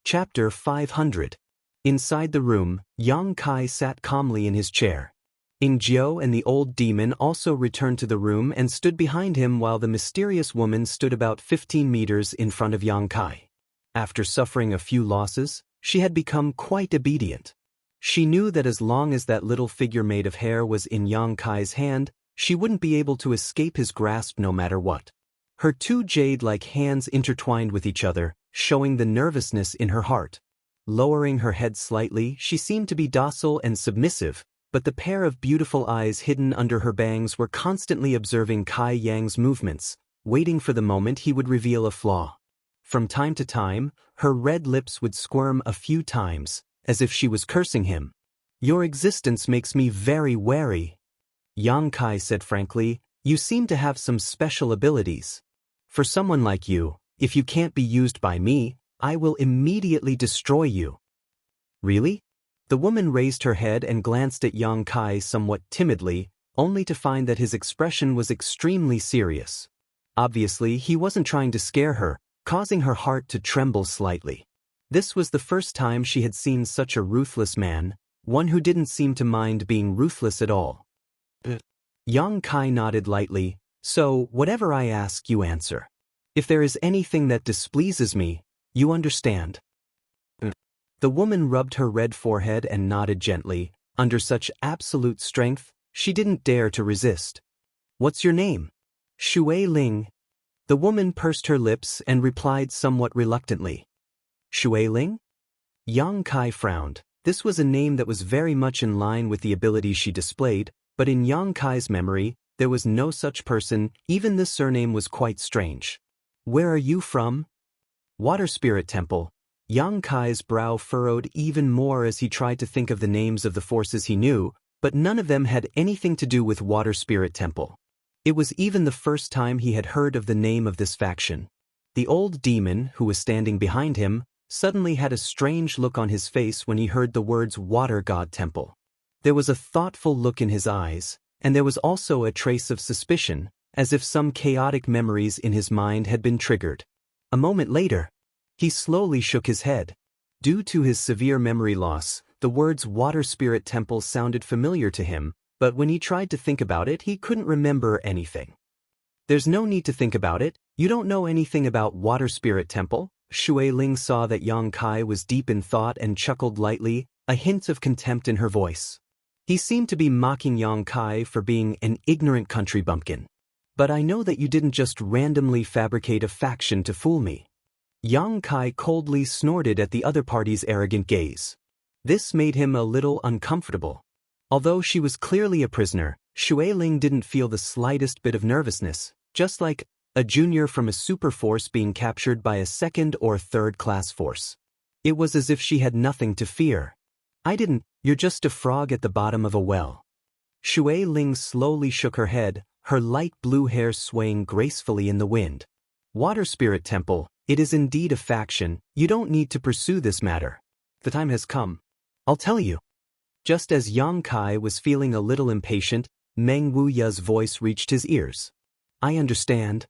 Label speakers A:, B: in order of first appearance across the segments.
A: Chapter 500. Inside the room, Yang Kai sat calmly in his chair. Ing Jiao and the old demon also returned to the room and stood behind him while the mysterious woman stood about 15 meters in front of Yang Kai. After suffering a few losses, she had become quite obedient. She knew that as long as that little figure made of hair was in Yang Kai's hand, she wouldn't be able to escape his grasp no matter what. Her two jade-like hands intertwined with each other, showing the nervousness in her heart. Lowering her head slightly, she seemed to be docile and submissive, but the pair of beautiful eyes hidden under her bangs were constantly observing Kai Yang's movements, waiting for the moment he would reveal a flaw. From time to time, her red lips would squirm a few times, as if she was cursing him. "Your existence makes me very wary," Yang Kai said frankly. "You seem to have some special abilities. For someone like you, if you can't be used by me, I will immediately destroy you." "Really?" The woman raised her head and glanced at Yang Kai somewhat timidly, only to find that his expression was extremely serious. Obviously, he wasn't trying to scare her, causing her heart to tremble slightly. This was the first time she had seen such a ruthless man, one who didn't seem to mind being ruthless at all. Yang Kai nodded lightly. "So, whatever I ask, you answer. If there is anything that displeases me, you understand." The woman rubbed her red forehead and nodded gently. Under such absolute strength, she didn't dare to resist. "What's your name?" "Shui Ling." The woman pursed her lips and replied somewhat reluctantly. "Shui Ling?" Yang Kai frowned. This was a name that was very much in line with the abilities she displayed, but in Yang Kai's memory, there was no such person. Even the surname was quite strange. "Where are you from?" "Water Spirit Temple." Yang Kai's brow furrowed even more as he tried to think of the names of the forces he knew, but none of them had anything to do with Water Spirit Temple. It was even the first time he had heard of the name of this faction. The old demon, who was standing behind him, suddenly had a strange look on his face when he heard the words Water God Temple. There was a thoughtful look in his eyes, and there was also a trace of suspicion, as if some chaotic memories in his mind had been triggered. A moment later, he slowly shook his head. Due to his severe memory loss, the words Water Spirit Temple sounded familiar to him, but when he tried to think about it, he couldn't remember anything. "There's no need to think about it. You don't know anything about Water Spirit Temple?" Shui Ling saw that Yang Kai was deep in thought and chuckled lightly, a hint of contempt in her voice. He seemed to be mocking Yang Kai for being an ignorant country bumpkin. "But I know that you didn't just randomly fabricate a faction to fool me." Yang Kai coldly snorted at the other party's arrogant gaze. This made him a little uncomfortable. Although she was clearly a prisoner, Shui Ling didn't feel the slightest bit of nervousness, just like a junior from a super force being captured by a second or third-class force. It was as if she had nothing to fear. "You're just a frog at the bottom of a well." Shui Ling slowly shook her head, her light blue hair swaying gracefully in the wind. "Water Spirit Temple, it is indeed a faction. You don't need to pursue this matter. The time has come. I'll tell you." Just as Yang Kai was feeling a little impatient, Meng Wuya's voice reached his ears. "I understand."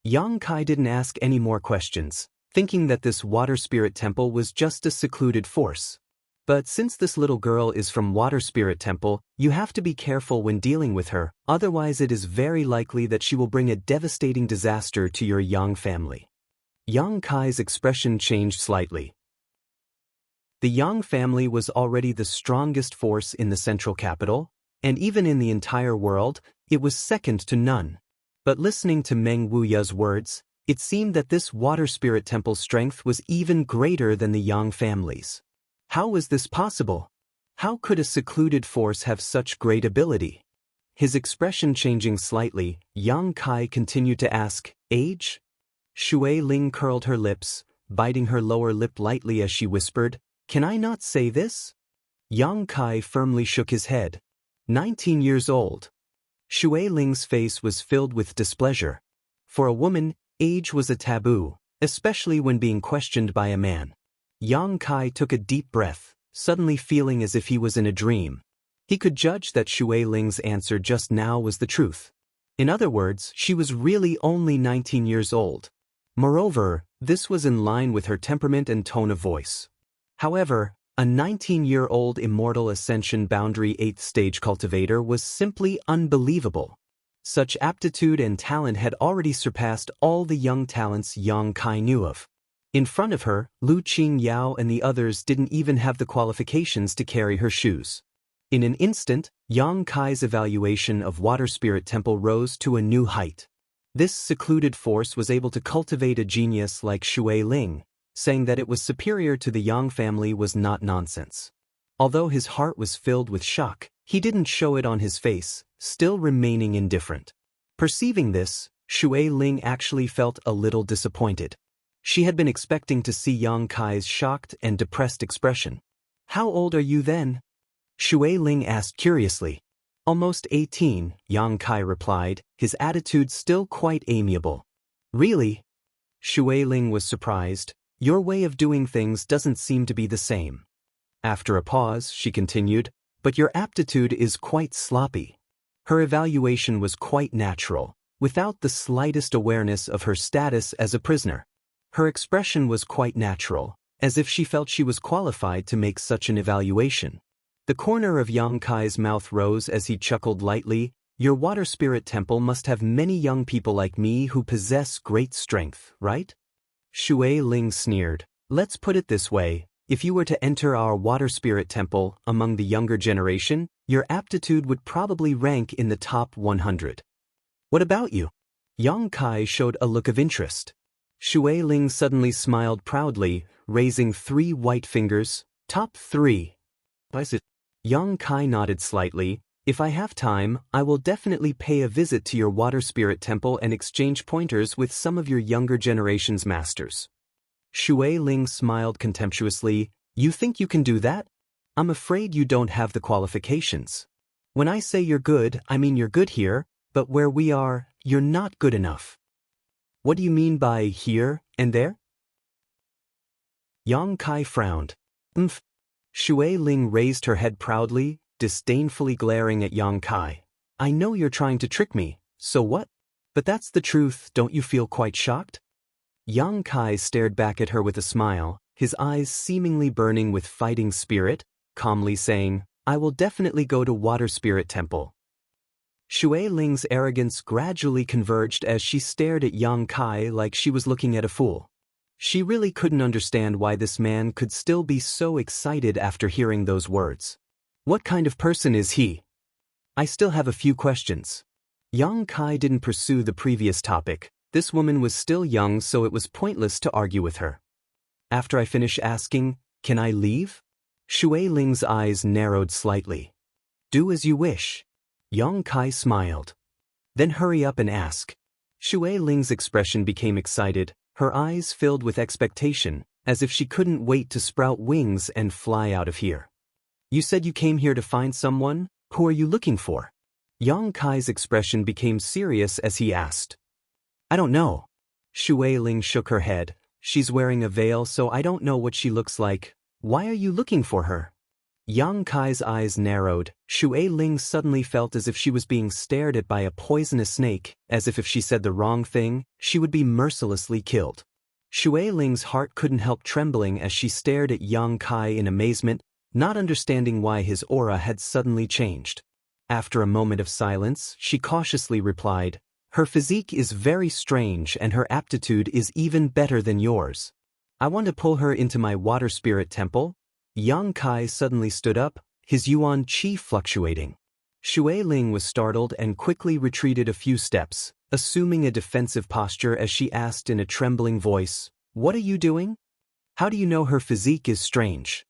A: Yang Kai didn't ask any more questions, thinking that this Water Spirit Temple was just a secluded force. But since this little girl is from Water Spirit Temple, you have to be careful when dealing with her, otherwise it is very likely that she will bring a devastating disaster to your Yang family. Yang Kai's expression changed slightly. The Yang family was already the strongest force in the central capital, and even in the entire world, it was second to none. But listening to Meng Wuya's words, it seemed that this Water Spirit Temple's strength was even greater than the Yang family's. How was this possible? How could a secluded force have such great ability? His expression changing slightly, Yang Kai continued to ask, "Age?" Shui Ling curled her lips, biting her lower lip lightly as she whispered, "Can I not say this?" Yang Kai firmly shook his head. 19 years old. Shui Ling's face was filled with displeasure. For a woman, age was a taboo, especially when being questioned by a man. Yang Kai took a deep breath, suddenly feeling as if he was in a dream. He could judge that Shui Ling's answer just now was the truth. In other words, she was really only 19 years old. Moreover, This was in line with her temperament and tone of voice. However, a 19-year-old immortal ascension boundary 8th stage cultivator was simply unbelievable. Such aptitude and talent had already surpassed all the young talents Yang Kai knew of. In front of her, Lu Qingyao and the others didn't even have the qualifications to carry her shoes. In an instant, Yang Kai's evaluation of Water Spirit Temple rose to a new height. This secluded force was able to cultivate a genius like Shui Ling, saying that it was superior to the Yang family was not nonsense. Although his heart was filled with shock, he didn't show it on his face, still remaining indifferent. Perceiving this, Shui Ling actually felt a little disappointed. She had been expecting to see Yang Kai's shocked and depressed expression. "How old are you then?" Shui Ling asked curiously. "Almost 18, Yang Kai replied, his attitude still quite amiable. "Really?" Shui Ling was surprised. "Your way of doing things doesn't seem to be the same." After a pause, she continued, "But your aptitude is quite sloppy." Her evaluation was quite natural, without the slightest awareness of her status as a prisoner. Her expression was quite natural, as if she felt she was qualified to make such an evaluation. The corner of Yang Kai's mouth rose as he chuckled lightly. "Your Water Spirit Temple must have many young people like me who possess great strength, right?" Shui Ling sneered. "Let's put it this way. If you were to enter our Water Spirit Temple among the younger generation, your aptitude would probably rank in the top 100. What about you?" Yang Kai showed a look of interest. Shui Ling suddenly smiled proudly, raising 3 white fingers. "Top 3. Is it?" Yang Kai nodded slightly. "If I have time, I will definitely pay a visit to your Water Spirit Temple and exchange pointers with some of your younger generation's masters." Shui Ling smiled contemptuously. "You think you can do that? I'm afraid you don't have the qualifications. When I say you're good, I mean you're good here, but where we are, you're not good enough." "What do you mean by here and there?" Yang Kai frowned. "Umph." Shui Ling raised her head proudly, disdainfully glaring at Yang Kai. "I know you're trying to trick me, so what? But that's the truth, don't you feel quite shocked?" Yang Kai stared back at her with a smile, his eyes seemingly burning with fighting spirit, calmly saying, "I will definitely go to Water Spirit Temple." Shui Ling's arrogance gradually converged as she stared at Yang Kai like she was looking at a fool. She really couldn't understand why this man could still be so excited after hearing those words. What kind of person is he? "I still have a few questions." Yang Kai didn't pursue the previous topic. This woman was still young, so it was pointless to argue with her. "After I finish asking, can I leave?" Shui Ling's eyes narrowed slightly. "Do as you wish." Yang Kai smiled. "Then hurry up and ask." Shui Ling's expression became excited, her eyes filled with expectation, as if she couldn't wait to sprout wings and fly out of here. "You said you came here to find someone? Who are you looking for?" Yang Kai's expression became serious as he asked. "I don't know." Shui Ling shook her head. "She's wearing a veil, so I don't know what she looks like. Why are you looking for her?" Yang Kai's eyes narrowed. Shui Ling suddenly felt as if she was being stared at by a poisonous snake, as if she said the wrong thing, she would be mercilessly killed. Shui Ling's heart couldn't help trembling as she stared at Yang Kai in amazement, not understanding why his aura had suddenly changed. After a moment of silence, she cautiously replied, "Her physique is very strange and her aptitude is even better than yours. I want to pull her into my Water Spirit Temple." Yang Kai suddenly stood up, his yuan qi fluctuating. Shui Ling was startled and quickly retreated a few steps, assuming a defensive posture as she asked in a trembling voice, "What are you doing? How do you know her physique is strange?"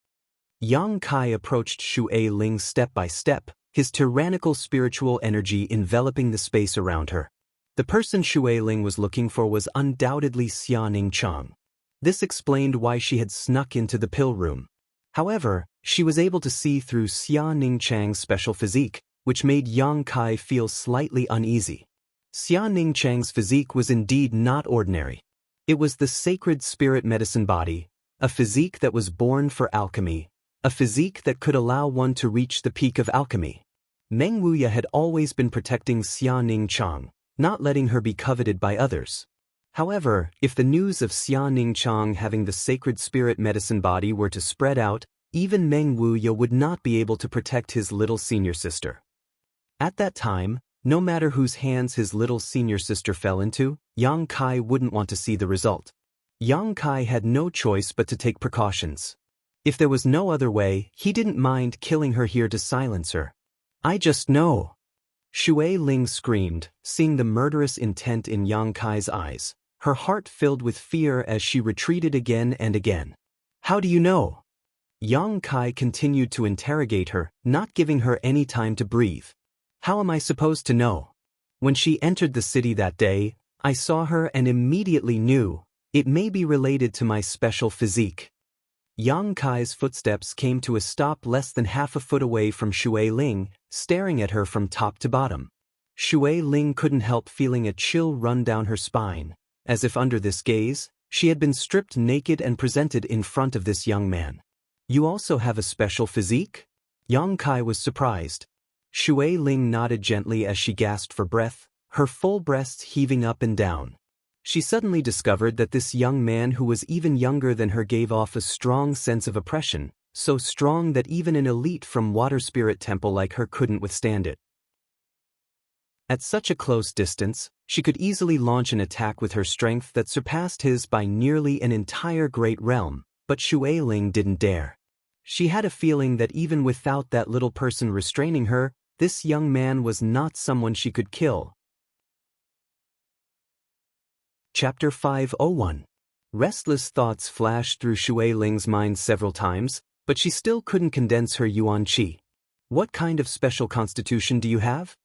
A: Yang Kai approached Shui Ling step by step, his tyrannical spiritual energy enveloping the space around her. The person Shui Ling was looking for was undoubtedly Xianxia. This explained why she had snuck into the pill room. However, she was able to see through Xianxia's special physique, which made Yang Kai feel slightly uneasy. Xianxia's physique was indeed not ordinary. It was the sacred spirit medicine body, a physique that was born for alchemy, a physique that could allow one to reach the peak of alchemy. Meng Wuya had always been protecting Xianxia, not letting her be coveted by others. However, if the news of Xianxia having the sacred spirit medicine body were to spread out, even Meng Wuya would not be able to protect his little senior sister. At that time, no matter whose hands his little senior sister fell into, Yang Kai wouldn't want to see the result. Yang Kai had no choice but to take precautions. If there was no other way, he didn't mind killing her here to silence her. I just know. Shui Ling screamed, seeing the murderous intent in Yang Kai's eyes, her heart filled with fear as she retreated again and again. How do you know? Yang Kai continued to interrogate her, not giving her any time to breathe. How am I supposed to know? When she entered the city that day, I saw her and immediately knew. It may be related to my special physique. Yang Kai's footsteps came to a stop less than half a foot away from Shui Ling, staring at her from top to bottom. Shui Ling couldn't help feeling a chill run down her spine, as if under this gaze, she had been stripped naked and presented in front of this young man. You also have a special physique? Yang Kai was surprised. Shui Ling nodded gently as she gasped for breath, her full breasts heaving up and down. She suddenly discovered that this young man who was even younger than her gave off a strong sense of oppression, so strong that even an elite from Water Spirit Temple like her couldn't withstand it. At such a close distance, she could easily launch an attack with her strength that surpassed his by nearly an entire great realm, but Shui Ling didn't dare. She had a feeling that even without that little person restraining her, this young man was not someone she could kill. Chapter 501. Restless thoughts flashed through Shui Ling's mind several times, but she still couldn't condense her yuan qi. What kind of special constitution do you have?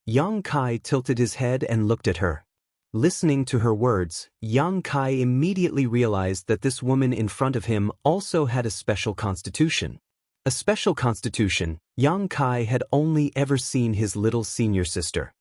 A: Yang Kai tilted his head and looked at her. Listening to her words, Yang Kai immediately realized that this woman in front of him also had a special constitution. A special constitution, Yang Kai had only ever seen his little senior sister.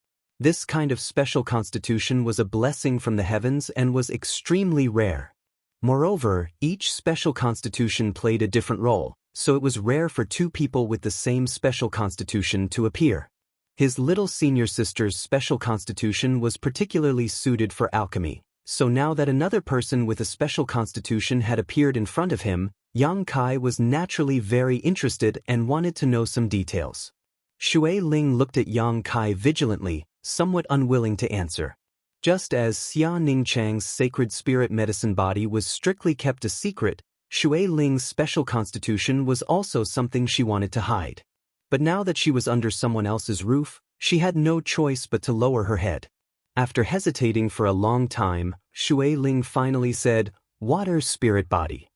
A: This kind of special constitution was a blessing from the heavens and was extremely rare. Moreover, each special constitution played a different role, so it was rare for two people with the same special constitution to appear. His little senior sister's special constitution was particularly suited for alchemy, so now that another person with a special constitution had appeared in front of him, Yang Kai was naturally very interested and wanted to know some details. Shui Ling looked at Yang Kai vigilantly, somewhat unwilling to answer. Just as Xianxia's sacred spirit medicine body was strictly kept a secret, Shui Ling's special constitution was also something she wanted to hide. But now that she was under someone else's roof, she had no choice but to lower her head. After hesitating for a long time, Shui Ling finally said, "Water spirit body."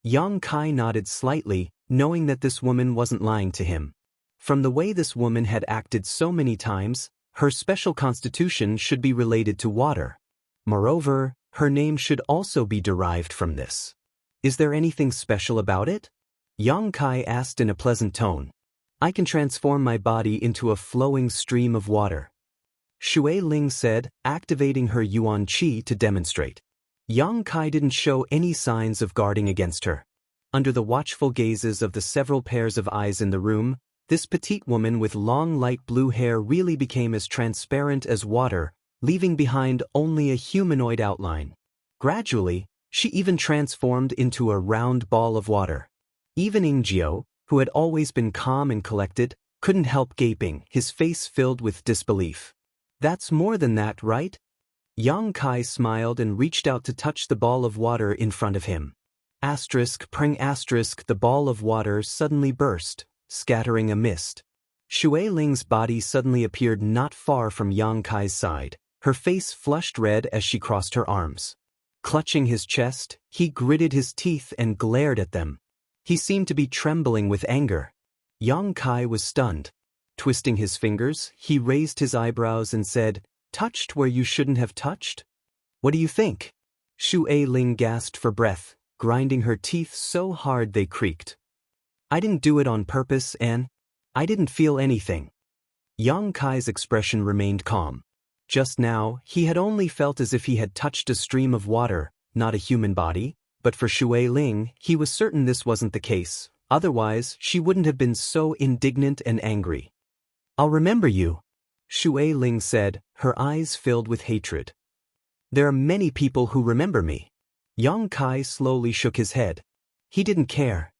A: Yang Kai nodded slightly, knowing that this woman wasn't lying to him. From the way this woman had acted so many times, her special constitution should be related to water. Moreover, her name should also be derived from this. Is there anything special about it? Yang Kai asked in a pleasant tone. I can transform my body into a flowing stream of water. Shui Ling said, activating her yuan qi to demonstrate. Yang Kai didn't show any signs of guarding against her. Under the watchful gazes of the several pairs of eyes in the room, this petite woman with long light blue hair really became as transparent as water, leaving behind only a humanoid outline. Gradually, she even transformed into a round ball of water. Even Ingjiu, who had always been calm and collected, couldn't help gaping, his face filled with disbelief. That's more than that, right? Yang Kai smiled and reached out to touch the ball of water in front of him. The ball of water suddenly burst, scattering a mist. Shui Ling's body suddenly appeared not far from Yang Kai's side, her face flushed red as she crossed her arms. Clutching his chest, he gritted his teeth and glared at them. He seemed to be trembling with anger. Yang Kai was stunned. Twisting his fingers, he raised his eyebrows and said, "Touched where you shouldn't have touched? What do you think?" Shui Ling gasped for breath, grinding her teeth so hard they creaked. "I didn't do it on purpose, and I didn't feel anything." Yang Kai's expression remained calm. Just now, he had only felt as if he had touched a stream of water, not a human body, but for Shui Ling, he was certain this wasn't the case, otherwise she wouldn't have been so indignant and angry. "I'll remember you," Shui Ling said, her eyes filled with hatred. There are many people who remember me. Yang Kai slowly shook his head. He didn't care.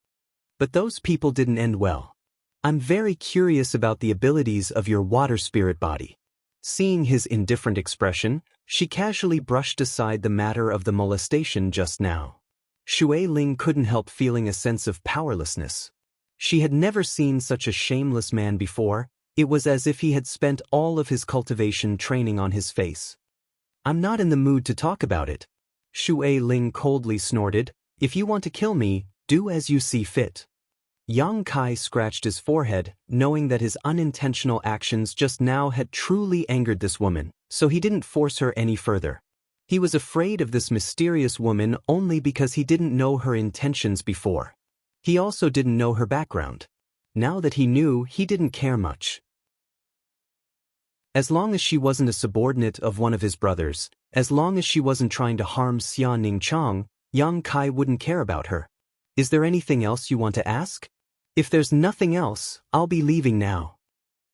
A: But those people didn't end well. I'm very curious about the abilities of your water spirit body. Seeing his indifferent expression, she casually brushed aside the matter of the molestation just now. Shui Ling couldn't help feeling a sense of powerlessness. She had never seen such a shameless man before. It was as if he had spent all of his cultivation training on his face. I'm not in the mood to talk about it. Shui Ling coldly snorted. If you want to kill me, do as you see fit. Yang Kai scratched his forehead, knowing that his unintentional actions just now had truly angered this woman, so he didn't force her any further. He was afraid of this mysterious woman only because he didn't know her intentions before. He also didn't know her background. Now that he knew, he didn't care much. As long as she wasn't a subordinate of one of his brothers, as long as she wasn't trying to harm Xia Ningchang, Yang Kai wouldn't care about her. Is there anything else you want to ask? If there's nothing else, I'll be leaving now.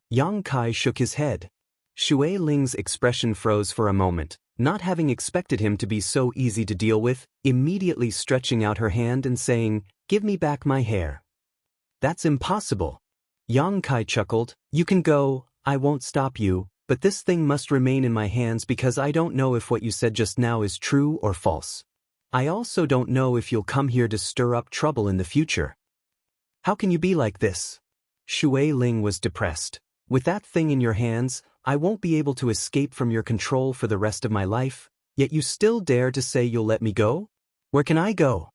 A: Yang Kai shook his head. Shui Ling's expression froze for a moment, not having expected him to be so easy to deal with, immediately stretching out her hand and saying, "Give me back my hair." That's impossible. Yang Kai chuckled. You can go, I won't stop you, but this thing must remain in my hands because I don't know if what you said just now is true or false. I also don't know if you'll come here to stir up trouble in the future. How can you be like this? Shui Ling was depressed. With that thing in your hands, I won't be able to escape from your control for the rest of my life, yet you still dare to say you'll let me go? Where can I go?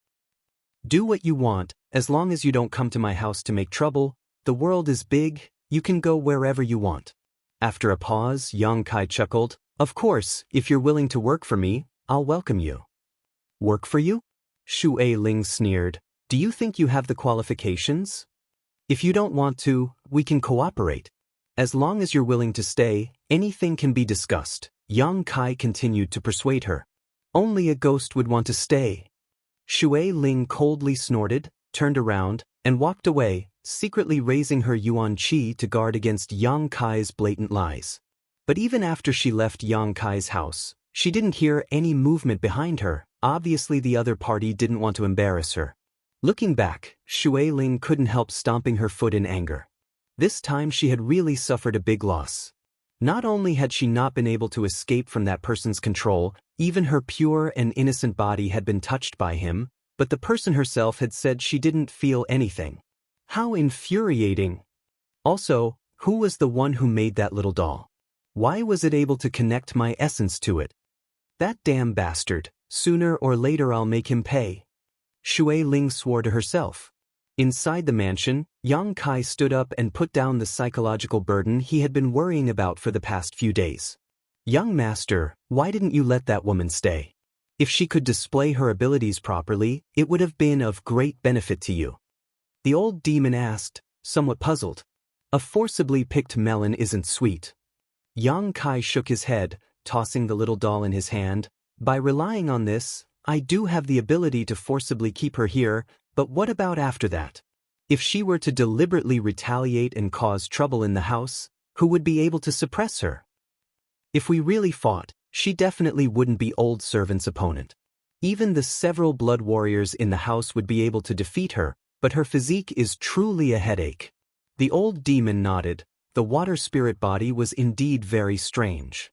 A: Do what you want, as long as you don't come to my house to make trouble. The world is big, you can go wherever you want. After a pause, Yang Kai chuckled. Of course, if you're willing to work for me, I'll welcome you. Work for you? Shui Ling sneered. Do you think you have the qualifications? If you don't want to, we can cooperate. As long as you're willing to stay, anything can be discussed. Yang Kai continued to persuade her. Only a ghost would want to stay. Shui Ling coldly snorted, turned around, and walked away, secretly raising her yuan qi to guard against Yang Kai's blatant lies. But even after she left Yang Kai's house, she didn't hear any movement behind her. Obviously the other party didn't want to embarrass her. Looking back, Shui Ling couldn't help stomping her foot in anger. This time she had really suffered a big loss. Not only had she not been able to escape from that person's control, even her pure and innocent body had been touched by him, but the person herself had said she didn't feel anything. How infuriating! Also, who was the one who made that little doll? Why was it able to connect my essence to it? That damn bastard, sooner or later I'll make him pay. Shui Ling swore to herself. Inside the mansion, Yang Kai stood up and put down the psychological burden he had been worrying about for the past few days. Young master, why didn't you let that woman stay? If she could display her abilities properly, it would have been of great benefit to you. The old demon asked, somewhat puzzled. A forcibly picked melon isn't sweet. Yang Kai shook his head, tossing the little doll in his hand. By relying on this, I do have the ability to forcibly keep her here, but what about after that? If she were to deliberately retaliate and cause trouble in the house, who would be able to suppress her? If we really fought, she definitely wouldn't be old servant's opponent. Even the several blood warriors in the house would be able to defeat her, but her physique is truly a headache. The old demon nodded. The water spirit body was indeed very strange.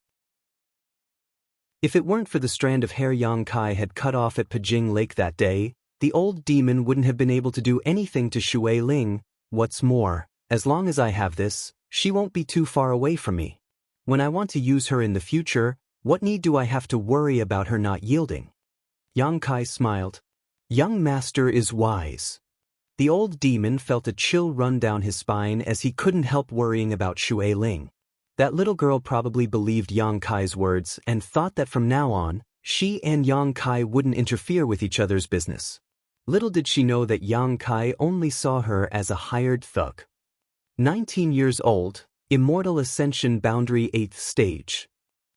A: If it weren't for the strand of hair Yang Kai had cut off at Pijing Lake that day, the old demon wouldn't have been able to do anything to Shui Ling. What's more, as long as I have this, she won't be too far away from me. When I want to use her in the future, what need do I have to worry about her not yielding? Yang Kai smiled. Young master is wise. The old demon felt a chill run down his spine as he couldn't help worrying about Shui Ling. That little girl probably believed Yang Kai's words and thought that from now on, she and Yang Kai wouldn't interfere with each other's business. Little did she know that Yang Kai only saw her as a hired thug. 19 years old, Immortal Ascension Boundary 8th Stage.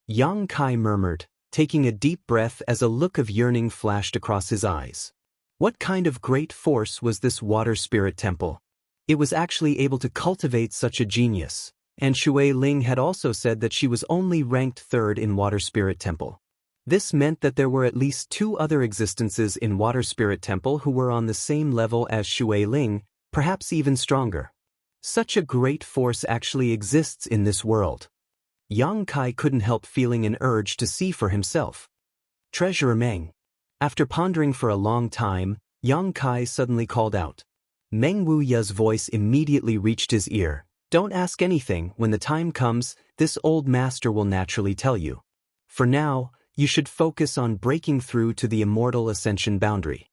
A: Yang Kai murmured, taking a deep breath as a look of yearning flashed across his eyes. What kind of great force was this water spirit temple? It was actually able to cultivate such a genius. And Shui Ling had also said that she was only ranked 3rd in Water Spirit Temple. This meant that there were at least 2 other existences in Water Spirit Temple who were on the same level as Shui Ling, perhaps even stronger. Such a great force actually exists in this world. Yang Kai couldn't help feeling an urge to see for himself. Treasurer Meng. After pondering for a long time, Yang Kai suddenly called out. Meng Wuya's voice immediately reached his ear. Don't ask anything. When the time comes, this old master will naturally tell you. For now, you should focus on breaking through to the immortal ascension boundary.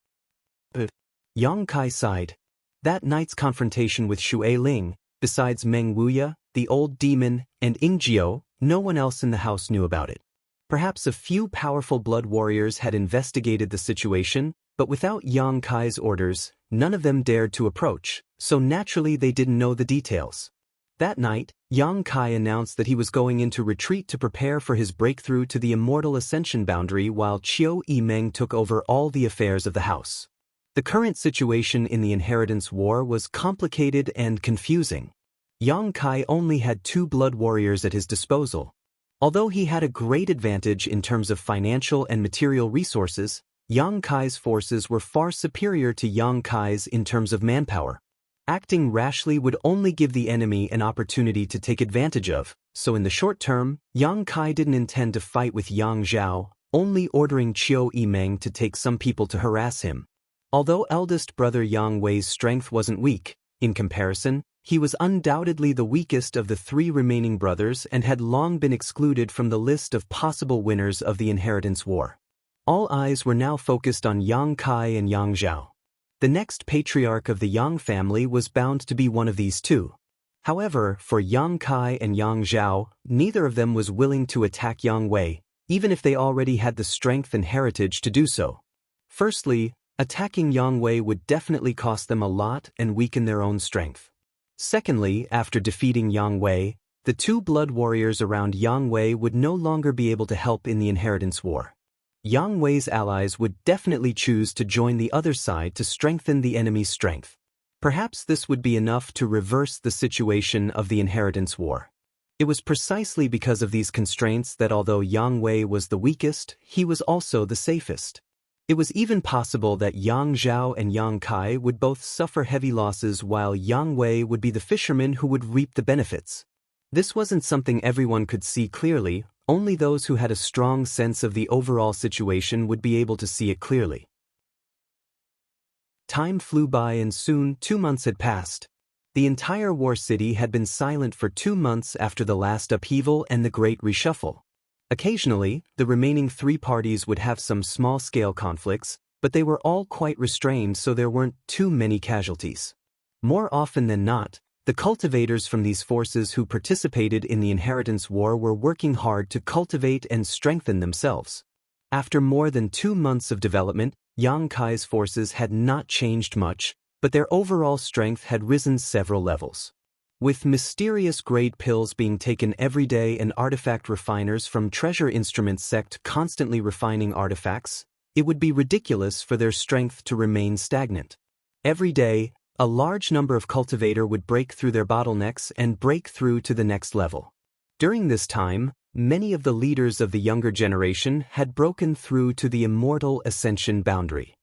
A: Yang Kai sighed. That night's confrontation with Shui Ling, besides Meng Wuya, the old demon, and Ingjiu, no one else in the house knew about it. Perhaps a few powerful blood warriors had investigated the situation, but without Yang Kai's orders, none of them dared to approach, so naturally they didn't know the details. That night, Yang Kai announced that he was going into retreat to prepare for his breakthrough to the immortal ascension boundary while Qiu Yimeng took over all the affairs of the house. The current situation in the inheritance war was complicated and confusing. Yang Kai only had 2 blood warriors at his disposal. Although he had a great advantage in terms of financial and material resources, Yang Kai's forces were far superior to Yang Kai's in terms of manpower. Acting rashly would only give the enemy an opportunity to take advantage of, so in the short term, Yang Kai didn't intend to fight with Yang Zhao, only ordering Qiu Yimeng to take some people to harass him. Although eldest brother Yang Wei's strength wasn't weak, in comparison, he was undoubtedly the weakest of the 3 remaining brothers and had long been excluded from the list of possible winners of the inheritance war. All eyes were now focused on Yang Kai and Yang Zhao. The next patriarch of the Yang family was bound to be one of these 2. However, for Yang Kai and Yang Zhao, neither of them was willing to attack Yang Wei, even if they already had the strength and heritage to do so. Firstly, attacking Yang Wei would definitely cost them a lot and weaken their own strength. Secondly, after defeating Yang Wei, the 2 blood warriors around Yang Wei would no longer be able to help in the inheritance war. Yang Wei's allies would definitely choose to join the other side to strengthen the enemy's strength. Perhaps this would be enough to reverse the situation of the inheritance war. It was precisely because of these constraints that although Yang Wei was the weakest, he was also the safest. It was even possible that Yang Zhao and Yang Kai would both suffer heavy losses while Yang Wei would be the fisherman who would reap the benefits. This wasn't something everyone could see clearly, only those who had a strong sense of the overall situation would be able to see it clearly. Time flew by and soon 2 months had passed. The entire war city had been silent for 2 months after the last upheaval and the Great Reshuffle. Occasionally, the remaining 3 parties would have some small-scale conflicts, but they were all quite restrained so there weren't too many casualties. More often than not, the cultivators from these forces who participated in the inheritance war were working hard to cultivate and strengthen themselves. After more than 2 months of development, Yang Kai's forces had not changed much, but their overall strength had risen several levels. With mysterious grade pills being taken every day and artifact refiners from Treasure Instruments sect constantly refining artifacts, it would be ridiculous for their strength to remain stagnant. Every day, a large number of cultivator would break through their bottlenecks and break through to the next level. During this time, many of the leaders of the younger generation had broken through to the immortal ascension boundary.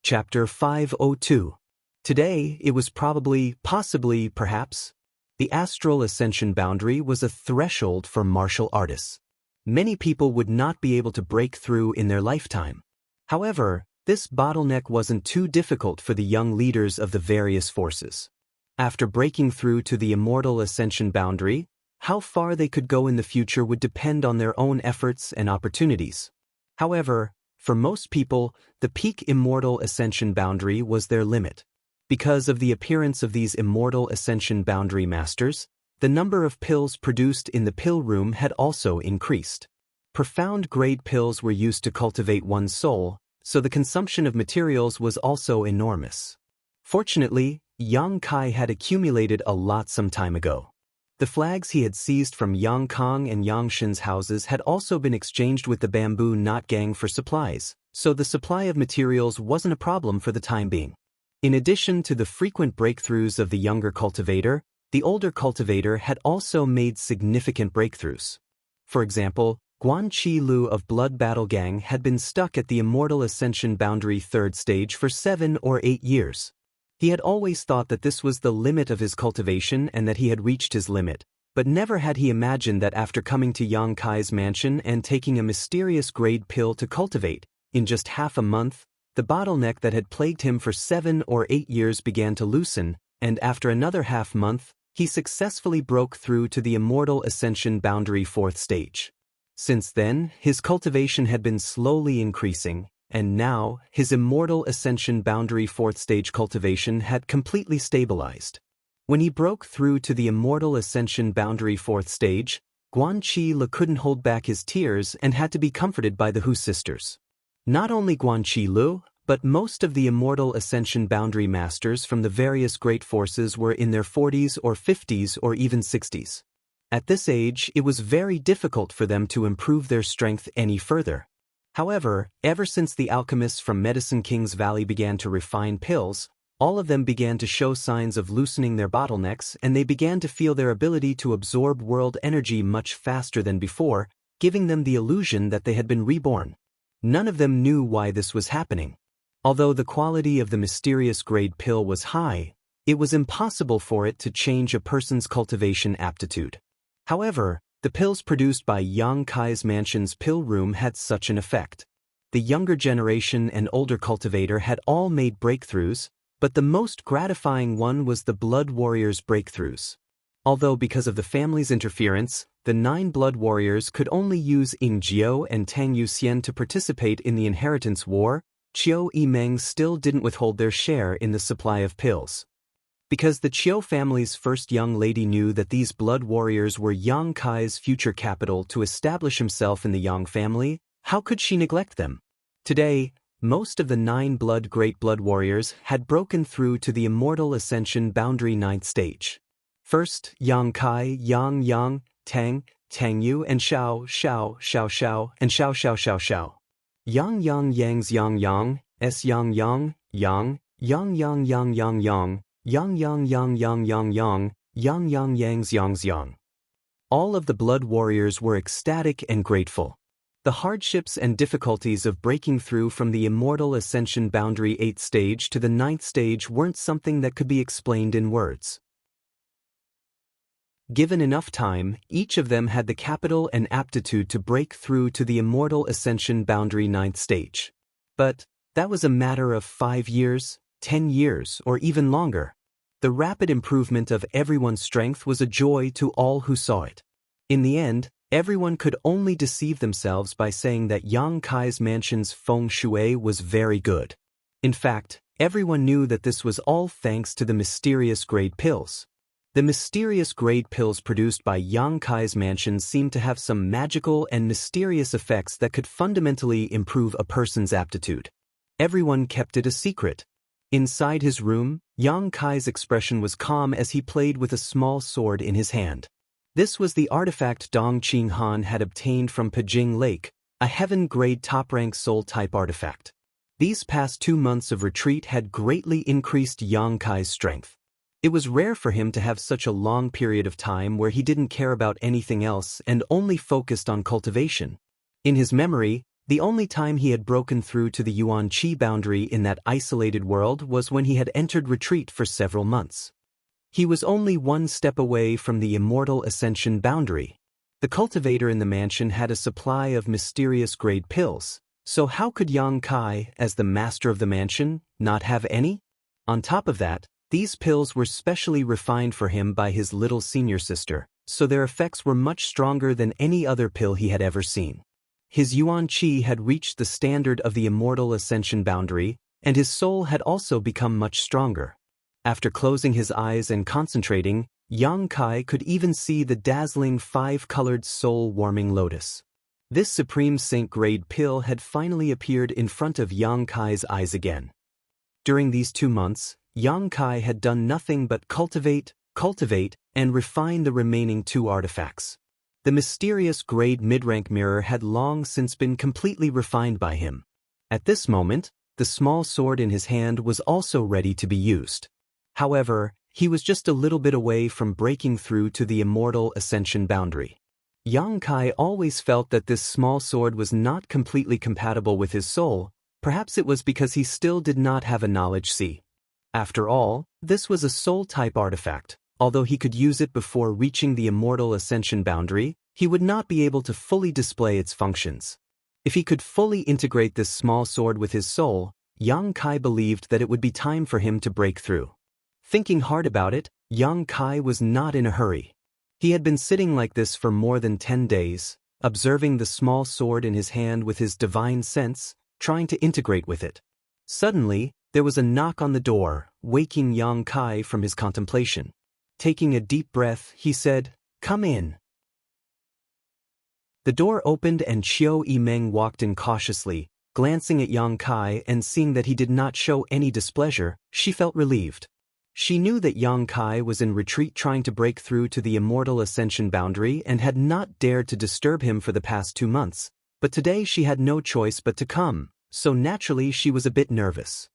A: Chapter 502. Today, it was possibly, perhaps, the astral ascension boundary was a threshold for martial artists. Many people would not be able to break through in their lifetime. However, this bottleneck wasn't too difficult for the young leaders of the various forces. After breaking through to the immortal ascension boundary, how far they could go in the future would depend on their own efforts and opportunities. However, for most people, the peak immortal ascension boundary was their limit. Because of the appearance of these immortal ascension boundary masters, the number of pills produced in the pill room had also increased. Profound grade pills were used to cultivate one's soul, so the consumption of materials was also enormous. Fortunately, Yang Kai had accumulated a lot some time ago. The flags he had seized from Yang Kong and Yang Shin's houses had also been exchanged with the Bamboo Knot Gang for supplies, so the supply of materials wasn't a problem for the time being. In addition to the frequent breakthroughs of the younger cultivator, the older cultivator had also made significant breakthroughs. For example, Guan Qi Lu of Blood Battle Gang had been stuck at the Immortal Ascension Boundary 3rd stage for 7 or 8 years. He had always thought that this was the limit of his cultivation and that he had reached his limit, but never had he imagined that after coming to Yang Kai's mansion and taking a mysterious grade pill to cultivate, in just half a month, the bottleneck that had plagued him for 7 or 8 years began to loosen, and after another half month, he successfully broke through to the Immortal Ascension Boundary 4th stage. Since then, his cultivation had been slowly increasing, and now, his Immortal Ascension Boundary 4th stage cultivation had completely stabilized. When he broke through to the Immortal Ascension Boundary 4th stage, Guan Qi Lu couldn't hold back his tears and had to be comforted by the Hu sisters. Not only Guan Qi Lu, but most of the Immortal Ascension Boundary Masters from the various great forces were in their 40s or 50s or even 60s. At this age, it was very difficult for them to improve their strength any further. However, ever since the alchemists from Medicine King's Valley began to refine pills, all of them began to show signs of loosening their bottlenecks, and they began to feel their ability to absorb world energy much faster than before, giving them the illusion that they had been reborn. None of them knew why this was happening. Although the quality of the mysterious grade pill was high, it was impossible for it to change a person's cultivation aptitude. However, the pills produced by Yang Kai's mansion's pill room had such an effect. The younger generation and older cultivator had all made breakthroughs, but the most gratifying one was the Blood Warriors' breakthroughs. Although because of the family's interference, the 9 Blood Warriors could only use Ying Jiao and Tang Yuxian to participate in the inheritance war, Qiu Yimeng still didn't withhold their share in the supply of pills. Because the Qiu family's first young lady knew that these Blood Warriors were Yang Kai's future capital to establish himself in the Yang family, how could she neglect them? Today, most of the 9 Great Blood Warriors had broken through to the Immortal Ascension Boundary 9th stage. First, Yang Kai, Yang, Tang Yu, and Xiao, and Xiao. Yang Yang's Yang, S Yang, Yang Yang, Yang Yang's Yang. All of the Blood Warriors were ecstatic and grateful. The hardships and difficulties of breaking through from the Immortal Ascension Boundary 8th stage to the 9th stage weren't something that could be explained in words. Given enough time, each of them had the capital and aptitude to break through to the Immortal Ascension Boundary 9th stage. But that was a matter of 5 years, 10 years, or even longer. The rapid improvement of everyone's strength was a joy to all who saw it. In the end, everyone could only deceive themselves by saying that Yang Kai's mansion's feng shui was very good. In fact, everyone knew that this was all thanks to the mysterious grade pills. The mysterious grade pills produced by Yang Kai's mansion seemed to have some magical and mysterious effects that could fundamentally improve a person's aptitude. Everyone kept it a secret. Inside his room, Yang Kai's expression was calm as he played with a small sword in his hand. This was the artifact Dong Qinghan had obtained from Pijing Lake, a heaven-grade top-rank soul-type artifact. These past 2 months of retreat had greatly increased Yang Kai's strength. It was rare for him to have such a long period of time where he didn't care about anything else and only focused on cultivation. In his memory, the only time he had broken through to the Yuan Qi boundary in that isolated world was when he had entered retreat for several months. He was only 1 step away from the Immortal Ascension boundary. The cultivator in the mansion had a supply of mysterious grade pills, so how could Yang Kai, as the master of the mansion, not have any? On top of that, these pills were specially refined for him by his little senior sister, so their effects were much stronger than any other pill he had ever seen. His Yuan Qi had reached the standard of the Immortal Ascension boundary, and his soul had also become much stronger. After closing his eyes and concentrating, Yang Kai could even see the dazzling 5-colored soul-warming lotus. This Supreme Saint-grade pill had finally appeared in front of Yang Kai's eyes again. During these 2 months, Yang Kai had done nothing but cultivate, and refine the remaining 2 artifacts. The mysterious grade mid-rank mirror had long since been completely refined by him. At this moment, the small sword in his hand was also ready to be used. However, he was just a little bit away from breaking through to the Immortal Ascension boundary. Yang Kai always felt that this small sword was not completely compatible with his soul. Perhaps it was because he still did not have a knowledge see. After all, this was a soul-type artifact. Although he could use it before reaching the immortal ascension boundary, he would not be able to fully display its functions. If he could fully integrate this small sword with his soul, Yang Kai believed that it would be time for him to break through. Thinking hard about it, Yang Kai was not in a hurry. He had been sitting like this for more than 10 days, observing the small sword in his hand with his divine sense, trying to integrate with it. Suddenly, there was a knock on the door, waking Yang Kai from his contemplation. Taking a deep breath, he said, "Come in." The door opened and Xiao Yimeng walked in cautiously. Glancing at Yang Kai and seeing that he did not show any displeasure, she felt relieved. She knew that Yang Kai was in retreat trying to break through to the immortal ascension boundary and had not dared to disturb him for the past 2 months, but today she had no choice but to come, so naturally she was a bit nervous.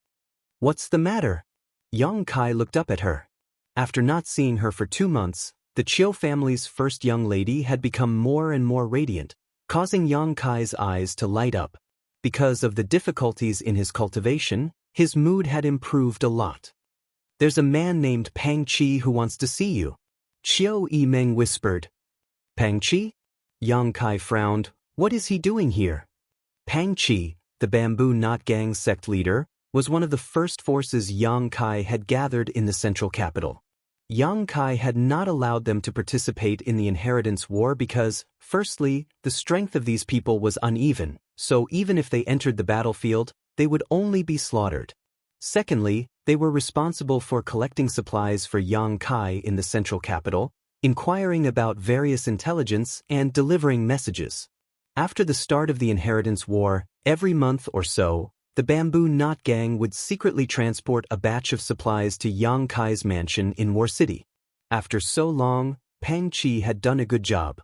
A: "What's the matter?" Yang Kai looked up at her. After not seeing her for 2 months, the Chiu family's first young lady had become more and more radiant, causing Yang Kai's eyes to light up. Because of the difficulties in his cultivation, his mood had improved a lot. "There's a man named Pang Chi who wants to see you," Xiao Yimeng whispered. "Pang Chi?" Yang Kai frowned. "What is he doing here?" Pang Chi, the Bamboo Knot Gang sect leader, was one of the first forces Yang Kai had gathered in the central capital. Yang Kai had not allowed them to participate in the inheritance war because, firstly, the strength of these people was uneven, so even if they entered the battlefield, they would only be slaughtered. Secondly, they were responsible for collecting supplies for Yang Kai in the central capital, inquiring about various intelligence, and delivering messages. After the start of the inheritance war, every month or so, the Bamboo Knot Gang would secretly transport a batch of supplies to Yang Kai's mansion in War City. After so long, Pang Chi had done a good job.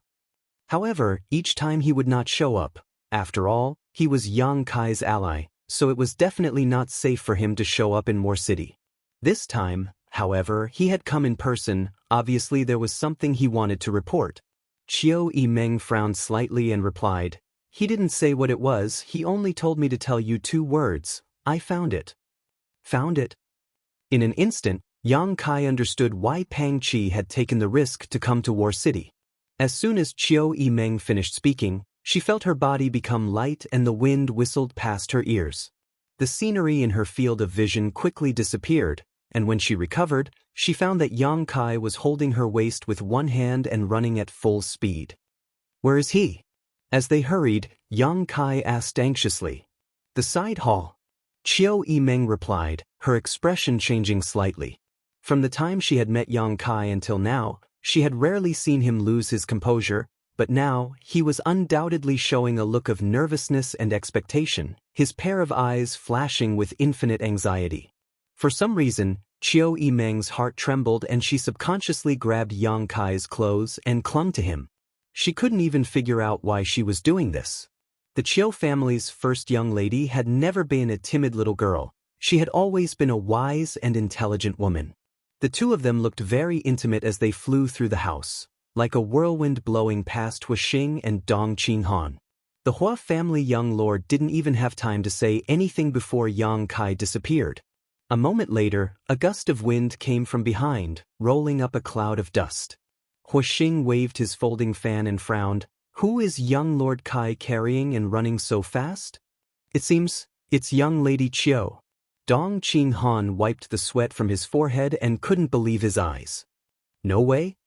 A: However, each time he would not show up. After all, he was Yang Kai's ally, so it was definitely not safe for him to show up in War City. This time, however, he had come in person. Obviously there was something he wanted to report. Xiao Yimeng frowned slightly and replied, "He didn't say what it was, he only told me to tell you 2 words. I found it." Found it? In an instant, Yang Kai understood why Pang Chi had taken the risk to come to War City. As soon as Xiao Yimeng finished speaking, she felt her body become light and the wind whistled past her ears. The scenery in her field of vision quickly disappeared, and when she recovered, she found that Yang Kai was holding her waist with one hand and running at full speed. "Where is he?" As they hurried, Yang Kai asked anxiously. "The side hall." Xiao Yimeng replied, her expression changing slightly. From the time she had met Yang Kai until now, she had rarely seen him lose his composure, but now, he was undoubtedly showing a look of nervousness and expectation, his pair of eyes flashing with infinite anxiety. For some reason, Xiao Yimeng's heart trembled and she subconsciously grabbed Yang Kai's clothes and clung to him. She couldn't even figure out why she was doing this. The Chiu family's first young lady had never been a timid little girl. She had always been a wise and intelligent woman. The 2 of them looked very intimate as they flew through the house, like a whirlwind blowing past Huixing and Dong Qinghan. The Hua family young lord didn't even have time to say anything before Yang Kai disappeared. A moment later, a gust of wind came from behind, rolling up a cloud of dust. Huixing waved his folding fan and frowned. "Who is young Lord Kai carrying and running so fast?" "It seems, it's young Lady Chiu." Dong Qinghan wiped the sweat from his forehead and couldn't believe his eyes. "No way?"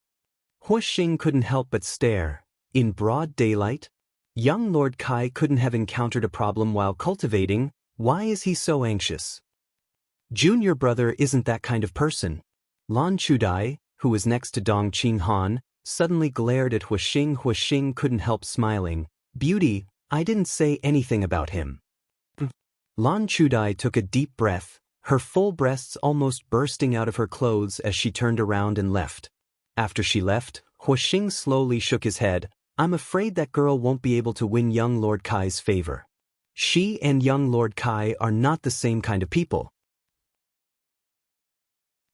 A: Huixing couldn't help but stare. In broad daylight? Young Lord Kai couldn't have encountered a problem while cultivating. Why is he so anxious? Junior brother isn't that kind of person. Lan Chudai, who was next to Dong Qinghan, suddenly glared at Huixing. Huixing couldn't help smiling. "Beauty, I didn't say anything about him." Lan Chudai took a deep breath, her full breasts almost bursting out of her clothes as she turned around and left. After she left, Huixing slowly shook his head. "I'm afraid that girl won't be able to win young Lord Kai's favor. She and young Lord Kai are not the same kind of people."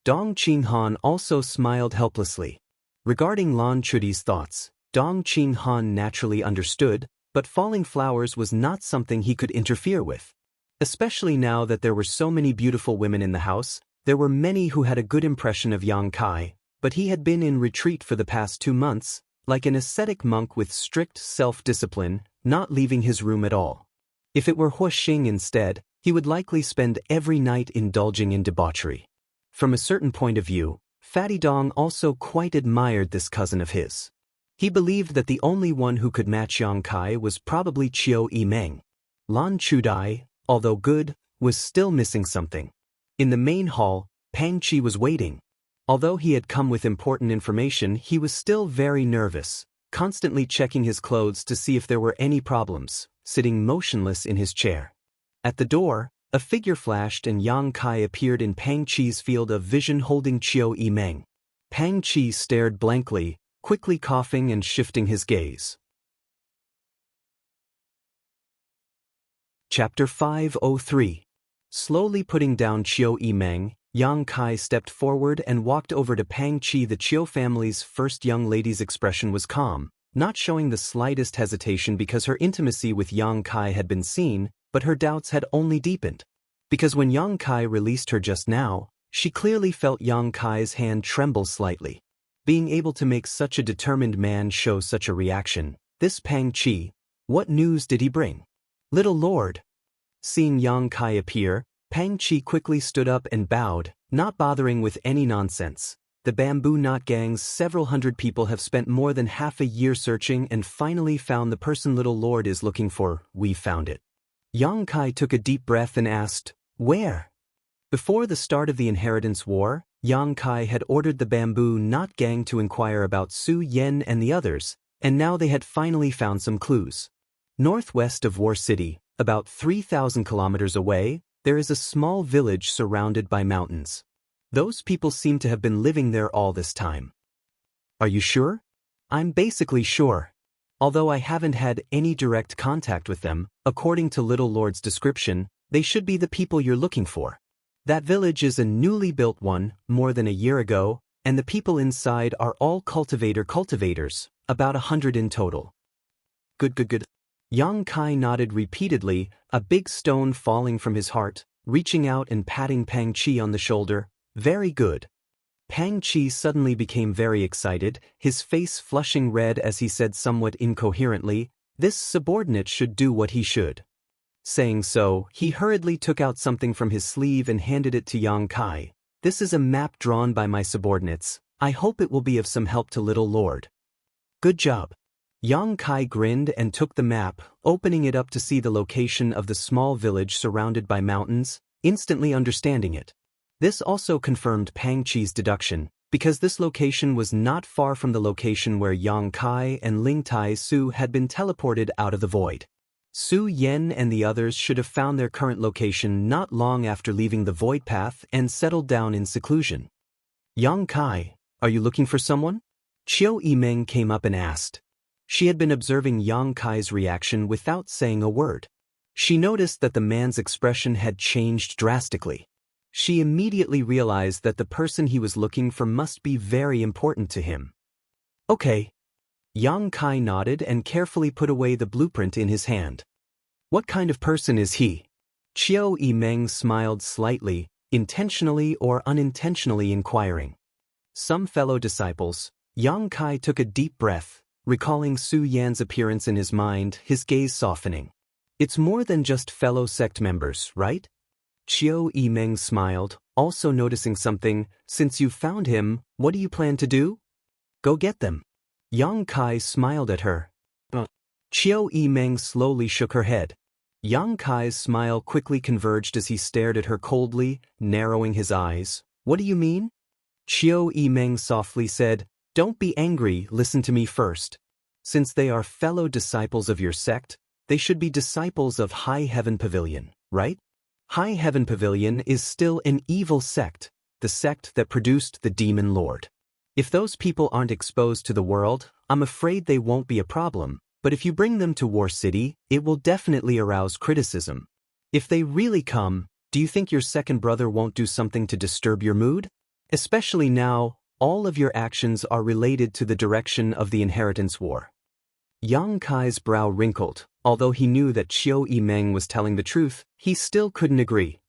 A: Dong Qinghan also smiled helplessly. Regarding Lan Chudai's thoughts, Dong Qing Han naturally understood, but falling flowers was not something he could interfere with. Especially now that there were so many beautiful women in the house, there were many who had a good impression of Yang Kai, but he had been in retreat for the past 2 months, like an ascetic monk with strict self-discipline, not leaving his room at all. If it were Hu Xing instead, he would likely spend every night indulging in debauchery. From a certain point of view, Fatty Dong also quite admired this cousin of his. He believed that the only one who could match Yang Kai was probably Chiu Yimeng. Lan Chudai, although good, was still missing something. In the main hall, Pang Qi was waiting. Although he had come with important information, he was still very nervous, constantly checking his clothes to see if there were any problems, sitting motionless in his chair. At the door, a figure flashed and Yang Kai appeared in Pang Qi's field of vision holding Chiu Yimeng. Pang Qi stared blankly, quickly coughing and shifting his gaze. Chapter 503. Slowly putting down Chiu Yimeng, Yang Kai stepped forward and walked over to Pang Qi. The Chiu family's first young lady's expression was calm, not showing the slightest hesitation because her intimacy with Yang Kai had been seen, but her doubts had only deepened. Because when Yang Kai released her just now, she clearly felt Yang Kai's hand tremble slightly. Being able to make such a determined man show such a reaction, this Pang Qi, what news did he bring? Little Lord. Seeing Yang Kai appear, Pang Qi quickly stood up and bowed, not bothering with any nonsense. The bamboo knot gang's several hundred people have spent more than half a year searching and finally found the person Little Lord is looking for. We found it. Yang Kai took a deep breath and asked, "Where?" Before the start of the Inheritance War, Yang Kai had ordered the bamboo knot gang to inquire about Su Yen and the others, and now they had finally found some clues. Northwest of War City, about 3,000 kilometers away, there is a small village surrounded by mountains. Those people seem to have been living there all this time. Are you sure? I'm basically sure. Although I haven't had any direct contact with them, according to Little Lord's description, they should be the people you're looking for. That village is a newly built one, more than a year ago, and the people inside are all cultivators, about 100 in total. Good. Yang Kai nodded repeatedly, a big stone falling from his heart, reaching out and patting Pang Qi on the shoulder. Very good. Pang Qi suddenly became very excited, his face flushing red as he said somewhat incoherently, "This subordinate should do what he should." Saying so, he hurriedly took out something from his sleeve and handed it to Yang Kai. "This is a map drawn by my subordinates. I hope it will be of some help to Little Lord." "Good job." Yang Kai grinned and took the map, opening it up to see the location of the small village surrounded by mountains, instantly understanding it. This also confirmed Pang Qi's deduction, because this location was not far from the location where Yang Kai and Ling Tai Su had been teleported out of the void. Su Yen and the others should have found their current location not long after leaving the void path and settled down in seclusion. "Yang Kai, are you looking for someone?" Chiu Yimeng came up and asked. She had been observing Yang Kai's reaction without saying a word. She noticed that the man's expression had changed drastically. She immediately realized that the person he was looking for must be very important to him. "Okay." Yang Kai nodded and carefully put away the blueprint in his hand. "What kind of person is he?" Chiu Yimeng smiled slightly, intentionally or unintentionally inquiring. Some fellow disciples. Yang Kai took a deep breath, recalling Su Yan's appearance in his mind, his gaze softening. "It's more than just fellow sect members, right?" Chiu Yimeng smiled, also noticing something. "Since you've found him, what do you plan to do?" "Go get them." Yang Kai smiled at her. Chiu Yimeng slowly shook her head. Yang Kai's smile quickly converged as he stared at her coldly, narrowing his eyes. "What do you mean?" Chiu Yimeng softly said, "Don't be angry, listen to me first. Since they are fellow disciples of your sect, they should be disciples of High Heaven Pavilion, right? High Heaven Pavilion is still an evil sect, the sect that produced the Demon Lord. If those people aren't exposed to the world, I'm afraid they won't be a problem, but if you bring them to War City, it will definitely arouse criticism. If they really come, do you think your second brother won't do something to disturb your mood? Especially now, All of your actions are related to the direction of the inheritance war. Yang Kai's brow wrinkled. Although he knew that Qiu Yimeng was telling the truth, he still couldn't agree.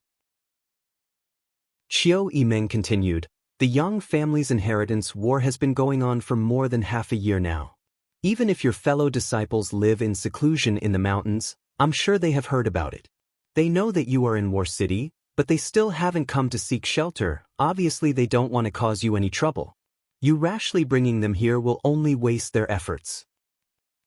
A: Qiu Yimeng continued, the Yang family's inheritance war has been going on for more than half a year now. Even if your fellow disciples live in seclusion in the mountains, I'm sure they have heard about it. They know that you are in War City, but they still haven't come to seek shelter. Obviously they don't want to cause you any trouble. You rashly bringing them here will only waste their efforts.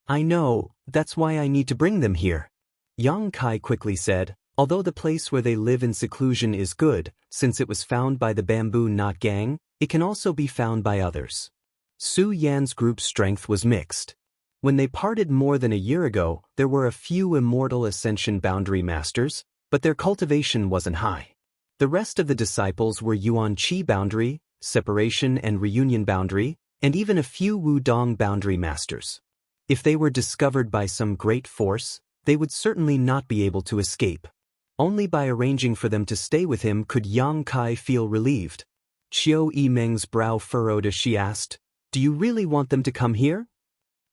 A: I know, that's why I need to bring them here. Yang Kai quickly said, although the place where they live in seclusion is good, since it was found by the Bamboo Knot Gang, it can also be found by others. Su Yan's group's strength was mixed. When they parted more than a year ago, there were a few immortal ascension boundary masters, but their cultivation wasn't high. The rest of the disciples were Yuan Qi boundary, separation and reunion boundary, and even a few Wudong boundary masters. If they were discovered by some great force, they would certainly not be able to escape. Only by arranging for them to stay with him could Yang Kai feel relieved. Qiu Yimeng's brow furrowed as she asked, do you really want them to come here?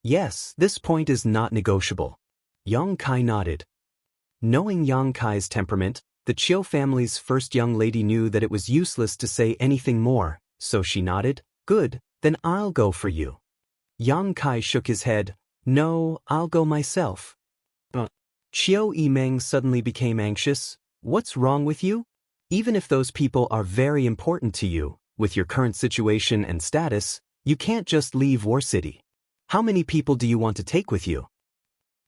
A: Yes, this point is not negotiable. Yang Kai nodded. Knowing Yang Kai's temperament, the Qiu family's first young lady knew that it was useless to say anything more, so she nodded, good, then I'll go for you. Yang Kai shook his head, no, I'll go myself. Qiu Yimeng suddenly became anxious. What's wrong with you? Even if those people are very important to you, with your current situation and status, you can't just leave War City. How many people do you want to take with you?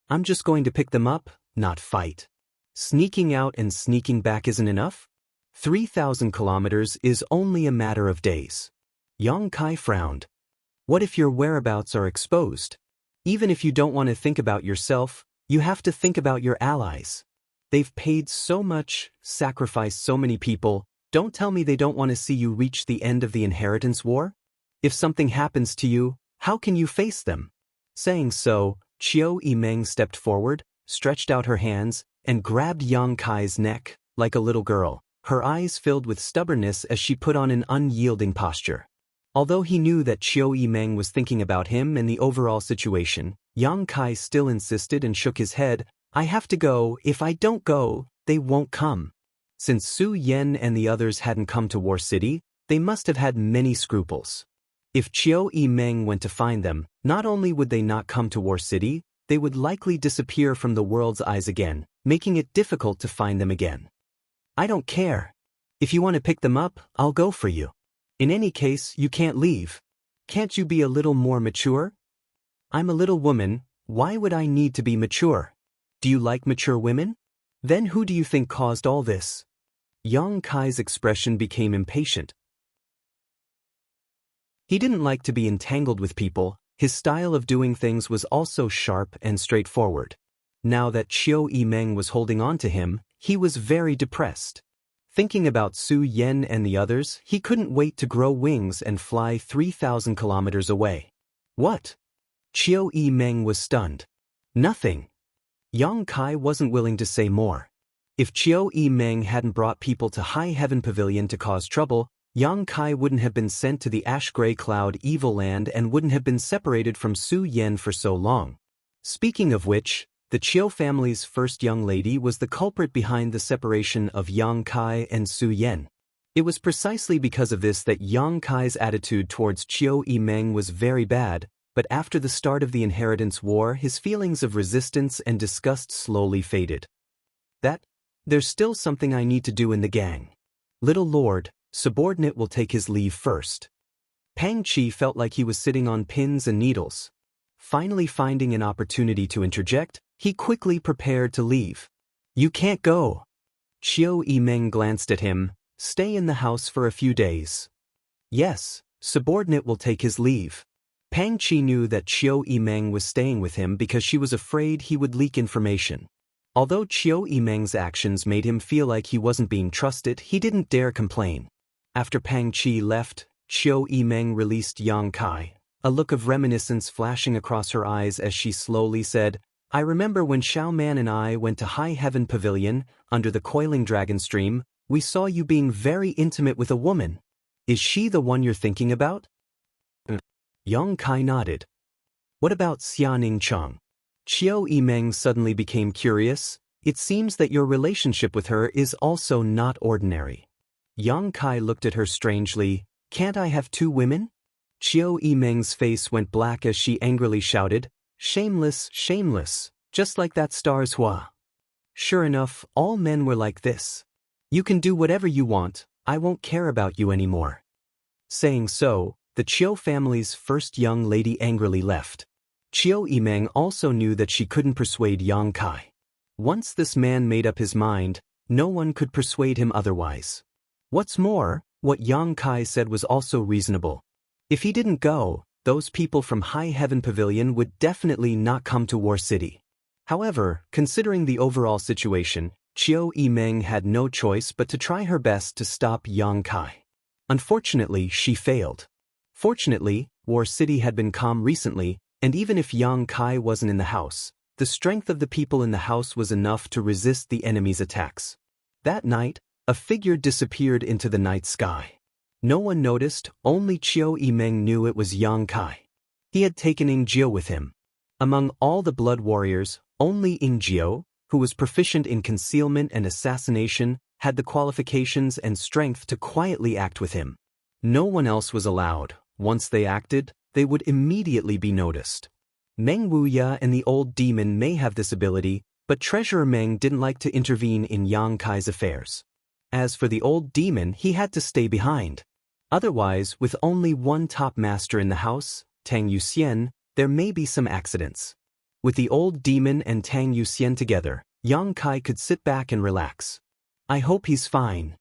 A: I'm just going to pick them up, not fight. Sneaking out and sneaking back isn't enough? 3,000 kilometers is only a matter of days. Yang Kai frowned. What if your whereabouts are exposed? Even if you don't want to think about yourself, you have to think about your allies. They've paid so much, sacrificed so many people, don't tell me they don't want to see you reach the end of the inheritance war? If something happens to you, how can you face them? Saying so, Qiu Yimeng stepped forward, stretched out her hands, and grabbed Yang Kai's neck, like a little girl, her eyes filled with stubbornness as she put on an unyielding posture. Although he knew that Qiu Yimeng was thinking about him and the overall situation, Yang Kai still insisted and shook his head, I have to go, if I don't go, they won't come. Since Su Yan and the others hadn't come to War City, they must have had many scruples. If Qiu Yimeng went to find them, not only would they not come to War City, they would likely disappear from the world's eyes again, making it difficult to find them again. I don't care. If you want to pick them up, I'll go for you. In any case, you can't leave. Can't you be a little more mature? I'm a little woman, why would I need to be mature? Do you like mature women? Then who do you think caused all this? Yang Kai's expression became impatient. He didn't like to be entangled with people, his style of doing things was also sharp and straightforward. Now that Qiu Yimeng was holding on to him, he was very depressed. Thinking about Su Yan and the others, he couldn't wait to grow wings and fly 3,000 kilometers away. What? Qiu Yimeng was stunned. Nothing. Yang Kai wasn't willing to say more. If Qiu Yimeng hadn't brought people to High Heaven Pavilion to cause trouble, Yang Kai wouldn't have been sent to the Ash-Gray Cloud Evil Land and wouldn't have been separated from Su Yan for so long. Speaking of which, the Qiu family's first young lady was the culprit behind the separation of Yang Kai and Su Yan. It was precisely because of this that Yang Kai's attitude towards Qiu Yimeng was very bad, but after the start of the inheritance war his feelings of resistance and disgust slowly faded. There's still something I need to do in the gang. Little Lord, subordinate will take his leave first. Pang Chi felt like he was sitting on pins and needles. Finally finding an opportunity to interject, he quickly prepared to leave. You can't go. Qiu Yimeng glanced at him. Stay in the house for a few days. Yes, subordinate will take his leave. Pang Chi knew that Qiu Yimeng was staying with him because she was afraid he would leak information. Although Qiu Yimeng's actions made him feel like he wasn't being trusted, he didn't dare complain. After Pang Chi left, Qiu Yimeng released Yang Kai, a look of reminiscence flashing across her eyes as she slowly said, I remember when Xiao Man and I went to High Heaven Pavilion, under the coiling dragon stream, we saw you being very intimate with a woman. Is she the one you're thinking about? Yang Kai nodded. What about Xianxia? Qiu Yimeng suddenly became curious. It seems that your relationship with her is also not ordinary. Yang Kai looked at her strangely. Can't I have two women? Qiu Yimeng's face went black as she angrily shouted, shameless, shameless, just like that star's Hua. Sure enough, all men were like this. You can do whatever you want, I won't care about you anymore. Saying so, the Qiu family's first young lady angrily left. Qiu Yimeng also knew that she couldn't persuade Yang Kai. Once this man made up his mind, no one could persuade him otherwise. What's more, what Yang Kai said was also reasonable. If he didn't go, those people from High Heaven Pavilion would definitely not come to War City. However, considering the overall situation, Qiu Yimeng had no choice but to try her best to stop Yang Kai. Unfortunately, she failed. Fortunately, War City had been calm recently, and even if Yang Kai wasn't in the house, the strength of the people in the house was enough to resist the enemy's attacks. That night, a figure disappeared into the night sky. No one noticed, only Qiu Yimeng knew it was Yang Kai. He had taken Yingjiu with him. Among all the blood warriors, only Yingjiu, who was proficient in concealment and assassination, had the qualifications and strength to quietly act with him. No one else was allowed. Once they acted, they would immediately be noticed. Meng Wuya and the old demon may have this ability, but Treasurer Meng didn't like to intervene in Yang Kai's affairs. As for the old demon, he had to stay behind. Otherwise, with only one top master in the house, Tang Yuxian, there may be some accidents. With the old demon and Tang Yuxian together, Yang Kai could sit back and relax. I hope he's fine.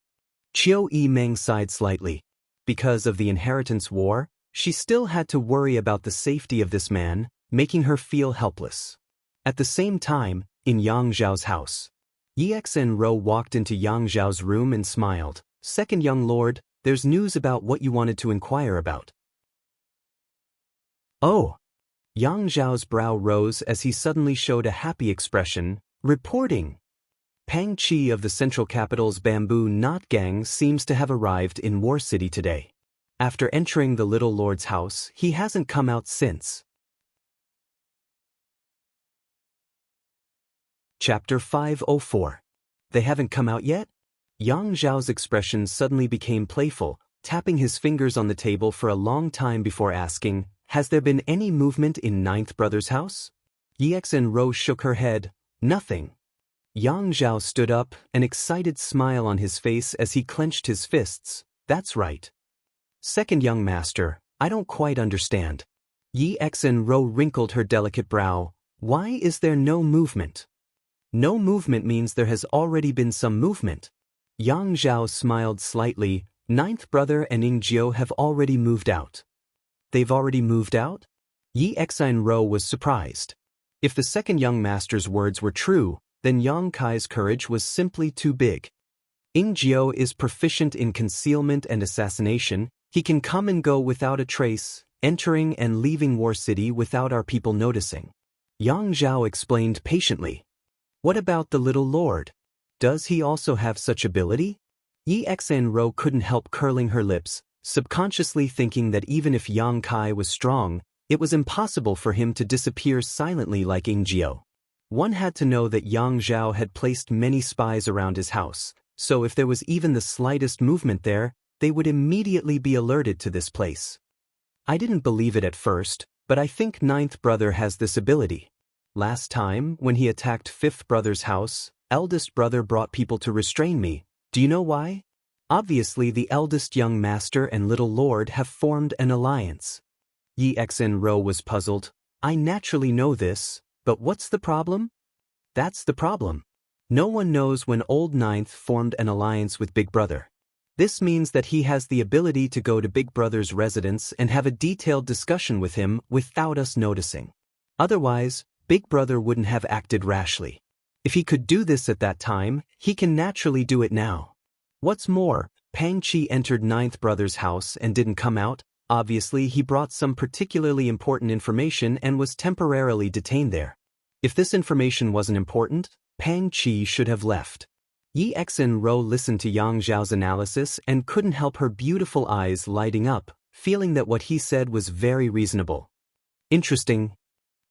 A: Qiu Yimeng sighed slightly. Because of the inheritance war, she still had to worry about the safety of this man, making her feel helpless. At the same time, in Yang Zhao's house, Yexen-ro walked into Yang Zhao's room and smiled. Second young lord, there's news about what you wanted to inquire about. Oh! Yang Zhao's brow rose as he suddenly showed a happy expression. Reporting! Pang Qi of the central capital's bamboo knot gang seems to have arrived in War City today. After entering the little lord's house, he hasn't come out since. Chapter 504. They haven't come out yet? Yang Zhao's expression suddenly became playful, tapping his fingers on the table for a long time before asking, has there been any movement in Ninth Brother's house? Yexen-ro shook her head. Nothing. Yang Zhao stood up, an excited smile on his face as he clenched his fists. That's right. Second young master, I don't quite understand. Yexen-ro wrinkled her delicate brow. Why is there no movement? No movement means there has already been some movement. Yang Zhao smiled slightly. Ninth brother and Yingjiu have already moved out. They've already moved out? Yexen-ro was surprised. If the second young master's words were true, then Yang Kai's courage was simply too big. Yingjiu is proficient in concealment and assassination. He can come and go without a trace, entering and leaving War City without our people noticing. Yang Zhao explained patiently. What about the little lord? Does he also have such ability? Yexen-ro couldn't help curling her lips, subconsciously thinking that even if Yang Kai was strong, it was impossible for him to disappear silently like Yingjiu. One had to know that Yang Zhao had placed many spies around his house, so if there was even the slightest movement there, they would immediately be alerted to this place. I didn't believe it at first, but I think Ninth Brother has this ability. Last time, when he attacked Fifth Brother's house, eldest brother brought people to restrain me. Do you know why? Obviously the eldest young master and little lord have formed an alliance. Yexen-ro was puzzled. I naturally know this, but what's the problem? That's the problem. No one knows when Old Ninth formed an alliance with Big Brother. This means that he has the ability to go to Big Brother's residence and have a detailed discussion with him without us noticing. Otherwise, Big Brother wouldn't have acted rashly. If he could do this at that time, he can naturally do it now. What's more, Pang Qi entered Ninth Brother's house and didn't come out. Obviously, he brought some particularly important information and was temporarily detained there. If this information wasn't important, Pang Qi should have left. Yi Xinro listened to Yang Zhao's analysis and couldn't help her beautiful eyes lighting up, feeling that what he said was very reasonable. Interesting.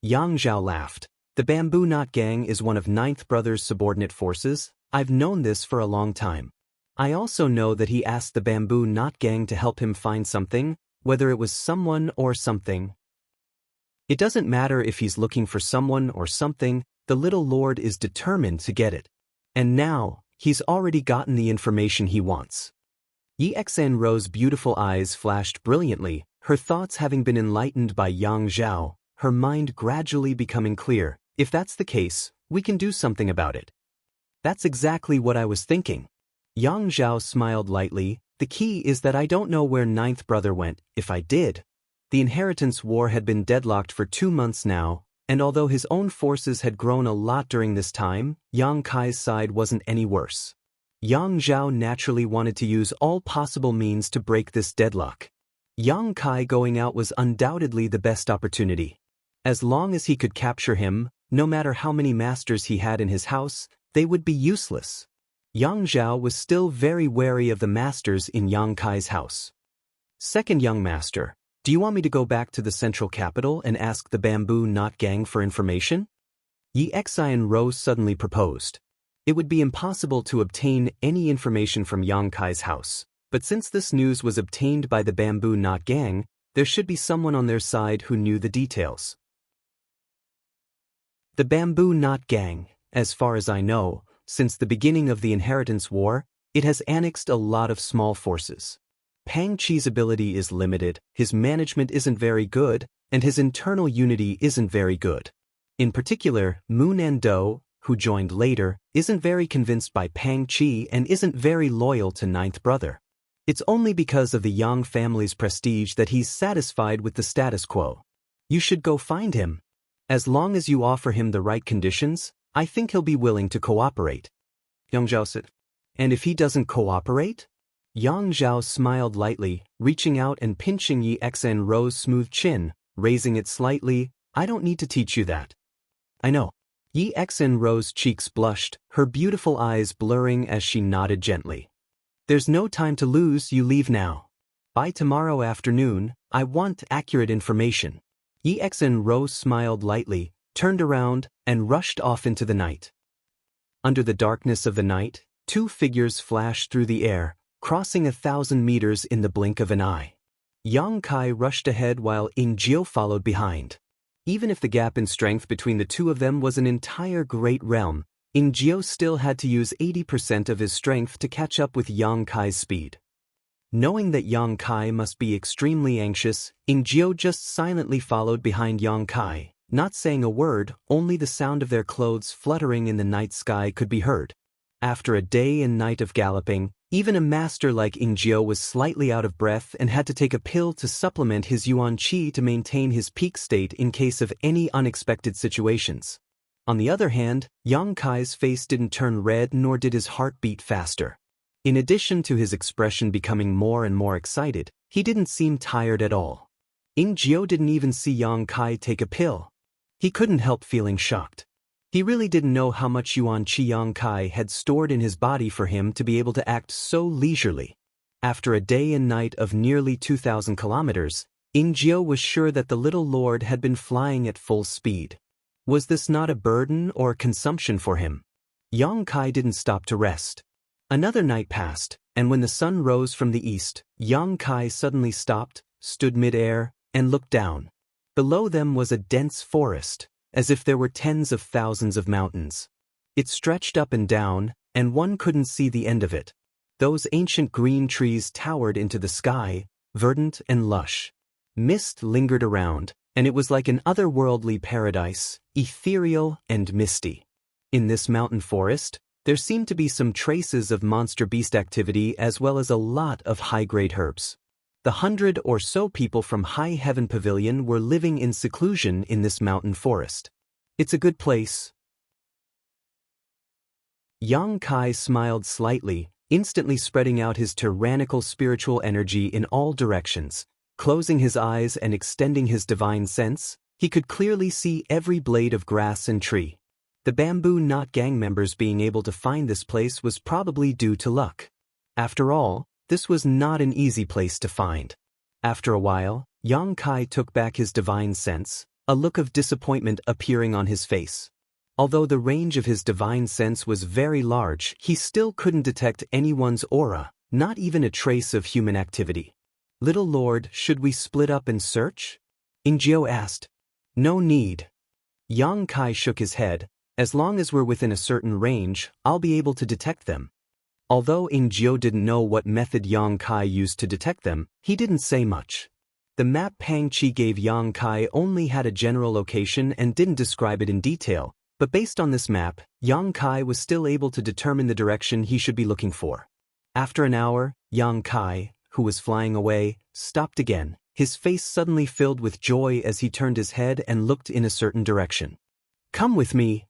A: Yang Zhao laughed. The Bamboo Knot Gang is one of Ninth Brother's subordinate forces. I've known this for a long time. I also know that he asked the Bamboo Knot Gang to help him find something, whether it was someone or something. It doesn't matter if he's looking for someone or something, the little lord is determined to get it. And now, he's already gotten the information he wants. Yi Xinro's beautiful eyes flashed brilliantly, her thoughts having been enlightened by Yang Zhao, her mind gradually becoming clear. If that's the case, we can do something about it. That's exactly what I was thinking. Yang Zhao smiled lightly. The key is that I don't know where Ninth Brother went. If I did. The inheritance war had been deadlocked for 2 months now, and although his own forces had grown a lot during this time, Yang Kai's side wasn't any worse. Yang Zhao naturally wanted to use all possible means to break this deadlock. Yang Kai going out was undoubtedly the best opportunity. As long as he could capture him, no matter how many masters he had in his house, they would be useless. Yang Zhao was still very wary of the masters in Yang Kai's house. Second young master, do you want me to go back to the central capital and ask the Bamboo Knot Gang for information? Yi Xinro suddenly proposed. It would be impossible to obtain any information from Yang Kai's house, but since this news was obtained by the Bamboo Knot Gang, there should be someone on their side who knew the details. The Bamboo Knot Gang, as far as I know, since the beginning of the Inheritance War, it has annexed a lot of small forces. Pang Chi's ability is limited, his management isn't very good, and his internal unity isn't very good. In particular, Mu Nando, who joined later, isn't very convinced by Pang Chi and isn't very loyal to Ninth Brother. It's only because of the Yang family's prestige that he's satisfied with the status quo. You should go find him. As long as you offer him the right conditions, I think he'll be willing to cooperate. Yang Zhao said. And if he doesn't cooperate? Yang Zhao smiled lightly, reaching out and pinching Yi Xinro's smooth chin, raising it slightly. I don't need to teach you that. I know. Yi Xinro's cheeks blushed, her beautiful eyes blurring as she nodded gently. There's no time to lose, you leave now. By tomorrow afternoon, I want accurate information. Yi Xinro smiled lightly, turned around, and rushed off into the night. Under the darkness of the night, 2 figures flashed through the air, crossing 1,000 meters in the blink of an eye. Yang Kai rushed ahead while In Jiu followed behind. Even if the gap in strength between the two of them was an entire great realm, In Jiu still had to use 80% of his strength to catch up with Yang Kai's speed. Knowing that Yang Kai must be extremely anxious, In Jiu just silently followed behind Yang Kai, not saying a word, only the sound of their clothes fluttering in the night sky could be heard. After a day and night of galloping, even a master like In Jiu was slightly out of breath and had to take a pill to supplement his yuan qi to maintain his peak state in case of any unexpected situations. On the other hand, Yang Kai's face didn't turn red nor did his heart beat faster. In addition to his expression becoming more and more excited, he didn't seem tired at all. In Jiu didn't even see Yang Kai take a pill. He couldn't help feeling shocked. He really didn't know how much yuan qi Yang Kai had stored in his body for him to be able to act so leisurely. After a day and night of nearly 2,000 kilometers, In Jiu was sure that the little lord had been flying at full speed. Was this not a burden or consumption for him? Yang Kai didn't stop to rest. Another night passed, and when the sun rose from the east, Yang Kai suddenly stopped, stood mid-air, and looked down. Below them was a dense forest, as if there were tens of thousands of mountains. It stretched up and down, and one couldn't see the end of it. Those ancient green trees towered into the sky, verdant and lush. Mist lingered around, and it was like an otherworldly paradise, ethereal and misty. In this mountain forest, there seemed to be some traces of monster beast activity as well as a lot of high-grade herbs. The 100 or so people from High Heaven Pavilion were living in seclusion in this mountain forest. It's a good place. Yang Kai smiled slightly, instantly spreading out his tyrannical spiritual energy in all directions. Closing his eyes and extending his divine sense, he could clearly see every blade of grass and tree. The Bamboo Knot gang members being able to find this place was probably due to luck. After all, this was not an easy place to find. After a while, Yang Kai took back his divine sense, a look of disappointment appearing on his face. Although the range of his divine sense was very large, he still couldn't detect anyone's aura, not even a trace of human activity. "Little Lord, should we split up and search?" Ingio asked. "No need." Yang Kai shook his head. "As long as we're within a certain range, I'll be able to detect them." Although Ingio didn't know what method Yang Kai used to detect them, he didn't say much. The map Pang Chi gave Yang Kai only had a general location and didn't describe it in detail, but based on this map, Yang Kai was still able to determine the direction he should be looking for. After an hour, Yang Kai, who was flying away, stopped again, his face suddenly filled with joy as he turned his head and looked in a certain direction. "Come with me."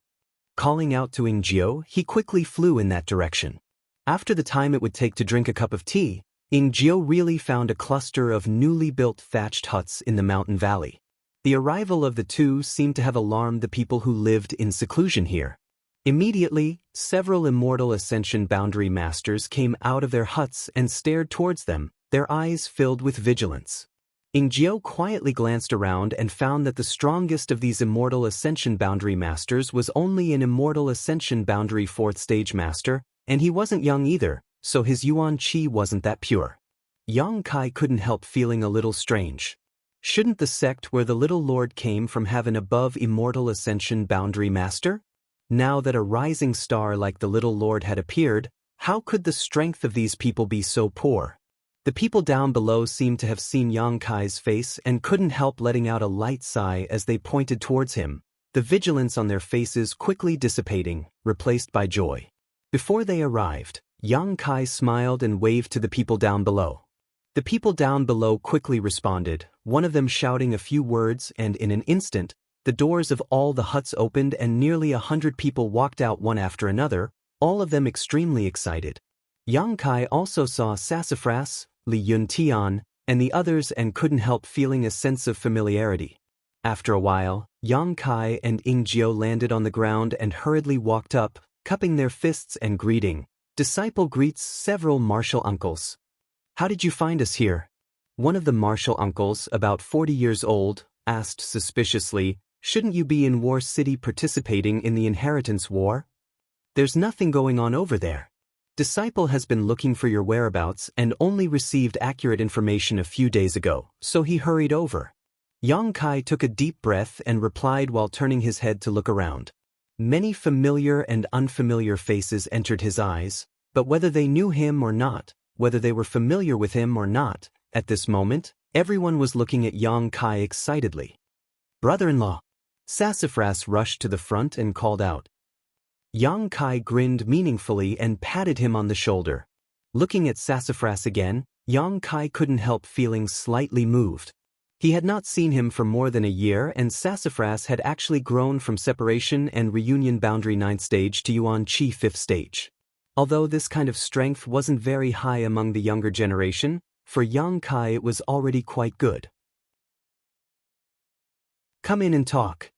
A: Calling out to Ingio, he quickly flew in that direction. After the time it would take to drink a cup of tea, Ingio really found a cluster of newly built thatched huts in the mountain valley. The arrival of the two seemed to have alarmed the people who lived in seclusion here. Immediately, several immortal Ascension Boundary Masters came out of their huts and stared towards them, their eyes filled with vigilance. Ingio quietly glanced around and found that the strongest of these immortal Ascension Boundary Masters was only an immortal Ascension Boundary 4th Stage Master, and he wasn't young either, so his Yuan Qi wasn't that pure. Yang Kai couldn't help feeling a little strange. Shouldn't the sect where the Little Lord came from have an above immortal Ascension Boundary Master? Now that a rising star like the Little Lord had appeared, how could the strength of these people be so poor? The people down below seemed to have seen Yang Kai's face and couldn't help letting out a light sigh as they pointed towards him, the vigilance on their faces quickly dissipating, replaced by joy. Before they arrived, Yang Kai smiled and waved to the people down below. The people down below quickly responded, one of them shouting a few words, and in an instant, the doors of all the huts opened and nearly 100 people walked out one after another, all of them extremely excited. Yang Kai also saw Sassafras, Li Yuntian, and the others and couldn't help feeling a sense of familiarity. After a while, Yang Kai and Ingio landed on the ground and hurriedly walked up, cupping their fists and greeting. Disciple greets several martial uncles. "How did you find us here?" One of the martial uncles, about 40 years old, asked suspiciously, "Shouldn't you be in War City participating in the inheritance war? There's nothing going on over there. Disciple has been looking for your whereabouts and only received accurate information a few days ago, so he hurried over." Yang Kai took a deep breath and replied while turning his head to look around. Many familiar and unfamiliar faces entered his eyes, but whether they knew him or not, whether they were familiar with him or not, at this moment, everyone was looking at Yang Kai excitedly. "Brother-in-law!" Sassafras rushed to the front and called out. Yang Kai grinned meaningfully and patted him on the shoulder. Looking at Sassafras again, Yang Kai couldn't help feeling slightly moved. He had not seen him for more than a year, and Sassafras had actually grown from Separation and Reunion Boundary 9th Stage to Yuan Qi 5th Stage. Although this kind of strength wasn't very high among the younger generation, for Yang Kai it was already quite good. "Come in and talk."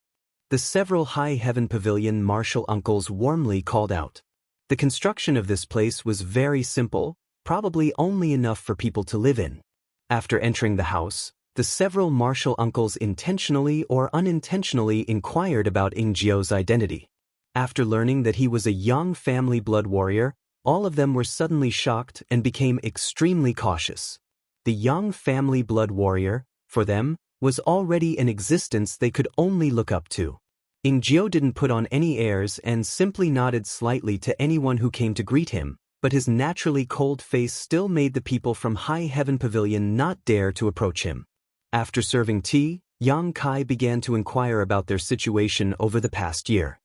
A: The several High Heaven Pavilion martial uncles warmly called out. The construction of this place was very simple, probably only enough for people to live in. After entering the house, the several martial uncles intentionally or unintentionally inquired about Ingio's identity. After learning that he was a young family blood warrior, all of them were suddenly shocked and became extremely cautious. The young family blood warrior, for them, was already an existence they could only look up to. Ingio didn't put on any airs and simply nodded slightly to anyone who came to greet him, but his naturally cold face still made the people from High Heaven Pavilion not dare to approach him. After serving tea, Yang Kai began to inquire about their situation over the past year.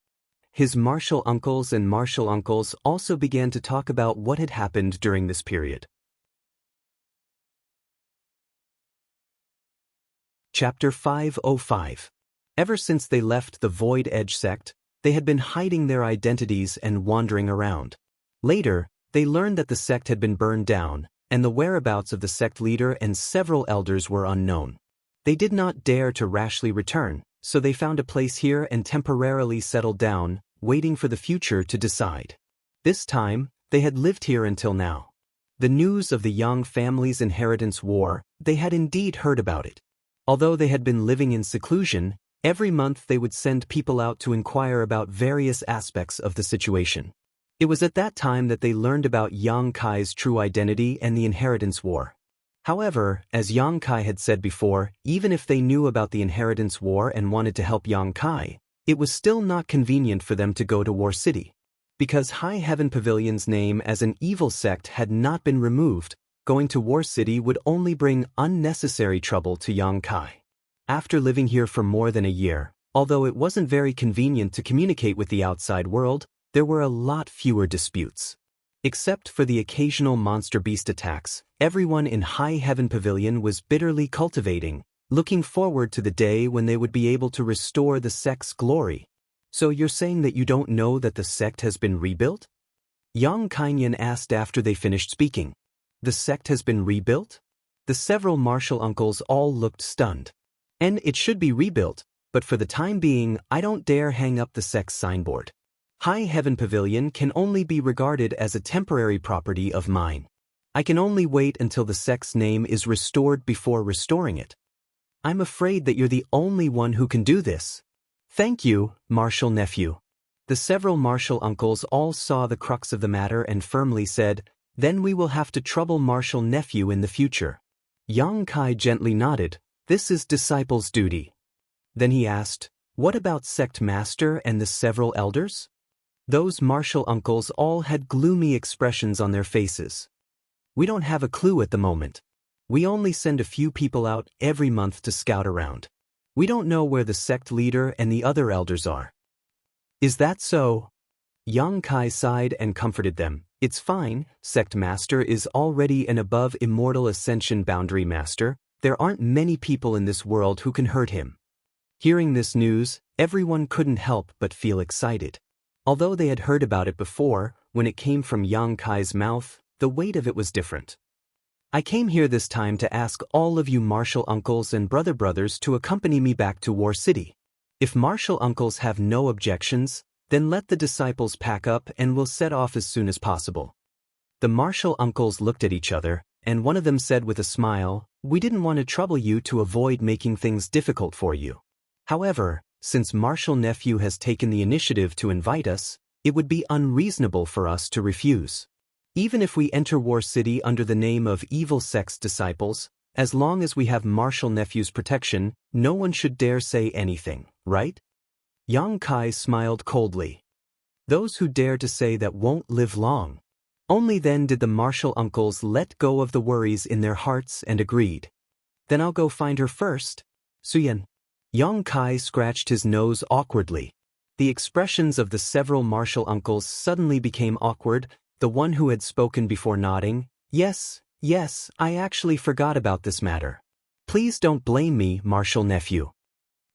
A: His martial uncles also began to talk about what had happened during this period. Chapter 505. Ever since they left the Void Edge sect, they had been hiding their identities and wandering around. Later, they learned that the sect had been burned down, and the whereabouts of the sect leader and several elders were unknown. They did not dare to rashly return, so they found a place here and temporarily settled down, waiting for the future to decide. This time, they had lived here until now. The news of the Yang family's inheritance war, they had indeed heard about it. Although they had been living in seclusion, every month they would send people out to inquire about various aspects of the situation. It was at that time that they learned about Yang Kai's true identity and the inheritance war. However, as Yang Kai had said before, even if they knew about the inheritance war and wanted to help Yang Kai, it was still not convenient for them to go to War City. Because High Heaven Pavilion's name as an evil sect had not been removed, going to War City would only bring unnecessary trouble to Yang Kai. After living here for more than a year, although it wasn't very convenient to communicate with the outside world, there were a lot fewer disputes. Except for the occasional monster beast attacks, everyone in High Heaven Pavilion was bitterly cultivating, looking forward to the day when they would be able to restore the sect's glory. So you're saying that you don't know that the sect has been rebuilt? Yang Kainyan asked after they finished speaking. The sect has been rebuilt? The several martial uncles all looked stunned. And it should be rebuilt, but for the time being, I don't dare hang up the sect's signboard. High Heaven Pavilion can only be regarded as a temporary property of mine. I can only wait until the sect's name is restored before restoring it. I'm afraid that you're the only one who can do this. Thank you, martial nephew. The several martial uncles all saw the crux of the matter and firmly said, then we will have to trouble martial nephew in the future. Yang Kai gently nodded, this is disciple's duty. Then he asked, what about sect master and the several elders? Those martial uncles all had gloomy expressions on their faces. We don't have a clue at the moment. We only send a few people out every month to scout around. We don't know where the sect leader and the other elders are. Is that so? Yang Kai sighed and comforted them. It's fine, sect master is already an above immortal ascension boundary master. There aren't many people in this world who can hurt him. Hearing this news, everyone couldn't help but feel excited. Although they had heard about it before, when it came from Yang Kai's mouth, the weight of it was different. I came here this time to ask all of you martial uncles and brothers to accompany me back to War City. If martial uncles have no objections, then let the disciples pack up and we'll set off as soon as possible. The martial uncles looked at each other, and one of them said with a smile, we didn't want to trouble you to avoid making things difficult for you. However, since martial nephew has taken the initiative to invite us, it would be unreasonable for us to refuse. Even if we enter War City under the name of evil sect's disciples, as long as we have martial nephew's protection, no one should dare say anything, right? Yang Kai smiled coldly. Those who dare to say that won't live long. Only then did the martial uncles let go of the worries in their hearts and agreed. Then I'll go find her first. Suyan. Yang Kai scratched his nose awkwardly. The expressions of the several martial uncles suddenly became awkward, the one who had spoken before nodding. Yes, I actually forgot about this matter. Please don't blame me, martial nephew.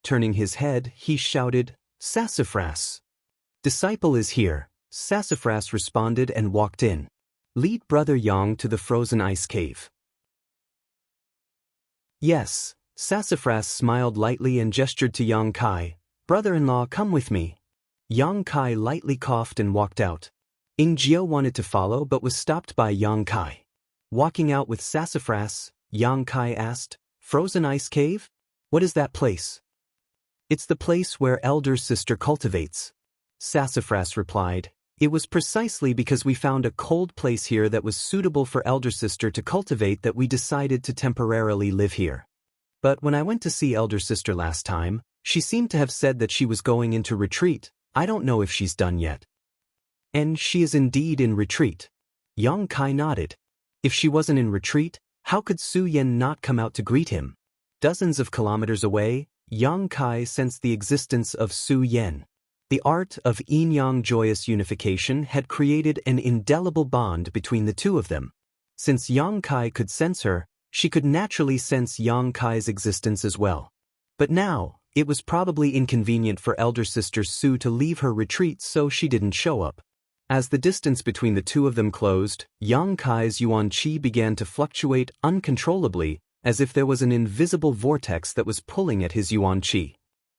A: Turning his head, he shouted, Sassafras. Disciple is here, Sassafras responded and walked in. Lead Brother Yang to the frozen ice cave. Yes, Sassafras smiled lightly and gestured to Yang Kai. Brother-in-law, come with me. Yang Kai lightly coughed and walked out. Jiao wanted to follow but was stopped by Yang Kai. Walking out with Sassafras, Yang Kai asked, Frozen ice cave? What is that place? It's the place where elder sister cultivates. Sassafras replied, it was precisely because we found a cold place here that was suitable for elder sister to cultivate that we decided to temporarily live here. But when I went to see elder sister last time, she seemed to have said that she was going into retreat. I don't know if she's done yet. And she is indeed in retreat. Yang Kai nodded. If she wasn't in retreat, how could Su Yan not come out to greet him? Dozens of kilometers away, Yang Kai sensed the existence of Su Yan. The art of yin-yang joyous unification had created an indelible bond between the two of them. Since Yang Kai could sense her, she could naturally sense Yang Kai's existence as well. But now, it was probably inconvenient for elder sister Su to leave her retreat, so she didn't show up. As the distance between the two of them closed, Yang Kai's yuan qi began to fluctuate uncontrollably, as if there was an invisible vortex that was pulling at his yuan qi.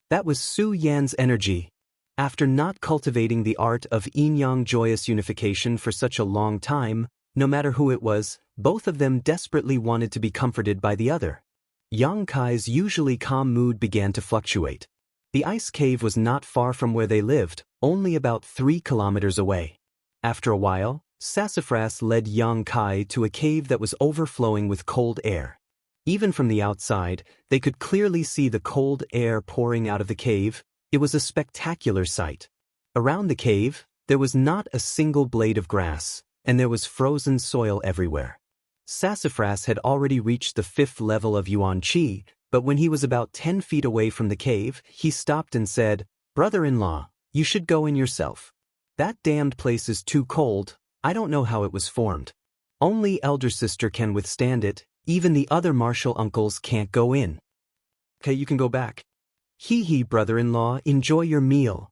A: That was Su Yan's energy. After not cultivating the art of yin-yang joyous unification for such a long time, no matter who it was, both of them desperately wanted to be comforted by the other. Yang Kai's usually calm mood began to fluctuate. The ice cave was not far from where they lived, only about 3 kilometers away. After a while, Sassafras led Yang Kai to a cave that was overflowing with cold air. Even from the outside, they could clearly see the cold air pouring out of the cave. It was a spectacular sight. Around the cave, there was not a single blade of grass, and there was frozen soil everywhere. Sassafras had already reached the 5th level of Yuan Qi, but when he was about 10 feet away from the cave, he stopped and said, "Brother-in-law, you should go in yourself. That damned place is too cold. I don't know how it was formed. Only elder sister can withstand it. Even the other martial uncles can't go in." "Okay, you can go back." "Hee, brother-in-law, enjoy your meal."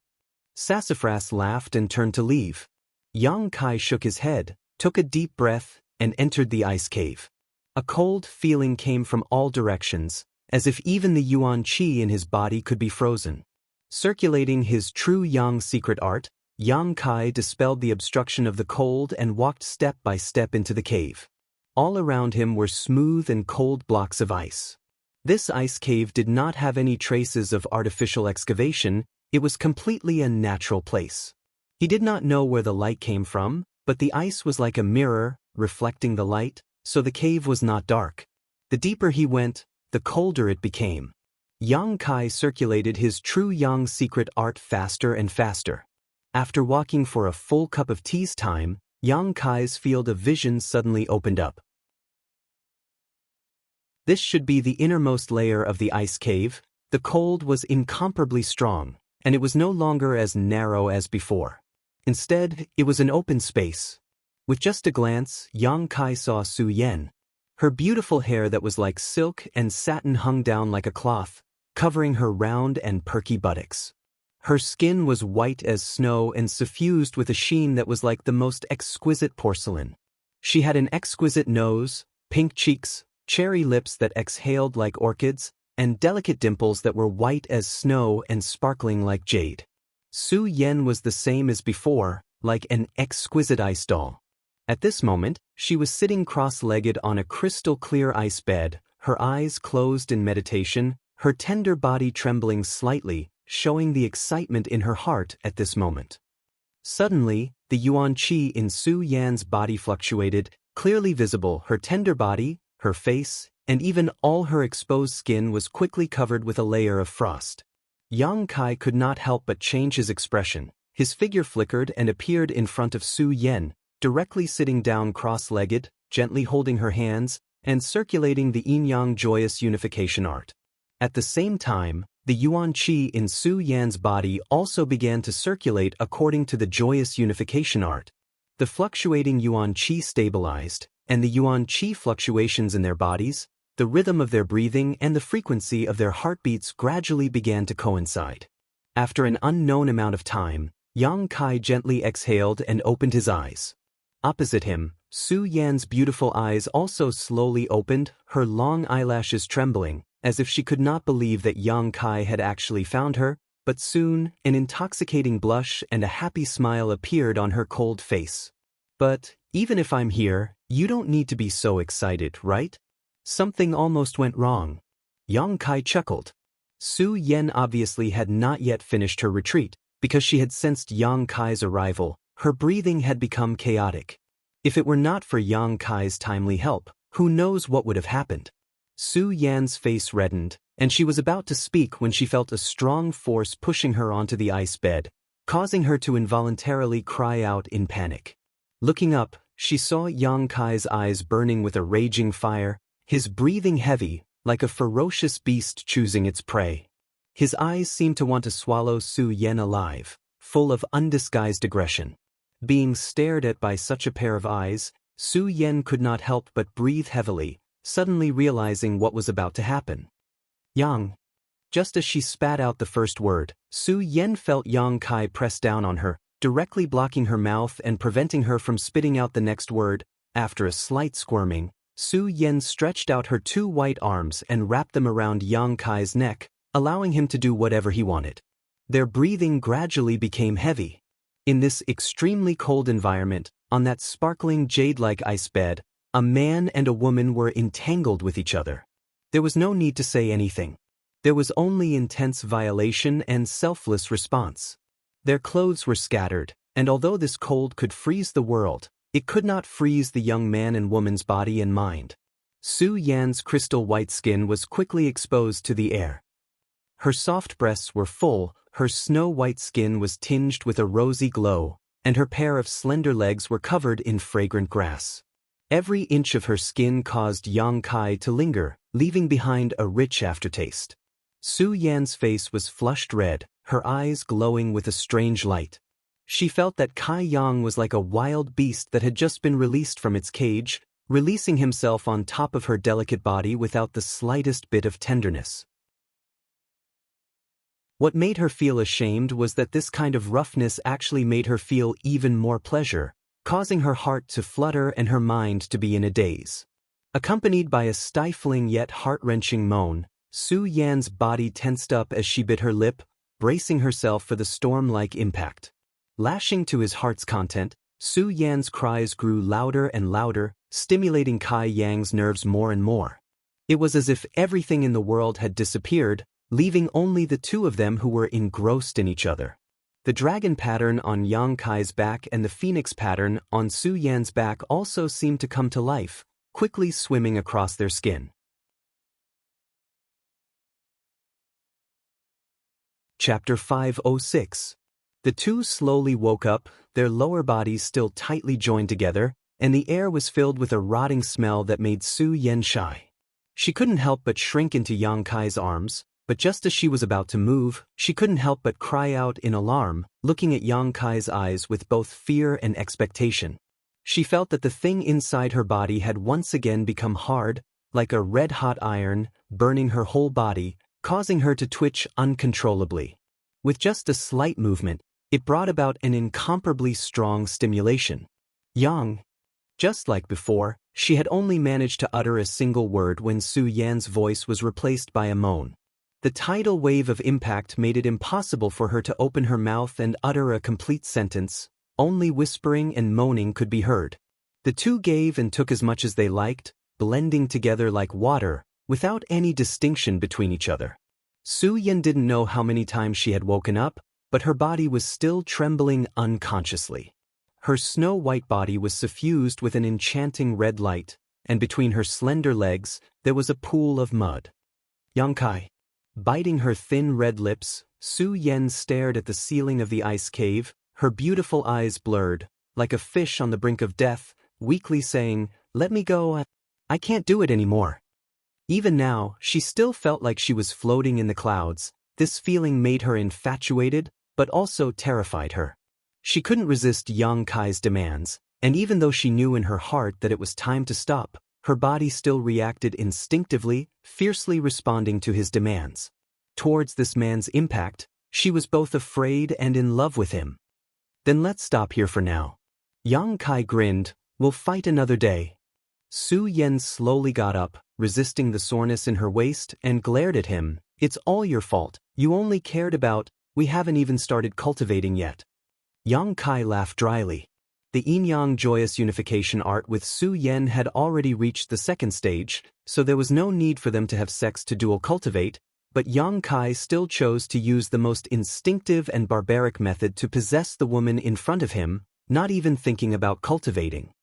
A: Sassafras laughed and turned to leave. Yang Kai shook his head, took a deep breath, and entered the ice cave. A cold feeling came from all directions, as if even the Yuan Qi in his body could be frozen. Circulating his true Yang secret art, Yang Kai dispelled the obstruction of the cold and walked step by step into the cave. All around him were smooth and cold blocks of ice. This ice cave did not have any traces of artificial excavation. It was completely a natural place. He did not know where the light came from, but the ice was like a mirror, reflecting the light, so the cave was not dark. The deeper he went, the colder it became. Yang Kai circulated his true Yang secret art faster and faster. After walking for a full cup of tea's time, Yang Kai's field of vision suddenly opened up. This should be the innermost layer of the ice cave. The cold was incomparably strong, and it was no longer as narrow as before. Instead, it was an open space. With just a glance, Yang Kai saw Su Yan. Her beautiful hair that was like silk and satin hung down like a cloth, covering her round and perky buttocks. Her skin was white as snow and suffused with a sheen that was like the most exquisite porcelain. She had an exquisite nose, pink cheeks, cherry lips that exhaled like orchids, and delicate dimples that were white as snow and sparkling like jade. Su Yan was the same as before, like an exquisite ice doll. At this moment, she was sitting cross-legged on a crystal-clear ice bed, her eyes closed in meditation, her tender body trembling slightly, showing the excitement in her heart at this moment. Suddenly, the Yuan Qi in Su Yan's body fluctuated, clearly visible. Her tender body, her face, and even all her exposed skin was quickly covered with a layer of frost. Yang Kai could not help but change his expression. His figure flickered and appeared in front of Su Yan, directly sitting down cross-legged, gently holding her hands, and circulating the yin-yang joyous unification art. At the same time, the Yuan Qi in Su Yan's body also began to circulate according to the joyous unification art. The fluctuating Yuan Qi stabilized, and the Yuan Qi fluctuations in their bodies, the rhythm of their breathing and the frequency of their heartbeats gradually began to coincide. After an unknown amount of time, Yang Kai gently exhaled and opened his eyes. Opposite him, Su Yan's beautiful eyes also slowly opened, her long eyelashes trembling, as if she could not believe that Yang Kai had actually found her, but soon, an intoxicating blush and a happy smile appeared on her cold face. "But, even if I'm here, you don't need to be so excited, right? Something almost went wrong." Yang Kai chuckled. Su Yan obviously had not yet finished her retreat, because she had sensed Yang Kai's arrival. Her breathing had become chaotic. If it were not for Yang Kai's timely help, who knows what would have happened? Su Yan's face reddened, and she was about to speak when she felt a strong force pushing her onto the ice bed, causing her to involuntarily cry out in panic. Looking up, she saw Yang Kai's eyes burning with a raging fire, his breathing heavy, like a ferocious beast choosing its prey. His eyes seemed to want to swallow Su Yan alive, full of undisguised aggression. Being stared at by such a pair of eyes, Su Yan could not help but breathe heavily, suddenly realizing what was about to happen. "Yang." Just as she spat out the first word, Su Yan felt Yang Kai press down on her, directly blocking her mouth and preventing her from spitting out the next word. After a slight squirming, Su Yan stretched out her 2 white arms and wrapped them around Yang Kai's neck, allowing him to do whatever he wanted. Their breathing gradually became heavy. In this extremely cold environment, on that sparkling jade-like ice bed, a man and a woman were entangled with each other. There was no need to say anything. There was only intense violation and selfless response. Their clothes were scattered, and although this cold could freeze the world, it could not freeze the young man and woman's body and mind. Su Yan's crystal white skin was quickly exposed to the air. Her soft breasts were full, her snow-white skin was tinged with a rosy glow, and her pair of slender legs were covered in fragrant grass. Every inch of her skin caused Yang Kai to linger, leaving behind a rich aftertaste. Su Yan's face was flushed red, her eyes glowing with a strange light. She felt that Kai Yang was like a wild beast that had just been released from its cage, releasing himself on top of her delicate body without the slightest bit of tenderness. What made her feel ashamed was that this kind of roughness actually made her feel even more pleasure, causing her heart to flutter and her mind to be in a daze. Accompanied by a stifling yet heart-wrenching moan, Su Yan's body tensed up as she bit her lip, bracing herself for the storm-like impact. Lashing to his heart's content, Su Yan's cries grew louder and louder, stimulating Kai Yang's nerves more and more. It was as if everything in the world had disappeared, leaving only the two of them who were engrossed in each other. The dragon pattern on Yang Kai's back and the phoenix pattern on Su Yan's back also seemed to come to life, quickly swimming across their skin. Chapter 506. The two slowly woke up, their lower bodies still tightly joined together, and the air was filled with a rotting smell that made Su Yan shy. She couldn't help but shrink into Yang Kai's arms, but just as she was about to move, she couldn't help but cry out in alarm, looking at Yang Kai's eyes with both fear and expectation. She felt that the thing inside her body had once again become hard, like a red-hot iron, burning her whole body, causing her to twitch uncontrollably. With just a slight movement, it brought about an incomparably strong stimulation. Yang. Just like before, she had only managed to utter a single word when Su Yan's voice was replaced by a moan. The tidal wave of impact made it impossible for her to open her mouth and utter a complete sentence. Only whispering and moaning could be heard. The two gave and took as much as they liked, blending together like water, without any distinction between each other. Su Yan didn't know how many times she had woken up, but her body was still trembling unconsciously. Her snow-white body was suffused with an enchanting red light, and between her slender legs, there was a pool of mud. Yang Kai. Biting her thin red lips, Su Yan stared at the ceiling of the ice cave, her beautiful eyes blurred, like a fish on the brink of death, weakly saying, "Let me go, I can't do it anymore." Even now, she still felt like she was floating in the clouds. This feeling made her infatuated, but also terrified her. She couldn't resist Yang Kai's demands, and even though she knew in her heart that it was time to stop, her body still reacted instinctively, fiercely responding to his demands. Towards this man's impact, she was both afraid and in love with him. "Then let's stop here for now." Yang Kai grinned, "We'll fight another day." Su Yan slowly got up, resisting the soreness in her waist, and glared at him. "It's all your fault. You only cared about, we haven't even started cultivating yet." Yang Kai laughed dryly. The yin-yang joyous unification art with Su Yan had already reached the second stage, so there was no need for them to have sex to dual cultivate, but Yang Kai still chose to use the most instinctive and barbaric method to possess the woman in front of him, not even thinking about cultivating.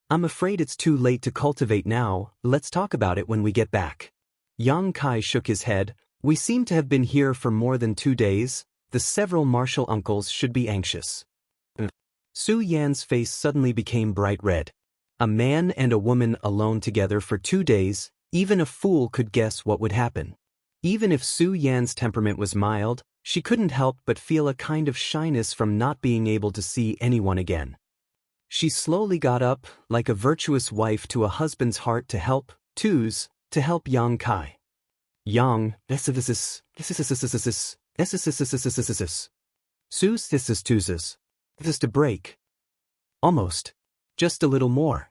A: "I'm afraid it's too late to cultivate now, let's talk about it when we get back." Yang Kai shook his head. "We seem to have been here for more than 2 days, the several martial uncles should be anxious." Su Yan's face suddenly became bright red. A man and a woman alone together for 2 days, even a fool could guess what would happen. Even if Su Yan's temperament was mild, she couldn't help but feel a kind of shyness from not being able to see anyone again. She slowly got up, like a virtuous wife to a husband's heart to help Yang Kai. "Yang, this to break. Almost. Just a little more."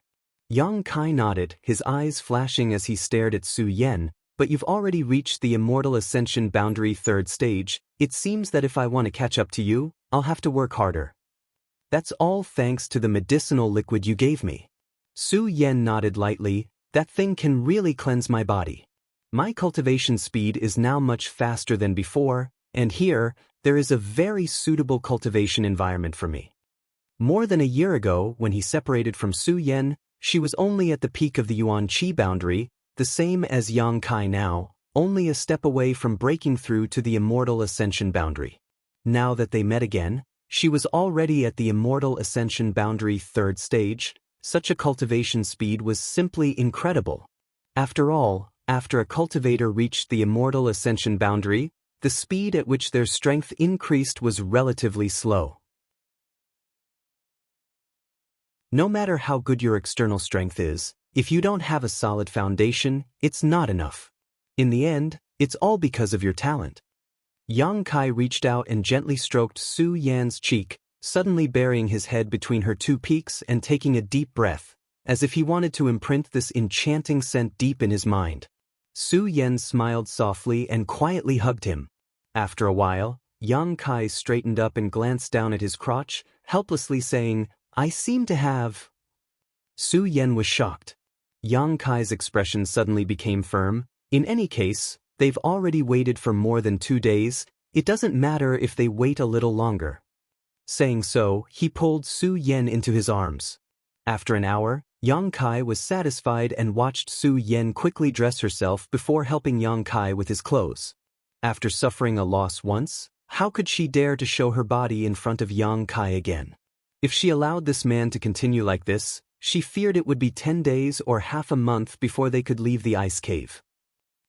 A: Yang Kai nodded, his eyes flashing as he stared at Su Yan, but you've already reached the Immortal Ascension Boundary 3rd stage. It seems that if I want to catch up to you, I'll have to work harder. That's all thanks to the medicinal liquid you gave me. Su Yan nodded lightly. That thing can really cleanse my body. My cultivation speed is now much faster than before, and here, there is a very suitable cultivation environment for me. More than a year ago, when he separated from Su Yan, she was only at the peak of the Yuan Qi boundary, the same as Yang Kai now, only a step away from breaking through to the Immortal Ascension boundary. Now that they met again, she was already at the Immortal Ascension boundary 3rd stage. Such a cultivation speed was simply incredible. After all, after a cultivator reached the Immortal Ascension boundary, the speed at which their strength increased was relatively slow. No matter how good your external strength is, if you don't have a solid foundation, it's not enough. In the end, it's all because of your talent. Yang Kai reached out and gently stroked Su Yan's cheek, suddenly burying his head between her two peaks and taking a deep breath, as if he wanted to imprint this enchanting scent deep in his mind. Su Yan smiled softly and quietly hugged him. After a while, Yang Kai straightened up and glanced down at his crotch, helplessly saying, "I seem to have..." Su Yan was shocked. Yang Kai's expression suddenly became firm. In any case, they've already waited for more than 2 days. It doesn't matter if they wait a little longer. Saying so, he pulled Su Yan into his arms. After an hour, Yang Kai was satisfied and watched Su Yan quickly dress herself before helping Yang Kai with his clothes. After suffering a loss once, how could she dare to show her body in front of Yang Kai again? If she allowed this man to continue like this, she feared it would be 10 days or half a month before they could leave the ice cave.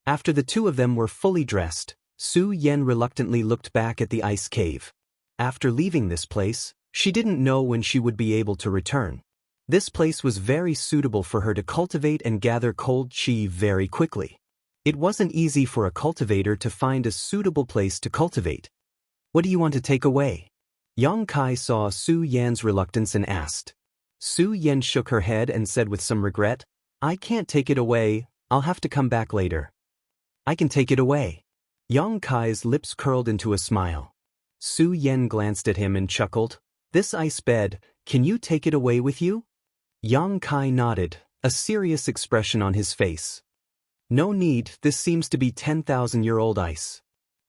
A: After the two of them were fully dressed, Su Yan reluctantly looked back at the ice cave. After leaving this place, she didn't know when she would be able to return. This place was very suitable for her to cultivate and gather cold qi very quickly. It wasn't easy for a cultivator to find a suitable place to cultivate. "What do you want to take away?" Yang Kai saw Su Yan's reluctance and asked. Su Yan shook her head and said with some regret, "I can't take it away, I'll have to come back later." "I can take it away." Yang Kai's lips curled into a smile. Su Yan glanced at him and chuckled. "This ice bed, can you take it away with you?" Yang Kai nodded, a serious expression on his face. "No need, this seems to be 10,000-year-old ice.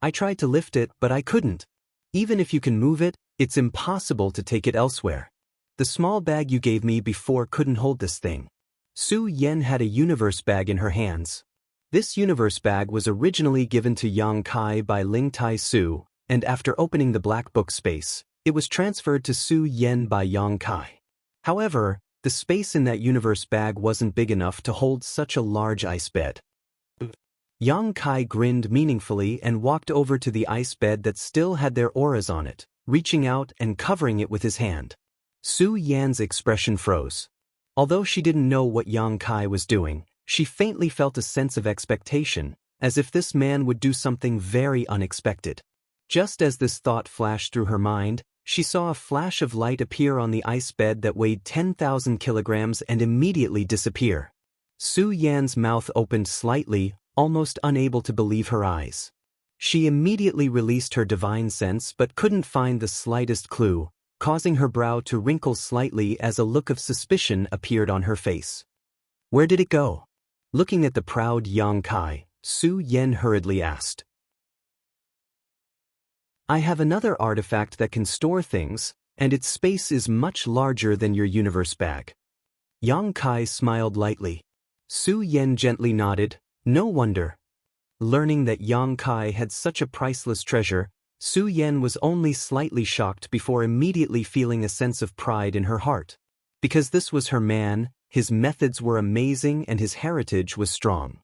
A: I tried to lift it, but I couldn't. Even if you can move it, it's impossible to take it elsewhere. The small bag you gave me before couldn't hold this thing." Su Yan had a universe bag in her hands. This universe bag was originally given to Yang Kai by Ling Tai Su, and after opening the black book space, it was transferred to Su Yan by Yang Kai. However, the space in that universe bag wasn't big enough to hold such a large ice bed. Yang Kai grinned meaningfully and walked over to the ice bed that still had their auras on it, reaching out and covering it with his hand. Su Yan's expression froze. Although she didn't know what Yang Kai was doing, she faintly felt a sense of expectation, as if this man would do something very unexpected. Just as this thought flashed through her mind, she saw a flash of light appear on the ice bed that weighed 10,000 kilograms and immediately disappear. Su Yan's mouth opened slightly, almost unable to believe her eyes. She immediately released her divine sense but couldn't find the slightest clue, causing her brow to wrinkle slightly as a look of suspicion appeared on her face. "Where did it go?" Looking at the proud Yang Kai, Su Yan hurriedly asked. "I have another artifact that can store things, and its space is much larger than your universe bag." Yang Kai smiled lightly. Su Yan gently nodded. No wonder. Learning that Yang Kai had such a priceless treasure, Su Yan was only slightly shocked before immediately feeling a sense of pride in her heart. Because this was her man, his methods were amazing and his heritage was strong.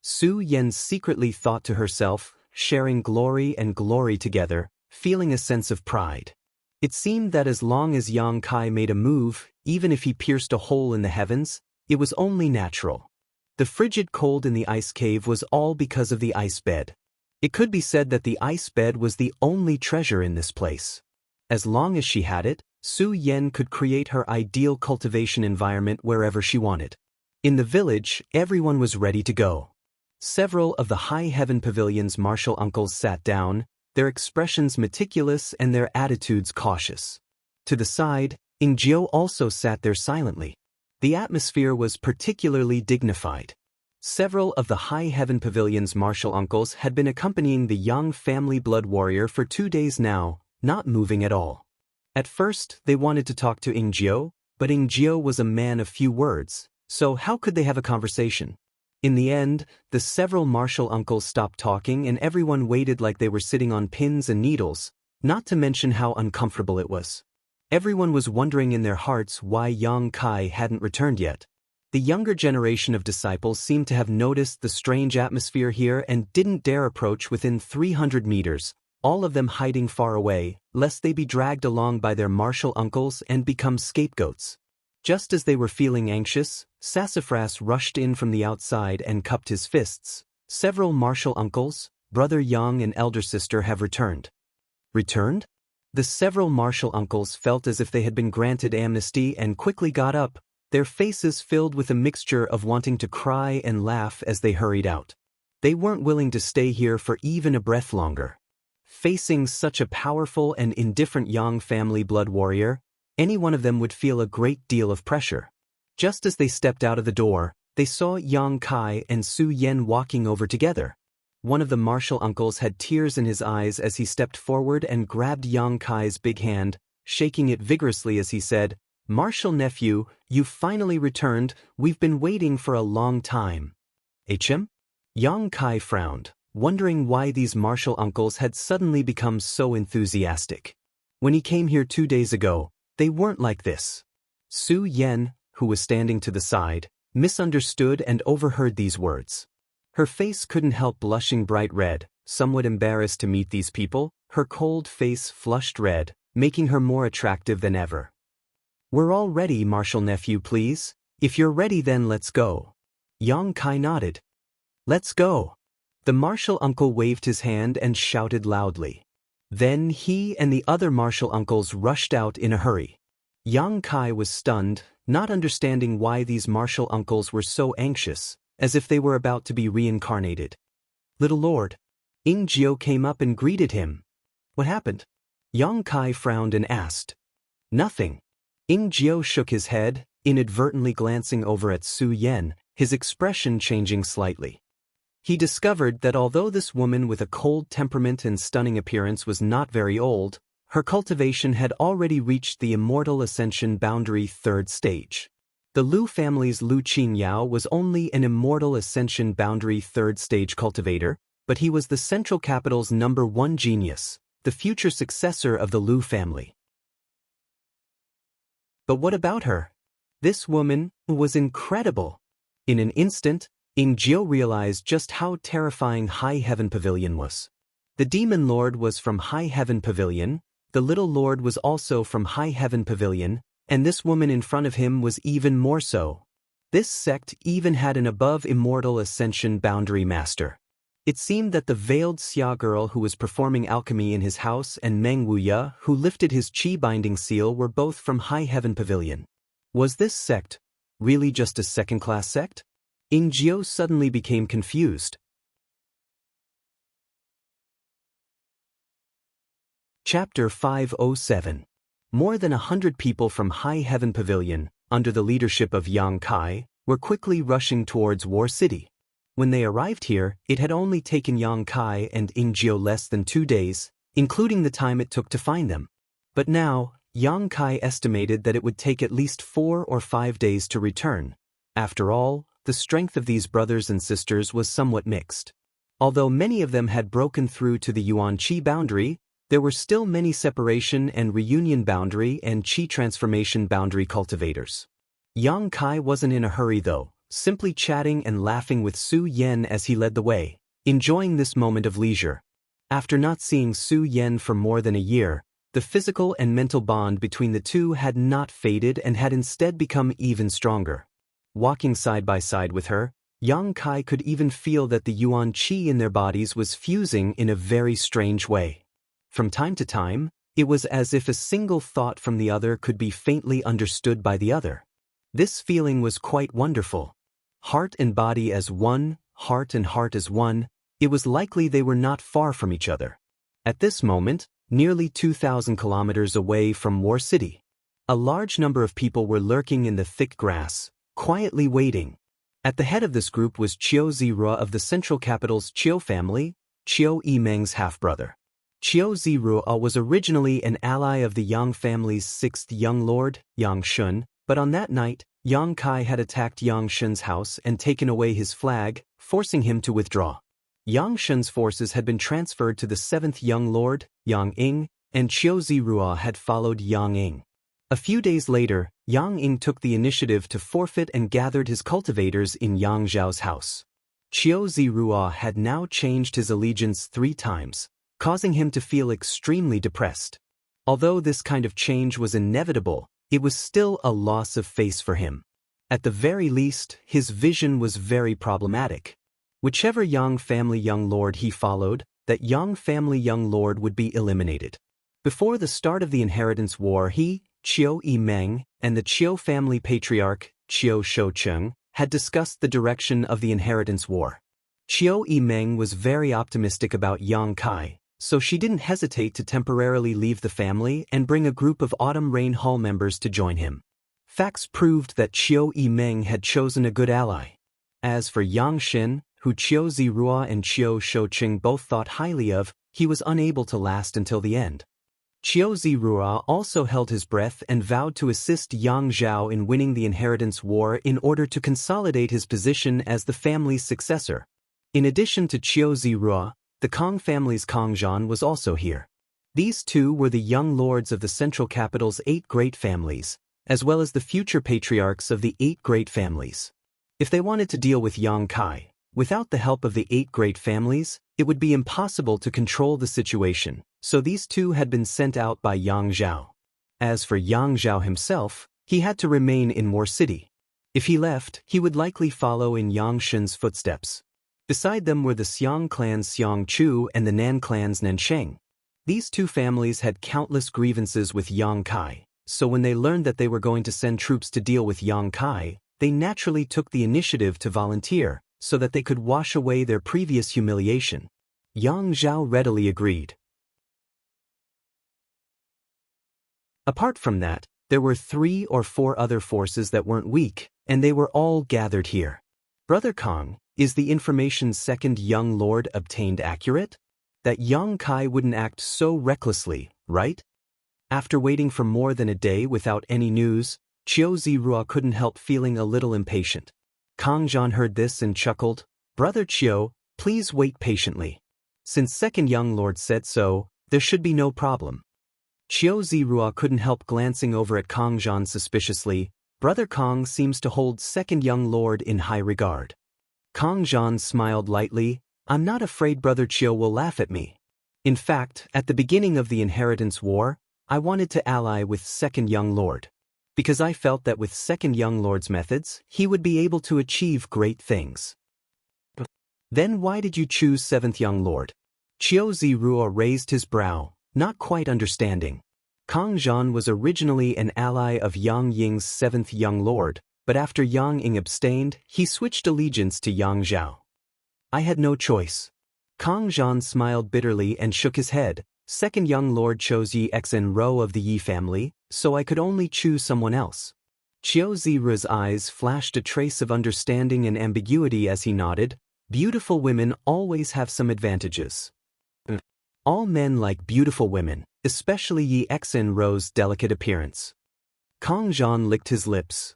A: Su Yan secretly thought to herself, sharing glory and glory together, feeling a sense of pride. It seemed that as long as Yang Kai made a move, even if he pierced a hole in the heavens, it was only natural. The frigid cold in the ice cave was all because of the ice bed. It could be said that the ice bed was the only treasure in this place. As long as she had it, Su Yan could create her ideal cultivation environment wherever she wanted. In the village, everyone was ready to go. Several of the High Heaven Pavilion's martial uncles sat down, their expressions meticulous and their attitudes cautious. To the side, Ingjiu also sat there silently. The atmosphere was particularly dignified. Several of the High Heaven Pavilion's martial uncles had been accompanying the young family blood warrior for 2 days now, not moving at all. At first, they wanted to talk to Ingjiu, but Ingjiu was a man of few words, so how could they have a conversation? In the end, the several martial uncles stopped talking and everyone waited like they were sitting on pins and needles, not to mention how uncomfortable it was. Everyone was wondering in their hearts why Yang Kai hadn't returned yet. The younger generation of disciples seemed to have noticed the strange atmosphere here and didn't dare approach within 300 meters, all of them hiding far away, lest they be dragged along by their martial uncles and become scapegoats. Just as they were feeling anxious, Sassafras rushed in from the outside and cupped his fists. Several martial uncles, Brother Yang and elder sister have returned. Returned? The several martial uncles felt as if they had been granted amnesty and quickly got up, their faces filled with a mixture of wanting to cry and laugh as they hurried out. They weren't willing to stay here for even a breath longer. Facing such a powerful and indifferent Yang family blood warrior, any one of them would feel a great deal of pressure. Just as they stepped out of the door, they saw Yang Kai and Su Yan walking over together. One of the martial uncles had tears in his eyes as he stepped forward and grabbed Yang Kai's big hand, shaking it vigorously as he said, "Martial nephew, you finally returned, we've been waiting for a long time." "HM?" Yang Kai frowned, wondering why these martial uncles had suddenly become so enthusiastic. When he came here 2 days ago, they weren't like this. Su Yan, who was standing to the side, misunderstood and overheard these words. Her face couldn't help blushing bright red, somewhat embarrassed to meet these people, her cold face flushed red, making her more attractive than ever. "We're all ready, martial nephew, please. If you're ready then let's go." Yang Kai nodded. "Let's go." The martial uncle waved his hand and shouted loudly. Then he and the other martial uncles rushed out in a hurry. Yang Kai was stunned, not understanding why these martial uncles were so anxious, as if they were about to be reincarnated. "Little Lord." Ingjiu came up and greeted him. "What happened?" Yang Kai frowned and asked. "Nothing." Ingjiu shook his head, inadvertently glancing over at Su Yan, his expression changing slightly. He discovered that although this woman with a cold temperament and stunning appearance was not very old, her cultivation had already reached the immortal ascension boundary 3rd stage. The Lu family's Lu Qinyao was only an immortal ascension boundary 3rd stage cultivator, but he was the central capital's #1 genius, the future successor of the Lu family. But what about her? This woman was incredible. In an instant, Ingjiu realized just how terrifying High Heaven Pavilion was. The Demon Lord was from High Heaven Pavilion, the Little Lord was also from High Heaven Pavilion, and this woman in front of him was even more so. This sect even had an above immortal ascension boundary master. It seemed that the veiled Xia girl who was performing alchemy in his house and Meng Wuya who lifted his chi binding seal were both from High Heaven Pavilion. Was this sect really just a second-class sect? Ingjiu suddenly became confused. Chapter 507. More than 100 people from High Heaven Pavilion, under the leadership of Yang Kai, were quickly rushing towards War City. When they arrived here, it had only taken Yang Kai and Ingjiu less than 2 days, including the time it took to find them. But now, Yang Kai estimated that it would take at least 4 or 5 days to return. After all, the strength of these brothers and sisters was somewhat mixed. Although many of them had broken through to the Yuan Qi boundary, there were still many separation and reunion boundary and Qi transformation boundary cultivators. Yang Kai wasn't in a hurry though, simply chatting and laughing with Su Yan as he led the way, enjoying this moment of leisure. After not seeing Su Yan for more than a year, the physical and mental bond between the two had not faded and had instead become even stronger. Walking side by side with her, Yang Kai could even feel that the Yuan Qi in their bodies was fusing in a very strange way. From time to time, it was as if a single thought from the other could be faintly understood by the other. This feeling was quite wonderful. Heart and body as one, heart and heart as one, it was likely they were not far from each other. At this moment, nearly 2,000 kilometers away from War City, a large number of people were lurking in the thick grass, quietly waiting. At the head of this group was Qiu Zirua of the central capital's Qiu family, Qiu Yimeng's half-brother. Qiu Zirua was originally an ally of the Yang family's sixth young lord, Yang Shun, but on that night, Yang Kai had attacked Yang Shun's house and taken away his flag, forcing him to withdraw. Yang Shun's forces had been transferred to the seventh young lord, Yang Ying, and Qiu Zirua had followed Yang Ying. A few days later, Yang Ying took the initiative to forfeit and gathered his cultivators in Yang Zhao's house. Qiu Zirua had now changed his allegiance 3 times, causing him to feel extremely depressed. Although this kind of change was inevitable, it was still a loss of face for him. At the very least, his vision was very problematic. Whichever Yang family young lord he followed, that Yang family young lord would be eliminated. Before the start of the inheritance war, he, Qiu Yimeng, and the Qiu family patriarch, Qiu Shoucheng, had discussed the direction of the inheritance war. Qiu Yimeng was very optimistic about Yang Kai, so she didn't hesitate to temporarily leave the family and bring a group of Autumn Rain Hall members to join him. Facts proved that Qiu Yimeng had chosen a good ally. As for Yang Xin, who Qiu Zirua and Qiu Shoucheng both thought highly of, he was unable to last until the end. Qiu Zirua also held his breath and vowed to assist Yang Zhao in winning the inheritance war in order to consolidate his position as the family's successor. In addition to Qiu Zirua, the Kong family's Kong Zhan was also here. These two were the young lords of the central capital's 8 great families, as well as the future patriarchs of the 8 great families. If they wanted to deal with Yang Kai, without the help of the 8 great families, it would be impossible to control the situation, so these two had been sent out by Yang Zhao. As for Yang Zhao himself, he had to remain in War City. If he left, he would likely follow in Yang Shun's footsteps. Beside them were the Xiang clan's Xiang Chu and the Nan clan's Nansheng. These two families had countless grievances with Yang Kai, so when they learned that they were going to send troops to deal with Yang Kai, they naturally took the initiative to volunteer, so that they could wash away their previous humiliation. Yang Zhao readily agreed. Apart from that, there were 3 or 4 other forces that weren't weak, and they were all gathered here. Brother Kong, is the information second young lord obtained accurate? That Yang Kai wouldn't act so recklessly, right? After waiting for more than a day without any news, Qiu Zirua couldn't help feeling a little impatient. Kong Zhan heard this and chuckled, "Brother Qiu, please wait patiently. Since second young lord said so, there should be no problem." Qiu Zirua couldn't help glancing over at Kong Zhan suspiciously. Brother Kong seems to hold second young lord in high regard. Kong Zhan smiled lightly. "I'm not afraid Brother Qiu will laugh at me. In fact, at the beginning of the inheritance war, I wanted to ally with second young lord. Because I felt that with second young lord's methods, he would be able to achieve great things." "Then why did you choose seventh young lord?" Qiu Zirua raised his brow, not quite understanding. Kong Zhan was originally an ally of Yang Ying's seventh young lord, but after Yang Ying abstained, he switched allegiance to Yang Zhao. "I had no choice." Kong Zhan smiled bitterly and shook his head. "Second young lord chose Yi Xen Ro of the Yi family, so I could only choose someone else." Qiu Zirua's eyes flashed a trace of understanding and ambiguity as he nodded. "Beautiful women always have some advantages. All men like beautiful women, especially Yi Xen Ro's delicate appearance." Kong Zhan licked his lips.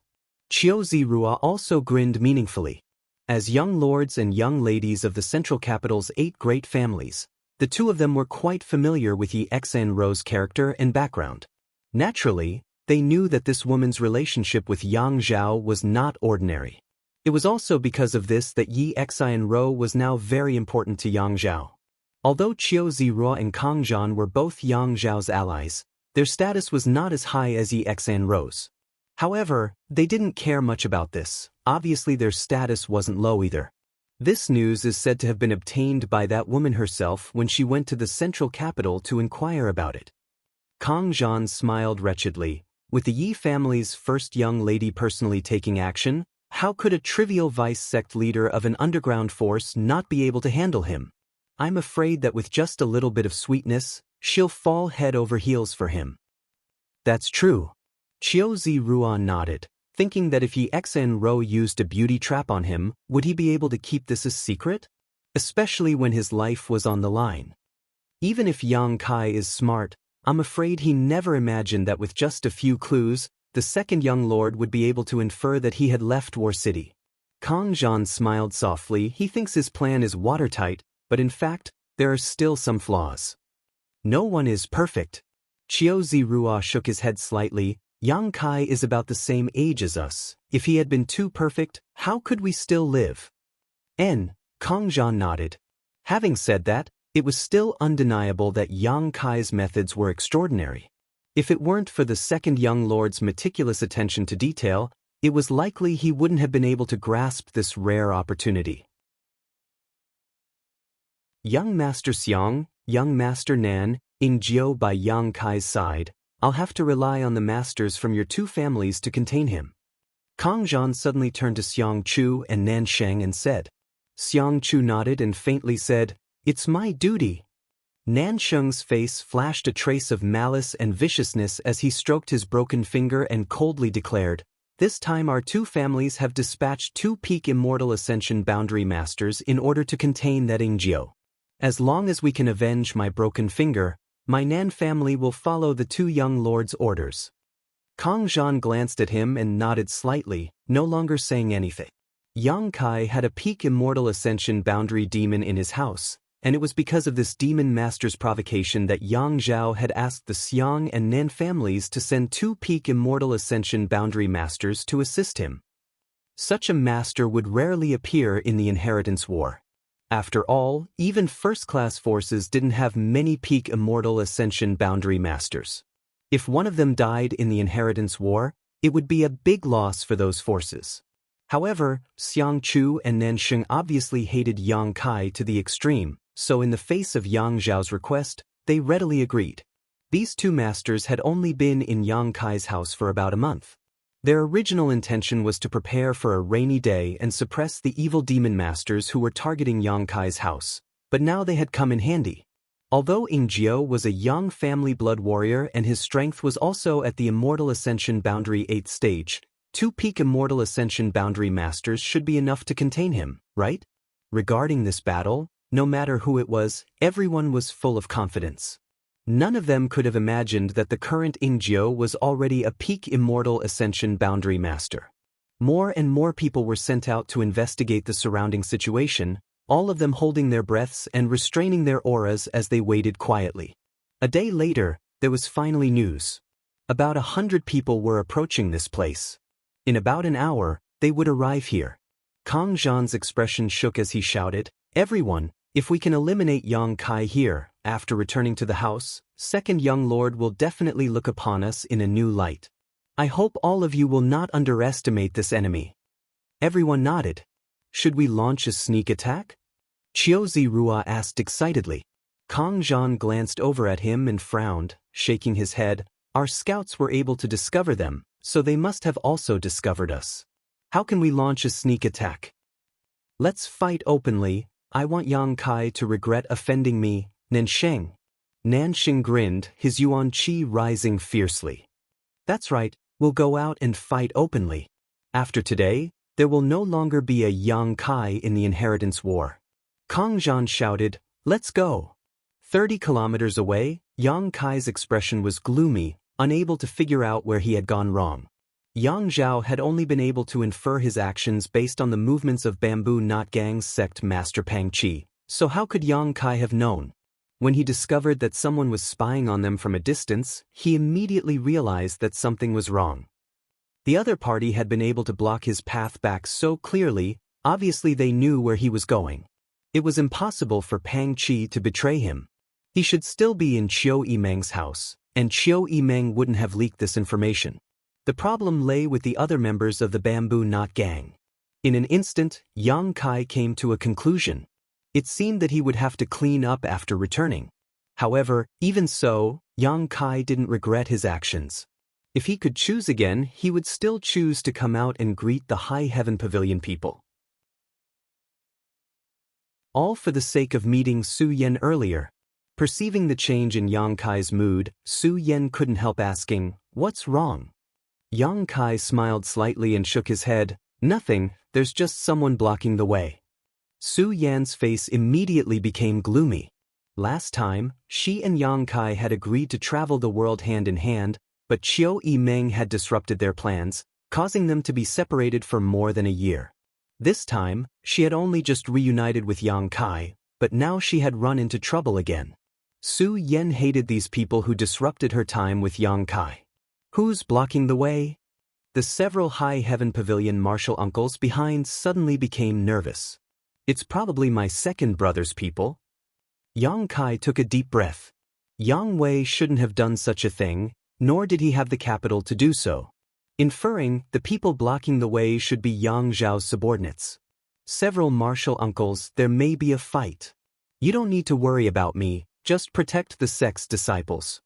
A: Qiu Zirua also grinned meaningfully. As young lords and young ladies of the central capital's 8 great families, the two of them were quite familiar with Yi Xen Ro's character and background. Naturally, they knew that this woman's relationship with Yang Zhao was not ordinary. It was also because of this that Yi Xen Ro was now very important to Yang Zhao. Although Qiu Zirua and Kong Zhan were both Yang Zhao's allies, their status was not as high as Yi Xen Ro's. However, they didn't care much about this. Obviously their status wasn't low either. This news is said to have been obtained by that woman herself when she went to the central capital to inquire about it. Kong Zhan smiled wretchedly. With the Yi family's first young lady personally taking action, How could a trivial vice sect leader of an underground force not be able to handle him? I'm afraid that with just a little bit of sweetness, she'll fall head over heels for him. That's true. Qiu Ziruan nodded, thinking that if Yi Xen Ro used a beauty trap on him, would he be able to keep this a secret? Especially when his life was on the line. Even if Yang Kai is smart, I'm afraid he never imagined that with just a few clues, the second young lord would be able to infer that he had left War City. Kang Zhan smiled softly. He thinks his plan is watertight, but in fact, there are still some flaws. No one is perfect. Qiu Zirua shook his head slightly. Yang Kai is about the same age as us. If he had been too perfect, how could we still live? Kang Zhan nodded. Having said that, it was still undeniable that Yang Kai's methods were extraordinary. If it weren't for the second young lord's meticulous attention to detail, it was likely he wouldn't have been able to grasp this rare opportunity. Young Master Xiang, Young Master Nan, in Jiu by Yang Kai's side, I'll have to rely on the masters from your two families to contain him. Kang Zhan suddenly turned to Xiang Chu and Nan Sheng and said. Xiang Chu nodded and faintly said, "It's my duty." Nan Sheng's face flashed a trace of malice and viciousness as he stroked his broken finger and coldly declared, "This time our two families have dispatched two peak Immortal Ascension Boundary Masters in order to contain that Ingjiu. As long as we can avenge my broken finger, my Nan family will follow the two young lords' orders." Kang Zhan glanced at him and nodded slightly, no longer saying anything. Yang Kai had a peak Immortal Ascension Boundary Demon in his house, and it was because of this demon master's provocation that Yang Zhao had asked the Xiang and Nan families to send two peak Immortal Ascension Boundary Masters to assist him. Such a master would rarely appear in the Inheritance War. After all, even first-class forces didn't have many peak Immortal Ascension Boundary Masters. If one of them died in the Inheritance War, it would be a big loss for those forces. However, Xiang Chu and Nan Sheng obviously hated Yang Kai to the extreme, so in the face of Yang Zhao's request, they readily agreed. These two masters had only been in Yang Kai's house for about a month. Their original intention was to prepare for a rainy day and suppress the evil demon masters who were targeting Yang Kai's house, but now they had come in handy. Although Ingjiu was a young family blood warrior and his strength was also at the Immortal Ascension Boundary 8th stage, two peak Immortal Ascension Boundary Masters should be enough to contain him, right? Regarding this battle, no matter who it was, everyone was full of confidence. None of them could have imagined that the current Ingjiu was already a peak Immortal Ascension Boundary Master. More and more people were sent out to investigate the surrounding situation, all of them holding their breaths and restraining their auras as they waited quietly. A day later, there was finally news. About 100 people were approaching this place. In about an hour, they would arrive here. Kang Zhan's expression shook as he shouted, "Everyone, if we can eliminate Yang Kai here, after returning to the house, second young lord will definitely look upon us in a new light. I hope all of you will not underestimate this enemy." Everyone nodded. "Should we launch a sneak attack?" Qiu Zirua asked excitedly. Kang Zhan glanced over at him and frowned, shaking his head. "Our scouts were able to discover them, so they must have also discovered us. How can we launch a sneak attack? Let's fight openly. I want Yang Kai to regret offending me." Nan Sheng grinned, his yuan qi rising fiercely. "That's right, we'll go out and fight openly. After today, there will no longer be a Yang Kai in the Inheritance War." Kang Zhan shouted, "Let's go." 30 kilometers away, Yang Kai's expression was gloomy, unable to figure out where he had gone wrong. Yang Zhao had only been able to infer his actions based on the movements of Bamboo Knot Gang's sect master Pang Qi, so how could Yang Kai have known? When he discovered that someone was spying on them from a distance, he immediately realized that something was wrong. The other party had been able to block his path back so clearly, obviously they knew where he was going. It was impossible for Pang Qi to betray him. He should still be in Qiu Yimeng's house, and Qiu Yimeng wouldn't have leaked this information. The problem lay with the other members of the Bamboo Knot Gang. In an instant, Yang Kai came to a conclusion. It seemed that he would have to clean up after returning. However, even so, Yang Kai didn't regret his actions. If he could choose again, he would still choose to come out and greet the High Heaven Pavilion people. All for the sake of meeting Su Yan earlier. Perceiving the change in Yang Kai's mood, Su Yan couldn't help asking, "What's wrong?" Yang Kai smiled slightly and shook his head. "Nothing, there's just someone blocking the way." Su Yan's face immediately became gloomy. Last time, she and Yang Kai had agreed to travel the world hand in hand, but Qiu Yimeng had disrupted their plans, causing them to be separated for more than a year. This time, she had only just reunited with Yang Kai, but now she had run into trouble again. Su Yan hated these people who disrupted her time with Yang Kai. Who's blocking the way? The several High Heaven Pavilion martial uncles behind suddenly became nervous. "It's probably my second brother's people." Yang Kai took a deep breath. Yang Wei shouldn't have done such a thing, nor did he have the capital to do so. Inferring, the people blocking the way should be Yang Zhao's subordinates. "Several martial uncles, there may be a fight. You don't need to worry about me, just protect the sect's disciples."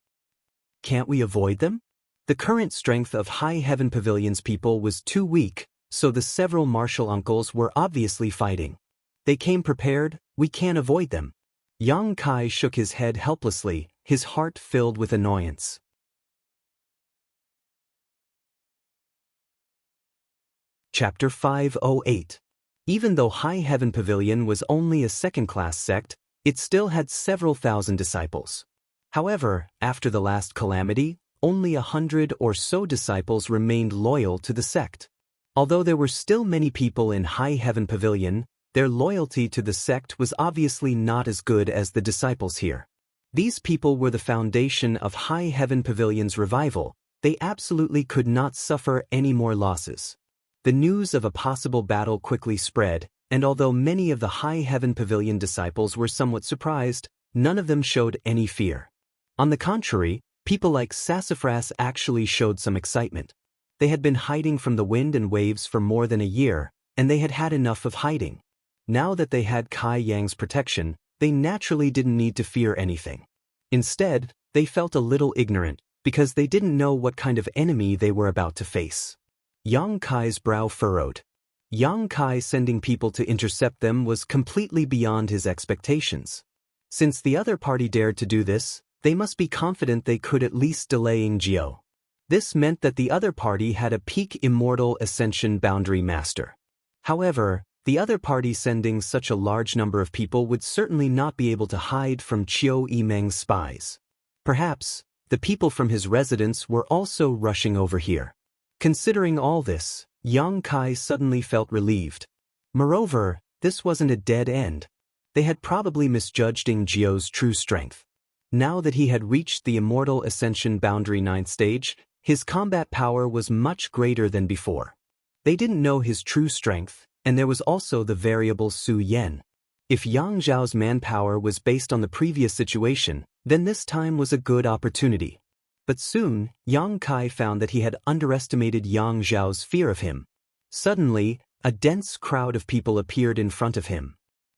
A: "Can't we avoid them?" The current strength of High Heaven Pavilion's people was too weak, so the several martial uncles were obviously fighting. "They came prepared, we can't avoid them." Yang Kai shook his head helplessly, his heart filled with annoyance. Chapter 508. Even though High Heaven Pavilion was only a second-class sect, it still had several thousand disciples. However, after the last calamity, only 100 or so disciples remained loyal to the sect. Although there were still many people in High Heaven Pavilion, their loyalty to the sect was obviously not as good as the disciples here. These people were the foundation of High Heaven Pavilion's revival. They absolutely could not suffer any more losses. The news of a possible battle quickly spread, and although many of the High Heaven Pavilion disciples were somewhat surprised, none of them showed any fear. On the contrary, people like Sassafras actually showed some excitement. They had been hiding from the wind and waves for more than a year, and they had had enough of hiding. Now that they had Kai Yang's protection, they naturally didn't need to fear anything. Instead, they felt a little ignorant, because they didn't know what kind of enemy they were about to face. Yang Kai's brow furrowed. Yang Kai sending people to intercept them was completely beyond his expectations. Since the other party dared to do this, they must be confident they could at least delay Jiao. This meant that the other party had a peak immortal ascension boundary master. However, the other party sending such a large number of people would certainly not be able to hide from Qiu Yimeng's spies. Perhaps, the people from his residence were also rushing over here. Considering all this, Yang Kai suddenly felt relieved. Moreover, this wasn't a dead end. They had probably misjudged Jiao's true strength. Now that he had reached the immortal ascension boundary 9th stage, his combat power was much greater than before. They didn't know his true strength, and there was also the variable Su Yan. If Yang Zhao's manpower was based on the previous situation, then this time was a good opportunity. But soon, Yang Kai found that he had underestimated Yang Zhao's fear of him. Suddenly, a dense crowd of people appeared in front of him.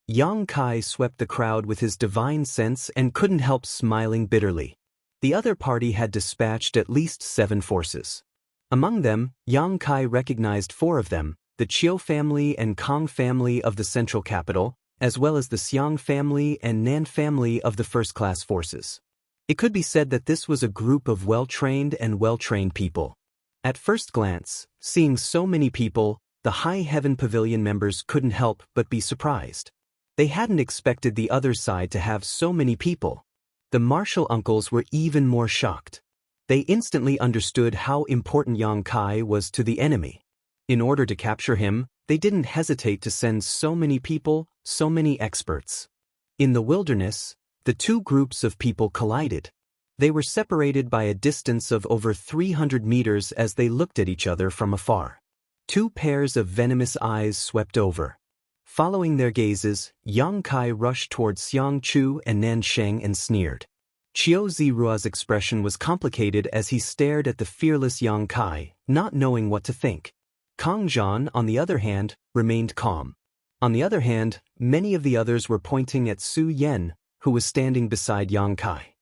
A: Yang Kai swept the crowd with his divine sense and couldn't help smiling bitterly. The other party had dispatched at least 7 forces. Among them, Yang Kai recognized 4 of them, the Qiu family and Kong family of the central capital, as well as the Xiang family and Nan family of the first-class forces. It could be said that this was a group of well-trained people. At first glance, seeing so many people, the High Heaven Pavilion members couldn't help but be surprised. They hadn't expected the other side to have so many people. The martial uncles were even more shocked. They instantly understood how important Yang Kai was to the enemy. In order to capture him, they didn't hesitate to send so many people, so many experts. In the wilderness, the 2 groups of people collided. They were separated by a distance of over 300 meters as they looked at each other from afar. 2 pairs of venomous eyes swept over. Following their gazes, Yang Kai rushed towards Xiang Chu and Nan Sheng and sneered. Qiu Zirua's expression was complicated as he stared at the fearless Yang Kai, not knowing what to think. Kang Zhan, on the other hand, remained calm. On the other hand, many of the others were pointing at Su Yan, who was standing beside Yang Kai.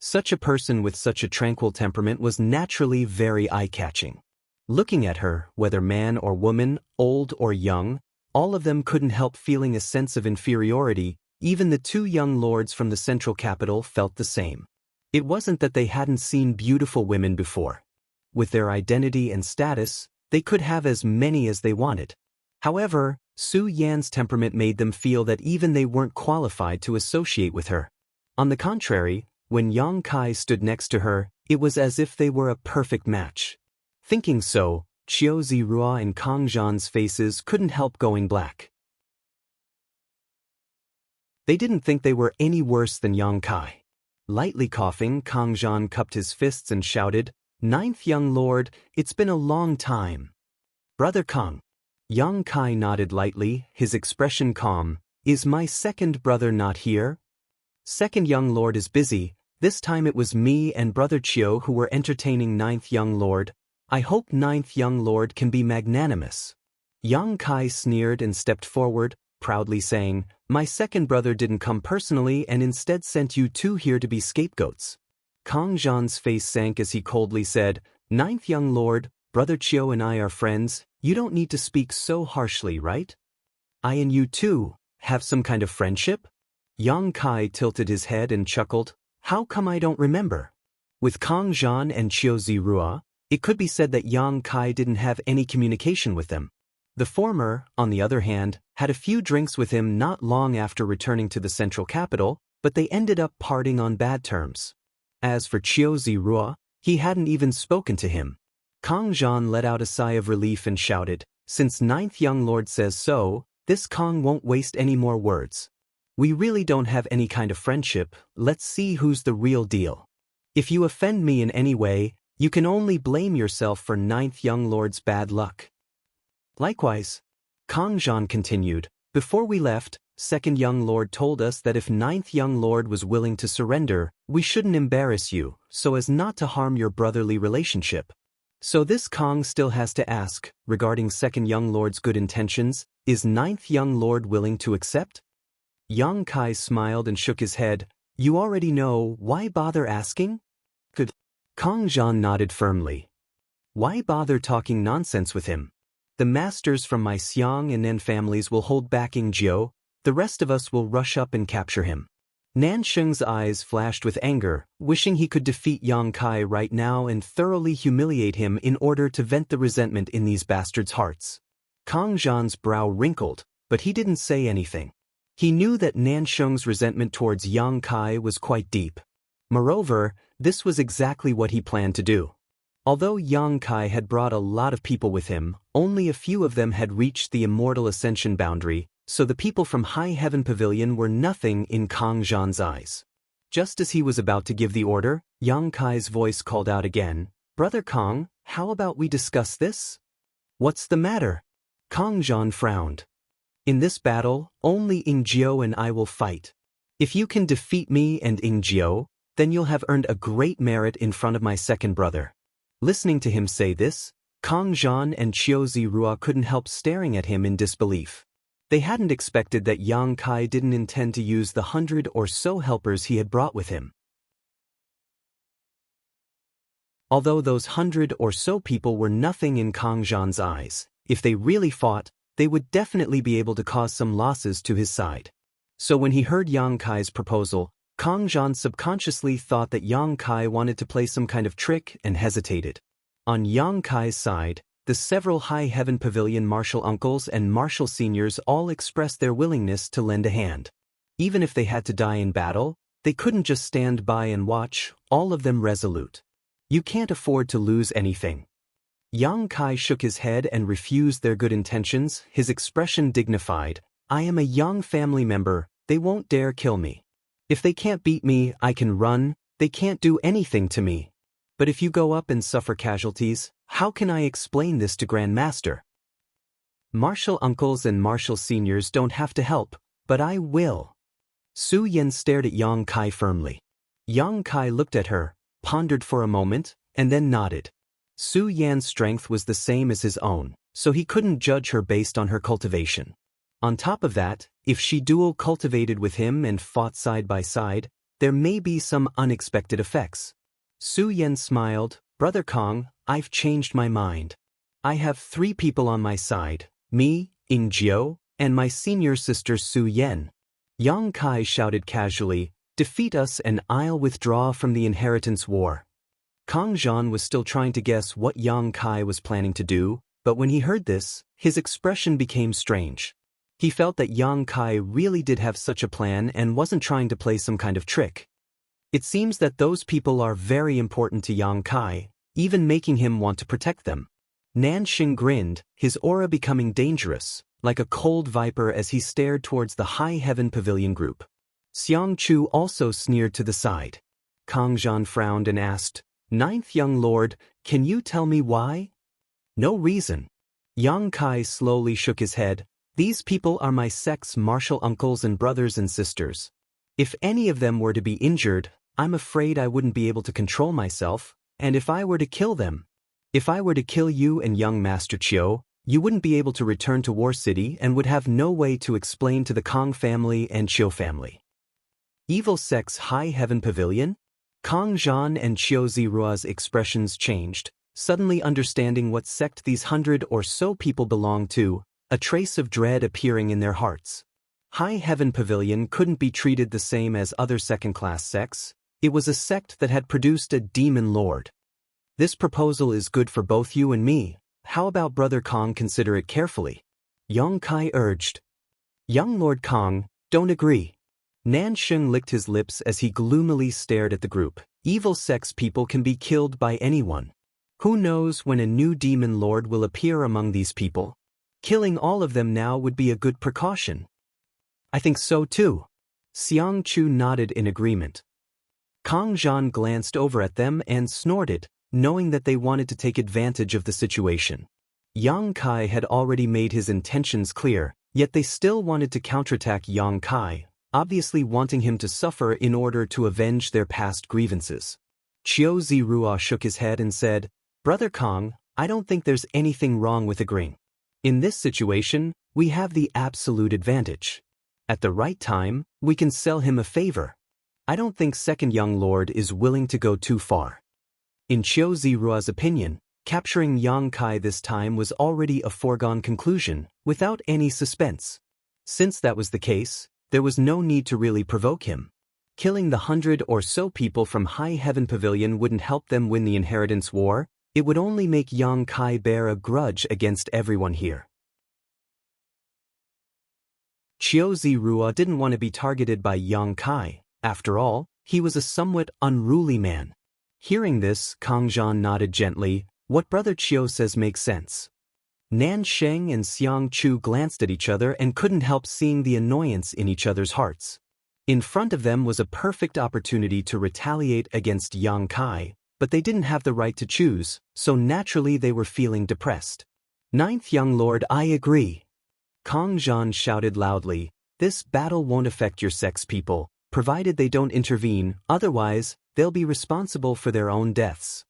A: Such a person with such a tranquil temperament was naturally very eye-catching. Looking at her, whether man or woman, old or young, all of them couldn't help feeling a sense of inferiority. Even the two young lords from the central capital felt the same. It wasn't that they hadn't seen beautiful women before. With their identity and status, they could have as many as they wanted. However, Su Yan's temperament made them feel that even they weren't qualified to associate with her. On the contrary, when Yang Kai stood next to her, it was as if they were a perfect match. Thinking so, Qiu Zirua and Kang Zhan's faces couldn't help going black. They didn't think they were any worse than Yang Kai. Lightly coughing, Kang Zhan cupped his fists and shouted, "Ninth young lord, it's been a long time." "Brother Kang." Yang Kai nodded lightly, his expression calm. "Is my second brother not here?" "Second young lord is busy. This time it was me and brother Qiu who were entertaining ninth young lord. I hope ninth young lord can be magnanimous." Yang Kai sneered and stepped forward, proudly saying, "My second brother didn't come personally and instead sent you two here to be scapegoats." Kang Zhan's face sank as he coldly said, "Ninth young lord, brother Qiu and I are friends. You don't need to speak so harshly, right? I and you too have some kind of friendship?" Yang Kai tilted his head and chuckled, "How come I don't remember?" With Kang Zhan and Qiu Zirua, it could be said that Yang Kai didn't have any communication with them. The former, on the other hand, had a few drinks with him not long after returning to the central capital, but they ended up parting on bad terms. As for Qiu Zirua, he hadn't even spoken to him. Kang Zhan let out a sigh of relief and shouted, "Since ninth young lord says so, this Kang won't waste any more words. We really don't have any kind of friendship. Let's see who's the real deal. If you offend me in any way, you can only blame yourself for ninth young lord's bad luck." Likewise, Kang Zhan continued, "Before we left, second young lord told us that if ninth young lord was willing to surrender, we shouldn't embarrass you, so as not to harm your brotherly relationship. So this Kang still has to ask, regarding second young lord's good intentions, is ninth young lord willing to accept?" Yang Kai smiled and shook his head. "You already know, why bother asking?" "Good." Kang Zhan nodded firmly. "Why bother talking nonsense with him? The masters from my Xiang and Nen families will hold back Jiu. The rest of us will rush up and capture him." Nansheng's eyes flashed with anger, wishing he could defeat Yang Kai right now and thoroughly humiliate him in order to vent the resentment in these bastards' hearts. Kang Zhan's brow wrinkled, but he didn't say anything. He knew that Nansheng's resentment towards Yang Kai was quite deep. Moreover, this was exactly what he planned to do. Although Yang Kai had brought a lot of people with him, only a few of them had reached the immortal ascension boundary, so the people from High Heaven Pavilion were nothing in Kang Zhan's eyes. Just as he was about to give the order, Yang Kai's voice called out again, "Brother Kang, how about we discuss this?" "What's the matter?" Kang Zhan frowned. "In this battle, only Jiu and I will fight. If you can defeat me and Jiu, then you'll have earned a great merit in front of my second brother." Listening to him say this, Kang Zhan and Qiu Zirua couldn't help staring at him in disbelief. They hadn't expected that Yang Kai didn't intend to use the 100 or so helpers he had brought with him. Although those 100 or so people were nothing in Kang Zhan's eyes, if they really fought, they would definitely be able to cause some losses to his side. So when he heard Yang Kai's proposal, Kang Zhan subconsciously thought that Yang Kai wanted to play some kind of trick and hesitated. On Yang Kai's side, the several High Heaven Pavilion martial uncles and martial seniors all expressed their willingness to lend a hand. Even if they had to die in battle, they couldn't just stand by and watch, all of them resolute. You can't afford to lose anything. Yang Kai shook his head and refused their good intentions, his expression dignified. "I am a young family member, they won't dare kill me. If they can't beat me, I can run, they can't do anything to me. But if you go up and suffer casualties, how can I explain this to Grand Master? Martial uncles and martial seniors don't have to help, but I will." Su Yan stared at Yang Kai firmly. Yang Kai looked at her, pondered for a moment, and then nodded. Su Yan's strength was the same as his own, so he couldn't judge her based on her cultivation. On top of that, if she dual cultivated with him and fought side by side, there may be some unexpected effects. Su Yan smiled, Brother Kong, I've changed my mind. I have 3 people on my side, me, Ing Jiu, and my senior sister Su Yan. Yang Kai shouted casually, defeat us and I'll withdraw from the inheritance war. Kong Zhan was still trying to guess what Yang Kai was planning to do, but when he heard this, his expression became strange. He felt that Yang Kai really did have such a plan and wasn't trying to play some kind of trick. It seems that those people are very important to Yang Kai, even making him want to protect them. Nanxing grinned, his aura becoming dangerous, like a cold viper as he stared towards the High Heaven Pavilion group. Xianxia also sneered to the side. Kong Zhan frowned and asked, Ninth young lord, can you tell me why? No reason. Yang Kai slowly shook his head. These people are my sect's martial uncles and brothers and sisters. If any of them were to be injured, I'm afraid I wouldn't be able to control myself, and if I were to kill them, if I were to kill you and young Master Chiu, you wouldn't be able to return to War City and would have no way to explain to the Kong family and Chiu family. Evil Sect's High Heaven Pavilion? Kong Zhan and Chiu Zirua's expressions changed, suddenly understanding what sect these 100 or so people belonged to, a trace of dread appearing in their hearts. High Heaven Pavilion couldn't be treated the same as other second-class sects. It was a sect that had produced a demon lord. This proposal is good for both you and me. How about Brother Kong consider it carefully? Yang Kai urged. Young Lord Kong, don't agree. Nanxing licked his lips as he gloomily stared at the group. Evil sects people can be killed by anyone. Who knows when a new demon lord will appear among these people? Killing all of them now would be a good precaution. I think so too. Xianxia nodded in agreement. Kong Zhan glanced over at them and snorted, knowing that they wanted to take advantage of the situation. Yang Kai had already made his intentions clear, yet they still wanted to counterattack Yang Kai, obviously wanting him to suffer in order to avenge their past grievances. Chiu Zirua shook his head and said, Brother Kong, I don't think there's anything wrong with agreeing. In this situation, we have the absolute advantage. At the right time, we can sell him a favor. I don't think Second Young Lord is willing to go too far. In Chiu Zirua's opinion, capturing Yang Kai this time was already a foregone conclusion, without any suspense. Since that was the case, there was no need to really provoke him. Killing the 100 or so people from High Heaven Pavilion wouldn't help them win the inheritance war. It would only make Yang Kai bear a grudge against everyone here. Chiu Zirua didn't want to be targeted by Yang Kai. After all, he was a somewhat unruly man. Hearing this, Kong Zhan nodded gently. What Brother Chiu says makes sense. Nanxing and Xianxia glanced at each other and couldn't help seeing the annoyance in each other's hearts. In front of them was a perfect opportunity to retaliate against Yang Kai, but they didn't have the right to choose, so naturally they were feeling depressed. Ninth Young Lord, I agree. Kong Zhan shouted loudly, this battle won't affect your sect's people, provided they don't intervene, otherwise, they'll be responsible for their own deaths.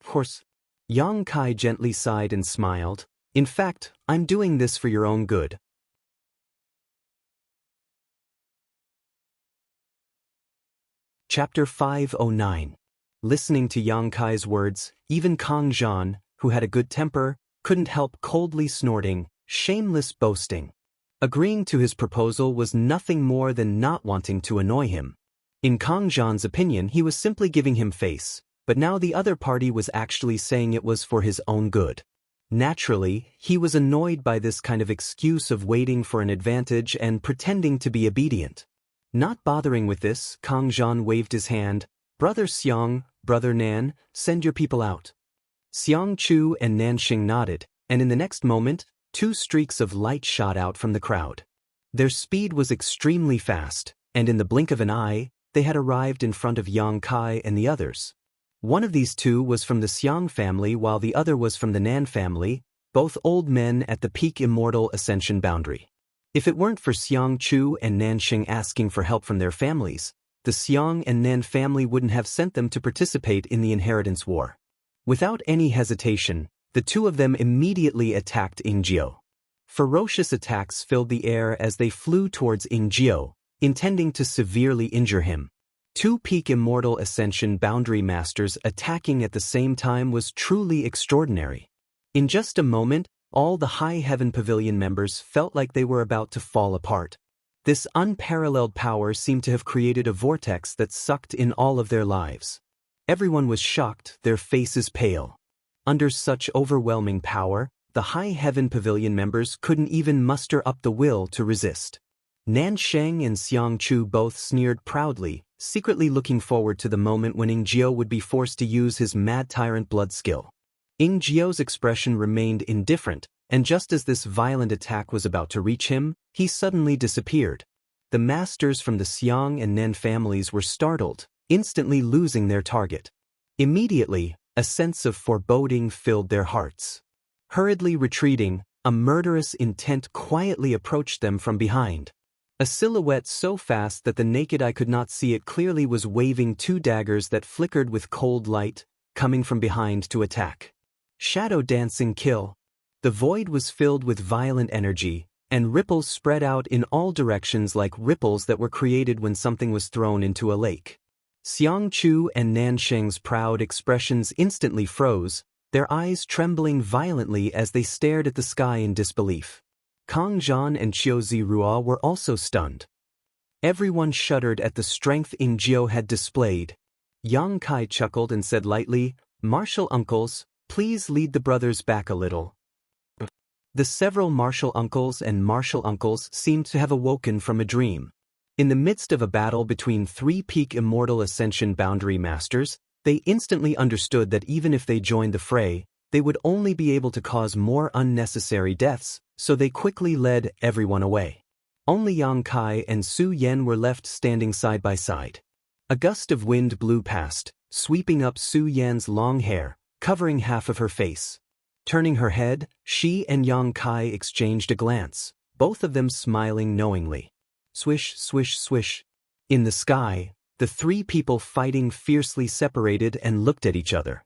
A: Of course. Yang Kai gently sighed and smiled. In fact, I'm doing this for your own good. Chapter 509. Listening to Yang Kai's words, even Kong Zhan, who had a good temper, couldn't help coldly snorting, shameless boasting. Agreeing to his proposal was nothing more than not wanting to annoy him. In Kong Zhan's opinion, he was simply giving him face, but now the other party was actually saying it was for his own good. Naturally, he was annoyed by this kind of excuse of waiting for an advantage and pretending to be obedient. Not bothering with this, Kong Zhan waved his hand. Brother Xiang, Brother Nan, send your people out. Xianxia and Nanxing nodded, and in the next moment, 2 streaks of light shot out from the crowd. Their speed was extremely fast, and in the blink of an eye, they had arrived in front of Yang Kai and the others. One of these 2 was from the Xiang family while the other was from the Nan family, both old men at the peak immortal ascension boundary. If it weren't for Xianxia and Nanxing asking for help from their families, the Xiang and Nan family wouldn't have sent them to participate in the inheritance war. Without any hesitation, the 2 of them immediately attacked Ing Jiu. Ferocious attacks filled the air as they flew towards Ing Jiu, intending to severely injure him. Two peak immortal ascension boundary masters attacking at the same time was truly extraordinary. In just a moment, all the High Heaven Pavilion members felt like they were about to fall apart. This unparalleled power seemed to have created a vortex that sucked in all of their lives. Everyone was shocked, their faces pale. Under such overwhelming power, the High Heaven Pavilion members couldn't even muster up the will to resist. Nansheng and Xianxia both sneered proudly, secretly looking forward to the moment when Ingjiu would be forced to use his Mad Tyrant blood skill. Ingjiu's expression remained indifferent, and just as this violent attack was about to reach him, he suddenly disappeared. The masters from the Xiang and Nen families were startled, instantly losing their target. Immediately, a sense of foreboding filled their hearts. Hurriedly retreating, a murderous intent quietly approached them from behind. A silhouette so fast that the naked eye could not see it clearly was waving two daggers that flickered with cold light, coming from behind to attack. Shadow dancing kill. The void was filled with violent energy, and ripples spread out in all directions like ripples that were created when something was thrown into a lake. Xianxia and Nansheng's proud expressions instantly froze, their eyes trembling violently as they stared at the sky in disbelief. Kang Zhan and Qiu Zirua were also stunned. Everyone shuddered at the strength Ingjiu had displayed. Yang Kai chuckled and said lightly, "Martial uncles, please lead the brothers back a little." The several martial uncles and martial uncles seemed to have awoken from a dream. In the midst of a battle between three peak immortal ascension boundary masters, they instantly understood that even if they joined the fray, they would only be able to cause more unnecessary deaths, so they quickly led everyone away. Only Yang Kai and Su Yan were left standing side by side. A gust of wind blew past, sweeping up Su Yan's long hair, covering half of her face. Turning her head, she and Yang Kai exchanged a glance, both of them smiling knowingly. Swish, swish, swish. In the sky, the three people fighting fiercely separated and looked at each other.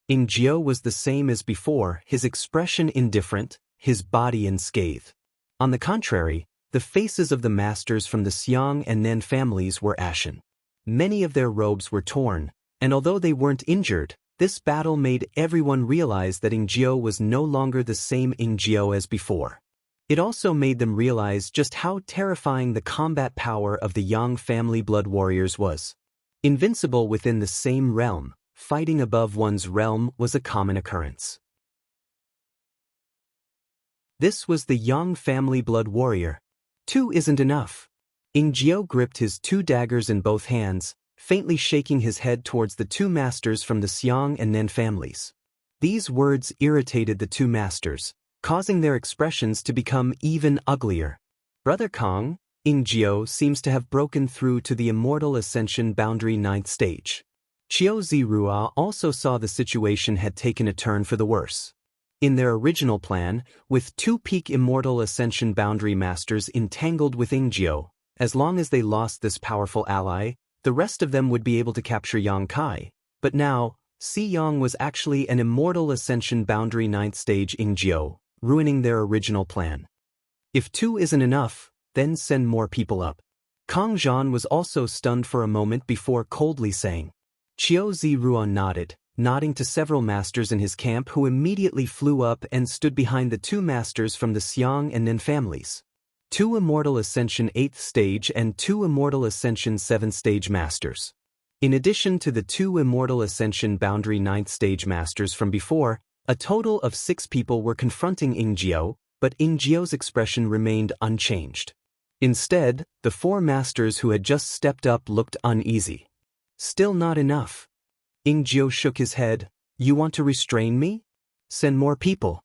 A: Ingjiu was the same as before, his expression indifferent, his body unscathed. On the contrary, the faces of the masters from the Xiang and Nen families were ashen. Many of their robes were torn, and although they weren't injured, this battle made everyone realize that Ingjiu was no longer the same Ingjiu as before. It also made them realize just how terrifying the combat power of the Yang family blood warriors was. Invincible within the same realm, fighting above one's realm was a common occurrence. This was the Yang family blood warrior. Two isn't enough. Ingjiu gripped his two daggers in both hands, faintly shaking his head towards the two masters from the Xiang and Nen families. These words irritated the two masters, causing their expressions to become even uglier. Brother Kang, Ingjiu seems to have broken through to the Immortal Ascension Boundary 9th stage. Qiu Zirua also saw the situation had taken a turn for the worse. In their original plan, with two peak Immortal Ascension Boundary Masters entangled with Ingjiu, as long as they lost this powerful ally, the rest of them would be able to capture Yang Kai. But now, Si Yang was actually an Immortal Ascension Boundary 9th stage Ingjiu, ruining their original plan. If two isn't enough, then send more people up. Kang Zhan was also stunned for a moment before coldly saying. Qiu Zirua nodded, nodding to several masters in his camp who immediately flew up and stood behind the two masters from the Xiang and Nen families. Two Immortal Ascension 8th stage and two Immortal Ascension 7th stage masters. In addition to the two Immortal Ascension Boundary 9th stage masters from before, a total of 6 people were confronting Ingjiu, but Ingjiu's expression remained unchanged. Instead, the 4 masters who had just stepped up looked uneasy. Still not enough. Ingjiu shook his head. You want to restrain me? Send more people.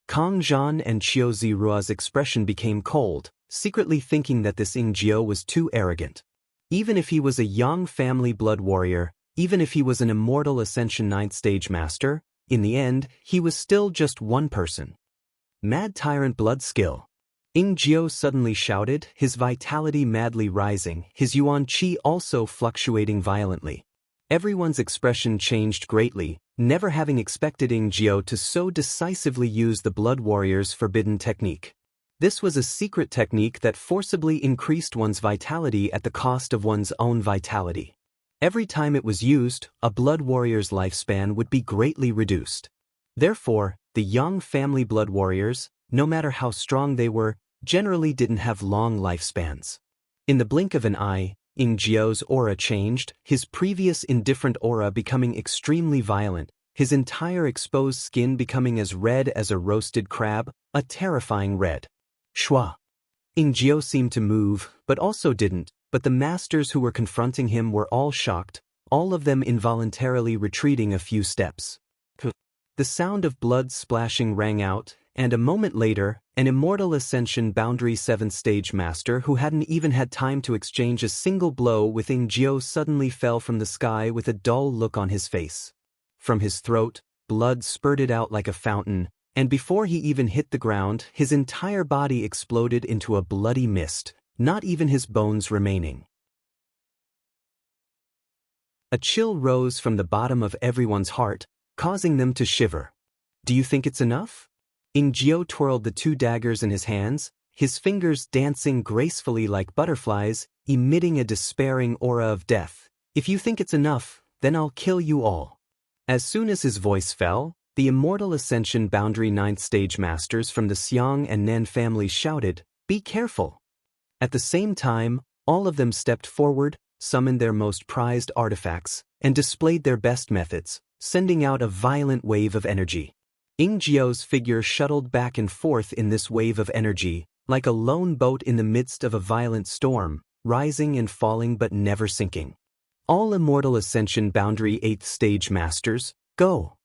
A: Kang Zhan and Qiu Zirua's expression became cold, secretly thinking that this Ingjiu was too arrogant. Even if he was a Yang family blood warrior, even if he was an Immortal Ascension 9th stage master, in the end, he was still just one person. Mad Tyrant blood skill. Ingjiu suddenly shouted, his vitality madly rising, his yuan qi also fluctuating violently. Everyone's expression changed greatly, never having expected Ingjiu to so decisively use the Blood Warrior's forbidden technique. This was a secret technique that forcibly increased one's vitality at the cost of one's own vitality. Every time it was used, a blood warrior's lifespan would be greatly reduced. Therefore, the young family blood warriors, no matter how strong they were, generally didn't have long lifespans. In the blink of an eye, Jiao's aura changed, his previous indifferent aura becoming extremely violent, his entire exposed skin becoming as red as a roasted crab, a terrifying red. Shua. Jiao seemed to move, but also didn't, but the masters who were confronting him were all shocked, all of them involuntarily retreating a few steps. The sound of blood splashing rang out, and a moment later, an Immortal Ascension Boundary 7th Stage Master who hadn't even had time to exchange a single blow with Jiao suddenly fell from the sky with a dull look on his face. From his throat, blood spurted out like a fountain, and before he even hit the ground, his entire body exploded into a bloody mist, not even his bones remaining. A chill rose from the bottom of everyone's heart, causing them to shiver. Do you think it's enough? Jiao twirled the 2 daggers in his hands, his fingers dancing gracefully like butterflies, emitting a despairing aura of death. If you think it's enough, then I'll kill you all. As soon as his voice fell, the Immortal Ascension Boundary 9th Stage Masters from the Xiang and Nan families shouted, "Be careful!" At the same time, all of them stepped forward, summoned their most prized artifacts, and displayed their best methods, sending out a violent wave of energy. Jiao's figure shuttled back and forth in this wave of energy, like a lone boat in the midst of a violent storm, rising and falling but never sinking. All Immortal Ascension Boundary 8th Stage Masters, go!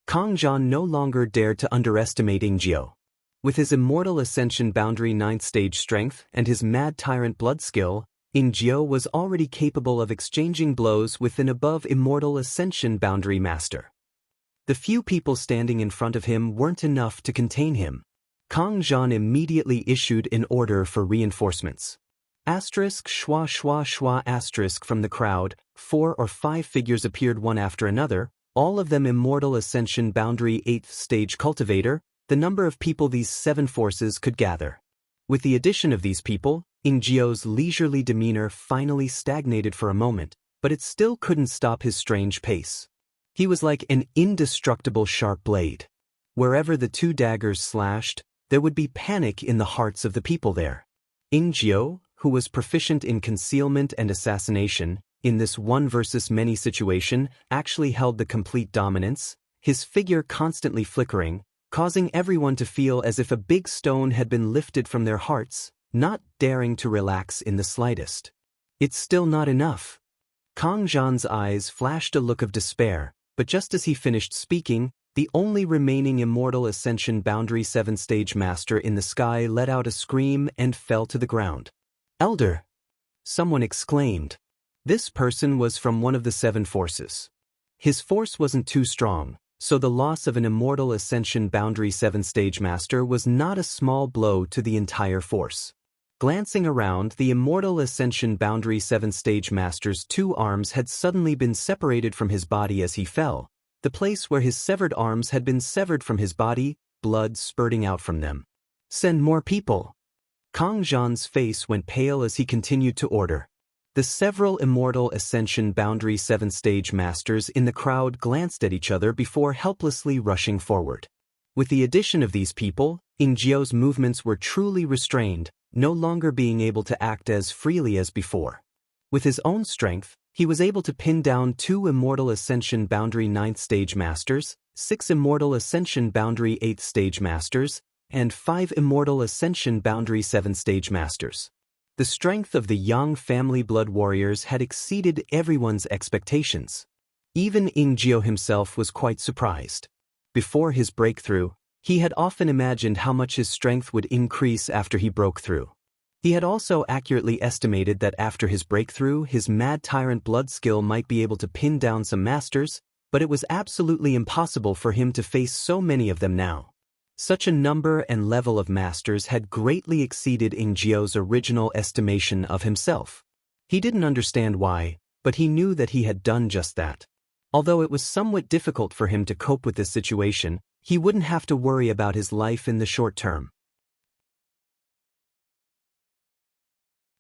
A: Kang Zhan no longer dared to underestimate Jiao. With his Immortal Ascension Boundary 9th Stage strength and his Mad Tyrant blood skill, Jiao was already capable of exchanging blows with an above Immortal Ascension Boundary Master. The few people standing in front of him weren't enough to contain him. Kang Zhan immediately issued an order for reinforcements. Asterisk schwa schwa schwa asterisk from the crowd, 4 or 5 figures appeared one after another, all of them Immortal Ascension Boundary 8th Stage Cultivator, the number of people these 7 forces could gather. With the addition of these people, Jiao's leisurely demeanor finally stagnated for a moment, but it still couldn't stop his strange pace. He was like an indestructible sharp blade. Wherever the 2 daggers slashed, there would be panic in the hearts of the people there. Jiao, who was proficient in concealment and assassination, in this one versus many situation, actually held the complete dominance, his figure constantly flickering, causing everyone to feel as if a big stone had been lifted from their hearts, not daring to relax in the slightest. It's still not enough. Kang Zhan's eyes flashed a look of despair, but just as he finished speaking, the only remaining Immortal Ascension Boundary 7th Stage Master in the sky let out a scream and fell to the ground. "Elder!" someone exclaimed. This person was from one of the 7 forces. His force wasn't too strong, so the loss of an Immortal Ascension Boundary 7th Stage Master was not a small blow to the entire force. Glancing around, the Immortal Ascension Boundary 7th Stage Master's 2 arms had suddenly been separated from his body as he fell, the place where his severed arms had been severed from his body, blood spurting out from them. "Send more people." Kang Zhan's face went pale as he continued to order. The several Immortal Ascension Boundary 7th Stage Masters in the crowd glanced at each other before helplessly rushing forward. With the addition of these people, Jiao's movements were truly restrained, no longer being able to act as freely as before. With his own strength, he was able to pin down 2 Immortal Ascension Boundary 9th Stage Masters, 6 Immortal Ascension Boundary 8th Stage Masters, and 5 Immortal Ascension Boundary 7th Stage Masters. The strength of the Yang family blood warriors had exceeded everyone's expectations. Even Jiao himself was quite surprised. Before his breakthrough, he had often imagined how much his strength would increase after he broke through. He had also accurately estimated that after his breakthrough, his Mad Tyrant blood skill might be able to pin down some masters, but it was absolutely impossible for him to face so many of them now. Such a number and level of masters had greatly exceeded Jiao's original estimation of himself. He didn't understand why, but he knew that he had done just that. Although it was somewhat difficult for him to cope with this situation, he wouldn't have to worry about his life in the short term.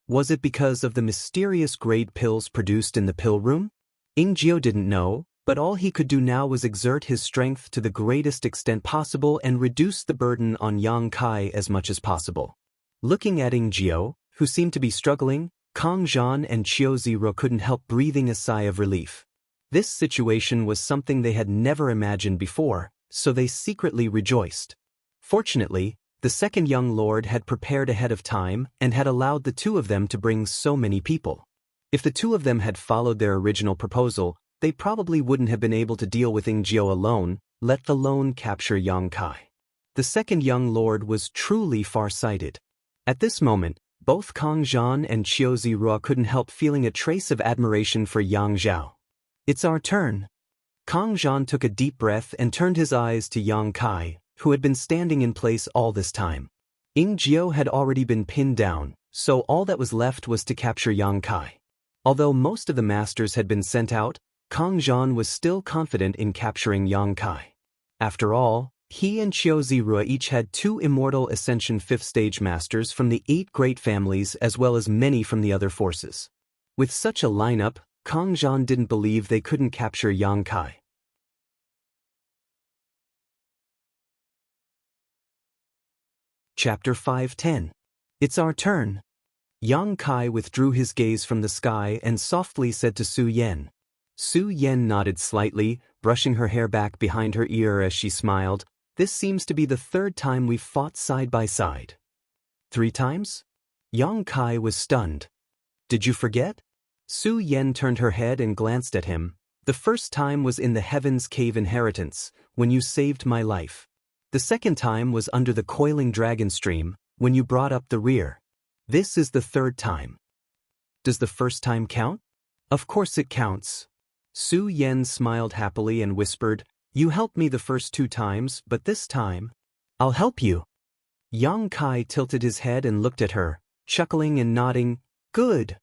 A: Was it because of the mysterious grade pills produced in the pill room? Jiao didn't know, but all he could do now was exert his strength to the greatest extent possible and reduce the burden on Yang Kai as much as possible. Looking at Jiao, who seemed to be struggling, Kang Zhan and Qiu Ziro couldn't help breathing a sigh of relief. This situation was something they had never imagined before, so they secretly rejoiced. Fortunately, the second young lord had prepared ahead of time and had allowed the two of them to bring so many people. If the two of them had followed their original proposal, they probably wouldn't have been able to deal with Jiao alone, let alone capture Yang Kai. The second young lord was truly far-sighted. At this moment, both Kang Zhan and Qiu Ziro couldn't help feeling a trace of admiration for Yang Zhao. It's our turn. Kang Zhan took a deep breath and turned his eyes to Yang Kai, who had been standing in place all this time. Jiao had already been pinned down, so all that was left was to capture Yang Kai. Although most of the masters had been sent out, Kang Zhan was still confident in capturing Yang Kai. After all, he and Qiu Ziro each had 2 immortal Ascension 5th stage masters from the 8 great families as well as many from the other forces. With such a lineup, Kang Zhan didn't believe they couldn't capture Yang Kai. Chapter 510. It's our turn. Yang Kai withdrew his gaze from the sky and softly said to Su Yan. Su Yan nodded slightly, brushing her hair back behind her ear as she smiled. This seems to be the 3rd time we've fought side by side. 3 times? Yang Kai was stunned. Did you forget? Su Yan turned her head and glanced at him. The first time was in the Heaven's Cave Inheritance, when you saved my life. The second time was under the coiling dragon stream, when you brought up the rear. This is the 3rd time. Does the first time count? Of course it counts. Su Yan smiled happily and whispered, You helped me the first 2 times, but this time, I'll help you. Yang Kai tilted his head and looked at her, chuckling and nodding, Good.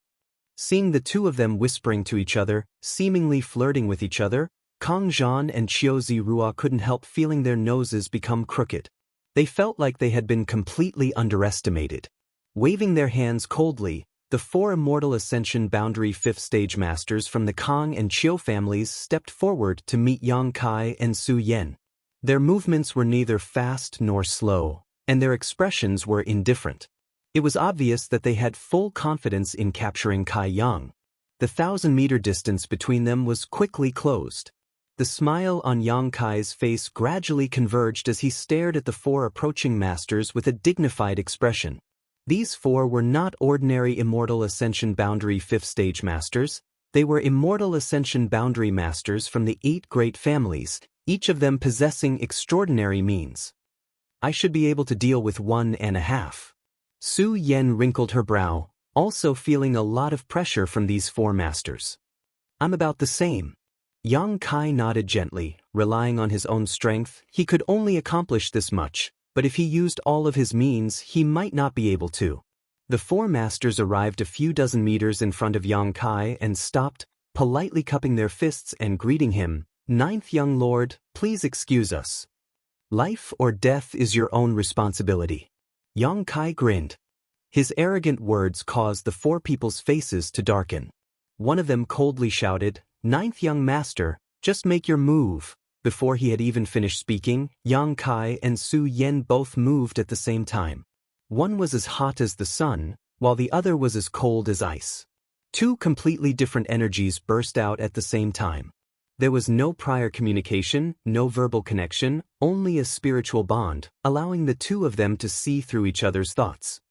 A: Seeing the two of them whispering to each other, seemingly flirting with each other, Kang Zhan and Qiu Ziro couldn't help feeling their noses become crooked. They felt like they had been completely underestimated. Waving their hands coldly, the 4 immortal Ascension Boundary 5th stage masters from the Kang and Qiu families stepped forward to meet Yang Kai and Su Yan. Their movements were neither fast nor slow, and their expressions were indifferent. It was obvious that they had full confidence in capturing Kai Yang. The 1,000-meter distance between them was quickly closed. The smile on Yang Kai's face gradually converged as he stared at the 4 approaching masters with a dignified expression. These 4 were not ordinary Immortal Ascension Boundary 5th Stage Masters, they were Immortal Ascension Boundary Masters from the 8 great families, each of them possessing extraordinary means. I should be able to deal with 1.5. Su Yan wrinkled her brow, also feeling a lot of pressure from these 4 masters. I'm about the same. Yang Kai nodded gently, relying on his own strength. He could only accomplish this much, but if he used all of his means, he might not be able to. The 4 masters arrived a few dozen meters in front of Yang Kai and stopped, politely cupping their fists and greeting him. 9th young lord, please excuse us. Life or death is your own responsibility. Yang Kai grinned. His arrogant words caused the 4 people's faces to darken. One of them coldly shouted, 9th young master, just make your move. Before he had even finished speaking, Yang Kai and Su Yan both moved at the same time. One was as hot as the sun, while the other was as cold as ice. 2 completely different energies burst out at the same time. There was no prior communication, no verbal connection, only a spiritual bond, allowing the 2 of them to see through each other's thoughts.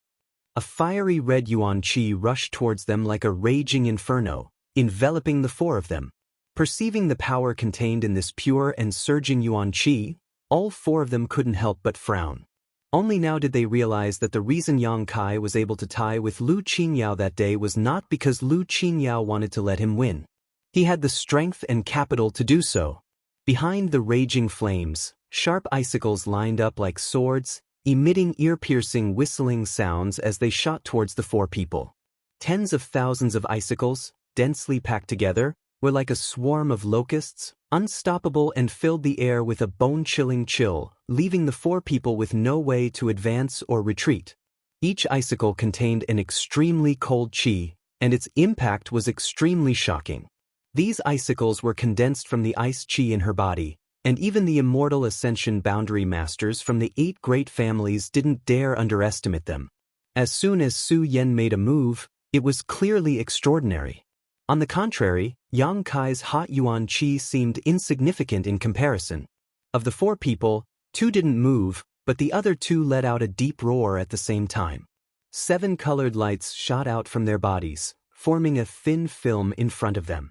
A: A fiery red yuan qi rushed towards them like a raging inferno, enveloping the 4 of them. Perceiving the power contained in this pure and surging yuan qi, all 4 of them couldn't help but frown. Only now did they realize that the reason Yang Kai was able to tie with Lu Qingyao that day was not because Lu Qingyao wanted to let him win. He had the strength and capital to do so. Behind the raging flames, sharp icicles lined up like swords, emitting ear-piercing whistling sounds as they shot towards the 4 people. Tens of thousands of icicles, densely packed together, were like a swarm of locusts, unstoppable, and filled the air with a bone-chilling chill, leaving the 4 people with no way to advance or retreat. Each icicle contained an extremely cold qi, and its impact was extremely shocking. These icicles were condensed from the ice chi in her body, and even the immortal ascension boundary masters from the 8 great families didn't dare underestimate them. As soon as Su Yan made a move, it was clearly extraordinary. On the contrary, Yang Kai's hot yuan chi seemed insignificant in comparison. Of the 4 people, 2 didn't move, but the other 2 let out a deep roar at the same time. 7 colored lights shot out from their bodies, forming a thin film in front of them.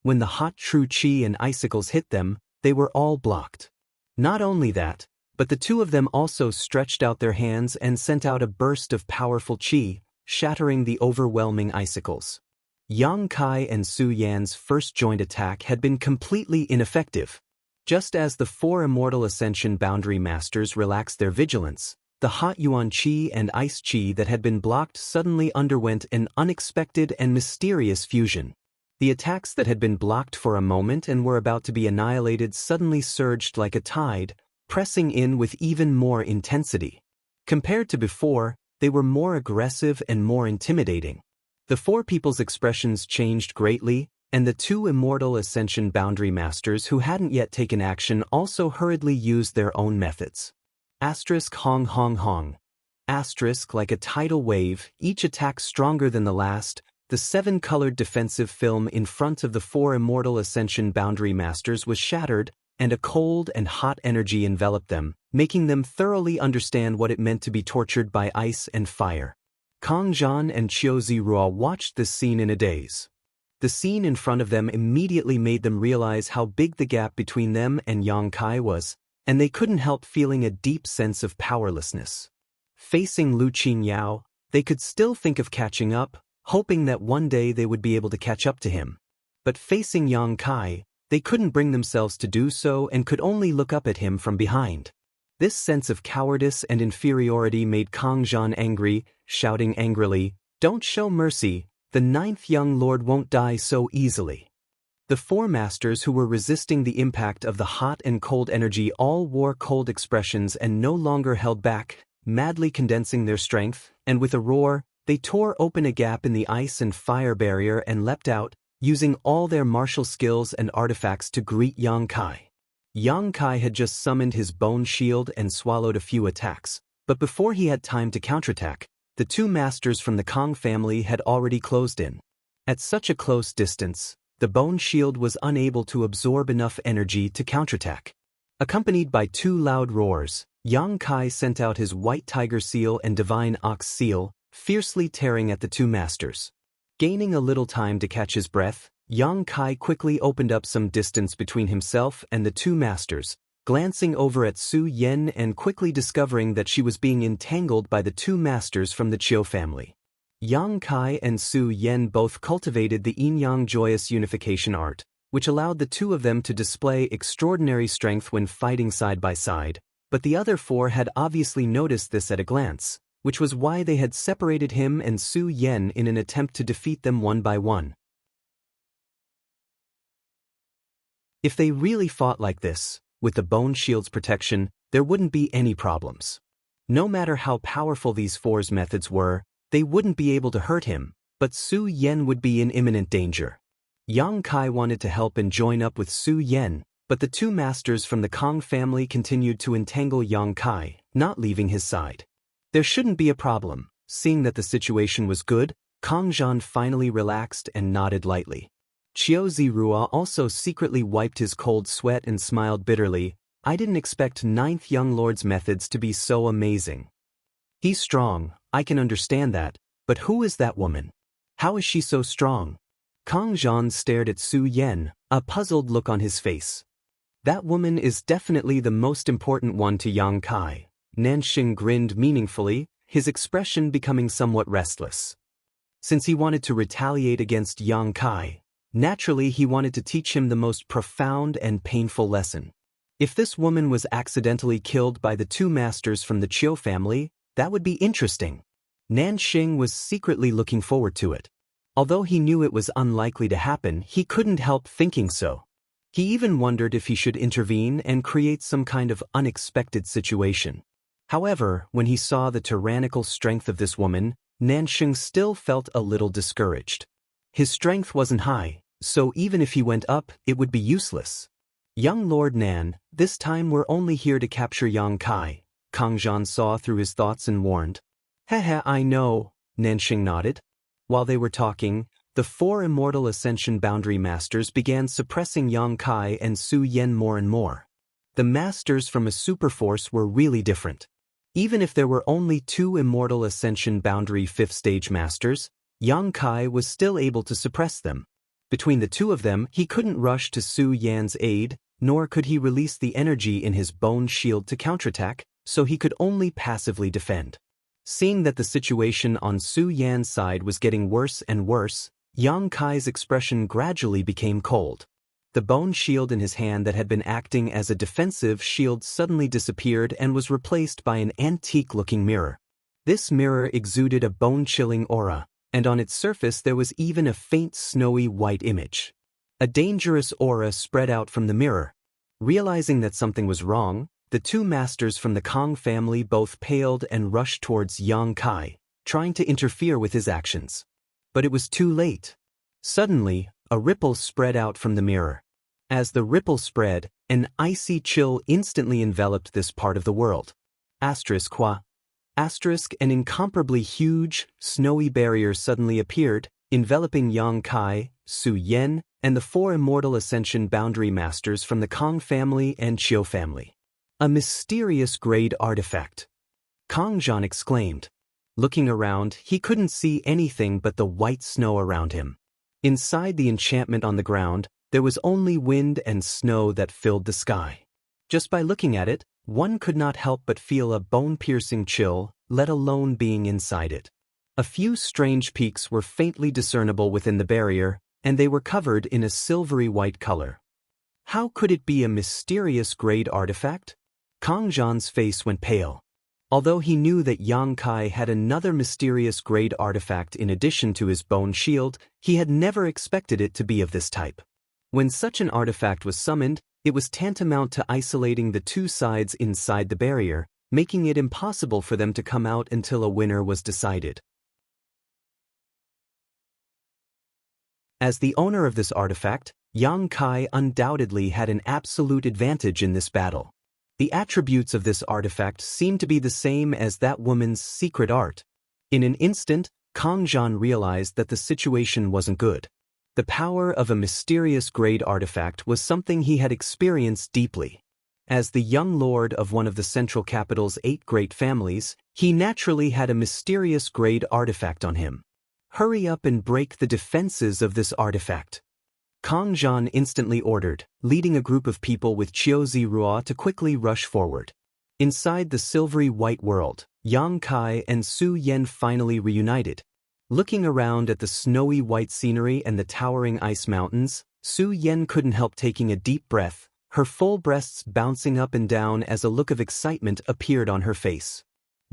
A: When the hot true chi and icicles hit them, they were all blocked. Not only that, but the 2 of them also stretched out their hands and sent out a burst of powerful chi, shattering the overwhelming icicles. Yang Kai and Su Yan's first joint attack had been completely ineffective. Just as the 4 immortal ascension boundary masters relaxed their vigilance, the hot yuan chi and ice chi that had been blocked suddenly underwent an unexpected and mysterious fusion. The attacks that had been blocked for a moment and were about to be annihilated suddenly surged like a tide, pressing in with even more intensity. Compared to before, they were more aggressive and more intimidating. The 4 people's expressions changed greatly, and the 2 immortal ascension boundary masters who hadn't yet taken action also hurriedly used their own methods. Asterisk hong hong hong. Asterisk like a tidal wave, each attack stronger than the last. The 7-colored defensive film in front of the 4 immortal ascension boundary masters was shattered, and a cold and hot energy enveloped them, making them thoroughly understand what it meant to be tortured by ice and fire. Kang Zhan and Qiu Zirua watched this scene in a daze. The scene in front of them immediately made them realize how big the gap between them and Yang Kai was, and they couldn't help feeling a deep sense of powerlessness. Facing Lu Qingyao, they could still think of catching up, hoping that one day they would be able to catch up to him. But facing Yang Kai, they couldn't bring themselves to do so and could only look up at him from behind. This sense of cowardice and inferiority made Kang Zhan angry, shouting angrily, "Don't show mercy, the 9th young lord won't die so easily." The 4 masters who were resisting the impact of the hot and cold energy all wore cold expressions and no longer held back, madly condensing their strength, and with a roar, they tore open a gap in the ice and fire barrier and leapt out, using all their martial skills and artifacts to greet Yang Kai. Yang Kai had just summoned his bone shield and swallowed a few attacks, but before he had time to counterattack, the 2 masters from the Kang family had already closed in. At such a close distance, the bone shield was unable to absorb enough energy to counterattack. Accompanied by 2 loud roars, Yang Kai sent out his white tiger seal and divine ox seal, fiercely tearing at the 2 masters. Gaining a little time to catch his breath, Yang Kai quickly opened up some distance between himself and the 2 masters, glancing over at Su Yan and quickly discovering that she was being entangled by the 2 masters from the Qiu family. Yang Kai and Su Yan both cultivated the yin-yang joyous unification art, which allowed the 2 of them to display extraordinary strength when fighting side by side, but the other 4 had obviously noticed this at a glance, which was why they had separated him and Su Yan in an attempt to defeat them one by one. If they really fought like this, with the bone shield's protection, there wouldn't be any problems. No matter how powerful these 4's methods were, they wouldn't be able to hurt him, but Su Yan would be in imminent danger. Yang Kai wanted to help and join up with Su Yan, but the 2 masters from the Kang family continued to entangle Yang Kai, not leaving his side. There shouldn't be a problem. Seeing that the situation was good, Kang Zhan finally relaxed and nodded lightly. Qiu Zirua also secretly wiped his cold sweat and smiled bitterly. "I didn't expect 9th young lord's methods to be so amazing. He's strong, I can understand that, but who is that woman? How is she so strong?" Kang Zhan stared at Su Yan, a puzzled look on his face. "That woman is definitely the most important one to Yang Kai." Nanxing grinned meaningfully, his expression becoming somewhat restless. Since he wanted to retaliate against Yang Kai, naturally he wanted to teach him the most profound and painful lesson. If this woman was accidentally killed by the 2 masters from the Qiu family, that would be interesting. Nanxing was secretly looking forward to it. Although he knew it was unlikely to happen, he couldn't help thinking so. He even wondered if he should intervene and create some kind of unexpected situation. However, when he saw the tyrannical strength of this woman, Nansheng still felt a little discouraged. His strength wasn't high, so even if he went up, it would be useless. Young Lord Nan, this time we're only here to capture Yang Kai, Kang Zhan saw through his thoughts and warned. Haha, I know, Nansheng nodded. While they were talking, the 4 immortal Ascension Boundary Masters began suppressing Yang Kai and Su Yen more and more. The masters from a superforce were really different. Even if there were only 2 immortal Ascension Boundary 5th Stage Masters, Yang Kai was still able to suppress them. Between the 2 of them, he couldn't rush to Su Yan's aid, nor could he release the energy in his bone shield to counterattack, so he could only passively defend. Seeing that the situation on Su Yan's side was getting worse and worse, Yang Kai's expression gradually became cold. The bone shield in his hand that had been acting as a defensive shield suddenly disappeared and was replaced by an antique-looking mirror. This mirror exuded a bone-chilling aura, and on its surface there was even a faint snowy white image. A dangerous aura spread out from the mirror. Realizing that something was wrong, the 2 masters from the Kang family both paled and rushed towards Yang Kai, trying to interfere with his actions. But it was too late. Suddenly, a ripple spread out from the mirror. As the ripple spread, an icy chill instantly enveloped this part of the world. An incomparably huge, snowy barrier suddenly appeared, enveloping Yang Kai, Su Yen, and the 4 immortal Ascension Boundary Masters from the Kang family and Qiu family. A mysterious grade artifact. Kang Zhan exclaimed. Looking around, he couldn't see anything but the white snow around him. Inside the enchantment on the ground, there was only wind and snow that filled the sky. Just by looking at it, one could not help but feel a bone-piercing chill, let alone being inside it. A few strange peaks were faintly discernible within the barrier, and they were covered in a silvery white color. How could it be a mysterious grade artifact? Kang Zhan's face went pale. Although he knew that Yang Kai had another mysterious grade artifact in addition to his bone shield, he had never expected it to be of this type. When such an artifact was summoned, it was tantamount to isolating the 2 sides inside the barrier, making it impossible for them to come out until a winner was decided. As the owner of this artifact, Yang Kai undoubtedly had an absolute advantage in this battle. The attributes of this artifact seemed to be the same as that woman's secret art. In an instant, Kang Zhan realized that the situation wasn't good. The power of a mysterious grade artifact was something he had experienced deeply. As the young lord of one of the central capital's 8 great families, he naturally had a mysterious grade artifact on him. Hurry up and break the defenses of this artifact. Kang Zhan instantly ordered, leading a group of people with Qiu Zirua to quickly rush forward. Inside the silvery white world, Yang Kai and Su Yen finally reunited. Looking around at the snowy white scenery and the towering ice mountains, Su Yen couldn't help taking a deep breath, her full breasts bouncing up and down as a look of excitement appeared on her face.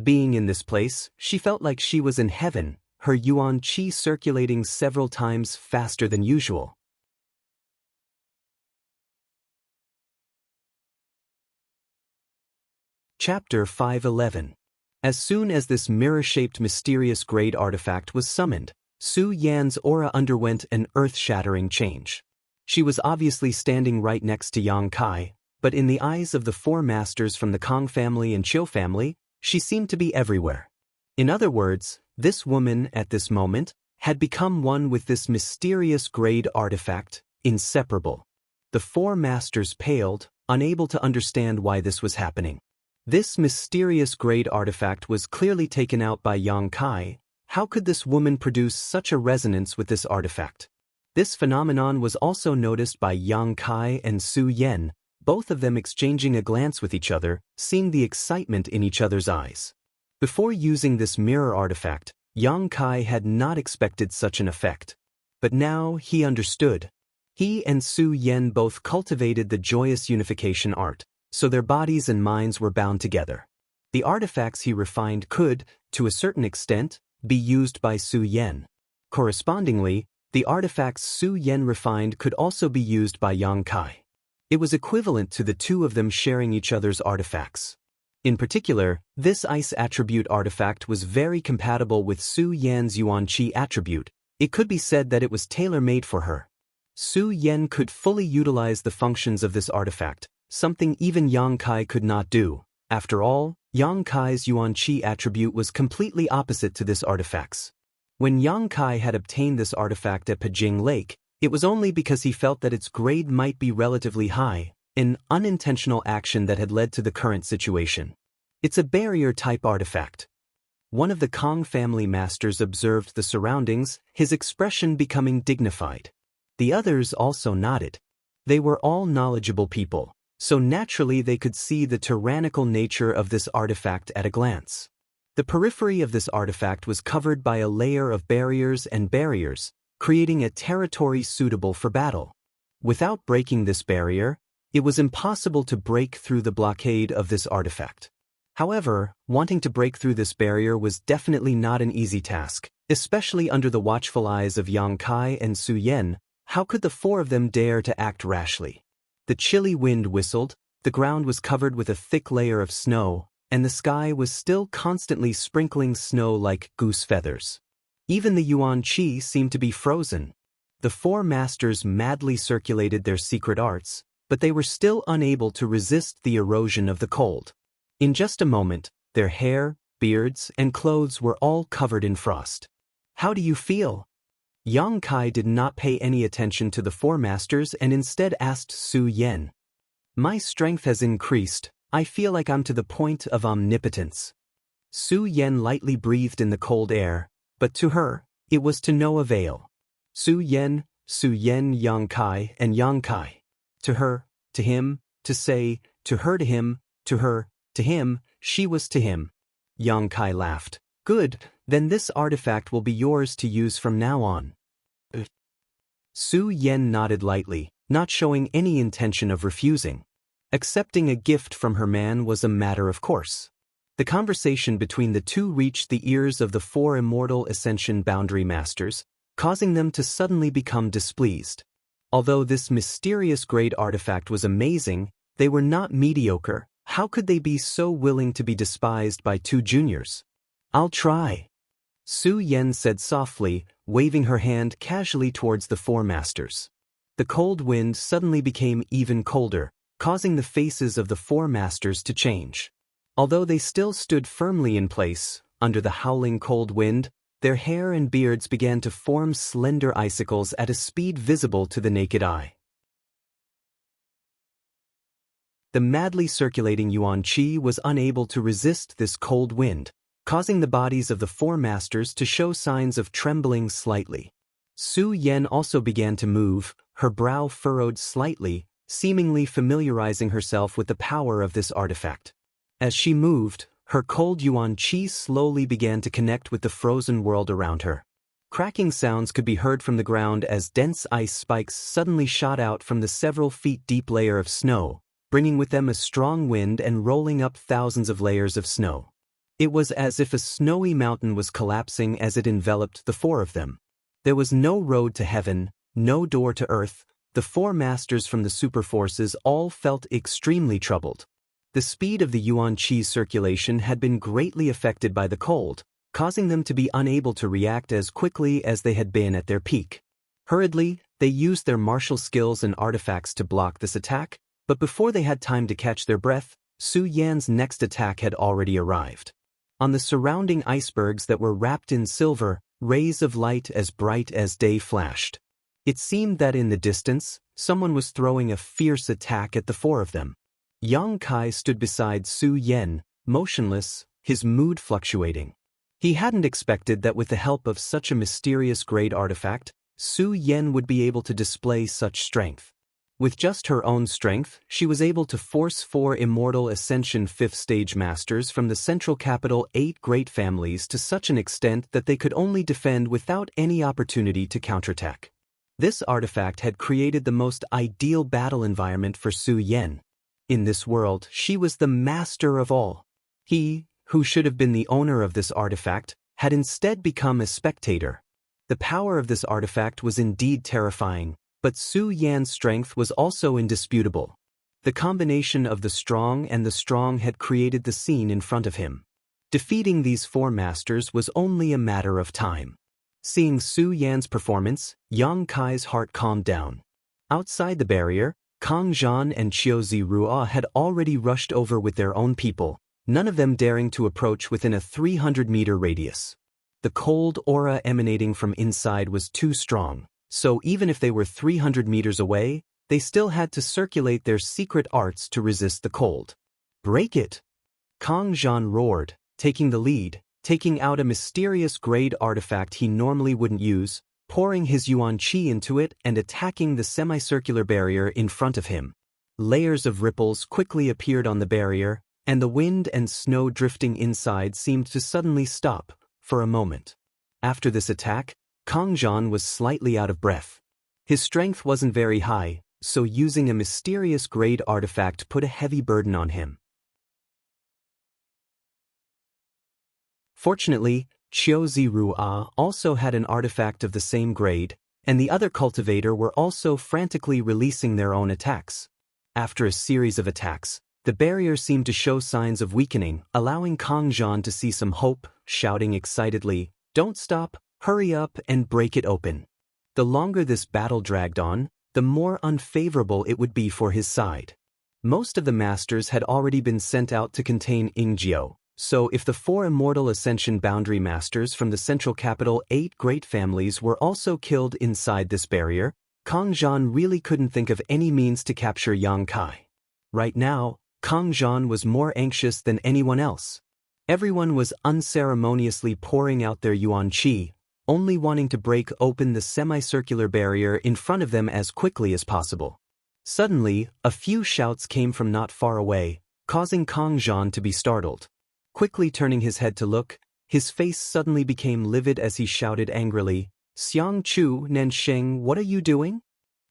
A: Being in this place, she felt like she was in heaven, her yuan qi circulating several times faster than usual. Chapter 511. As soon as this mirror-shaped mysterious grade artifact was summoned, Su Yan's aura underwent an earth-shattering change. She was obviously standing right next to Yang Kai, but in the eyes of the 4 masters from the Kang family and Qiu family, she seemed to be everywhere. In other words, this woman, at this moment, had become one with this mysterious grade artifact, inseparable. The 4 masters paled, unable to understand why this was happening. This mysterious grade artifact was clearly taken out by Yang Kai. How could this woman produce such a resonance with this artifact? This phenomenon was also noticed by Yang Kai and Su Yen, both of them exchanging a glance with each other, seeing the excitement in each other's eyes. Before using this mirror artifact, Yang Kai had not expected such an effect. But now he understood. He and Su Yen both cultivated the joyous unification art, so their bodies and minds were bound together. The artifacts he refined could, to a certain extent, be used by Su Yen. Correspondingly, the artifacts Su Yen refined could also be used by Yang Kai. It was equivalent to the 2 of them sharing each other's artifacts. In particular, this ice attribute artifact was very compatible with Su Yan's Yuan Qi attribute. It could be said that it was tailor-made for her. Su Yan could fully utilize the functions of this artifact, something even Yang Kai could not do. After all, Yang Kai's Yuan Qi attribute was completely opposite to this artifact's. When Yang Kai had obtained this artifact at Pajing Lake, it was only because he felt that its grade might be relatively high, an unintentional action that had led to the current situation. It's a barrier-type artifact. One of the Kong family masters observed the surroundings, his expression becoming dignified. The others also nodded. They were all knowledgeable people, so naturally they could see the tyrannical nature of this artifact at a glance. The periphery of this artifact was covered by a layer of barriers, creating a territory suitable for battle. Without breaking this barrier, it was impossible to break through the blockade of this artifact. However, wanting to break through this barrier was definitely not an easy task, especially under the watchful eyes of Yang Kai and Su Yan. How could the four of them dare to act rashly? The chilly wind whistled, the ground was covered with a thick layer of snow, and the sky was still constantly sprinkling snow like goose feathers. Even the Yuan Qi seemed to be frozen. The four masters madly circulated their secret arts, but they were still unable to resist the erosion of the cold. In just a moment, their hair, beards, and clothes were all covered in frost. "How do you feel?" Yang Kai did not pay any attention to the four masters and instead asked Su Yan. "My strength has increased. I feel like I'm to the point of omnipotence." Su Yan lightly breathed in the cold air, but to her, it was to no avail. Su Yan, Yang Kai, and Yang Kai. To her, to him, to say, to her to him, to her, to him, she was to him. Yang Kai laughed. "Good, then this artifact will be yours to use from now on." Su Yan nodded lightly, not showing any intention of refusing. Accepting a gift from her man was a matter of course. The conversation between the two reached the ears of the four immortal Ascension Boundary Masters, causing them to suddenly become displeased. Although this mysterious great artifact was amazing, they were not mediocre. How could they be so willing to be despised by two juniors? "I'll try," Su Yan said softly, waving her hand casually towards the four masters. The cold wind suddenly became even colder, causing the faces of the four masters to change. Although they still stood firmly in place, under the howling cold wind, their hair and beards began to form slender icicles at a speed visible to the naked eye. The madly circulating Yuan Qi was unable to resist this cold wind, causing the bodies of the four masters to show signs of trembling slightly. Su Yan also began to move, her brow furrowed slightly, seemingly familiarizing herself with the power of this artifact. As she moved, her cold Yuan Qi slowly began to connect with the frozen world around her. Cracking sounds could be heard from the ground as dense ice spikes suddenly shot out from the several feet deep layer of snow, bringing with them a strong wind and rolling up thousands of layers of snow. It was as if a snowy mountain was collapsing as it enveloped the four of them. There was no road to heaven, no door to earth. The four masters from the superforces all felt extremely troubled. The speed of the Yuan Qi circulation had been greatly affected by the cold, causing them to be unable to react as quickly as they had been at their peak. Hurriedly, they used their martial skills and artifacts to block this attack, but before they had time to catch their breath, Su Yan's next attack had already arrived. On the surrounding icebergs that were wrapped in silver, rays of light as bright as day flashed. It seemed that in the distance, someone was throwing a fierce attack at the four of them. Yang Kai stood beside Su Yan, motionless, his mood fluctuating. He hadn't expected that with the help of such a mysterious great artifact, Su Yan would be able to display such strength. With just her own strength, she was able to force four immortal Ascension 5th Stage Masters from the central capital 8 great families to such an extent that they could only defend without any opportunity to counterattack. This artifact had created the most ideal battle environment for Su Yan. In this world, she was the master of all. He, who should have been the owner of this artifact, had instead become a spectator. The power of this artifact was indeed terrifying, but Su Yan's strength was also indisputable. The combination of the strong and the strong had created the scene in front of him. Defeating these four masters was only a matter of time. Seeing Su Yan's performance, Yang Kai's heart calmed down. Outside the barrier, Kang Zhan and Qiu Zirua had already rushed over with their own people, none of them daring to approach within a 300-meter radius. The cold aura emanating from inside was too strong, so even if they were 300 meters away, they still had to circulate their secret arts to resist the cold. "Break it!" Kang Zhan roared, taking the lead, taking out a mysterious grade artifact he normally wouldn't use, pouring his yuan qi into it and attacking the semicircular barrier in front of him. Layers of ripples quickly appeared on the barrier, and the wind and snow drifting inside seemed to suddenly stop, for a moment. After this attack, Kang Zhan was slightly out of breath. His strength wasn't very high, so using a mysterious grade artifact put a heavy burden on him. Fortunately, Qiu Zirua also had an artifact of the same grade, and the other cultivator were also frantically releasing their own attacks. After a series of attacks, the barrier seemed to show signs of weakening, allowing Kang Zhan to see some hope, shouting excitedly, "Don't stop, hurry up and break it open." The longer this battle dragged on, the more unfavorable it would be for his side. Most of the masters had already been sent out to contain Yingjiu, so if the four immortal ascension boundary masters from the central capital 8 great families were also killed inside this barrier, Kang Zhan really couldn't think of any means to capture Yang Kai. Right now, Kang Zhan was more anxious than anyone else. Everyone was unceremoniously pouring out their yuan qi, only wanting to break open the semicircular barrier in front of them as quickly as possible. Suddenly, a few shouts came from not far away, causing Kang Zhan to be startled. Quickly turning his head to look, his face suddenly became livid as he shouted angrily, "Xianxia, Nansheng, what are you doing?"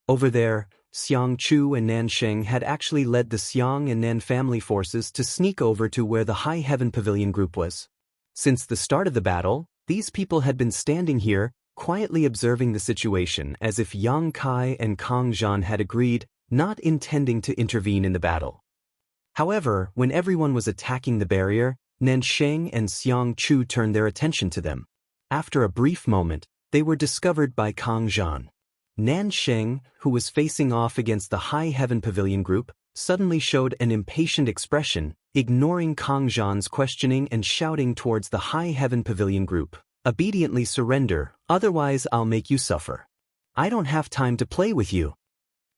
A: Over there, Xianxia and Nansheng had actually led the Xiang and Nan family forces to sneak over to where the High Heaven Pavilion group was. Since the start of the battle, these people had been standing here, quietly observing the situation as if Yang Kai and Kang Zhan had agreed, not intending to intervene in the battle. However, when everyone was attacking the barrier, Nansheng and Xianxia turned their attention to them. After a brief moment, they were discovered by Kang Zhan. Nansheng, who was facing off against the High Heaven Pavilion group, suddenly showed an impatient expression, ignoring Kang Zhan's questioning and shouting towards the High Heaven Pavilion group, "Obediently surrender, otherwise I'll make you suffer. I don't have time to play with you."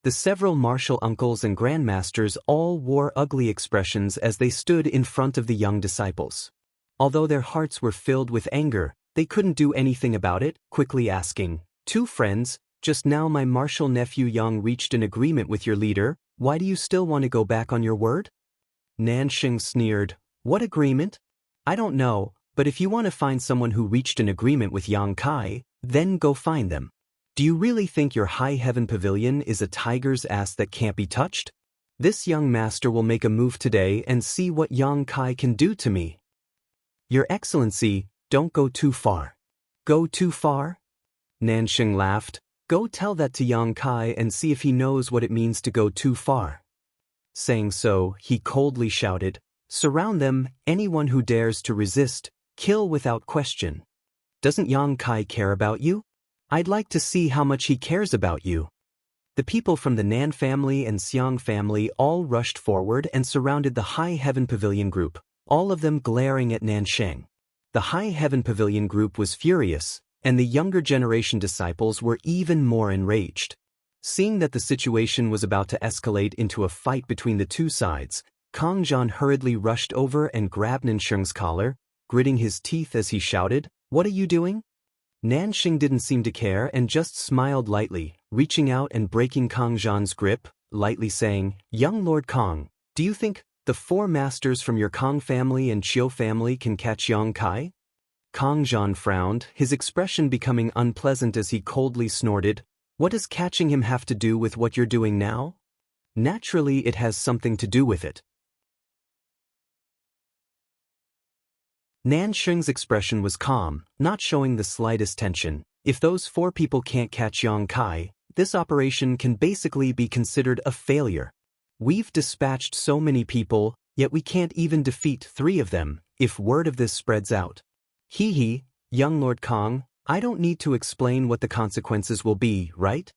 A: The several martial uncles and grandmasters all wore ugly expressions as they stood in front of the young disciples. Although their hearts were filled with anger, they couldn't do anything about it, quickly asking, "Two friends, just now my martial nephew Yang reached an agreement with your leader, why do you still want to go back on your word?" Nansheng sneered, "What agreement? I don't know, but if you want to find someone who reached an agreement with Yang Kai, then go find them. Do you really think your High Heaven Pavilion is a tiger's ass that can't be touched? This young master will make a move today and see what Yang Kai can do to me." "Your Excellency, don't go too far." "Go too far?" Nansheng laughed. "Go tell that to Yang Kai and see if he knows what it means to go too far." Saying so, he coldly shouted, "Surround them, anyone who dares to resist, kill without question. Doesn't Yang Kai care about you? I'd like to see how much he cares about you." The people from the Nan family and Xiang family all rushed forward and surrounded the High Heaven Pavilion group, all of them glaring at Nansheng. The High Heaven Pavilion group was furious, and the younger generation disciples were even more enraged. Seeing that the situation was about to escalate into a fight between the two sides, Kang Zhan hurriedly rushed over and grabbed Nansheng's collar, gritting his teeth as he shouted, "What are you doing?" Nansheng didn't seem to care and just smiled lightly, reaching out and breaking Kang Zhan's grip, lightly saying, "Young Lord Kang, do you think the four masters from your Kang family and Qiu family can catch Yang Kai?" Kang Zhan frowned, his expression becoming unpleasant as he coldly snorted, "What does catching him have to do with what you're doing now?" "Naturally it has something to do with it." Nansheng's expression was calm, not showing the slightest tension. If those four people can't catch Yang Kai, this operation can basically be considered a failure. We've dispatched so many people, yet we can't even defeat 3 of them, if word of this spreads out. Hee hee, young Lord Kong, I don't need to explain what the consequences will be, right?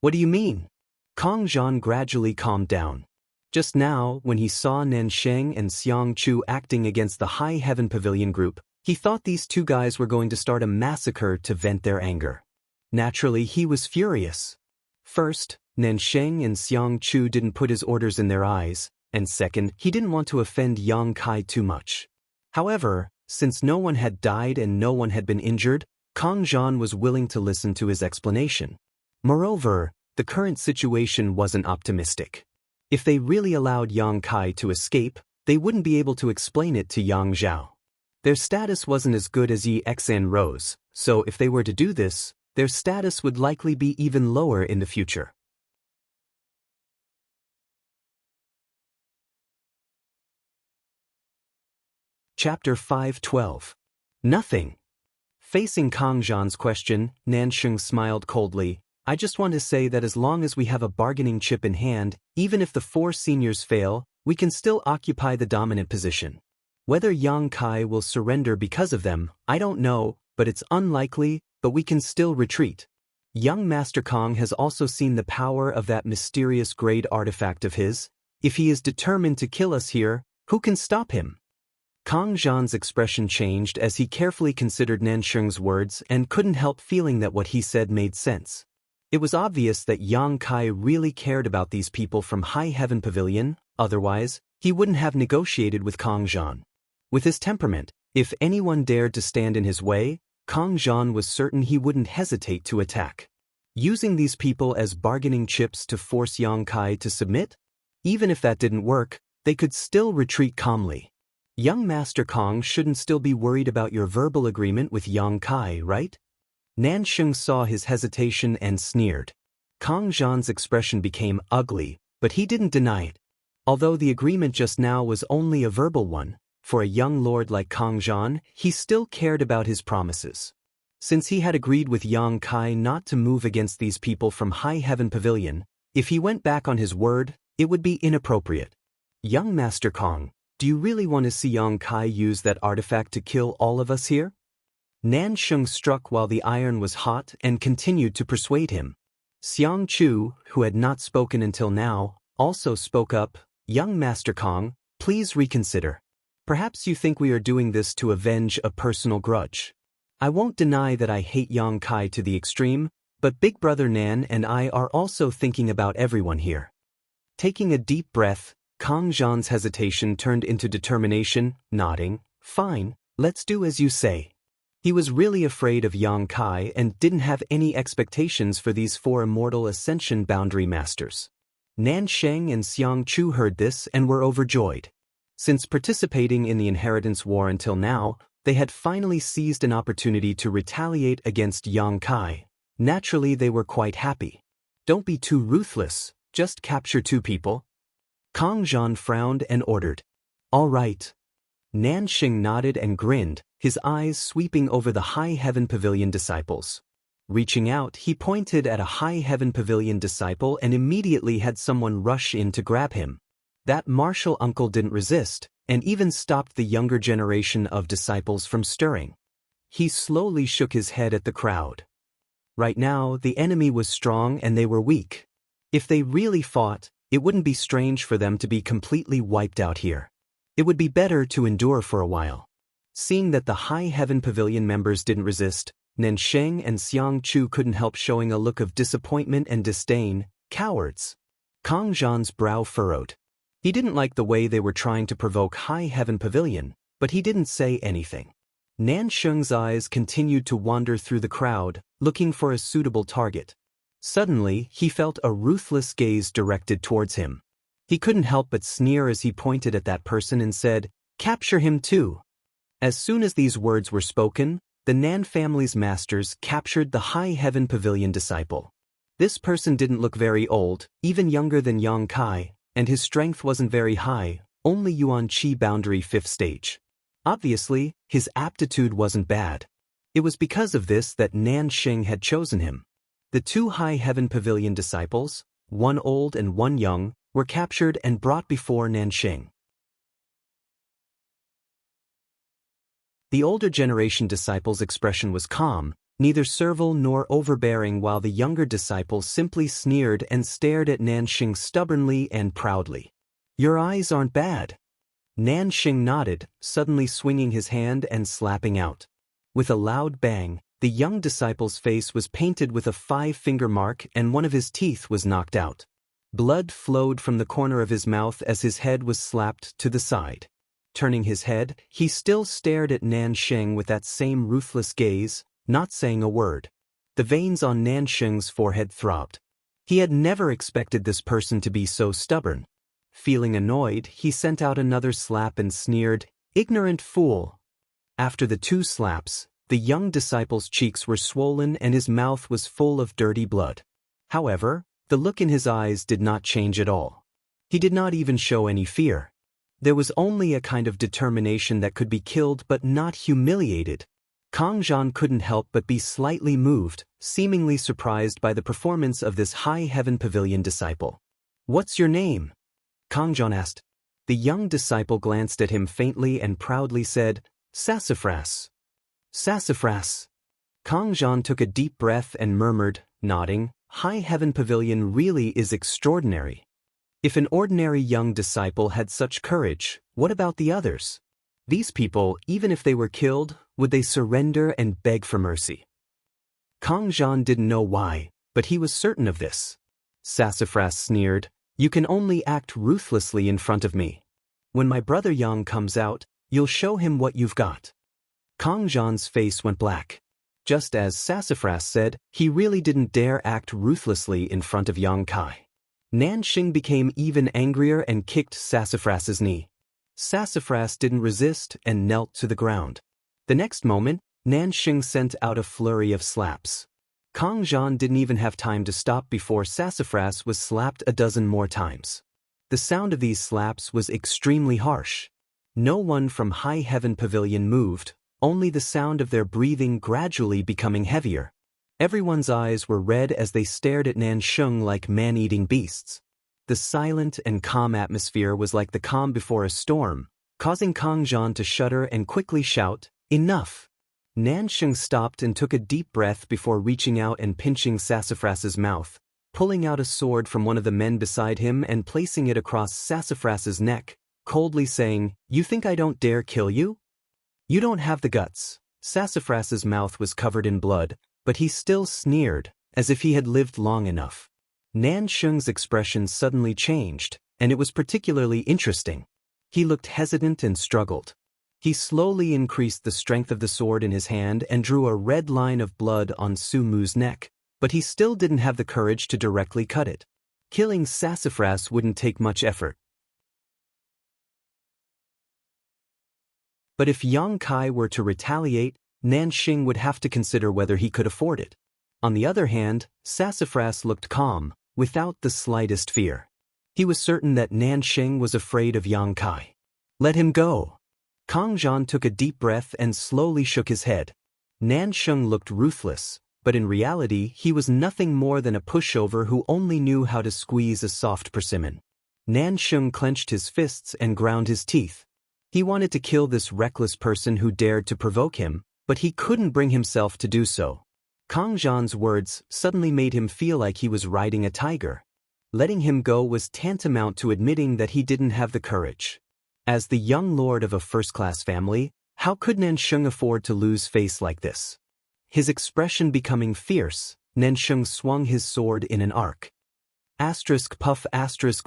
A: What do you mean? Kong Zhan gradually calmed down. Just now, when he saw Nansheng and Xiang Chu acting against the High Heaven Pavilion group, he thought these 2 guys were going to start a massacre to vent their anger. Naturally, he was furious. First, Nansheng and Xiang Chu didn't put his orders in their eyes, and second, he didn't want to offend Yang Kai too much. However, since no one had died and no one had been injured, Kong Zhan was willing to listen to his explanation. Moreover, the current situation wasn't optimistic. If they really allowed Yang Kai to escape, they wouldn't be able to explain it to Yang Zhao. Their status wasn't as good as Yi Xan Rose, so if they were to do this, their status would likely be even lower in the future. Chapter 5:12. Nothing. Facing Kong Zhan's question, Nansheng smiled coldly. I just want to say that as long as we have a bargaining chip in hand, even if the 4 seniors fail, we can still occupy the dominant position. Whether Yang Kai will surrender because of them, I don't know, but it's unlikely, but we can still retreat. Young Master Kong has also seen the power of that mysterious grade artifact of his. If he is determined to kill us here, who can stop him? Kong Zhan's expression changed as he carefully considered Nansheng's words and couldn't help feeling that what he said made sense. It was obvious that Yang Kai really cared about these people from High Heaven Pavilion, otherwise, he wouldn't have negotiated with Kong Zhan. With his temperament, if anyone dared to stand in his way, Kong Zhan was certain he wouldn't hesitate to attack. Using these people as bargaining chips to force Yang Kai to submit? Even if that didn't work, they could still retreat calmly. Young Master Kong shouldn't still be worried about your verbal agreement with Yang Kai, right? Nansheng saw his hesitation and sneered. Kong Zhan's expression became ugly, but he didn't deny it. Although the agreement just now was only a verbal one, for a young lord like Kong Zhan, he still cared about his promises. Since he had agreed with Yang Kai not to move against these people from High Heaven Pavilion, if he went back on his word, it would be inappropriate. Young Master Kong, do you really want to see Yang Kai use that artifact to kill all of us here? Nansheng struck while the iron was hot and continued to persuade him. Xiang Chu, who had not spoken until now, also spoke up. Young Master Kong, please reconsider. Perhaps you think we are doing this to avenge a personal grudge. I won't deny that I hate Yang Kai to the extreme, but Big Brother Nan and I are also thinking about everyone here. Taking a deep breath, Kong Zhan's hesitation turned into determination, nodding. Fine, let's do as you say. He was really afraid of Yang Kai and didn't have any expectations for these 4 immortal Ascension Boundary Masters. Nansheng and Xiang Chu heard this and were overjoyed. Since participating in the Inheritance War until now, they had finally seized an opportunity to retaliate against Yang Kai. Naturally, they were quite happy. Don't be too ruthless, just capture 2 people. Kong Zhan frowned and ordered. All right. Nansheng nodded and grinned, his eyes sweeping over the High Heaven Pavilion disciples. Reaching out, he pointed at a High Heaven Pavilion disciple and immediately had someone rush in to grab him. That martial uncle didn't resist, and even stopped the younger generation of disciples from stirring. He slowly shook his head at the crowd. Right now, the enemy was strong and they were weak. If they really fought, it wouldn't be strange for them to be completely wiped out here. It would be better to endure for a while. Seeing that the High Heaven Pavilion members didn't resist, Nansheng and Xiang Chu couldn't help showing a look of disappointment and disdain. Cowards. Kong Zhan's brow furrowed. He didn't like the way they were trying to provoke High Heaven Pavilion, but he didn't say anything. Nansheng's eyes continued to wander through the crowd, looking for a suitable target. Suddenly, he felt a ruthless gaze directed towards him. He couldn't help but sneer as he pointed at that person and said, "Capture him too." As soon as these words were spoken, the Nan family's masters captured the High Heaven Pavilion disciple. This person didn't look very old, even younger than Yang Kai, and his strength wasn't very high, only Yuan Qi Boundary 5th stage. Obviously, his aptitude wasn't bad. It was because of this that Nansheng had chosen him. The 2 High Heaven Pavilion disciples, one old and one young, were captured and brought before Nanxing. The older generation disciples' expression was calm, neither servile nor overbearing, while the younger disciples simply sneered and stared at Nanxing stubbornly and proudly. "Your eyes aren't bad." Nanxing nodded, suddenly swinging his hand and slapping out. With a loud bang, the young disciple's face was painted with a 5-finger mark and one of his teeth was knocked out. Blood flowed from the corner of his mouth as his head was slapped to the side. Turning his head, he still stared at Nanxing with that same ruthless gaze, not saying a word. The veins on Nanxing's forehead throbbed. He had never expected this person to be so stubborn. Feeling annoyed, he sent out another slap and sneered, "Ignorant fool." After the 2 slaps, the young disciple's cheeks were swollen and his mouth was full of dirty blood. However, the look in his eyes did not change at all. He did not even show any fear. There was only a kind of determination that could be killed but not humiliated. Kang Zhan couldn't help but be slightly moved, seemingly surprised by the performance of this High Heaven Pavilion disciple. "What's your name?" Kang Zhan asked. The young disciple glanced at him faintly and proudly said, "Sassafras." "Sassafras." Kang Zhan took a deep breath and murmured, nodding, "High Heaven Pavilion really is extraordinary." If an ordinary young disciple had such courage, what about the others? These people, even if they were killed, would they surrender and beg for mercy? Kang Zhan didn't know why, but he was certain of this. Sassafras sneered, "You can only act ruthlessly in front of me. When my brother Yang comes out, you'll show him what you've got." Kang Zhan's face went black. Just as Sassafras said, he really didn't dare act ruthlessly in front of Yang Kai. Nanxing became even angrier and kicked Sassafras's knee. Sassafras didn't resist and knelt to the ground. The next moment, Nanxing sent out a flurry of slaps. Kang Zhan didn't even have time to stop before Sassafras was slapped a dozen more times. The sound of these slaps was extremely harsh. No one from High Heaven Pavilion moved, only the sound of their breathing gradually becoming heavier. Everyone's eyes were red as they stared at Nanxing like man-eating beasts. The silent and calm atmosphere was like the calm before a storm, causing Kang Zhan to shudder and quickly shout, "Enough!" Nanxing stopped and took a deep breath before reaching out and pinching Sassafras's mouth, pulling out a sword from one of the men beside him and placing it across Sassafras's neck, coldly saying, "You think I don't dare kill you? You don't have the guts." Sassafras's mouth was covered in blood, but he still sneered, as if he had lived long enough. Nanxing's expression suddenly changed, and it was particularly interesting. He looked hesitant and struggled. He slowly increased the strength of the sword in his hand and drew a red line of blood on Su Mu's neck, but he still didn't have the courage to directly cut it. Killing Sassafras wouldn't take much effort. But if Yang Kai were to retaliate, Nanxing would have to consider whether he could afford it. On the other hand, Sassafras looked calm, without the slightest fear. He was certain that Nanxing was afraid of Yang Kai. "Let him go." Kang Zhan took a deep breath and slowly shook his head. Nanxing looked ruthless, but in reality he was nothing more than a pushover who only knew how to squeeze a soft persimmon. Nanxing clenched his fists and ground his teeth. He wanted to kill this reckless person who dared to provoke him, but he couldn't bring himself to do so. Kang Zhan's words suddenly made him feel like he was riding a tiger. Letting him go was tantamount to admitting that he didn't have the courage. As the young lord of a first-class family, how could Nanxing afford to lose face like this? His expression becoming fierce, Nanxing swung his sword in an arc. Puff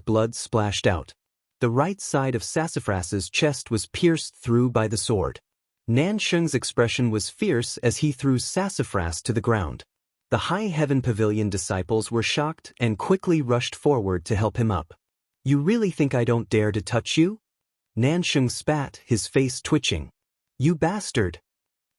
A: blood splashed out. The right side of Sassafras's chest was pierced through by the sword. Nanxing's expression was fierce as he threw Sassafras to the ground. The High Heaven Pavilion disciples were shocked and quickly rushed forward to help him up. "You really think I don't dare to touch you?" Nanxing spat, his face twitching. "You bastard!"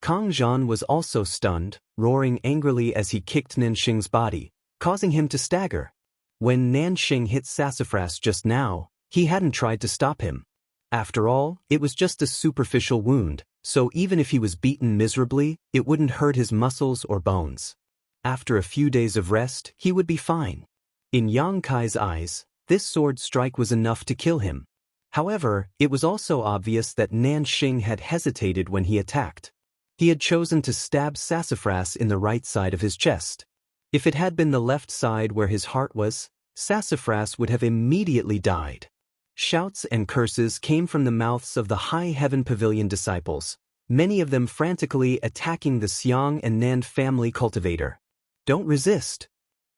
A: Kang Zhan was also stunned, roaring angrily as he kicked Nanxing's body, causing him to stagger. When Nanxing hit Sassafras just now, he hadn't tried to stop him. After all, it was just a superficial wound, so even if he was beaten miserably, it wouldn't hurt his muscles or bones. After a few days of rest, he would be fine. In Yang Kai's eyes, This sword strike was enough to kill him. However, it was also obvious that Nanxing had hesitated when he attacked. He had chosen to stab Sassafras in the right side of his chest. If it had been the left side where his heart was, Sassafras would have immediately died. Shouts and curses came from the mouths of the High Heaven Pavilion disciples, many of them frantically attacking the Xiang and Nan family cultivator. "Don't resist!"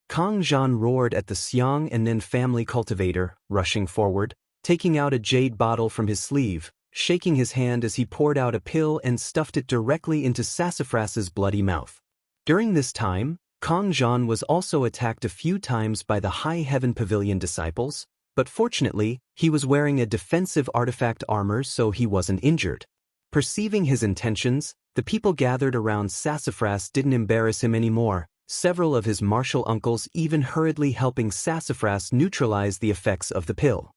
A: Kang Zhan roared at the Xiang and Nan family cultivator, rushing forward, taking out a jade bottle from his sleeve, shaking his hand as he poured out a pill and stuffed it directly into Sassafras's bloody mouth. During this time, Kang Zhan was also attacked a few times by the High Heaven Pavilion disciples, but fortunately, he was wearing a defensive artifact armor so he wasn't injured. Perceiving his intentions, the people gathered around Sassafras didn't embarrass him anymore, several of his martial uncles even hurriedly helping Sassafras neutralize the effects of the pill.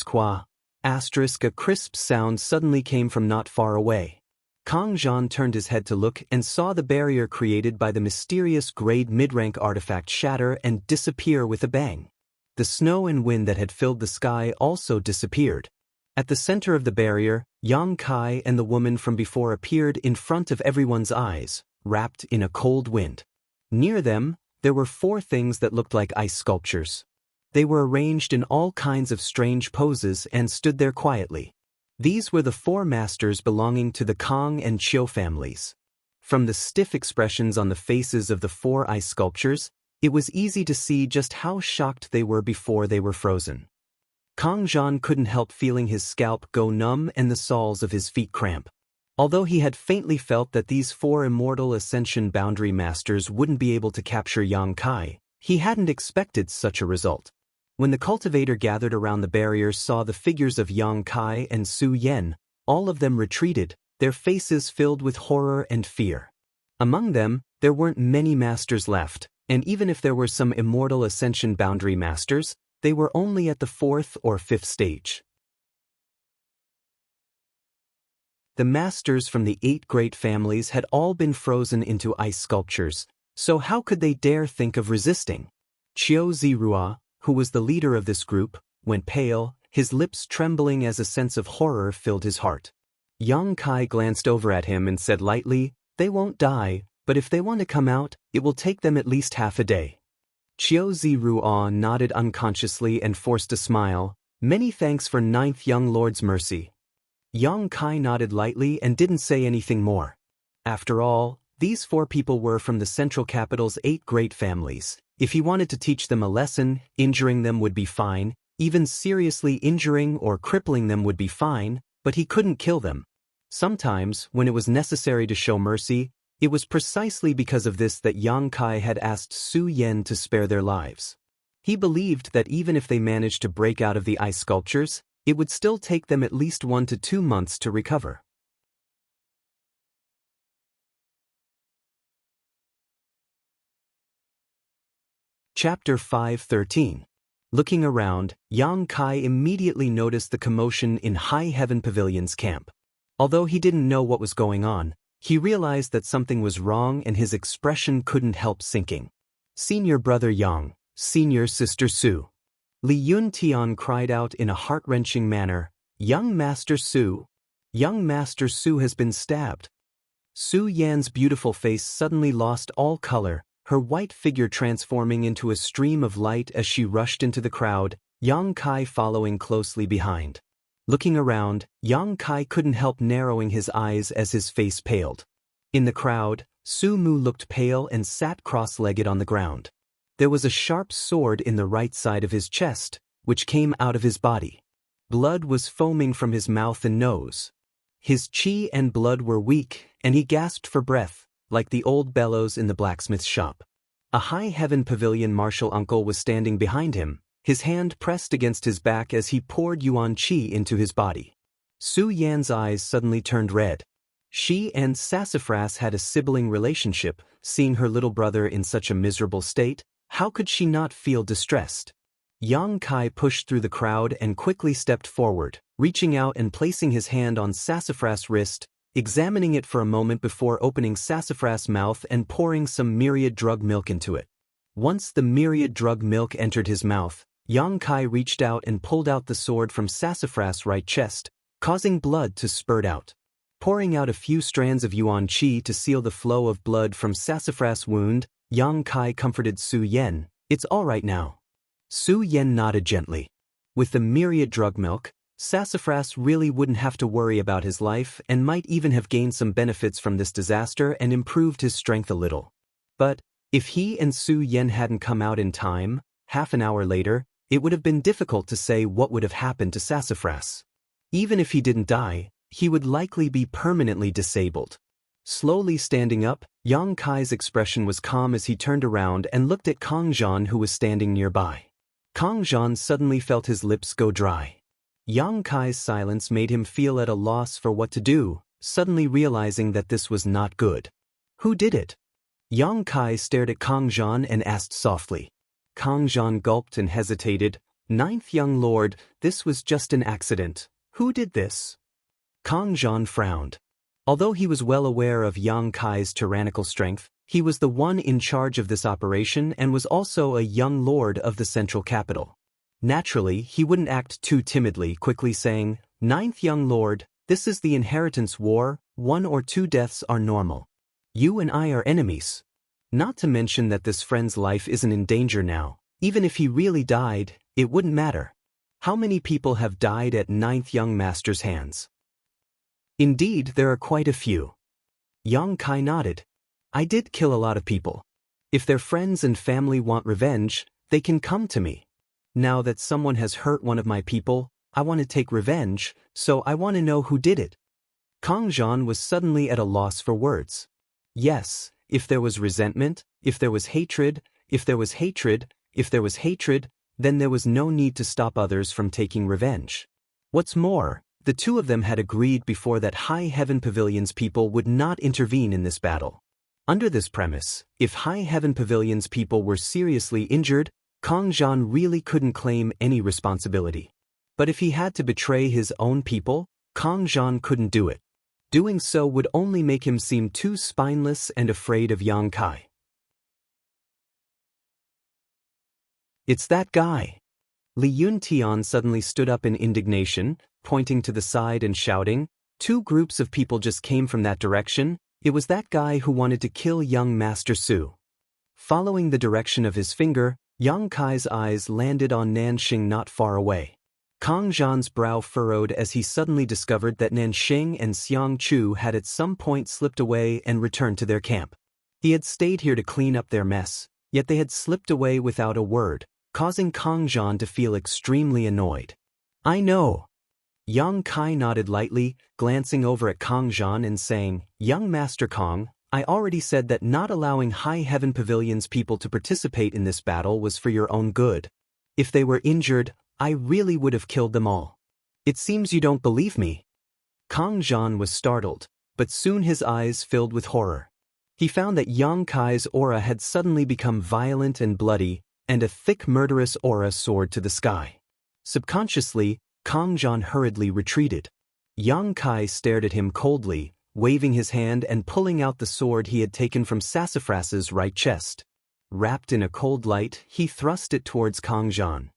A: *qua*. A crisp sound suddenly came from not far away. Kang Zhan turned his head to look and saw the barrier created by the mysterious grade mid-rank artifact shatter and disappear with a bang. The snow and wind that had filled the sky also disappeared. At the center of the barrier, Yang Kai and the woman from before appeared in front of everyone's eyes, wrapped in a cold wind. Near them, there were 4 things that looked like ice sculptures. They were arranged in all kinds of strange poses and stood there quietly. These were the 4 masters belonging to the Kang and Chiu families. From the stiff expressions on the faces of the 4 ice sculptures, it was easy to see just how shocked they were before they were frozen. Kang Zhan couldn't help feeling his scalp go numb and the soles of his feet cramp. Although he had faintly felt that these 4 immortal Ascension Boundary Masters wouldn't be able to capture Yang Kai, he hadn't expected such a result. When the cultivator gathered around the barrier saw the figures of Yang Kai and Su Yan, all of them retreated, their faces filled with horror and fear. Among them, there weren't many masters left, and even if there were some immortal Ascension Boundary Masters, they were only at the 4th or 5th stage. The masters from the 8 great families had all been frozen into ice sculptures, so how could they dare think of resisting? Chiu Zirua, who was the leader of this group, went pale, his lips trembling as a sense of horror filled his heart. Yang Kai glanced over at him and said lightly, "They won't die, but if they want to come out, it will take them at least half a day." Chiu Zirua nodded unconsciously and forced a smile. "Many thanks for 9th young lord's mercy." Yang Kai nodded lightly and didn't say anything more. After all, these 4 people were from the central capital's 8 great families. If he wanted to teach them a lesson, injuring them would be fine, even seriously injuring or crippling them would be fine, but he couldn't kill them. Sometimes, when it was necessary to show mercy, it was precisely because of this that Yang Kai had asked Su Yan to spare their lives. He believed that even if they managed to break out of the ice sculptures, it would still take them at least 1 to 2 months to recover. Chapter 5:13. Looking around, Yang Kai immediately noticed the commotion in High Heaven Pavilion's camp. Although he didn't know what was going on, he realized that something was wrong and his expression couldn't help sinking. "Senior brother Yang, senior sister Su." Li Yuntian cried out in a heart-wrenching manner, "Young Master Su! Young Master Su has been stabbed." Su Yan's beautiful face suddenly lost all color, her white figure transforming into a stream of light as she rushed into the crowd, Yang Kai following closely behind. Looking around, Yang Kai couldn't help narrowing his eyes as his face paled. In the crowd, Su Mu looked pale and sat cross-legged on the ground. There was a sharp sword in the right side of his chest, which came out of his body. Blood was foaming from his mouth and nose. His chi and blood were weak, and he gasped for breath, like the old bellows in the blacksmith's shop. A High Heaven Pavilion martial uncle was standing behind him, his hand pressed against his back as he poured yuan chi into his body. Su Yan's eyes suddenly turned red. She and Sassafras had a sibling relationship. Seeing her little brother in such a miserable state, how could she not feel distressed? Yang Kai pushed through the crowd and quickly stepped forward, reaching out and placing his hand on Sassafras' wrist, examining it for a moment before opening Sassafras' mouth and pouring some myriad drug milk into it. Once the myriad drug milk entered his mouth, Yang Kai reached out and pulled out the sword from Sassafras' right chest, causing blood to spurt out. Pouring out a few strands of yuan qi to seal the flow of blood from Sassafras' wound, Yang Kai comforted Su Yen. "It's all right now." Su Yen nodded gently. With the myriad drug milk, Sassafras really wouldn't have to worry about his life and might even have gained some benefits from this disaster and improved his strength a little. But if he and Su Yen hadn't come out in time, half an hour later, it would have been difficult to say what would have happened to Sassafras. Even if he didn't die, he would likely be permanently disabled. Slowly standing up, Yang Kai's expression was calm as he turned around and looked at Kang Zhan, who was standing nearby. Kang Zhan suddenly felt his lips go dry. Yang Kai's silence made him feel at a loss for what to do, suddenly realizing that this was not good. "Who did it?" Yang Kai stared at Kang Zhan and asked softly. Kang Zhan gulped and hesitated. "Ninth young lord, this was just an accident. Who did this?" Kang Zhan frowned. Although he was well aware of Yang Kai's tyrannical strength, he was the one in charge of this operation and was also a young lord of the central capital. Naturally, he wouldn't act too timidly, quickly saying, "Ninth young lord, this is the inheritance war, 1 or 2 deaths are normal. You and I are enemies. Not to mention that this friend's life isn't in danger now. Even if he really died, it wouldn't matter. How many people have died at ninth young master's hands?" "Indeed, there are quite a few." Yang Kai nodded. "I did kill a lot of people. If their friends and family want revenge, they can come to me. Now that someone has hurt one of my people, I want to take revenge, so I want to know who did it." Kang Zhan was suddenly at a loss for words. Yes, if there was resentment, if there was hatred, if there was hatred, if there was hatred, then there was no need to stop others from taking revenge. What's more, the two of them had agreed before that High Heaven Pavilion's people would not intervene in this battle. Under this premise, if High Heaven Pavilion's people were seriously injured, Kang Zhan really couldn't claim any responsibility. But if he had to betray his own people, Kang Zhan couldn't do it. Doing so would only make him seem too spineless and afraid of Yang Kai. "It's that guy." Li Yuntian suddenly stood up in indignation, pointing to the side and shouting, "2 groups of people just came from that direction. It was that guy who wanted to kill young Master Su." Following the direction of his finger, Yang Kai's eyes landed on Nanxing not far away. Kang Zhan's brow furrowed as he suddenly discovered that Nanxing and Xiang Chu had at some point slipped away and returned to their camp. He had stayed here to clean up their mess, yet they had slipped away without a word, causing Kang Zhan to feel extremely annoyed. "I know." Yang Kai nodded lightly, glancing over at Kang Zhan and saying, "Young Master Kang, I already said that not allowing High Heaven Pavilion's people to participate in this battle was for your own good. If they were injured, I really would have killed them all. It seems you don't believe me." Kang Zhan was startled, but soon his eyes filled with horror. He found that Yang Kai's aura had suddenly become violent and bloody, and a thick murderous aura soared to the sky. Subconsciously, Kang Zhan hurriedly retreated. Yang Kai stared at him coldly, waving his hand and pulling out the sword he had taken from Sassafras's right chest. Wrapped in a cold light, he thrust it towards Kang Zhan.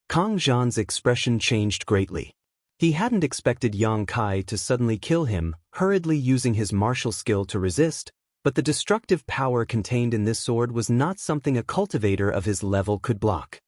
A: Kang Zhan's expression changed greatly. He hadn't expected Yang Kai to suddenly kill him, hurriedly using his martial skill to resist, but the destructive power contained in this sword was not something a cultivator of his level could block.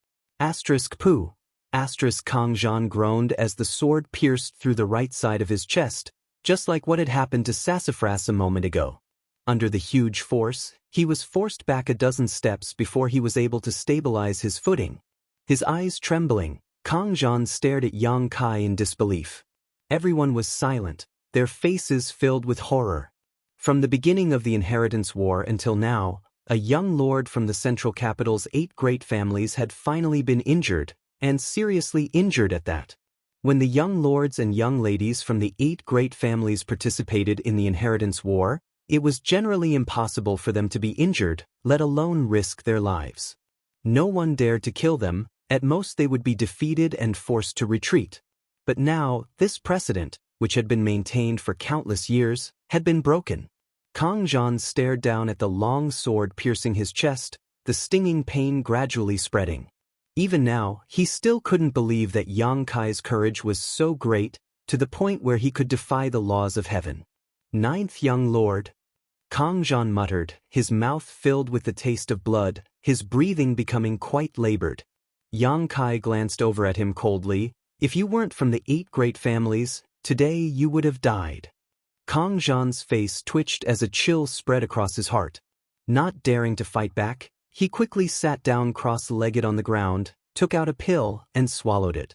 A: Pooh. Kang Zhan groaned as the sword pierced through the right side of his chest, just like what had happened to Sassafras a moment ago. Under the huge force, he was forced back a dozen steps before he was able to stabilize his footing. His eyes trembling, Kang Zhan stared at Yang Kai in disbelief. Everyone was silent, their faces filled with horror. From the beginning of the Inheritance War until now, a young lord from the central capital's 8 great families had finally been injured, and seriously injured at that. When the young lords and young ladies from the 8 great families participated in the Inheritance War, it was generally impossible for them to be injured, let alone risk their lives. No one dared to kill them, at most they would be defeated and forced to retreat. But now, this precedent, which had been maintained for countless years, had been broken. Kang Zhan stared down at the long sword piercing his chest, the stinging pain gradually spreading. Even now, he still couldn't believe that Yang Kai's courage was so great, to the point where he could defy the laws of heaven. Ninth young lord, Kang Zhan muttered, his mouth filled with the taste of blood, his breathing becoming quite labored. Yang Kai glanced over at him coldly. If you weren't from the 8 great families, today you would have died. Kang Zhan's face twitched as a chill spread across his heart. Not daring to fight back, he quickly sat down cross-legged on the ground, took out a pill, and swallowed it.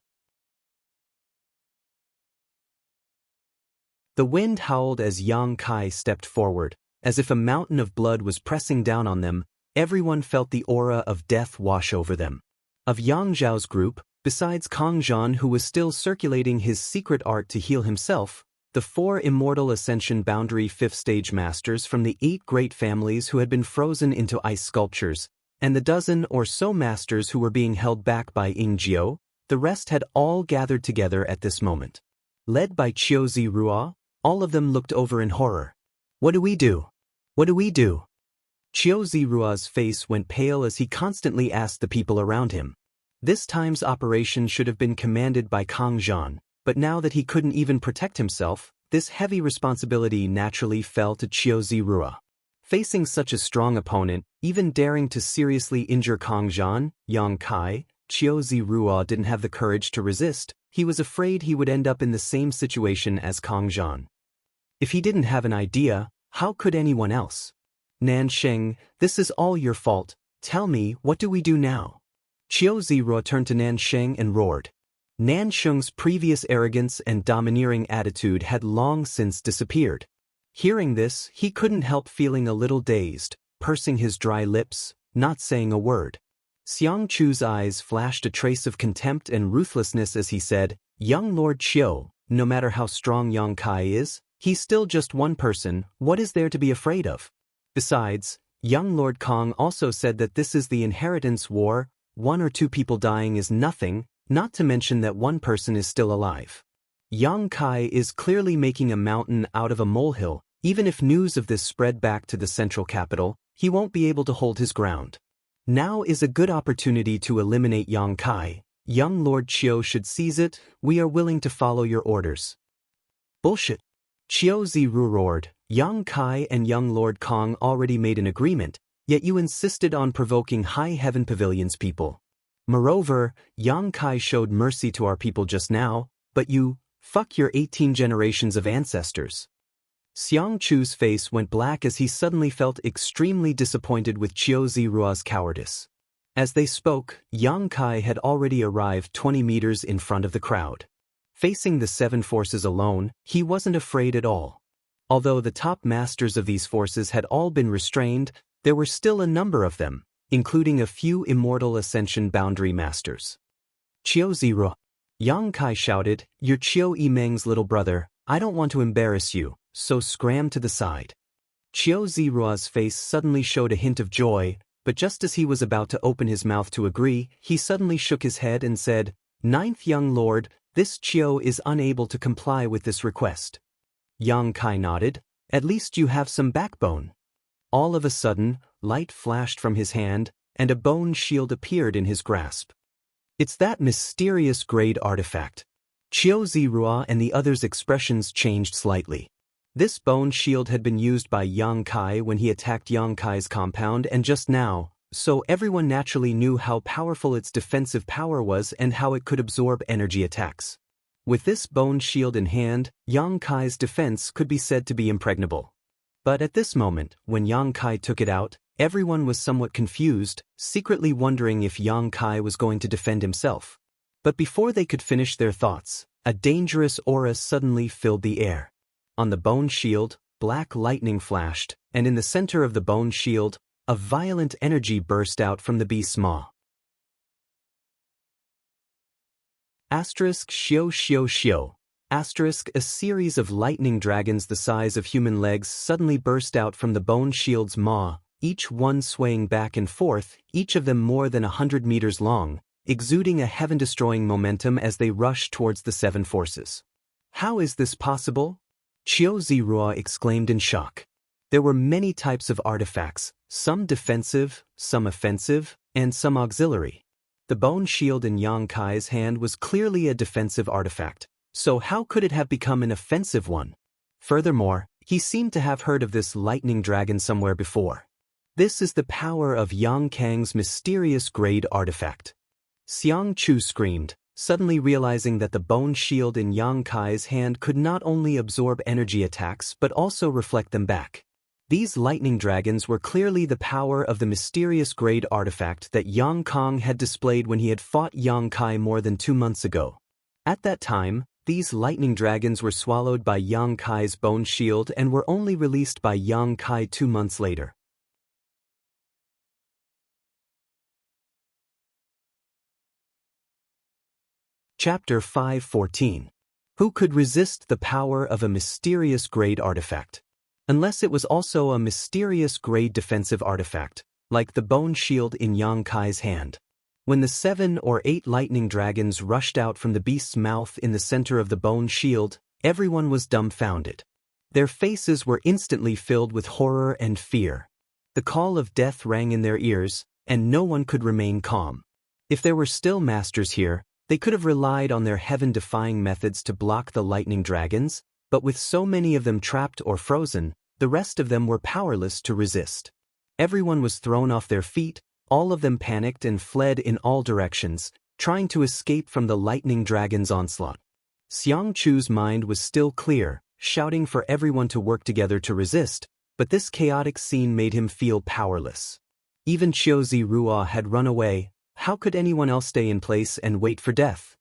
A: The wind howled as Yang Kai stepped forward. As if a mountain of blood was pressing down on them, everyone felt the aura of death wash over them. Of Yang Zhao's group, besides Kang Zhan, who was still circulating his secret art to heal himself, the 4 immortal ascension boundary 5th stage masters from the 8 great families who had been frozen into ice sculptures, and the dozen or so masters who were being held back by Yingjiu, the rest had all gathered together at this moment. Led by Qiu Zirua, all of them looked over in horror. What do we do? What do we do? Qiu Zirua's face went pale as he constantly asked the people around him. This time's operation should have been commanded by Kang Zhan, but now that he couldn't even protect himself, this heavy responsibility naturally fell to Qiu Zirua. Facing such a strong opponent, even daring to seriously injure Kang Zhan, Yang Kai, Qiu Zirua didn't have the courage to resist. He was afraid he would end up in the same situation as Kang Zhan. If he didn't have an idea, how could anyone else? Nansheng, this is all your fault. Tell me, what do we do now? Qiu Zirua turned to Nansheng and roared. Nansheng's previous arrogance and domineering attitude had long since disappeared. Hearing this, he couldn't help feeling a little dazed, pursing his dry lips, not saying a word. Xianxu's eyes flashed a trace of contempt and ruthlessness as he said, Young Lord Qiu, no matter how strong Yang Kai is, he's still just one person. What is there to be afraid of? Besides, young Lord Kong also said that this is the inheritance war. 1 or 2 people dying is nothing, not to mention that 1 person is still alive. Yang Kai is clearly making a mountain out of a molehill. Even if news of this spread back to the central capital, he won't be able to hold his ground. Now is a good opportunity to eliminate Yang Kai. Young Lord Qiu should seize it. We are willing to follow your orders. Bullshit. Qiu Ziru roared. Yang Kai and young Lord Kong already made an agreement, yet you insisted on provoking High Heaven Pavilion's people. Moreover, Yang Kai showed mercy to our people just now, but you, fuck your 18 generations of ancestors. Xiangchu's face went black as he suddenly felt extremely disappointed with Qiu Zirua's cowardice. As they spoke, Yang Kai had already arrived 20 meters in front of the crowd. Facing the 7 forces alone, he wasn't afraid at all. Although the top masters of these forces had all been restrained, there were still a number of them, including a few immortal ascension boundary masters. Qiu Zirua. Yang Kai shouted, You're Qiu Yimeng's little brother. I don't want to embarrass you, so scram to the side. Qiu Zirua's face suddenly showed a hint of joy, but just as he was about to open his mouth to agree, he suddenly shook his head and said, Ninth young lord, this Qiu is unable to comply with this request. Yang Kai nodded. At least you have some backbone. All of a sudden, light flashed from his hand, and a bone shield appeared in his grasp. It's that mysterious grade artifact. Qiu Zirua and the others' expressions changed slightly. This bone shield had been used by Yang Kai when he attacked Yang Kai's compound and just now, so everyone naturally knew how powerful its defensive power was and how it could absorb energy attacks. With this bone shield in hand, Yang Kai's defense could be said to be impregnable. But at this moment, when Yang Kai took it out, everyone was somewhat confused, secretly wondering if Yang Kai was going to defend himself. But before they could finish their thoughts, a dangerous aura suddenly filled the air. On the bone shield, black lightning flashed, and in the center of the bone shield, a violent energy burst out from the beast's maw. Asterisk Xiu Xiu Xiu. Asterisk a series of lightning dragons the size of human legs suddenly burst out from the bone shield's maw, each one swaying back and forth, each of them more than 100 meters long, exuding a heaven-destroying momentum as they rushed towards the 7 forces. How is this possible? Qiu Zirua exclaimed in shock. There were many types of artifacts, some defensive, some offensive, and some auxiliary. The bone shield in Yang Kai's hand was clearly a defensive artifact, so how could it have become an offensive one? Furthermore, he seemed to have heard of this lightning dragon somewhere before. This is the power of Yang Kang's mysterious grade artifact. Xianxia screamed, suddenly realizing that the bone shield in Yang Kai's hand could not only absorb energy attacks but also reflect them back. These lightning dragons were clearly the power of the mysterious grade artifact that Yang Kang had displayed when he had fought Yang Kai more than 2 months ago. At that time, these lightning dragons were swallowed by Yang Kai's bone shield and were only released by Yang Kai 2 months later. Chapter 5:14. Who could resist the power of a mysterious grade artifact? Unless it was also a mysterious grade defensive artifact, like the bone shield in Yang Kai's hand. When the 7 or 8 lightning dragons rushed out from the beast's mouth in the center of the bone shield, everyone was dumbfounded. Their faces were instantly filled with horror and fear. The call of death rang in their ears, and no one could remain calm. If there were still masters here, they could have relied on their heaven-defying methods to block the lightning dragons, but with so many of them trapped or frozen, the rest of them were powerless to resist. Everyone was thrown off their feet, all of them panicked and fled in all directions, trying to escape from the lightning dragon's onslaught. Xianxia's mind was still clear, shouting for everyone to work together to resist, but this chaotic scene made him feel powerless. Even Qiuzi Ruo had run away. How could anyone else stay in place and wait for death?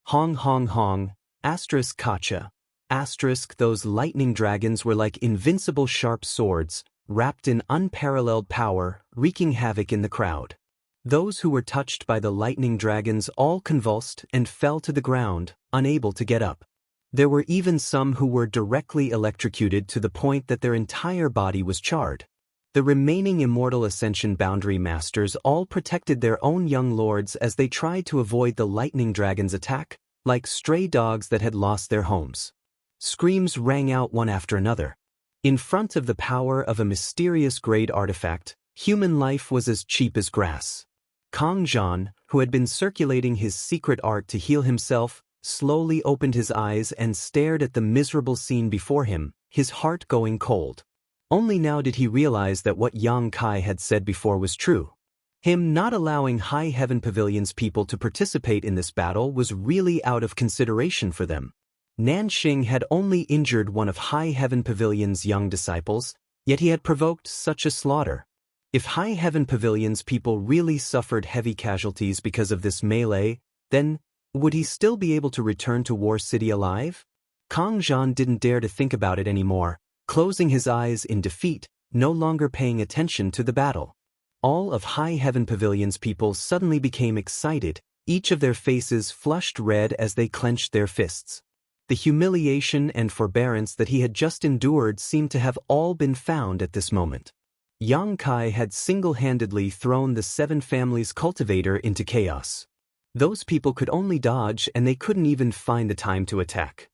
A: Hong hong hong, asterisk kacha, asterisk those lightning dragons were like invincible sharp swords, wrapped in unparalleled power, wreaking havoc in the crowd. Those who were touched by the lightning dragons all convulsed and fell to the ground, unable to get up. There were even some who were directly electrocuted to the point that their entire body was charred. The remaining Immortal Ascension Boundary Masters all protected their own young lords as they tried to avoid the lightning dragon's attack, like stray dogs that had lost their homes. Screams rang out one after another. In front of the power of a mysterious grade artifact, human life was as cheap as grass. Kang Zhan, who had been circulating his secret art to heal himself, slowly opened his eyes and stared at the miserable scene before him, his heart going cold. Only now did he realize that what Yang Kai had said before was true. Him not allowing High Heaven Pavilion's people to participate in this battle was really out of consideration for them. Nanxing had only injured one of High Heaven Pavilion's young disciples, yet he had provoked such a slaughter. If High Heaven Pavilion's people really suffered heavy casualties because of this melee, then would he still be able to return to War City alive? Kang Zhan didn't dare to think about it anymore, closing his eyes in defeat, no longer paying attention to the battle. All of High Heaven Pavilion's people suddenly became excited, each of their faces flushed red as they clenched their fists. The humiliation and forbearance that he had just endured seemed to have all been found at this moment. Yang Kai had single-handedly thrown the 7 families' cultivator into chaos. Those people could only dodge and they couldn't even find the time to attack.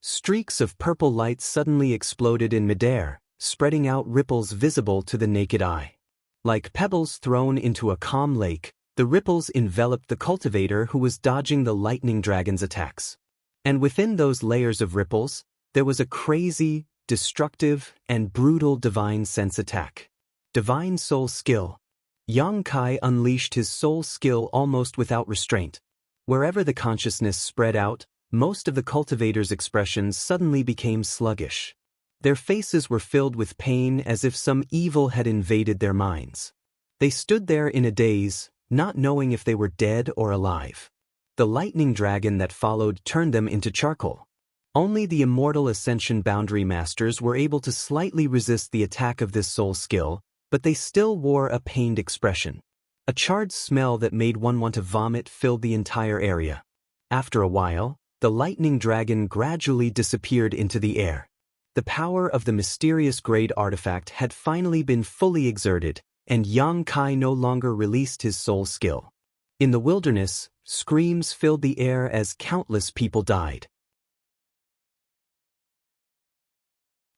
A: Streaks of purple light suddenly exploded in midair, spreading out ripples visible to the naked eye. Like pebbles thrown into a calm lake, the ripples enveloped the cultivator who was dodging the lightning dragon's attacks. And within those layers of ripples, there was a crazy, destructive, and brutal divine sense attack. Divine soul skill. Yang Kai unleashed his soul skill almost without restraint. Wherever the consciousness spread out, most of the cultivators' expressions suddenly became sluggish. Their faces were filled with pain as if some evil had invaded their minds. They stood there in a daze, not knowing if they were dead or alive. The lightning dragon that followed turned them into charcoal. Only the Immortal Ascension Boundary Masters were able to slightly resist the attack of this soul skill, but they still wore a pained expression. A charred smell that made one want to vomit filled the entire area. After a while, the lightning dragon gradually disappeared into the air. The power of the mysterious grade artifact had finally been fully exerted, and Yang Kai no longer released his soul skill. In the wilderness, screams filled the air as countless people died.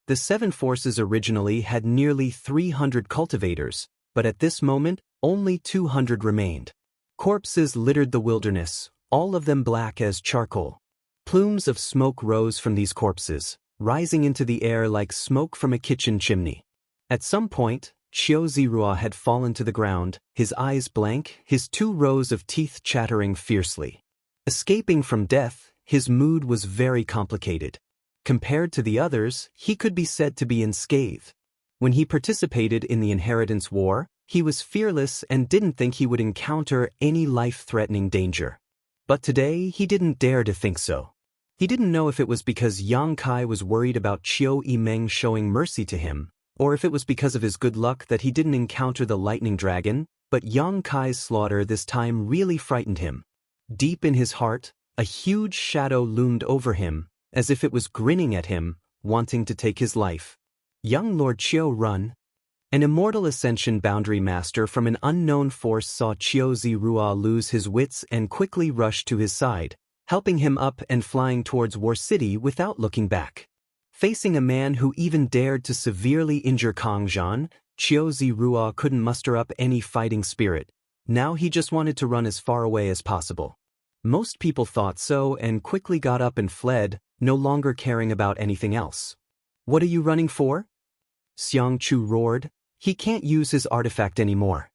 A: The 7 forces originally had nearly 300 cultivators, but at this moment, only 200 remained. Corpses littered the wilderness, all of them black as charcoal. Plumes of smoke rose from these corpses, rising into the air like smoke from a kitchen chimney. At some point, Xiao Zirua had fallen to the ground, his eyes blank, his 2 rows of teeth chattering fiercely. Escaping from death, his mood was very complicated. Compared to the others, he could be said to be unscathed. When he participated in the Inheritance War, he was fearless and didn't think he would encounter any life-threatening danger. But today, he didn't dare to think so. He didn't know if it was because Yang Kai was worried about Qiu Yimeng showing mercy to him, or if it was because of his good luck that he didn't encounter the lightning dragon, but Yang Kai's slaughter this time really frightened him. Deep in his heart, a huge shadow loomed over him, as if it was grinning at him, wanting to take his life. Young Lord Qiu run. An immortal ascension boundary master from an unknown force saw Qiu Zirua lose his wits and quickly rushed to his side, helping him up and flying towards War City without looking back. Facing a man who even dared to severely injure Kang Zhan, Qiu Zirua couldn't muster up any fighting spirit. Now he just wanted to run as far away as possible. Most people thought so and quickly got up and fled, no longer caring about anything else. What are you running for? Xianxia roared. He can't use his artifact anymore.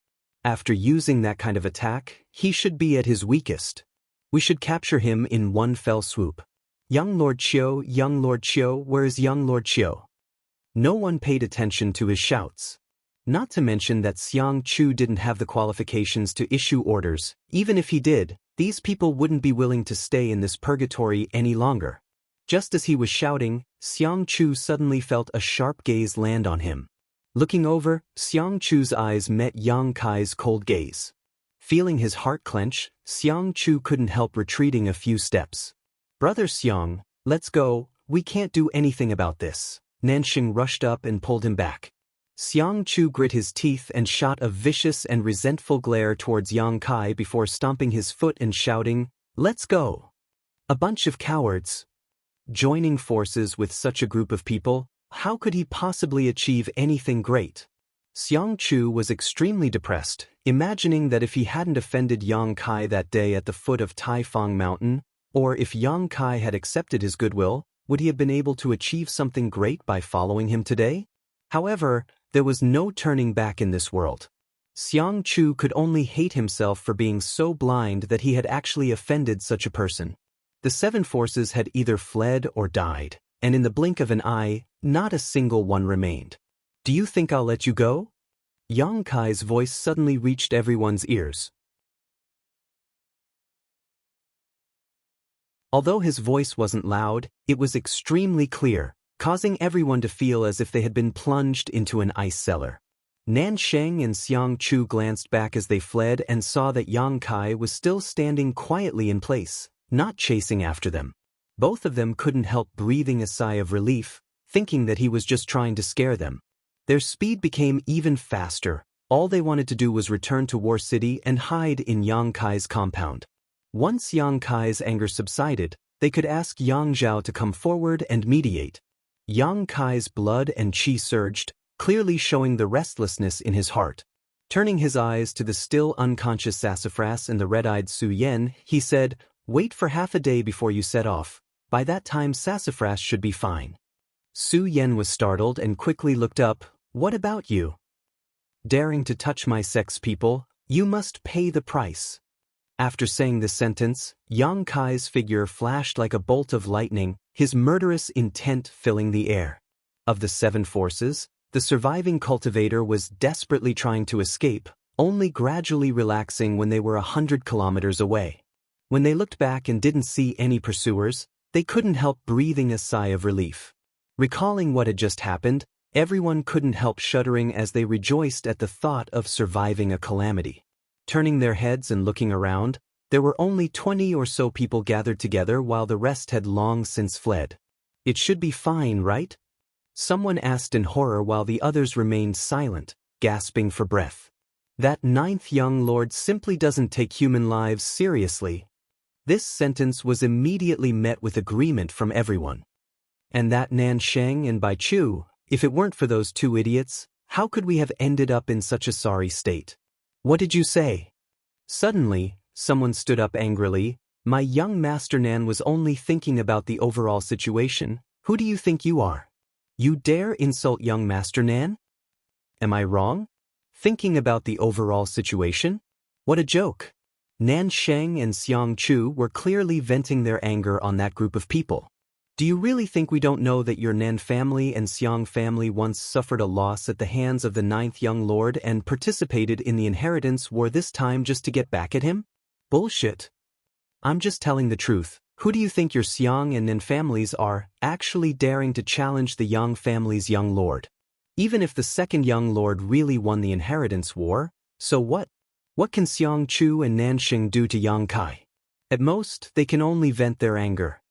A: After using that kind of attack, he should be at his weakest. We should capture him in one fell swoop. Young Lord Qiu, where is young Lord Qiu? No one paid attention to his shouts. Not to mention that Xianxia didn't have the qualifications to issue orders. Even if he did, these people wouldn't be willing to stay in this purgatory any longer. Just as he was shouting, Xianxia suddenly felt a sharp gaze land on him. Looking over, Xianxia's eyes met Yang Kai's cold gaze. Feeling his heart clench, Xianxia couldn't help retreating a few steps. Brother Xiang, let's go, we can't do anything about this. Nanxing rushed up and pulled him back. Xianxia grit his teeth and shot a vicious and resentful glare towards Yang Kai before stomping his foot and shouting, "Let's go!" A bunch of cowards. Joining forces with such a group of people, how could he possibly achieve anything great? Xianxia was extremely depressed, imagining that if he hadn't offended Yang Kai that day at the foot of Taifang Mountain, or if Yang Kai had accepted his goodwill, would he have been able to achieve something great by following him today? However, there was no turning back in this world. Xianxia could only hate himself for being so blind that he had actually offended such a person. The 7 forces had either fled or died, and in the blink of an eye, not a single one remained. Do you think I'll let you go? Yang Kai's voice suddenly reached everyone's ears. Although his voice wasn't loud, it was extremely clear, causing everyone to feel as if they had been plunged into an ice cellar. Nansheng and Xianxia glanced back as they fled and saw that Yang Kai was still standing quietly in place, not chasing after them. Both of them couldn't help breathing a sigh of relief, thinking that he was just trying to scare them. Their speed became even faster. All they wanted to do was return to War City and hide in Yang Kai's compound. Once Yang Kai's anger subsided, they could ask Yang Zhao to come forward and mediate. Yang Kai's blood and qi surged, clearly showing the restlessness in his heart. Turning his eyes to the still unconscious Sassafras and the red-eyed Su Yan, he said, "Wait for half a day before you set off. By that time Sassafras should be fine." Su Yan was startled and quickly looked up. "What about you? Daring to touch my sex people, you must pay the price." After saying this sentence, Yang Kai's figure flashed like a bolt of lightning, his murderous intent filling the air. Of the 7 forces, the surviving cultivator was desperately trying to escape, only gradually relaxing when they were 100 kilometers away. When they looked back and didn't see any pursuers, they couldn't help breathing a sigh of relief. Recalling what had just happened, everyone couldn't help shuddering as they rejoiced at the thought of surviving a calamity. Turning their heads and looking around, there were only 20 or so people gathered together while the rest had long since fled. "It should be fine, right?" Someone asked in horror while the others remained silent, gasping for breath. "That 9th young lord simply doesn't take human lives seriously." This sentence was immediately met with agreement from everyone. "And that Nansheng and Bai Chu, if it weren't for those 2 idiots, how could we have ended up in such a sorry state?" "What did you say?" Suddenly, someone stood up angrily. My young Master Nan was only thinking about the overall situation. Who do you think you are? You dare insult young Master Nan? Am I wrong? Thinking about the overall situation? What a joke. Nan Sheng and Xiang Chu were clearly venting their anger on that group of people. Do you really think we don't know that your Nan family and Xiang family once suffered a loss at the hands of the 9th young lord and participated in the inheritance war this time just to get back at him? Bullshit. I'm just telling the truth. Who do you think your Xiang and Nan families are, actually daring to challenge the Yang family's young lord? Even if the 2nd young lord really won the inheritance war, so what? What can Xiang Chu and Nanxing do to Yang Kai? At most, they can only vent their anger.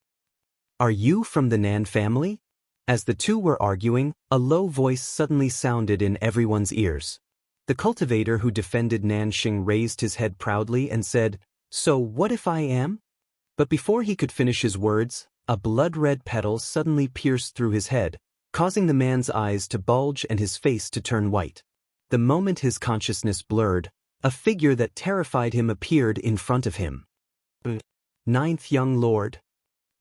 A: Are you from the Nan family? As the two were arguing, a low voice suddenly sounded in everyone's ears. The cultivator who defended Nanxing raised his head proudly and said, "So what if I am?" But before he could finish his words, a blood-red petal suddenly pierced through his head, causing the man's eyes to bulge and his face to turn white. The moment his consciousness blurred, a figure that terrified him appeared in front of him. 9th young lord.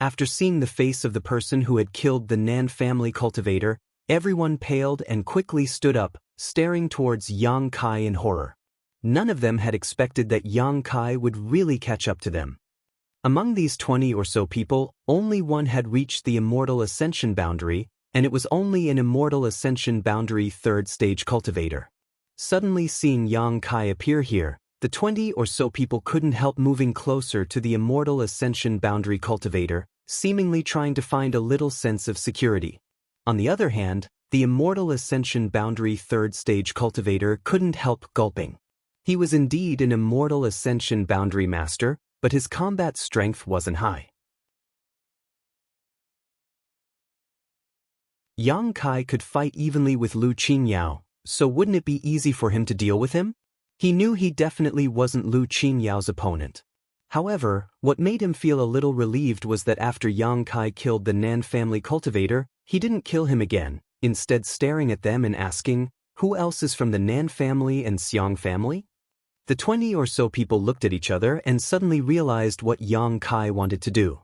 A: After seeing the face of the person who had killed the Nan family cultivator, everyone paled and quickly stood up, staring towards Yang Kai in horror. None of them had expected that Yang Kai would really catch up to them. Among these 20 or so people, only one had reached the Immortal Ascension boundary, and it was only an Immortal Ascension boundary 3rd stage cultivator. Suddenly seeing Yang Kai appear here, the 20 or so people couldn't help moving closer to the Immortal Ascension boundary cultivator, seemingly trying to find a little sense of security. On the other hand, the Immortal Ascension boundary 3rd stage cultivator couldn't help gulping. He was indeed an Immortal Ascension boundary master, but his combat strength wasn't high. Yang Kai could fight evenly with Lu Qingyao, so wouldn't it be easy for him to deal with him? He knew he definitely wasn't Lu Qinyao's opponent. However, what made him feel a little relieved was that after Yang Kai killed the Nan family cultivator, he didn't kill him again, instead staring at them and asking, "Who else is from the Nan family and Xiang family?" The 20 or so people looked at each other and suddenly realized what Yang Kai wanted to do.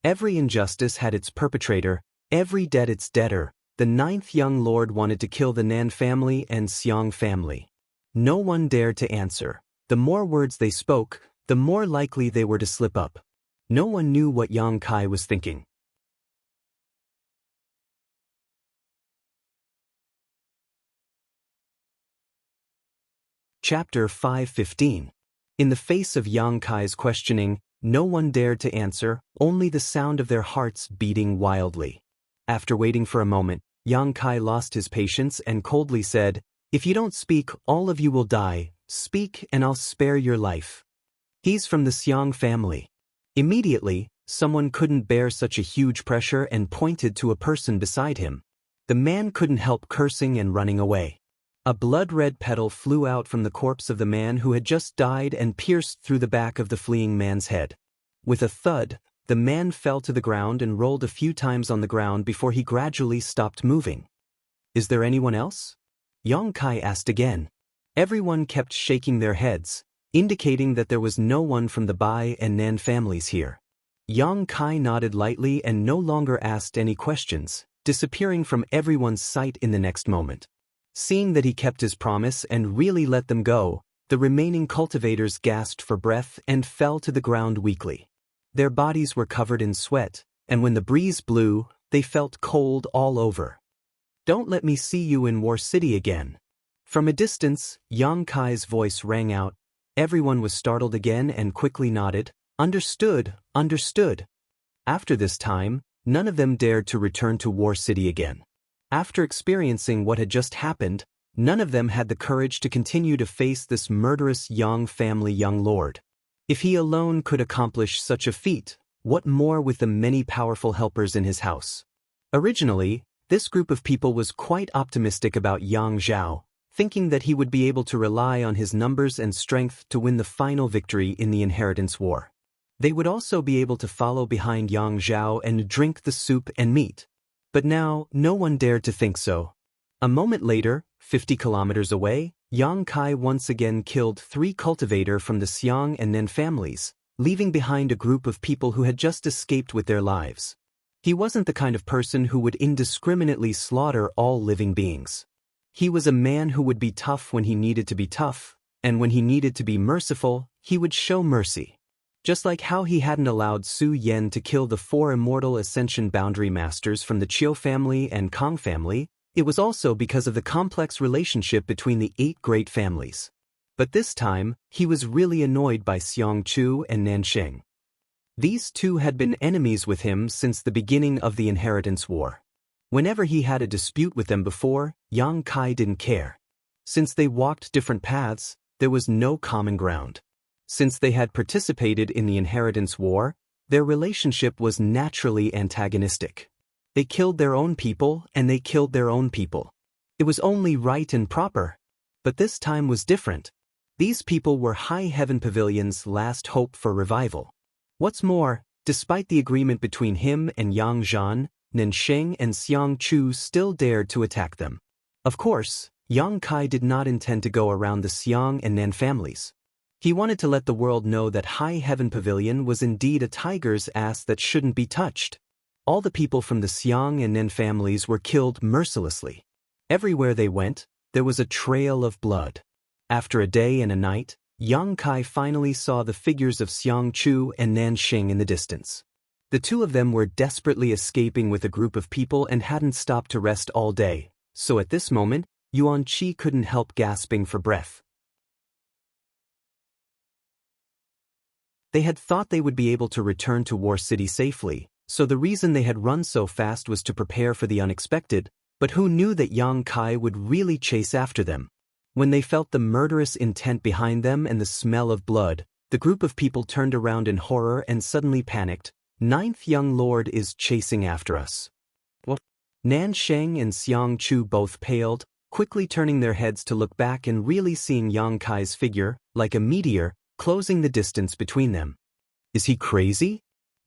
A: Every injustice had its perpetrator, every debt its debtor. The 9th young lord wanted to kill the Nan family and Xiang family. No one dared to answer. The more words they spoke, the more likely they were to slip up. No one knew what Yang Kai was thinking. Chapter 5:15. In the face of Yang Kai's questioning, no one dared to answer, only the sound of their hearts beating wildly. After waiting for a moment, Yang Kai lost his patience and coldly said, "If you don't speak, all of you will die. Speak and I'll spare your life." He's from the Xiang family. Immediately, someone couldn't bear such a huge pressure and pointed to a person beside him. The man couldn't help cursing and running away. A blood-red petal flew out from the corpse of the man who had just died and pierced through the back of the fleeing man's head. With a thud, the man fell to the ground and rolled a few times on the ground before he gradually stopped moving. "Is there anyone else?" Yang Kai asked again. Everyone kept shaking their heads, indicating that there was no one from the Bai and Nan families here. Yang Kai nodded lightly and no longer asked any questions, disappearing from everyone's sight in the next moment. Seeing that he kept his promise and really let them go, the remaining cultivators gasped for breath and fell to the ground weakly. Their bodies were covered in sweat, and when the breeze blew, they felt cold all over. "Don't let me see you in War City again." From a distance, Yang Kai's voice rang out. Everyone was startled again and quickly nodded. "Understood, understood." After this time, none of them dared to return to War City again. After experiencing what had just happened, none of them had the courage to continue to face this murderous Yang family young lord. If he alone could accomplish such a feat, what more with the many powerful helpers in his house? Originally, this group of people was quite optimistic about Yang Zhao, thinking that he would be able to rely on his numbers and strength to win the final victory in the inheritance war. They would also be able to follow behind Yang Zhao and drink the soup and meat. But now, no one dared to think so. A moment later, 50 kilometers away, Yang Kai once again killed 3 cultivators from the Xiang and Nen families, leaving behind a group of people who had just escaped with their lives. He wasn't the kind of person who would indiscriminately slaughter all living beings. He was a man who would be tough when he needed to be tough, and when he needed to be merciful, he would show mercy. Just like how he hadn't allowed Su Yan to kill the 4 immortal Ascension Boundary Masters from the Chiu family and Kong family, it was also because of the complex relationship between the 8 great families. But this time, he was really annoyed by Xianxia and Nansheng. These 2 had been enemies with him since the beginning of the Inheritance War. Whenever he had a dispute with them before, Yang Kai didn't care. Since they walked different paths, there was no common ground. Since they had participated in the Inheritance War, their relationship was naturally antagonistic. They killed their own people and they killed their own people. It was only right and proper. But this time was different. These people were High Heaven Pavilion's last hope for revival. What's more, despite the agreement between him and Yang Zhan, Nansheng and Xianxia still dared to attack them. Of course, Yang Kai did not intend to go around the Xiang and Nan families. He wanted to let the world know that High Heaven Pavilion was indeed a tiger's ass that shouldn't be touched. All the people from the Xiang and Nen families were killed mercilessly. Everywhere they went, there was a trail of blood. After a day and a night, Yang Kai finally saw the figures of Xianxia and Nansheng in the distance. The 2 of them were desperately escaping with a group of people and hadn't stopped to rest all day, so at this moment, Yuan Qi couldn't help gasping for breath. They had thought they would be able to return to War City safely, so the reason they had run so fast was to prepare for the unexpected, but who knew that Yang Kai would really chase after them? When they felt the murderous intent behind them and the smell of blood, the group of people turned around in horror and suddenly panicked. 9th young lord is chasing after us. What? Nansheng and Xianxia both paled, quickly turning their heads to look back and really seeing Yang Kai's figure, like a meteor, closing the distance between them. Is he crazy?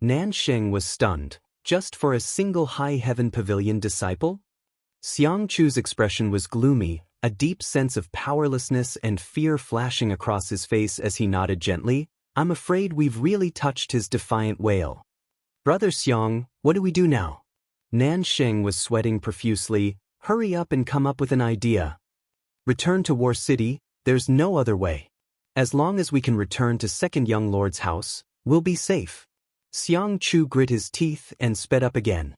A: Nansheng was stunned. Just for a single High Heaven Pavilion disciple? Xianxia's expression was gloomy, a deep sense of powerlessness and fear flashing across his face as he nodded gently. I'm afraid we've really touched his defiant wail. Brother Xiang, what do we do now? Nansheng was sweating profusely. Hurry up and come up with an idea. Return to War City, there's no other way. As long as we can return to 2nd Young Lord's house, we'll be safe. Xianxia grit his teeth and sped up again.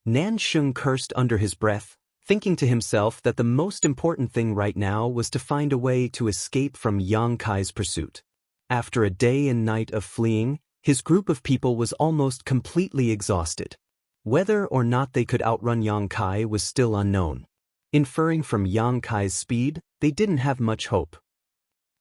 A: Nansheng cursed under his breath, thinking to himself that the most important thing right now was to find a way to escape from Yang Kai's pursuit. After a day and night of fleeing, his group of people was almost completely exhausted. Whether or not they could outrun Yang Kai was still unknown. Inferring from Yang Kai's speed, they didn't have much hope.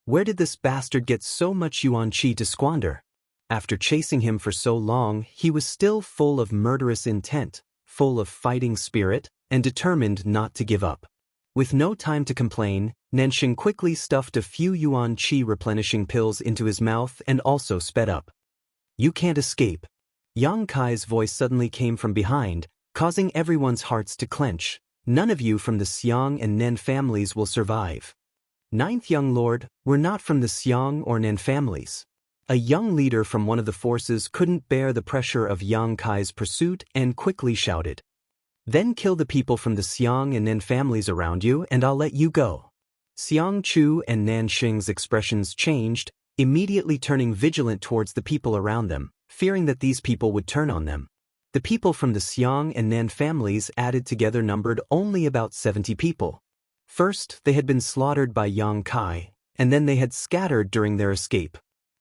A: Where did this bastard get so much Yuan Qi to squander? After chasing him for so long, he was still full of murderous intent, full of fighting spirit, and determined not to give up. With no time to complain, Nansheng quickly stuffed a few Yuan Qi replenishing pills into his mouth and also sped up. You can't escape. Yang Kai's voice suddenly came from behind, causing everyone's hearts to clench. None of you from the Xiang and Nen families will survive. 9th Young Lord, we're not from the Xiang or Nen families. A young leader from one of the forces couldn't bear the pressure of Yang Kai's pursuit and quickly shouted. Then kill the people from the Xiang and Nen families around you and I'll let you go. Xianxia and Nansheng's expressions changed, immediately turning vigilant towards the people around them, fearing that these people would turn on them. The people from the Xiang and Nen families added together numbered only about 70 people. First, they had been slaughtered by Yang Kai, and then they had scattered during their escape.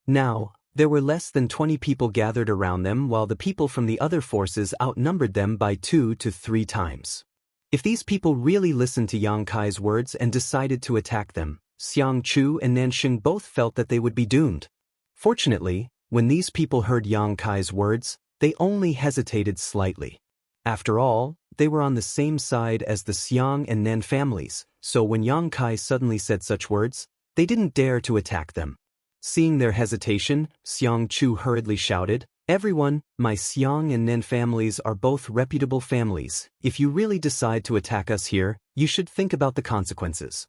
A: Now, there were less than 20 people gathered around them while the people from the other forces outnumbered them by 2 to 3 times. If these people really listened to Yang Kai's words and decided to attack them, Xianxia and Nansheng both felt that they would be doomed. Fortunately, when these people heard Yang Kai's words, they only hesitated slightly. After all, they were on the same side as the Xiang and Nen families, so when Yang Kai suddenly said such words, they didn't dare to attack them. Seeing their hesitation, Xianxia hurriedly shouted, Everyone, my Xiang and Nen families are both reputable families. If you really decide to attack us here, you should think about the consequences.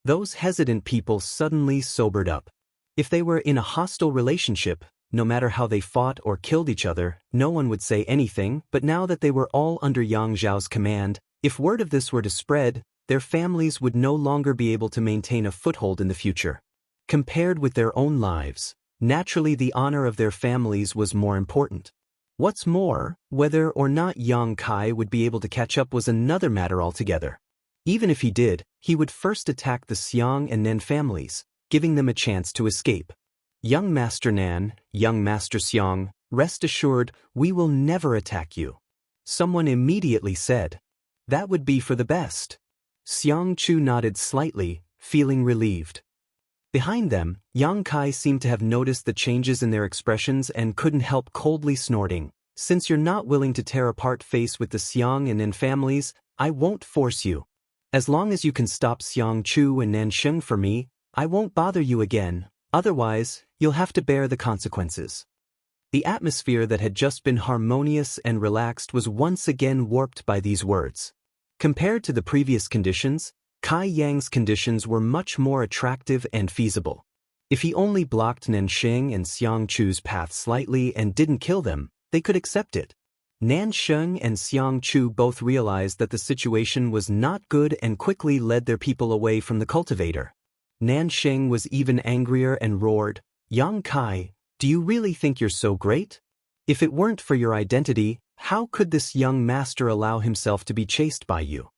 A: Those hesitant people suddenly sobered up. If they were in a hostile relationship, no matter how they fought or killed each other, no one would say anything, but now that they were all under Yang Zhao's command, if word of this were to spread, their families would no longer be able to maintain a foothold in the future. Compared with their own lives, naturally the honor of their families was more important. What's more, whether or not Yang Kai would be able to catch up was another matter altogether. Even if he did, he would first attack the Xiang and Nen families, giving them a chance to escape. Young Master Nan, young Master Xiang, rest assured, we will never attack you. Someone immediately said. That would be for the best. Xiang Chu nodded slightly, feeling relieved. Behind them, Yang Kai seemed to have noticed the changes in their expressions and couldn't help coldly snorting. Since you're not willing to tear apart face with the Xiang and Nen families, I won't force you. As long as you can stop Xiang Chu and Nansheng for me, I won't bother you again. Otherwise, you'll have to bear the consequences. The atmosphere that had just been harmonious and relaxed was once again warped by these words. Compared to the previous conditions, Kai Yang's conditions were much more attractive and feasible. If he only blocked Nansheng and Xiang Chu's path slightly and didn't kill them, they could accept it. Nansheng and Xiang Chu both realized that the situation was not good and quickly led their people away from the cultivator. Nansheng was even angrier and roared, Yang Kai, do you really think you're so great? If it weren't for your identity, how could this young master allow himself to be chased by you?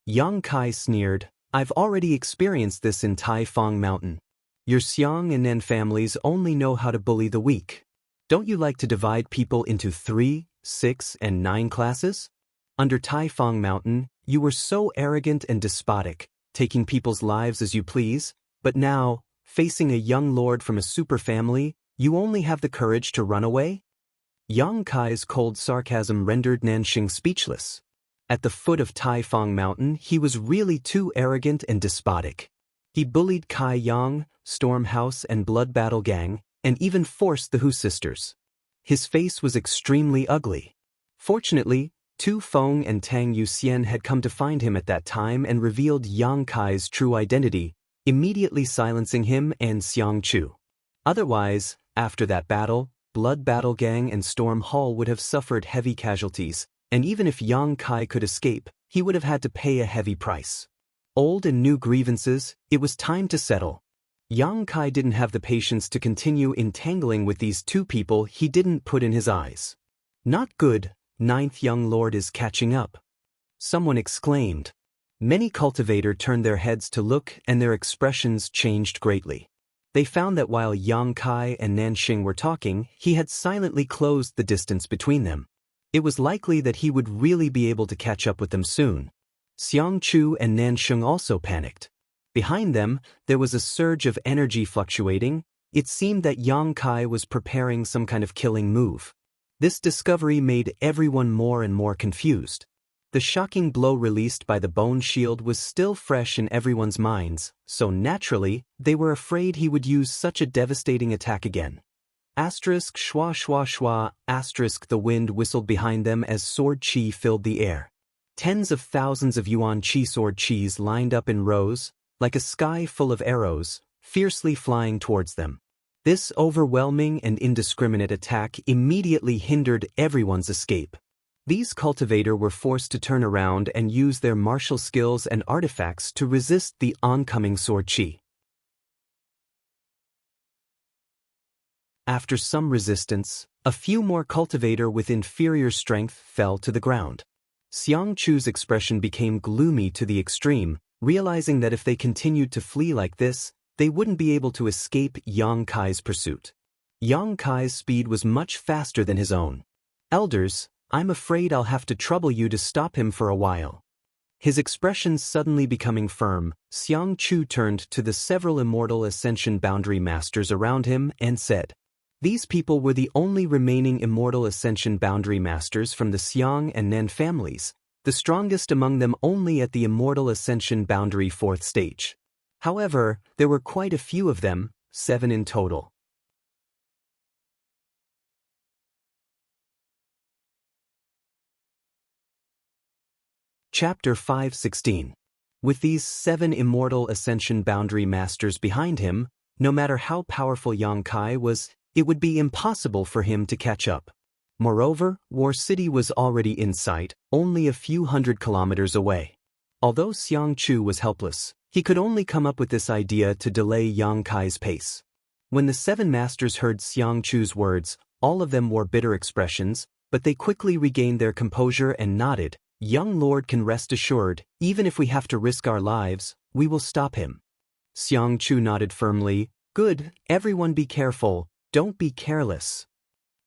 A: Yang Kai sneered, I've already experienced this in Tai Fong Mountain. Your Xiang and Nen families only know how to bully the weak. Don't you like to divide people into 3, 6, and 9 classes? Under Tai Fong Mountain, you were so arrogant and despotic, taking people's lives as you please, but now, facing a young lord from a super family, you only have the courage to run away? Yang Kai's cold sarcasm rendered Nansheng speechless. At the foot of Tai Fong Mountain, he was really too arrogant and despotic. He bullied Kai Yang, Stormhouse and Blood Battle Gang, and even forced the Hu sisters. His face was extremely ugly. Fortunately, Tu Feng and Tang Yuxian had come to find him at that time and revealed Yang Kai's true identity, immediately silencing him and Xiang Chu. Otherwise, after that battle, Blood Battle Gang and Storm Hall would have suffered heavy casualties, and even if Yang Kai could escape, he would have had to pay a heavy price. Old and new grievances, it was time to settle. Yang Kai didn't have the patience to continue entangling with these two people he didn't put in his eyes. Not good, 9th young lord is catching up. Someone exclaimed. Many cultivators turned their heads to look and their expressions changed greatly. They found that while Yang Kai and Nansheng were talking, he had silently closed the distance between them. It was likely that he would really be able to catch up with them soon. Xiang Chu and Nansheng also panicked. Behind them, there was a surge of energy fluctuating. It seemed that Yang Kai was preparing some kind of killing move. This discovery made everyone more and more confused. The shocking blow released by the bone shield was still fresh in everyone's minds, so naturally, they were afraid he would use such a devastating attack again. Asterisk schwa schwa schwa, asterisk the wind whistled behind them as sword chi filled the air. Tens of thousands of yuan chi sword chis lined up in rows, like a sky full of arrows, fiercely flying towards them. This overwhelming and indiscriminate attack immediately hindered everyone's escape. These cultivators were forced to turn around and use their martial skills and artifacts to resist the oncoming sword chi. After some resistance, a few more cultivators with inferior strength fell to the ground. Xiang Chu's expression became gloomy to the extreme, realizing that if they continued to flee like this, they wouldn't be able to escape Yang Kai's pursuit. Yang Kai's speed was much faster than his own. Elders, I'm afraid I'll have to trouble you to stop him for a while. His expression suddenly becoming firm, Xiang Chu turned to the several immortal ascension boundary masters around him and said, these people were the only remaining immortal ascension boundary masters from the Xiang and Nen families, the strongest among them only at the immortal ascension boundary 4th stage. However, there were quite a few of them, 7 in total. Chapter 5:16. With these 7 immortal ascension boundary masters behind him, no matter how powerful Yang Kai was, it would be impossible for him to catch up. Moreover, War City was already in sight, only a few hundred kilometers away. Although Xianxia was helpless, he could only come up with this idea to delay Yang Kai's pace. When the 7 masters heard Xianxia's words, all of them wore bitter expressions, but they quickly regained their composure and nodded. "Young Lord can rest assured, even if we have to risk our lives, we will stop him." Xianxia nodded firmly. "Good, everyone be careful, don't be careless."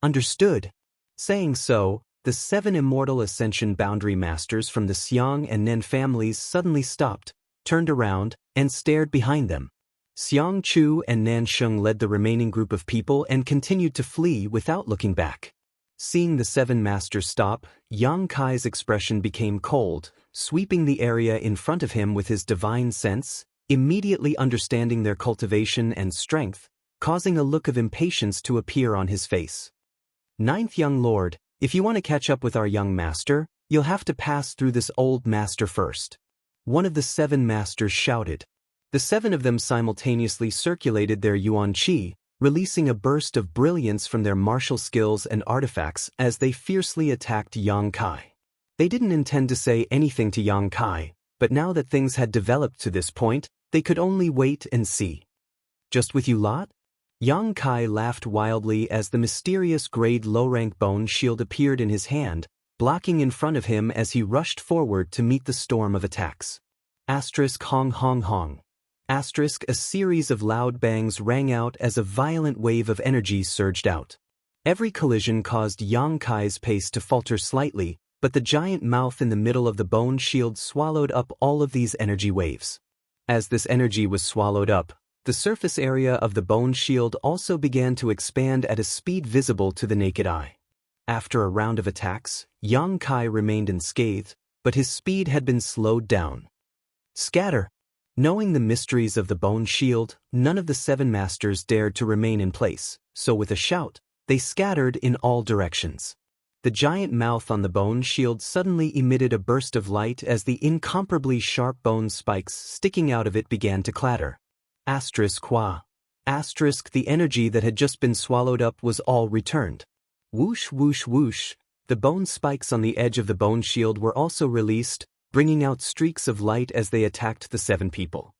A: "Understood." Saying so, the 7 immortal ascension boundary masters from the Xiang and Nen families suddenly stopped, turned around, and stared behind them. Xianxia and Nansheng led the remaining group of people and continued to flee without looking back. Seeing the 7 masters stop, Yang Kai's expression became cold, sweeping the area in front of him with his divine sense, immediately understanding their cultivation and strength, causing a look of impatience to appear on his face. "Ninth young lord, if you want to catch up with our young master, you'll have to pass through this old master first." One of the 7 masters shouted. The 7 of them simultaneously circulated their yuan qi, releasing a burst of brilliance from their martial skills and artifacts as they fiercely attacked Yang Kai. They didn't intend to say anything to Yang Kai, but now that things had developed to this point, they could only wait and see. "Just with you lot?" Yang Kai laughed wildly as the mysterious grade low-rank bone shield appeared in his hand, blocking in front of him as he rushed forward to meet the storm of attacks. Hong hong hong. A series of loud bangs rang out as a violent wave of energy surged out. Every collision caused Yang Kai's pace to falter slightly, but the giant mouth in the middle of the bone shield swallowed up all of these energy waves. As this energy was swallowed up, the surface area of the bone shield also began to expand at a speed visible to the naked eye. After a round of attacks, Yang Kai remained unscathed, but his speed had been slowed down. "Scatter!" Knowing the mysteries of the bone shield, none of the 7 masters dared to remain in place, so with a shout, they scattered in all directions. The giant mouth on the bone shield suddenly emitted a burst of light as the incomparably sharp bone spikes sticking out of it began to clatter. Qua. The energy that had just been swallowed up was all returned. Whoosh whoosh whoosh, the bone spikes on the edge of the bone shield were also released, bringing out streaks of light as they attacked the 7 people.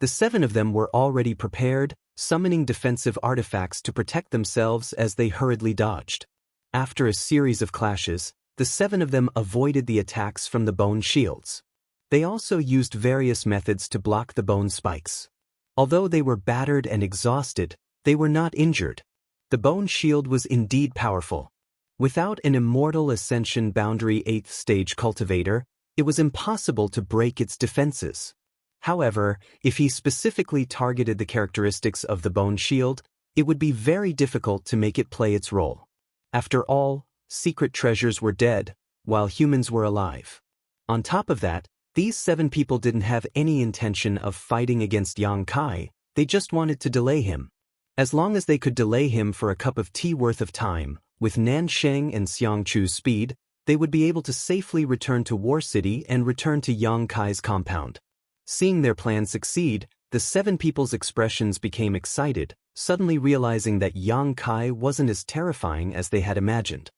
A: The 7 of them were already prepared, summoning defensive artifacts to protect themselves as they hurriedly dodged. After a series of clashes, the 7 of them avoided the attacks from the bone shields. They also used various methods to block the bone spikes. Although they were battered and exhausted, they were not injured. The bone shield was indeed powerful. Without an immortal ascension boundary 8th stage cultivator, it was impossible to break its defenses. However, if he specifically targeted the characteristics of the bone shield, it would be very difficult to make it play its role. After all, secret treasures were dead, while humans were alive. On top of that, these 7 people didn't have any intention of fighting against Yang Kai, they just wanted to delay him. As long as they could delay him for a cup of tea worth of time, with Nansheng and Xianxia's speed, they would be able to safely return to War City and return to Yang Kai's compound. Seeing their plan succeed, the 7 people's expressions became excited, suddenly realizing that Yang Kai wasn't as terrifying as they had imagined.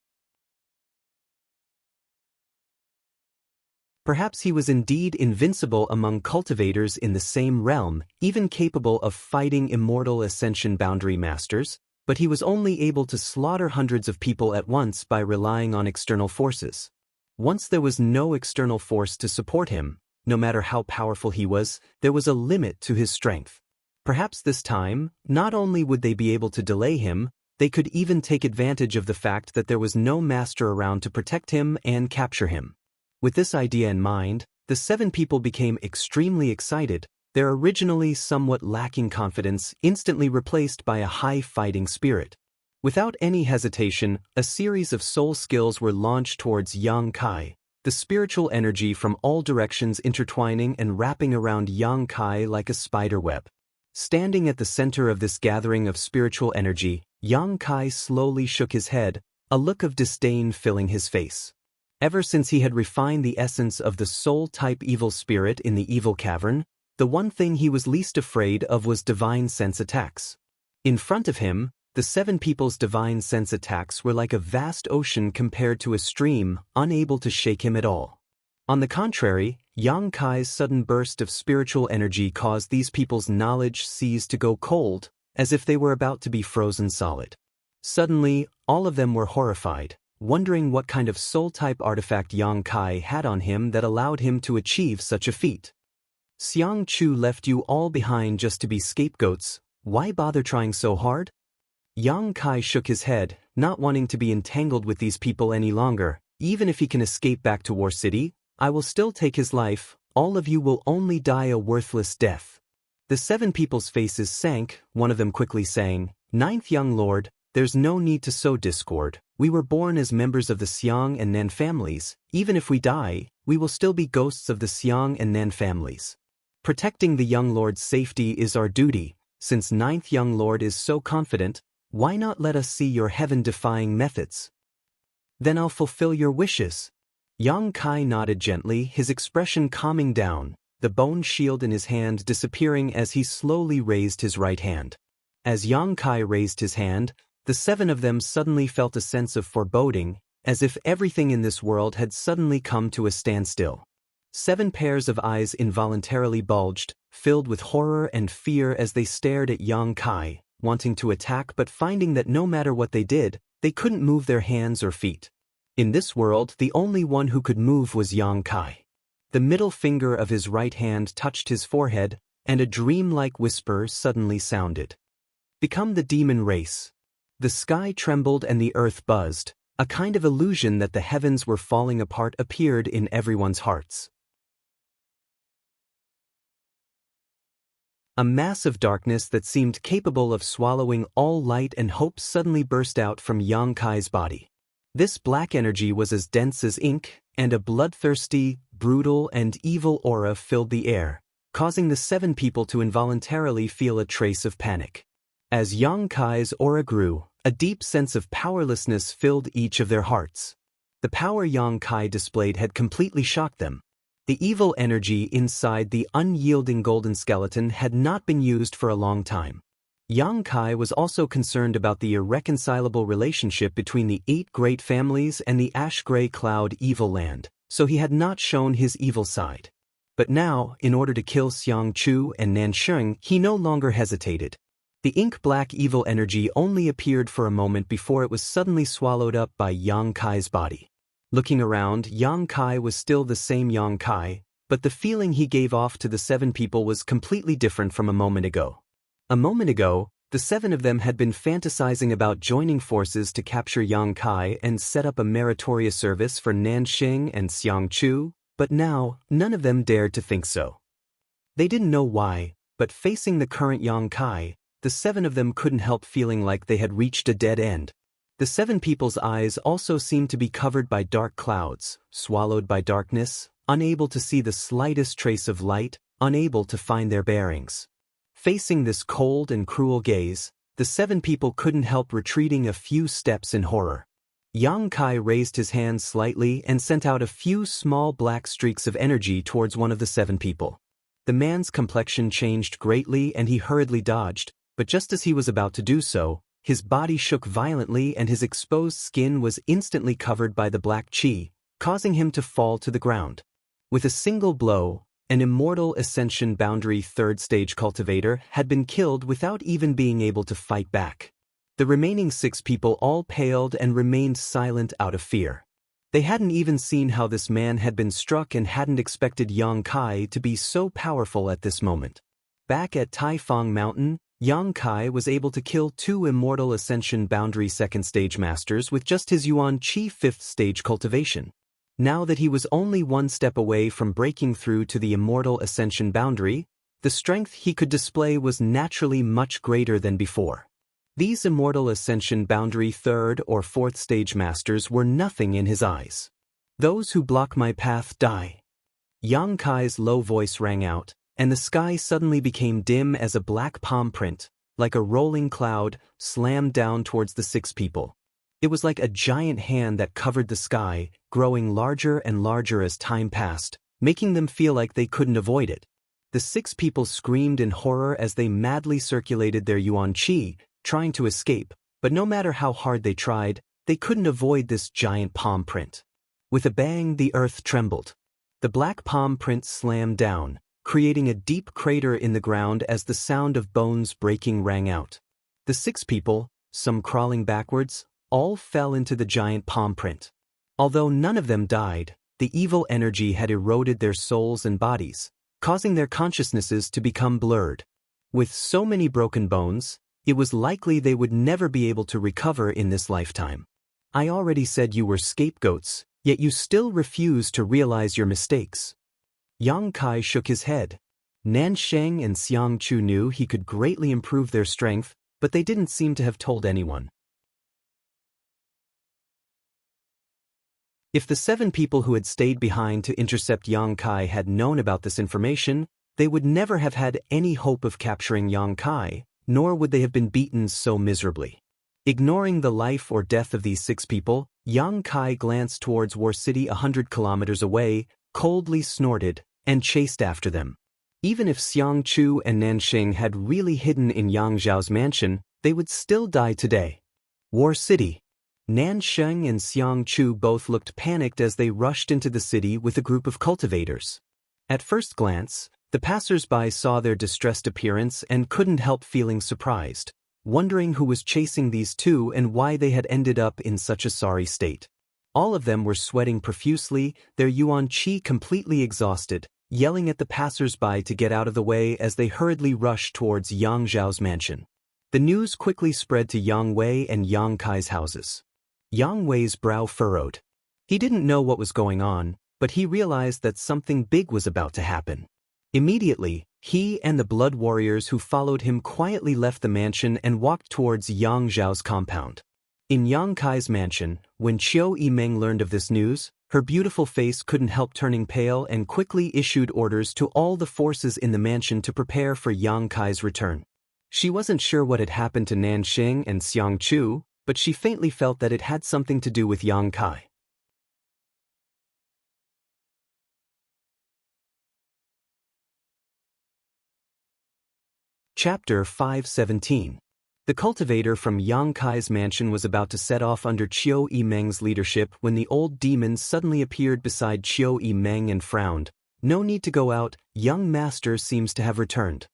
A: Perhaps he was indeed invincible among cultivators in the same realm, even capable of fighting immortal ascension boundary masters, but he was only able to slaughter hundreds of people at once by relying on external forces. Once there was no external force to support him, no matter how powerful he was, there was a limit to his strength. Perhaps this time, not only would they be able to delay him, they could even take advantage of the fact that there was no master around to protect him and capture him. With this idea in mind, the 7 people became extremely excited, their originally somewhat lacking confidence instantly replaced by a high fighting spirit. Without any hesitation, a series of soul skills were launched towards Yang Kai, the spiritual energy from all directions intertwining and wrapping around Yang Kai like a spider web. Standing at the center of this gathering of spiritual energy, Yang Kai slowly shook his head, a look of disdain filling his face. Ever since he had refined the essence of the soul-type evil spirit in the evil cavern, the one thing he was least afraid of was divine sense attacks. In front of him, the 7 people's divine sense attacks were like a vast ocean compared to a stream, unable to shake him at all. On the contrary, Yang Kai's sudden burst of spiritual energy caused these people's knowledge seas to go cold, as if they were about to be frozen solid. Suddenly, all of them were horrified, wondering what kind of soul-type artifact Yang Kai had on him that allowed him to achieve such a feat. Xianxia left you all behind just to be scapegoats. Why bother trying so hard? Yang Kai shook his head, not wanting to be entangled with these people any longer. Even if he can escape back to War City, I will still take his life. All of you will only die a worthless death. The 7 people's faces sank, one of them quickly saying, "Ninth young lord, there's no need to sow discord. We were born as members of the Xiang and Nan families. Even if we die, we will still be ghosts of the Xiang and Nan families. Protecting the young lord's safety is our duty. Since ninth young lord is so confident, why not let us see your heaven-defying methods? Then I'll fulfill your wishes." Yang Kai nodded gently, his expression calming down, the bone shield in his hand disappearing as he slowly raised his right hand. As Yang Kai raised his hand, the 7 of them suddenly felt a sense of foreboding, as if everything in this world had suddenly come to a standstill. 7 pairs of eyes involuntarily bulged, filled with horror and fear as they stared at Yang Kai, wanting to attack but finding that no matter what they did, they couldn't move their hands or feet. In this world, the only one who could move was Yang Kai. The middle finger of his right hand touched his forehead, and a dreamlike whisper suddenly sounded. "Become the demon race." The sky trembled and the earth buzzed. A kind of illusion that the heavens were falling apart appeared in everyone's hearts. A mass of darkness that seemed capable of swallowing all light and hope suddenly burst out from Yang Kai's body. This black energy was as dense as ink, and a bloodthirsty, brutal, and evil aura filled the air, causing the 7 people to involuntarily feel a trace of panic. As Yang Kai's aura grew, a deep sense of powerlessness filled each of their hearts. The power Yang Kai displayed had completely shocked them. The evil energy inside the unyielding golden skeleton had not been used for a long time. Yang Kai was also concerned about the irreconcilable relationship between the 8 great families and the ash-gray cloud evil land, so he had not shown his evil side. But now, in order to kill Xianxia and Nansheng, he no longer hesitated. The ink-black evil energy only appeared for a moment before it was suddenly swallowed up by Yang Kai's body. Looking around, Yang Kai was still the same Yang Kai, but the feeling he gave off to the 7 people was completely different from a moment ago. A moment ago, the 7 of them had been fantasizing about joining forces to capture Yang Kai and set up a meritorious service for Nansheng and Xianxia, but now, none of them dared to think so. They didn't know why, but facing the current Yang Kai, the 7 of them couldn't help feeling like they had reached a dead end. The 7 people's eyes also seemed to be covered by dark clouds, swallowed by darkness, unable to see the slightest trace of light, unable to find their bearings. Facing this cold and cruel gaze, the 7 people couldn't help retreating a few steps in horror. Yang Kai raised his hand slightly and sent out a few small black streaks of energy towards one of the 7 people. The man's complexion changed greatly and he hurriedly dodged, but just as he was about to do so, his body shook violently and his exposed skin was instantly covered by the black chi, causing him to fall to the ground. With a single blow, an immortal ascension boundary 3rd stage cultivator had been killed without even being able to fight back. The remaining 6 people all paled and remained silent out of fear. They hadn't even seen how this man had been struck and hadn't expected Yang Kai to be so powerful at this moment. Back at Taifang Mountain, Yang Kai was able to kill 2 immortal ascension boundary 2nd stage masters with just his Yuan Qi 5th stage cultivation. Now that he was only one step away from breaking through to the immortal ascension boundary, the strength he could display was naturally much greater than before. These immortal ascension boundary 3rd or 4th stage masters were nothing in his eyes. "Those who block my path die." Yang Kai's low voice rang out, and the sky suddenly became dim as a black palm print, like a rolling cloud, slammed down towards the 6 people. It was like a giant hand that covered the sky, growing larger and larger as time passed, making them feel like they couldn't avoid it. The 6 people screamed in horror as they madly circulated their yuan qi, trying to escape, but no matter how hard they tried, they couldn't avoid this giant palm print. With a bang, the earth trembled. The black palm print slammed down, creating a deep crater in the ground as the sound of bones breaking rang out. The 6 people, some crawling backwards, all fell into the giant palm print. Although none of them died, the evil energy had eroded their souls and bodies, causing their consciousnesses to become blurred. With so many broken bones, it was likely they would never be able to recover in this lifetime. I already said you were scapegoats, yet you still refuse to realize your mistakes. Yang Kai shook his head. Nansheng and Xianxia knew he could greatly improve their strength, but they didn't seem to have told anyone. If the 7 people who had stayed behind to intercept Yang Kai had known about this information, they would never have had any hope of capturing Yang Kai, nor would they have been beaten so miserably. Ignoring the life or death of these 6 people, Yang Kai glanced towards War City 100 kilometers away, coldly snorted, and chased after them. Even if Xianxia and Nansheng had really hidden in Yang Zhao's mansion, they would still die today. War City. Nansheng and Xianxia both looked panicked as they rushed into the city with a group of cultivators. At first glance, the passers-by saw their distressed appearance and couldn't help feeling surprised, wondering who was chasing these 2 and why they had ended up in such a sorry state. All of them were sweating profusely, their yuan qi completely exhausted, yelling at the passers-by to get out of the way as they hurriedly rushed towards Yang Zhao's mansion. The news quickly spread to Yang Wei and Yang Kai's houses. Yang Wei's brow furrowed. He didn't know what was going on, but he realized that something big was about to happen. Immediately, he and the blood warriors who followed him quietly left the mansion and walked towards Yang Zhao's compound. In Yang Kai's mansion, when Qiu Yimeng learned of this news, her beautiful face couldn't help turning pale and quickly issued orders to all the forces in the mansion to prepare for Yang Kai's return. She wasn't sure what had happened to Nansheng and Xianxia, but she faintly felt that it had something to do with Yang Kai. Chapter 517. The cultivator from Yang Kai's mansion was about to set off under Qiu Yimeng's leadership when the old demon suddenly appeared beside Qiu Yimeng and frowned. "No need to go out, young master seems to have returned."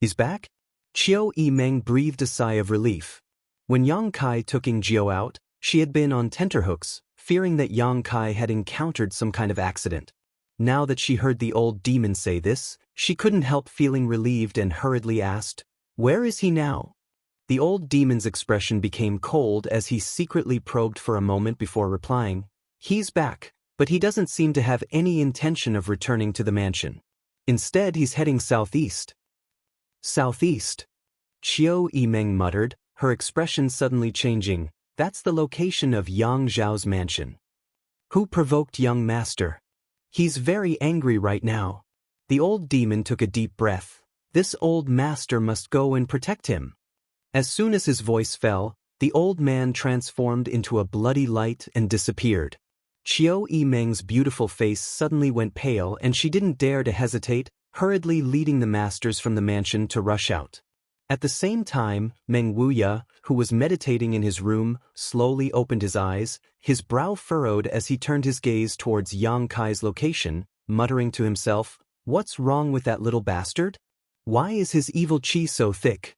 A: "He's back?" Qiu Yimeng breathed a sigh of relief. When Yang Kai took Jiao out, she had been on tenterhooks, fearing that Yang Kai had encountered some kind of accident. Now that she heard the old demon say this, she couldn't help feeling relieved and hurriedly asked, "Where is he now?" The old demon's expression became cold as he secretly probed for a moment before replying, "He's back, but he doesn't seem to have any intention of returning to the mansion. Instead, he's heading southeast." "Southeast?" Qiu Yimeng muttered, her expression suddenly changing. "That's the location of Yang Zhao's mansion." "Who provoked young master? He's very angry right now." The old demon took a deep breath. This old master must go and protect him. As soon as his voice fell, the old man transformed into a bloody light and disappeared. Qiu Yimeng's beautiful face suddenly went pale and she didn't dare to hesitate, hurriedly leading the masters from the mansion to rush out. At the same time, Meng Wuya, who was meditating in his room, slowly opened his eyes, his brow furrowed as he turned his gaze towards Yang Kai's location, muttering to himself, "What's wrong with that little bastard? Why is his evil qi so thick?"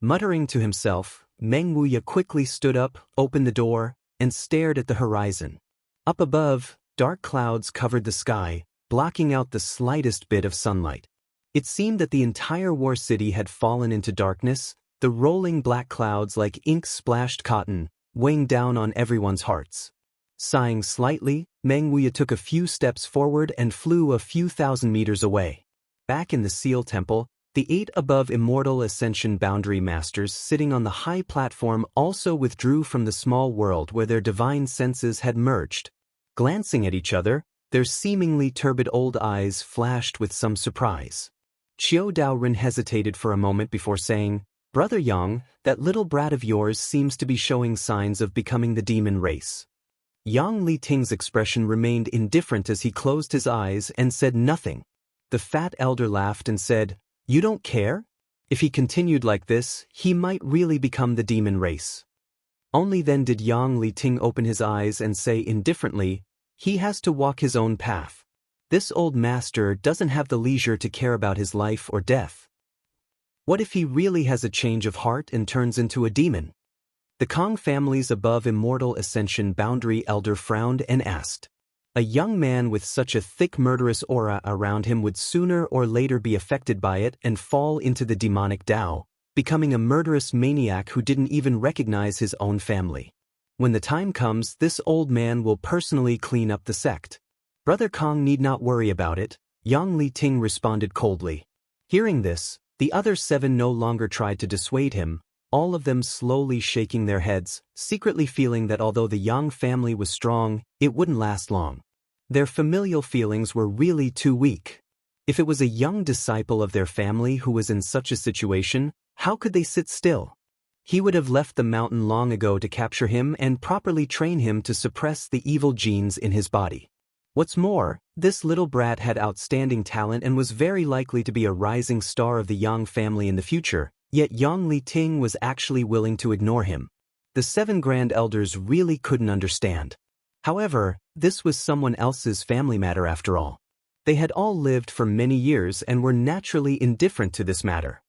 A: Muttering to himself, Meng Wuya quickly stood up, opened the door, and stared at the horizon. Up above, dark clouds covered the sky, blocking out the slightest bit of sunlight. It seemed that the entire War City had fallen into darkness, the rolling black clouds like ink-splashed cotton, weighing down on everyone's hearts. Sighing slightly, Meng Wuya took a few steps forward and flew a few thousand meters away. Back in the Seal Temple, the 8 above Immortal Ascension Boundary Masters sitting on the high platform also withdrew from the small world where their divine senses had merged. Glancing at each other, their seemingly turbid old eyes flashed with some surprise. Qiu Daoren hesitated for a moment before saying, "Brother Yang, that little brat of yours seems to be showing signs of becoming the demon race." Yang Liting's expression remained indifferent as he closed his eyes and said nothing. The fat elder laughed and said, "You don't care? If he continued like this, he might really become the demon race." Only then did Yang Liting open his eyes and say indifferently, "He has to walk his own path. This old master doesn't have the leisure to care about his life or death. What if he really has a change of heart and turns into a demon?" The Kong family's above immortal ascension boundary elder frowned and asked. A young man with such a thick murderous aura around him would sooner or later be affected by it and fall into the demonic Tao, becoming a murderous maniac who didn't even recognize his own family. When the time comes, this old man will personally clean up the sect. Brother Kong need not worry about it, Yang Liting responded coldly. Hearing this, the other 7 no longer tried to dissuade him, all of them slowly shaking their heads, secretly feeling that although the Yang family was strong, it wouldn't last long. Their familial feelings were really too weak. If it was a young disciple of their family who was in such a situation, how could they sit still? He would have left the mountain long ago to capture him and properly train him to suppress the evil genes in his body. What's more, this little brat had outstanding talent and was very likely to be a rising star of the Yang family in the future, yet Yang Liting was actually willing to ignore him. The 7 grand elders really couldn't understand. However, this was someone else's family matter after all. They had all lived for many years and were naturally indifferent to this matter.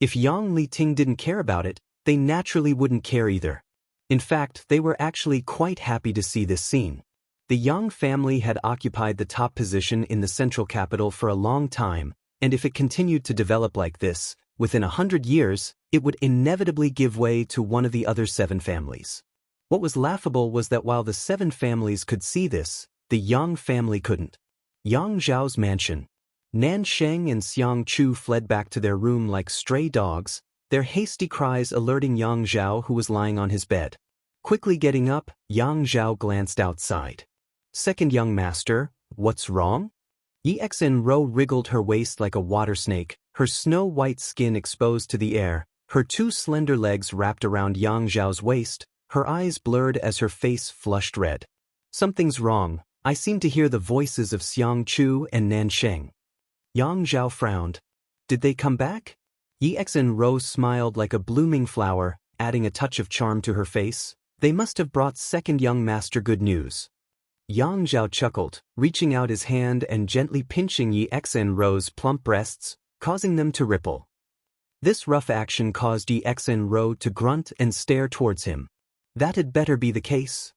A: If Yang Liting didn't care about it, they naturally wouldn't care either. In fact, they were actually quite happy to see this scene. The Yang family had occupied the top position in the central capital for a long time, and if it continued to develop like this, within 100 years, it would inevitably give way to one of the other 7 families. What was laughable was that while the 7 families could see this, the Yang family couldn't. Yang Zhao's mansion. Nansheng and Xianxia fled back to their room like stray dogs, their hasty cries alerting Yang Zhao, who was lying on his bed. Quickly getting up, Yang Zhao glanced outside. "Second young master, what's wrong?" Exenro wriggled her waist like a water snake, her snow-white skin exposed to the air, her 2 slender legs wrapped around Yang Zhao's waist, her eyes blurred as her face flushed red. "Something's wrong. I seem to hear the voices of Xianxia and Nansheng." Yang Zhao frowned. "Did they come back?" Exenro smiled like a blooming flower, adding a touch of charm to her face. "They must have brought second young master good news." Yang Zhao chuckled, reaching out his hand and gently pinching Exenro's plump breasts, causing them to ripple. This rough action caused Exenro to grunt and stare towards him. That had better be the case.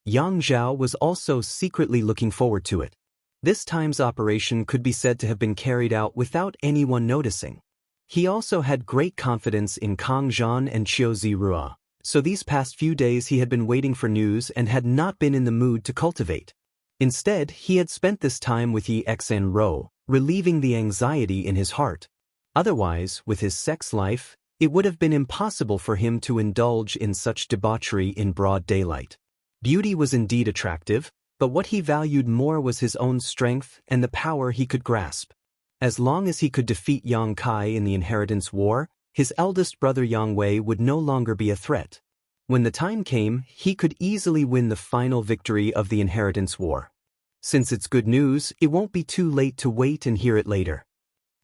A: Yang Zhao was also secretly looking forward to it. This time's operation could be said to have been carried out without anyone noticing. He also had great confidence in Kang Zhan and Qiu Zirua, so these past few days he had been waiting for news and had not been in the mood to cultivate. Instead, he had spent this time with Exenro, relieving the anxiety in his heart. Otherwise, with his sex life, it would have been impossible for him to indulge in such debauchery in broad daylight. Beauty was indeed attractive, but what he valued more was his own strength and the power he could grasp. As long as he could defeat Yang Kai in the inheritance war, his eldest brother Yang Wei would no longer be a threat. When the time came, he could easily win the final victory of the inheritance war. Since it's good news, it won't be too late to wait and hear it later.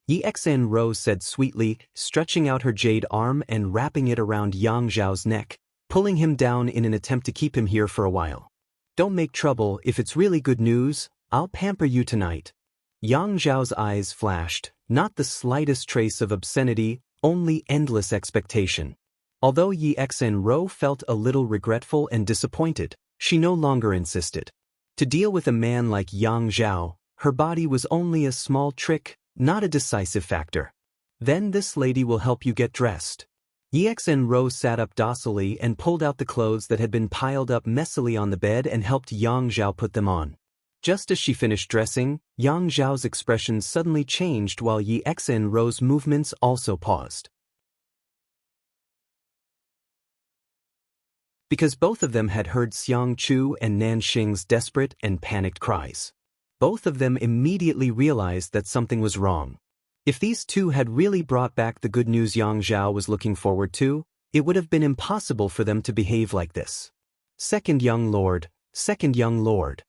A: Exenro said sweetly, stretching out her jade arm and wrapping it around Yang Zhao's neck, pulling him down in an attempt to keep him here for a while. "Don't make trouble. If it's really good news, I'll pamper you tonight." Yang Zhao's eyes flashed, not the slightest trace of obscenity, only endless expectation. Although Exenro felt a little regretful and disappointed, she no longer insisted. To deal with a man like Yang Zhao, her body was only a small trick, not a decisive factor. "Then this lady will help you get dressed." Exenro sat up docilely and pulled out the clothes that had been piled up messily on the bed and helped Yang Zhao put them on. Just as she finished dressing, Yang Zhao's expression suddenly changed while Exenro's movements also paused. Because both of them had heard Xianxia and Nansheng's desperate and panicked cries. Both of them immediately realized that something was wrong. If these two had really brought back the good news Yang Zhao was looking forward to, it would have been impossible for them to behave like this. Second young lord, second young lord.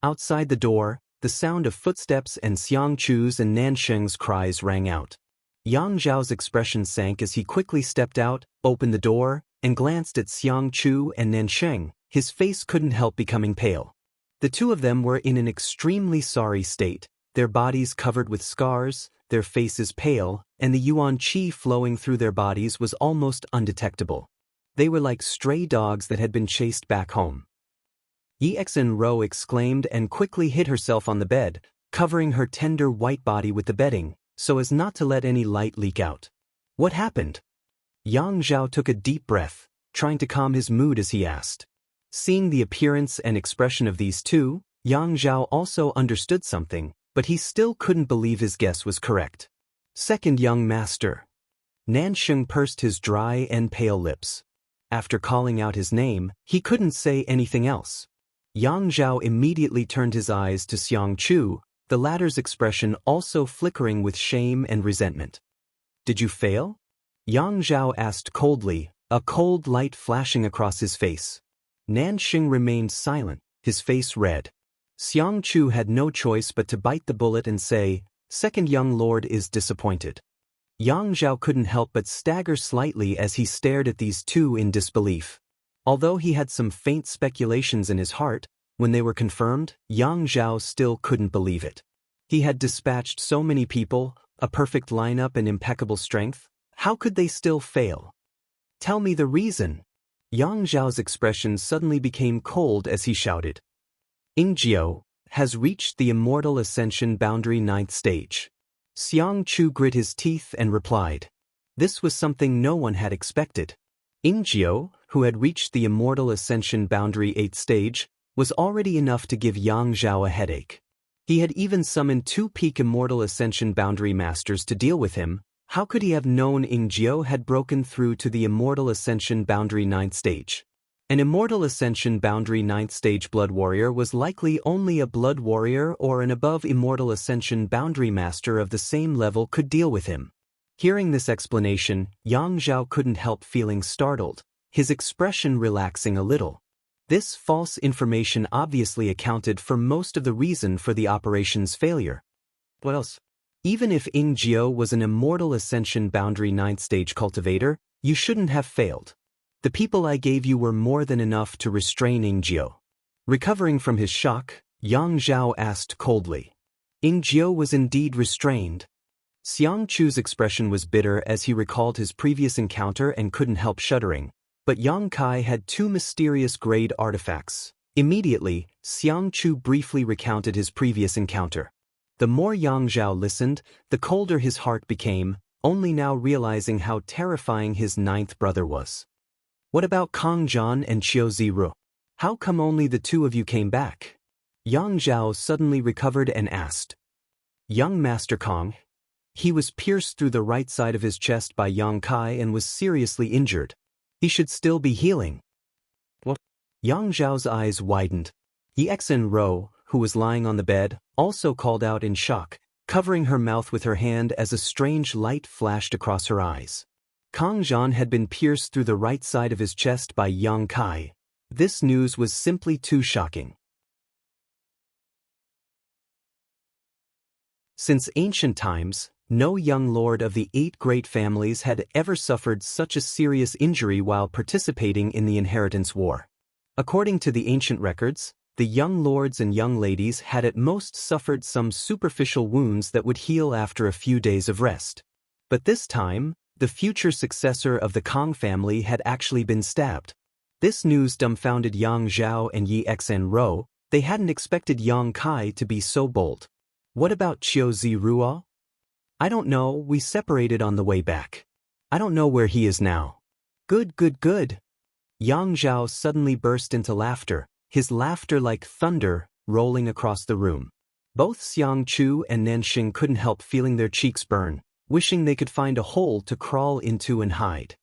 A: Outside the door, the sound of footsteps and Xianxu's and Nansheng's cries rang out. Yang Zhao's expression sank as he quickly stepped out, opened the door, and glanced at Xianxu and Nansheng. His face couldn't help becoming pale. The two of them were in an extremely sorry state, their bodies covered with scars, their faces pale, and the yuan qi flowing through their bodies was almost undetectable. They were like stray dogs that had been chased back home. Xianxia exclaimed and quickly hid herself on the bed, covering her tender white body with the bedding, so as not to let any light leak out. What happened? Yang Zhao took a deep breath, trying to calm his mood as he asked. Seeing the appearance and expression of these two, Yang Zhao also understood something, but he still couldn't believe his guess was correct. Second young master. Nansheng pursed his dry and pale lips. After calling out his name, he couldn't say anything else. Yang Zhao immediately turned his eyes to Xianxu, the latter's expression also flickering with shame and resentment. Did you fail? Yang Zhao asked coldly, a cold light flashing across his face. Nansheng remained silent, his face red. Xianxu had no choice but to bite the bullet and say, second young lord is disappointed. Yang Zhao couldn't help but stagger slightly as he stared at these two in disbelief. Although he had some faint speculations in his heart, when they were confirmed, Yang Zhao still couldn't believe it. He had dispatched so many people, a perfect lineup and impeccable strength. How could they still fail? Tell me the reason. Yang Zhao's expression suddenly became cold as he shouted. Ingjiu has reached the immortal ascension boundary 9th stage. Xianxu grit his teeth and replied. This was something no one had expected. Ingjiu, who had reached the immortal ascension boundary 8th stage, was already enough to give Yang Zhao a headache. He had even summoned 2 peak immortal ascension boundary masters to deal with him. How could he have known Ingjiu had broken through to the immortal ascension boundary 9th stage? An immortal ascension boundary 9th stage blood warrior was likely only a blood warrior or an above immortal ascension boundary master of the same level could deal with him. Hearing this explanation, Yang Zhao couldn't help feeling startled, his expression relaxing a little. This false information obviously accounted for most of the reason for the operation's failure. What else? Even if Ingjiu was an immortal ascension boundary 9th stage cultivator, you shouldn't have failed. The people I gave you were more than enough to restrain Ingjiu. Recovering from his shock, Yang Zhao asked coldly. Ingjiu was indeed restrained. Xianxu's expression was bitter as he recalled his previous encounter and couldn't help shuddering, but Yang Kai had 2 mysterious grade artifacts. Immediately, Xianxu briefly recounted his previous encounter. The more Yang Zhao listened, the colder his heart became, only now realizing how terrifying his 9th brother was. What about Kang Zhan and Qiu Ziru? How come only the 2 of you came back? Yang Zhao suddenly recovered and asked. Young Master Kang. He was pierced through the right side of his chest by Yang Kai and was seriously injured. He should still be healing. What? Yang Zhao's eyes widened. Xianxia, who was lying on the bed, also called out in shock, covering her mouth with her hand as a strange light flashed across her eyes. Kang Zhan had been pierced through the right side of his chest by Yang Kai. This news was simply too shocking. Since ancient times, no young lord of the 8 great families had ever suffered such a serious injury while participating in the inheritance war. According to the ancient records, the young lords and young ladies had at most suffered some superficial wounds that would heal after a few days of rest. But this time, the future successor of the Kang family had actually been stabbed. This news dumbfounded Yang Zhao and Xianxia. They hadn't expected Yang Kai to be so bold. What about Qiu Ziru? I don't know, we separated on the way back. I don't know where he is now. Good. Yang Zhao suddenly burst into laughter, his laughter like thunder, rolling across the room. Both Xianxu and Nansheng couldn't help feeling their cheeks burn, wishing they could find a hole to crawl into and hide.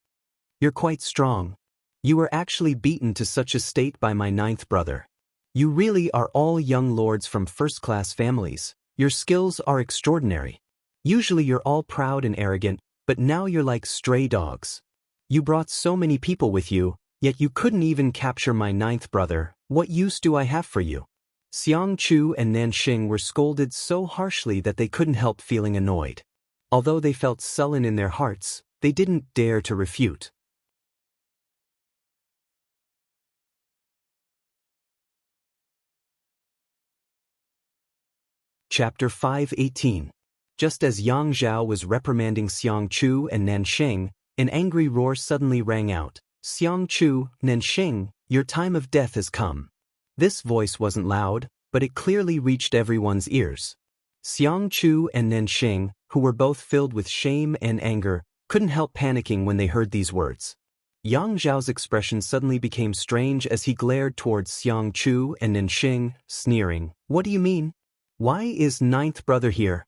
A: You're quite strong. You were actually beaten to such a state by my 9th brother. You really are all young lords from first-class families. Your skills are extraordinary. Usually you're all proud and arrogant, but now you're like stray dogs. You brought so many people with you, yet you couldn't even capture my ninth brother. What use do I have for you? Xianxia and Nanxing were scolded so harshly that they couldn't help feeling annoyed. Although they felt sullen in their hearts, they didn't dare to refute. Chapter 5:18. Just as Yang Zhao was reprimanding Xianxia and Nanxing, an angry roar suddenly rang out. Xianxia, Nanxing, your time of death has come. This voice wasn't loud, but it clearly reached everyone's ears. Xianxia and Nanxing, who were both filled with shame and anger, couldn't help panicking when they heard these words. Yang Zhao's expression suddenly became strange as he glared towards Xianxia and Nanxing, sneering. What do you mean? Why is ninth brother here?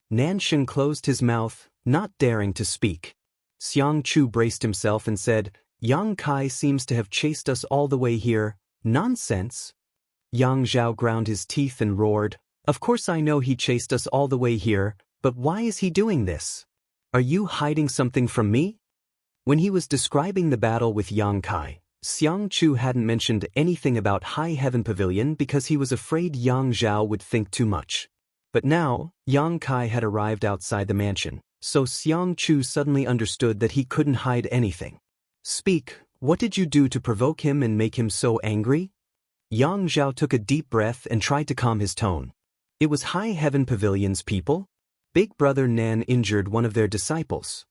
A: Nanxing closed his mouth, not daring to speak. Xianxia braced himself and said, Yang Kai seems to have chased us all the way here. Nonsense. Yang Zhao ground his teeth and roared, Of course I know he chased us all the way here, but why is he doing this? Are you hiding something from me? When he was describing the battle with Yang Kai, Xianxia hadn't mentioned anything about High Heaven Pavilion because he was afraid Yang Zhao would think too much. But now, Yang Kai had arrived outside the mansion, so Xianxia suddenly understood that he couldn't hide anything. Speak, what did you do to provoke him and make him so angry? Yang Zhao took a deep breath and tried to calm his tone. It was High Heaven Pavilion's people. Big Brother Nan injured one of their disciples.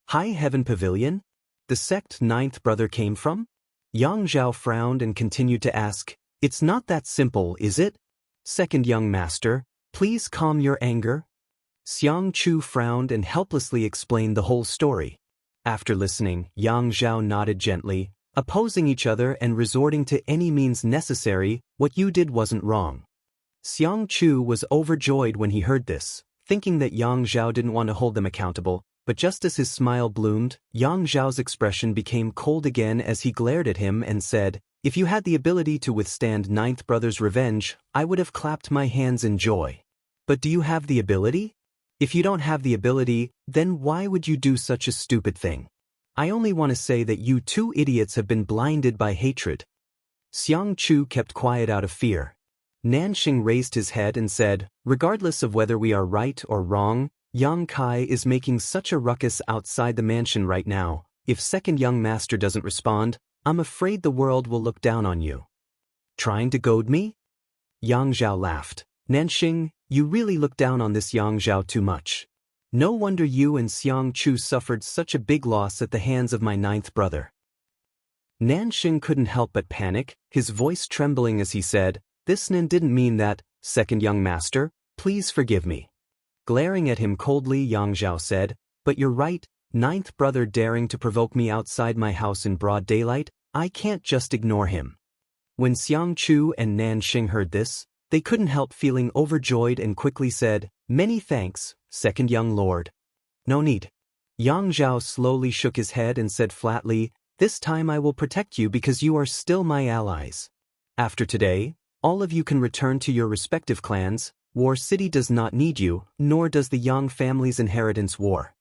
A: High Heaven Pavilion? The sect ninth brother came from? Yang Zhao frowned and continued to ask, It's not that simple, is it? Second young master, please calm your anger. Xianxia frowned and helplessly explained the whole story. After listening, Yang Zhao nodded gently, opposing each other and resorting to any means necessary. What you did wasn't wrong. Xianxia was overjoyed when he heard this, thinking that Yang Zhao didn't want to hold them accountable, but just as his smile bloomed, Yang Zhao's expression became cold again as he glared at him and said, If you had the ability to withstand ninth brother's revenge, I would have clapped my hands in joy. But do you have the ability? If you don't have the ability, then why would you do such a stupid thing? I only want to say that you two idiots have been blinded by hatred. Xianxia kept quiet out of fear. Nanxing raised his head and said, Regardless of whether we are right or wrong, Yang Kai is making such a ruckus outside the mansion right now. If second young master doesn't respond, I'm afraid the world will look down on you. Trying to goad me? Yang Zhao laughed. Nanxing, you really look down on this Yang Zhao too much. No wonder you and Xianxia suffered such a big loss at the hands of my ninth brother. Nanxing couldn't help but panic, his voice trembling as he said, This Nan didn't mean that, second young master, please forgive me. Glaring at him coldly, Yang Zhao said, But you're right, ninth brother daring to provoke me outside my house in broad daylight, I can't just ignore him. When Xianxia and Nanxing heard this, they couldn't help feeling overjoyed and quickly said, Many thanks, second young lord. No need. Yang Zhao slowly shook his head and said flatly, This time I will protect you because you are still my allies. After today, all of you can return to your respective clans. War City does not need you, nor does the Yang family's inheritance war.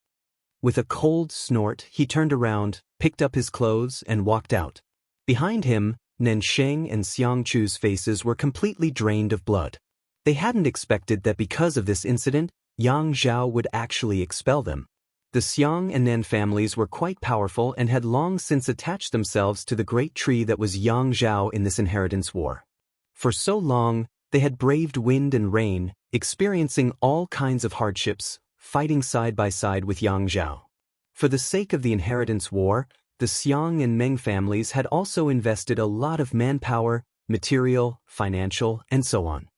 A: With a cold snort, he turned around, picked up his clothes, and walked out. Behind him, Nanxing and Xianxia's faces were completely drained of blood. They hadn't expected that because of this incident, Yang Zhao would actually expel them. The Xiang and Nan families were quite powerful and had long since attached themselves to the great tree that was Yang Zhao in this inheritance war. For so long, they had braved wind and rain, experiencing all kinds of hardships, fighting side by side with Yang Zhao. For the sake of the inheritance war, the Xiang and Meng families had also invested a lot of manpower, material, financial, and so on.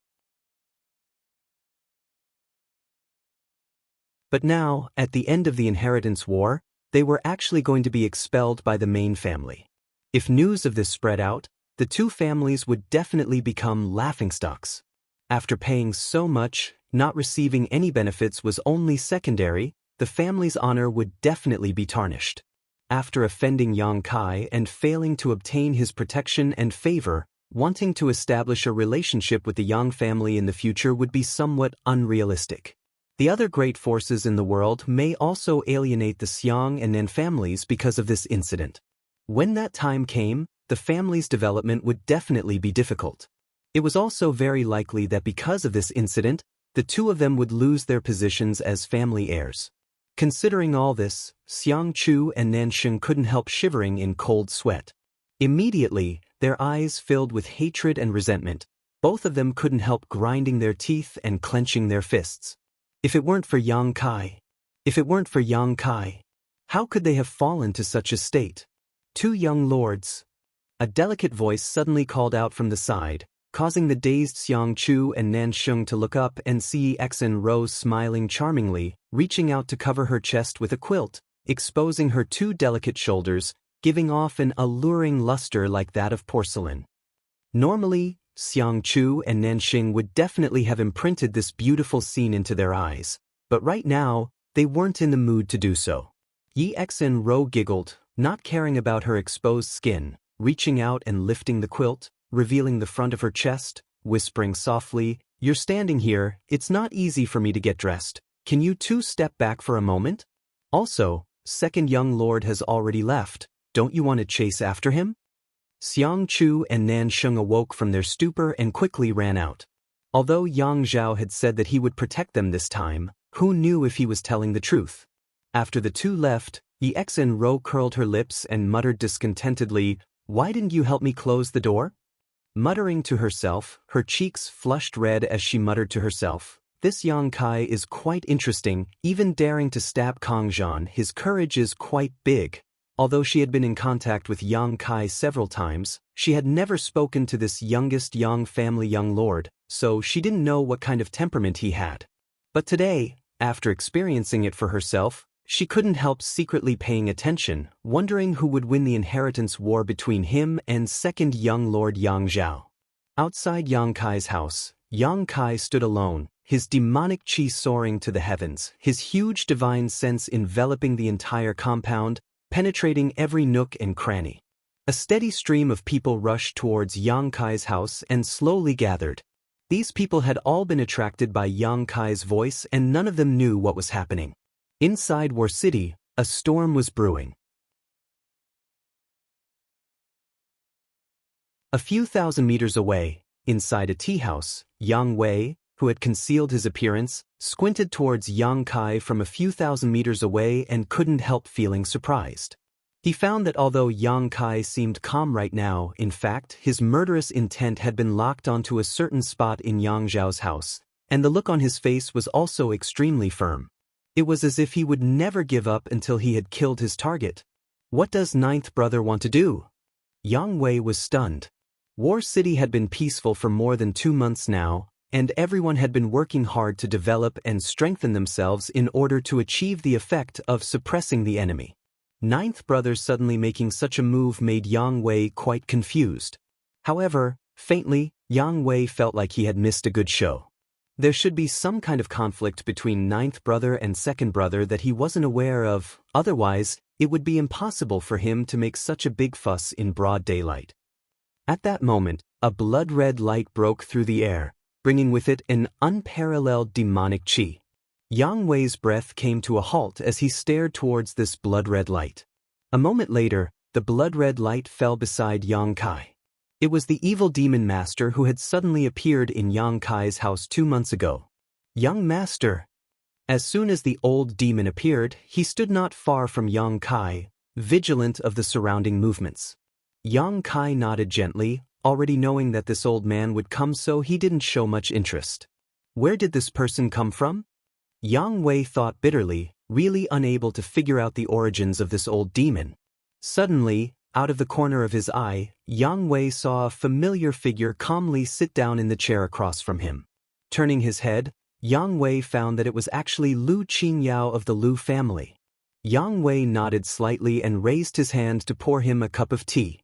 A: But now, at the end of the inheritance war, they were actually going to be expelled by the main family. If news of this spread out, the two families would definitely become laughingstocks. After paying so much, not receiving any benefits was only secondary, the family's honor would definitely be tarnished. After offending Yang Kai and failing to obtain his protection and favor, wanting to establish a relationship with the Yang family in the future would be somewhat unrealistic. The other great forces in the world may also alienate the Xiang and Nan families because of this incident. When that time came, the family's development would definitely be difficult. It was also very likely that because of this incident, the two of them would lose their positions as family heirs. Considering all this, Xiangchu and Nansheng couldn't help shivering in cold sweat. Immediately, their eyes filled with hatred and resentment. Both of them couldn't help grinding their teeth and clenching their fists. If it weren't for Yang Kai, how could they have fallen to such a state? Two young lords. A delicate voice suddenly called out from the side, causing the dazed Xiangchu and Nansheng to look up and see Exen Rose smiling charmingly, reaching out to cover her chest with a quilt, exposing her two delicate shoulders, giving off an alluring luster like that of porcelain. Normally, Xiangchu and Nansheng would definitely have imprinted this beautiful scene into their eyes, but right now, they weren't in the mood to do so. Yi Exen Ro giggled, not caring about her exposed skin, reaching out and lifting the quilt, revealing the front of her chest, whispering softly, "You're standing here, it's not easy for me to get dressed. Can you two step back for a moment? Also, second young lord has already left, don't you want to chase after him?" Xiangchu and Nansheng awoke from their stupor and quickly ran out. Although Yang Zhao had said that he would protect them this time, who knew if he was telling the truth? After the two left, Yi Exen Ro curled her lips and muttered discontentedly, "Why didn't you help me close the door?" Muttering to herself, her cheeks flushed red as she muttered to herself, "This Yang Kai is quite interesting, even daring to stab Kangzhan, his courage is quite big." Although she had been in contact with Yang Kai several times, she had never spoken to this youngest Yang family young lord, so she didn't know what kind of temperament he had. But today, after experiencing it for herself, she couldn't help secretly paying attention, wondering who would win the inheritance war between him and second young lord Yang Zhao. Outside Yang Kai's house, Yang Kai stood alone, his demonic chi soaring to the heavens, his huge divine sense enveloping the entire compound, penetrating every nook and cranny. A steady stream of people rushed towards Yang Kai's house and slowly gathered. These people had all been attracted by Yang Kai's voice and none of them knew what was happening. Inside War City, a storm was brewing. A few thousand meters away, inside a tea house, Yang Wei, who had concealed his appearance, squinted towards Yang Kai from a few thousand meters away and couldn't help feeling surprised. He found that although Yang Kai seemed calm right now, in fact, his murderous intent had been locked onto a certain spot in Yang Zhao's house, and the look on his face was also extremely firm. It was as if he would never give up until he had killed his target. What does ninth brother want to do? Yang Wei was stunned. War City had been peaceful for more than 2 months now, and everyone had been working hard to develop and strengthen themselves in order to achieve the effect of suppressing the enemy. Ninth brother suddenly making such a move made Yang Wei quite confused. However, faintly, Yang Wei felt like he had missed a good show. There should be some kind of conflict between ninth brother and second brother that he wasn't aware of, otherwise, it would be impossible for him to make such a big fuss in broad daylight. At that moment, a blood-red light broke through the air, bringing with it an unparalleled demonic chi. Yang Wei's breath came to a halt as he stared towards this blood-red light. A moment later, the blood-red light fell beside Yang Kai. It was the evil demon master who had suddenly appeared in Yang Kai's house 2 months ago. Young master. As soon as the old demon appeared, he stood not far from Yang Kai, vigilant of the surrounding movements. Yang Kai nodded gently, already knowing that this old man would come, so he didn't show much interest. Where did this person come from? Yang Wei thought bitterly, really unable to figure out the origins of this old demon. Suddenly, out of the corner of his eye, Yang Wei saw a familiar figure calmly sit down in the chair across from him. Turning his head, Yang Wei found that it was actually Lu Qingyao of the Lu family. Yang Wei nodded slightly and raised his hand to pour him a cup of tea.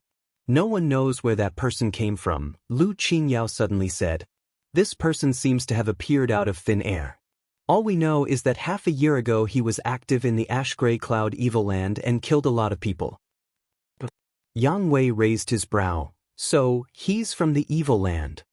A: No one knows where that person came from, Lu Qingyao suddenly said. This person seems to have appeared out of thin air. All we know is that half a year ago he was active in the Ash-Gray Cloud Evil Land and killed a lot of people. Yang Wei raised his brow. So, he's from the Evil Land.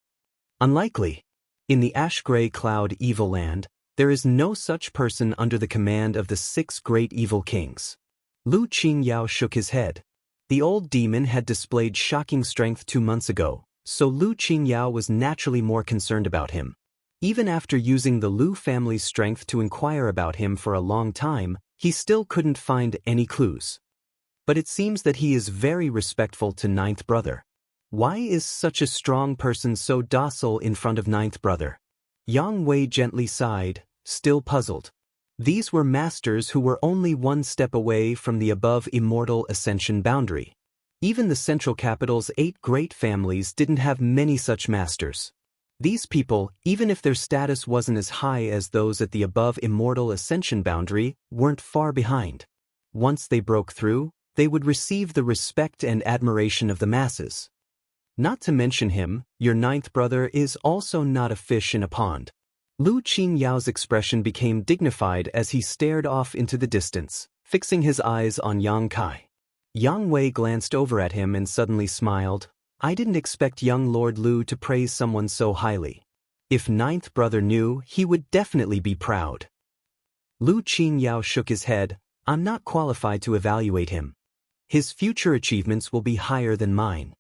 A: Unlikely. In the Ash-Gray Cloud Evil Land, There is no such person under the command of the 6 great evil kings. Lu Qingyao shook his head. The old demon had displayed shocking strength 2 months ago, so Lu Qingyao was naturally more concerned about him. Even after using the Lu family's strength to inquire about him for a long time, he still couldn't find any clues. But it seems that he is very respectful to ninth brother. Why is such a strong person so docile in front of ninth brother? Yang Wei gently sighed, still puzzled. These were masters who were only 1 step away from the above immortal ascension boundary. Even the central capital's 8 great families didn't have many such masters. These people, even if their status wasn't as high as those at the above immortal ascension boundary, weren't far behind. Once they broke through, they would receive the respect and admiration of the masses. Not to mention him, your ninth brother is also not a fish in a pond. Lu Qinyao's expression became dignified as he stared off into the distance, fixing his eyes on Yang Kai. Yang Wei glanced over at him and suddenly smiled. I didn't expect young Lord Lu to praise someone so highly. If ninth brother knew, he would definitely be proud. Lu Qinyao shook his head. I'm not qualified to evaluate him. His future achievements will be higher than mine.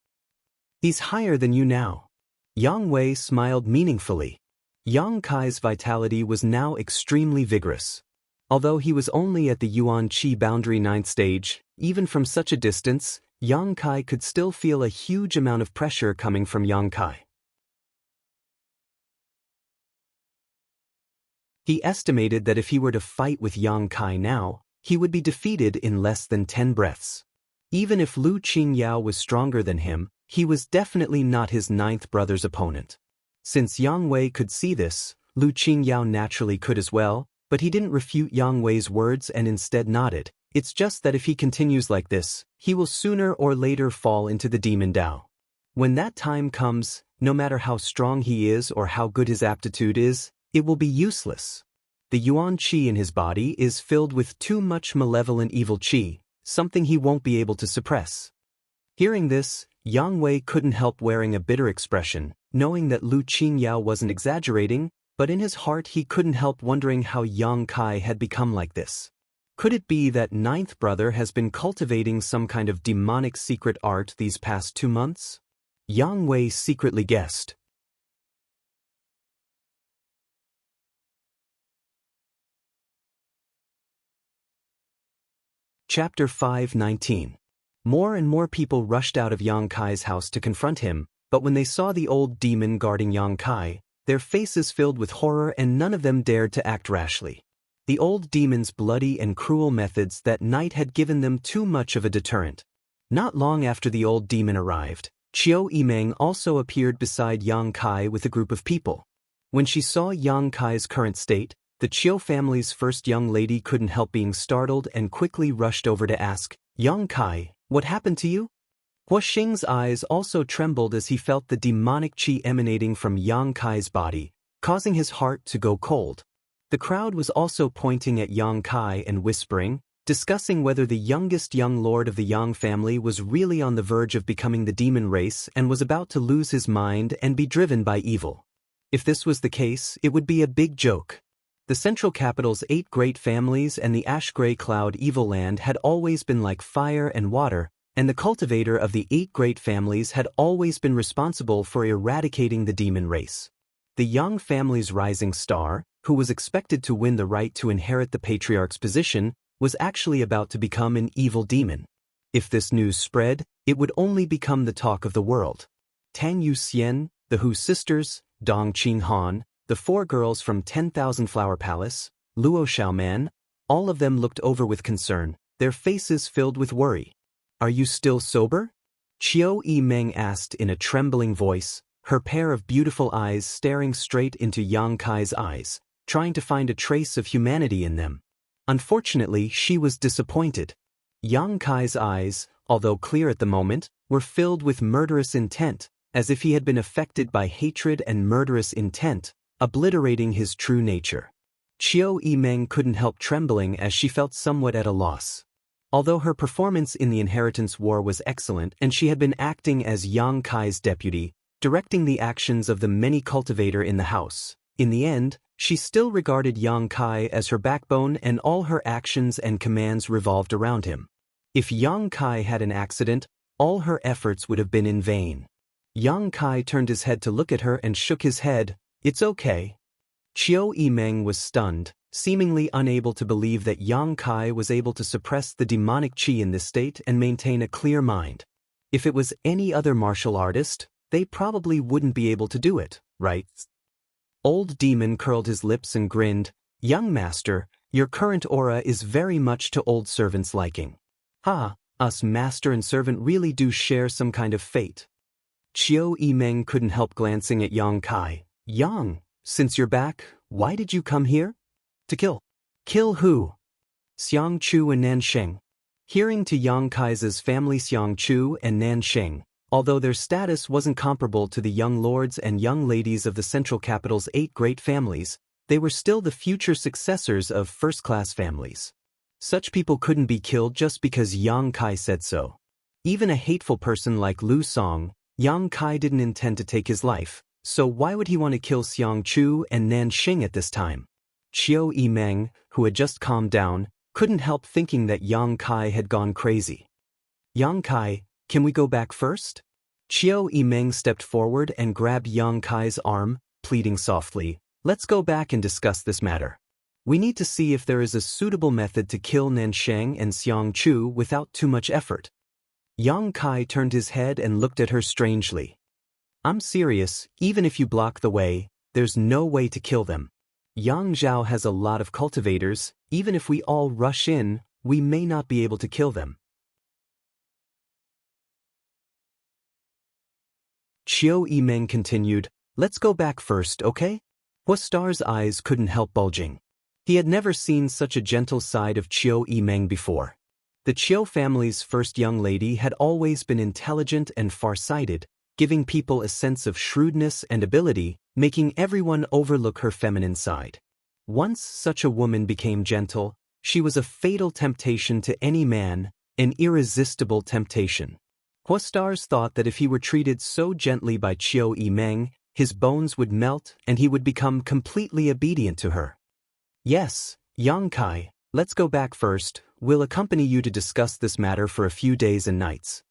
A: He's higher than you now. Yang Wei smiled meaningfully. Yang Kai's vitality was now extremely vigorous. Although he was only at the Yuan Qi boundary 9th stage, even from such a distance, Yang Kai could still feel a huge amount of pressure coming from Yang Kai. He estimated that if he were to fight with Yang Kai now, he would be defeated in less than 10 breaths. Even if Lu Qingyao was stronger than him, he was definitely not his ninth brother's opponent. Since Yang Wei could see this, Lu Qingyao naturally could as well, but he didn't refute Yang Wei's words and instead nodded. It's just that if he continues like this, he will sooner or later fall into the demon Dao. When that time comes, no matter how strong he is or how good his aptitude is, it will be useless. The Yuan Qi in his body is filled with too much malevolent evil Qi, something he won't be able to suppress. Hearing this, Yang Wei couldn't help wearing a bitter expression, knowing that Lu Qingyao wasn't exaggerating, but in his heart he couldn't help wondering how Yang Kai had become like this. Could it be that ninth brother has been cultivating some kind of demonic secret art these past 2 months? Yang Wei secretly guessed. Chapter 5:19. More and more people rushed out of Yang Kai's house to confront him, but when they saw the old demon guarding Yang Kai, their faces filled with horror and none of them dared to act rashly. The old demon's bloody and cruel methods that night had given them too much of a deterrent. Not long after the old demon arrived, Qiu Yimeng also appeared beside Yang Kai with a group of people. When she saw Yang Kai's current state, the Qiu family's first young lady couldn't help being startled and quickly rushed over to ask, Yang Kai, what happened to you? Hua Xing's eyes also trembled as he felt the demonic qi emanating from Yang Kai's body, causing his heart to go cold. The crowd was also pointing at Yang Kai and whispering, discussing whether the youngest young lord of the Yang family was really on the verge of becoming the demon race and was about to lose his mind and be driven by evil. If this was the case, it would be a big joke. The central capital's 8 great families and the ash-gray cloud evil land had always been like fire and water, and the cultivator of the 8 great families had always been responsible for eradicating the demon race. The Yang family's rising star, who was expected to win the right to inherit the patriarch's position, was actually about to become an evil demon. If this news spread, it would only become the talk of the world. Tang Yuxian, the Hu sisters, Dong Qinghan, the 4 girls from 10,000 Flower Palace, Luo Xiaoman, all of them looked over with concern, their faces filled with worry. Are you still sober? Qiu Yimeng asked in a trembling voice, her pair of beautiful eyes staring straight into Yang Kai's eyes, trying to find a trace of humanity in them. Unfortunately, she was disappointed. Yang Kai's eyes, although clear at the moment, were filled with murderous intent, as if he had been affected by hatred and murderous intent, obliterating his true nature. Qiu Yimeng couldn't help trembling as she felt somewhat at a loss. Although her performance in the inheritance war was excellent and she had been acting as Yang Kai's deputy, directing the actions of the many cultivator in the house, In the end, she still regarded Yang Kai as her backbone and all her actions and commands revolved around him. If Yang Kai had an accident, all her efforts would have been in vain. Yang Kai turned his head to look at her and shook his head. It's okay. Qiu Yimeng was stunned, seemingly unable to believe that Yang Kai was able to suppress the demonic qi in this state and maintain a clear mind. If it was any other martial artist, they probably wouldn't be able to do it, right? Old Demon curled his lips and grinned. Young master, your current aura is very much to old servant's liking. Ha, us master and servant really do share some kind of fate. Qiu Yimeng couldn't help glancing at Yang Kai. Yang, since you're back, why did you come here? To kill. Kill who? Xianxia and Nansheng. Hearing to Yang Kai's family Xianxia and Nansheng, although their status wasn't comparable to the young lords and young ladies of the central capital's 8 great families, they were still the future successors of first-class families. Such people couldn't be killed just because Yang Kai said so. Even a hateful person like Lu Song, Yang Kai didn't intend to take his life, so why would he want to kill Xianxia and Nansheng at this time? Qiu Yimeng, who had just calmed down, couldn't help thinking that Yang Kai had gone crazy. Yang Kai, can we go back first? Qiu Yimeng stepped forward and grabbed Yang Kai's arm, pleading softly, let's go back and discuss this matter. We need to see if there is a suitable method to kill Nansheng and Xianxia without too much effort. Yang Kai turned his head and looked at her strangely. I'm serious, even if you block the way, there's no way to kill them. Yang Zhao has a lot of cultivators, even if we all rush in, we may not be able to kill them. Qiu Yimeng continued, let's go back first, okay? Huastar's eyes couldn't help bulging. He had never seen such a gentle side of Qiu Yimeng before. The Qiu family's first young lady had always been intelligent and far-sighted, giving people a sense of shrewdness and ability, making everyone overlook her feminine side. Once such a woman became gentle, she was a fatal temptation to any man, an irresistible temptation. Huastars thought that if he were treated so gently by Qiu Yimeng, his bones would melt and he would become completely obedient to her. Yes, Yang Kai, let's go back first. We'll accompany you to discuss this matter for a few days and nights.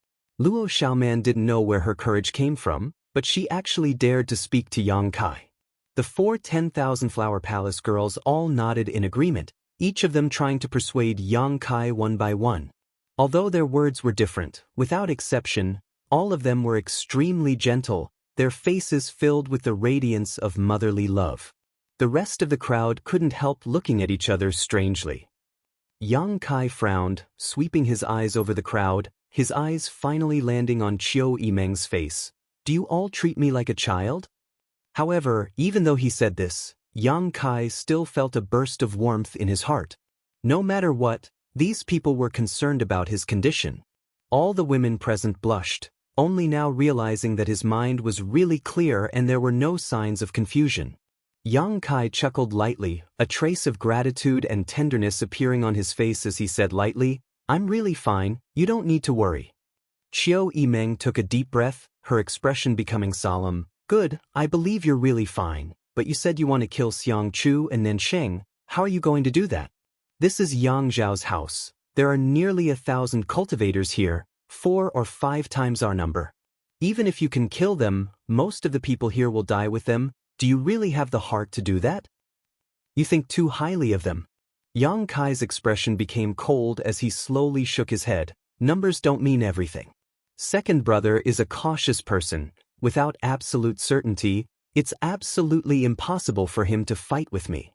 A: Luo Xiaoman didn't know where her courage came from, but she actually dared to speak to Yang Kai. The 4 10,000 Flower Palace girls all nodded in agreement, each of them trying to persuade Yang Kai one by one. Although their words were different, without exception, all of them were extremely gentle, their faces filled with the radiance of motherly love. The rest of the crowd couldn't help looking at each other strangely. Yang Kai frowned, sweeping his eyes over the crowd, his eyes finally landing on Qiu Yimeng's face. Do you all treat me like a child? However, even though he said this, Yang Kai still felt a burst of warmth in his heart. No matter what, these people were concerned about his condition. All the women present blushed, only now realizing that his mind was really clear and there were no signs of confusion. Yang Kai chuckled lightly, a trace of gratitude and tenderness appearing on his face as he said lightly, I'm really fine, you don't need to worry. Qiu Yimeng took a deep breath, her expression becoming solemn. Good, I believe you're really fine, but you said you want to kill Xianxia and Nansheng, how are you going to do that? This is Yang Zhao's house. There are nearly 1,000 cultivators here, 4 or 5 times our number. Even if you can kill them, most of the people here will die with them. Do you really have the heart to do that? You think too highly of them. Yang Kai's expression became cold as he slowly shook his head. Numbers don't mean everything. Second brother is a cautious person. Without absolute certainty, it's absolutely impossible for him to fight with me.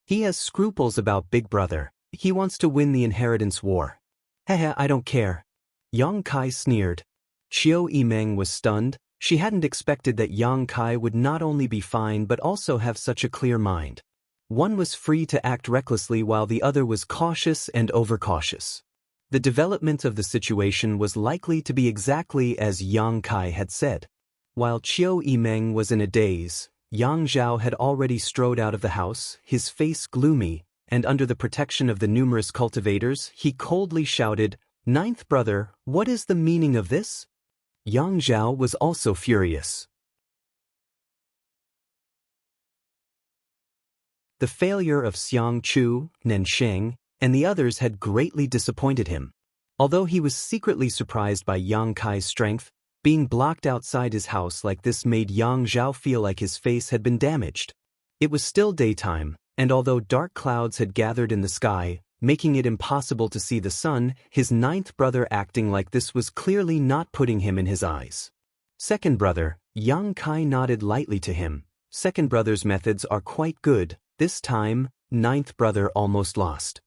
A: He has scruples about big brother. He wants to win the inheritance war. Haha, I don't care. Yang Kai sneered. Qiu Yimeng was stunned. She hadn't expected that Yang Kai would not only be fine but also have such a clear mind. One was free to act recklessly while the other was cautious and overcautious. The development of the situation was likely to be exactly as Yang Kai had said. While Qiu Yimeng was in a daze, Yang Zhao had already strode out of the house, his face gloomy, and under the protection of the numerous cultivators, he coldly shouted, "Ninth brother, what is the meaning of this?" Yang Zhao was also furious. The failure of Xianxia, Nansheng, and the others had greatly disappointed him. Although he was secretly surprised by Yang Kai's strength, being blocked outside his house like this made Yang Zhao feel like his face had been damaged. It was still daytime, and although dark clouds had gathered in the sky, making it impossible to see the sun, his ninth brother acting like this was clearly not putting him in his eyes. Second brother, Yang Kai nodded lightly to him. Second brother's methods are quite good. This time, ninth brother almost lost.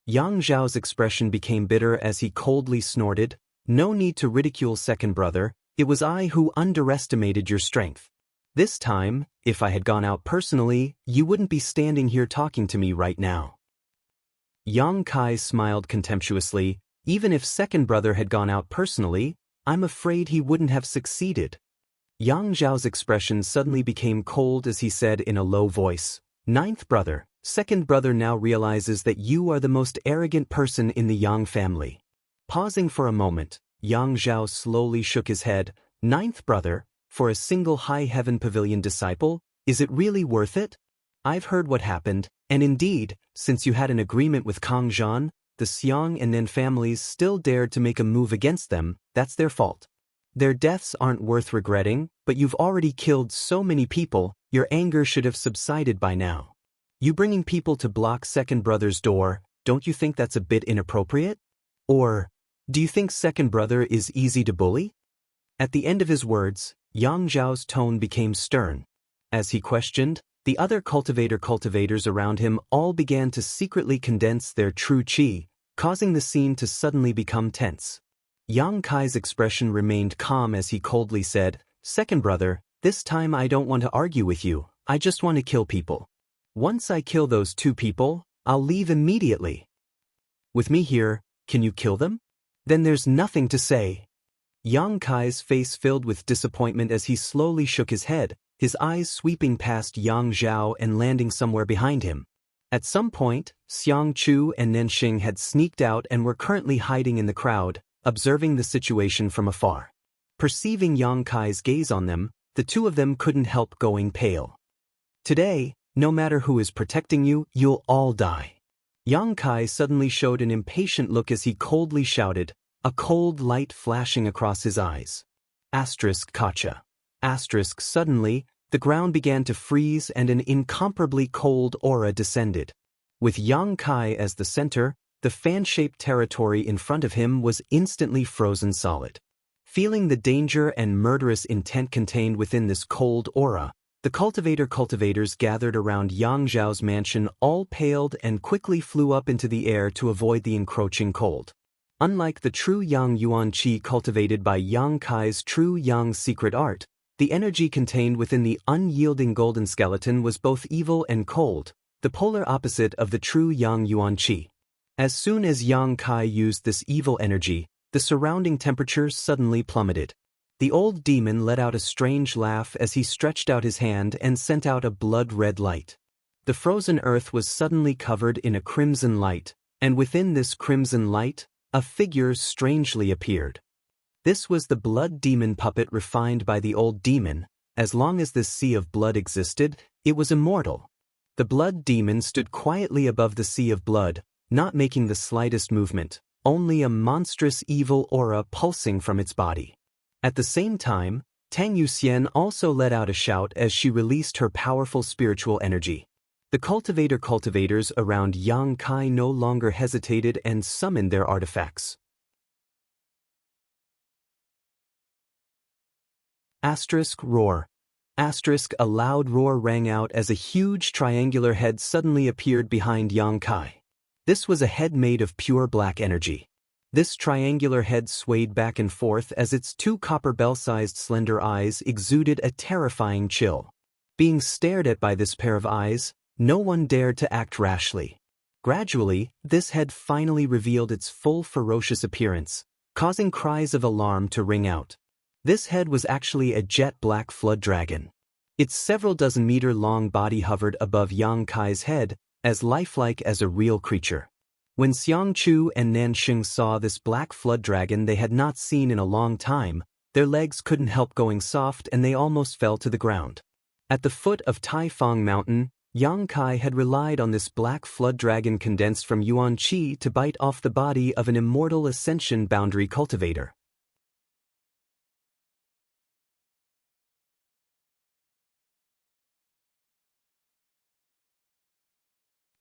A: Yang Zhao's expression became bitter as he coldly snorted, "No need to ridicule second brother, it was I who underestimated your strength. This time, if I had gone out personally, you wouldn't be standing here talking to me right now." Yang Kai smiled contemptuously. Even if second brother had gone out personally, I'm afraid he wouldn't have succeeded. Yang Zhao's expression suddenly became cold as he said in a low voice, "Ninth brother, second brother now realizes that you are the most arrogant person in the Yang family." Pausing for a moment, Yang Zhao slowly shook his head. "Ninth brother, for a single High Heaven Pavilion disciple, is it really worth it? I've heard what happened, and indeed, since you had an agreement with Kang Zhan, the Xiang and Nen families still dared to make a move against them. That's their fault. Their deaths aren't worth regretting, but you've already killed so many people, your anger should have subsided by now. You bringing people to block second brother's door, don't you think that's a bit inappropriate? Or, do you think second brother is easy to bully?" At the end of his words, Yang Zhao's tone became stern. As he questioned, the other cultivators around him all began to secretly condense their true qi, causing the scene to suddenly become tense. Yang Kai's expression remained calm as he coldly said, "Second brother, this time I don't want to argue with you, I just want to kill people. Once I kill those 2 people, I'll leave immediately. With me here, can you kill them? Then there's nothing to say." Yang Kai's face filled with disappointment as he slowly shook his head, his eyes sweeping past Yang Zhao and landing somewhere behind him. At some point, Xianxia and Nansheng had sneaked out and were currently hiding in the crowd, observing the situation from afar. Perceiving Yang Kai's gaze on them, the 2 of them couldn't help going pale. "Today, no matter who is protecting you, you'll all die." Yang Kai suddenly showed an impatient look as he coldly shouted, a cold light flashing across his eyes. Kacha. Suddenly, the ground began to freeze and an incomparably cold aura descended. With Yang Kai as the center, the fan-shaped territory in front of him was instantly frozen solid. Feeling the danger and murderous intent contained within this cold aura, the cultivators gathered around Yang Zhao's mansion all paled and quickly flew up into the air to avoid the encroaching cold. Unlike the true Yang Yuan Qi cultivated by Yang Kai's true Yang secret art, the energy contained within the unyielding golden skeleton was both evil and cold, the polar opposite of the true Yang Yuan Qi. As soon as Yang Kai used this evil energy, the surrounding temperature suddenly plummeted. The old demon let out a strange laugh as he stretched out his hand and sent out a blood-red light. The frozen earth was suddenly covered in a crimson light, and within this crimson light, a figure strangely appeared. This was the blood demon puppet refined by the old demon. As long as this sea of blood existed, it was immortal. The blood demon stood quietly above the sea of blood, not making the slightest movement, only a monstrous evil aura pulsing from its body. At the same time, Tang Yuxian also let out a shout as she released her powerful spiritual energy. The cultivators around Yang Kai no longer hesitated and summoned their artifacts. Roar. A loud roar rang out as a huge triangular head suddenly appeared behind Yang Kai. This was a head made of pure black energy. This triangular head swayed back and forth as its 2 copper bell-sized slender eyes exuded a terrifying chill. Being stared at by this pair of eyes, no one dared to act rashly. Gradually, this head finally revealed its full ferocious appearance, causing cries of alarm to ring out. This head was actually a jet-black flood dragon. Its several dozen meter-long body hovered above Yang Kai's head, as lifelike as a real creature. When Xianxia and Nansheng saw this black flood dragon they had not seen in a long time, their legs couldn't help going soft and they almost fell to the ground. At the foot of Taifang Mountain, Yang Kai had relied on this black flood dragon condensed from Yuan Qi to bite off the body of an immortal ascension boundary cultivator.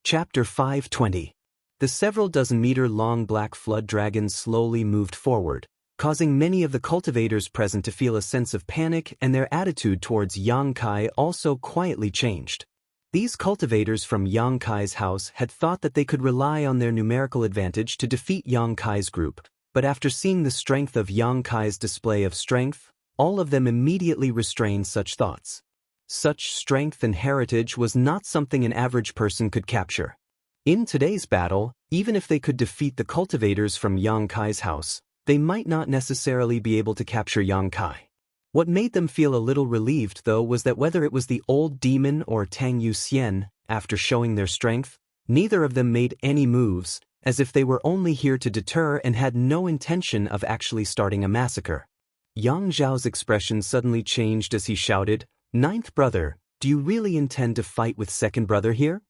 A: Chapter 520. The several dozen-meter-long black flood dragons slowly moved forward, causing many of the cultivators present to feel a sense of panic, and their attitude towards Yang Kai also quietly changed. These cultivators from Yang Kai's house had thought that they could rely on their numerical advantage to defeat Yang Kai's group, but after seeing the strength of Yang Kai's display of strength, all of them immediately restrained such thoughts. Such strength and heritage was not something an average person could capture. In today's battle, even if they could defeat the cultivators from Yang Kai's house, they might not necessarily be able to capture Yang Kai. What made them feel a little relieved, though, was that whether it was the old demon or Tang Yuxian, after showing their strength, neither of them made any moves, as if they were only here to deter and had no intention of actually starting a massacre. Yang Zhao's expression suddenly changed as he shouted, "Ninth brother, do you really intend to fight with second brother here?"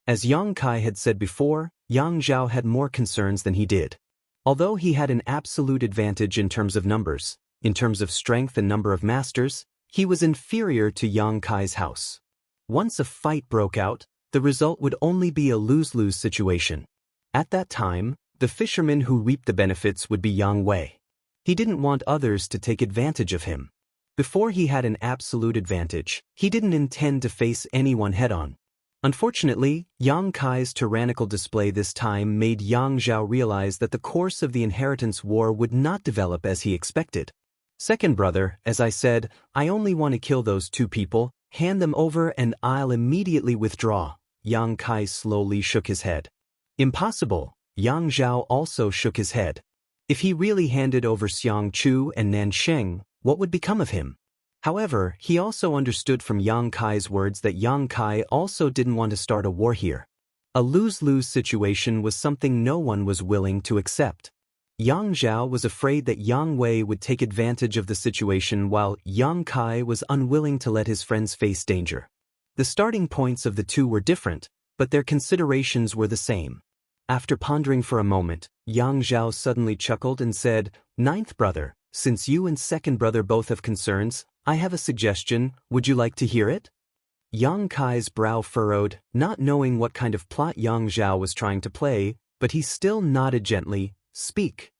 A: As Yang Kai had said before, Yang Zhao had more concerns than he did. Although he had an absolute advantage in terms of numbers, in terms of strength and number of masters, he was inferior to Yang Kai's house. Once a fight broke out, the result would only be a lose-lose situation. At that time, the fisherman who reaped the benefits would be Yang Wei. He didn't want others to take advantage of him. Before he had an absolute advantage, he didn't intend to face anyone head-on. Unfortunately, Yang Kai's tyrannical display this time made Yang Zhao realize that the course of the inheritance war would not develop as he expected. "Second brother, as I said, I only want to kill those two people, hand them over and I'll immediately withdraw." Yang Kai slowly shook his head. "Impossible." Yang Zhao also shook his head. If he really handed over Xianxia and Nansheng, what would become of him? However, he also understood from Yang Kai's words that Yang Kai also didn't want to start a war here. A lose-lose situation was something no one was willing to accept. Yang Zhao was afraid that Yang Wei would take advantage of the situation, while Yang Kai was unwilling to let his friends face danger. The starting points of the two were different, but their considerations were the same. After pondering for a moment, Yang Zhao suddenly chuckled and said, "Ninth brother, since you and second brother both have concerns, I have a suggestion. Would you like to hear it?" Yang Kai's brow furrowed, not knowing what kind of plot Yang Zhao was trying to play, but he still nodded gently. "Speak."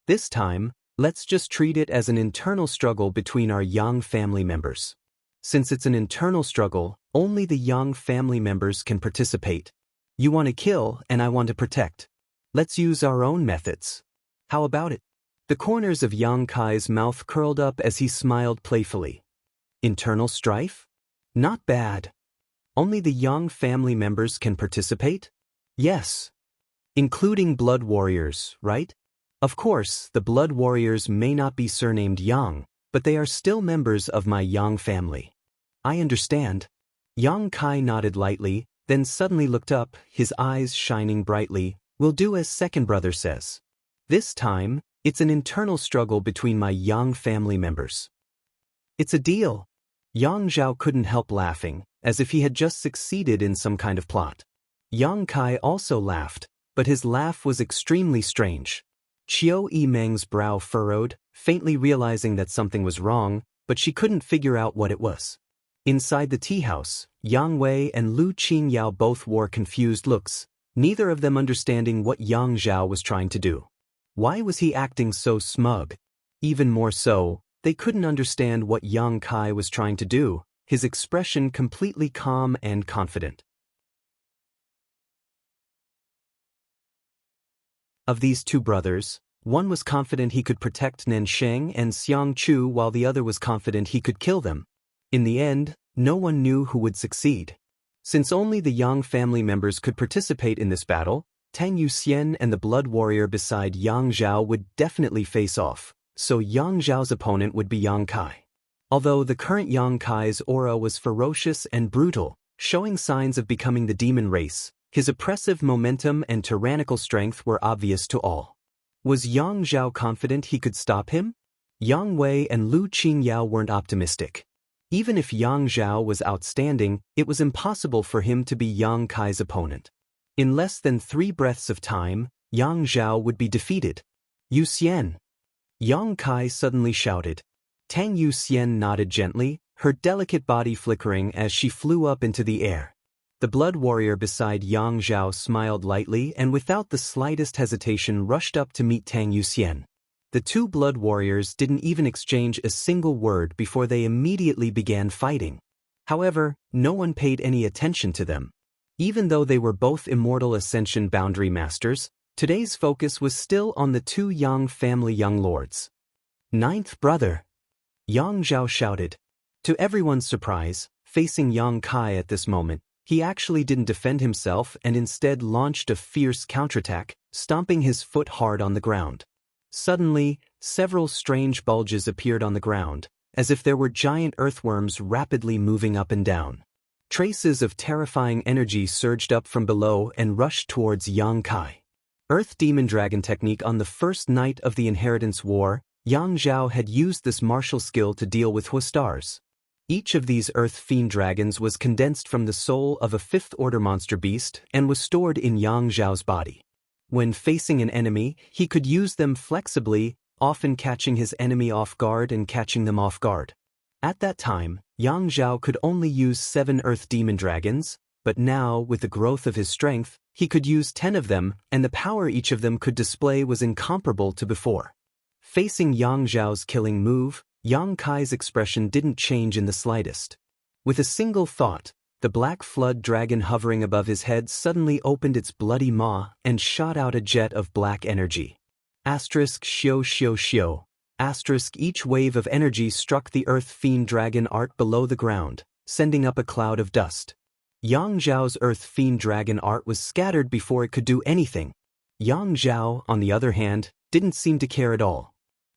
A: "This time, let's just treat it as an internal struggle between our Yang family members. Since it's an internal struggle, only the Yang family members can participate. You want to kill and I want to protect. Let's use our own methods. How about it?" The corners of Yang Kai's mouth curled up as he smiled playfully. "Internal strife? Not bad. Only the Yang family members can participate?" "Yes. Including blood warriors, right? Of course, the blood warriors may not be surnamed Yang, but they are still members of my Yang family." "I understand." Yang Kai nodded lightly, then suddenly looked up, his eyes shining brightly. "We'll do as second brother says. This time, it's an internal struggle between my Yang family members." "It's a deal." Yang Zhao couldn't help laughing, as if he had just succeeded in some kind of plot. Yang Kai also laughed, but his laugh was extremely strange. Qiu Yimeng's brow furrowed, faintly realizing that something was wrong, but she couldn't figure out what it was. Inside the tea house, Yang Wei and Lu Qingyao both wore confused looks, neither of them understanding what Yang Zhao was trying to do. Why was he acting so smug? Even more so, they couldn't understand what Yang Kai was trying to do, his expression completely calm and confident. Of these two brothers, one was confident he could protect Nansheng and Xianxia, while the other was confident he could kill them. In the end, no one knew who would succeed. Since only the Yang family members could participate in this battle, Tang Yuxian and the blood warrior beside Yang Zhao would definitely face off, so Yang Zhao's opponent would be Yang Kai. Although the current Yang Kai's aura was ferocious and brutal, showing signs of becoming the demon race, his oppressive momentum and tyrannical strength were obvious to all. Was Yang Zhao confident he could stop him? Yang Wei and Lu Qingyao weren't optimistic. Even if Yang Zhao was outstanding, it was impossible for him to be Yang Kai's opponent. In less than 3 breaths of time, Yang Zhao would be defeated. Yu Xian! Yang Kai suddenly shouted. Tang Yu Xian nodded gently, her delicate body flickering as she flew up into the air. The blood warrior beside Yang Zhao smiled lightly and without the slightest hesitation rushed up to meet Tang Yu Xian. The 2 blood warriors didn't even exchange a single word before they immediately began fighting. However, no one paid any attention to them. Even though they were both immortal ascension boundary masters, today's focus was still on the 2 Yang family young lords. 9th brother! Yang Zhao shouted. To everyone's surprise, facing Yang Kai at this moment, he actually didn't defend himself and instead launched a fierce counterattack, stomping his foot hard on the ground. Suddenly, several strange bulges appeared on the ground, as if there were giant earthworms rapidly moving up and down. Traces of terrifying energy surged up from below and rushed towards Yang Kai. Earth Demon Dragon technique. On the first night of the Inheritance War, Yang Zhao had used this martial skill to deal with Huastars. Each of these Earth Fiend Dragons was condensed from the soul of a 5th-order monster beast and was stored in Yang Zhao's body. When facing an enemy, he could use them flexibly, often catching his enemy off guard and catching them off guard. At that time, Yang Zhao could only use 7 Earth Demon Dragons, but now, with the growth of his strength, he could use 10 of them, and the power each of them could display was incomparable to before. Facing Yang Zhao's killing move, Yang Kai's expression didn't change in the slightest. With a single thought, the black flood dragon hovering above his head suddenly opened its bloody maw and shot out a jet of black energy. Xio Xio Xio. Each wave of energy struck the Earth Fiend Dragon art below the ground, sending up a cloud of dust. Yang Zhao's Earth Fiend Dragon art was scattered before it could do anything. Yang Zhao, on the other hand, didn't seem to care at all.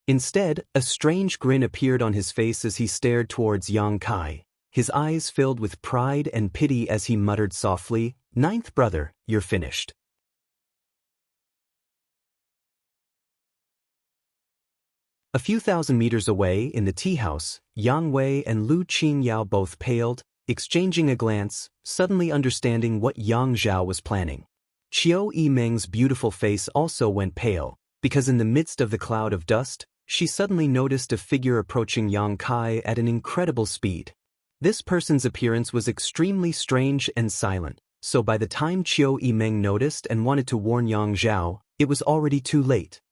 A: Instead, a strange grin appeared on his face as he stared towards Yang Kai, his eyes filled with pride and pity as he muttered softly, 9th brother, you're finished. A few thousand meters away, in the tea house, Yang Wei and Lu Qingyao both paled, exchanging a glance, suddenly understanding what Yang Zhao was planning. Qiu Yimeng's beautiful face also went pale, because in the midst of the cloud of dust, she suddenly noticed a figure approaching Yang Kai at an incredible speed. This person's appearance was extremely strange and silent, so by the time Qiu Yimeng noticed and wanted to warn Yang Zhao, it was already too late.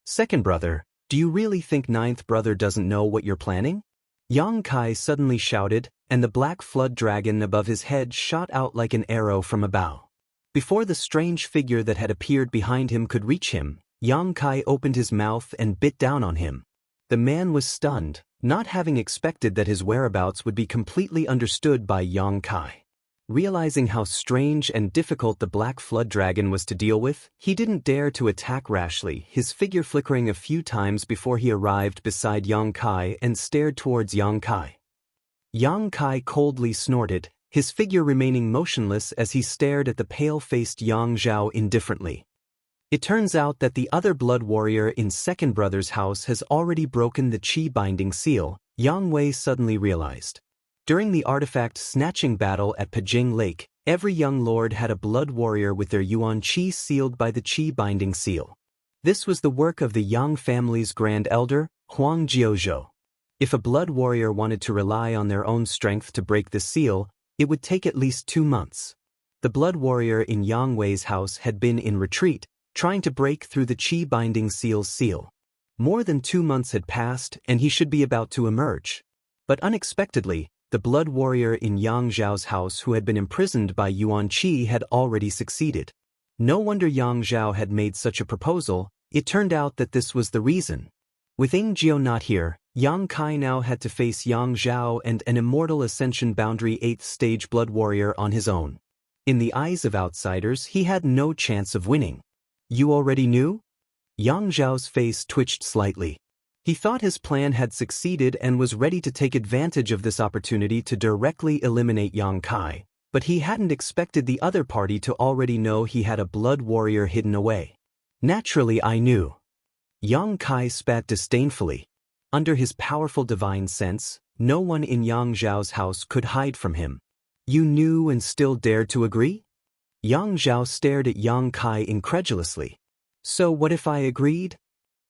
A: 2nd brother, do you really think 9th brother doesn't know what you're planning? Yang Kai suddenly shouted, and the black flood dragon above his head shot out like an arrow from a bow. Before the strange figure that had appeared behind him could reach him, Yang Kai opened his mouth and bit down on him. The man was stunned, not having expected that his whereabouts would be completely understood by Yang Kai. Realizing how strange and difficult the black flood dragon was to deal with, he didn't dare to attack rashly, his figure flickering a few times before he arrived beside Yang Kai and stared towards Yang Kai. Yang Kai coldly snorted, his figure remaining motionless as he stared at the pale-faced Yang Zhao indifferently. It turns out that the other blood warrior in 2nd brother's house has already broken the Qi binding seal, Yang Wei suddenly realized. During the artifact snatching battle at Pajing Lake, every young lord had a blood warrior with their Yuan Qi sealed by the Qi binding seal. This was the work of the Yang family's grand elder, Huang Jiuzhou. If a blood warrior wanted to rely on their own strength to break the seal, it would take at least 2 months. The blood warrior in Yang Wei's house had been in retreat, trying to break through the Qi binding seal's seal. More than 2 months had passed and he should be about to emerge. But unexpectedly, the blood warrior in Yang Zhao's house who had been imprisoned by Yuan Qi had already succeeded. No wonder Yang Zhao had made such a proposal, it turned out that this was the reason. With Ying Jiao not here, Yang Kai now had to face Yang Zhao and an immortal ascension boundary 8th stage blood warrior on his own. In the eyes of outsiders, he had no chance of winning. You already knew? Yang Zhao's face twitched slightly. He thought his plan had succeeded and was ready to take advantage of this opportunity to directly eliminate Yang Kai, but he hadn't expected the other party to already know he had a blood warrior hidden away. Naturally, I knew. Yang Kai spat disdainfully. Under his powerful divine sense, No one in Yang Zhao's house could hide from him. You knew and still dared to agree? Yang Zhao stared at Yang Kai incredulously. So what if I agreed?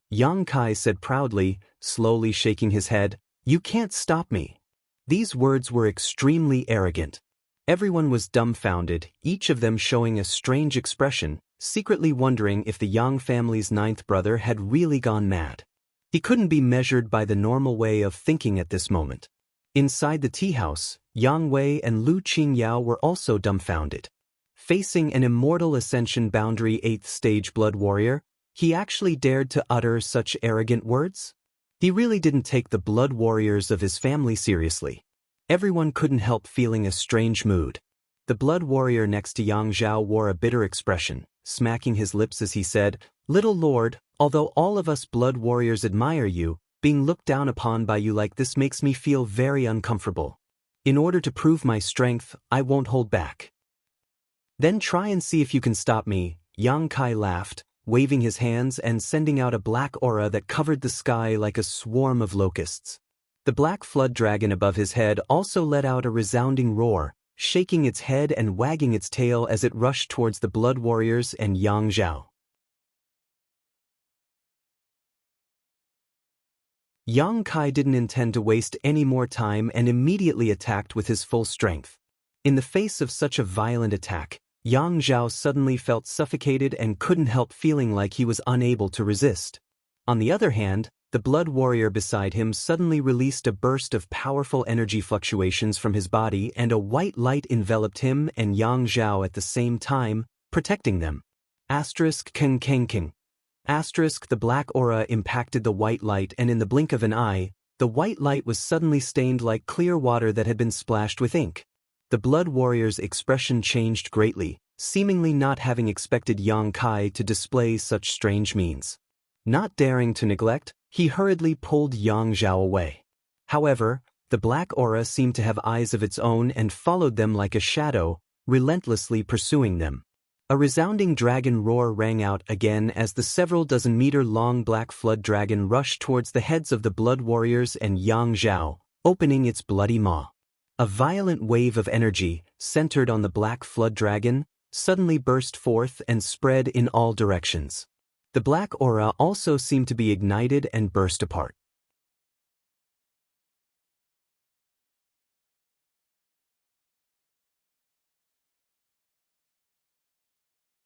A: Yang Kai said proudly, slowly shaking his head, You can't stop me. These words were extremely arrogant. Everyone was dumbfounded, each of them showing a strange expression, secretly wondering if the Yang family's ninth brother had really gone mad. He couldn't be measured by the normal way of thinking at this moment. Inside the tea house, Yang Wei and Lu Qingyao were also dumbfounded. Facing an immortal ascension boundary 8th stage blood warrior, he actually dared to utter such arrogant words? He really didn't take the blood warriors of his family seriously. Everyone couldn't help feeling a strange mood. The blood warrior next to Yang Zhao wore a bitter expression, smacking his lips as he said, Little Lord, although all of us blood warriors admire you, being looked down upon by you like this makes me feel very uncomfortable. In order to prove my strength, I won't hold back. Then try and see if you can stop me, Yang Kai laughed, waving his hands and sending out a black aura that covered the sky like a swarm of locusts. The black flood dragon above his head also let out a resounding roar, shaking its head and wagging its tail as it rushed towards the blood warriors and Yang Zhao. Yang Kai didn't intend to waste any more time and immediately attacked with his full strength. In the face of such a violent attack, Yang Zhao suddenly felt suffocated and couldn't help feeling like he was unable to resist. On the other hand, the blood warrior beside him suddenly released a burst of powerful energy fluctuations from his body and a white light enveloped him and Yang Zhao at the same time, protecting them. Keng Keng King. The black aura impacted the white light and in the blink of an eye, the white light was suddenly stained like clear water that had been splashed with ink. The blood warrior's expression changed greatly, seemingly not having expected Yang Kai to display such strange means. Not daring to neglect, he hurriedly pulled Yang Zhao away. However, the black aura seemed to have eyes of its own and followed them like a shadow, relentlessly pursuing them. A resounding dragon roar rang out again as the several dozen-meter-long black flood dragon rushed towards the heads of the blood warriors and Yang Zhao, opening its bloody maw. A violent wave of energy, centered on the black flood dragon, suddenly burst forth and spread in all directions. The black aura also seemed to be ignited and burst apart.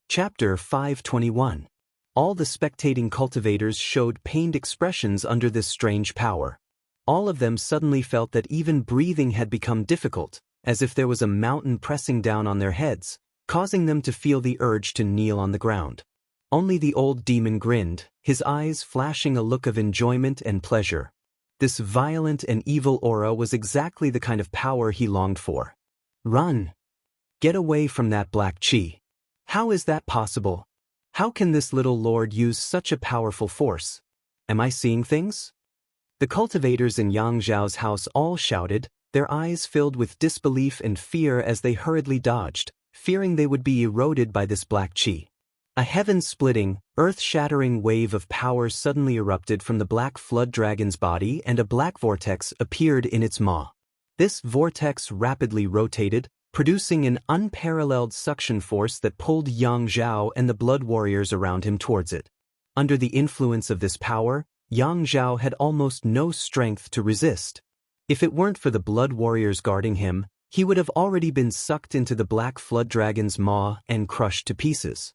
A: Chapter 521. All the spectating cultivators showed pained expressions under this strange power. All of them suddenly felt that even breathing had become difficult, as if there was a mountain pressing down on their heads, causing them to feel the urge to kneel on the ground. Only the old demon grinned, his eyes flashing a look of enjoyment and pleasure. This violent and evil aura was exactly the kind of power he longed for. Run! Get away from that black chi. How is that possible? How can this little lord use such a powerful force? Am I seeing things? The cultivators in Yang Zhao's house all shouted, their eyes filled with disbelief and fear as they hurriedly dodged, fearing they would be eroded by this black chi. A heaven-splitting, earth-shattering wave of power suddenly erupted from the black flood dragon's body and a black vortex appeared in its maw. This vortex rapidly rotated, producing an unparalleled suction force that pulled Yang Zhao and the blood warriors around him towards it. Under the influence of this power, Yang Zhao had almost no strength to resist. If it weren't for the blood warriors guarding him, he would have already been sucked into the black flood dragon's maw and crushed to pieces.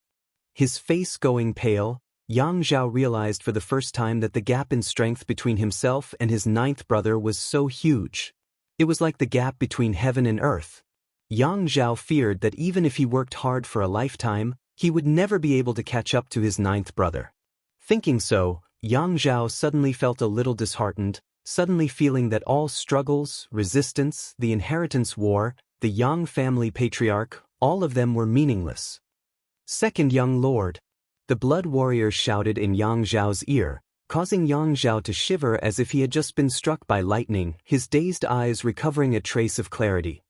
A: His face going pale, Yang Zhao realized for the first time that the gap in strength between himself and his ninth brother was so huge. It was like the gap between heaven and earth. Yang Zhao feared that even if he worked hard for a lifetime, he would never be able to catch up to his ninth brother. Thinking so, Yang Zhao suddenly felt a little disheartened, suddenly feeling that all struggles, resistance, the inheritance war, the Yang family patriarch, all of them were meaningless. Second young lord. The blood warrior shouted in Yang Zhao's ear, causing Yang Zhao to shiver as if he had just been struck by lightning, his dazed eyes recovering a trace of clarity.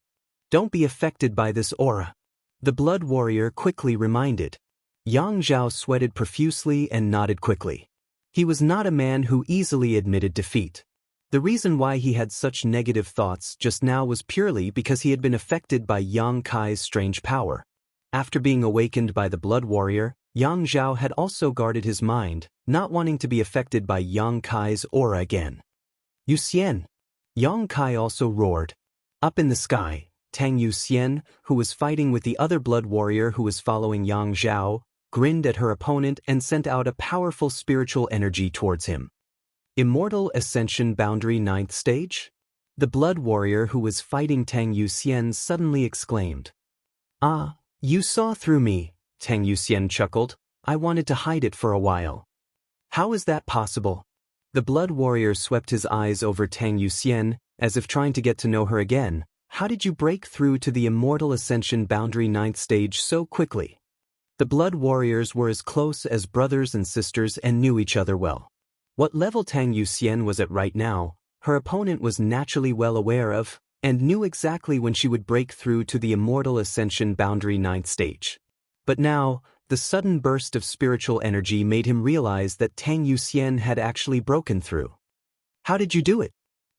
A: Don't be affected by this aura. The blood warrior quickly reminded. Yang Zhao sweated profusely and nodded quickly. He was not a man who easily admitted defeat. The reason why he had such negative thoughts just now was purely because he had been affected by Yang Kai's strange power. After being awakened by the Blood Warrior, Yang Zhao had also guarded his mind, not wanting to be affected by Yang Kai's aura again. Yuxian! Yang Kai also roared. Up in the sky, Tang Yuxian, who was fighting with the other Blood Warrior who was following Yang Zhao, grinned at her opponent and sent out a powerful spiritual energy towards him. Immortal Ascension Boundary 9th Stage? The Blood Warrior who was fighting Tang Yuxian suddenly exclaimed. "Ah, you saw through me," Tang Yuxian chuckled. "I wanted to hide it for a while." "How is that possible?" The Blood Warrior swept his eyes over Tang Yuxian, as if trying to get to know her again. "How did you break through to the Immortal Ascension Boundary 9th Stage so quickly?" The Blood Warriors were as close as brothers and sisters and knew each other well. What level Tang Yuxian was at right now, her opponent was naturally well aware of, and knew exactly when she would break through to the Immortal Ascension Boundary 9th Stage. But now, the sudden burst of spiritual energy made him realize that Tang Yuxian had actually broken through. "How did you do it?"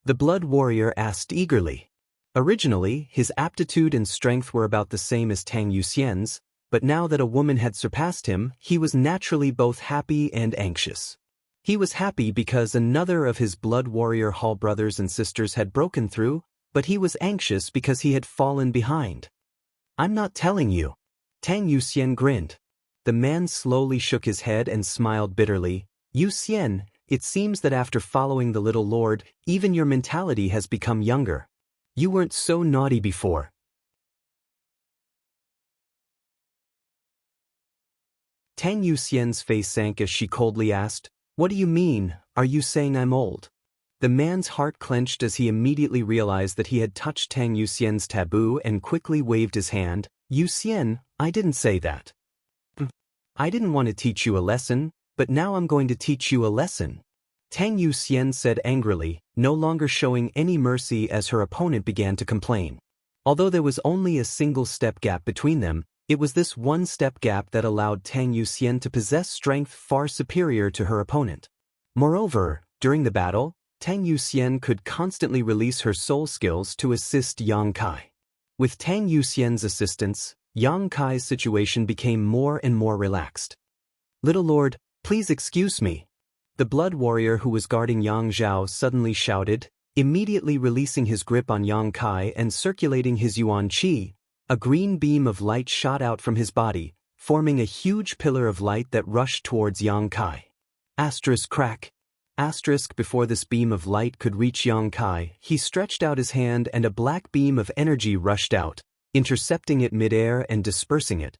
A: The Blood Warrior asked eagerly. Originally, his aptitude and strength were about the same as Tang Yuxian's, but now that a woman had surpassed him, he was naturally both happy and anxious. He was happy because another of his Blood Warrior Hall brothers and sisters had broken through, but he was anxious because he had fallen behind. "I'm not telling you." Tang Yuxian grinned. The man slowly shook his head and smiled bitterly. "Yuxian, it seems that after following the Little Lord, even your mentality has become younger. You weren't so naughty before." Tang Yuxian's face sank as she coldly asked, "What do you mean? Are you saying I'm old?" The man's heart clenched as he immediately realized that he had touched Tang Yuxian's taboo and quickly waved his hand. "Yuxian, I didn't say that. I didn't want to teach you a lesson, but now I'm going to teach you a lesson," Tang Yuxian said angrily, no longer showing any mercy as her opponent began to complain. Although there was only a single step gap between them, it was this one step gap that allowed Tang Yuxian to possess strength far superior to her opponent. Moreover, during the battle, Tang Yuxian could constantly release her soul skills to assist Yang Kai. With Tang Yuxian's assistance, Yang Kai's situation became more and more relaxed. "Little Lord, please excuse me." The Blood Warrior who was guarding Yang Zhao suddenly shouted, immediately releasing his grip on Yang Kai and circulating his Yuan Qi. A green beam of light shot out from his body, forming a huge pillar of light that rushed towards Yang Kai. Asterisk crack. Asterisk before this beam of light could reach Yang Kai, he stretched out his hand and a black beam of energy rushed out, intercepting it midair and dispersing it.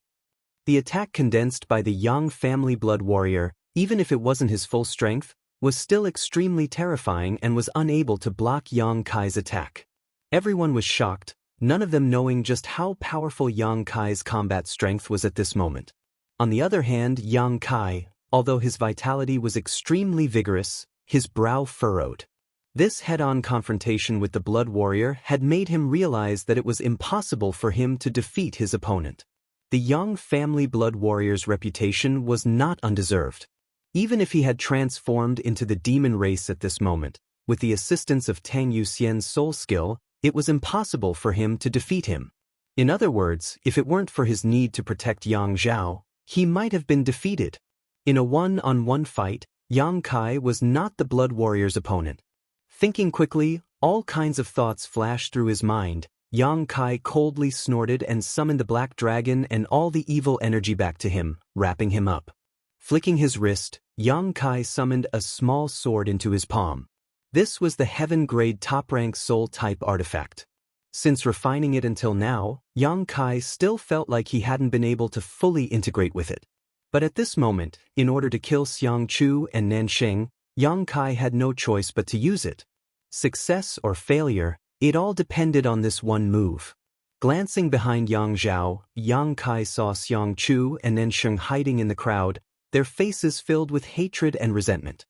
A: The attack condensed by the Yang family Blood Warrior, even if it wasn't his full strength, was still extremely terrifying and was unable to block Yang Kai's attack. Everyone was shocked, none of them knowing just how powerful Yang Kai's combat strength was at this moment. On the other hand, Yang Kai, although his vitality was extremely vigorous, his brow furrowed. This head-on confrontation with the Blood Warrior had made him realize that it was impossible for him to defeat his opponent. The Yang family Blood Warrior's reputation was not undeserved. Even if he had transformed into the demon race at this moment, with the assistance of Tang Yuxian's soul skill, it was impossible for him to defeat him. In other words, if it weren't for his need to protect Yang Zhao, he might have been defeated. In a one-on-one fight, Yang Kai was not the Blood Warrior's opponent. Thinking quickly, all kinds of thoughts flashed through his mind. Yang Kai coldly snorted and summoned the Black Dragon and all the evil energy back to him, wrapping him up. Flicking his wrist, Yang Kai summoned a small sword into his palm. This was the heaven-grade top-rank soul-type artifact. Since refining it until now, Yang Kai still felt like he hadn't been able to fully integrate with it. But at this moment, in order to kill Xianxia and Nansheng, Yang Kai had no choice but to use it. Success or failure, it all depended on this one move. Glancing behind Yang Zhao, Yang Kai saw Xianxia and Nansheng hiding in the crowd, their faces filled with hatred and resentment.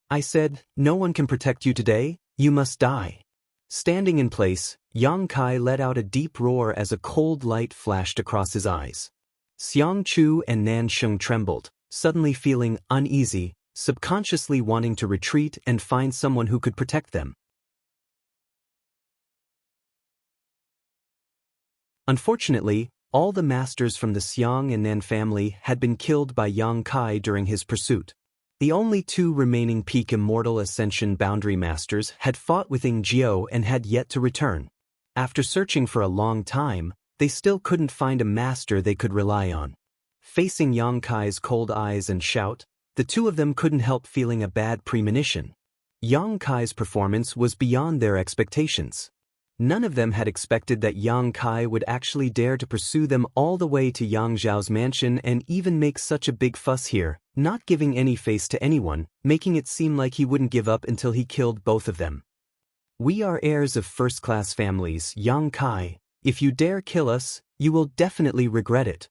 A: "I said, no one can protect you today, you must die." Standing in place, Yang Kai let out a deep roar as a cold light flashed across his eyes. Xianxia and Nansheng trembled, suddenly feeling uneasy, subconsciously wanting to retreat and find someone who could protect them. Unfortunately, all the masters from the Xiang and Nan family had been killed by Yang Kai during his pursuit. The only two remaining peak immortal ascension boundary masters had fought with Jiao and had yet to return. After searching for a long time, they still couldn't find a master they could rely on. Facing Yang Kai's cold eyes and shout, the two of them couldn't help feeling a bad premonition. Yang Kai's performance was beyond their expectations. None of them had expected that Yang Kai would actually dare to pursue them all the way to Yang Zhao's mansion and even make such a big fuss here, not giving any face to anyone, making it seem like he wouldn't give up until he killed both of them. "We are heirs of first-class families, Yang Kai. If you dare kill us, you will definitely regret it."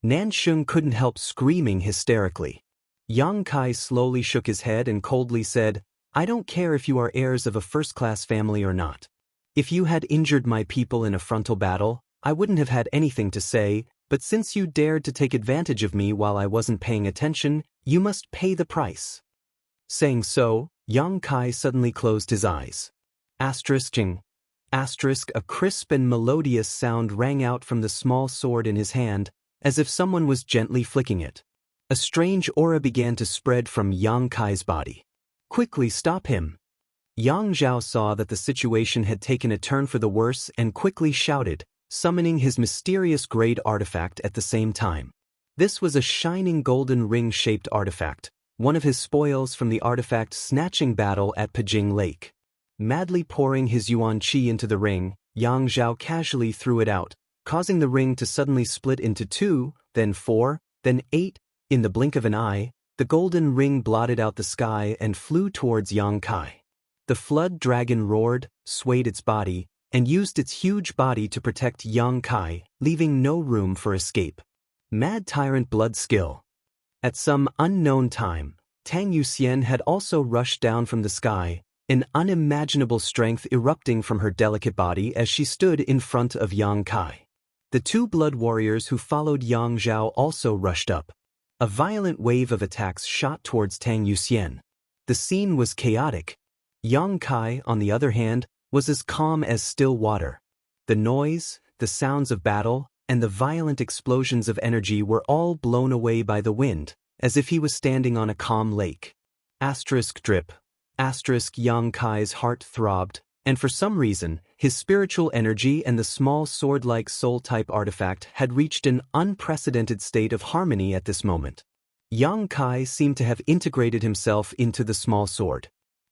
A: Nansheng couldn't help screaming hysterically. Yang Kai slowly shook his head and coldly said, "I don't care if you are heirs of a first-class family or not. If you had injured my people in a frontal battle, I wouldn't have had anything to say, but since you dared to take advantage of me while I wasn't paying attention, you must pay the price." Saying so, Yang Kai suddenly closed his eyes. A crisp and melodious sound rang out from the small sword in his hand, as if someone was gently flicking it. A strange aura began to spread from Yang Kai's body. "Quickly stop him." Yang Zhao saw that the situation had taken a turn for the worse and quickly shouted, summoning his mysterious grade artifact at the same time. This was a shining golden ring-shaped artifact, one of his spoils from the artifact snatching battle at Pijing Lake. Madly pouring his yuan qi into the ring, Yang Zhao casually threw it out, causing the ring to suddenly split into 2, then 4, then 8. In the blink of an eye, the golden ring blotted out the sky and flew towards Yang Kai. The flood dragon roared, swayed its body, and used its huge body to protect Yang Kai, leaving no room for escape. Mad Tyrant Blood Skill. At some unknown time, Tang Yuxian had also rushed down from the sky, an unimaginable strength erupting from her delicate body as she stood in front of Yang Kai. The two blood warriors who followed Yang Zhao also rushed up. A violent wave of attacks shot towards Tang Yuxian. The scene was chaotic. Yang Kai, on the other hand, was as calm as still water. The noise, the sounds of battle, and the violent explosions of energy were all blown away by the wind, as if he was standing on a calm lake. Drip. Yang Kai's heart throbbed, and for some reason, his spiritual energy and the small sword-like soul-type artifact had reached an unprecedented state of harmony at this moment. Yang Kai seemed to have integrated himself into the small sword.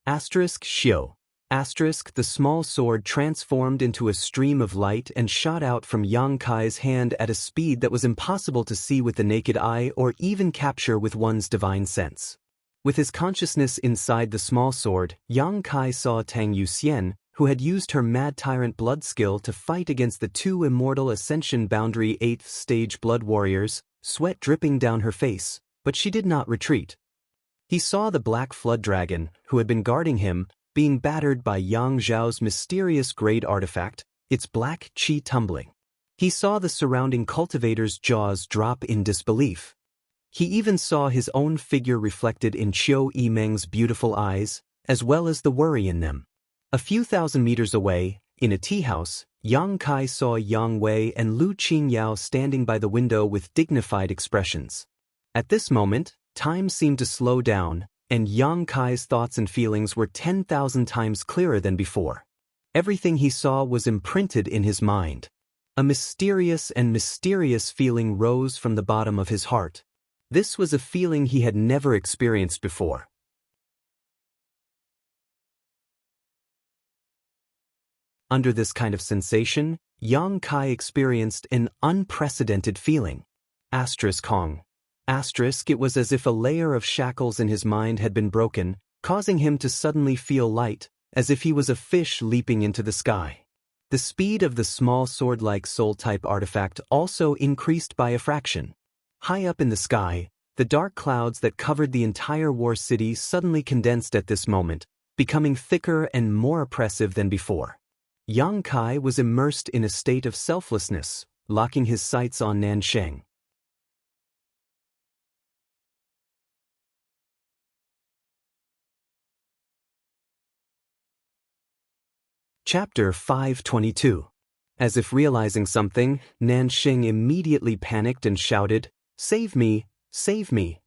A: Xiao. The small sword transformed into a stream of light and shot out from Yang Kai's hand at a speed that was impossible to see with the naked eye or even capture with one's divine sense. With his consciousness inside the small sword, Yang Kai saw Tang Yuxian, who had used her Mad Tyrant blood skill to fight against the two immortal Ascension Boundary 8th stage blood warriors, sweat dripping down her face, but she did not retreat. He saw the black flood dragon, who had been guarding him, being battered by Yang Zhao's mysterious grade artifact, its black qi tumbling. He saw the surrounding cultivator's jaws drop in disbelief. He even saw his own figure reflected in Qiu Yimeng's beautiful eyes, as well as the worry in them. A few thousand meters away, in a tea house, Yang Kai saw Yang Wei and Lu Qingyao standing by the window with dignified expressions. At this moment, time seemed to slow down, and Yang Kai's thoughts and feelings were 10,000 times clearer than before. Everything he saw was imprinted in his mind. A mysterious feeling rose from the bottom of his heart. This was a feeling he had never experienced before. Under this kind of sensation, Yang Kai experienced an unprecedented feeling. It was as if a layer of shackles in his mind had been broken, causing him to suddenly feel light, as if he was a fish leaping into the sky. The speed of the small sword-like soul-type artifact also increased by a fraction. High up in the sky, the dark clouds that covered the entire war city suddenly condensed at this moment, becoming thicker and more oppressive than before. Yang Kai was immersed in a state of selflessness, locking his sights on Nansheng. Chapter 522. As if realizing something, Nanxing immediately panicked and shouted, "Save me! Save me!"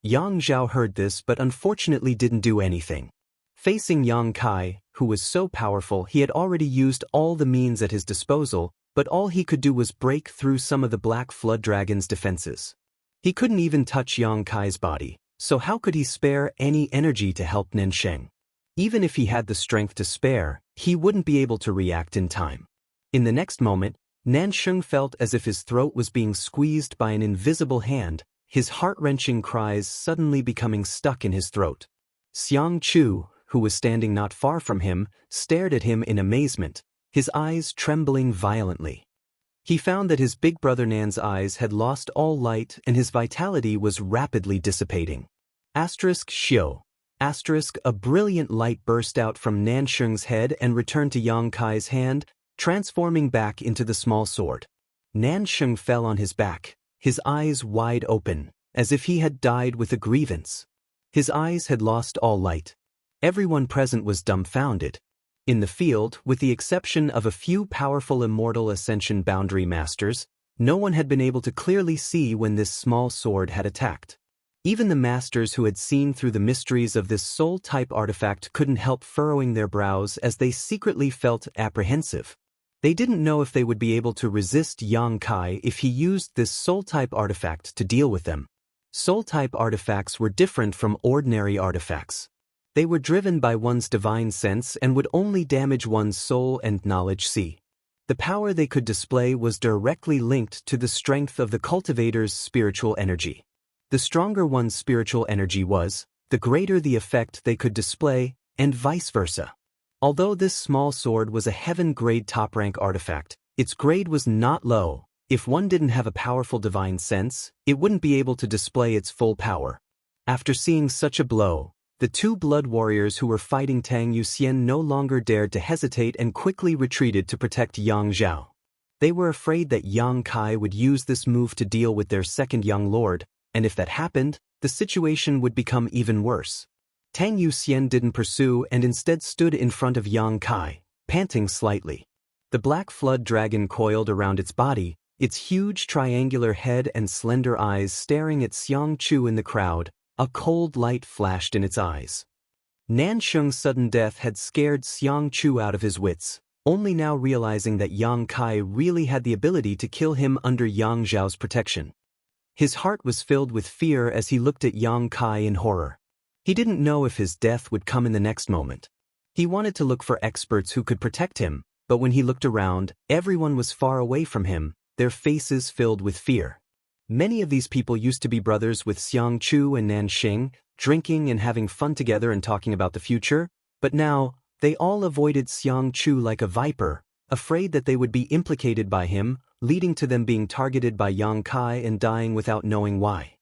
A: Yang Zhao heard this but unfortunately didn't do anything. Facing Yang Kai, who was so powerful he had already used all the means at his disposal, but all he could do was break through some of the Black Flood Dragon's defenses. He couldn't even touch Yang Kai's body, so how could he spare any energy to help Nanxing? Even if he had the strength to spare, he wouldn't be able to react in time. In the next moment, Nanxing felt as if his throat was being squeezed by an invisible hand, his heart-wrenching cries suddenly becoming stuck in his throat. Xianxia, who was standing not far from him, stared at him in amazement, his eyes trembling violently. He found that his big brother Nan's eyes had lost all light and his vitality was rapidly dissipating. *Xio. A brilliant light burst out from Nanxing's head and returned to Yang Kai's hand, transforming back into the small sword. Nanxing fell on his back, his eyes wide open, as if he had died with a grievance. His eyes had lost all light. Everyone present was dumbfounded. In the field, with the exception of a few powerful immortal ascension boundary masters, no one had been able to clearly see when this small sword had attacked. Even the masters who had seen through the mysteries of this soul-type artifact couldn't help furrowing their brows as they secretly felt apprehensive. They didn't know if they would be able to resist Yang Kai if he used this soul-type artifact to deal with them. Soul-type artifacts were different from ordinary artifacts. They were driven by one's divine sense and would only damage one's soul and knowledge. The power they could display was directly linked to the strength of the cultivator's spiritual energy. The stronger one's spiritual energy was, the greater the effect they could display, and vice versa. Although this small sword was a heaven-grade top-rank artifact, its grade was not low. If one didn't have a powerful divine sense, it wouldn't be able to display its full power. After seeing such a blow, the two blood warriors who were fighting Tang Yuxian no longer dared to hesitate and quickly retreated to protect Yang Zhao. They were afraid that Yang Kai would use this move to deal with their second young lord, and if that happened, the situation would become even worse. Tang Yuxian didn't pursue and instead stood in front of Yang Kai, panting slightly. The Black Flood Dragon coiled around its body, its huge triangular head and slender eyes staring at Xianxia in the crowd. A cold light flashed in its eyes. Nanxing's sudden death had scared Xianxia out of his wits, only now realizing that Yang Kai really had the ability to kill him under Yang Zhao's protection. His heart was filled with fear as he looked at Yang Kai in horror. He didn't know if his death would come in the next moment. He wanted to look for experts who could protect him, but when he looked around, everyone was far away from him, their faces filled with fear. Many of these people used to be brothers with Xianxia and Nanxing, drinking and having fun together and talking about the future, but now, they all avoided Xianxia like a viper, afraid that they would be implicated by him, leading to them being targeted by Yang Kai and dying without knowing why.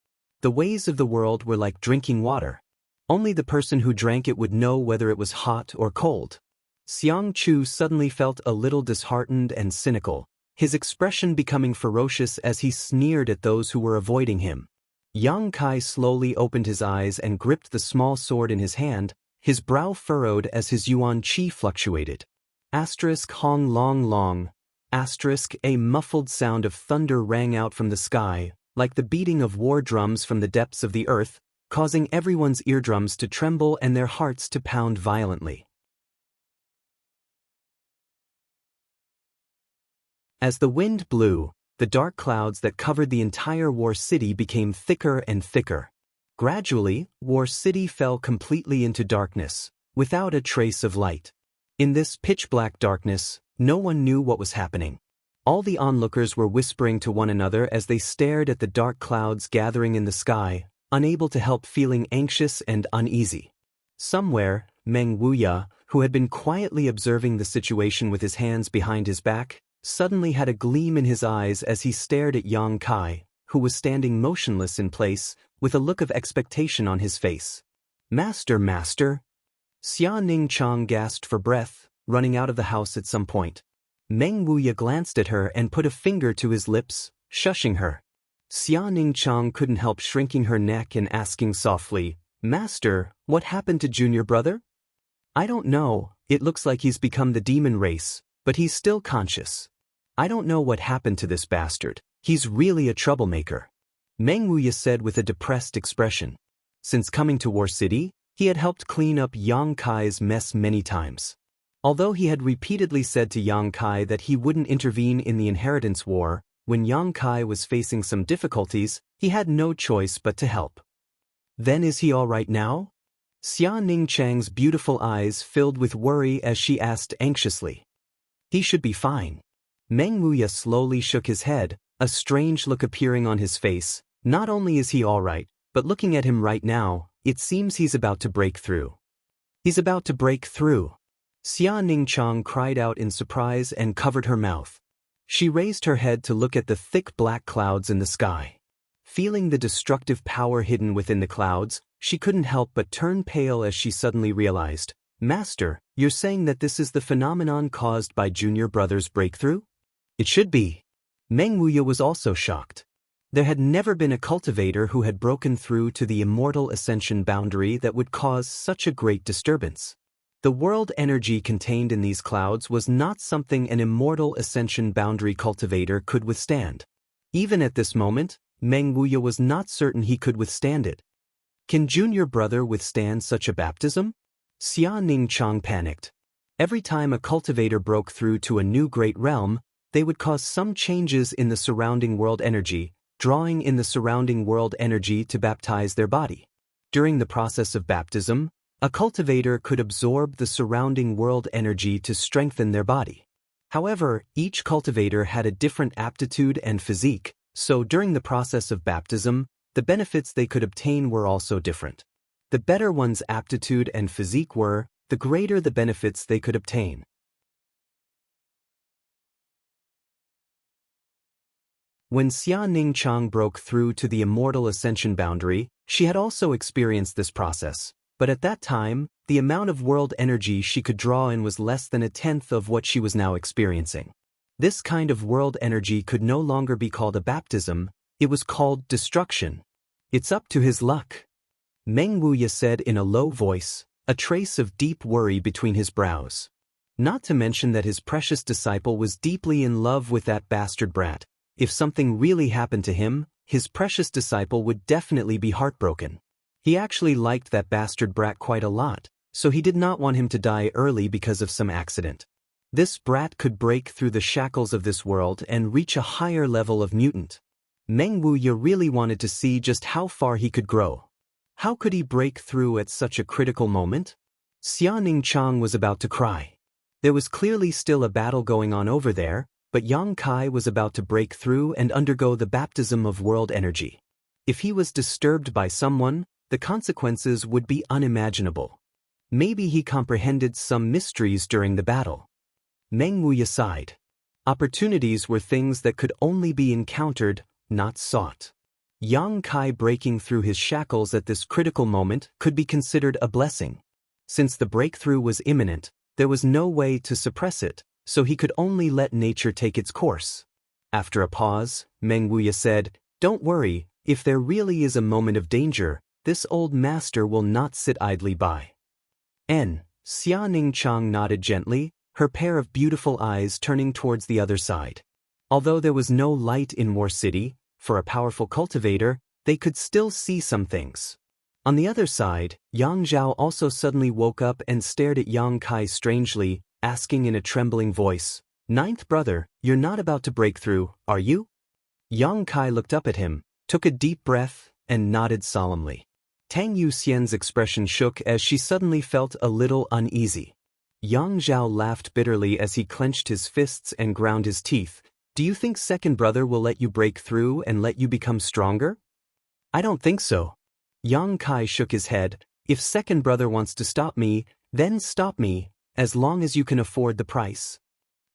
A: The ways of the world were like drinking water. Only the person who drank it would know whether it was hot or cold. Xianxia suddenly felt a little disheartened and cynical, his expression becoming ferocious as he sneered at those who were avoiding him. Yang Kai slowly opened his eyes and gripped the small sword in his hand, his brow furrowed as his yuan qi fluctuated. Hong long long. A muffled sound of thunder rang out from the sky, like the beating of war drums from the depths of the earth, causing everyone's eardrums to tremble and their hearts to pound violently. As the wind blew, the dark clouds that covered the entire War City became thicker and thicker. Gradually, War City fell completely into darkness, without a trace of light. In this pitch-black darkness, no one knew what was happening. All the onlookers were whispering to one another as they stared at the dark clouds gathering in the sky, unable to help feeling anxious and uneasy. Somewhere, Meng Wuya, who had been quietly observing the situation with his hands behind his back, suddenly had a gleam in his eyes as he stared at Yang Kai, who was standing motionless in place, with a look of expectation on his face. Master! Xia Ningchang gasped for breath, running out of the house at some point. Meng Wuya glanced at her and put a finger to his lips, shushing her. Xia Ningchang couldn't help shrinking her neck and asking softly, "Master, what happened to junior brother?" I don't know, it looks like he's become the demon race, but he's still conscious. I don't know what happened to this bastard, he's really a troublemaker. Meng Wuya said with a depressed expression. Since coming to War City, he had helped clean up Yang Kai's mess many times. Although he had repeatedly said to Yang Kai that he wouldn't intervene in the inheritance war, when Yang Kai was facing some difficulties, he had no choice but to help. Then is he all right now? Xia Ningchang's beautiful eyes filled with worry as she asked anxiously. He should be fine. Meng Wuya slowly shook his head, a strange look appearing on his face. Not only is he all right, but looking at him right now, it seems he's about to break through. He's about to break through. Xia Ningchang cried out in surprise and covered her mouth. She raised her head to look at the thick black clouds in the sky. Feeling the destructive power hidden within the clouds, she couldn't help but turn pale as she suddenly realized, Master, you're saying that this is the phenomenon caused by Junior Brother's breakthrough? It should be. Meng Wuya was also shocked. There had never been a cultivator who had broken through to the immortal ascension boundary that would cause such a great disturbance. The world energy contained in these clouds was not something an immortal ascension boundary cultivator could withstand. Even at this moment, Meng Wuya was not certain he could withstand it. Can Junior Brother withstand such a baptism? Xia Ningchang panicked. Every time a cultivator broke through to a new great realm, they would cause some changes in the surrounding world energy, drawing in the surrounding world energy to baptize their body. During the process of baptism, a cultivator could absorb the surrounding world energy to strengthen their body. However, each cultivator had a different aptitude and physique, so during the process of baptism, the benefits they could obtain were also different. The better one's aptitude and physique were, the greater the benefits they could obtain. When Xia Ningchang broke through to the immortal ascension boundary, she had also experienced this process, but at that time, the amount of world energy she could draw in was less than a tenth of what she was now experiencing. This kind of world energy could no longer be called a baptism, it was called destruction. It's up to his luck. Meng Wuya said in a low voice, a trace of deep worry between his brows. Not to mention that his precious disciple was deeply in love with that bastard brat. If something really happened to him, his precious disciple would definitely be heartbroken. He actually liked that bastard brat quite a lot, so he did not want him to die early because of some accident. This brat could break through the shackles of this world and reach a higher level of mutant. Meng Wuya really wanted to see just how far he could grow. How could he break through at such a critical moment? Xia Ningchang was about to cry. There was clearly still a battle going on over there, but Yang Kai was about to break through and undergo the baptism of world energy. If he was disturbed by someone, the consequences would be unimaginable. Maybe he comprehended some mysteries during the battle. Meng Wuya sighed. Opportunities were things that could only be encountered, not sought. Yang Kai breaking through his shackles at this critical moment could be considered a blessing. Since the breakthrough was imminent, there was no way to suppress it, so he could only let nature take its course. After a pause, Meng Wuya said, "Don't worry, if there really is a moment of danger, this old master will not sit idly by." Xia Ningchang nodded gently, her pair of beautiful eyes turning towards the other side. Although there was no light in War City, for a powerful cultivator, they could still see some things. On the other side, Yang Zhao also suddenly woke up and stared at Yang Kai strangely, asking in a trembling voice, "Ninth brother, you're not about to break through, are you?" Yang Kai looked up at him, took a deep breath, and nodded solemnly. Tang Yuxian's expression shook as she suddenly felt a little uneasy. Yang Zhao laughed bitterly as he clenched his fists and ground his teeth. "Do you think second brother will let you break through and let you become stronger?" "I don't think so." Yang Kai shook his head. "If second brother wants to stop me, then stop me, as long as you can afford the price."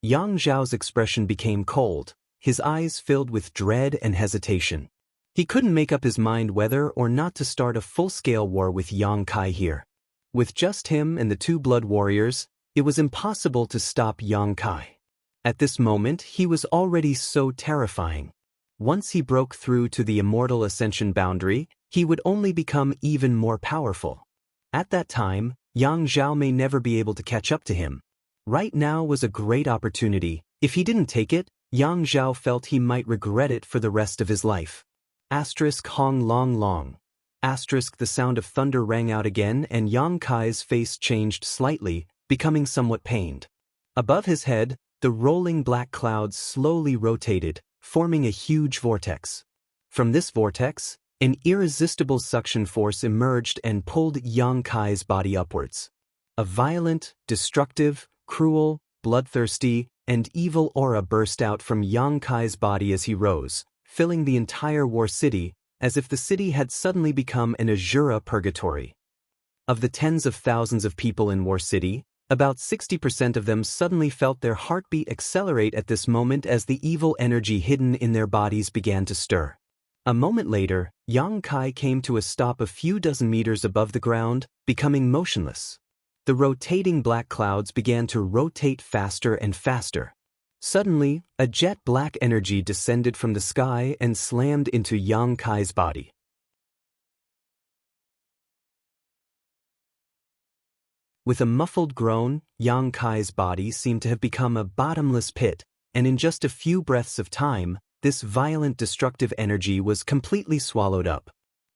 A: Yang Zhao's expression became cold, his eyes filled with dread and hesitation. He couldn't make up his mind whether or not to start a full-scale war with Yang Kai here. With just him and the two blood warriors, it was impossible to stop Yang Kai. At this moment, he was already so terrifying. Once he broke through to the immortal ascension boundary, he would only become even more powerful. At that time, Yang Zhao may never be able to catch up to him. Right now was a great opportunity. If he didn't take it, Yang Zhao felt he might regret it for the rest of his life. Asterisk Hong Long Long. Asterisk the sound of thunder rang out again and Yang Kai's face changed slightly, becoming somewhat pained. Above his head, the rolling black clouds slowly rotated, forming a huge vortex. From this vortex, an irresistible suction force emerged and pulled Yang Kai's body upwards. A violent, destructive, cruel, bloodthirsty, and evil aura burst out from Yang Kai's body as he rose, filling the entire War City, as if the city had suddenly become an Azura purgatory. Of the tens of thousands of people in War City, about 60% of them suddenly felt their heartbeat accelerate at this moment as the evil energy hidden in their bodies began to stir. A moment later, Yang Kai came to a stop a few dozen meters above the ground, becoming motionless. The rotating black clouds began to rotate faster and faster. Suddenly, a jet black energy descended from the sky and slammed into Yang Kai's body. With a muffled groan, Yang Kai's body seemed to have become a bottomless pit, and in just a few breaths of time, this violent destructive energy was completely swallowed up.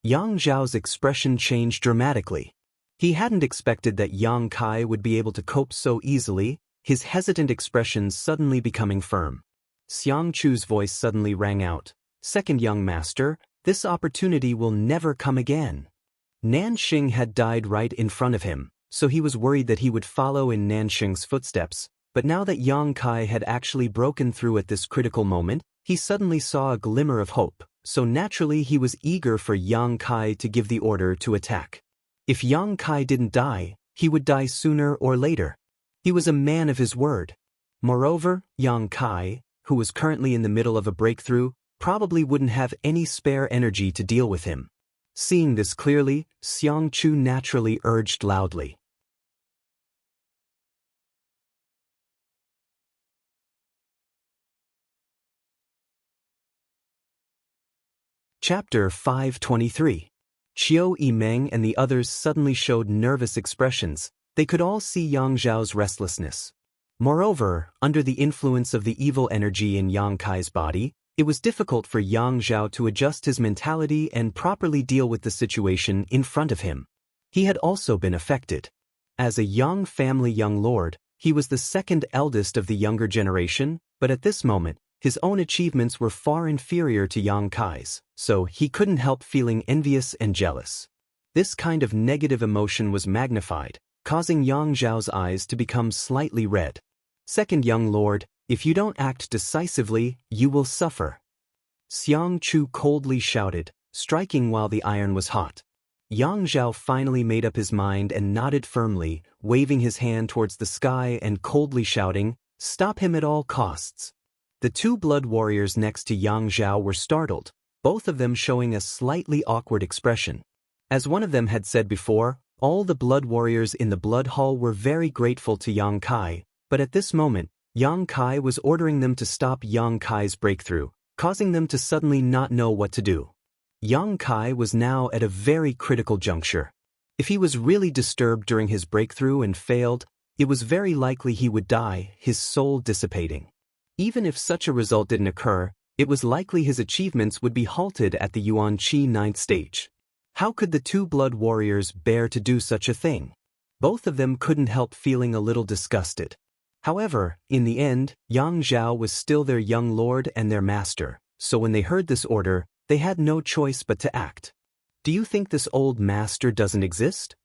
A: Yang Zhao's expression changed dramatically. He hadn't expected that Yang Kai would be able to cope so easily, his hesitant expression suddenly becoming firm. Xianxu's voice suddenly rang out. "Second young master, this opportunity will never come again." Nanxing had died right in front of him, so he was worried that he would follow in Nanxing's footsteps, but now that Yang Kai had actually broken through at this critical moment, he suddenly saw a glimmer of hope, so naturally he was eager for Yang Kai to give the order to attack. If Yang Kai didn't die, he would die sooner or later. He was a man of his word. Moreover, Yang Kai, who was currently in the middle of a breakthrough, probably wouldn't have any spare energy to deal with him. Seeing this clearly, Xianxu naturally urged loudly. Chapter 523. Qiu Yimeng and the others suddenly showed nervous expressions. They could all see Yang Zhao's restlessness. Moreover, under the influence of the evil energy in Yang Kai's body, it was difficult for Yang Zhao to adjust his mentality and properly deal with the situation in front of him. He had also been affected. As a young family young lord, he was the second eldest of the younger generation, but at this moment, his own achievements were far inferior to Yang Kai's, so he couldn't help feeling envious and jealous. This kind of negative emotion was magnified, causing Yang Zhao's eyes to become slightly red. "Second young lord, if you don't act decisively, you will suffer," Xianxu coldly shouted, striking while the iron was hot. Yang Zhao finally made up his mind and nodded firmly, waving his hand towards the sky and coldly shouting, "Stop him at all costs." The two blood warriors next to Yang Zhao were startled, both of them showing a slightly awkward expression. As one of them had said before, all the blood warriors in the blood hall were very grateful to Yang Kai, but at this moment, Yang Kai was ordering them to stop Yang Kai's breakthrough, causing them to suddenly not know what to do. Yang Kai was now at a very critical juncture. If he was really disturbed during his breakthrough and failed, it was very likely he would die, his soul dissipating. Even if such a result didn't occur, it was likely his achievements would be halted at the Yuanqi 9th stage. How could the two blood warriors bear to do such a thing? Both of them couldn't help feeling a little disgusted. However, in the end, Yang Zhao was still their young lord and their master, so when they heard this order, they had no choice but to act. "Do you think this old master doesn't exist?"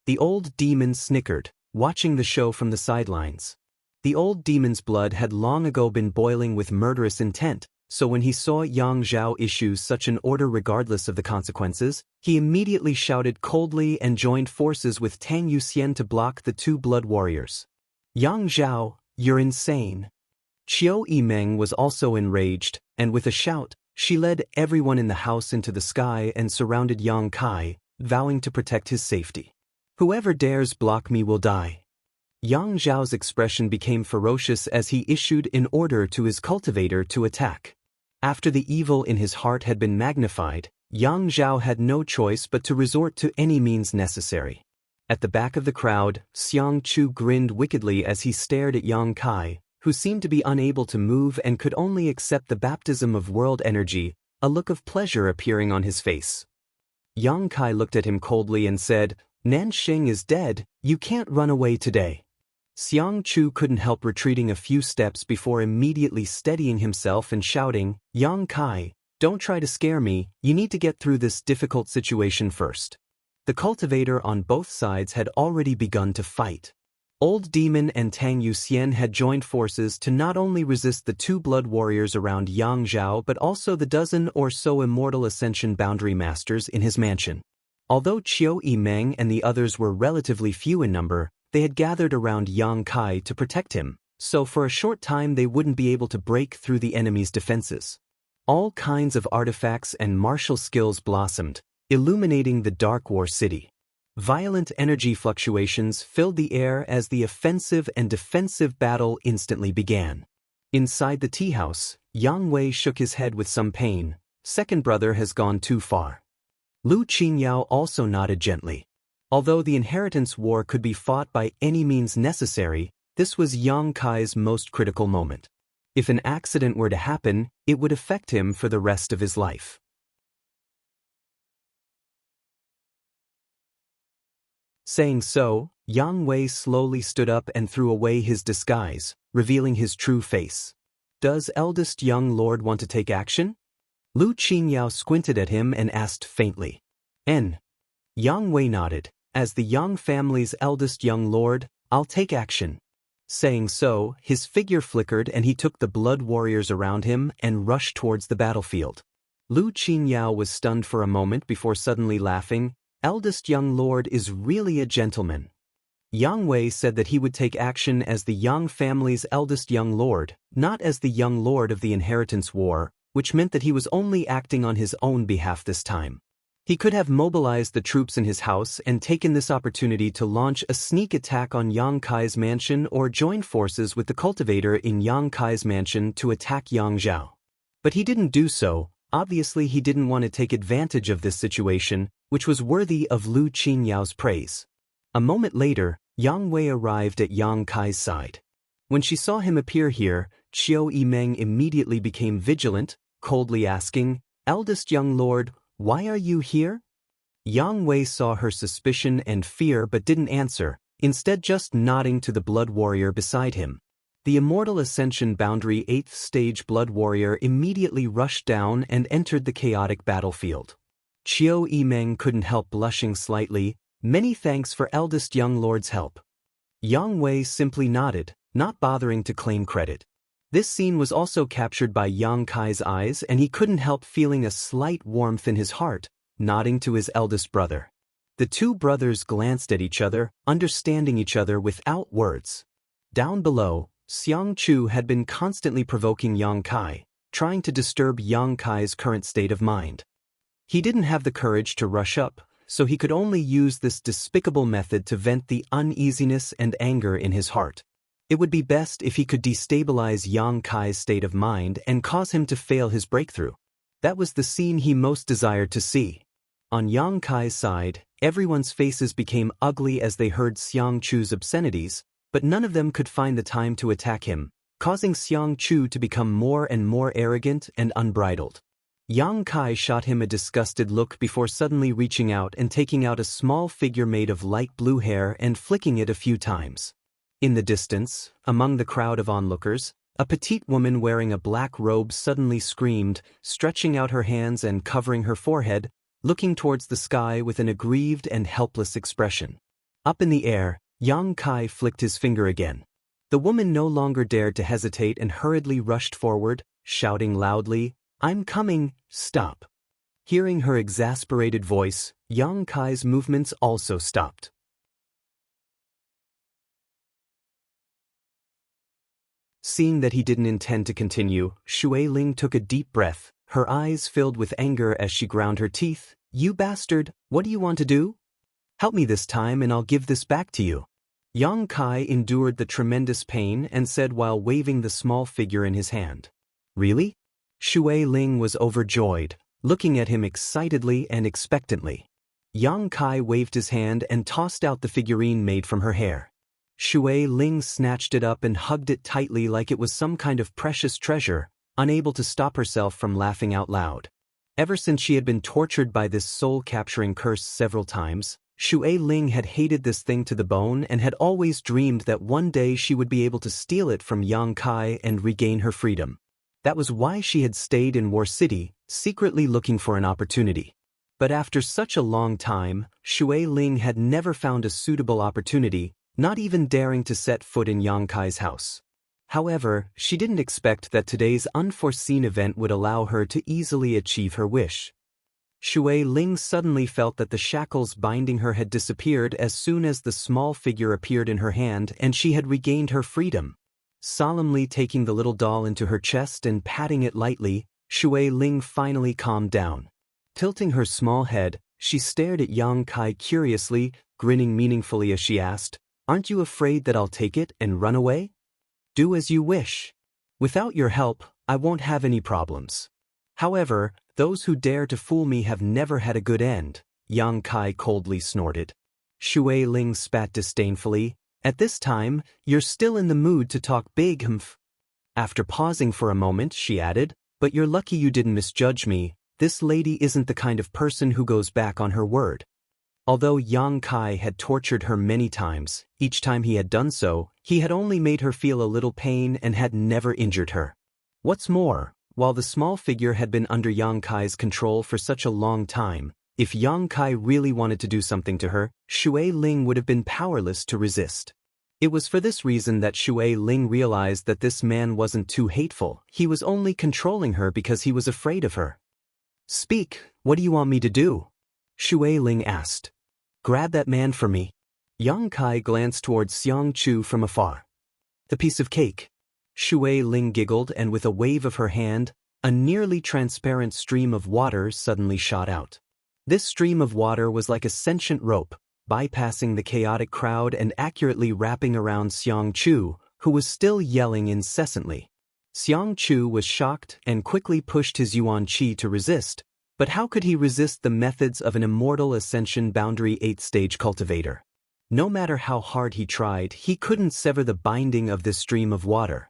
A: The old demon snickered, watching the show from the sidelines. The old demon's blood had long ago been boiling with murderous intent, so when he saw Yang Zhao issue such an order regardless of the consequences, he immediately shouted coldly and joined forces with Tang Yuxian to block the two blood warriors. "Yang Zhao, you're insane." Qiu Yimeng was also enraged, and with a shout, she led everyone in the house into the sky and surrounded Yang Kai, vowing to protect his safety. "Whoever dares block me will die." Yang Zhao's expression became ferocious as he issued an order to his cultivator to attack. After the evil in his heart had been magnified, Yang Zhao had no choice but to resort to any means necessary. At the back of the crowd, Xianxia grinned wickedly as he stared at Yang Kai, who seemed to be unable to move and could only accept the baptism of world energy, a look of pleasure appearing on his face. Yang Kai looked at him coldly and said, "Nanxing is dead, you can't run away today." Xianxia couldn't help retreating a few steps before immediately steadying himself and shouting, "Yang Kai, don't try to scare me, you need to get through this difficult situation first." The cultivator on both sides had already begun to fight. Old Demon and Tang Yuxian had joined forces to not only resist the two blood warriors around Yang Zhao but also the dozen or so immortal ascension boundary masters in his mansion. Although Qiu Yimeng and the others were relatively few in number, they had gathered around Yang Kai to protect him, so for a short time they wouldn't be able to break through the enemy's defenses. All kinds of artifacts and martial skills blossomed, illuminating the Dark War city. Violent energy fluctuations filled the air as the offensive and defensive battle instantly began. Inside the tea house, Yang Wei shook his head with some pain. Second brother has gone too far. Lu Qingyao also nodded gently. Although the inheritance war could be fought by any means necessary, this was Yang Kai's most critical moment. If an accident were to happen, it would affect him for the rest of his life. Saying so, Yang Wei slowly stood up and threw away his disguise, revealing his true face. "Does eldest young lord want to take action?" Lu Qingyao squinted at him and asked faintly. "N." Yang Wei nodded. "As the Yang family's eldest young lord, I'll take action." Saying so, his figure flickered and he took the blood warriors around him and rushed towards the battlefield. Lu Qingyao was stunned for a moment before suddenly laughing. "Eldest young lord is really a gentleman." Yang Wei said that he would take action as the Yang family's eldest young lord, not as the young lord of the inheritance war, which meant that he was only acting on his own behalf this time. He could have mobilized the troops in his house and taken this opportunity to launch a sneak attack on Yang Kai's mansion or join forces with the cultivator in Yang Kai's mansion to attack Yang Zhao. But he didn't do so. Obviously he didn't want to take advantage of this situation, which was worthy of Lu Qinyao's praise. A moment later, Yang Wei arrived at Yang Kai's side. When she saw him appear here, Qiu Yimeng immediately became vigilant, coldly asking, "Eldest young lord, why are you here?" Yang Wei saw her suspicion and fear but didn't answer, instead just nodding to the blood warrior beside him. The Immortal Ascension Boundary 8th Stage Blood Warrior immediately rushed down and entered the chaotic battlefield. Qiu Yimeng couldn't help blushing slightly. "Many thanks for eldest young lord's help." Yang Wei simply nodded, not bothering to claim credit. This scene was also captured by Yang Kai's eyes and he couldn't help feeling a slight warmth in his heart, nodding to his eldest brother. The two brothers glanced at each other, understanding each other without words. Down below, Xianxia had been constantly provoking Yang Kai, trying to disturb Yang Kai's current state of mind. He didn't have the courage to rush up, so he could only use this despicable method to vent the uneasiness and anger in his heart. It would be best if he could destabilize Yang Kai's state of mind and cause him to fail his breakthrough. That was the scene he most desired to see. On Yang Kai's side, everyone's faces became ugly as they heard Xianxia's obscenities, but none of them could find the time to attack him, causing Xianxia to become more and more arrogant and unbridled. Yang Kai shot him a disgusted look before suddenly reaching out and taking out a small figure made of light blue hair and flicking it a few times. In the distance, among the crowd of onlookers, a petite woman wearing a black robe suddenly screamed, stretching out her hands and covering her forehead, looking towards the sky with an aggrieved and helpless expression. Up in the air, Yang Kai flicked his finger again. The woman no longer dared to hesitate and hurriedly rushed forward, shouting loudly, "I'm coming, stop." Hearing her exasperated voice, Yang Kai's movements also stopped. Seeing that he didn't intend to continue, Shui Ling took a deep breath, her eyes filled with anger as she ground her teeth. "You bastard, what do you want to do? Help me this time and I'll give this back to you." Yang Kai endured the tremendous pain and said while waving the small figure in his hand. "Really?" Shui Ling was overjoyed, looking at him excitedly and expectantly. Yang Kai waved his hand and tossed out the figurine made from her hair. Shui Ling snatched it up and hugged it tightly like it was some kind of precious treasure, unable to stop herself from laughing out loud. Ever since she had been tortured by this soul-capturing curse several times, Shui Ling had hated this thing to the bone and had always dreamed that one day she would be able to steal it from Yang Kai and regain her freedom. That was why she had stayed in War City, secretly looking for an opportunity. But after such a long time, Shui Ling had never found a suitable opportunity, not even daring to set foot in Yang Kai's house. However, she didn't expect that today's unforeseen event would allow her to easily achieve her wish. Shui Ling suddenly felt that the shackles binding her had disappeared as soon as the small figure appeared in her hand and she had regained her freedom. Solemnly taking the little doll into her chest and patting it lightly, Shui Ling finally calmed down. Tilting her small head, she stared at Yang Kai curiously, grinning meaningfully as she asked, "Aren't you afraid that I'll take it and run away?" "Do as you wish. Without your help, I won't have any problems. However, those who dare to fool me have never had a good end," Yang Kai coldly snorted. Shui Ling spat disdainfully, "At this time, you're still in the mood to talk big, humph." After pausing for a moment, she added, "But you're lucky you didn't misjudge me. This lady isn't the kind of person who goes back on her word." Although Yang Kai had tortured her many times, each time he had done so, he had only made her feel a little pain and had never injured her. What's more, while the small figure had been under Yang Kai's control for such a long time, if Yang Kai really wanted to do something to her, Shui Ling would have been powerless to resist. It was for this reason that Shui Ling realized that this man wasn't too hateful, he was only controlling her because he was afraid of her. "Speak, what do you want me to do?" Shui Ling asked. "Grab that man for me." Yang Kai glanced towards Xianxia from afar. "The piece of cake." Shui Ling giggled and with a wave of her hand, a nearly transparent stream of water suddenly shot out. This stream of water was like a sentient rope, bypassing the chaotic crowd and accurately wrapping around Xianxia, who was still yelling incessantly. Xianxia was shocked and quickly pushed his Yuan Qi to resist, but how could he resist the methods of an immortal Ascension Boundary 8th-stage cultivator? No matter how hard he tried, he couldn't sever the binding of this stream of water.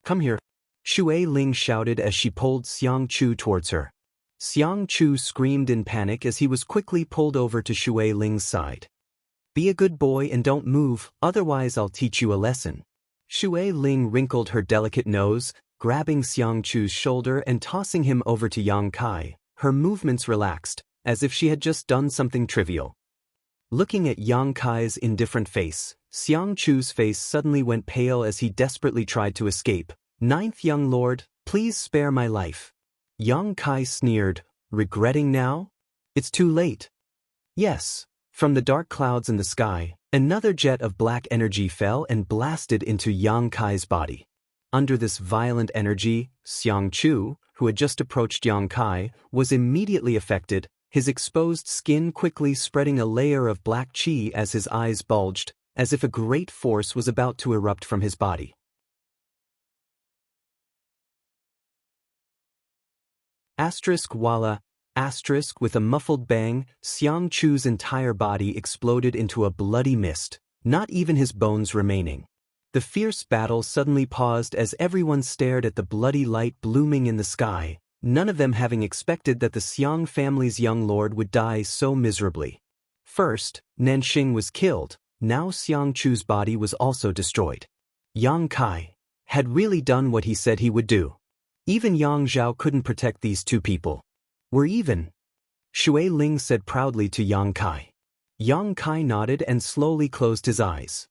A: "Come here," Shui Ling shouted as she pulled Xianxia towards her. Xianxia screamed in panic as he was quickly pulled over to Shui Ling's side. "Be a good boy and don't move, otherwise I'll teach you a lesson." Shui Ling wrinkled her delicate nose, grabbing Xianxia's shoulder and tossing him over to Yang Kai. Her movements relaxed, as if she had just done something trivial. Looking at Yang Kai's indifferent face, Xianxia's face suddenly went pale as he desperately tried to escape. "Ninth young lord, please spare my life." Yang Kai sneered, "Regretting now? It's too late." Yes. From the dark clouds in the sky, another jet of black energy fell and blasted into Yang Kai's body. Under this violent energy, Xianxia, who had just approached Yang Kai, was immediately affected, his exposed skin quickly spreading a layer of black qi as his eyes bulged, as if a great force was about to erupt from his body. Walla. With a muffled bang, Xianxia's entire body exploded into a bloody mist, not even his bones remaining. The fierce battle suddenly paused as everyone stared at the bloody light blooming in the sky, none of them having expected that the Xiang family's young lord would die so miserably. First, Nanxing was killed, now Xianxia's body was also destroyed. Yang Kai had really done what he said he would do. Even Yang Zhao couldn't protect these two people. "We're even," Shui Ling said proudly to Yang Kai. Yang Kai nodded and slowly closed his eyes.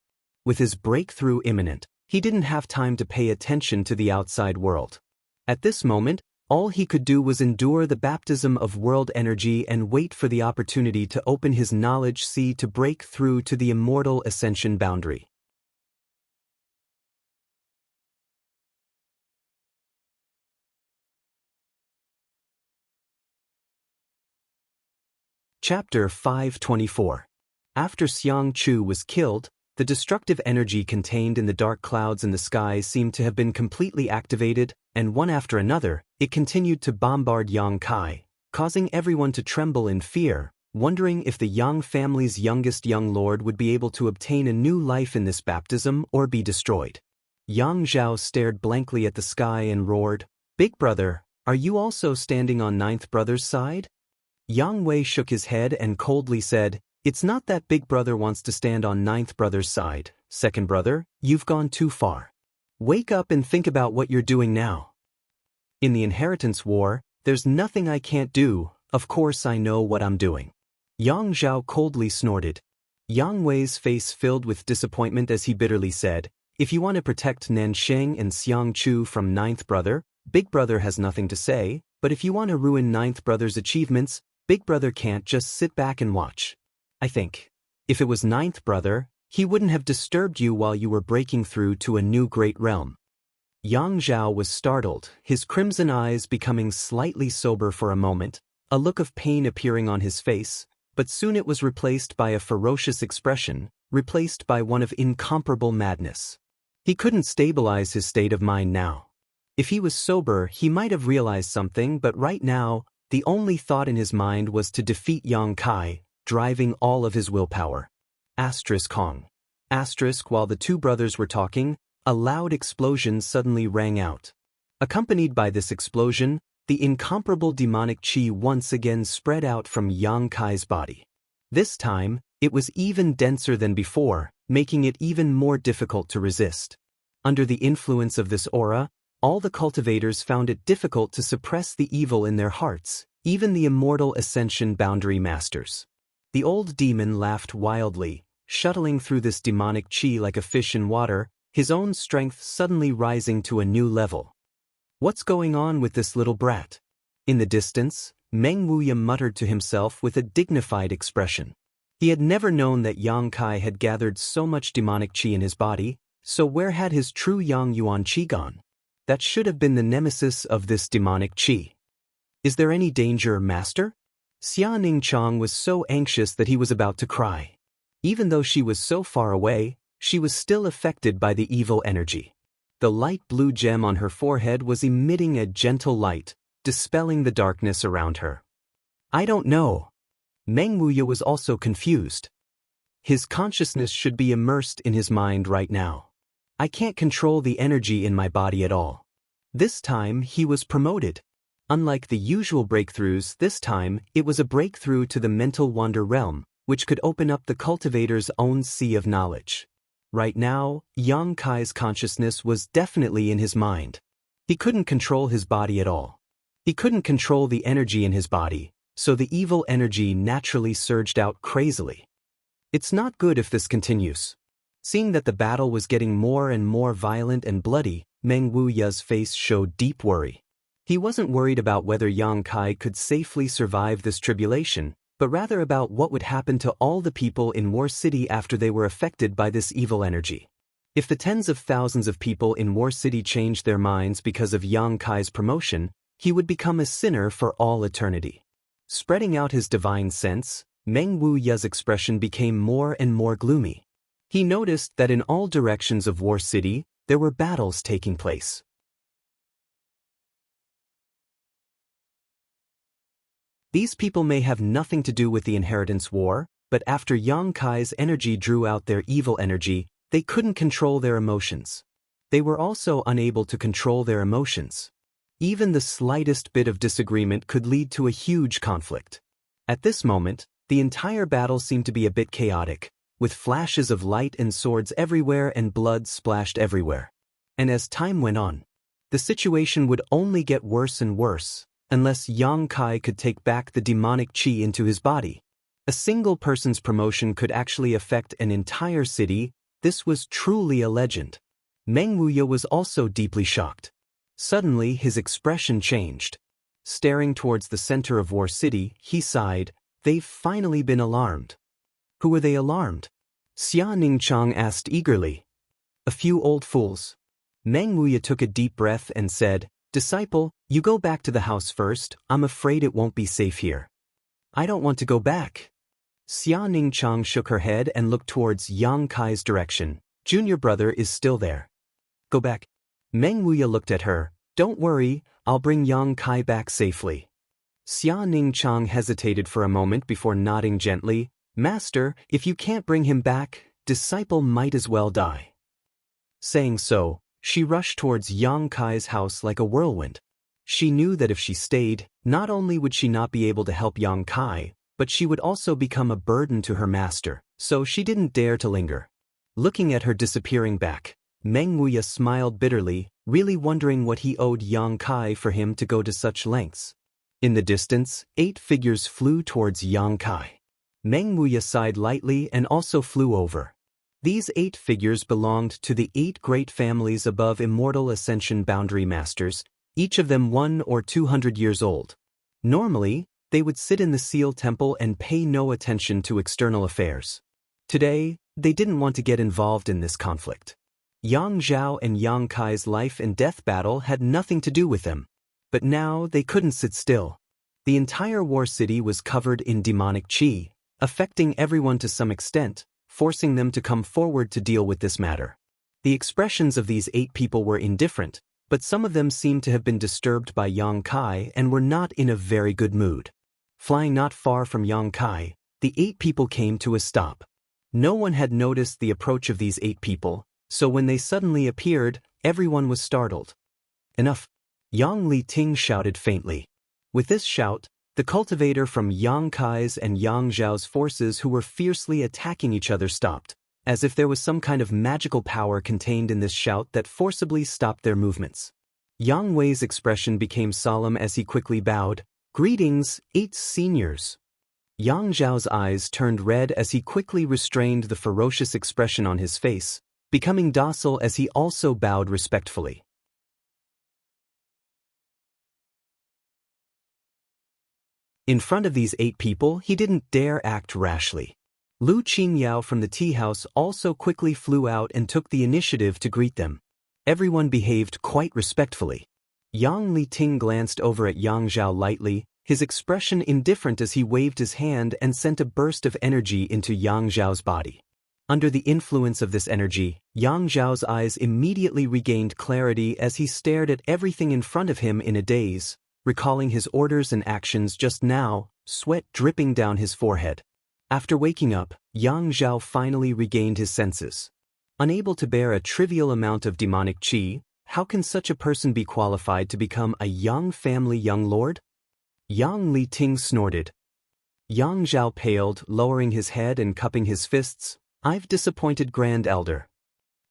A: With his breakthrough imminent, he didn't have time to pay attention to the outside world. At this moment, all he could do was endure the baptism of world energy and wait for the opportunity to open his knowledge sea to break through to the immortal ascension boundary. Chapter 524. After Xianxia was killed, the destructive energy contained in the dark clouds in the sky seemed to have been completely activated, and one after another, it continued to bombard Yang Kai, causing everyone to tremble in fear, wondering if the Yang family's youngest young lord would be able to obtain a new life in this baptism or be destroyed. Yang Zhao stared blankly at the sky and roared, "Big brother, are you also standing on ninth brother's side?" Yang Wei shook his head and coldly said, "It's not that big brother wants to stand on ninth brother's side, second brother, you've gone too far. Wake up and think about what you're doing now. In the inheritance war, there's nothing I can't do, of course I know what I'm doing." Yang Zhao coldly snorted. Yang Wei's face filled with disappointment as he bitterly said, "If you want to protect Nansheng and Xiangchu from ninth brother, big brother has nothing to say, but if you want to ruin ninth brother's achievements, big brother can't just sit back and watch. I think, if it was ninth brother, he wouldn't have disturbed you while you were breaking through to a new great realm." Yang Zhao was startled, his crimson eyes becoming slightly sober for a moment, a look of pain appearing on his face, but soon it was replaced by a ferocious expression, replaced by one of incomparable madness. He couldn't stabilize his state of mind now. If he was sober, he might have realized something, but right now, the only thought in his mind was to defeat Yang Kai, driving all of his willpower. Kong. While the two brothers were talking, a loud explosion suddenly rang out. Accompanied by this explosion, the incomparable demonic chi once again spread out from Yang Kai's body. This time, it was even denser than before, making it even more difficult to resist. Under the influence of this aura, all the cultivators found it difficult to suppress the evil in their hearts, even the immortal Ascension Boundary Masters. The old demon laughed wildly, shuttling through this demonic chi like a fish in water, his own strength suddenly rising to a new level. "What's going on with this little brat?" In the distance, Meng Wuya muttered to himself with a dignified expression. He had never known that Yang Kai had gathered so much demonic chi in his body, so where had his true Yang Yuan chi gone? That should have been the nemesis of this demonic chi. "Is there any danger, master?" Xia Ningchang was so anxious that he was about to cry. Even though she was so far away, she was still affected by the evil energy. The light blue gem on her forehead was emitting a gentle light, dispelling the darkness around her. "I don't know." Meng Wuya was also confused. His consciousness should be immersed in his mind right now. "I can't control the energy in my body at all." This time, he was promoted. Unlike the usual breakthroughs, this time, it was a breakthrough to the mental wonder realm, which could open up the cultivator's own sea of knowledge. Right now, Yang Kai's consciousness was definitely in his mind. He couldn't control his body at all. He couldn't control the energy in his body, so the evil energy naturally surged out crazily. It's not good if this continues. Seeing that the battle was getting more and more violent and bloody, Meng Wuya's face showed deep worry. He wasn't worried about whether Yang Kai could safely survive this tribulation, but rather about what would happen to all the people in War City after they were affected by this evil energy. If the tens of thousands of people in War City changed their minds because of Yang Kai's promotion, he would become a sinner for all eternity. Spreading out his divine sense, Meng Wuya's expression became more and more gloomy. He noticed that in all directions of War City, there were battles taking place. These people may have nothing to do with the inheritance war, but after Yang Kai's energy drew out their evil energy, they couldn't control their emotions. They were also unable to control their emotions. Even the slightest bit of disagreement could lead to a huge conflict. At this moment, the entire battle seemed to be a bit chaotic, with flashes of light and swords everywhere and blood splashed everywhere. And as time went on, the situation would only get worse and worse, unless Yang Kai could take back the demonic chi into his body. A single person's promotion could actually affect an entire city. This was truly a legend. Meng Wuya was also deeply shocked. Suddenly his expression changed. Staring towards the center of War City, he sighed, "They've finally been alarmed." "Who were they alarmed?" Xia Ningchang asked eagerly. "A few old fools." Meng Wuya took a deep breath and said, "Disciple, you go back to the house first. I'm afraid it won't be safe here." "I don't want to go back." Xia Ningchang shook her head and looked towards Yang Kai's direction. "Junior brother is still there." "Go back." Meng Wuya looked at her. "Don't worry, I'll bring Yang Kai back safely." Xia Ningchang hesitated for a moment before nodding gently. Master, if you can't bring him back, disciple might as well die. Saying so, she rushed towards Yang Kai's house like a whirlwind. She knew that if she stayed, not only would she not be able to help Yang Kai, but she would also become a burden to her master, so she didn't dare to linger. Looking at her disappearing back, Meng Wuya smiled bitterly, really wondering what he owed Yang Kai for him to go to such lengths. In the distance, 8 figures flew towards Yang Kai. Meng Wuya sighed lightly and also flew over. These 8 figures belonged to the 8 great families above immortal ascension boundary masters, each of them 100 or 200 years old. Normally, they would sit in the Seal Temple and pay no attention to external affairs. Today, they didn't want to get involved in this conflict. Yang Zhao and Yang Kai's life and death battle had nothing to do with them. But now they couldn't sit still. The entire war city was covered in demonic qi, affecting everyone to some extent, forcing them to come forward to deal with this matter. The expressions of these 8 people were indifferent, but some of them seemed to have been disturbed by Yang Kai and were not in a very good mood. Flying not far from Yang Kai, the 8 people came to a stop. No one had noticed the approach of these 8 people, so when they suddenly appeared, everyone was startled. Enough! Yang Li Ting shouted faintly. With this shout, the cultivator from Yang Kai's and Yang Zhao's forces who were fiercely attacking each other stopped, as if there was some kind of magical power contained in this shout that forcibly stopped their movements. Yang Wei's expression became solemn as he quickly bowed. Greetings, 8 seniors. Yang Zhao's eyes turned red as he quickly restrained the ferocious expression on his face, becoming docile as he also bowed respectfully. In front of these 8 people, he didn't dare act rashly. Lu Qingyao from the tea house also quickly flew out and took the initiative to greet them. Everyone behaved quite respectfully. Yang Li Ting glanced over at Yang Zhao lightly, his expression indifferent as he waved his hand and sent a burst of energy into Yang Zhao's body. Under the influence of this energy, Yang Zhao's eyes immediately regained clarity as he stared at everything in front of him in a daze, recalling his orders and actions just now, sweat dripping down his forehead. After waking up, Yang Zhao finally regained his senses. Unable to bear a trivial amount of demonic qi, how can such a person be qualified to become a Yang family young lord? Yang Li Ting snorted. Yang Zhao paled, lowering his head and cupping his fists. I've disappointed Grand Elder.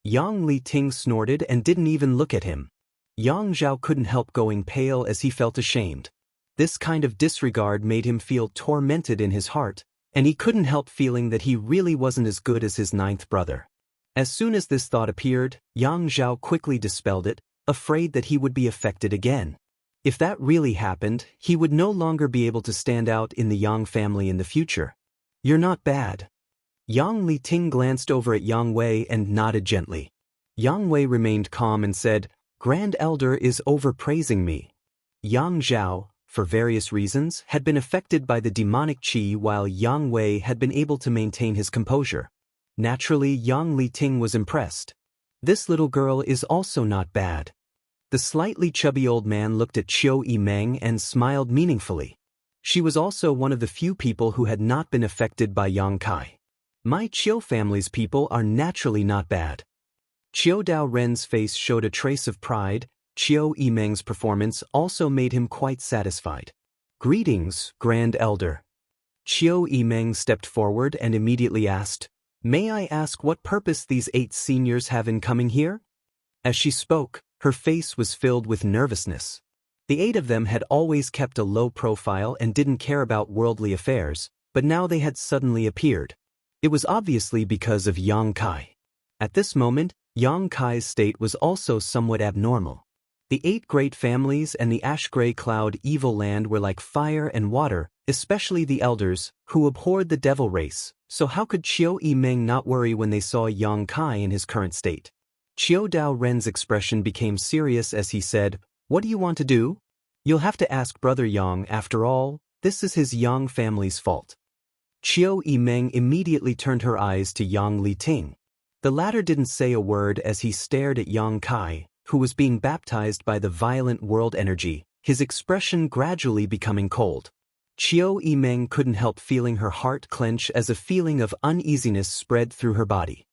A: Yang Li Ting snorted and didn't even look at him. Yang Zhao couldn't help going pale as he felt ashamed. This kind of disregard made him feel tormented in his heart, and he couldn't help feeling that he really wasn't as good as his 9th brother. As soon as this thought appeared, Yang Zhao quickly dispelled it, afraid that he would be affected again. If that really happened, he would no longer be able to stand out in the Yang family in the future. You're not bad. Yang Li Ting glanced over at Yang Wei and nodded gently. Yang Wei remained calm and said, Grand Elder is overpraising me. Yang Zhao, for various reasons, had been affected by the demonic qi while Yang Wei had been able to maintain his composure. Naturally, Yang Li Ting was impressed. This little girl is also not bad. The slightly chubby old man looked at Qiu Yimeng and smiled meaningfully. She was also one of the few people who had not been affected by Yang Kai. My Qiu family's people are naturally not bad. Qiu Dao Ren's face showed a trace of pride. Qiu Yimeng's performance also made him quite satisfied. Greetings, Grand Elder. Qiu Yimeng stepped forward and immediately asked, May I ask what purpose these 8 seniors have in coming here? As she spoke, her face was filled with nervousness. The 8 of them had always kept a low profile and didn't care about worldly affairs, but now they had suddenly appeared. It was obviously because of Yang Kai. At this moment, Yang Kai's state was also somewhat abnormal. The 8 great families and the ash-gray cloud evil land were like fire and water, especially the elders, who abhorred the devil race, so how could Qiu Yimeng not worry when they saw Yang Kai in his current state? Qiu Dao Ren's expression became serious as he said, What do you want to do? You'll have to ask Brother Yang, after all, this is his Yang family's fault. Qiu Yimeng immediately turned her eyes to Yang Li Ting. The latter didn't say a word as he stared at Yang Kai, who was being baptized by the violent world energy, his expression gradually becoming cold. Qiu Yimeng couldn't help feeling her heart clench as a feeling of uneasiness spread through her body.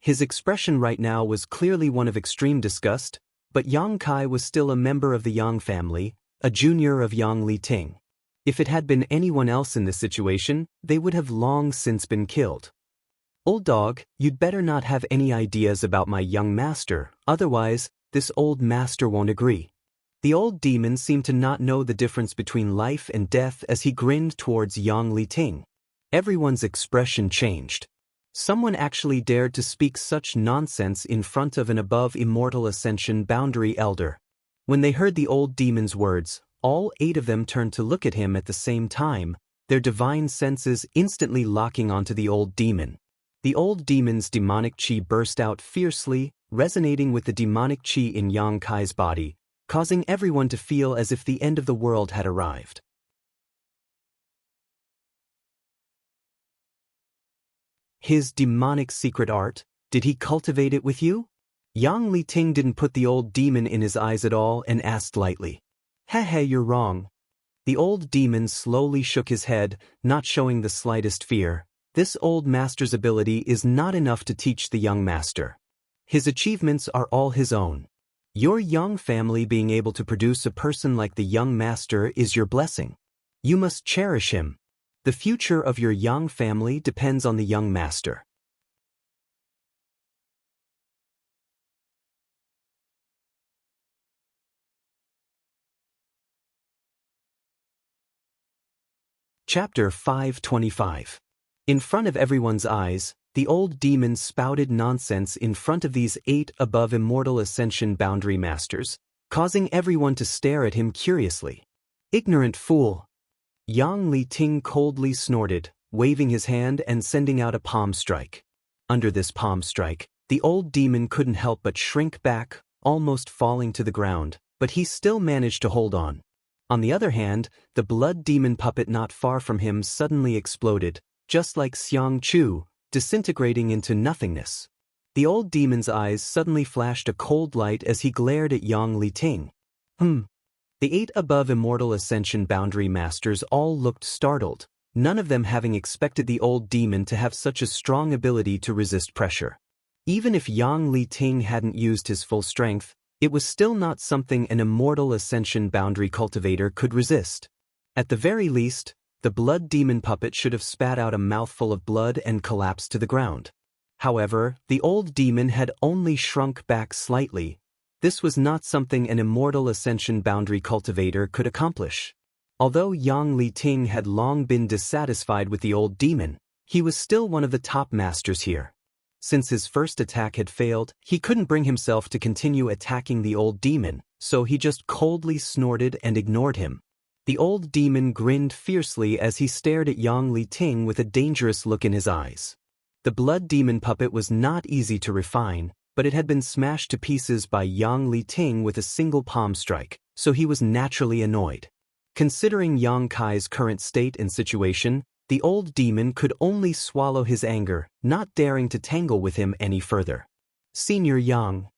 A: His expression right now was clearly one of extreme disgust, but Yang Kai was still a member of the Yang family, a junior of Yang Liting. If it had been anyone else in this situation, they would have long since been killed. Old dog, you'd better not have any ideas about my young master, otherwise, this old master won't agree. The old demon seemed to not know the difference between life and death as he grinned towards Yang Liting. Everyone's expression changed. Someone actually dared to speak such nonsense in front of an above immortal ascension boundary elder. When they heard the old demon's words, all 8 of them turned to look at him at the same time, their divine senses instantly locking onto the old demon. The old demon's demonic qi burst out fiercely, resonating with the demonic qi in Yang Kai's body, causing everyone to feel as if the end of the world had arrived. His demonic secret art, did he cultivate it with you? Yang Liting didn't put the old demon in his eyes at all and asked lightly. Heh, you're wrong. The old demon slowly shook his head, not showing the slightest fear. This old master's ability is not enough to teach the young master. His achievements are all his own. Your young family being able to produce a person like the young master is your blessing. You must cherish him. The future of your young family depends on the young master. Chapter 525. In front of everyone's eyes, the old demon spouted nonsense in front of these 8 above immortal ascension boundary masters, causing everyone to stare at him curiously. Ignorant fool! Yang Liting coldly snorted, waving his hand and sending out a palm strike. Under this palm strike, the old demon couldn't help but shrink back, almost falling to the ground, but he still managed to hold on. On the other hand, the blood demon puppet not far from him suddenly exploded, just like Xianxia, disintegrating into nothingness. The old demon's eyes suddenly flashed a cold light as he glared at Yang Liting. The 8 above immortal ascension boundary masters all looked startled, none of them having expected the old demon to have such a strong ability to resist pressure. Even if Yang Liting hadn't used his full strength, it was still not something an immortal ascension boundary cultivator could resist. At the very least, the blood demon puppet should have spat out a mouthful of blood and collapsed to the ground. However, the old demon had only shrunk back slightly. This was not something an immortal ascension boundary cultivator could accomplish. Although Yang Liting had long been dissatisfied with the old demon, he was still one of the top masters here. Since his first attack had failed, he couldn't bring himself to continue attacking the old demon, so he just coldly snorted and ignored him. The old demon grinned fiercely as he stared at Yang Liting with a dangerous look in his eyes. The blood demon puppet was not easy to refine, but it had been smashed to pieces by Yang Liting with a single palm strike, so he was naturally annoyed. Considering Yang Kai's current state and situation, the old demon could only swallow his anger, not daring to tangle with him any further. Senior Yang.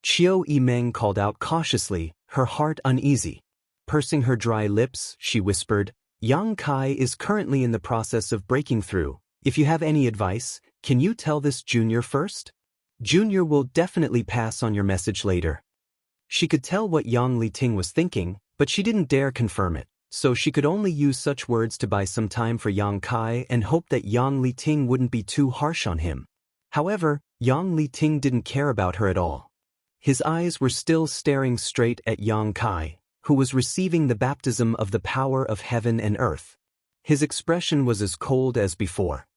A: Qiu Yimeng called out cautiously, her heart uneasy. Pursing her dry lips, she whispered, Yang Kai is currently in the process of breaking through. If you have any advice, can you tell this junior first? Junior will definitely pass on your message later. She could tell what Yang Liting was thinking, but she didn't dare confirm it, so she could only use such words to buy some time for Yang Kai and hope that Yang Liting wouldn't be too harsh on him. However, Yang Liting didn't care about her at all. His eyes were still staring straight at Yang Kai, who was receiving the baptism of the power of heaven and earth. His expression was as cold as before.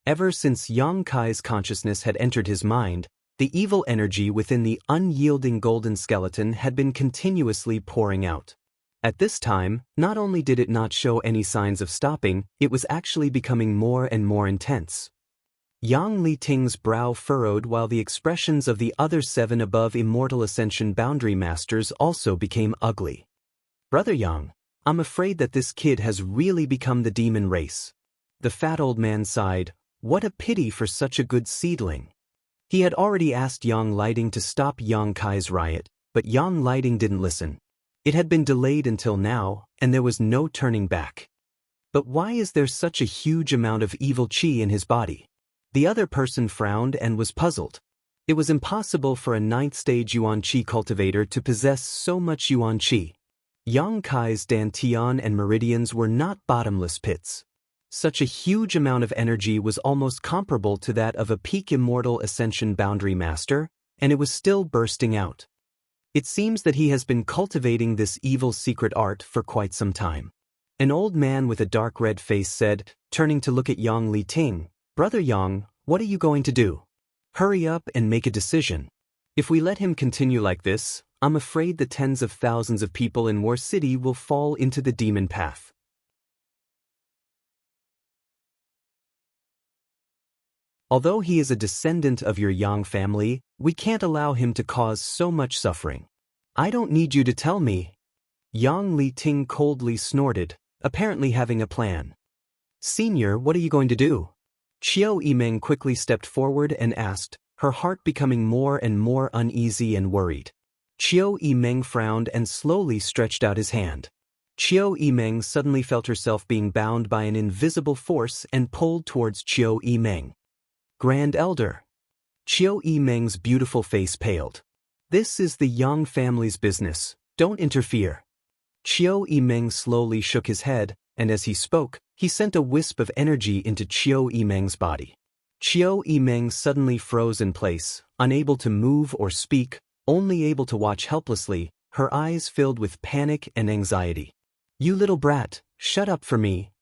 A: Ever since Yang Kai's consciousness had entered his mind, the evil energy within the unyielding golden skeleton had been continuously pouring out. At this time, not only did it not show any signs of stopping, it was actually becoming more and more intense. Yang Liting's brow furrowed while the expressions of the other 7 above immortal ascension boundary masters also became ugly. Brother Yang, I'm afraid that this kid has really become the demon race. The fat old man sighed, what a pity for such a good seedling. He had already asked Yang Liting to stop Yang Kai's riot, but Yang Liting didn't listen. It had been delayed until now, and there was no turning back. But why is there such a huge amount of evil qi in his body? The other person frowned and was puzzled. It was impossible for a 9th-stage Yuan Qi cultivator to possess so much Yuan Qi. Yang Kai's dantian and meridians were not bottomless pits. Such a huge amount of energy was almost comparable to that of a peak immortal ascension boundary master, and it was still bursting out. It seems that he has been cultivating this evil secret art for quite some time. An old man with a dark red face said, turning to look at Yang Liting, "Brother Yang, what are you going to do? Hurry up and make a decision. If we let him continue like this, I'm afraid the tens of thousands of people in War City will fall into the demon path." Although he is a descendant of your Yang family, we can't allow him to cause so much suffering. I don't need you to tell me. Yang Liting coldly snorted, apparently having a plan. "Senior, what are you going to do?" Qiu Yimeng quickly stepped forward and asked, her heart becoming more and more uneasy and worried. Qiu Yimeng frowned and slowly stretched out his hand. Qiu Yimeng suddenly felt herself being bound by an invisible force and pulled towards Qiu Yimeng. "Grand Elder." Qiu Yimeng's beautiful face paled. "This is the Yang family's business. Don't interfere." Qiu Yimeng slowly shook his head, and as he spoke, he sent a wisp of energy into Qiu Yimeng's body. Qiu Yimeng suddenly froze in place, unable to move or speak, only able to watch helplessly, her eyes filled with panic and anxiety. "You little brat, shut up for me."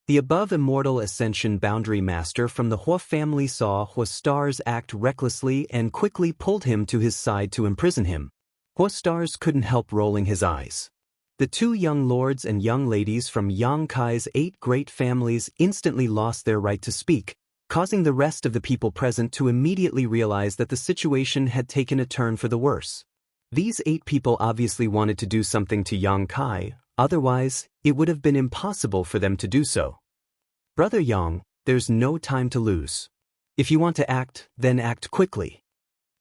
A: The above immortal ascension boundary master from the Hua family saw Hua Stars act recklessly and quickly pulled him to his side to imprison him. Hua Stars couldn't help rolling his eyes. The two young lords and young ladies from Yang Kai's 8 great families instantly lost their right to speak, causing the rest of the people present to immediately realize that the situation had taken a turn for the worse. These 8 people obviously wanted to do something to Yang Kai, otherwise, it would have been impossible for them to do so. "Brother Yang, there's no time to lose. If you want to act, then act quickly,"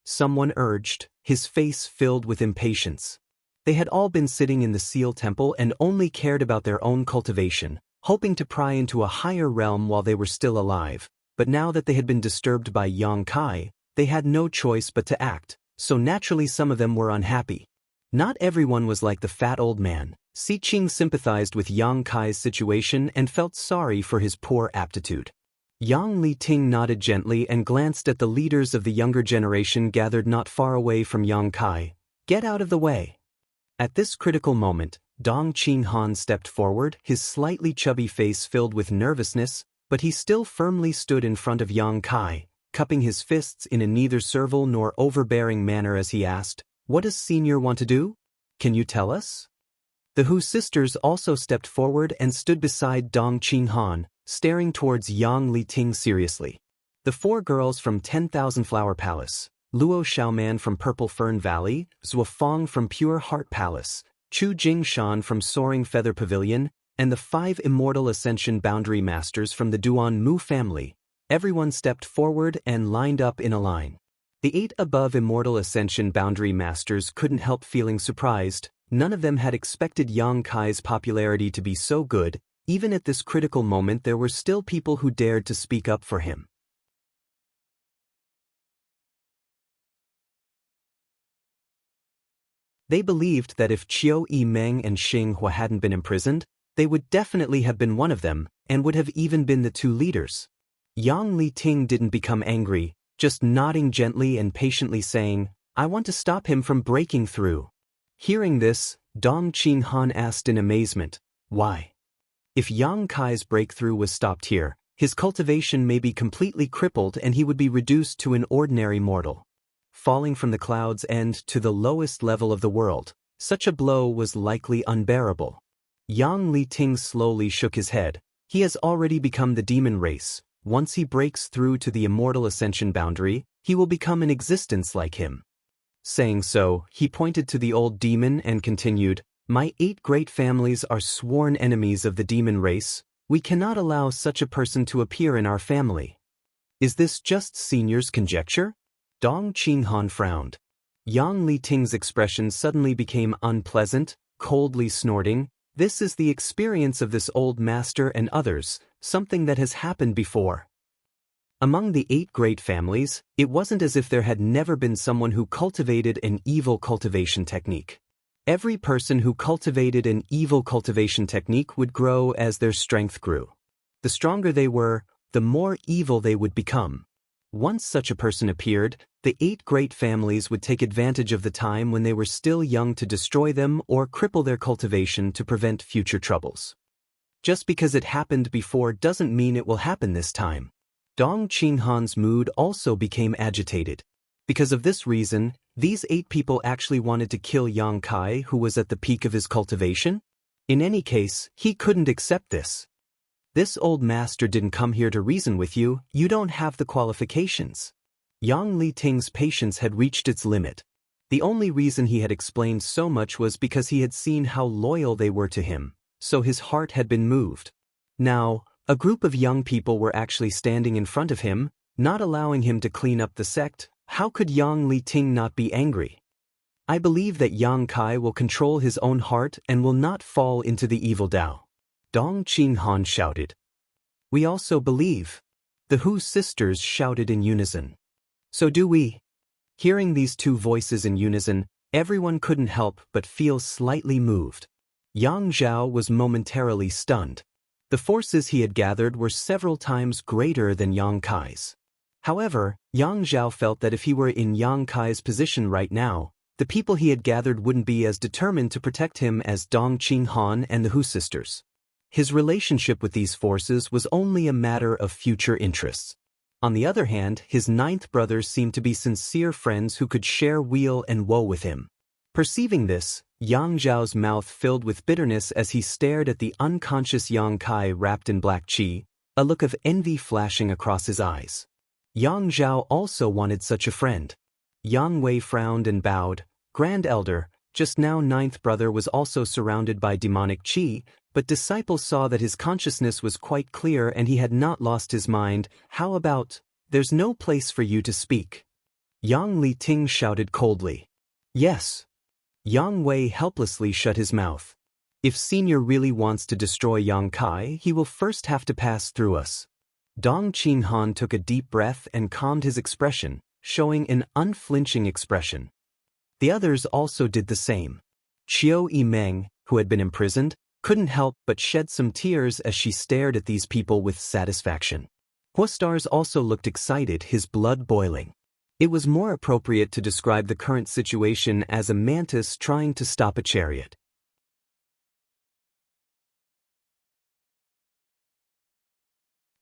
A: someone urged, his face filled with impatience. They had all been sitting in the Seal Temple and only cared about their own cultivation, hoping to pry into a higher realm while they were still alive, but now that they had been disturbed by Yang Kai, they had no choice but to act, so naturally some of them were unhappy. Not everyone was like the fat old man. Si Qing sympathized with Yang Kai's situation and felt sorry for his poor aptitude. Yang Liting nodded gently and glanced at the leaders of the younger generation gathered not far away from Yang Kai. "Get out of the way." At this critical moment, Dong Qinghan stepped forward, his slightly chubby face filled with nervousness, but he still firmly stood in front of Yang Kai, cupping his fists in a neither servile nor overbearing manner as he asked, "What does Senior want to do? Can you tell us?" The Hu sisters also stepped forward and stood beside Dong Qinghan, staring towards Yang Liting seriously. The 4 girls from 10,000 Flower Palace, Luo Xiaoman from Purple Fern Valley, Zhuo Fang from Pure Heart Palace, Chu Jingshan from Soaring Feather Pavilion, and the 5 Immortal Ascension Boundary Masters from the Duan Mu family, everyone stepped forward and lined up in a line. The 8 above Immortal Ascension Boundary Masters couldn't help feeling surprised. None of them had expected Yang Kai's popularity to be so good. Even at this critical moment there were still people who dared to speak up for him. They believed that if Qiu Yimeng and Xing Hua hadn't been imprisoned, they would definitely have been one of them, and would have even been the 2 leaders. Yang Liting didn't become angry, just nodding gently and patiently saying, "I want to stop him from breaking through." Hearing this, Dong Qinghan asked in amazement, "Why?" If Yang Kai's breakthrough was stopped here, his cultivation may be completely crippled and he would be reduced to an ordinary mortal. Falling from the cloud's end to the lowest level of the world, such a blow was likely unbearable. Yang Liting slowly shook his head. He has already become the demon race. Once he breaks through to the immortal ascension boundary, he will become an existence like him. Saying so, he pointed to the old demon and continued, "My 8 great families are sworn enemies of the demon race. We cannot allow such a person to appear in our family." "Is this just Senior's conjecture?" Dong Qinghan frowned. Yang Liting's expression suddenly became unpleasant, coldly snorting. This is the experience of this old master and others, something that has happened before. Among the 8 great families, it wasn't as if there had never been someone who cultivated an evil cultivation technique. Every person who cultivated an evil cultivation technique would grow as their strength grew. The stronger they were, the more evil they would become. Once such a person appeared, the 8 great families would take advantage of the time when they were still young to destroy them or cripple their cultivation to prevent future troubles. Just because it happened before doesn't mean it will happen this time. Dong Qinghan's mood also became agitated. Because of this reason, these 8 people actually wanted to kill Yang Kai, who was at the peak of his cultivation? In any case, he couldn't accept this. This old master didn't come here to reason with you, you don't have the qualifications. Yang Liting's patience had reached its limit. The only reason he had explained so much was because he had seen how loyal they were to him, so his heart had been moved. Now, a group of young people were actually standing in front of him, not allowing him to clean up the sect. How could Yang Liting not be angry? I believe that Yang Kai will control his own heart and will not fall into the evil Tao. Dong Qinghan shouted. We also believe. The Hu sisters shouted in unison. So do we. Hearing these 2 voices in unison, everyone couldn't help but feel slightly moved. Yang Zhao was momentarily stunned. The forces he had gathered were several times greater than Yang Kai's. However, Yang Zhao felt that if he were in Yang Kai's position right now, the people he had gathered wouldn't be as determined to protect him as Dong Qinghan and the Hu sisters. His relationship with these forces was only a matter of future interests. On the other hand, his 9th brothers seemed to be sincere friends who could share weal and woe with him. Perceiving this, Yang Zhao's mouth filled with bitterness as he stared at the unconscious Yang Kai wrapped in black qi, a look of envy flashing across his eyes. Yang Zhao also wanted such a friend. Yang Wei frowned and bowed. Grand Elder, just now 9th brother was also surrounded by demonic qi, but disciple saw that his consciousness was quite clear and he had not lost his mind. How about, there's no place for you to speak? Yang Liting shouted coldly. Yes. Yang Wei helplessly shut his mouth. If Senior really wants to destroy Yang Kai, he will first have to pass through us. Dong Qinghan took a deep breath and calmed his expression, showing an unflinching expression. The others also did the same. Qiu Yimeng, who had been imprisoned, couldn't help but shed some tears as she stared at these people with satisfaction. Huostars also looked excited, his blood boiling. It was more appropriate to describe the current situation as a mantis trying to stop a chariot.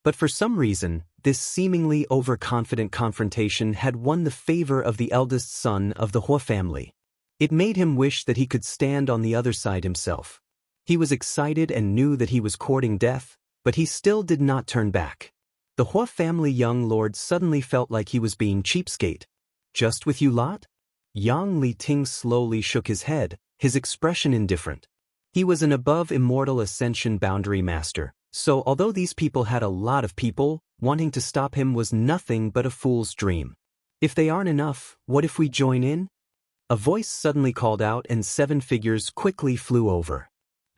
A: But for some reason, this seemingly overconfident confrontation had won the favor of the eldest son of the Hua family. It made him wish that he could stand on the other side himself. He was excited and knew that he was courting death, but he still did not turn back. The Hua family young lord suddenly felt like he was being cheapskate. Just with you lot? Yang Liting slowly shook his head, his expression indifferent. He was an above immortal ascension boundary master, so although these people had a lot of people, wanting to stop him was nothing but a fool's dream. If they aren't enough, what if we join in? A voice suddenly called out and 7 figures quickly flew over.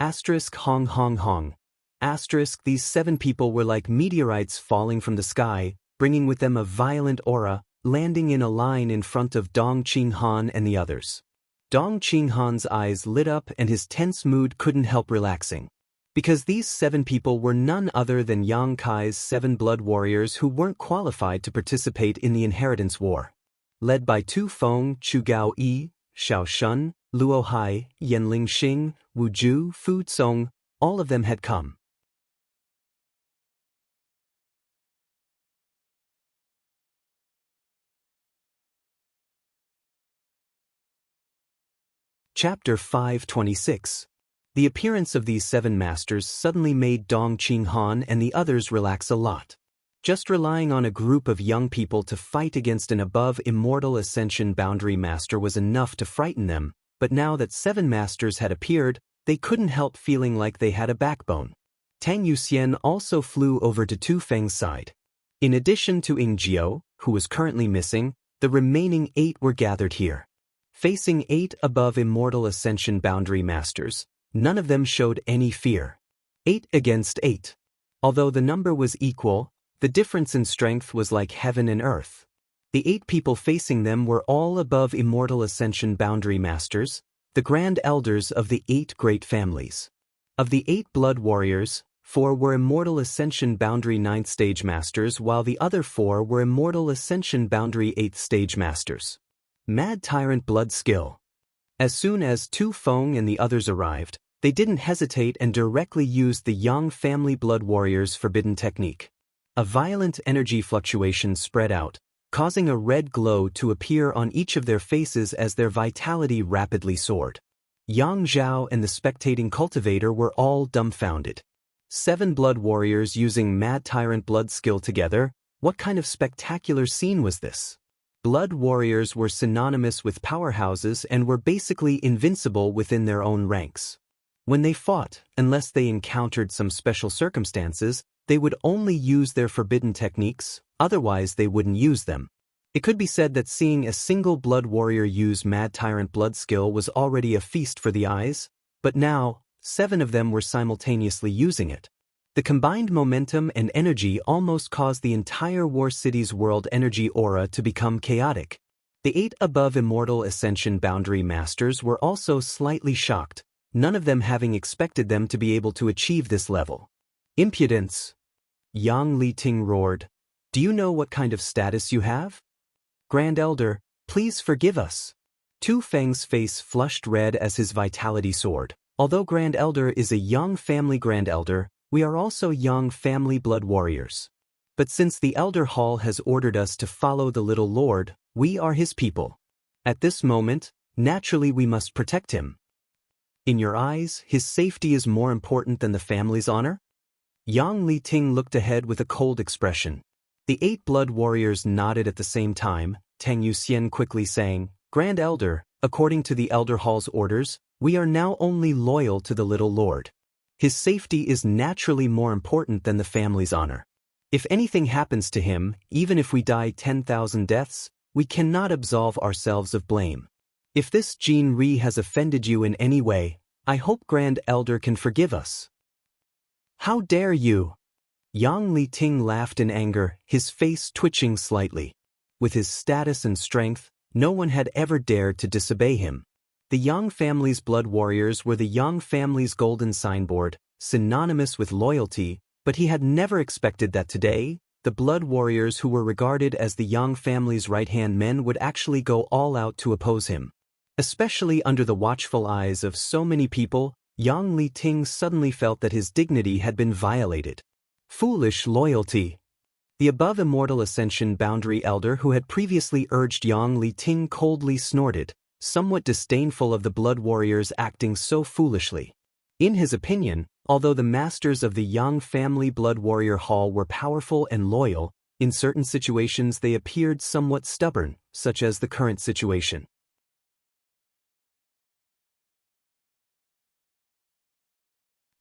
A: Asterisk hong hong hong. Asterisk these 7 people were like meteorites falling from the sky, bringing with them a violent aura, landing in a line in front of Dong Qinghan and the others. Dong Qinghan's eyes lit up and his tense mood couldn't help relaxing. Because these 7 people were none other than Yang Kai's 7 blood warriors who weren't qualified to participate in the inheritance war. Led by Tu Feng, Chu Gao Yi, Xiao Shun, Luo Hai, Yanling Xing, Wu Ju, Fu Tsong, all of them had come. Chapter 526. The appearance of these 7 masters suddenly made Dong Qinghan and the others relax a lot. Just relying on a group of young people to fight against an above immortal ascension boundary master was enough to frighten them, but now that 7 masters had appeared, they couldn't help feeling like they had a backbone. Tang Yuxian also flew over to Tu Feng's side. In addition to Ying Jiao, who was currently missing, the remaining 8 were gathered here. Facing 8 above immortal ascension boundary masters, none of them showed any fear. 8 against 8. Although the number was equal, the difference in strength was like heaven and earth. The 8 people facing them were all above immortal ascension boundary masters, the grand elders of the 8 great families. Of the 8 blood warriors, 4 were immortal ascension boundary 9th stage masters, while the other 4 were immortal ascension boundary 8th stage masters. Mad Tyrant blood skill. As soon as Tu Feng and the others arrived, they didn't hesitate and directly used the Yang family blood warriors' forbidden technique. A violent energy fluctuation spread out, causing a red glow to appear on each of their faces as their vitality rapidly soared. Yang Zhao and the spectating cultivator were all dumbfounded. 7 blood warriors using Mad Tyrant blood skill together, what kind of spectacular scene was this? Blood warriors were synonymous with powerhouses and were basically invincible within their own ranks. When they fought, unless they encountered some special circumstances, they would only use their forbidden techniques, otherwise they wouldn't use them. It could be said that seeing a single blood warrior use Mad Tyrant blood skill was already a feast for the eyes, but now, 7 of them were simultaneously using it. The combined momentum and energy almost caused the entire War City's world energy aura to become chaotic. The 8 above immortal ascension boundary masters were also slightly shocked, none of them having expected them to be able to achieve this level. Impudence! Yang Liting roared. Do you know what kind of status you have? Grand Elder, please forgive us. Tu Feng's face flushed red as his vitality soared. Although Grand Elder is a Yang family Grand Elder, we are also Yang family blood warriors. But since the Elder Hall has ordered us to follow the Little Lord, we are his people. At this moment, naturally we must protect him. In your eyes, his safety is more important than the family's honor? Yang Liting looked ahead with a cold expression. The 8 blood warriors nodded at the same time, Tang Yuxian quickly saying, Grand Elder, according to the Elder Hall's orders, we are now only loyal to the Little Lord. His safety is naturally more important than the family's honor. If anything happens to him, even if we die 10,000 deaths, we cannot absolve ourselves of blame. If this Jin Ri has offended you in any way, I hope Grand Elder can forgive us. How dare you? Yang Liting laughed in anger, his face twitching slightly. With his status and strength, no one had ever dared to disobey him. The Yang family's blood warriors were the Yang family's golden signboard, synonymous with loyalty, but he had never expected that today, the blood warriors who were regarded as the Yang family's right-hand men would actually go all out to oppose him. Especially under the watchful eyes of so many people, Yang Liting suddenly felt that his dignity had been violated. Foolish loyalty. The above immortal ascension boundary elder who had previously urged Yang Liting coldly snorted, somewhat disdainful of the blood warriors acting so foolishly. In his opinion, although the masters of the Yang family blood warrior hall were powerful and loyal, in certain situations they appeared somewhat stubborn, such as the current situation.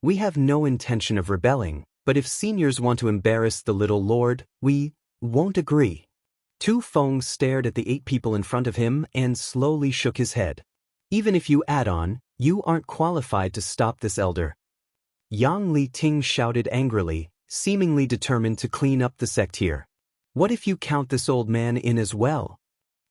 A: We have no intention of rebelling, but if seniors want to embarrass the Little Lord, we won't agree. Tu Feng stared at the 8 people in front of him and slowly shook his head. Even if you add on, you aren't qualified to stop this elder. Yang Liting shouted angrily, seemingly determined to clean up the sect here. What if you count this old man in as well?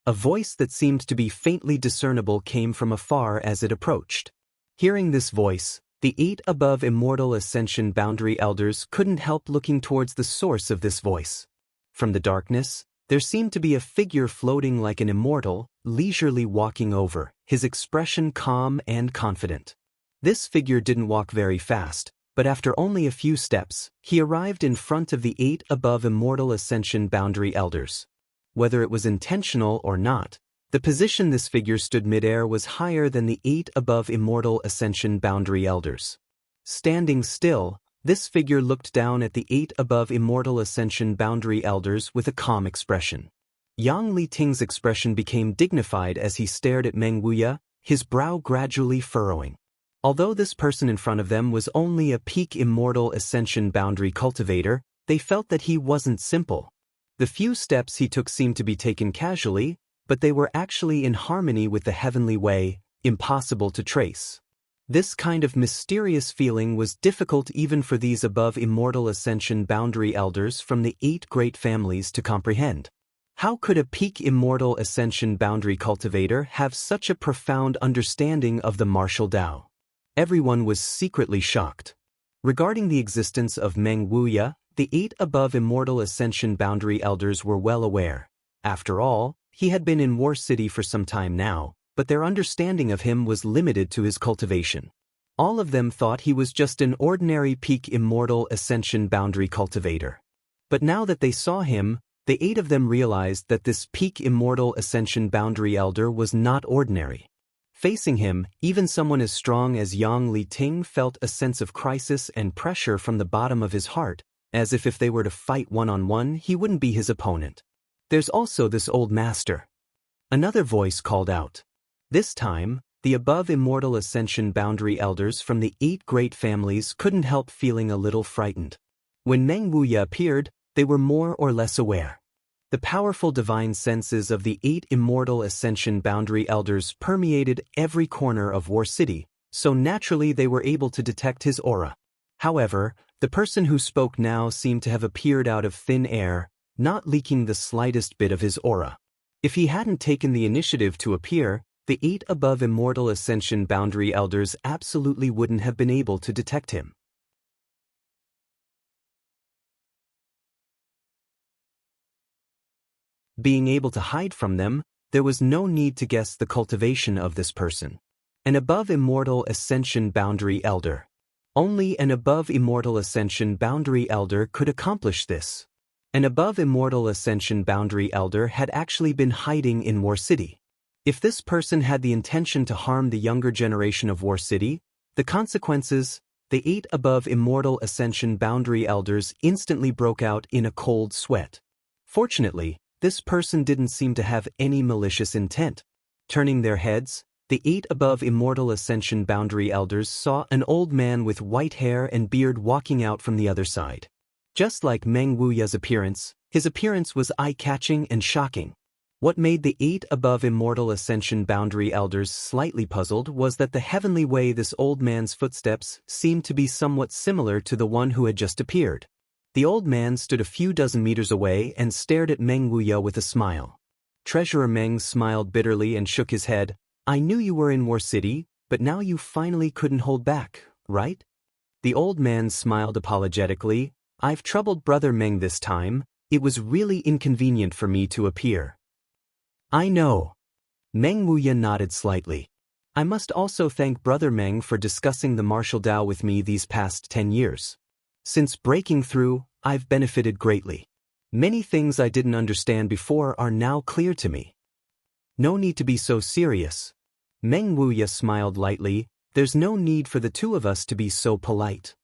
A: A voice that seemed to be faintly discernible came from afar as it approached. Hearing this voice, the 8 above immortal ascension boundary elders couldn't help looking towards the source of this voice. From the darkness, there seemed to be a figure floating like an immortal, leisurely walking over, his expression calm and confident. This figure didn't walk very fast, but after only a few steps, he arrived in front of the 8 above immortal ascension boundary elders. Whether it was intentional or not, the position this figure stood midair was higher than the 8 above immortal ascension boundary elders. Standing still, this figure looked down at the 8 above immortal ascension boundary elders with a calm expression. Yang Liting's expression became dignified as he stared at Meng Wuya, his brow gradually furrowing. Although this person in front of them was only a peak immortal ascension boundary cultivator, they felt that he wasn't simple. The few steps he took seemed to be taken casually, but they were actually in harmony with the heavenly way, impossible to trace. This kind of mysterious feeling was difficult even for these above immortal ascension boundary elders from the 8 great families to comprehend. How could a peak immortal ascension boundary cultivator have such a profound understanding of the martial Tao? Everyone was secretly shocked. Regarding the existence of Meng Wuya, the 8 above immortal ascension boundary elders were well aware. After all, he had been in War City for some time now, but their understanding of him was limited to his cultivation. All of them thought he was just an ordinary peak immortal ascension boundary cultivator. But now that they saw him, the 8 of them realized that this peak immortal ascension boundary elder was not ordinary. Facing him, even someone as strong as Yang Li Ting felt a sense of crisis and pressure from the bottom of his heart, as if they were to fight one-on-one, he wouldn't be his opponent. There's also this old master. Another voice called out. This time, the above immortal ascension boundary elders from the 8 great families couldn't help feeling a little frightened. When Meng Wuya appeared, they were more or less aware. The powerful divine senses of the 8 immortal ascension boundary elders permeated every corner of War City, so naturally they were able to detect his aura. However, the person who spoke now seemed to have appeared out of thin air, not leaking the slightest bit of his aura. If he hadn't taken the initiative to appear, the 8 above immortal ascension boundary elders absolutely wouldn't have been able to detect him. Being able to hide from them, there was no need to guess the cultivation of this person. An above immortal ascension boundary elder. Only an above immortal ascension boundary elder could accomplish this. An above immortal ascension boundary elder had actually been hiding in War City. If this person had the intention to harm the younger generation of War City, the consequences, the 8 above immortal ascension boundary elders instantly broke out in a cold sweat. Fortunately, this person didn't seem to have any malicious intent. Turning their heads, the 8 above immortal ascension boundary elders saw an old man with white hair and beard walking out from the other side. Just like Meng Wuya's appearance, his appearance was eye-catching and shocking. What made the 8 above immortal ascension boundary elders slightly puzzled was that the heavenly way this old man's footsteps seemed to be somewhat similar to the one who had just appeared. The old man stood a few dozen meters away and stared at Meng Wuya with a smile. Treasurer Meng smiled bitterly and shook his head. I knew you were in War City, but now you finally couldn't hold back, right? The old man smiled apologetically. I've troubled Brother Meng this time. It was really inconvenient for me to appear. I know. Meng Wuya nodded slightly. I must also thank Brother Meng for discussing the martial Tao with me these past 10 years. Since breaking through, I've benefited greatly. Many things I didn't understand before are now clear to me. No need to be so serious. Meng Wuya smiled lightly. There's no need for the 2 of us to be so polite.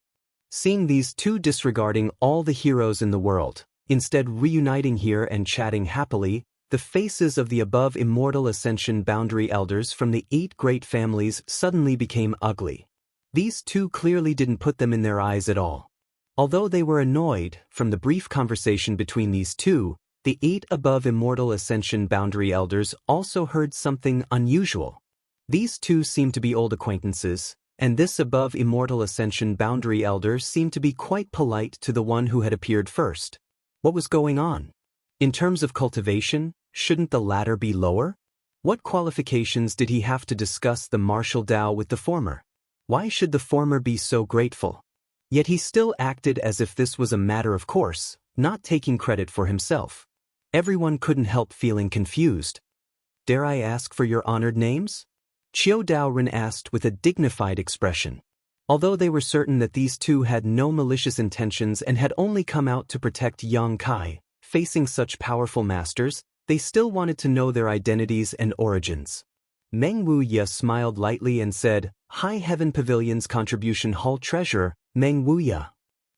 A: Seeing these 2 disregarding all the heroes in the world, instead reuniting here and chatting happily, the faces of the above immortal ascension boundary elders from the 8 great families suddenly became ugly. These 2 clearly didn't put them in their eyes at all. Although they were annoyed, from the brief conversation between these 2, the 8 above immortal ascension boundary elders also heard something unusual. These 2 seemed to be old acquaintances, and this above immortal ascension boundary elder seemed to be quite polite to the one who had appeared first. What was going on? In terms of cultivation, shouldn't the latter be lower? What qualifications did he have to discuss the martial Tao with the former? Why should the former be so grateful? Yet he still acted as if this was a matter of course, not taking credit for himself. Everyone couldn't help feeling confused. Dare I ask for your honored names? Qiu Daoren asked with a dignified expression. Although they were certain that these 2 had no malicious intentions and had only come out to protect Yang Kai, facing such powerful masters, they still wanted to know their identities and origins. Meng Wuya smiled lightly and said, High Heaven Pavilion's Contribution Hall Treasurer, Meng Wuya.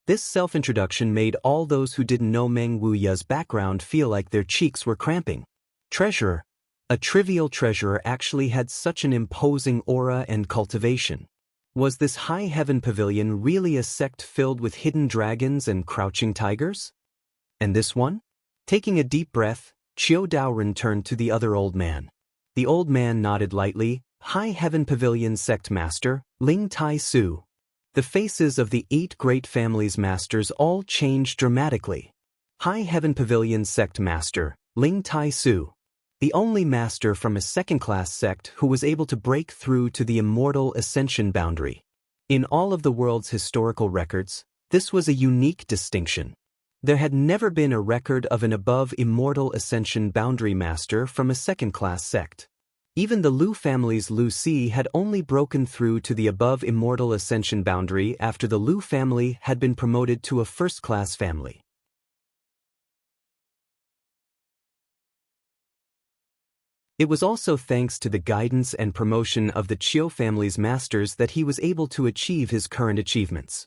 A: This self-introduction made all those who didn't know Meng Wuya's background feel like their cheeks were cramping. Treasurer. A trivial treasurer actually had such an imposing aura and cultivation. Was this High Heaven Pavilion really a sect filled with hidden dragons and crouching tigers? And this one? Taking a deep breath, Qiu Daoren turned to the other old man. The old man nodded lightly. High Heaven Pavilion Sect Master, Ling Tai Su. The faces of the 8 great families' masters all changed dramatically. High Heaven Pavilion Sect Master, Ling Tai Su. The only master from a second-class sect who was able to break through to the immortal ascension boundary. In all of the world's historical records, this was a unique distinction. There had never been a record of an above immortal ascension boundary master from a second-class sect. Even the Lu family's Lu Si had only broken through to the above immortal ascension boundary after the Lu family had been promoted to a first-class family. It was also thanks to the guidance and promotion of the Qiu family's masters that he was able to achieve his current achievements.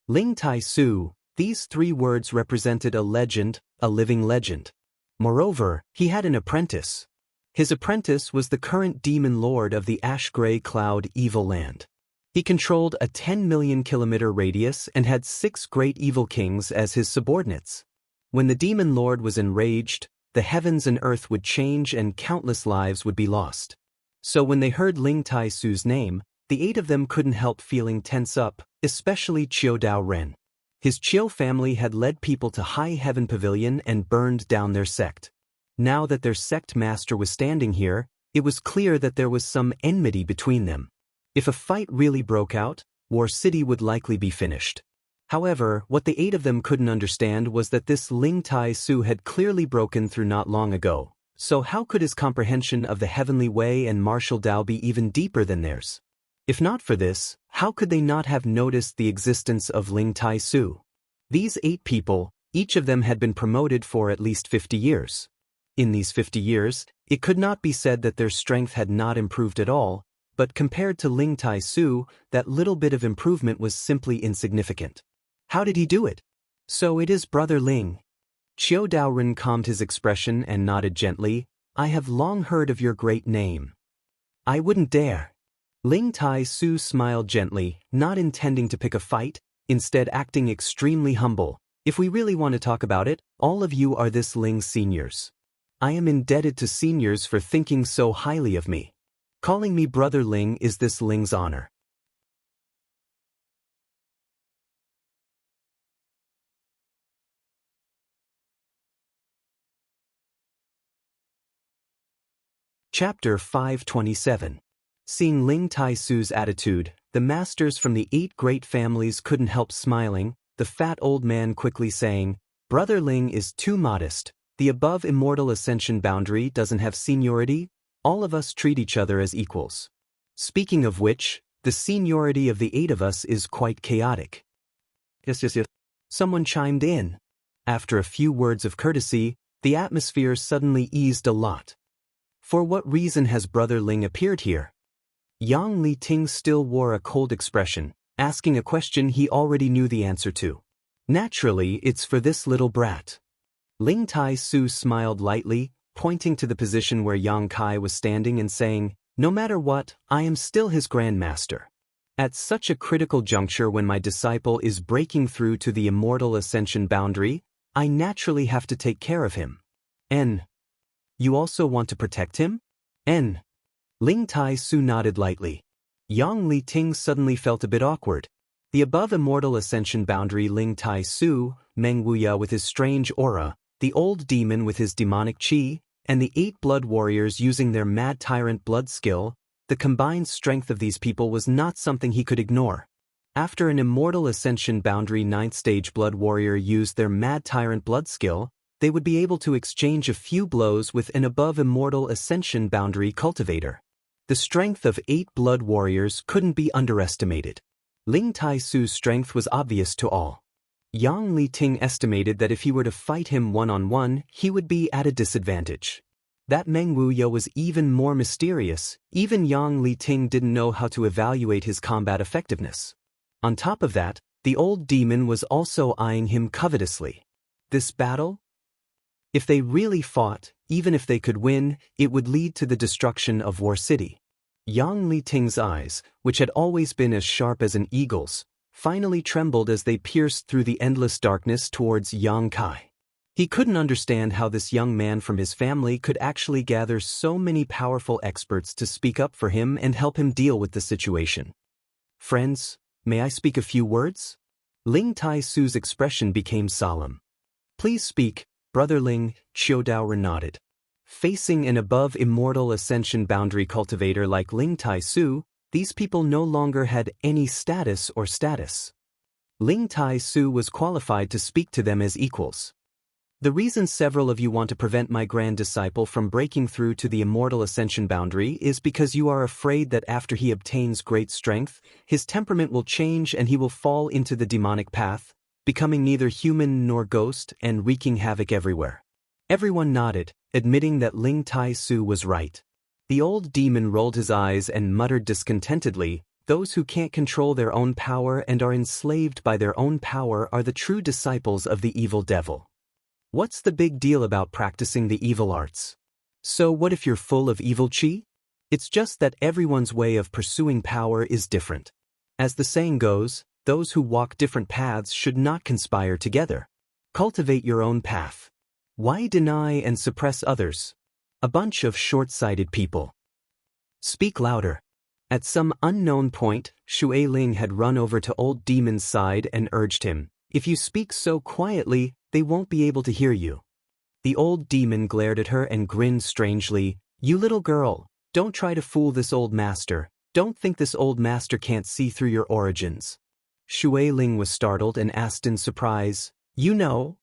A: Ling Tai Su, these 3 words represented a legend, a living legend. Moreover, he had an apprentice. His apprentice was the current demon lord of the ash-gray cloud evil land. He controlled a 10 million kilometer radius and had 6 great evil kings as his subordinates. When the demon lord was enraged, the heavens and earth would change and countless lives would be lost. So when they heard Ling Tai Su's name, the 8 of them couldn't help feeling tense up, especially Qiu Daoren. His Qiu family had led people to High Heaven Pavilion and burned down their sect. Now that their sect master was standing here, it was clear that there was some enmity between them. If a fight really broke out, War City would likely be finished. However, what the 8 of them couldn't understand was that this Ling Tai Su had clearly broken through not long ago, so how could his comprehension of the heavenly way and martial Tao be even deeper than theirs? If not for this, how could they not have noticed the existence of Ling Tai Su? These 8 people, each of them had been promoted for at least 50 years. In these 50 years, it could not be said that their strength had not improved at all, but compared to Ling Tai Su, that little bit of improvement was simply insignificant. How did he do it? So it is Brother Ling. Qiu Daoren calmed his expression and nodded gently. I have long heard of your great name. I wouldn't dare. Ling Tai Su smiled gently, not intending to pick a fight, instead acting extremely humble. If we really want to talk about it, all of you are this Ling's seniors. I am indebted to seniors for thinking so highly of me. Calling me Brother Ling is this Ling's honor. Chapter 527. Seeing Ling Tai Su's attitude, the masters from the 8 great families couldn't help smiling, the fat old man quickly saying, Brother Ling is too modest, the above immortal ascension boundary doesn't have seniority, all of us treat each other as equals. Speaking of which, the seniority of the 8 of us is quite chaotic. Yes. Someone chimed in. After a few words of courtesy, the atmosphere suddenly eased a lot. For what reason has Brother Ling appeared here? Yang Li Ting still wore a cold expression, asking a question he already knew the answer to. Naturally, it's for this little brat. Ling Tai Su smiled lightly, pointing to the position where Yang Kai was standing and saying, No matter what, I am still his grandmaster. At such a critical juncture when my disciple is breaking through to the immortal ascension boundary, I naturally have to take care of him. You also want to protect him? Ling Tai Su nodded lightly. Yang Li Ting suddenly felt a bit awkward. The above immortal ascension boundary Ling Tai Su, Meng Wuya with his strange aura, the old demon with his demonic chi, and the 8 blood warriors using their mad tyrant blood skill, the combined strength of these people was not something he could ignore. After an immortal ascension boundary 9th stage blood warrior used their mad tyrant blood skill, they would be able to exchange a few blows with an above immortal ascension boundary cultivator. The strength of 8 blood warriors couldn't be underestimated. Ling Tai Su's strength was obvious to all. Yang Li Ting estimated that if he were to fight him one-on-one, he would be at a disadvantage. That Meng Wuya was even more mysterious. Even Yang Li Ting didn't know how to evaluate his combat effectiveness. On top of that, the old demon was also eyeing him covetously. This battle? If they really fought, even if they could win, it would lead to the destruction of War City. Yang Li Ting's eyes, which had always been as sharp as an eagle's, finally trembled as they pierced through the endless darkness towards Yang Kai. He couldn't understand how this young man from his family could actually gather so many powerful experts to speak up for him and help him deal with the situation. Friends, may I speak a few words? Ling Tai Su's expression became solemn. Please speak, Brother Ling, Qiu Daoren nodded. Facing an above immortal ascension boundary cultivator like Ling Tai Su, these people no longer had any status or status. Ling Tai Su was qualified to speak to them as equals. The reason several of you want to prevent my grand disciple from breaking through to the immortal ascension boundary is because you are afraid that after he obtains great strength, his temperament will change and he will fall into the demonic path, becoming neither human nor ghost and wreaking havoc everywhere. Everyone nodded, admitting that Ling Tai Su was right. The old demon rolled his eyes and muttered discontentedly, "Those who can't control their own power and are enslaved by their own power are the true disciples of the evil devil. What's the big deal about practicing the evil arts? So what if you're full of evil chi? It's just that everyone's way of pursuing power is different. As the saying goes, those who walk different paths should not conspire together. Cultivate your own path. Why deny and suppress others? A bunch of short-sighted people. Speak louder." At some unknown point, Xue Ling had run over to Old Demon's side and urged him, "If you speak so quietly, they won't be able to hear you." The old demon glared at her and grinned strangely. "You little girl, don't try to fool this old master. Don't think this old master can't see through your origins." Xue Ling was startled and asked in surprise, "You know?"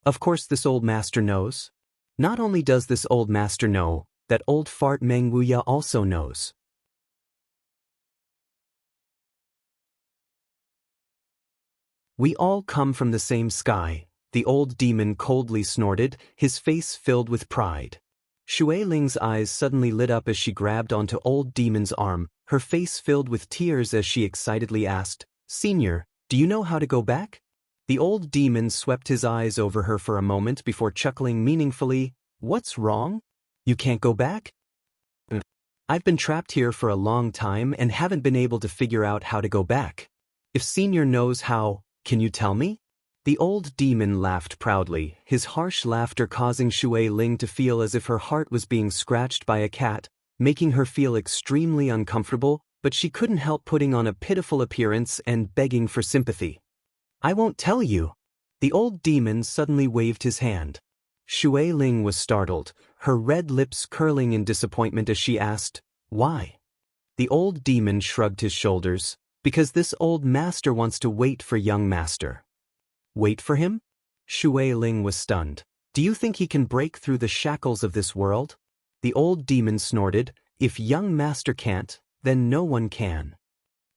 A: Of course this old master knows. Not only does this old master know, that old fart Meng Wuya also knows. "We all come from the same sky," the old demon coldly snorted, his face filled with pride. Xue Ling's eyes suddenly lit up as she grabbed onto Old Demon's arm, her face filled with tears as she excitedly asked, "Senior, do you know how to go back?" The old demon swept his eyes over her for a moment before chuckling meaningfully, "What's wrong? You can't go back?" "I've been trapped here for a long time and haven't been able to figure out how to go back. If Senior knows how, can you tell me?" The old demon laughed proudly, his harsh laughter causing Xue Ling to feel as if her heart was being scratched by a cat, making her feel extremely uncomfortable, but she couldn't help putting on a pitiful appearance and begging for sympathy. "I won't tell you." The old demon suddenly waved his hand. Xue Ling was startled, her red lips curling in disappointment as she asked, "Why?" The old demon shrugged his shoulders, "Because this old master wants to wait for young master." "Wait for him?" Xue Ling was stunned. "Do you think he can break through the shackles of this world?" The old demon snorted, "If young master can't, then no one can."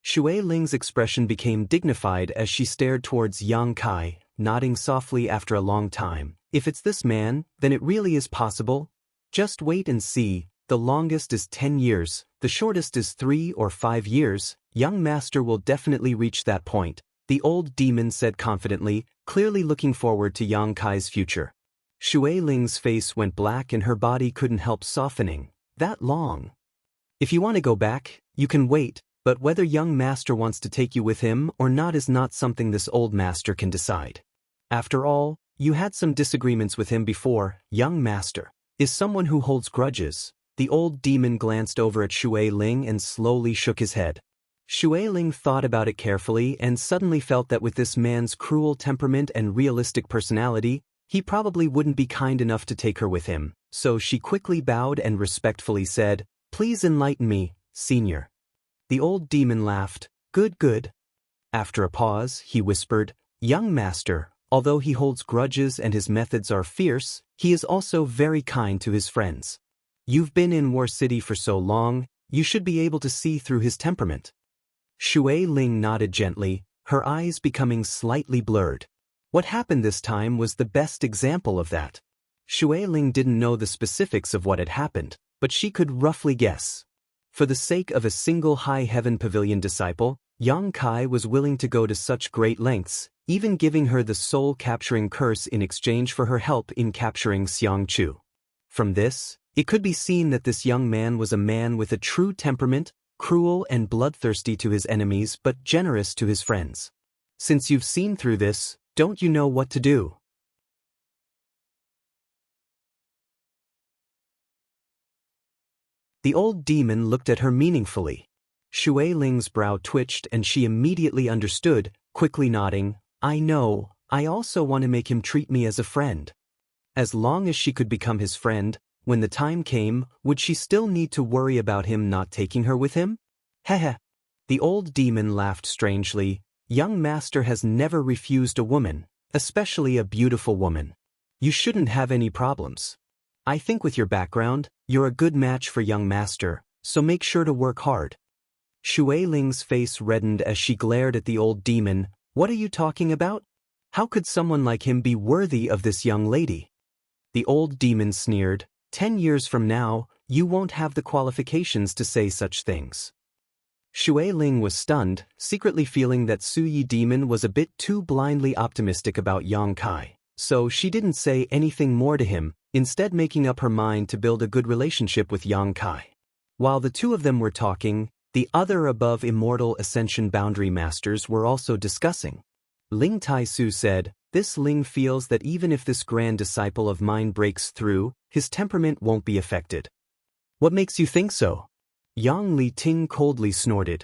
A: Xue Ling's expression became dignified as she stared towards Yang Kai, nodding softly after a long time. "If it's this man, then it really is possible. Just wait and see. The longest is 10 years, the shortest is 3 or 5 years. Young master will definitely reach that point," the old demon said confidently, clearly looking forward to Yang Kai's future. Xue Ling's face went black and her body couldn't help softening. "That long? If you want to go back, you can wait, but whether young master wants to take you with him or not is not something this old master can decide. After all, you had some disagreements with him before. Young master is someone who holds grudges." The old demon glanced over at Xue Ling and slowly shook his head. Xue Ling thought about it carefully and suddenly felt that with this man's cruel temperament and realistic personality, he probably wouldn't be kind enough to take her with him, so she quickly bowed and respectfully said, "Please enlighten me, Senior." The old demon laughed, "Good, good." After a pause, he whispered, "Young master, although he holds grudges and his methods are fierce, he is also very kind to his friends. You've been in War City for so long, you should be able to see through his temperament." Xue Ling nodded gently, her eyes becoming slightly blurred. What happened this time was the best example of that. Xue Ling didn't know the specifics of what had happened, but she could roughly guess. For the sake of a single High Heaven Pavilion disciple, Yang Kai was willing to go to such great lengths, even giving her the soul-capturing curse in exchange for her help in capturing Xianxia. From this, it could be seen that this young man was a man with a true temperament, cruel and bloodthirsty to his enemies but generous to his friends. Since you've seen through this, don't you know what to do? The old demon looked at her meaningfully. Shui Ling's brow twitched and she immediately understood, quickly nodding, I know, I also want to make him treat me as a friend. As long as she could become his friend, when the time came, would she still need to worry about him not taking her with him? Heh. The old demon laughed strangely. Young master has never refused a woman, especially a beautiful woman. You shouldn't have any problems. I think with your background, you're a good match for young master, so make sure to work hard. Shui Ling's face reddened as she glared at the old demon. What are you talking about? How could someone like him be worthy of this young lady? The old demon sneered. 10 years from now, you won't have the qualifications to say such things. Shui Ling was stunned, secretly feeling that Su Yi demon was a bit too blindly optimistic about Yang Kai, so she didn't say anything more to him, instead making up her mind to build a good relationship with Yang Kai. While the two of them were talking, the other above immortal ascension boundary masters were also discussing. Ling Tai-su said, this Ling feels that even if this grand disciple of mine breaks through, his temperament won't be affected. What makes you think so? Yang Li Ting coldly snorted.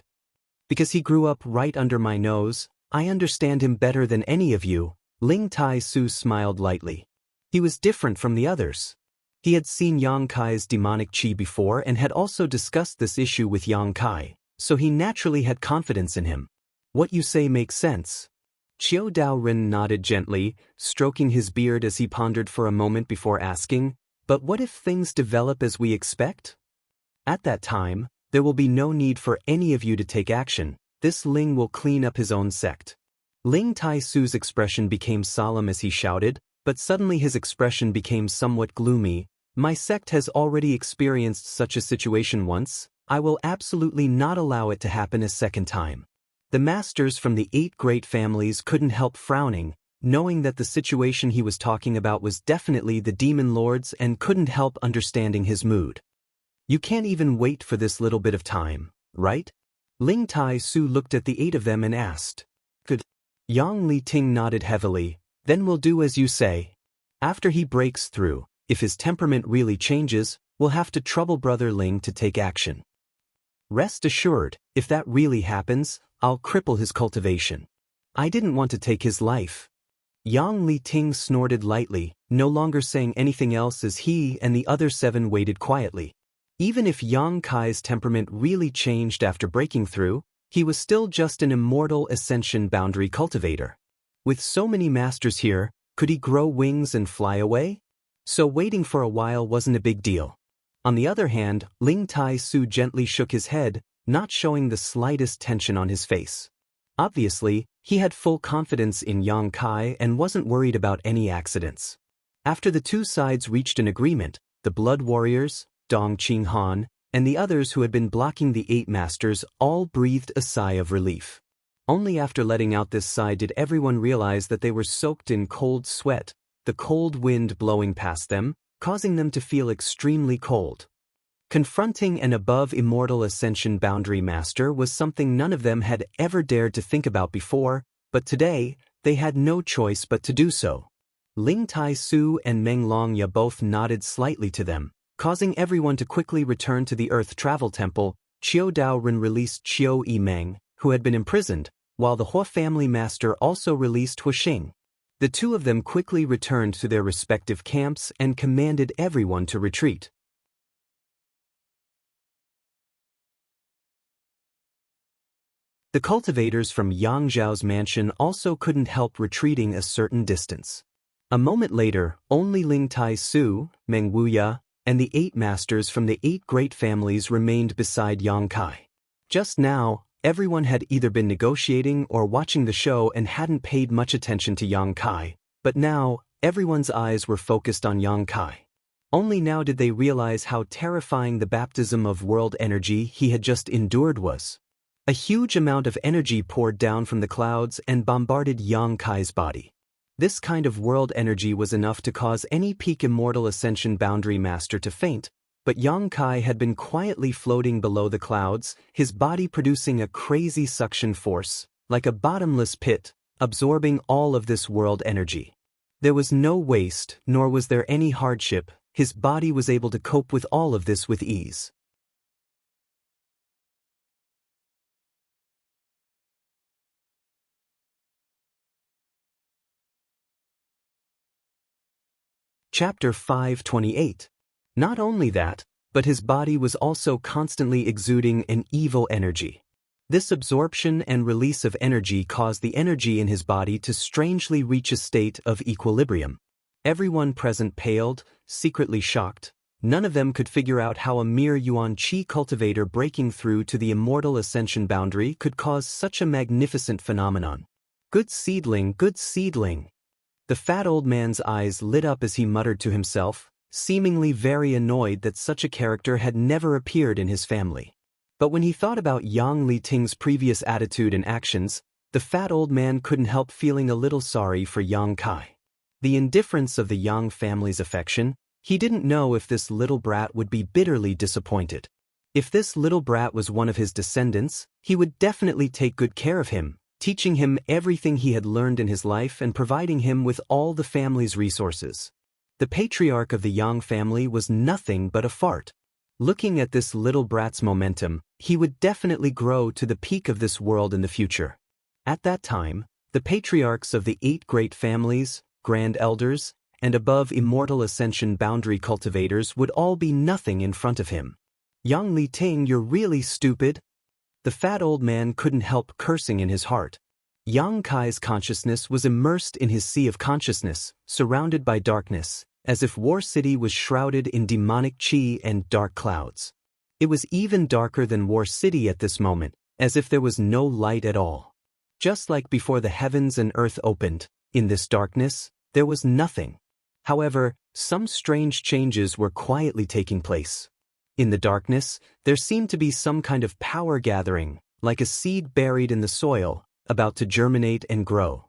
A: Because he grew up right under my nose, I understand him better than any of you. Ling Tai-su smiled lightly. He was different from the others. He had seen Yang Kai's demonic chi before and had also discussed this issue with Yang Kai, so he naturally had confidence in him. What you say makes sense. Qiu Daoren nodded gently, stroking his beard as he pondered for a moment before asking, but what if things develop as we expect? At that time, there will be no need for any of you to take action. This Ling will clean up his own sect. Ling Tai-su's expression became solemn as he shouted, but suddenly his expression became somewhat gloomy. My sect has already experienced such a situation once. I will absolutely not allow it to happen a second time. The masters from the 8 great families couldn't help frowning, knowing that the situation he was talking about was definitely the demon lord's and couldn't help understanding his mood. You can't even wait for this little bit of time, right? Ling Tai-su looked at the 8 of them and asked. Good. Yang Li Ting nodded heavily. Then we'll do as you say. After he breaks through, if his temperament really changes, we'll have to trouble Brother Ling to take action. Rest assured, if that really happens, I'll cripple his cultivation. I didn't want to take his life. Yang Li Ting snorted lightly, no longer saying anything else as he and the other 7 waited quietly. Even if Yang Kai's temperament really changed after breaking through, he was still just an immortal ascension boundary cultivator. With so many masters here, could he grow wings and fly away? So waiting for a while wasn't a big deal. On the other hand, Ling Tai-su gently shook his head, not showing the slightest tension on his face. Obviously, he had full confidence in Yang Kai and wasn't worried about any accidents. After the 2 sides reached an agreement, the Blood Warriors, Dong Qinghan, and the others who had been blocking the 8 masters all breathed a sigh of relief. Only after letting out this sigh did everyone realize that they were soaked in cold sweat, the cold wind blowing past them, causing them to feel extremely cold. Confronting an above immortal ascension boundary master was something none of them had ever dared to think about before, but today, they had no choice but to do so. Ling Tai-su and Meng Longya both nodded slightly to them, causing everyone to quickly return to the Earth Travel Temple. Qiu Daoren released Qiu Yimeng, who had been imprisoned, while the Hua family master also released Huixing. The 2 of them quickly returned to their respective camps and commanded everyone to retreat. The cultivators from Yang Zhao's mansion also couldn't help retreating a certain distance. A moment later, only Ling Tai-su, Meng Wuya, and the 8 masters from the 8 great families remained beside Yang Kai. Just now, everyone had either been negotiating or watching the show and hadn't paid much attention to Yang Kai, but now, everyone's eyes were focused on Yang Kai. Only now did they realize how terrifying the baptism of world energy he had just endured was. A huge amount of energy poured down from the clouds and bombarded Yang Kai's body. This kind of world energy was enough to cause any peak immortal ascension boundary master to faint, but Yang Kai had been quietly floating below the clouds, his body producing a crazy suction force, like a bottomless pit, absorbing all of this world energy. There was no waste, nor was there any hardship. His body was able to cope with all of this with ease. Chapter 528. Not only that, but his body was also constantly exuding an evil energy. This absorption and release of energy caused the energy in his body to strangely reach a state of equilibrium. Everyone present paled, secretly shocked. None of them could figure out how a mere Yuan Qi cultivator breaking through to the immortal ascension boundary could cause such a magnificent phenomenon. Good seedling, good seedling. The fat old man's eyes lit up as he muttered to himself, seemingly very annoyed that such a character had never appeared in his family. But when he thought about Yang Liting's previous attitude and actions, the fat old man couldn't help feeling a little sorry for Yang Kai. The indifference of the Yang family's affection, he didn't know if this little brat would be bitterly disappointed. If this little brat was one of his descendants, he would definitely take good care of him, teaching him everything he had learned in his life and providing him with all the family's resources. The patriarch of the Yang family was nothing but a fart. Looking at this little brat's momentum, he would definitely grow to the peak of this world in the future. At that time, the patriarchs of the 8 great families, grand elders, and above immortal ascension boundary cultivators would all be nothing in front of him. Yang Liting, you're really stupid. The fat old man couldn't help cursing in his heart. Yang Kai's consciousness was immersed in his sea of consciousness, surrounded by darkness, as if War City was shrouded in demonic qi and dark clouds. It was even darker than War City at this moment, as if there was no light at all. Just like before the heavens and earth opened, in this darkness, there was nothing. However, some strange changes were quietly taking place. In the darkness, there seemed to be some kind of power gathering, like a seed buried in the soil, about to germinate and grow.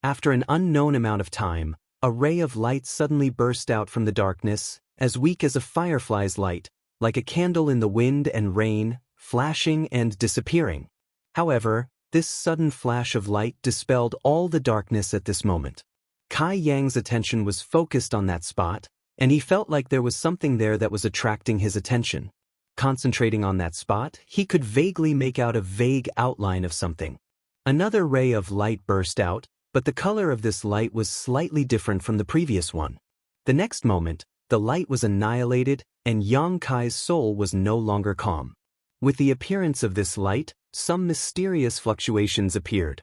A: After an unknown amount of time, a ray of light suddenly burst out from the darkness, as weak as a firefly's light, like a candle in the wind and rain, flashing and disappearing. However, this sudden flash of light dispelled all the darkness at this moment. Kai Yang's attention was focused on that spot, and he felt like there was something there that was attracting his attention. Concentrating on that spot, he could vaguely make out a vague outline of something. Another ray of light burst out, but the color of this light was slightly different from the previous one. The next moment, the light was annihilated, and Yang Kai's soul was no longer calm. With the appearance of this light, some mysterious fluctuations appeared.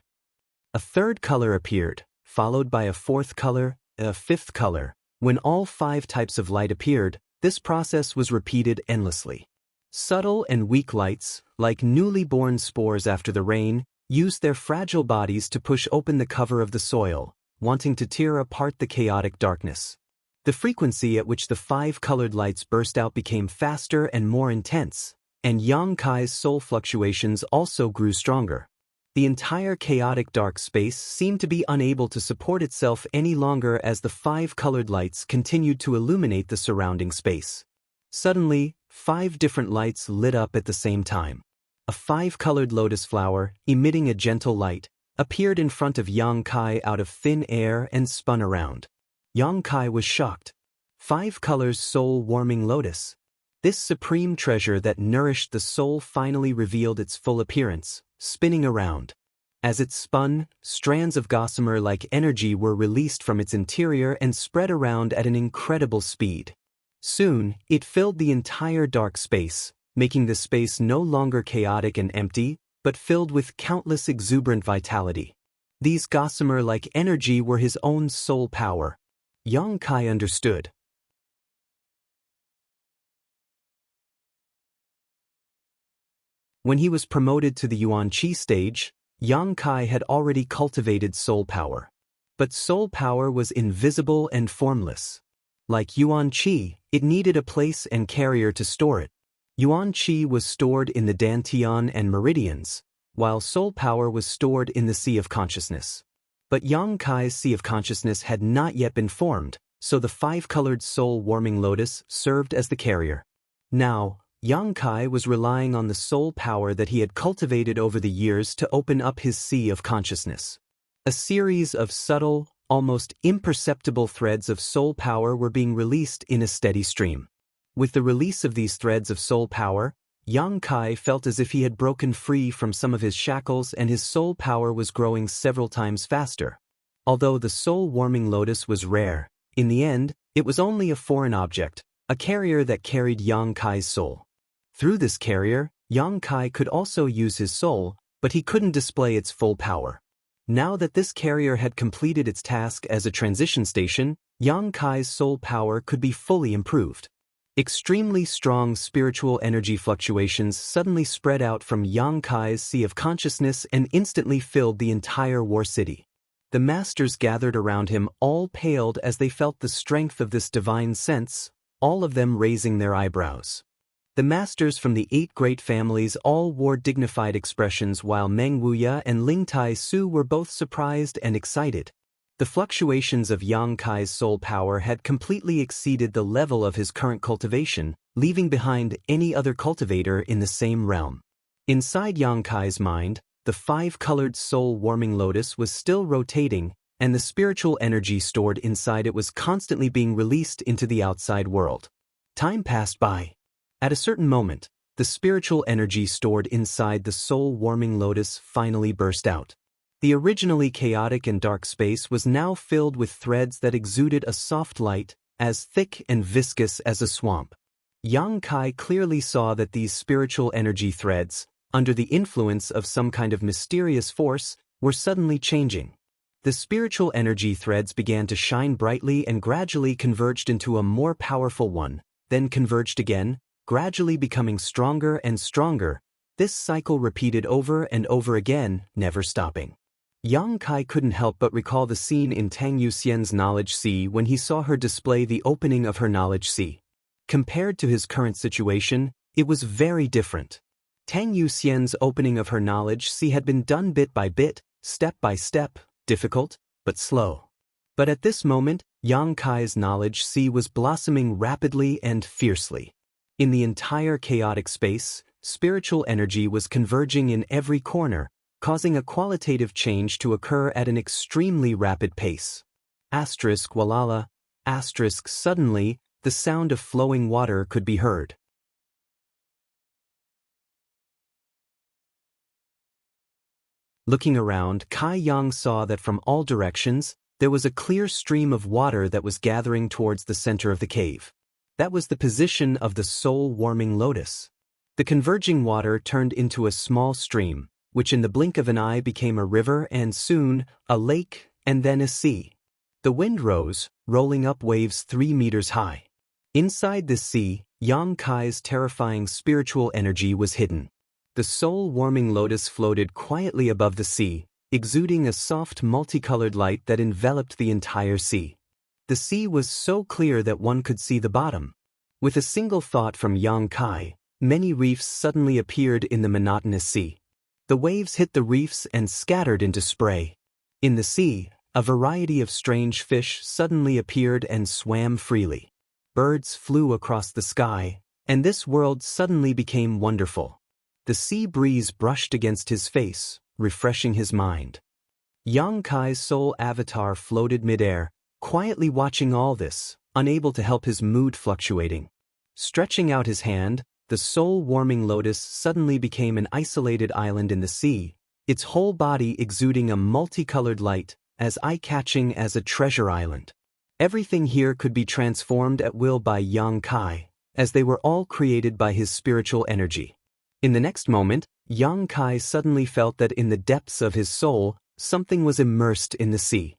A: A third color appeared, followed by a fourth color, a fifth color. When all 5 types of light appeared, this process was repeated endlessly. Subtle and weak lights, like newly born spores after the rain, used their fragile bodies to push open the cover of the soil, wanting to tear apart the chaotic darkness. The frequency at which the 5 colored lights burst out became faster and more intense, and Yang Kai's soul fluctuations also grew stronger. The entire chaotic dark space seemed to be unable to support itself any longer as the 5 colored lights continued to illuminate the surrounding space. Suddenly, 5 different lights lit up at the same time. A 5-colored lotus flower, emitting a gentle light, appeared in front of Yang Kai out of thin air and spun around. Yang Kai was shocked. 5 colors soul-warming lotus. This supreme treasure that nourished the soul finally revealed its full appearance, spinning around. As it spun, strands of gossamer-like energy were released from its interior and spread around at an incredible speed. Soon, it filled the entire dark space, making the space no longer chaotic and empty, but filled with countless exuberant vitality. These gossamer-like energy were his own soul power. Yang Kai understood. When he was promoted to the Yuan Qi stage, Yang Kai had already cultivated soul power. But soul power was invisible and formless. Like Yuan Qi, it needed a place and carrier to store it. Yuan Qi was stored in the Dantian and meridians, while soul power was stored in the Sea of Consciousness. But Yang Kai's Sea of Consciousness had not yet been formed, so the 5-colored soul-warming lotus served as the carrier. Now, Yang Kai was relying on the soul power that he had cultivated over the years to open up his Sea of Consciousness. A series of subtle, almost imperceptible threads of soul power were being released in a steady stream. With the release of these threads of soul power, Yang Kai felt as if he had broken free from some of his shackles and his soul power was growing several times faster. Although the soul-warming lotus was rare, in the end, It was only a foreign object, a carrier that carried Yang Kai's soul. Through this carrier, Yang Kai could also use his soul, but he couldn't display its full power. Now that this carrier had completed its task as a transition station, Yang Kai's soul power could be fully improved. Extremely strong spiritual energy fluctuations suddenly spread out from Yang Kai's sea of consciousness and instantly filled the entire war city. The masters gathered around him all paled as they felt the strength of this divine sense, all of them raising their eyebrows. The masters from the 8 great families all wore dignified expressions while Meng Wuya and Ling Tai Su were both surprised and excited. The fluctuations of Yang Kai's soul power had completely exceeded the level of his current cultivation, leaving behind any other cultivator in the same realm. Inside Yang Kai's mind, the 5-colored soul-warming lotus was still rotating, and the spiritual energy stored inside it was constantly being released into the outside world. Time passed by. At a certain moment, the spiritual energy stored inside the soul-warming lotus finally burst out. The originally chaotic and dark space was now filled with threads that exuded a soft light, as thick and viscous as a swamp. Yang Kai clearly saw that these spiritual energy threads, under the influence of some kind of mysterious force, were suddenly changing. The spiritual energy threads began to shine brightly and gradually converged into a more powerful one, then converged again, gradually becoming stronger and stronger. This cycle repeated over and over again, never stopping. Yang Kai couldn't help but recall the scene in Tang Yuxian's Knowledge Sea when he saw her display the opening of her Knowledge Sea. Compared to his current situation, it was very different. Tang Yuxian's opening of her Knowledge Sea had been done bit by bit, step by step, difficult, but slow. But at this moment, Yang Kai's Knowledge Sea was blossoming rapidly and fiercely. In the entire chaotic space, spiritual energy was converging in every corner, causing a qualitative change to occur at an extremely rapid pace. Asterisk walala, asterisk suddenly, the sound of flowing water could be heard. Looking around, Kai Yang saw that from all directions, there was a clear stream of water that was gathering towards the center of the cave. That was the position of the soul-warming lotus. The converging water turned into a small stream, which in the blink of an eye became a river and soon, a lake, and then a sea. The wind rose, rolling up waves 3 meters high. Inside this sea, Yang Kai's terrifying spiritual energy was hidden. The soul-warming lotus floated quietly above the sea, exuding a soft multicolored light that enveloped the entire sea. The sea was so clear that one could see the bottom. With a single thought from Yang Kai, many reefs suddenly appeared in the monotonous sea. The waves hit the reefs and scattered into spray. In the sea, a variety of strange fish suddenly appeared and swam freely. Birds flew across the sky, and this world suddenly became wonderful. The sea breeze brushed against his face, refreshing his mind. Yang Kai's soul avatar floated midair, quietly watching all this, unable to help his mood fluctuating. Stretching out his hand, the soul-warming lotus suddenly became an isolated island in the sea, its whole body exuding a multicolored light, as eye-catching as a treasure island. Everything here could be transformed at will by Yang Kai, as they were all created by his spiritual energy. In the next moment, Yang Kai suddenly felt that in the depths of his soul, something was immersed in the sea.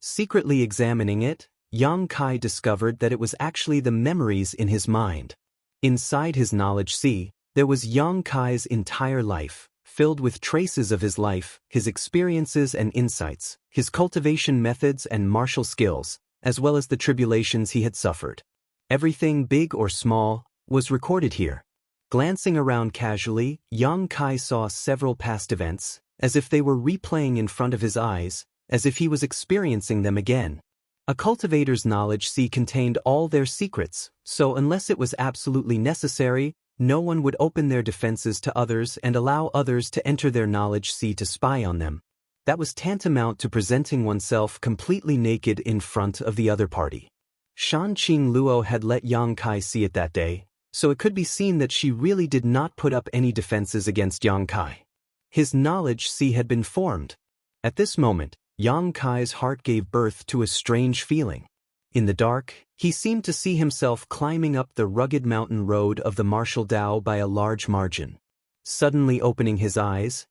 A: Secretly examining it, Yang Kai discovered that it was actually the memories in his mind. Inside his knowledge sea, there was Yang Kai's entire life, filled with traces of his life, his experiences and insights, his cultivation methods and martial skills, as well as the tribulations he had suffered. Everything big or small was recorded here. Glancing around casually, Yang Kai saw several past events, as if they were replaying in front of his eyes, as if he was experiencing them again. A cultivator's knowledge sea contained all their secrets, so unless it was absolutely necessary, no one would open their defenses to others and allow others to enter their knowledge sea to spy on them. That was tantamount to presenting oneself completely naked in front of the other party. Shan Qing Luo had let Yang Kai see it that day, so it could be seen that she really did not put up any defenses against Yang Kai. His knowledge sea had been formed. At this moment, Yang Kai's heart gave birth to a strange feeling. In the dark, he seemed to see himself climbing up the rugged mountain road of the martial Tao by a large margin. Suddenly opening his eyes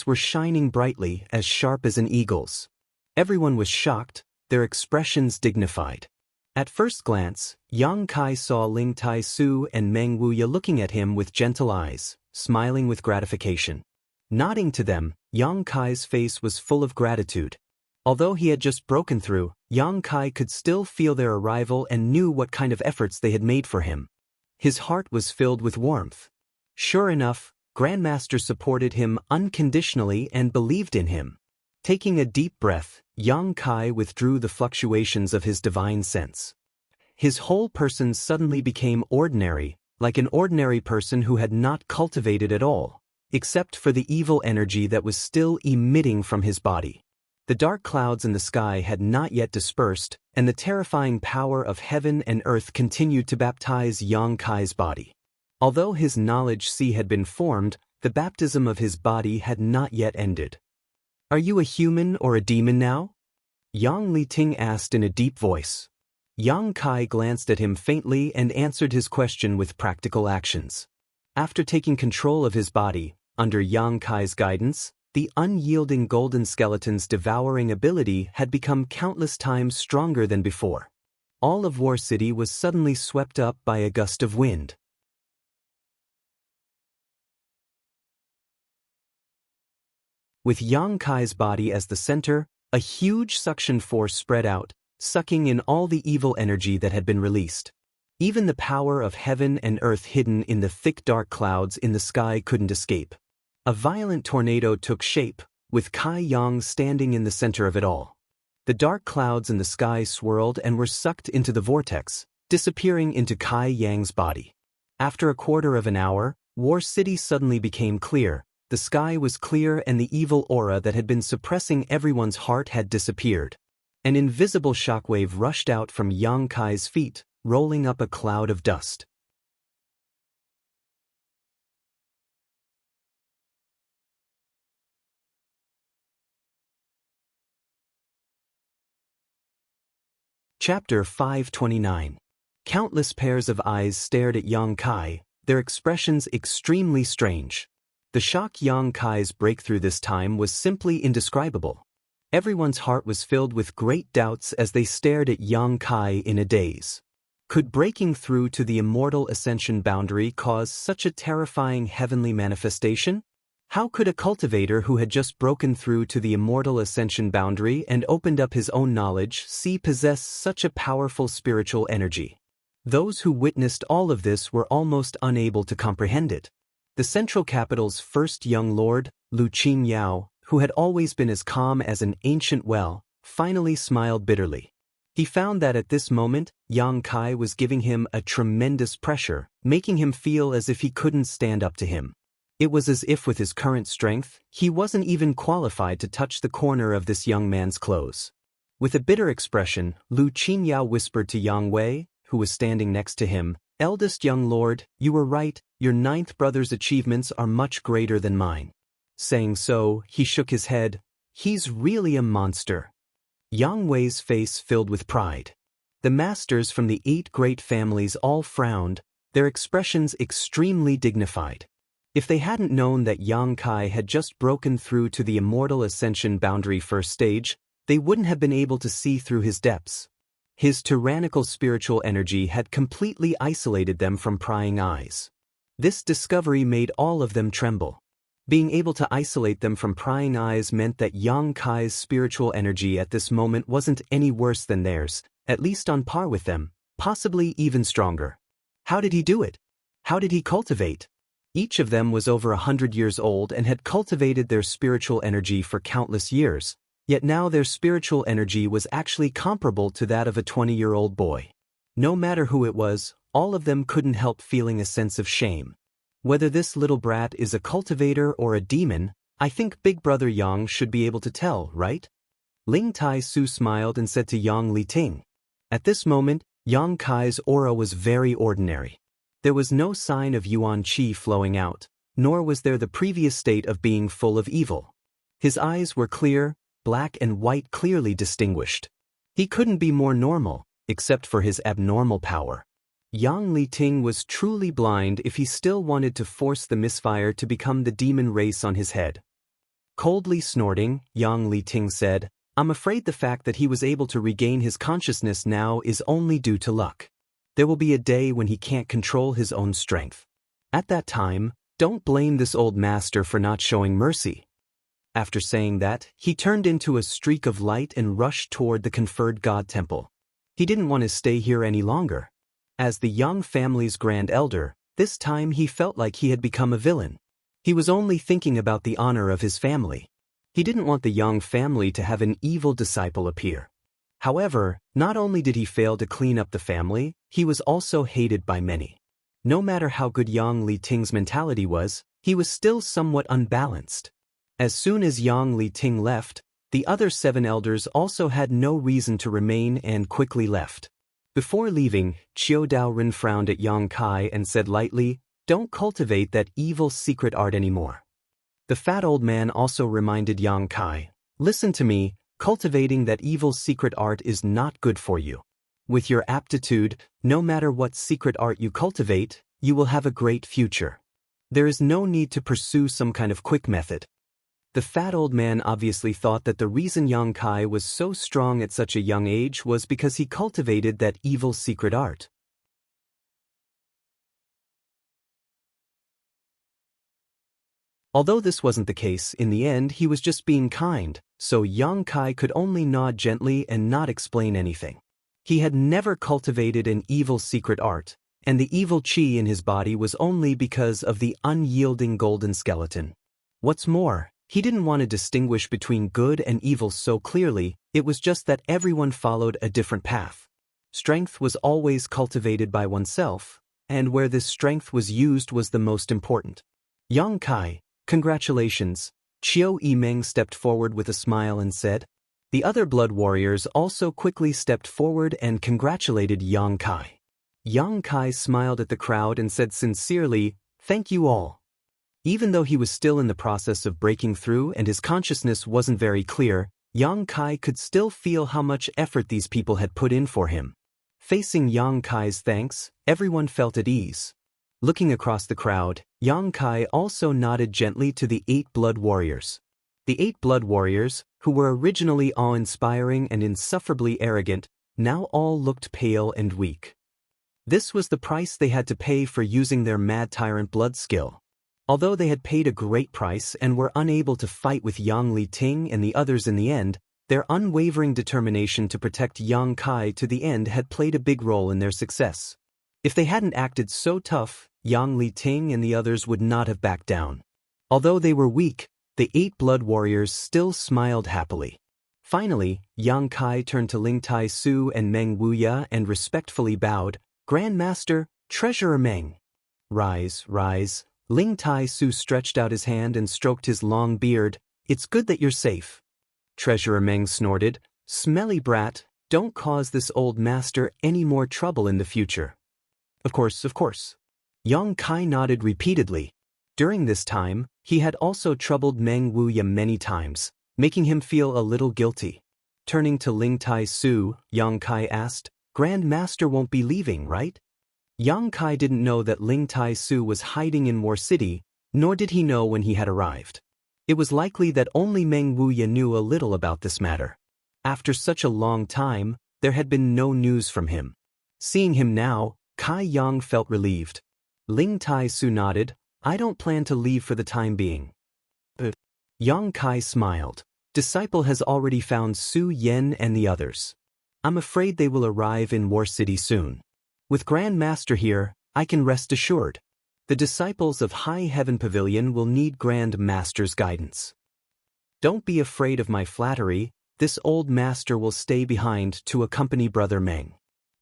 A: were shining brightly, as sharp as an eagle's. Everyone was shocked, their expressions dignified. At first glance, Yang Kai saw Ling Tai Su and Meng Wuya looking at him with gentle eyes, smiling with gratification. Nodding to them, Yang Kai's face was full of gratitude. Although he had just broken through, Yang Kai could still feel their arrival and knew what kind of efforts they had made for him. His heart was filled with warmth. Sure enough, Grandmaster supported him unconditionally and believed in him. Taking a deep breath, Yang Kai withdrew the fluctuations of his divine sense. His whole person suddenly became ordinary, like an ordinary person who had not cultivated at all, except for the evil energy that was still emitting from his body. The dark clouds in the sky had not yet dispersed, and the terrifying power of heaven and earth continued to baptize Yang Kai's body. Although his knowledge sea had been formed, the baptism of his body had not yet ended. "Are you a human or a demon now?" Yang Liting asked in a deep voice. Yang Kai glanced at him faintly and answered his question with practical actions. After taking control of his body, under Yang Kai's guidance, the unyielding golden skeleton's devouring ability had become countless times stronger than before. All of War City was suddenly swept up by a gust of wind. With Yang Kai's body as the center, a huge suction force spread out, sucking in all the evil energy that had been released. Even the power of heaven and earth hidden in the thick dark clouds in the sky couldn't escape. A violent tornado took shape, with Kai Yang standing in the center of it all. The dark clouds in the sky swirled and were sucked into the vortex, disappearing into Kai Yang's body. After a quarter of an hour, War City suddenly became clear. The sky was clear and the evil aura that had been suppressing everyone's heart had disappeared. An invisible shockwave rushed out from Yang Kai's feet, rolling up a cloud of dust. Chapter 529. Countless pairs of eyes stared at Yang Kai, their expressions extremely strange. The shock Yang Kai's breakthrough this time was simply indescribable. Everyone's heart was filled with great doubts as they stared at Yang Kai in a daze. Could breaking through to the immortal ascension boundary cause such a terrifying heavenly manifestation? How could a cultivator who had just broken through to the immortal ascension boundary and opened up his own knowledge possess such a powerful spiritual energy? Those who witnessed all of this were almost unable to comprehend it. The central capital's first young lord, Lu Qinyao, who had always been as calm as an ancient well, finally smiled bitterly. He found that at this moment, Yang Kai was giving him a tremendous pressure, making him feel as if he couldn't stand up to him. It was as if with his current strength, he wasn't even qualified to touch the corner of this young man's clothes. With a bitter expression, Lu Qinyao whispered to Yang Wei, who was standing next to him, "Eldest young lord, you were right, your ninth brother's achievements are much greater than mine." Saying so, he shook his head. "He's really a monster." Yang Wei's face filled with pride. The masters from the 8 great families all frowned, their expressions extremely dignified. If they hadn't known that Yang Kai had just broken through to the immortal ascension boundary first stage, they wouldn't have been able to see through his depths. His tyrannical spiritual energy had completely isolated them from prying eyes. This discovery made all of them tremble. Being able to isolate them from prying eyes meant that Yang Kai's spiritual energy at this moment wasn't any worse than theirs, at least on par with them, possibly even stronger. How did he do it? How did he cultivate? Each of them was over 100 years old and had cultivated their spiritual energy for countless years, yet now their spiritual energy was actually comparable to that of a 20-year-old boy. No matter who it was, all of them couldn't help feeling a sense of shame. Whether this little brat is a cultivator or a demon, I think Big Brother Yang should be able to tell, right? Ling Tai Su smiled and said to Yang Liting. At this moment, Yang Kai's aura was very ordinary. There was no sign of Yuan Qi flowing out, nor was there the previous state of being full of evil. His eyes were clear, black and white clearly distinguished. He couldn't be more normal, except for his abnormal power. Yang Liting was truly blind if he still wanted to force the misfire to become the demon race on his head. Coldly snorting, Yang Liting said, "I'm afraid the fact that he was able to regain his consciousness now is only due to luck. There will be a day when he can't control his own strength. At that time, don't blame this old master for not showing mercy." After saying that, he turned into a streak of light and rushed toward the conferred god temple. He didn't want to stay here any longer. As the Yang family's grand elder, this time he felt like he had become a villain. He was only thinking about the honor of his family. He didn't want the Yang family to have an evil disciple appear. However, not only did he fail to clean up the family, he was also hated by many. No matter how good Yang Liting's mentality was, he was still somewhat unbalanced. As soon as Yang Liting left, the other 7 elders also had no reason to remain and quickly left. Before leaving, Qiu Daoren frowned at Yang Kai and said lightly, "Don't cultivate that evil secret art anymore." The fat old man also reminded Yang Kai, "Listen to me, cultivating that evil secret art is not good for you. With your aptitude, no matter what secret art you cultivate, you will have a great future. There is no need to pursue some kind of quick method." The fat old man obviously thought that the reason Yang Kai was so strong at such a young age was because he cultivated that evil secret art. Although this wasn't the case, in the end he was just being kind, so Yang Kai could only nod gently and not explain anything. He had never cultivated an evil secret art, and the evil qi in his body was only because of the unyielding golden skeleton. What's more, he didn't want to distinguish between good and evil so clearly, it was just that everyone followed a different path. Strength was always cultivated by oneself, and where this strength was used was the most important. "Yang Kai, congratulations," Qiu Yimeng stepped forward with a smile and said. The other blood warriors also quickly stepped forward and congratulated Yang Kai. Yang Kai smiled at the crowd and said sincerely, "Thank you all." Even though he was still in the process of breaking through and his consciousness wasn't very clear, Yang Kai could still feel how much effort these people had put in for him. Facing Yang Kai's thanks, everyone felt at ease. Looking across the crowd, Yang Kai also nodded gently to the 8 blood warriors. The 8 blood warriors, who were originally awe-inspiring and insufferably arrogant, now all looked pale and weak. This was the price they had to pay for using their mad tyrant blood skill. Although they had paid a great price and were unable to fight with Yang Liting and the others in the end, their unwavering determination to protect Yang Kai to the end had played a big role in their success. If they hadn't acted so tough, Yang Liting and the others would not have backed down. Although they were weak, the 8 blood warriors still smiled happily. Finally, Yang Kai turned to Ling Tai Su and Meng Wuya and respectfully bowed, "Grand Master, Treasurer Meng." "Rise, rise." Ling Tai Su stretched out his hand and stroked his long beard. "It's good that you're safe." Treasurer Meng snorted, "Smelly brat, don't cause this old master any more trouble in the future." Of course, of course." Yang Kai nodded repeatedly. During this time, he had also troubled Meng Wuya many times, making him feel a little guilty. Turning to Ling Tai Su, Yang Kai asked, "Grand Master won't be leaving, right?" Yang Kai didn't know that Ling Tai Su was hiding in War City, nor did he know when he had arrived. It was likely that only Meng Wuya knew a little about this matter. After such a long time, there had been no news from him. Seeing him now, Kai Yang felt relieved. Ling Tai Su nodded, "I don't plan to leave for the time being." Yang Kai smiled. "Disciple has already found Su Yen and the others. I'm afraid they will arrive in War City soon. With Grand Master here, I can rest assured. The disciples of High Heaven Pavilion will need Grand Master's guidance. Don't be afraid of my flattery, this old master will stay behind to accompany Brother Meng."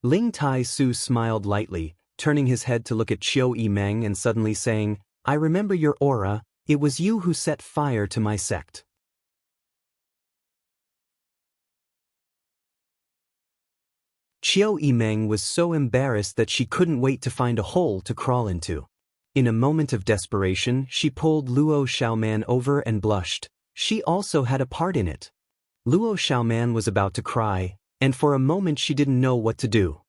A: Ling Tai Su smiled lightly, turning his head to look at Qiu Yimeng and suddenly saying, "I remember your aura, it was you who set fire to my sect." Qiu Yimeng was so embarrassed that she couldn't wait to find a hole to crawl into. In a moment of desperation, she pulled Luo Xiaoman over and blushed. She also had a part in it. Luo Xiaoman was about to cry, and for a moment she didn't know what to do.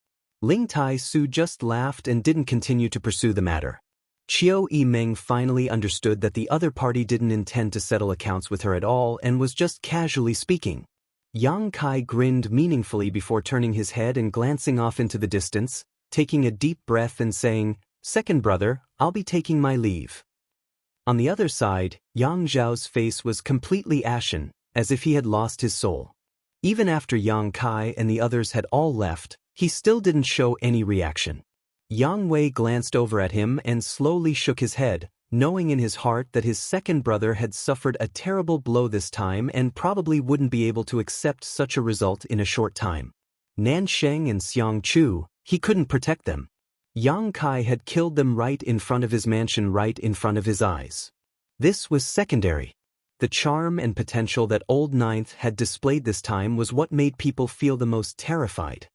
A: Ling Tai Su just laughed and didn't continue to pursue the matter. Qiu Yimeng finally understood that the other party didn't intend to settle accounts with her at all and was just casually speaking. Yang Kai grinned meaningfully before turning his head and glancing off into the distance, taking a deep breath and saying, "Second brother, I'll be taking my leave." On the other side, Yang Zhao's face was completely ashen, as if he had lost his soul. Even after Yang Kai and the others had all left, he still didn't show any reaction. Yang Wei glanced over at him and slowly shook his head, knowing in his heart that his second brother had suffered a terrible blow this time and probably wouldn't be able to accept such a result in a short time. Nan Sheng and Xiang Chu, he couldn't protect them. Yang Kai had killed them right in front of his mansion, right in front of his eyes. This was secondary. The charm and potential that Old Ninth had displayed this time was what made people feel the most terrified.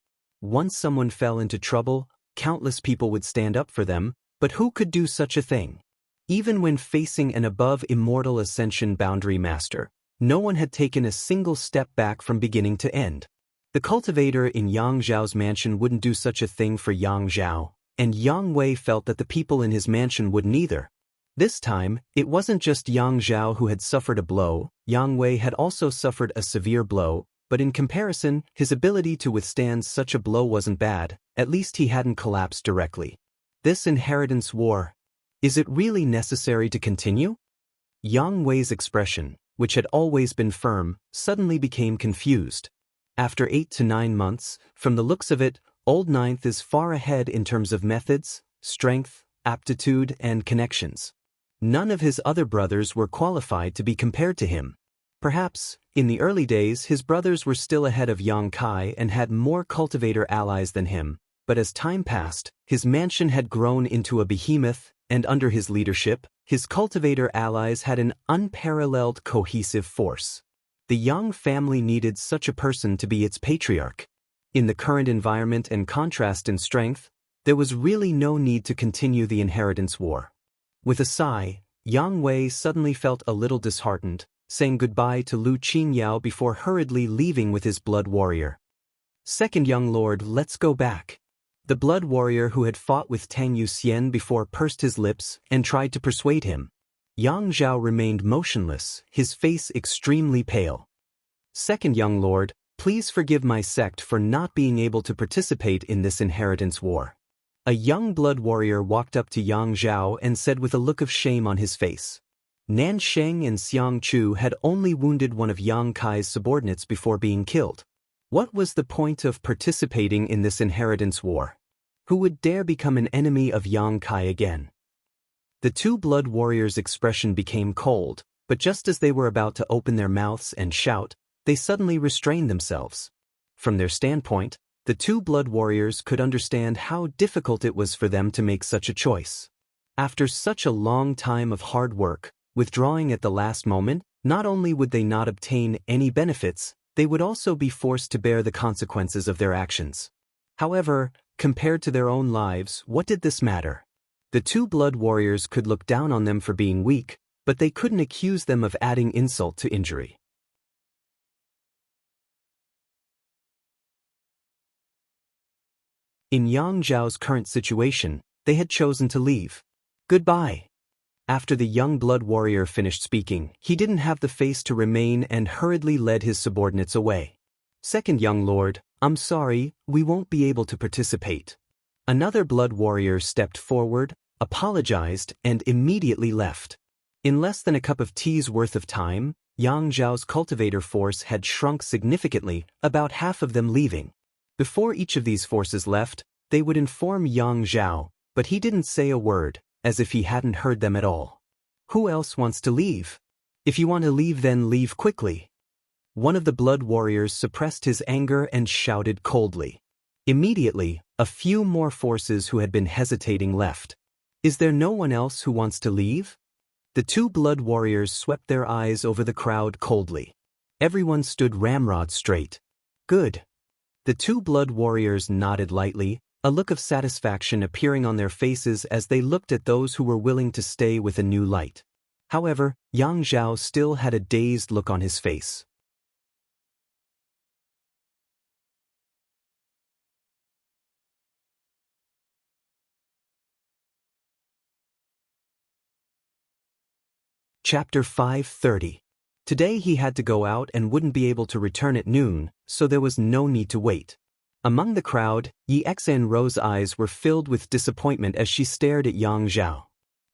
A: Once someone fell into trouble, countless people would stand up for them, but who could do such a thing? Even when facing an above-immortal ascension boundary master, no one had taken a single step back from beginning to end. The cultivator in Yang Zhao's mansion wouldn't do such a thing for Yang Zhao, and Yang Wei felt that the people in his mansion wouldn't either. This time, it wasn't just Yang Zhao who had suffered a blow. Yang Wei had also suffered a severe blow, but in comparison, his ability to withstand such a blow wasn't bad. At least he hadn't collapsed directly. This inheritance war. Is it really necessary to continue? Yang Wei's expression, which had always been firm, suddenly became confused. After 8 to 9 months, from the looks of it, Old Ninth is far ahead in terms of methods, strength, aptitude, and connections. None of his other brothers were qualified to be compared to him. Perhaps, in the early days, his brothers were still ahead of Yang Kai and had more cultivator allies than him, but as time passed, his mansion had grown into a behemoth, and under his leadership, his cultivator allies had an unparalleled cohesive force. The Yang family needed such a person to be its patriarch. In the current environment and contrast in strength, there was really no need to continue the inheritance war. With a sigh, Yang Wei suddenly felt a little disheartened, saying goodbye to Lu Qingyao before hurriedly leaving with his blood warrior. "Second young lord, let's go back." The blood warrior who had fought with Tang Yuxian before pursed his lips and tried to persuade him. Yang Zhao remained motionless, his face extremely pale. "Second young lord, please forgive my sect for not being able to participate in this inheritance war." A young blood warrior walked up to Yang Zhao and said with a look of shame on his face. Nan Sheng and Xiang Chu had only wounded one of Yang Kai's subordinates before being killed. What was the point of participating in this inheritance war? Who would dare become an enemy of Yang Kai again? The two blood warriors' expression became cold, but just as they were about to open their mouths and shout, they suddenly restrained themselves. From their standpoint, the two blood warriors could understand how difficult it was for them to make such a choice. After such a long time of hard work, withdrawing at the last moment, not only would they not obtain any benefits, they would also be forced to bear the consequences of their actions. However, compared to their own lives, what did this matter? The two blood warriors could look down on them for being weak, but they couldn't accuse them of adding insult to injury. In Yang Zhao's current situation, they had chosen to leave. Goodbye. After the young blood warrior finished speaking, he didn't have the face to remain and hurriedly led his subordinates away. "Second young lord, I'm sorry, we won't be able to participate." Another blood warrior stepped forward, apologized, and immediately left. In less than a cup of tea's worth of time, Yang Zhao's cultivator force had shrunk significantly, about half of them leaving. Before each of these forces left, they would inform Yang Zhao, but he didn't say a word, as if he hadn't heard them at all. "Who else wants to leave? If you want to leave, then leave quickly." One of the blood warriors suppressed his anger and shouted coldly. Immediately, a few more forces who had been hesitating left. "Is there no one else who wants to leave?" The two blood warriors swept their eyes over the crowd coldly. Everyone stood ramrod straight. "Good." The two blood warriors nodded lightly, a look of satisfaction appearing on their faces as they looked at those who were willing to stay with a new light. However, Yang Zhao still had a dazed look on his face. Chapter 5:30. Today he had to go out and wouldn't be able to return at noon, so there was no need to wait. Among the crowd, Xianxia's eyes were filled with disappointment as she stared at Yang Zhao.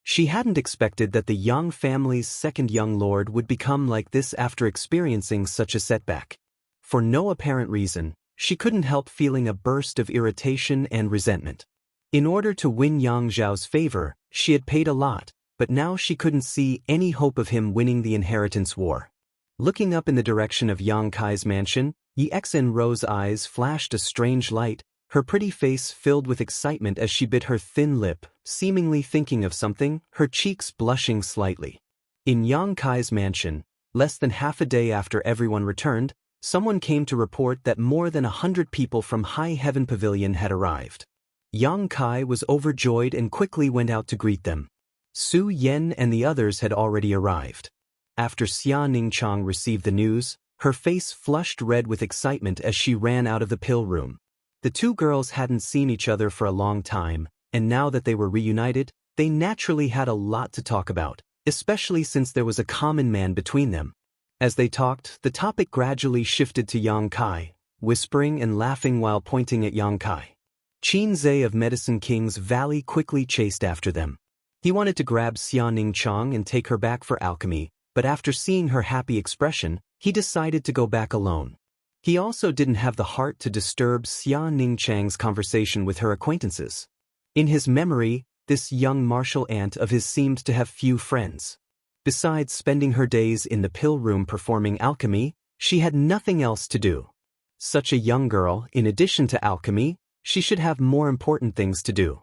A: She hadn't expected that the Yang family's second young lord would become like this after experiencing such a setback. For no apparent reason, she couldn't help feeling a burst of irritation and resentment. In order to win Yang Zhao's favor, she had paid a lot, but now she couldn't see any hope of him winning the inheritance war. Looking up in the direction of Yang Kai's mansion, Xianxia's eyes flashed a strange light, her pretty face filled with excitement as she bit her thin lip, seemingly thinking of something, her cheeks blushing slightly. In Yang Kai's mansion, less than half a day after everyone returned, someone came to report that more than 100 people from High Heaven Pavilion had arrived. Yang Kai was overjoyed and quickly went out to greet them. Su Yan and the others had already arrived. After Xianxia received the news, her face flushed red with excitement as she ran out of the pill room. The two girls hadn't seen each other for a long time, and now that they were reunited, they naturally had a lot to talk about, especially since there was a common man between them. As they talked, the topic gradually shifted to Yang Kai, whispering and laughing while pointing at Yang Kai. Qin Zhe of Medicine King's Valley quickly chased after them. He wanted to grab Xianxia and take her back for alchemy, but after seeing her happy expression, he decided to go back alone. He also didn't have the heart to disturb Xianxia's conversation with her acquaintances. In his memory, this young martial aunt of his seemed to have few friends. Besides spending her days in the pill room performing alchemy, she had nothing else to do. Such a young girl, in addition to alchemy, she should have more important things to do.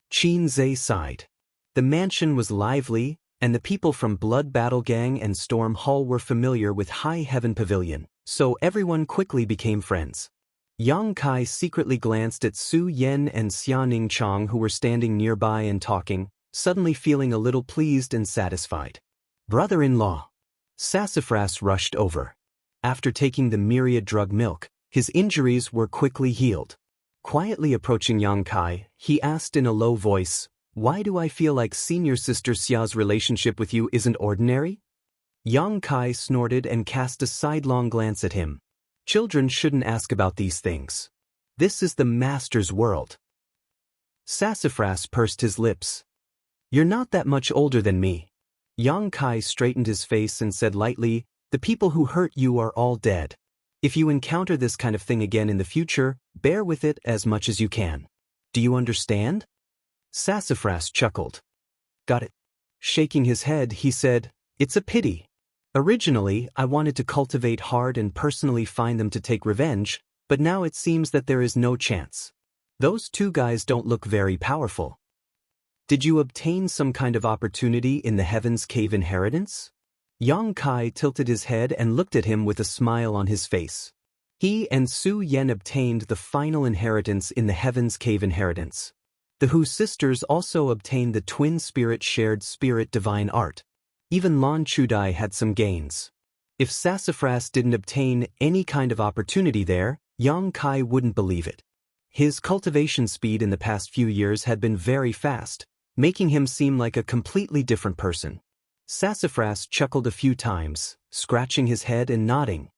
A: Qin Zhe sighed. The mansion was lively, and the people from Blood Battle Gang and Storm Hall were familiar with High Heaven Pavilion, so everyone quickly became friends. Yang Kai secretly glanced at Su Yan and Xianxia who were standing nearby and talking, suddenly feeling a little pleased and satisfied. Brother-in-law. Sassafras rushed over. After taking the myriad drug milk, his injuries were quickly healed. Quietly approaching Yang Kai, he asked in a low voice, "Why do I feel like senior sister Xia's relationship with you isn't ordinary?" Yang Kai snorted and cast a sidelong glance at him. Children shouldn't ask about these things. This is the master's world. Sassafras pursed his lips. "You're not that much older than me." Yang Kai straightened his face and said lightly, "The people who hurt you are all dead. If you encounter this kind of thing again in the future, bear with it as much as you can. Do you understand?" Sassafras chuckled. "Got it." Shaking his head, he said, "It's a pity. Originally, I wanted to cultivate hard and personally find them to take revenge, but now it seems that there is no chance. Those two guys don't look very powerful. Did you obtain some kind of opportunity in the Heaven's Cave inheritance?" Yang Kai tilted his head and looked at him with a smile on his face. He and Su Yan obtained the final inheritance in the Heaven's Cave inheritance. The Hu sisters also obtained the twin spirit shared spirit divine art. Even Lan Chudai had some gains. If Sassafras didn't obtain any kind of opportunity there, Yang Kai wouldn't believe it. His cultivation speed in the past few years had been very fast, making him seem like a completely different person. Sassafras chuckled a few times, scratching his head and nodding.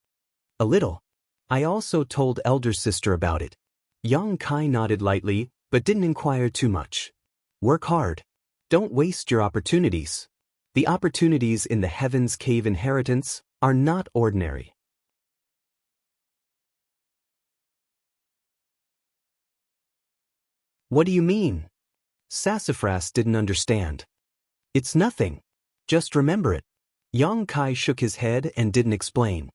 A: "A little. I also told elder sister about it." Yang Kai nodded lightly, but didn't inquire too much. "Work hard. Don't waste your opportunities. The opportunities in the Heaven's Cave inheritance are not ordinary." "What do you mean?" Sassafras didn't understand. "It's nothing. Just remember it." Yang Kai shook his head and didn't explain.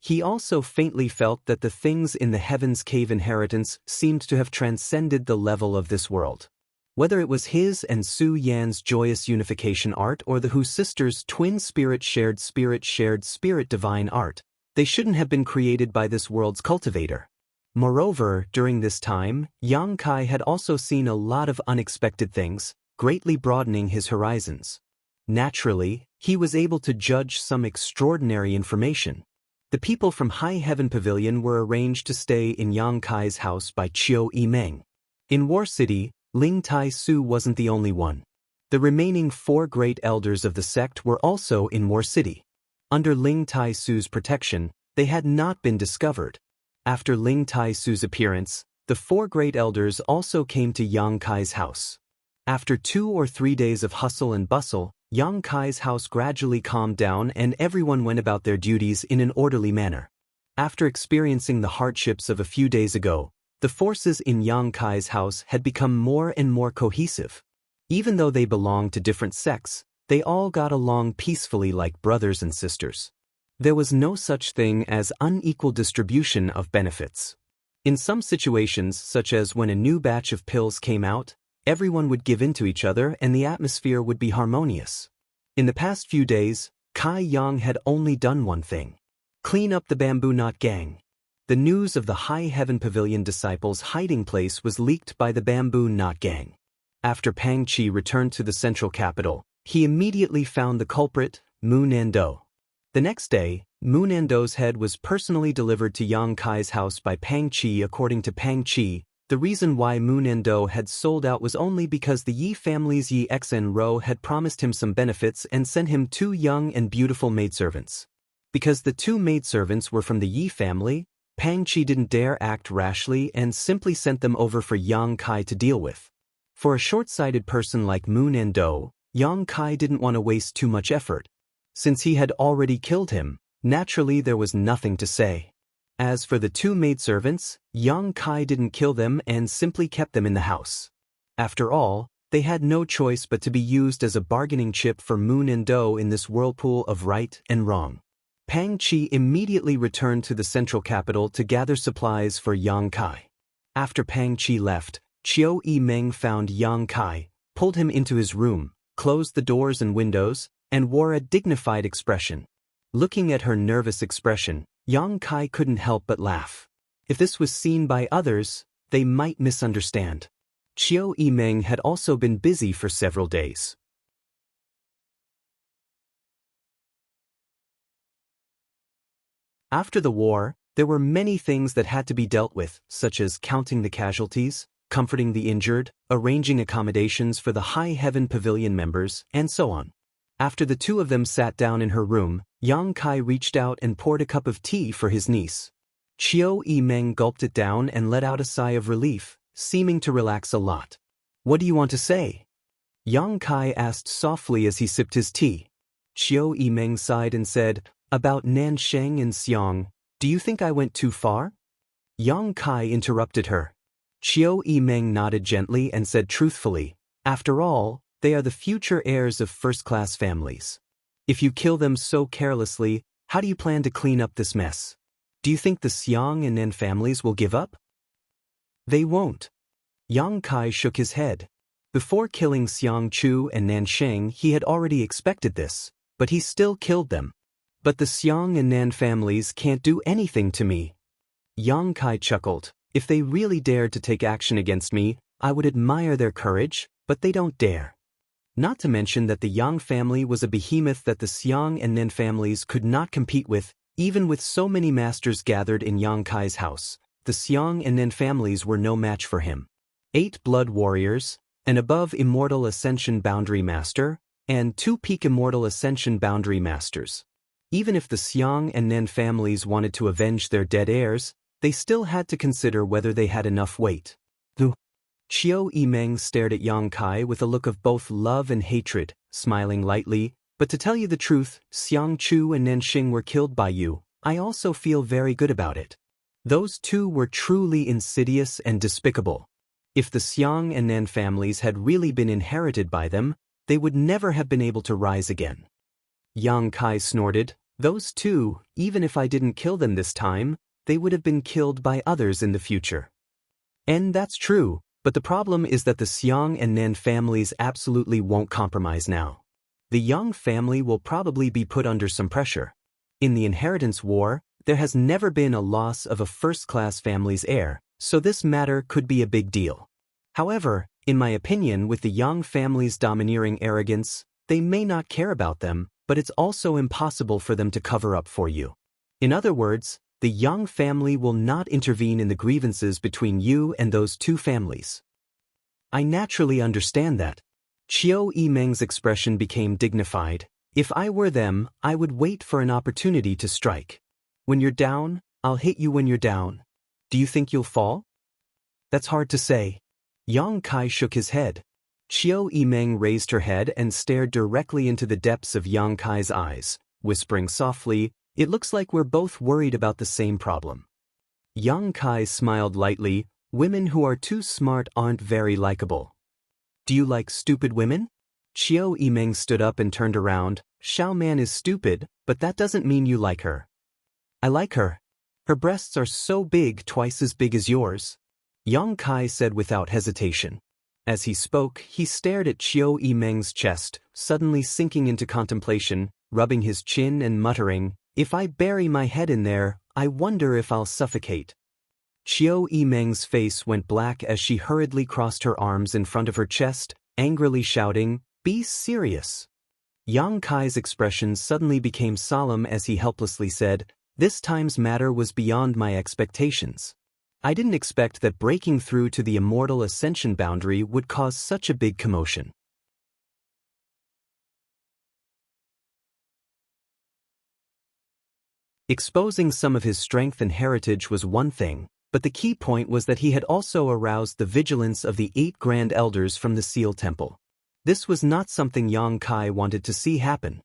A: He also faintly felt that the things in the Heaven's Cave inheritance seemed to have transcended the level of this world. Whether it was his and Su Yan's joyous unification art or the Hu sisters' twin spirit shared spirit divine art, they shouldn't have been created by this world's cultivator. Moreover, during this time, Yang Kai had also seen a lot of unexpected things, greatly broadening his horizons. Naturally, he was able to judge some extraordinary information. The people from High Heaven Pavilion were arranged to stay in Yang Kai's house by Chiu Yimeng. In War City, Ling Tai Su wasn't the only one. The remaining 4 great elders of the sect were also in Moor City. Under Ling Tai Su's protection, they had not been discovered. After Ling Tai Su's appearance, the 4 great elders also came to Yang Kai's house. After 2 or 3 days of hustle and bustle, Yang Kai's house gradually calmed down and everyone went about their duties in an orderly manner. After experiencing the hardships of a few days ago, the forces in Yang Kai's house had become more and more cohesive. Even though they belonged to different sects, they all got along peacefully like brothers and sisters. There was no such thing as unequal distribution of benefits. In some situations, such as when a new batch of pills came out, everyone would give in to each other and the atmosphere would be harmonious. In the past few days, Kai Yang had only done one thing: clean up the Bamboo Knot gang. The news of the High Heaven Pavilion disciples' hiding place was leaked by the Bamboo Knot gang. After Pang Qi returned to the central capital, he immediately found the culprit, Mu Nando. The next day, Mu Nando's head was personally delivered to Yang Kai's house by Pang Qi. According to Pang Qi, the reason why Mu Nando had sold out was only because the Yi family's Yi Xen Ro had promised him some benefits and sent him 2 young and beautiful maidservants. Because the 2 maidservants were from the Yi family, Pang Qi didn't dare act rashly and simply sent them over for Yang Kai to deal with. For a short-sighted person like Mu Nando, Yang Kai didn't want to waste too much effort. Since he had already killed him, naturally there was nothing to say. As for the 2 maidservants, Yang Kai didn't kill them and simply kept them in the house. After all, they had no choice but to be used as a bargaining chip for Mu Nando in this whirlpool of right and wrong. Pang Qi immediately returned to the central capital to gather supplies for Yang Kai. After Pang Qi left, Qiu Yimeng found Yang Kai, pulled him into his room, closed the doors and windows, and wore a dignified expression. Looking at her nervous expression, Yang Kai couldn't help but laugh. If this was seen by others, they might misunderstand. Qiu Yimeng had also been busy for several days. After the war, there were many things that had to be dealt with, such as counting the casualties, comforting the injured, arranging accommodations for the High Heaven Pavilion members, and so on. After the 2 of them sat down in her room, Yang Kai reached out and poured a cup of tea for his niece. Qiu Yimeng gulped it down and let out a sigh of relief, seeming to relax a lot. "What do you want to say?" Yang Kai asked softly as he sipped his tea. Qiu Yimeng sighed and said, "About Nansheng and Xiang, do you think I went too far?" Yang Kai interrupted her. Qiu Yimeng nodded gently and said truthfully, "After all, they are the future heirs of first-class families. If you kill them so carelessly, how do you plan to clean up this mess? Do you think the Xiang and Nan families will give up?" "They won't." Yang Kai shook his head. Before killing Xiang Chu and Nansheng, he had already expected this, but he still killed them. "But the Xiang and Nan families can't do anything to me." Yang Kai chuckled. "If they really dared to take action against me, I would admire their courage, but they don't dare." Not to mention that the Yang family was a behemoth that the Xiang and Nen families could not compete with. Even with so many masters gathered in Yang Kai's house, the Xiang and Nen families were no match for him. 8 blood warriors, an above immortal ascension boundary master, and 2 peak immortal ascension boundary masters. Even if the Xiang and Nen families wanted to avenge their dead heirs, they still had to consider whether they had enough weight. Qiu Yimeng stared at Yang Kai with a look of both love and hatred, smiling lightly, "But to tell you the truth, Xiang Chu and Nanxing were killed by you. I also feel very good about it. Those 2 were truly insidious and despicable. If the Xiang and Nan families had really been inherited by them, they would never have been able to rise again." Yang Kai snorted, "Those 2, even if I didn't kill them this time, they would have been killed by others in the future." And that's true, but the problem is that the Xiang and Nan families absolutely won't compromise now. The Yang family will probably be put under some pressure. In the inheritance war, there has never been a loss of a first-class family's heir, so this matter could be a big deal. However, in my opinion, with the Yang family's domineering arrogance, they may not care about them, but it's also impossible for them to cover up for you. In other words, the Yang family will not intervene in the grievances between you and those 2 families. I naturally understand that. Qiu Yimeng's expression became dignified. If I were them, I would wait for an opportunity to strike. When you're down, I'll hit you when you're down. Do you think you'll fall? That's hard to say. Yang Kai shook his head. Qiu Yimeng raised her head and stared directly into the depths of Yang Kai's eyes, whispering softly, "It looks like we're both worried about the same problem." Yang Kai smiled lightly. Women who are too smart aren't very likable. Do you like stupid women? Qiu Yimeng stood up and turned around. Xiao Man is stupid, but that doesn't mean you like her. I like her. Her breasts are so big, twice as big as yours. Yang Kai said without hesitation. As he spoke, he stared at Qiu Yimeng's chest, suddenly sinking into contemplation, rubbing his chin and muttering, "If I bury my head in there, I wonder if I'll suffocate." Qiu Yimeng's face went black as she hurriedly crossed her arms in front of her chest, angrily shouting, "Be serious." Yang Kai's expression suddenly became solemn as he helplessly said, "This time's matter was beyond my expectations. I didn't expect that breaking through to the immortal ascension boundary would cause such a big commotion." Exposing some of his strength and heritage was one thing, but the key point was that he had also aroused the vigilance of the 8 Grand Elders from the Seal Temple. This was not something Yang Kai wanted to see happen.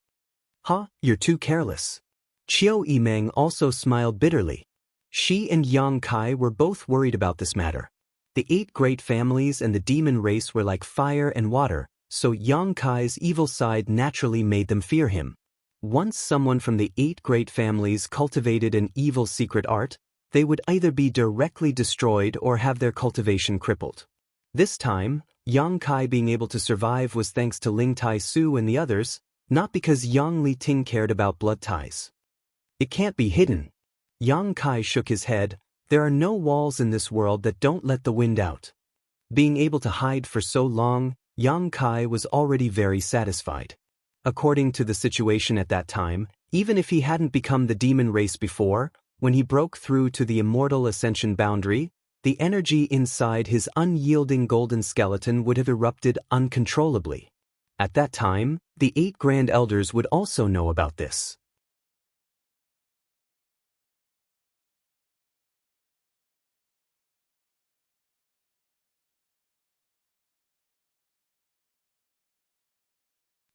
A: "Huh, you're too careless." Qiu Yimeng also smiled bitterly. She and Yang Kai were both worried about this matter. The 8 great families and the demon race were like fire and water, so Yang Kai's evil side naturally made them fear him. Once someone from the 8 great families cultivated an evil secret art, they would either be directly destroyed or have their cultivation crippled. This time, Yang Kai being able to survive was thanks to Ling Tai Su and the others, not because Yang Li Ting cared about blood ties. It can't be hidden. Yang Kai shook his head. There are no walls in this world that don't let the wind out. Being able to hide for so long, Yang Kai was already very satisfied. According to the situation at that time, even if he hadn't become the demon race before, when he broke through to the immortal ascension boundary, the energy inside his unyielding golden skeleton would have erupted uncontrollably. At that time, the 8 Grand Elders would also know about this.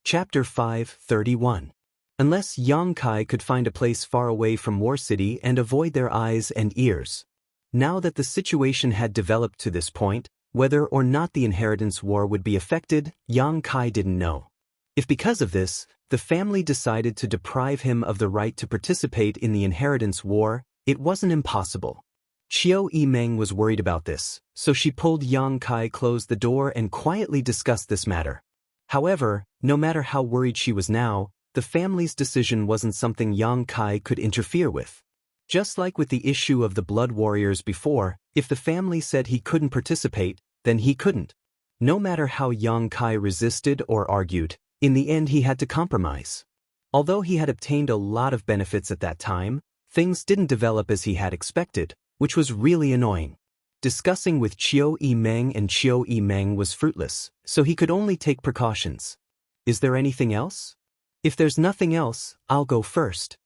A: Chapter 5:31. Unless Yang Kai could find a place far away from War City and avoid their eyes and ears. Now that the situation had developed to this point, whether or not the inheritance war would be affected, Yang Kai didn't know. If because of this, the family decided to deprive him of the right to participate in the inheritance war, it wasn't impossible. Qiu Yimeng was worried about this, so she pulled Yang Kai close the door and quietly discussed this matter. However, no matter how worried she was now, the family's decision wasn't something Yang Kai could interfere with. Just like with the issue of the Blood Warriors before, if the family said he couldn't participate, then he couldn't. No matter how Yang Kai resisted or argued, in the end he had to compromise. Although he had obtained a lot of benefits at that time, things didn't develop as he had expected, which was really annoying. Discussing with Qiu Yimeng and Qiu Yimeng was fruitless, so he could only take precautions. Is there anything else? If there's nothing else, I'll go first.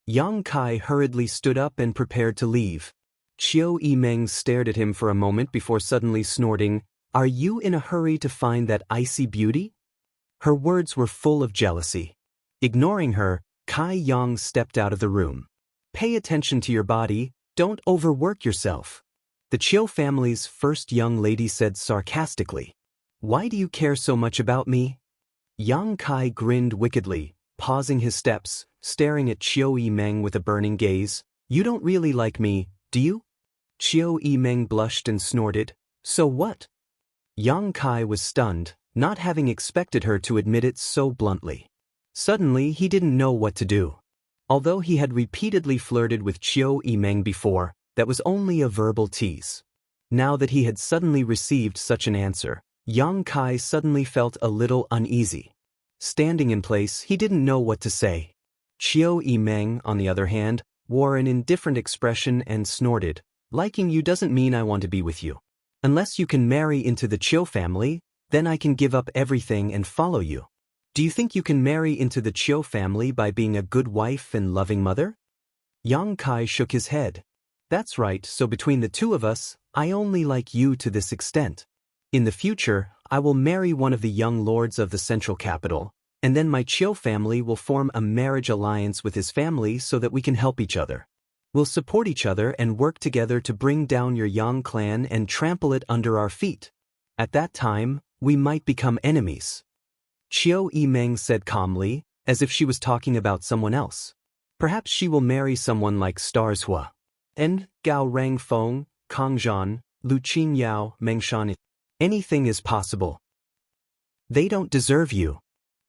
A: Yang Kai hurriedly stood up and prepared to leave. Qiu Yimeng stared at him for a moment before suddenly snorting, "Are you in a hurry to find that icy beauty?" Her words were full of jealousy. Ignoring her, Kai Yang stepped out of the room. "Pay attention to your body, don't overwork yourself." The Qiu family's first young lady said sarcastically. "Why do you care so much about me?" Yang Kai grinned wickedly, pausing his steps, staring at Qiu Yimeng with a burning gaze. "You don't really like me, do you?" Qiu Yimeng blushed and snorted. "So what?" Yang Kai was stunned, not having expected her to admit it so bluntly. Suddenly he didn't know what to do. Although he had repeatedly flirted with Qiu Yimeng before, that was only a verbal tease. Now that he had suddenly received such an answer, Yang Kai suddenly felt a little uneasy. Standing in place, he didn't know what to say. Qiu Yimeng, on the other hand, wore an indifferent expression and snorted, "Liking you doesn't mean I want to be with you. Unless you can marry into the Qiu family, Then I can give up everything and follow you. Do you think you can marry into the Chiu family by being a good wife and loving mother? Yang Kai shook his head. That's right, so between the two of us, I only like you to this extent. In the future, I will marry one of the young lords of the central capital, and then my Chiu family will form a marriage alliance with his family so that we can help each other. We'll support each other and work together to bring down your Yang clan and trample it under our feet. At that time, we might become enemies. Chiu Yimeng said calmly, as if she was talking about someone else. Perhaps she will marry someone like Stars Hua. And Gao Rangfeng, Kang Zhan, Lu Qingyao, Meng Shan. Anything is possible. They don't deserve you.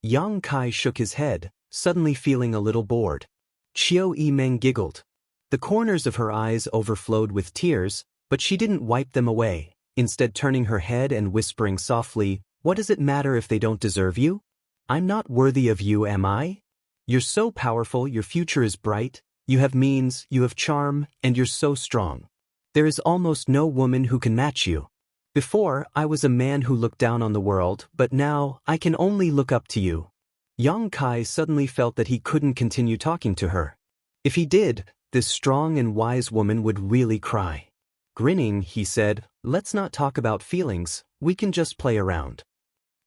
A: Yang Kai shook his head, suddenly feeling a little bored. Chiu Yimeng giggled. The corners of her eyes overflowed with tears, but she didn't wipe them away, instead turning her head and whispering softly, "What does it matter if they don't deserve you? I'm not worthy of you, am I? You're so powerful, your future is bright, you have means, you have charm, and you're so strong. There is almost no woman who can match you. Before, I was a man who looked down on the world, but now, I can only look up to you." Yang Kai suddenly felt that he couldn't continue talking to her. If he did, this strong and wise woman would really cry. Grinning, he said, "Let's not talk about feelings, we can just play around."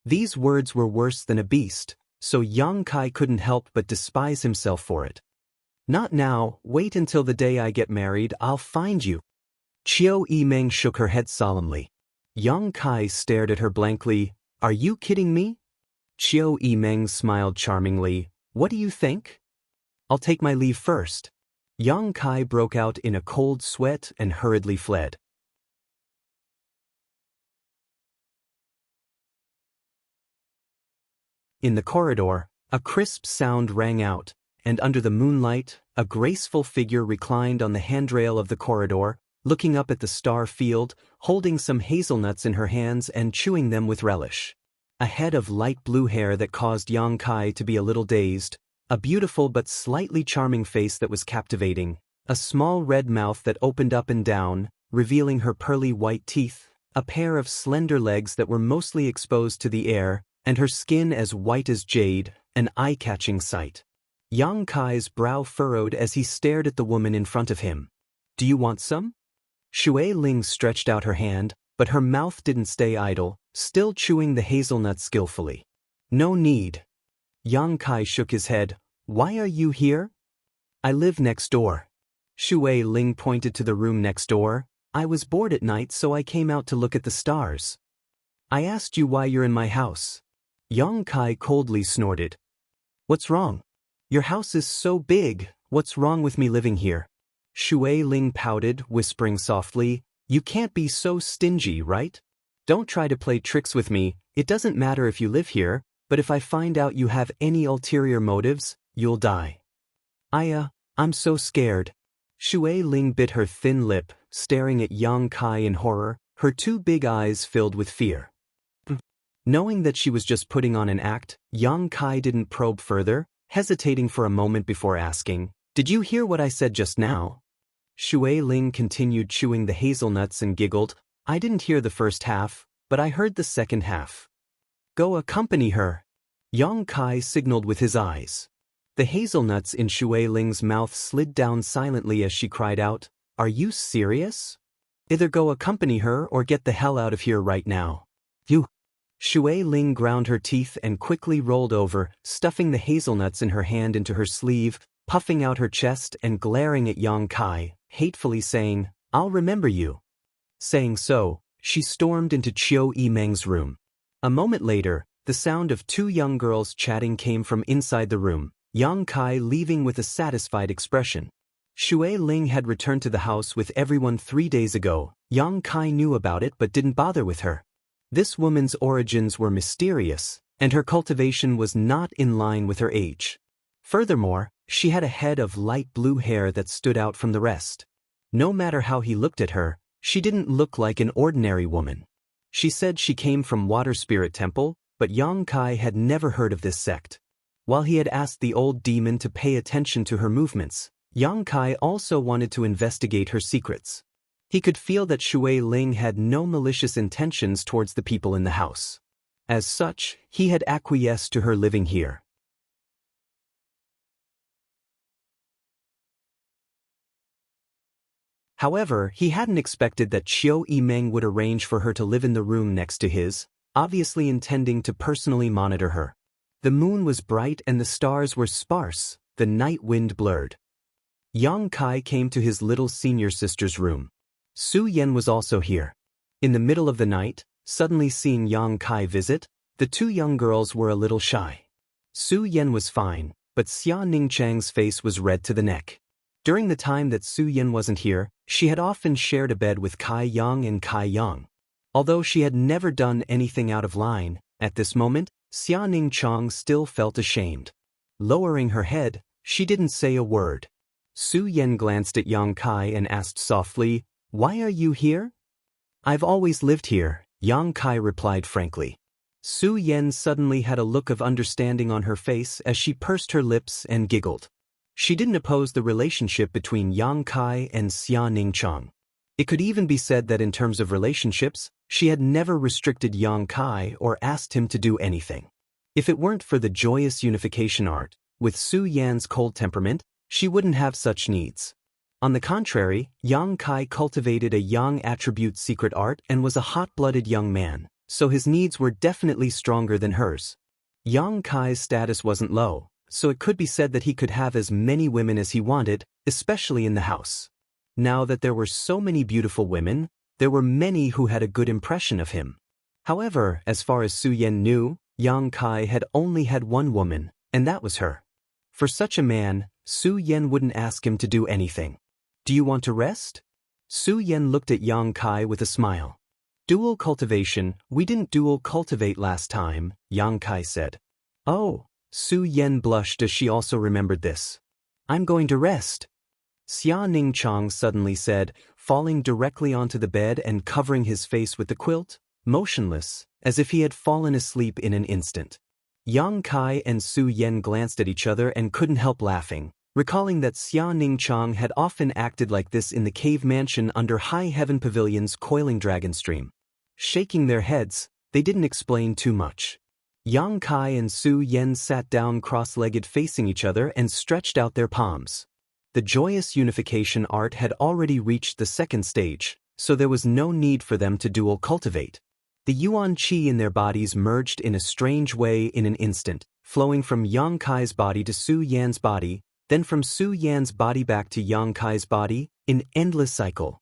A: These words were worse than a beast, so Yang Kai couldn't help but despise himself for it. "Not now, wait until the day I get married, I'll find you." Chiu Yimeng shook her head solemnly. Yang Kai stared at her blankly. "Are you kidding me?" Chiu Yimeng smiled charmingly. "What do you think? I'll take my leave first." Yang Kai broke out in a cold sweat and hurriedly fled. In the corridor, a crisp sound rang out, and under the moonlight, a graceful figure reclined on the handrail of the corridor, looking up at the star field, holding some hazelnuts in her hands and chewing them with relish. A head of light blue hair that caused Yang Kai to be a little dazed, a beautiful but slightly charming face that was captivating, a small red mouth that opened up and down, revealing her pearly white teeth, a pair of slender legs that were mostly exposed to the air, and her skin as white as jade, an eye-catching sight. Yang Kai's brow furrowed as he stared at the woman in front of him. "Do you want some?" Shui Ling stretched out her hand, but her mouth didn't stay idle, still chewing the hazelnut skillfully. "No need." Yang Kai shook his head. "Why are you here?" "I live next door." Shui Ling pointed to the room next door. "I was bored at night, so I came out to look at the stars." "I asked you why you're in my house." Yang Kai coldly snorted. "What's wrong? Your house is so big, what's wrong with me living here?" Shui Ling pouted, whispering softly, "You can't be so stingy, right? Don't try to play tricks with me, it doesn't matter if you live here, but if I find out you have any ulterior motives, you'll die." I'm so scared." Shui Ling bit her thin lip, staring at Yang Kai in horror, her two big eyes filled with fear. Knowing that she was just putting on an act, Yang Kai didn't probe further, hesitating for a moment before asking, "Did you hear what I said just now?" Shui Ling continued chewing the hazelnuts and giggled, "I didn't hear the first half, but I heard the second half." "Go accompany her." Yang Kai signaled with his eyes. The hazelnuts in Shui Ling's mouth slid down silently as she cried out, "Are you serious? Either go accompany her or get the hell out of here right now." "You." Shui Ling ground her teeth and quickly rolled over, stuffing the hazelnuts in her hand into her sleeve, puffing out her chest and glaring at Yang Kai, hatefully saying, "I'll remember you." Saying so, she stormed into Chiu Yimeng's room. A moment later, the sound of two young girls chatting came from inside the room, Yang Kai leaving with a satisfied expression. Shui Ling had returned to the house with everyone 3 days ago. Yang Kai knew about it but didn't bother with her. This woman's origins were mysterious, and her cultivation was not in line with her age. Furthermore, she had a head of light blue hair that stood out from the rest. No matter how he looked at her, she didn't look like an ordinary woman. She said she came from Water Spirit Temple, but Yang Kai had never heard of this sect. While he had asked the old demon to pay attention to her movements, Yang Kai also wanted to investigate her secrets. He could feel that Shui Ling had no malicious intentions towards the people in the house. As such, he had acquiesced to her living here. However, he hadn't expected that Qiu Yimeng would arrange for her to live in the room next to his, obviously intending to personally monitor her. The moon was bright and the stars were sparse, the night wind blurred. Yang Kai came to his little senior sister's room. Su Yan was also here. In the middle of the night, suddenly seeing Yang Kai visit, the two young girls were a little shy. Su Yan was fine, but Xia Ningchang's face was red to the neck. During the time that Su Yan wasn't here, she had often shared a bed with Kai Yang and Kai Yang. Although she had never done anything out of line, at this moment, Xia Ningchang still felt ashamed. Lowering her head, she didn't say a word. Su Yan glanced at Yang Kai and asked softly, "Why are you here?" "I've always lived here," Yang Kai replied frankly. Su Yan suddenly had a look of understanding on her face as she pursed her lips and giggled. She didn't oppose the relationship between Yang Kai and Xia Ningchang. It could even be said that in terms of relationships, she had never restricted Yang Kai or asked him to do anything. If it weren't for the joyous unification art, with Su Yan's cold temperament, she wouldn't have such needs. On the contrary, Yang Kai cultivated a yang attribute secret art and was a hot-blooded young man, so his needs were definitely stronger than hers. Yang Kai's status wasn't low, so it could be said that he could have as many women as he wanted, especially in the house. Now that there were so many beautiful women, there were many who had a good impression of him. However, as far as Su Yan knew, Yang Kai had only had one woman, and that was her. For such a man, Su Yan wouldn't ask him to do anything. "Do you want to rest?" Su Yan looked at Yang Kai with a smile. "Dual cultivation, we didn't dual cultivate last time," Yang Kai said. "Oh." Su Yan blushed as she also remembered this. "I'm going to rest," Xia Ningchang suddenly said, falling directly onto the bed and covering his face with the quilt, motionless, as if he had fallen asleep in an instant. Yang Kai and Su Yan glanced at each other and couldn't help laughing, recalling that Xia Ningchang had often acted like this in the cave mansion under High Heaven Pavilion's coiling dragon stream. Shaking their heads, they didn't explain too much. Yang Kai and Su Yan sat down cross-legged facing each other and stretched out their palms. The joyous unification art had already reached the second stage, so there was no need for them to dual cultivate. The yuan qi in their bodies merged in a strange way in an instant, flowing from Yang Kai's body to Su Yan's body, then from Su Yan's body back to Yang Kai's body, in endless cycle.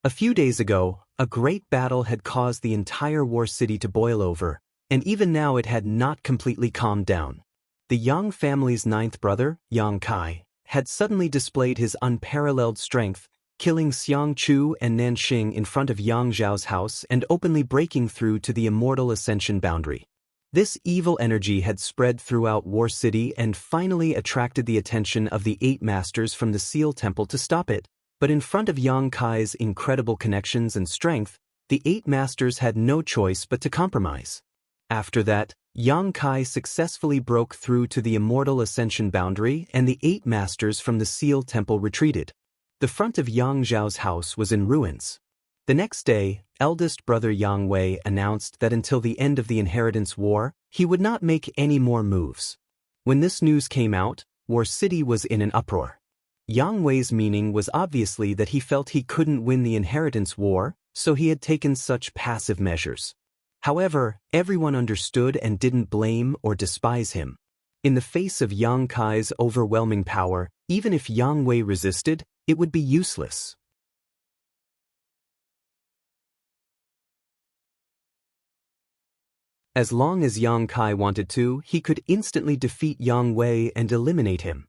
A: A few days ago, a great battle had caused the entire war city to boil over, and even now it had not completely calmed down. The Yang family's ninth brother, Yang Kai, had suddenly displayed his unparalleled strength, killing Xianxia and Nanxing in front of Yang Zhao's house and openly breaking through to the immortal ascension boundary. This evil energy had spread throughout War City and finally attracted the attention of the 8 masters from the Seal Temple to stop it, but in front of Yang Kai's incredible connections and strength, the 8 masters had no choice but to compromise. After that, Yang Kai successfully broke through to the immortal ascension boundary and the 8 masters from the Seal Temple retreated. The front of Yang Zhao's house was in ruins. The next day, eldest brother Yang Wei announced that until the end of the inheritance war, he would not make any more moves. When this news came out, War City was in an uproar. Yang Wei's meaning was obviously that he felt he couldn't win the inheritance war, so he had taken such passive measures. However, everyone understood and didn't blame or despise him. In the face of Yang Kai's overwhelming power, even if Yang Wei resisted, it would be useless. As long as Yang Kai wanted to, he could instantly defeat Yang Wei and eliminate him.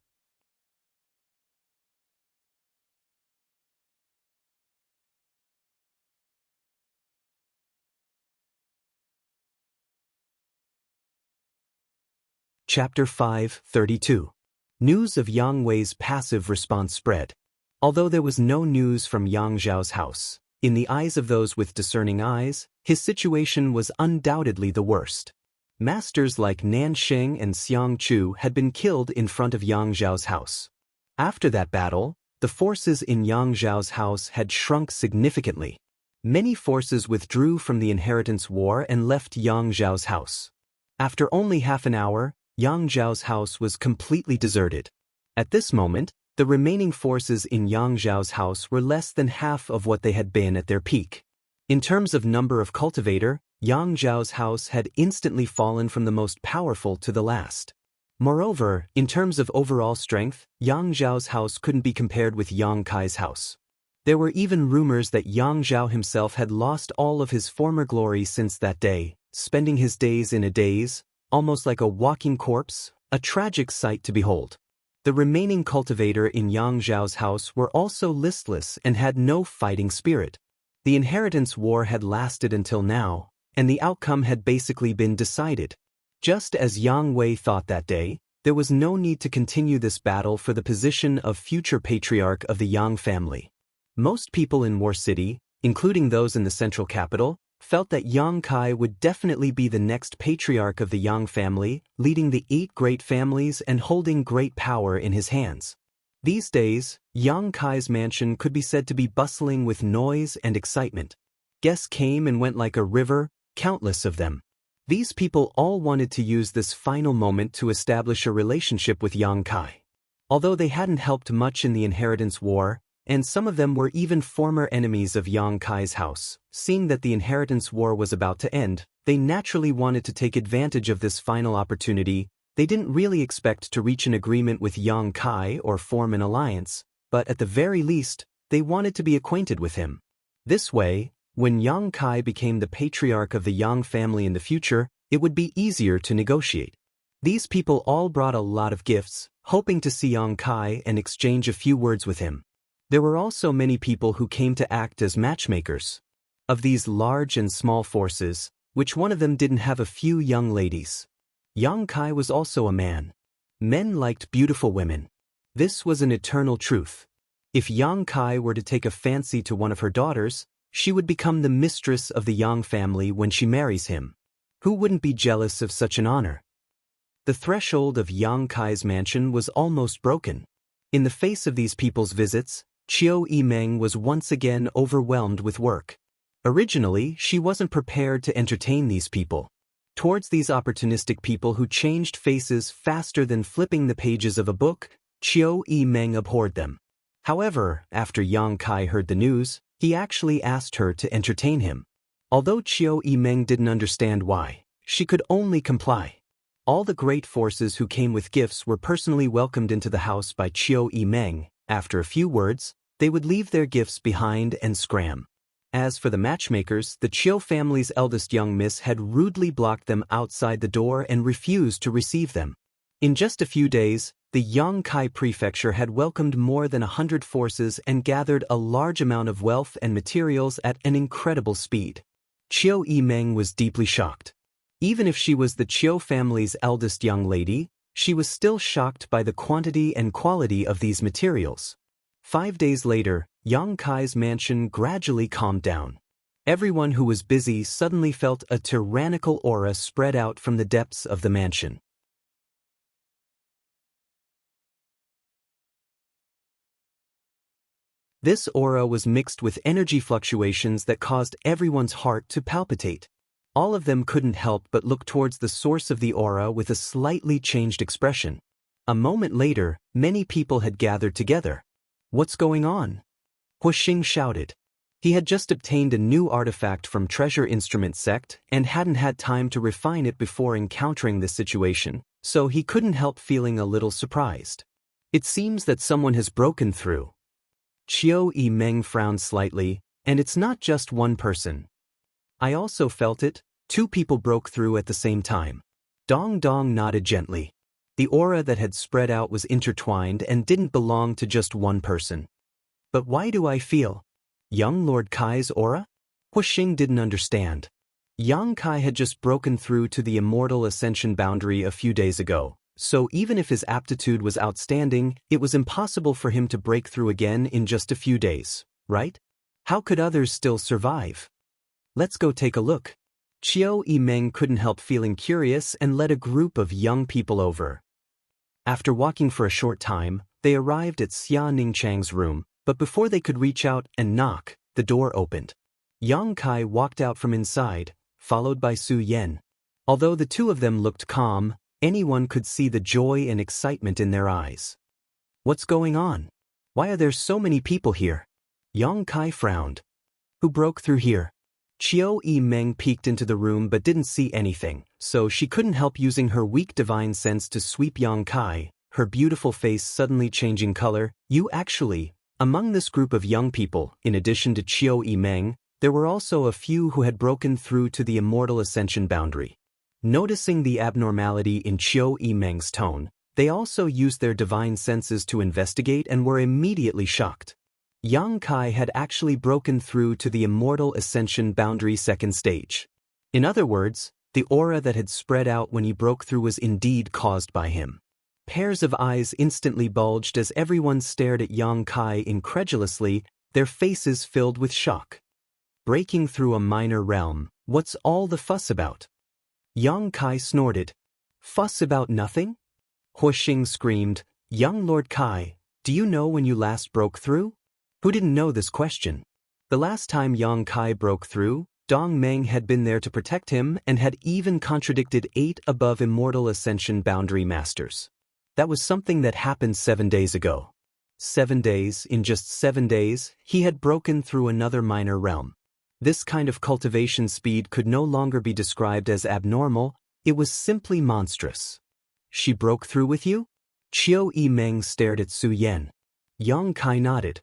A: Chapter 5:32. News of Yang Wei's passive response spread. Although there was no news from Yang Zhao's house, in the eyes of those with discerning eyes, his situation was undoubtedly the worst. Masters like Nanxing and Xianxia had been killed in front of Yang Zhao's house. After that battle, the forces in Yang Zhao's house had shrunk significantly. Many forces withdrew from the inheritance war and left Yang Zhao's house. After only half an hour, Yang Zhao's house was completely deserted. At this moment, the remaining forces in Yang Zhao's house were less than half of what they had been at their peak. In terms of number of cultivator, Yang Zhao's house had instantly fallen from the most powerful to the last. Moreover, in terms of overall strength, Yang Zhao's house couldn't be compared with Yang Kai's house. There were even rumors that Yang Zhao himself had lost all of his former glory since that day, spending his days in a daze, almost like a walking corpse, a tragic sight to behold. The remaining cultivator in Yang Zhao's house were also listless and had no fighting spirit. The inheritance war had lasted until now, and the outcome had basically been decided. Just as Yang Wei thought that day, there was no need to continue this battle for the position of future patriarch of the Yang family. Most people in War City, including those in the central capital, felt that Yang Kai would definitely be the next patriarch of the Yang family, leading the 8 great families and holding great power in his hands. These days, Yang Kai's mansion could be said to be bustling with noise and excitement. Guests came and went like a river, countless of them. These people all wanted to use this final moment to establish a relationship with Yang Kai. Although they hadn't helped much in the inheritance war, and some of them were even former enemies of Yang Kai's house, seeing that the inheritance war was about to end, they naturally wanted to take advantage of this final opportunity. They didn't really expect to reach an agreement with Yang Kai or form an alliance, but at the very least, they wanted to be acquainted with him. This way, when Yang Kai became the patriarch of the Yang family in the future, it would be easier to negotiate. These people all brought a lot of gifts, hoping to see Yang Kai and exchange a few words with him. There were also many people who came to act as matchmakers. Of these large and small forces, which one of them didn't have a few young ladies? Yang Kai was also a man. Men liked beautiful women. This was an eternal truth. If Yang Kai were to take a fancy to one of her daughters, she would become the mistress of the Yang family when she marries him. Who wouldn't be jealous of such an honor? The threshold of Yang Kai's mansion was almost broken. In the face of these people's visits, Qiu Yimeng was once again overwhelmed with work. Originally, she wasn't prepared to entertain these people. Towards these opportunistic people who changed faces faster than flipping the pages of a book, Qiu Yimeng abhorred them. However, after Yang Kai heard the news, he actually asked her to entertain him. Although Qiu Yimeng didn't understand why, she could only comply. All the great forces who came with gifts were personally welcomed into the house by Qiu Yimeng. After a few words, they would leave their gifts behind and scram. As for the matchmakers, the Qiu family's eldest young miss had rudely blocked them outside the door and refused to receive them. In just a few days, the Yang Kai prefecture had welcomed more than 100 forces and gathered a large amount of wealth and materials at an incredible speed. Qiu Yimeng was deeply shocked. Even if she was the Qiu family's eldest young lady, she was still shocked by the quantity and quality of these materials. 5 days later, Yang Kai's mansion gradually calmed down. Everyone who was busy suddenly felt a tyrannical aura spread out from the depths of the mansion. This aura was mixed with energy fluctuations that caused everyone's heart to palpitate. All of them couldn't help but look towards the source of the aura with a slightly changed expression. A moment later, many people had gathered together. "What's going on?" Huixing shouted. He had just obtained a new artifact from Treasure Instrument Sect and hadn't had time to refine it before encountering this situation, so he couldn't help feeling a little surprised. "It seems that someone has broken through." Qiu Yimeng frowned slightly, "And it's not just one person. I also felt it. 2 people broke through at the same time." Dong Dong nodded gently. The aura that had spread out was intertwined and didn't belong to just one person. "But why do I feel young Lord Kai's aura?" Huixing didn't understand. Yang Kai had just broken through to the immortal ascension boundary a few days ago, so even if his aptitude was outstanding, it was impossible for him to break through again in just a few days, right? How could others still survive? "Let's go take a look." Qiu Yimeng couldn't help feeling curious and led a group of young people over. After walking for a short time, they arrived at Xia Ningchang's room, but before they could reach out and knock, the door opened. Yang Kai walked out from inside, followed by Su Yan. Although the two of them looked calm, anyone could see the joy and excitement in their eyes. What's going on? Why are there so many people here? Yang Kai frowned. Who broke through here? Qiu Yimeng peeked into the room but didn't see anything, so she couldn't help using her weak divine sense to sweep Yang Kai, her beautiful face suddenly changing color. You actually, among this group of young people, in addition to Qiu Yimeng, there were also a few who had broken through to the immortal ascension boundary. Noticing the abnormality in Qiu Yimeng's tone, they also used their divine senses to investigate and were immediately shocked. Yang Kai had actually broken through to the immortal ascension boundary second stage. In other words, the aura that had spread out when he broke through was indeed caused by him. Pairs of eyes instantly bulged as everyone stared at Yang Kai incredulously, their faces filled with shock. Breaking through a minor realm, what's all the fuss about? Yang Kai snorted. Fuss about nothing? Huixing screamed, Young Lord Kai, do you know when you last broke through? Who didn't know this question? The last time Yang Kai broke through, Dong Meng had been there to protect him and had even contradicted 8 above immortal ascension boundary masters. That was something that happened 7 days ago. 7 days, in just 7 days, he had broken through another minor realm. This kind of cultivation speed could no longer be described as abnormal, it was simply monstrous. She broke through with you? Qiu Yimeng stared at Su Yan. Yang Kai nodded.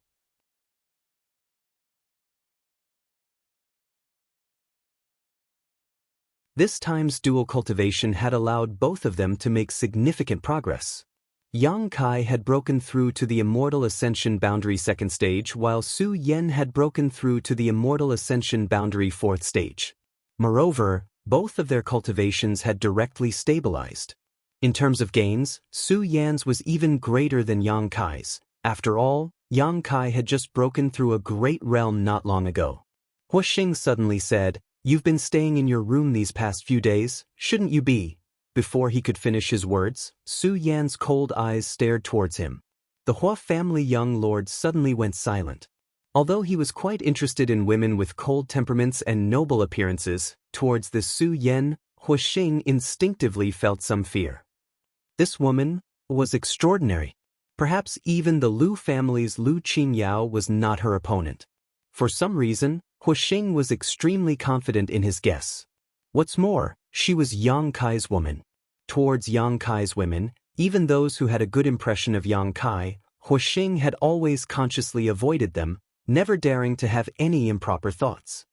A: This time's dual cultivation had allowed both of them to make significant progress. Yang Kai had broken through to the immortal ascension boundary second stage while Su Yan had broken through to the immortal ascension boundary fourth stage. Moreover, both of their cultivations had directly stabilized. In terms of gains, Su Yan's was even greater than Yang Kai's. After all, Yang Kai had just broken through a great realm not long ago. Huixing suddenly said, You've been staying in your room these past few days, shouldn't you be? Before he could finish his words, Su Yan's cold eyes stared towards him. The Hua family young lord suddenly went silent. Although he was quite interested in women with cold temperaments and noble appearances, towards this Su Yan, Huixing instinctively felt some fear. This woman was extraordinary. Perhaps even the Lu family's Lu Qingyao was not her opponent. For some reason, Huixing was extremely confident in his guess. What's more, she was Yang Kai's woman. Towards Yang Kai's women, even those who had a good impression of Yang Kai, Huixing had always consciously avoided them, never daring to have any improper thoughts.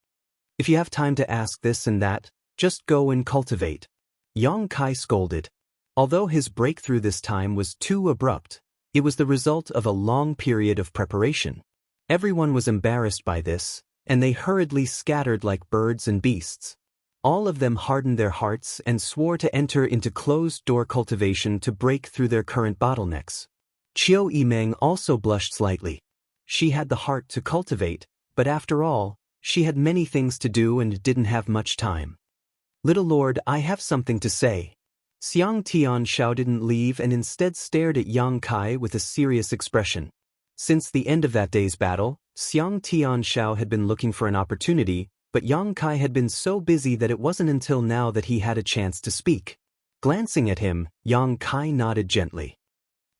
A: If you have time to ask this and that, just go and cultivate. Yang Kai scolded. Although his breakthrough this time was too abrupt, it was the result of a long period of preparation. Everyone was embarrassed by this, and they hurriedly scattered like birds and beasts. All of them hardened their hearts and swore to enter into closed-door cultivation to break through their current bottlenecks. Qiu Yimeng also blushed slightly. She had the heart to cultivate, but after all, she had many things to do and didn't have much time. Little Lord, I have something to say. Xianxia didn't leave and instead stared at Yang Kai with a serious expression. Since the end of that day's battle, Xianxia had been looking for an opportunity, but Yang Kai had been so busy that it wasn't until now that he had a chance to speak. Glancing at him, Yang Kai nodded gently.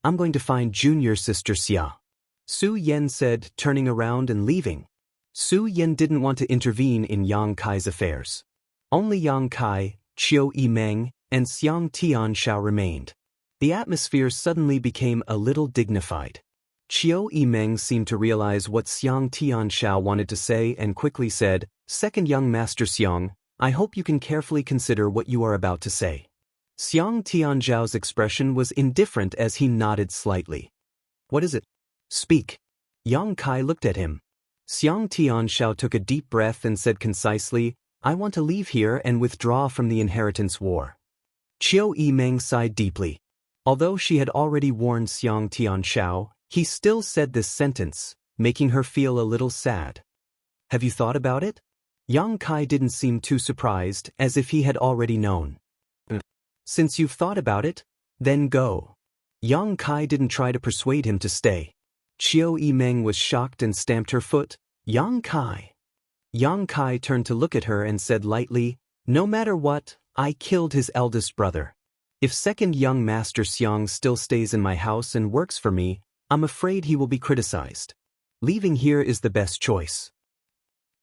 A: I'm going to find junior sister Xia. Su Yan said, turning around and leaving. Su Yan didn't want to intervene in Yang Kai's affairs. Only Yang Kai, Qiu Yimeng, and Xianxia remained. The atmosphere suddenly became a little dignified. Qiu Yimeng seemed to realize what Xianxia wanted to say and quickly said, Second young Master Xiang, I hope you can carefully consider what you are about to say. Xianxia's expression was indifferent as he nodded slightly. What is it? Speak. Yang Kai looked at him. Xianxia took a deep breath and said concisely, I want to leave here and withdraw from the inheritance war. Qiu Yimeng sighed deeply. Although she had already warned Xianxia, he still said this sentence, making her feel a little sad. Have you thought about it? Yang Kai didn't seem too surprised, as if he had already known. Since you've thought about it, then go. Yang Kai didn't try to persuade him to stay. Qiu Yimeng was shocked and stamped her foot. Yang Kai. Yang Kai turned to look at her and said lightly, "No matter what, I killed his eldest brother. If second young master Xiang still stays in my house and works for me, I'm afraid he will be criticized. Leaving here is the best choice."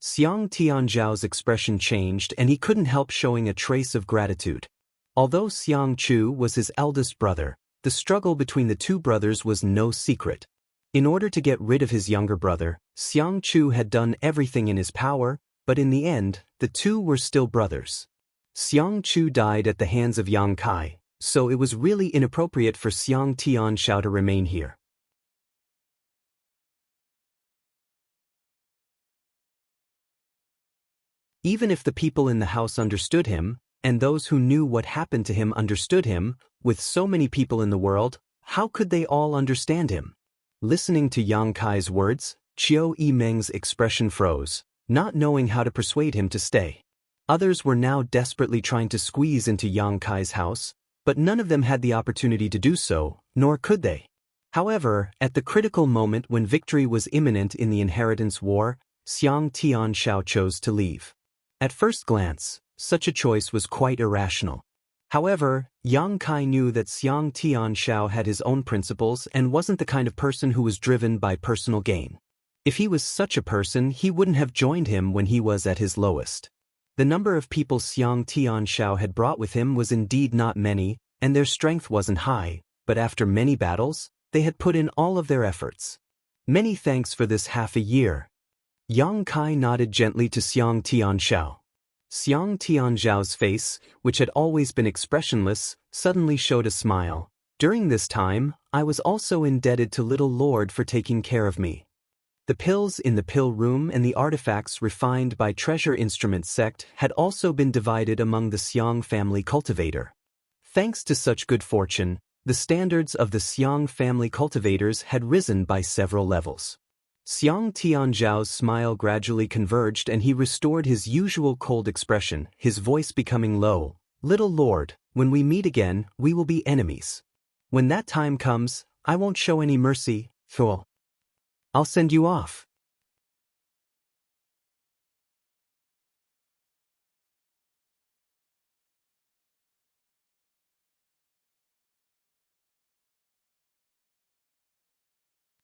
A: Xiang Tianzhao's expression changed and he couldn't help showing a trace of gratitude. Although Xiang Chu was his eldest brother, the struggle between the two brothers was no secret. In order to get rid of his younger brother, Xiang Chu had done everything in his power, but in the end, the two were still brothers. Xiang Chu died at the hands of Yang Kai, so it was really inappropriate for Xiang Tianzhao to remain here. Even if the people in the house understood him, and those who knew what happened to him understood him, with so many people in the world, how could they all understand him? Listening to Yang Kai's words, Qiu Yimeng's expression froze, not knowing how to persuade him to stay. Others were now desperately trying to squeeze into Yang Kai's house, but none of them had the opportunity to do so, nor could they. However, at the critical moment when victory was imminent in the inheritance war, Xiang Tianzhao chose to leave. At first glance, such a choice was quite irrational. However, Yang Kai knew that Xiang Tianzhao had his own principles and wasn't the kind of person who was driven by personal gain. If he was such a person, he wouldn't have joined him when he was at his lowest. The number of people Xiang Tianzhao had brought with him was indeed not many, and their strength wasn't high, but after many battles, they had put in all of their efforts. "Many thanks for this half a year." Yang Kai nodded gently to Xiang Tianzhao. Xiang Tianzhao's face, which had always been expressionless, suddenly showed a smile. "During this time, I was also indebted to Little Lord for taking care of me." The pills in the pill room and the artifacts refined by Treasure Instrument sect had also been divided among the Xiang family cultivator. Thanks to such good fortune, the standards of the Xiang family cultivators had risen by several levels. Xiang Tianzhao's smile gradually converged and he restored his usual cold expression, his voice becoming low. "Little Lord, when we meet again, we will be enemies. When that time comes, I won't show any mercy, so I'll send you off."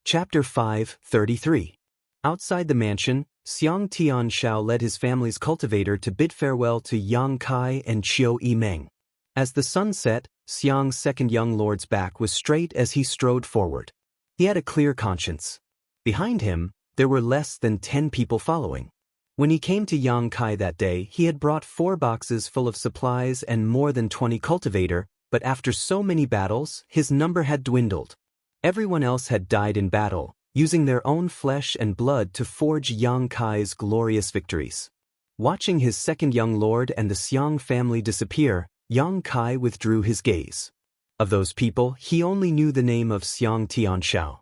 A: Chapter 5:33. Outside the mansion, Xiang Tianzhao led his family's cultivator to bid farewell to Yang Kai and Qiu Yimeng. As the sun set, Xiang's second young lord's back was straight as he strode forward. He had a clear conscience. Behind him, there were less than 10 people following. When he came to Yang Kai that day, he had brought 4 boxes full of supplies and more than 20 cultivator, but after so many battles, his number had dwindled. Everyone else had died in battle, using their own flesh and blood to forge Yang Kai's glorious victories. Watching his second young lord and the Xiang family disappear, Yang Kai withdrew his gaze. Of those people, he only knew the name of Xiang Tianzhao.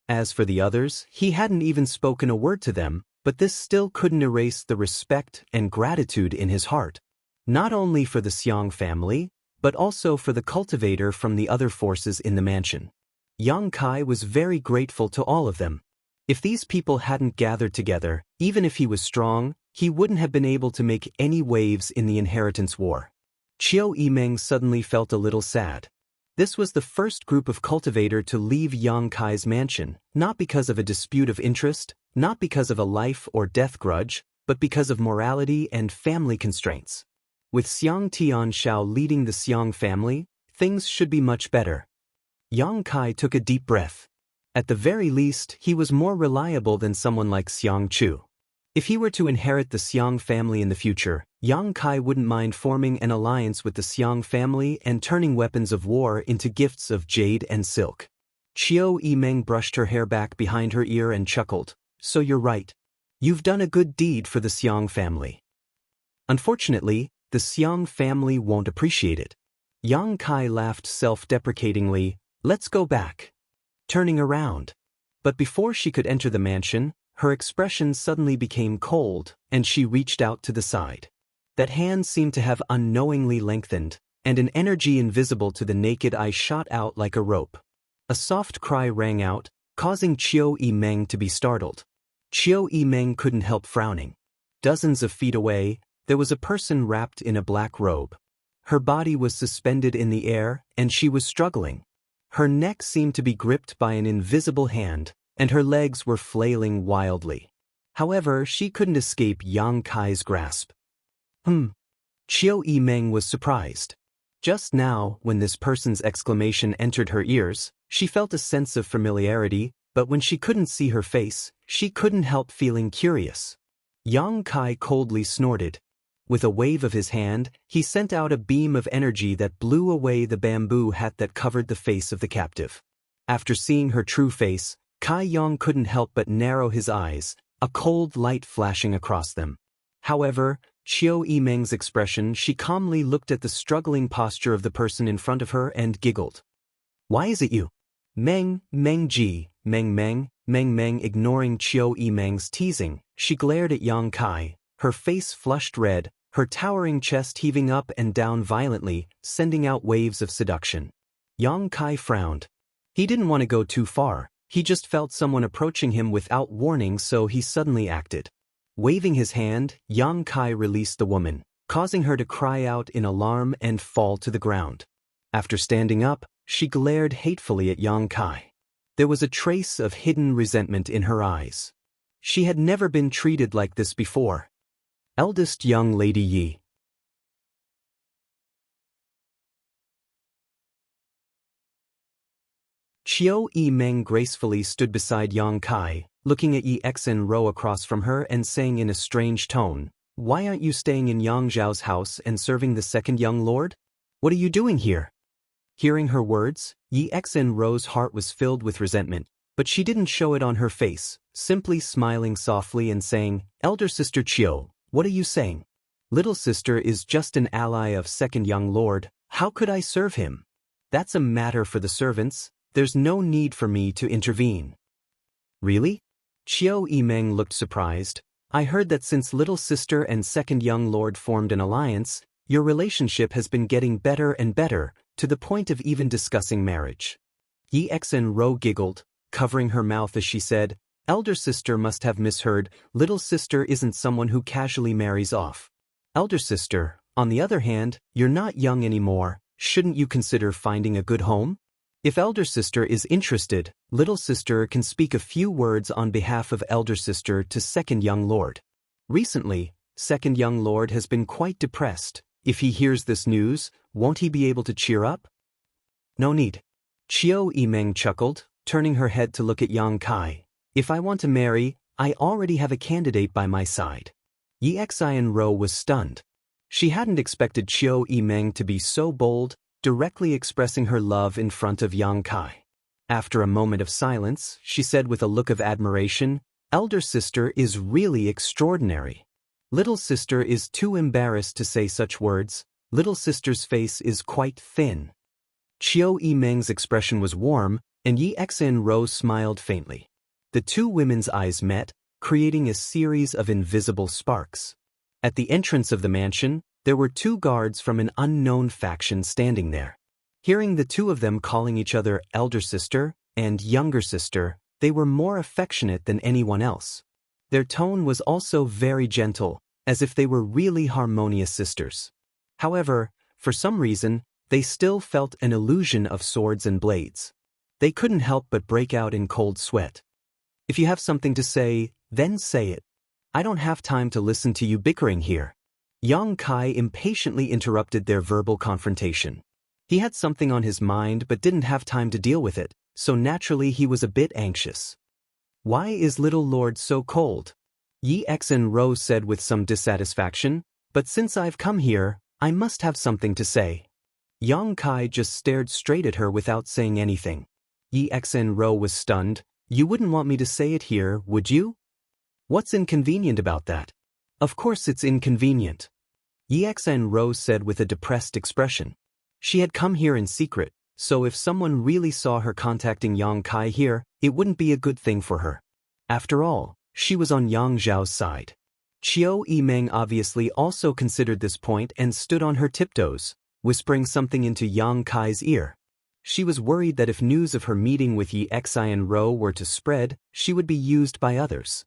A: As for the others, he hadn't even spoken a word to them, but this still couldn't erase the respect and gratitude in his heart. Not only for the Xiang family, but also for the cultivator from the other forces in the mansion. Yang Kai was very grateful to all of them. If these people hadn't gathered together, even if he was strong, he wouldn't have been able to make any waves in the inheritance war. Qiu Yimeng suddenly felt a little sad. This was the first group of cultivator to leave Yang Kai's mansion, not because of a dispute of interest, not because of a life or death grudge, but because of morality and family constraints. With Xiang Tianzhao leading the Xiang family, things should be much better. Yang Kai took a deep breath. At the very least, he was more reliable than someone like Xiang Chu. If he were to inherit the Xiang family in the future, Yang Kai wouldn't mind forming an alliance with the Xiang family and turning weapons of war into gifts of jade and silk. Qiu Yimeng brushed her hair back behind her ear and chuckled. "So you're right. You've done a good deed for the Xiang family. Unfortunately, the Xiang family won't appreciate it." Yang Kai laughed self-deprecatingly. "Let's go back." Turning around. But before she could enter the mansion, her expression suddenly became cold, and she reached out to the side. That hand seemed to have unknowingly lengthened, and an energy invisible to the naked eye shot out like a rope. A soft cry rang out, causing Qiu Yimeng to be startled. Qiu Yimeng couldn't help frowning. Dozens of feet away, there was a person wrapped in a black robe. Her body was suspended in the air, and she was struggling. Her neck seemed to be gripped by an invisible hand, and her legs were flailing wildly. However, she couldn't escape Yang Kai's grasp. Qiu Yimeng was surprised. Just now, when this person's exclamation entered her ears, she felt a sense of familiarity, but when she couldn't see her face, she couldn't help feeling curious. Yang Kai coldly snorted. With a wave of his hand, he sent out a beam of energy that blew away the bamboo hat that covered the face of the captive. After seeing her true face, Kai Yang couldn't help but narrow his eyes, a cold light flashing across them. However, Qiu Yimeng's expression, she calmly looked at the struggling posture of the person in front of her and giggled. "Why is it you?" Meng Ji, Meng, ignoring Qiu Yimeng's teasing, she glared at Yang Kai, her face flushed red, her towering chest heaving up and down violently, sending out waves of seduction. Yang Kai frowned. He didn't want to go too far, he just felt someone approaching him without warning, so he suddenly acted. Waving his hand, Yang Kai released the woman, causing her to cry out in alarm and fall to the ground. After standing up, she glared hatefully at Yang Kai. There was a trace of hidden resentment in her eyes. She had never been treated like this before. Eldest young lady Yi. Qiu Yimeng gracefully stood beside Yang Kai, looking at Yi Xinro across from her and saying in a strange tone, "Why aren't you staying in Yang Zhao's house and serving the second young lord? What are you doing here?" Hearing her words, Yi Xinro's heart was filled with resentment, but she didn't show it on her face, simply smiling softly and saying, "Elder sister Qiu, what are you saying? Little sister is just an ally of second young lord, how could I serve him? That's a matter for the servants, there's no need for me to intervene." "Really?" Qiu Yimeng looked surprised. "I heard that since little sister and second young lord formed an alliance, your relationship has been getting better and better, to the point of even discussing marriage." Yi Xinro giggled, covering her mouth as she said, "Elder sister must have misheard, little sister isn't someone who casually marries off. Elder sister, on the other hand, you're not young anymore, shouldn't you consider finding a good home? If elder sister is interested, little sister can speak a few words on behalf of elder sister to second young lord. Recently, second young lord has been quite depressed. If he hears this news, won't he be able to cheer up?" "No need." Qiu Yimeng chuckled, turning her head to look at Yang Kai. "If I want to marry, I already have a candidate by my side." Yi Xinro was stunned. She hadn't expected Qiu Yimeng to be so bold, directly expressing her love in front of Yang Kai. After a moment of silence, she said with a look of admiration, "Elder sister is really extraordinary. Little sister is too embarrassed to say such words, little sister's face is quite thin." Qiu Yimeng's expression was warm, and Yi Xinro smiled faintly. The two women's eyes met, creating a series of invisible sparks. At the entrance of the mansion, there were two guards from an unknown faction standing there. Hearing the two of them calling each other elder sister and younger sister, they were more affectionate than anyone else. Their tone was also very gentle, as if they were really harmonious sisters. However, for some reason, they still felt an illusion of swords and blades. They couldn't help but break out in cold sweat. "If you have something to say, then say it. I don't have time to listen to you bickering here." Yang Kai impatiently interrupted their verbal confrontation. He had something on his mind but didn't have time to deal with it, so naturally he was a bit anxious. "Why is little lord so cold?" Yi Xinro said with some dissatisfaction, "But since I've come here, I must have something to say." Yang Kai just stared straight at her without saying anything. Yi Xinro was stunned. "You wouldn't want me to say it here, would you? What's inconvenient about that?" "Of course it's inconvenient," Yi Xinro said with a depressed expression. She had come here in secret, so if someone really saw her contacting Yang Kai here, it wouldn't be a good thing for her. After all, she was on Yang Zhao's side. Qiu Yimeng obviously also considered this point and stood on her tiptoes, whispering something into Yang Kai's ear. She was worried that if news of her meeting with Yi Xinro were to spread, she would be used by others.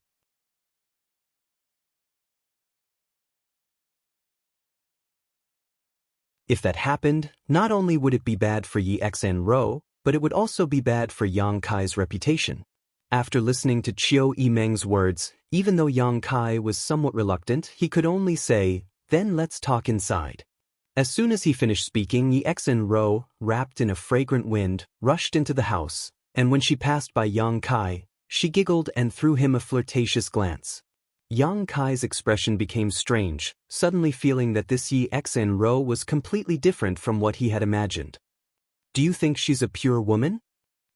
A: If that happened, not only would it be bad for Yi Xen, but it would also be bad for Yang Kai's reputation. After listening to Qiu Yimeng's words, even though Yang Kai was somewhat reluctant, he could only say, "Then let's talk inside." As soon as he finished speaking, Yi Xen, wrapped in a fragrant wind, rushed into the house, and when she passed by Yang Kai, she giggled and threw him a flirtatious glance. Yang Kai's expression became strange, suddenly feeling that this Yi Xen was completely different from what he had imagined. "Do you think she's a pure woman?"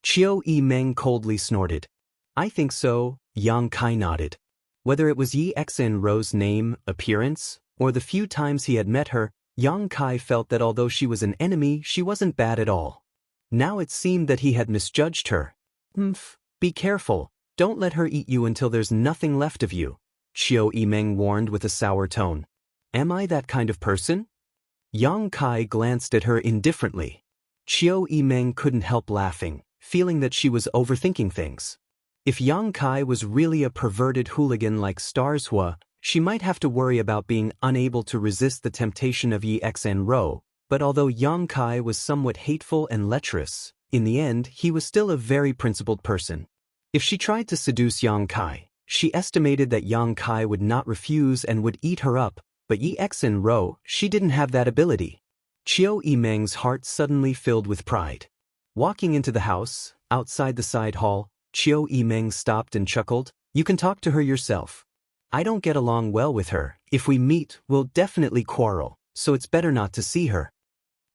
A: Qiu Yimeng coldly snorted. "I think so," Yang Kai nodded. Whether it was Yi Xen's name, appearance, or the few times he had met her, Yang Kai felt that although she was an enemy, she wasn't bad at all. Now it seemed that he had misjudged her. Be careful, don't let her eat you until there's nothing left of you," Qiu Yimeng warned with a sour tone. "Am I that kind of person?" Yang Kai glanced at her indifferently. Qiu Yimeng couldn't help laughing, feeling that she was overthinking things. If Yang Kai was really a perverted hooligan like Starshua, she might have to worry about being unable to resist the temptation of Yi Xen, but although Yang Kai was somewhat hateful and lecherous, in the end he was still a very principled person. If she tried to seduce Yang Kai, she estimated that Yang Kai would not refuse and would eat her up, but Yi Xen, she didn't have that ability. Qiu Yimeng's heart suddenly filled with pride. Walking into the house, outside the side hall, Qiu Yimeng stopped and chuckled. "You can talk to her yourself. I don't get along well with her. If we meet, we'll definitely quarrel, so it's better not to see her."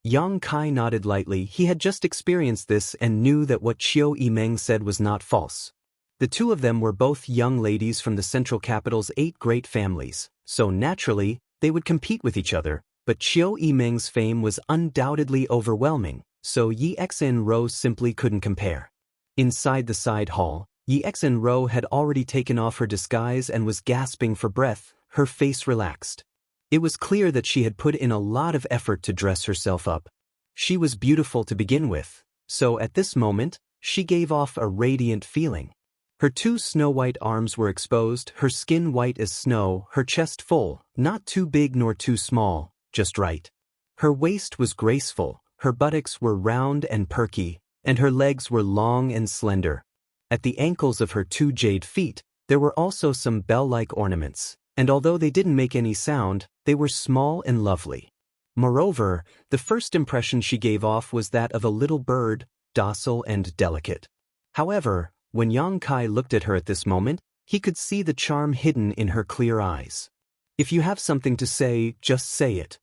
A: Yang Kai nodded lightly. He had just experienced this and knew that what Qiu Yimeng said was not false. The two of them were both young ladies from the central capital's 8 great families, so naturally, they would compete with each other, but Qiu Yimeng's fame was undoubtedly overwhelming, so Yi Xen simply couldn't compare. Inside the side hall, Yi Xen had already taken off her disguise and was gasping for breath, her face relaxed. It was clear that she had put in a lot of effort to dress herself up. She was beautiful to begin with, so at this moment, she gave off a radiant feeling. Her 2 snow-white arms were exposed, her skin white as snow, her chest full, not too big nor too small, just right. Her waist was graceful, her buttocks were round and perky, and her legs were long and slender. At the ankles of her 2 jade feet, there were also some bell-like ornaments, and although they didn't make any sound, they were small and lovely. Moreover, the first impression she gave off was that of a little bird, docile and delicate. However, when Yang Kai looked at her at this moment, he could see the charm hidden in her clear eyes. "If you have something to say, just say it,"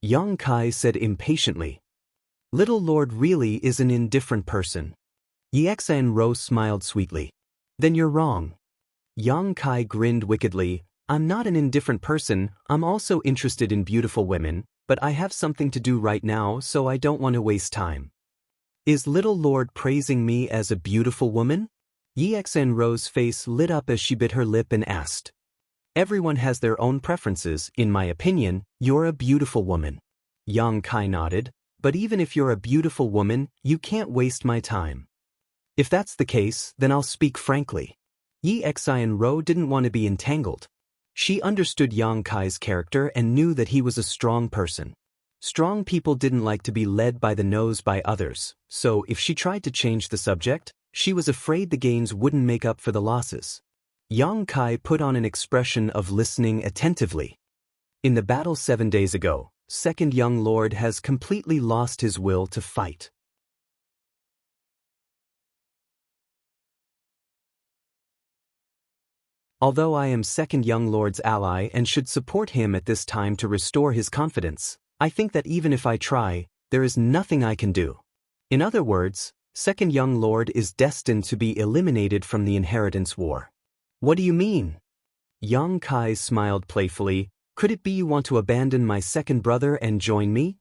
A: Yang Kai said impatiently. "Little Lord really is an indifferent person." Yi Xen smiled sweetly. "Then you're wrong." Yang Kai grinned wickedly. "I'm not an indifferent person, I'm also interested in beautiful women, but I have something to do right now so I don't want to waste time." "Is Little Lord praising me as a beautiful woman?" Yi Xen's face lit up as she bit her lip and asked. "Everyone has their own preferences. In my opinion, you're a beautiful woman." Yang Kai nodded. "But even if you're a beautiful woman, you can't waste my time." "If that's the case, then I'll speak frankly." Yi Xen didn't want to be entangled. She understood Yang Kai's character and knew that he was a strong person. Strong people didn't like to be led by the nose by others, so if she tried to change the subject, she was afraid the gains wouldn't make up for the losses. Yang Kai put on an expression of listening attentively. "In the battle 7 days ago, Second Young Lord has completely lost his will to fight. Although I am Second Young Lord's ally and should support him at this time to restore his confidence, I think that even if I try, there is nothing I can do." In other words, Second Young Lord is destined to be eliminated from the inheritance war. "What do you mean?" Yang Kai smiled playfully. "Could it be you want to abandon my second brother and join me?"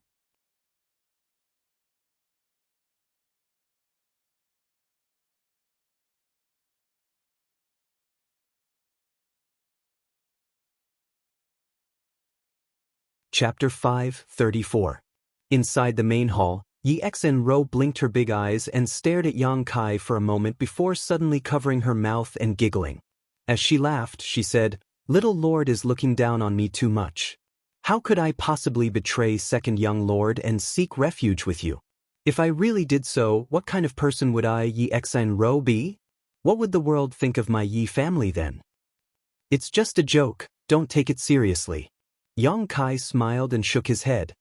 A: Chapter 5:34. Inside the main hall, Yi Xen blinked her big eyes and stared at Yang Kai for a moment before suddenly covering her mouth and giggling. As she laughed, she said, "Little Lord is looking down on me too much." How could I possibly betray second young lord and seek refuge with you? If I really did so, what kind of person would I Yi Xianro be? What would the world think of my Yi family then? It's just a joke, don't take it seriously. Yang Kai smiled and shook his head.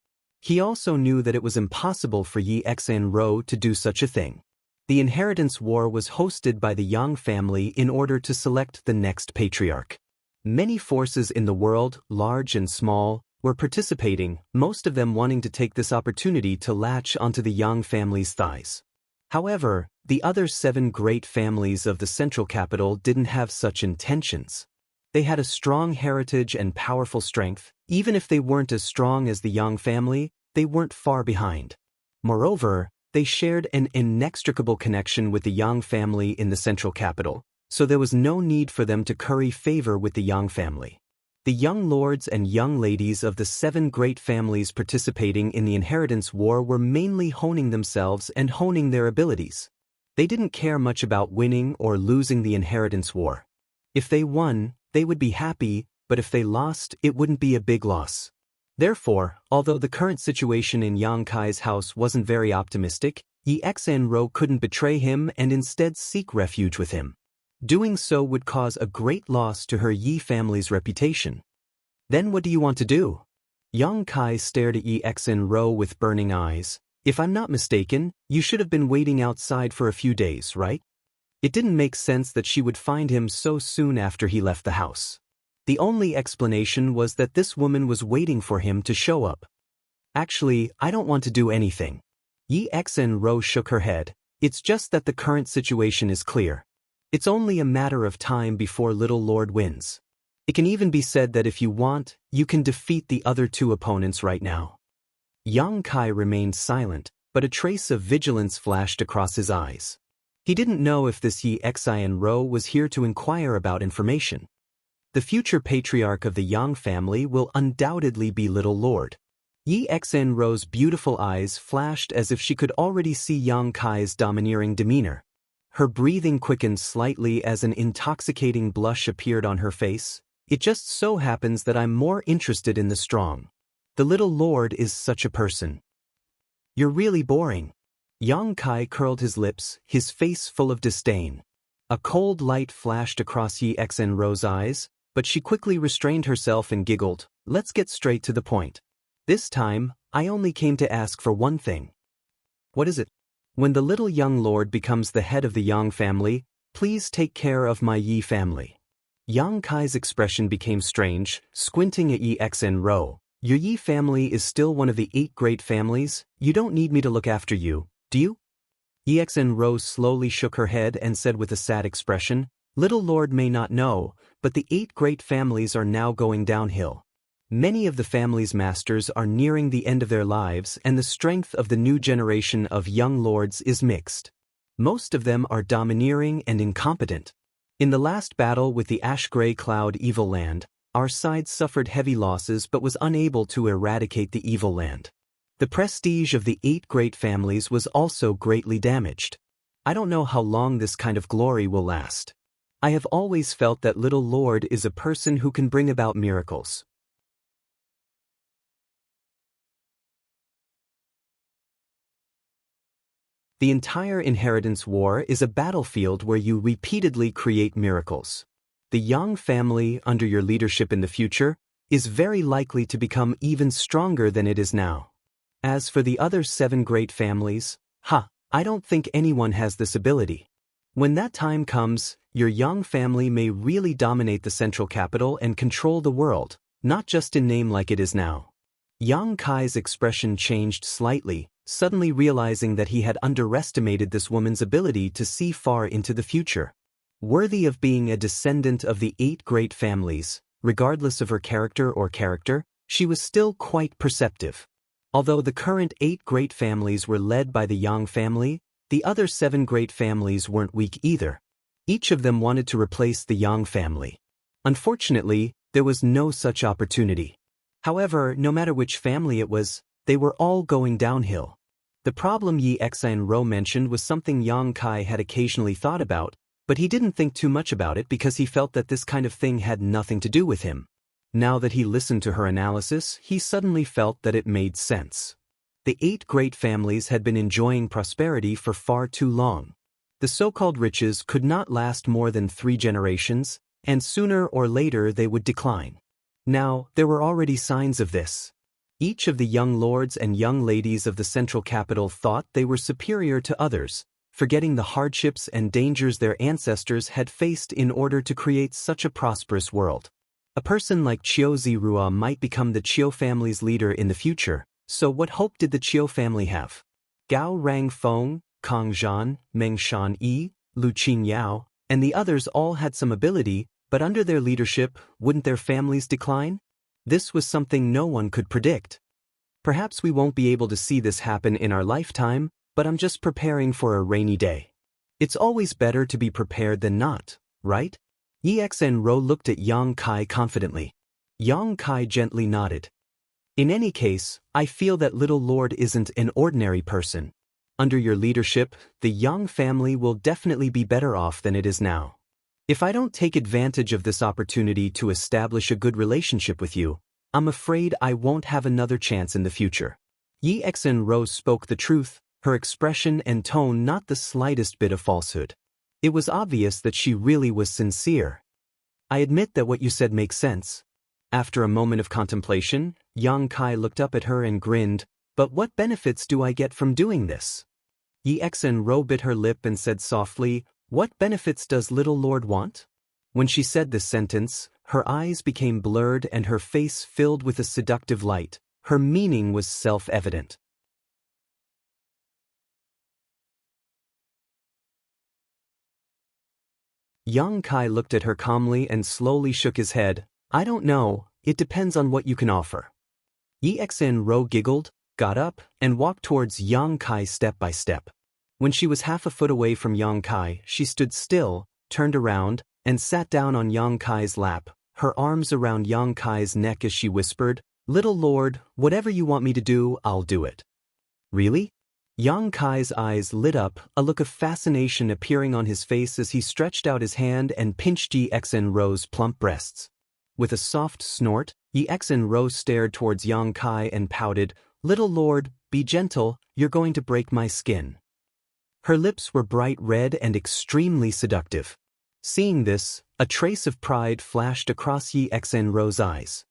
A: He also knew that it was impossible for Yi Xianro to do such a thing. The inheritance war was hosted by the Yang family in order to select the next patriarch. Many forces in the world, large and small, were participating, most of them wanting to take this opportunity to latch onto the Yang family's thighs. However, the other 7 great families of the central capital didn't have such intentions. They had a strong heritage and powerful strength. Even if they weren't as strong as the Yang family, they weren't far behind. Moreover, they shared an inextricable connection with the Yang family in the central capital, so there was no need for them to curry favor with the Yang family. The young lords and young ladies of the 7 great families participating in the inheritance war were mainly honing themselves and honing their abilities. They didn't care much about winning or losing the inheritance war. If they won, they would be happy, but if they lost, it wouldn't be a big loss. Therefore, although the current situation in Yang Kai's house wasn't very optimistic, Yi Xianro couldn't betray him and instead seek refuge with him. Doing so would cause a great loss to her Yi family's reputation. Then what do you want to do? Yang Kai stared at Yi Xianro with burning eyes. If I'm not mistaken, you should have been waiting outside for a few days, right? It didn't make sense that she would find him so soon after he left the house. The only explanation was that this woman was waiting for him to show up. Actually, I don't want to do anything. Yi Xianro shook her head. It's just that the current situation is clear. It's only a matter of time before Little Lord wins. It can even be said that if you want, you can defeat the other 2 opponents right now. Yang Kai remained silent, but a trace of vigilance flashed across his eyes. He didn't know if this Yi Xianro was here to inquire about information. The future patriarch of the Yang family will undoubtedly be Little Lord. Yi Xianro's beautiful eyes flashed as if she could already see Yang Kai's domineering demeanor. Her breathing quickened slightly as an intoxicating blush appeared on her face. It just so happens that I'm more interested in the strong. The Little Lord is such a person. You're really boring. Yang Kai curled his lips, his face full of disdain. A cold light flashed across Yi Xianro's eyes, but she quickly restrained herself and giggled. Let's get straight to the point. This time, I only came to ask for one thing. What is it? When the little young lord becomes the head of the Yang family, please take care of my Yi family. Yang Kai's expression became strange, squinting at Yi Xianro. Your Yi family is still one of the 8 great families. You don't need me to look after you, do you? Yi Xianro slowly shook her head and said with a sad expression, Little Lord may not know, but the 8 great families are now going downhill. Many of the family's masters are nearing the end of their lives, and the strength of the new generation of young lords is mixed. Most of them are domineering and incompetent. In the last battle with the ash-gray cloud evil land, our side suffered heavy losses but was unable to eradicate the evil land. The prestige of the 8 great families was also greatly damaged. I don't know how long this kind of glory will last. I have always felt that Little Lord is a person who can bring about miracles. The entire inheritance war is a battlefield where you repeatedly create miracles. The Yang family, under your leadership in the future, is very likely to become even stronger than it is now. As for the other 7 great families, I don't think anyone has this ability. When that time comes, your Yang family may really dominate the central capital and control the world, not just in name like it is now. Yang Kai's expression changed slightly, suddenly realizing that he had underestimated this woman's ability to see far into the future. Worthy of being a descendant of the 8 great families, regardless of her character, she was still quite perceptive. Although the current 8 great families were led by the Yang family, the other 7 great families weren't weak either. Each of them wanted to replace the Yang family. Unfortunately, there was no such opportunity. However, no matter which family it was, they were all going downhill. The problem Yi Xianro mentioned was something Yang Kai had occasionally thought about, but he didn't think too much about it because he felt that this kind of thing had nothing to do with him. Now that he listened to her analysis, he suddenly felt that it made sense. The 8 great families had been enjoying prosperity for far too long. The so-called riches could not last more than 3 generations, and sooner or later they would decline. Now, there were already signs of this. Each of the young lords and young ladies of the central capital thought they were superior to others, forgetting the hardships and dangers their ancestors had faced in order to create such a prosperous world. A person like Qiu Zirua might become the Qiu family's leader in the future, so what hope did the Qiu family have? Gao Rangfeng, Kang Zhan, Meng Shanyi, Lu Qingyao, and the others all had some ability, but under their leadership, wouldn't their families decline? This was something no one could predict. Perhaps we won't be able to see this happen in our lifetime, but I'm just preparing for a rainy day. It's always better to be prepared than not, right? Exenro looked at Yang Kai confidently. Yang Kai gently nodded. In any case, I feel that little lord isn't an ordinary person. Under your leadership, the Yang family will definitely be better off than it is now. If I don't take advantage of this opportunity to establish a good relationship with you, I'm afraid I won't have another chance in the future. Yi Exenro spoke the truth, her expression and tone not the slightest bit of falsehood. It was obvious that she really was sincere. I admit that what you said makes sense. After a moment of contemplation, Yang Kai looked up at her and grinned, but what benefits do I get from doing this? Yi Exenro bit her lip and said softly, what benefits does little lord want? When she said this sentence, her eyes became blurred and her face filled with a seductive light. Her meaning was self-evident. Yang Kai looked at her calmly and slowly shook his head. I don't know, it depends on what you can offer. Yi Exenro giggled, got up, and walked towards Yang Kai step by step. When she was half a foot away from Yang Kai, she stood still, turned around, and sat down on Yang Kai's lap, her arms around Yang Kai's neck as she whispered, Little lord, whatever you want me to do, I'll do it. Really? Yang Kai's eyes lit up, a look of fascination appearing on his face as he stretched out his hand and pinched Yi Exenro's plump breasts. With a soft snort, Yi Exenro stared towards Yang Kai and pouted, Little lord, be gentle, you're going to break my skin. Her lips were bright red and extremely seductive. Seeing this, a trace of pride flashed across Yi Exenro's eyes.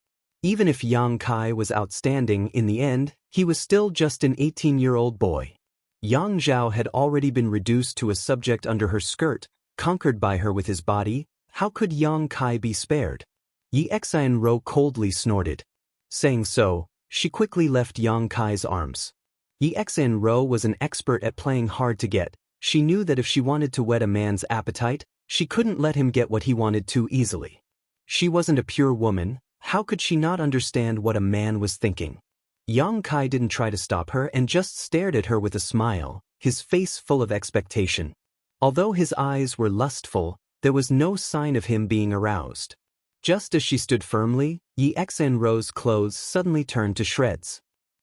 A: Even if Yang Kai was outstanding in the end, he was still just an 18-year-old boy. Yang Zhao had already been reduced to a subject under her skirt, conquered by her with his body. How could Yang Kai be spared? Yi Exenro coldly snorted. Saying so, she quickly left Yang Kai's arms. Yi Exenro was an expert at playing hard to get. She knew that if she wanted to whet a man's appetite, she couldn't let him get what he wanted too easily. She wasn't a pure woman. How could she not understand what a man was thinking? Yang Kai didn't try to stop her and just stared at her with a smile, his face full of expectation. Although his eyes were lustful, there was no sign of him being aroused. Just as she stood firmly, Yi Exenro's clothes suddenly turned to shreds.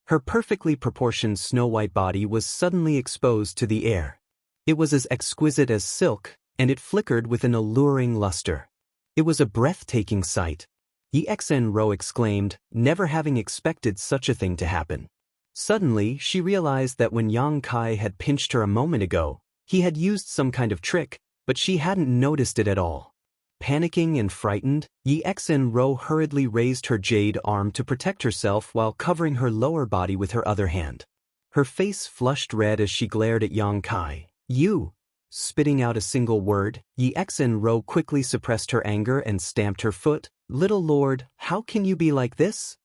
A: Her perfectly proportioned snow-white body was suddenly exposed to the air. It was as exquisite as silk, and it flickered with an alluring luster. It was a breathtaking sight. Yi Exenro exclaimed, never having expected such a thing to happen. Suddenly, she realized that when Yang Kai had pinched her a moment ago, he had used some kind of trick, but she hadn't noticed it at all. Panicking and frightened, Yi Exenro hurriedly raised her jade arm to protect herself while covering her lower body with her other hand. Her face flushed red as she glared at Yang Kai. You! Spitting out a single word, Yi Exenro quickly suppressed her anger and stamped her foot. Little lord, how can you be like this?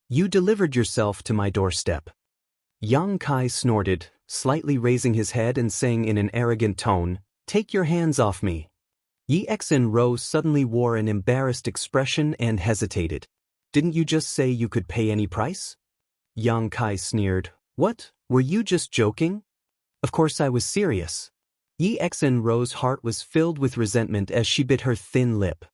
A: You delivered yourself to my doorstep. Yang Kai snorted, slightly raising his head and saying in an arrogant tone, Take your hands off me. Yi Exenro suddenly wore an embarrassed expression and hesitated. Didn't you just say you could pay any price? Yang Kai sneered. What, were you just joking? Of course I was serious. Yi Exenro's heart was filled with resentment as she bit her thin lip.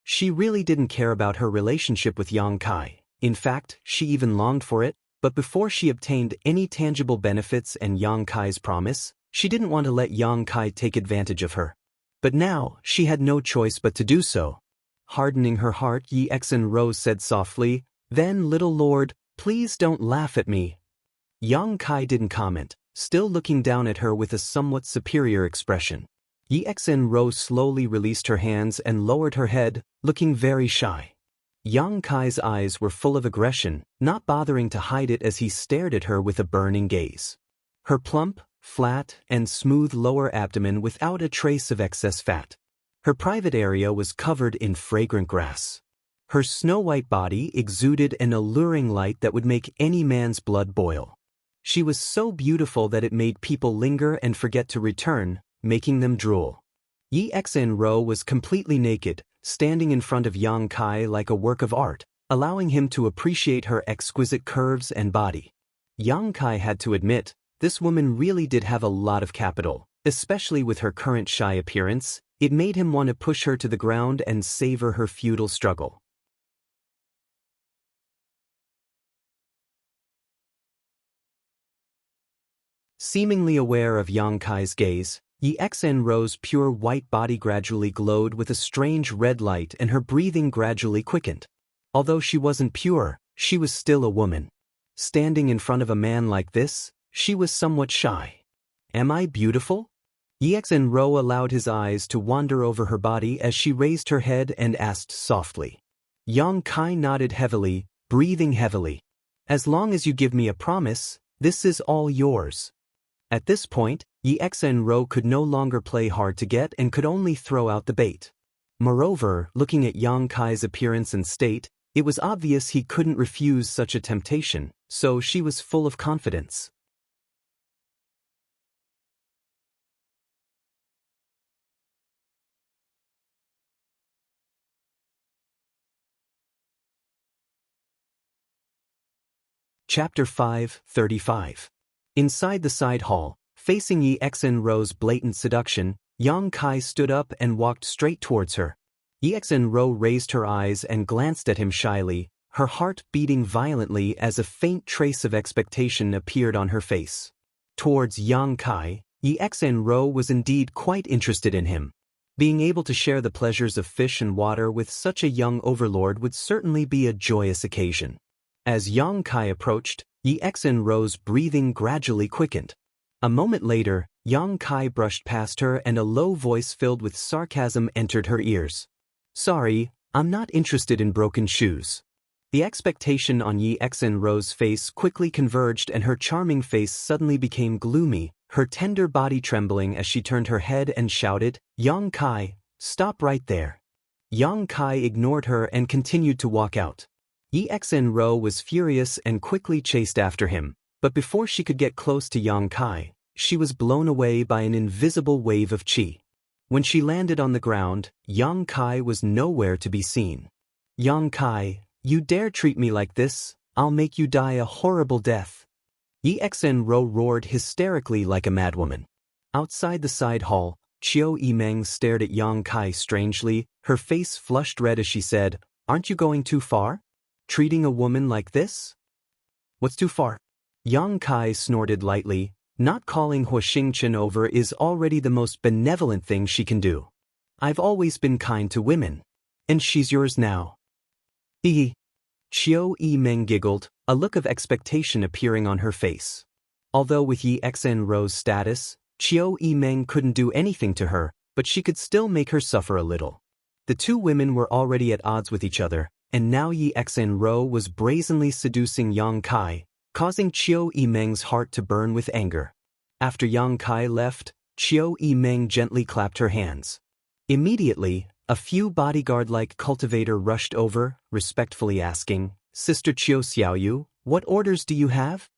A: She really didn't care about her relationship with Yang Kai. In fact, she even longed for it, but before she obtained any tangible benefits and Yang Kai's promise, she didn't want to let Yang Kai take advantage of her. But now, she had no choice but to do so. Hardening her heart, Yi Xinro said softly, "Then, little lord, please don't laugh at me." Yang Kai didn't comment, still looking down at her with a somewhat superior expression. Yi Xinro slowly released her hands and lowered her head, looking very shy. Yang Kai's eyes were full of aggression, not bothering to hide it as he stared at her with a burning gaze. Her plump, flat, and smooth lower abdomen without a trace of excess fat. Her private area was covered in fragrant grass. Her snow-white body exuded an alluring light that would make any man's blood boil. She was so beautiful that it made people linger and forget to return, making them drool. Yi Xinro was completely naked, standing in front of Yang Kai like a work of art, allowing him to appreciate her exquisite curves and body. Yang Kai had to admit, this woman really did have a lot of capital, especially with her current shy appearance. It made him want to push her to the ground and savor her futile struggle. Seemingly aware of Yang Kai's gaze, Yi Xinro's pure white body gradually glowed with a strange red light and her breathing gradually quickened. Although she wasn't pure, she was still a woman. Standing in front of a man like this, she was somewhat shy. "Am I beautiful?" Yi Xinro allowed his eyes to wander over her body as she raised her head and asked softly. Yang Kai nodded heavily, breathing heavily. "As long as you give me a promise, this is all yours." At this point, Yi Xinro could no longer play hard to get and could only throw out the bait. Moreover, looking at Yang Kai's appearance and state, it was obvious he couldn't refuse such a temptation, so she was full of confidence. Chapter 5:35. Inside the side hall, facing Yi Xinro's blatant seduction, Yang Kai stood up and walked straight towards her. Yi Xinro raised her eyes and glanced at him shyly, her heart beating violently as a faint trace of expectation appeared on her face. Towards Yang Kai, Yi Xinro was indeed quite interested in him. Being able to share the pleasures of fish and water with such a young overlord would certainly be a joyous occasion. As Yang Kai approached, Yi Xinro's breathing gradually quickened. A moment later, Yang Kai brushed past her and a low voice filled with sarcasm entered her ears. "Sorry, I'm not interested in broken shoes." The expectation on Yi Xinro's face quickly converged and her charming face suddenly became gloomy, her tender body trembling as she turned her head and shouted, "Yang Kai, stop right there." Yang Kai ignored her and continued to walk out. Yi Xinro was furious and quickly chased after him, but before she could get close to Yang Kai, she was blown away by an invisible wave of qi. When she landed on the ground, Yang Kai was nowhere to be seen. "Yang Kai, you dare treat me like this, I'll make you die a horrible death." Yi Xinro roared hysterically like a madwoman. Outside the side hall, Qiu Yimeng stared at Yang Kai strangely, her face flushed red as she said, "Aren't you going too far? Treating a woman like this? What's too far?" Yang Kai snorted lightly. "Not calling Hua Xingchen over is already the most benevolent thing she can do. I've always been kind to women. And she's yours now." Hee. Qiu Yimeng giggled, a look of expectation appearing on her face. Although with Yi Xinro's status, Qiu Yimeng couldn't do anything to her, but she could still make her suffer a little. The two women were already at odds with each other, and now Yi Xinro was brazenly seducing Yang Kai, causing Qiu Yimeng's heart to burn with anger. After Yang Kai left, Qiu Yimeng gently clapped her hands. Immediately, a few bodyguard-like cultivator rushed over, respectfully asking, "Sister Qiu Xiaoyu, what orders do you have?"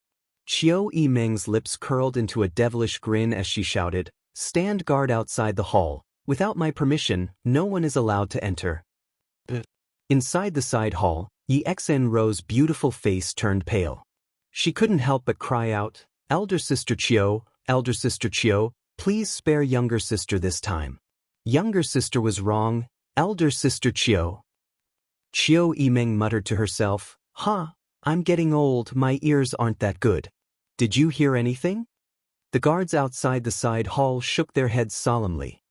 A: Qiu Yimeng's lips curled into a devilish grin as she shouted, "Stand guard outside the hall. Without my permission, no one is allowed to enter." Inside the side hall, Yi Xinro's beautiful face turned pale. She couldn't help but cry out, Elder Sister Qiu, please spare younger sister this time." Younger sister was wrong, elder sister Qiu. Qiu Yimeng muttered to herself, I'm getting old, my ears aren't that good. Did you hear anything?" The guards outside the side hall shook their heads solemnly.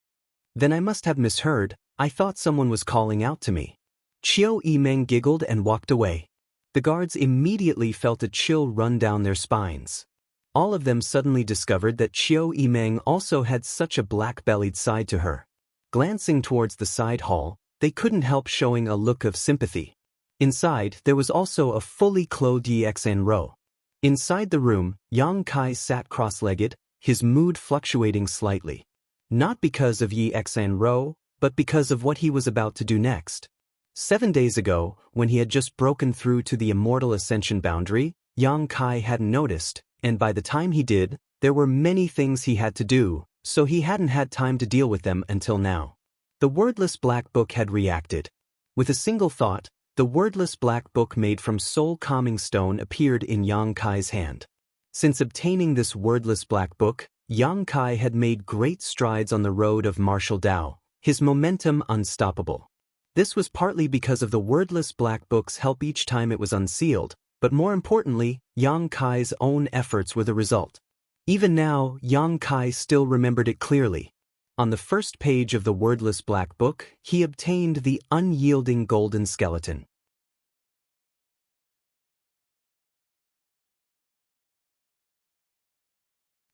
A: "Then I must have misheard, I thought someone was calling out to me. Qiu Yimeng giggled and walked away. The guards immediately felt a chill run down their spines. All of them suddenly discovered that Qiu Yimeng also had such a black-bellied side to her. Glancing towards the side hall, they couldn't help showing a look of sympathy. Inside, there was also a fully clothed Yi Xanro. Inside the room, Yang Kai sat cross-legged, his mood fluctuating slightly. Not because of Yi Xanro, but because of what he was about to do next. 7 days ago, when he had just broken through to the immortal ascension boundary, Yang Kai hadn't noticed, and by the time he did, there were many things he had to do, so he hadn't had time to deal with them until now. The wordless black book had reacted. With a single thought, the wordless black book made from soul calming stone appeared in Yang Kai's hand. Since obtaining this wordless black book, Yang Kai had made great strides on the road of martial Dao, his momentum unstoppable. This was partly because of the wordless black book's help each time it was unsealed, but more importantly, Yang Kai's own efforts were the result. Even now, Yang Kai still remembered it clearly. On the first page of the wordless black book, he obtained the unyielding golden skeleton.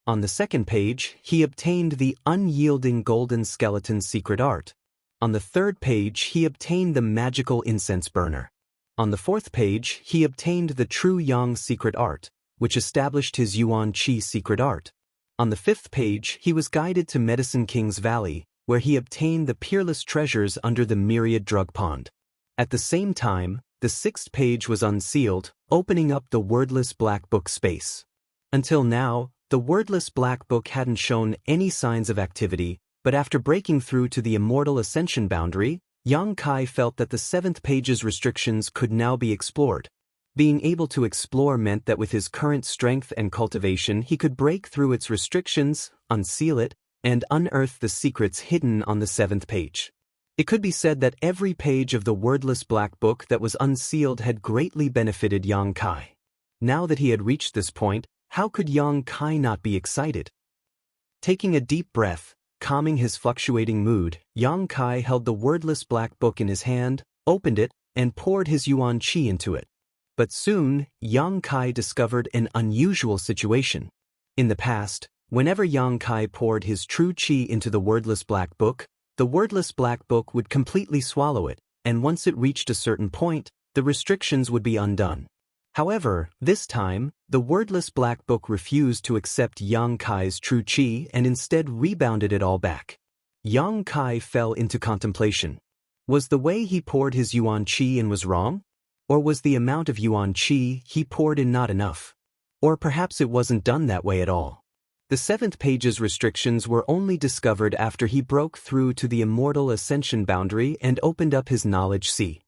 A: On the second page, he obtained the unyielding golden skeleton secret art. On the third page, he obtained the magical incense burner. On the fourth page, he obtained the true Yang secret art, which established his Yuan Qi secret art. On the fifth page, he was guided to Medicine King's Valley, where he obtained the peerless treasures under the myriad drug pond. At the same time, the sixth page was unsealed, opening up the wordless black book space. Until now, the wordless black book hadn't shown any signs of activity, but after breaking through to the immortal ascension boundary, Yang Kai felt that the seventh page's restrictions could now be explored. Being able to explore meant that with his current strength and cultivation he could break through its restrictions, unseal it, and unearth the secrets hidden on the seventh page. It could be said that every page of the wordless black book that was unsealed had greatly benefited Yang Kai. Now that he had reached this point, how could Yang Kai not be excited? Taking a deep breath, calming his fluctuating mood, Yang Kai held the wordless black book in his hand, opened it, and poured his Yuan Qi into it. But soon, Yang Kai discovered an unusual situation. In the past, whenever Yang Kai poured his true Qi into the wordless black book, the wordless black book would completely swallow it, and once it reached a certain point, the restrictions would be undone. However, this time, the wordless black book refused to accept Yang Kai's true Qi and instead rebounded it all back. Yang Kai fell into contemplation. Was the way he poured his Yuan Qi in was wrong? Or was the amount of Yuan Qi he poured in not enough? Or perhaps it wasn't done that way at all. The seventh page's restrictions were only discovered after he broke through to the immortal ascension boundary and opened up his knowledge sea.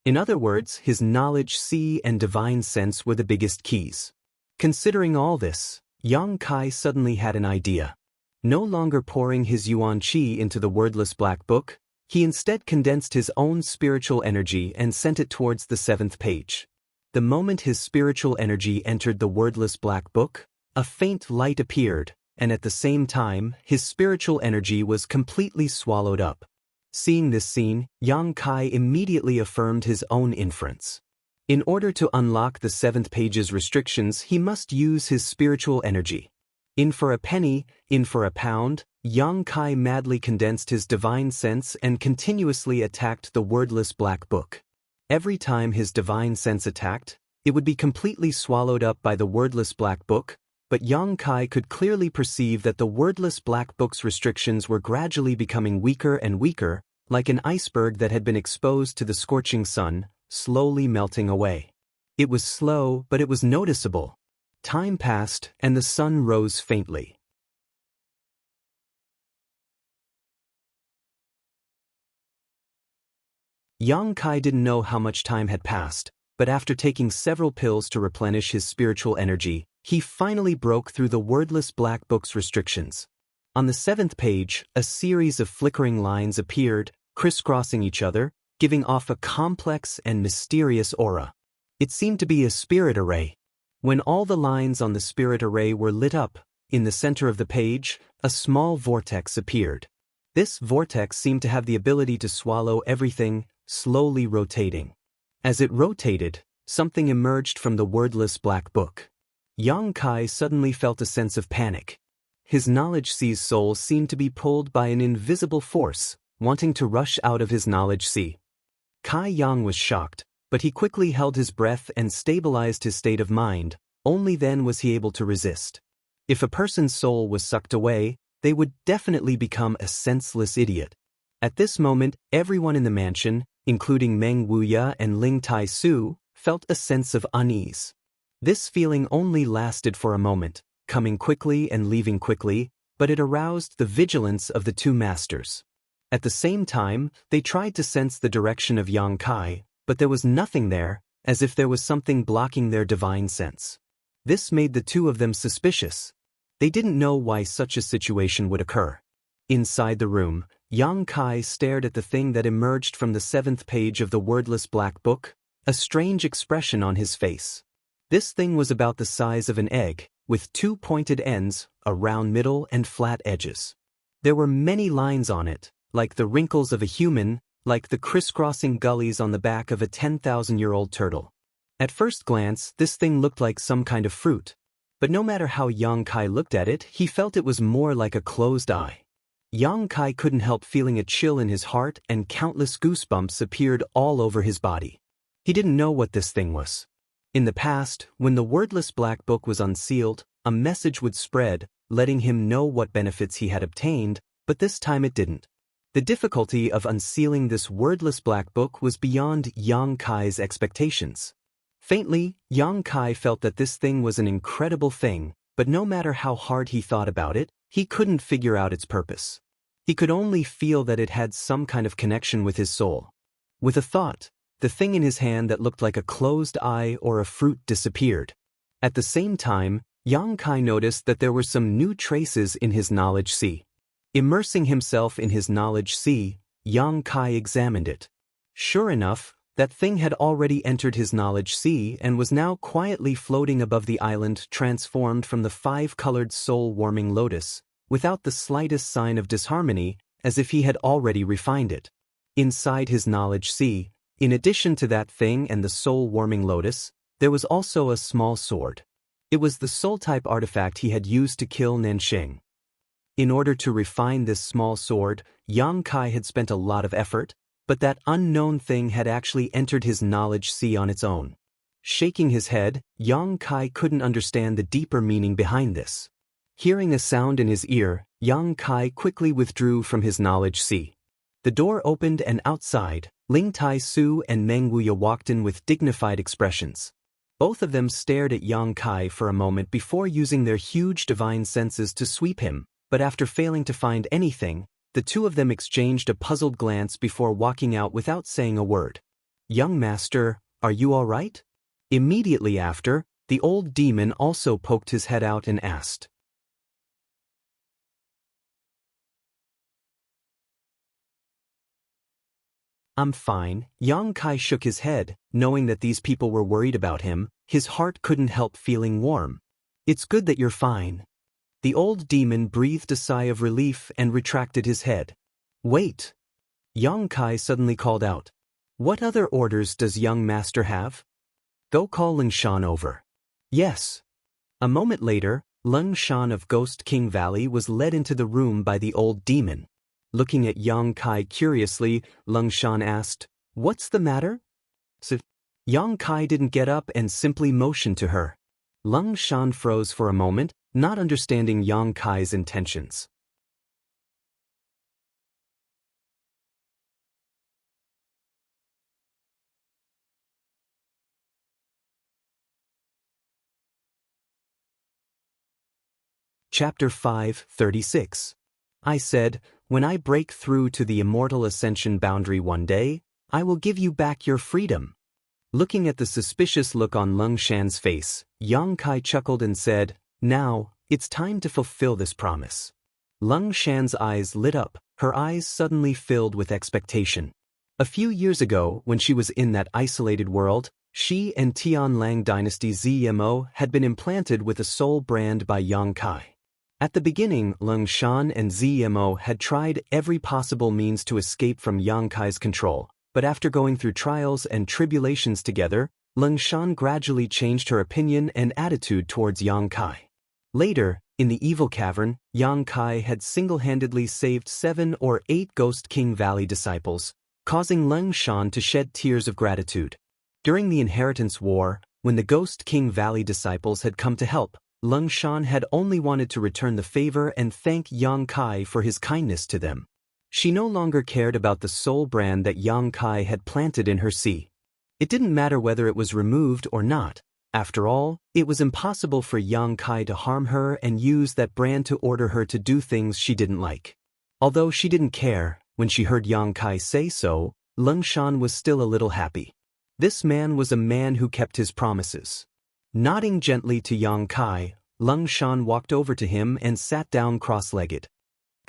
A: In other words, his knowledge sea and divine sense were the biggest keys. Considering all this, Yang Kai suddenly had an idea. No longer pouring his Yuan Qi into the wordless black book, he instead condensed his own spiritual energy and sent it towards the seventh page. The moment his spiritual energy entered the wordless black book, a faint light appeared, and at the same time, his spiritual energy was completely swallowed up. Seeing this scene, Yang Kai immediately affirmed his own inference. In order to unlock the seventh page's restrictions, he must use his spiritual energy. In for a penny, in for a pound, Yang Kai madly condensed his divine sense and continuously attacked the wordless black book. Every time his divine sense attacked, it would be completely swallowed up by the wordless black book, but Yang Kai could clearly perceive that the wordless black book's restrictions were gradually becoming weaker and weaker, like an iceberg that had been exposed to the scorching sun, slowly melting away. It was slow, but it was noticeable. Time passed, and the sun rose faintly. Yang Kai didn't know how much time had passed, but after taking several pills to replenish his spiritual energy, he finally broke through the wordless black book's restrictions. On the seventh page, a series of flickering lines appeared, crisscrossing each other, giving off a complex and mysterious aura. It seemed to be a spirit array. When all the lines on the spirit array were lit up, in the center of the page, a small vortex appeared. This vortex seemed to have the ability to swallow everything, slowly rotating. As it rotated, something emerged from the wordless black book. Yang Kai suddenly felt a sense of panic. His knowledge sea's soul seemed to be pulled by an invisible force, wanting to rush out of his knowledge sea. Kai Yang was shocked, but he quickly held his breath and stabilized his state of mind. Only then was he able to resist. If a person's soul was sucked away, they would definitely become a senseless idiot. At this moment, everyone in the mansion, including Meng Wuya and Ling Tai Su, felt a sense of unease. This feeling only lasted for a moment, coming quickly and leaving quickly, but it aroused the vigilance of the two masters. At the same time, they tried to sense the direction of Yang Kai, but there was nothing there, as if there was something blocking their divine sense. This made the two of them suspicious. They didn't know why such a situation would occur. Inside the room, Yang Kai stared at the thing that emerged from the 7th page of the wordless black book, a strange expression on his face. This thing was about the size of an egg, with 2 pointed ends, a round middle and flat edges. There were many lines on it, like the wrinkles of a human, like the crisscrossing gullies on the back of a 10,000-year-old turtle. At first glance, this thing looked like some kind of fruit. But no matter how Yang Kai looked at it, he felt it was more like a closed eye. Yang Kai couldn't help feeling a chill in his heart, and countless goosebumps appeared all over his body. He didn't know what this thing was. In the past, when the wordless black book was unsealed, a message would spread, letting him know what benefits he had obtained, but this time it didn't. The difficulty of unsealing this wordless black book was beyond Yang Kai's expectations. Faintly, Yang Kai felt that this thing was an incredible thing, but no matter how hard he thought about it, he couldn't figure out its purpose. He could only feel that it had some kind of connection with his soul. With a thought, the thing in his hand that looked like a closed eye or a fruit disappeared. At the same time, Yang Kai noticed that there were some new traces in his knowledge sea. Immersing himself in his knowledge sea, Yang Kai examined it. Sure enough, that thing had already entered his knowledge sea and was now quietly floating above the island, transformed from the 5-colored soul-warming lotus, without the slightest sign of disharmony, as if he had already refined it. Inside his knowledge sea, in addition to that thing and the soul-warming lotus, there was also a small sword. It was the soul-type artifact he had used to kill Nanxing. In order to refine this small sword, Yang Kai had spent a lot of effort, but that unknown thing had actually entered his knowledge sea on its own. Shaking his head, Yang Kai couldn't understand the deeper meaning behind this. Hearing a sound in his ear, Yang Kai quickly withdrew from his knowledge sea. The door opened and outside, Ling Tai Su and Meng Wuya walked in with dignified expressions. Both of them stared at Yang Kai for a moment before using their huge divine senses to sweep him, but after failing to find anything, the two of them exchanged a puzzled glance before walking out without saying a word. "Young master, are you all right?" Immediately after, the old demon also poked his head out and asked. "I'm fine." Yang Kai shook his head, knowing that these people were worried about him. His heart couldn't help feeling warm. "It's good that you're fine." The old demon breathed a sigh of relief and retracted his head. "Wait!" Yang Kai suddenly called out. "What other orders does young master have?" "Go call Ling Shan over." "Yes." A moment later, Ling Shan of Ghost King Valley was led into the room by the old demon. Looking at Yang Kai curiously, Ling Shan asked, "What's the matter?" Yang Kai didn't get up and simply motioned to her. Ling Shan froze for a moment, not understanding Yang Kai's intentions. Chapter 5:36. I said, "When I break through to the immortal ascension boundary one day, I will give you back your freedom." Looking at the suspicious look on Ling Shan's face, Yang Kai chuckled and said, "Now, it's time to fulfill this promise." Ling Shan's eyes lit up, her eyes suddenly filled with expectation. A few years ago, when she was in that isolated world, she and Tianlang Dynasty's ZMO had been implanted with a soul brand by Yang Kai. At the beginning, Leng Shan and Zmo had tried every possible means to escape from Yang Kai's control, but after going through trials and tribulations together, Leng Shan gradually changed her opinion and attitude towards Yang Kai. Later, in the Evil Cavern, Yang Kai had single-handedly saved 7 or 8 Ghost King Valley disciples, causing Leng Shan to shed tears of gratitude. During the Inheritance War, when the Ghost King Valley disciples had come to help, Leng Shan had only wanted to return the favor and thank Yang Kai for his kindness to them. She no longer cared about the soul brand that Yang Kai had planted in her sea. It didn't matter whether it was removed or not. After all, it was impossible for Yang Kai to harm her and use that brand to order her to do things she didn't like. Although she didn't care, when she heard Yang Kai say so, Leng Shan was still a little happy. This man was a man who kept his promises. Nodding gently to Yang Kai, Leng Shan walked over to him and sat down cross-legged.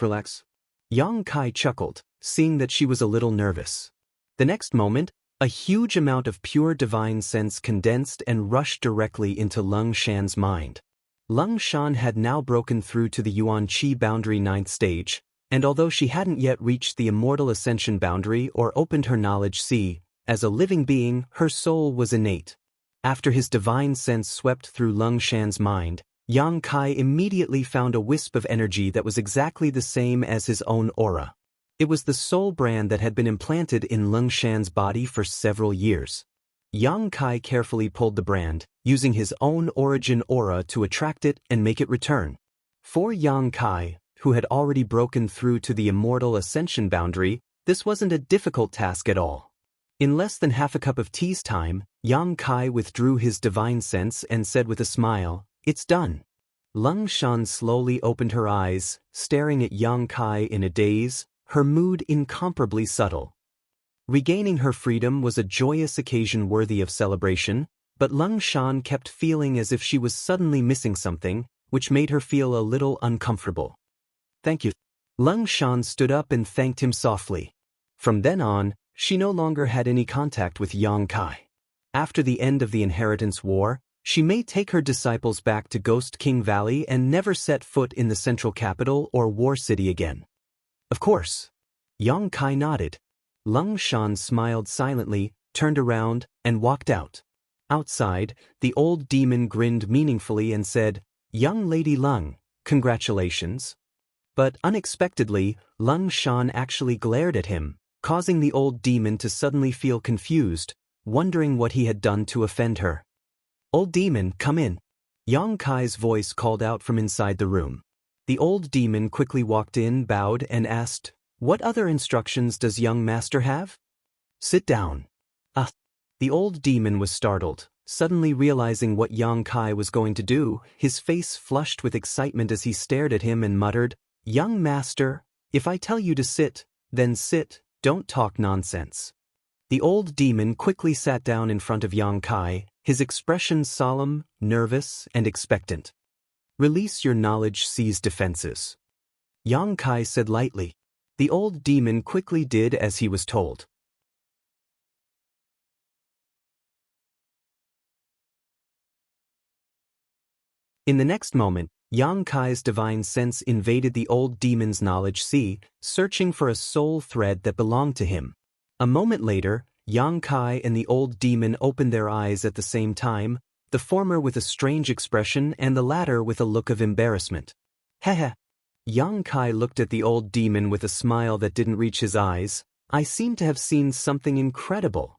A: Relax. Yang Kai chuckled, seeing that she was a little nervous. The next moment, a huge amount of pure divine sense condensed and rushed directly into Leng Shan's mind. Leng Shan had now broken through to the Yuan Qi boundary 9th stage, and although she hadn't yet reached the immortal ascension boundary or opened her knowledge sea, as a living being, her soul was innate. After his divine sense swept through Leng Shan's mind, Yang Kai immediately found a wisp of energy that was exactly the same as his own aura. It was the soul brand that had been implanted in Leng Shan's body for several years. Yang Kai carefully pulled the brand, using his own origin aura to attract it and make it return. For Yang Kai, who had already broken through to the immortal ascension boundary, this wasn't a difficult task at all. In less than half a cup of tea's time, Yang Kai withdrew his divine sense and said with a smile, "It's done." Leng Shan slowly opened her eyes, staring at Yang Kai in a daze, her mood incomparably subtle. Regaining her freedom was a joyous occasion worthy of celebration, but Leng Shan kept feeling as if she was suddenly missing something, which made her feel a little uncomfortable. "Thank you." Leng Shan stood up and thanked him softly. From then on, she no longer had any contact with Yang Kai. After the end of the Inheritance War, she may take her disciples back to Ghost King Valley and never set foot in the central capital or War City again. Of course. Yang Kai nodded. Leng Shan smiled silently, turned around, and walked out. Outside, the old demon grinned meaningfully and said, "Young Lady Leng, congratulations." But unexpectedly, Leng Shan actually glared at him, causing the old demon to suddenly feel confused, wondering what he had done to offend her. "Old demon, come in." Yang Kai's voice called out from inside the room. The old demon quickly walked in, bowed, and asked, "What other instructions does young master have?" "Sit down." "Ah." The old demon was startled, suddenly realizing what Yang Kai was going to do. His face flushed with excitement as he stared at him and muttered, "Young master, if I tell you to sit, then sit, don't talk nonsense." The old demon quickly sat down in front of Yang Kai, his expression solemn, nervous, and expectant. "Release your knowledge sea's defenses." Yang Kai said lightly. The old demon quickly did as he was told. In the next moment, Yang Kai's divine sense invaded the old demon's knowledge sea, searching for a soul thread that belonged to him. A moment later, Yang Kai and the old demon opened their eyes at the same time, the former with a strange expression and the latter with a look of embarrassment. "Heh." Yang Kai looked at the old demon with a smile that didn't reach his eyes. "I seem to have seen something incredible."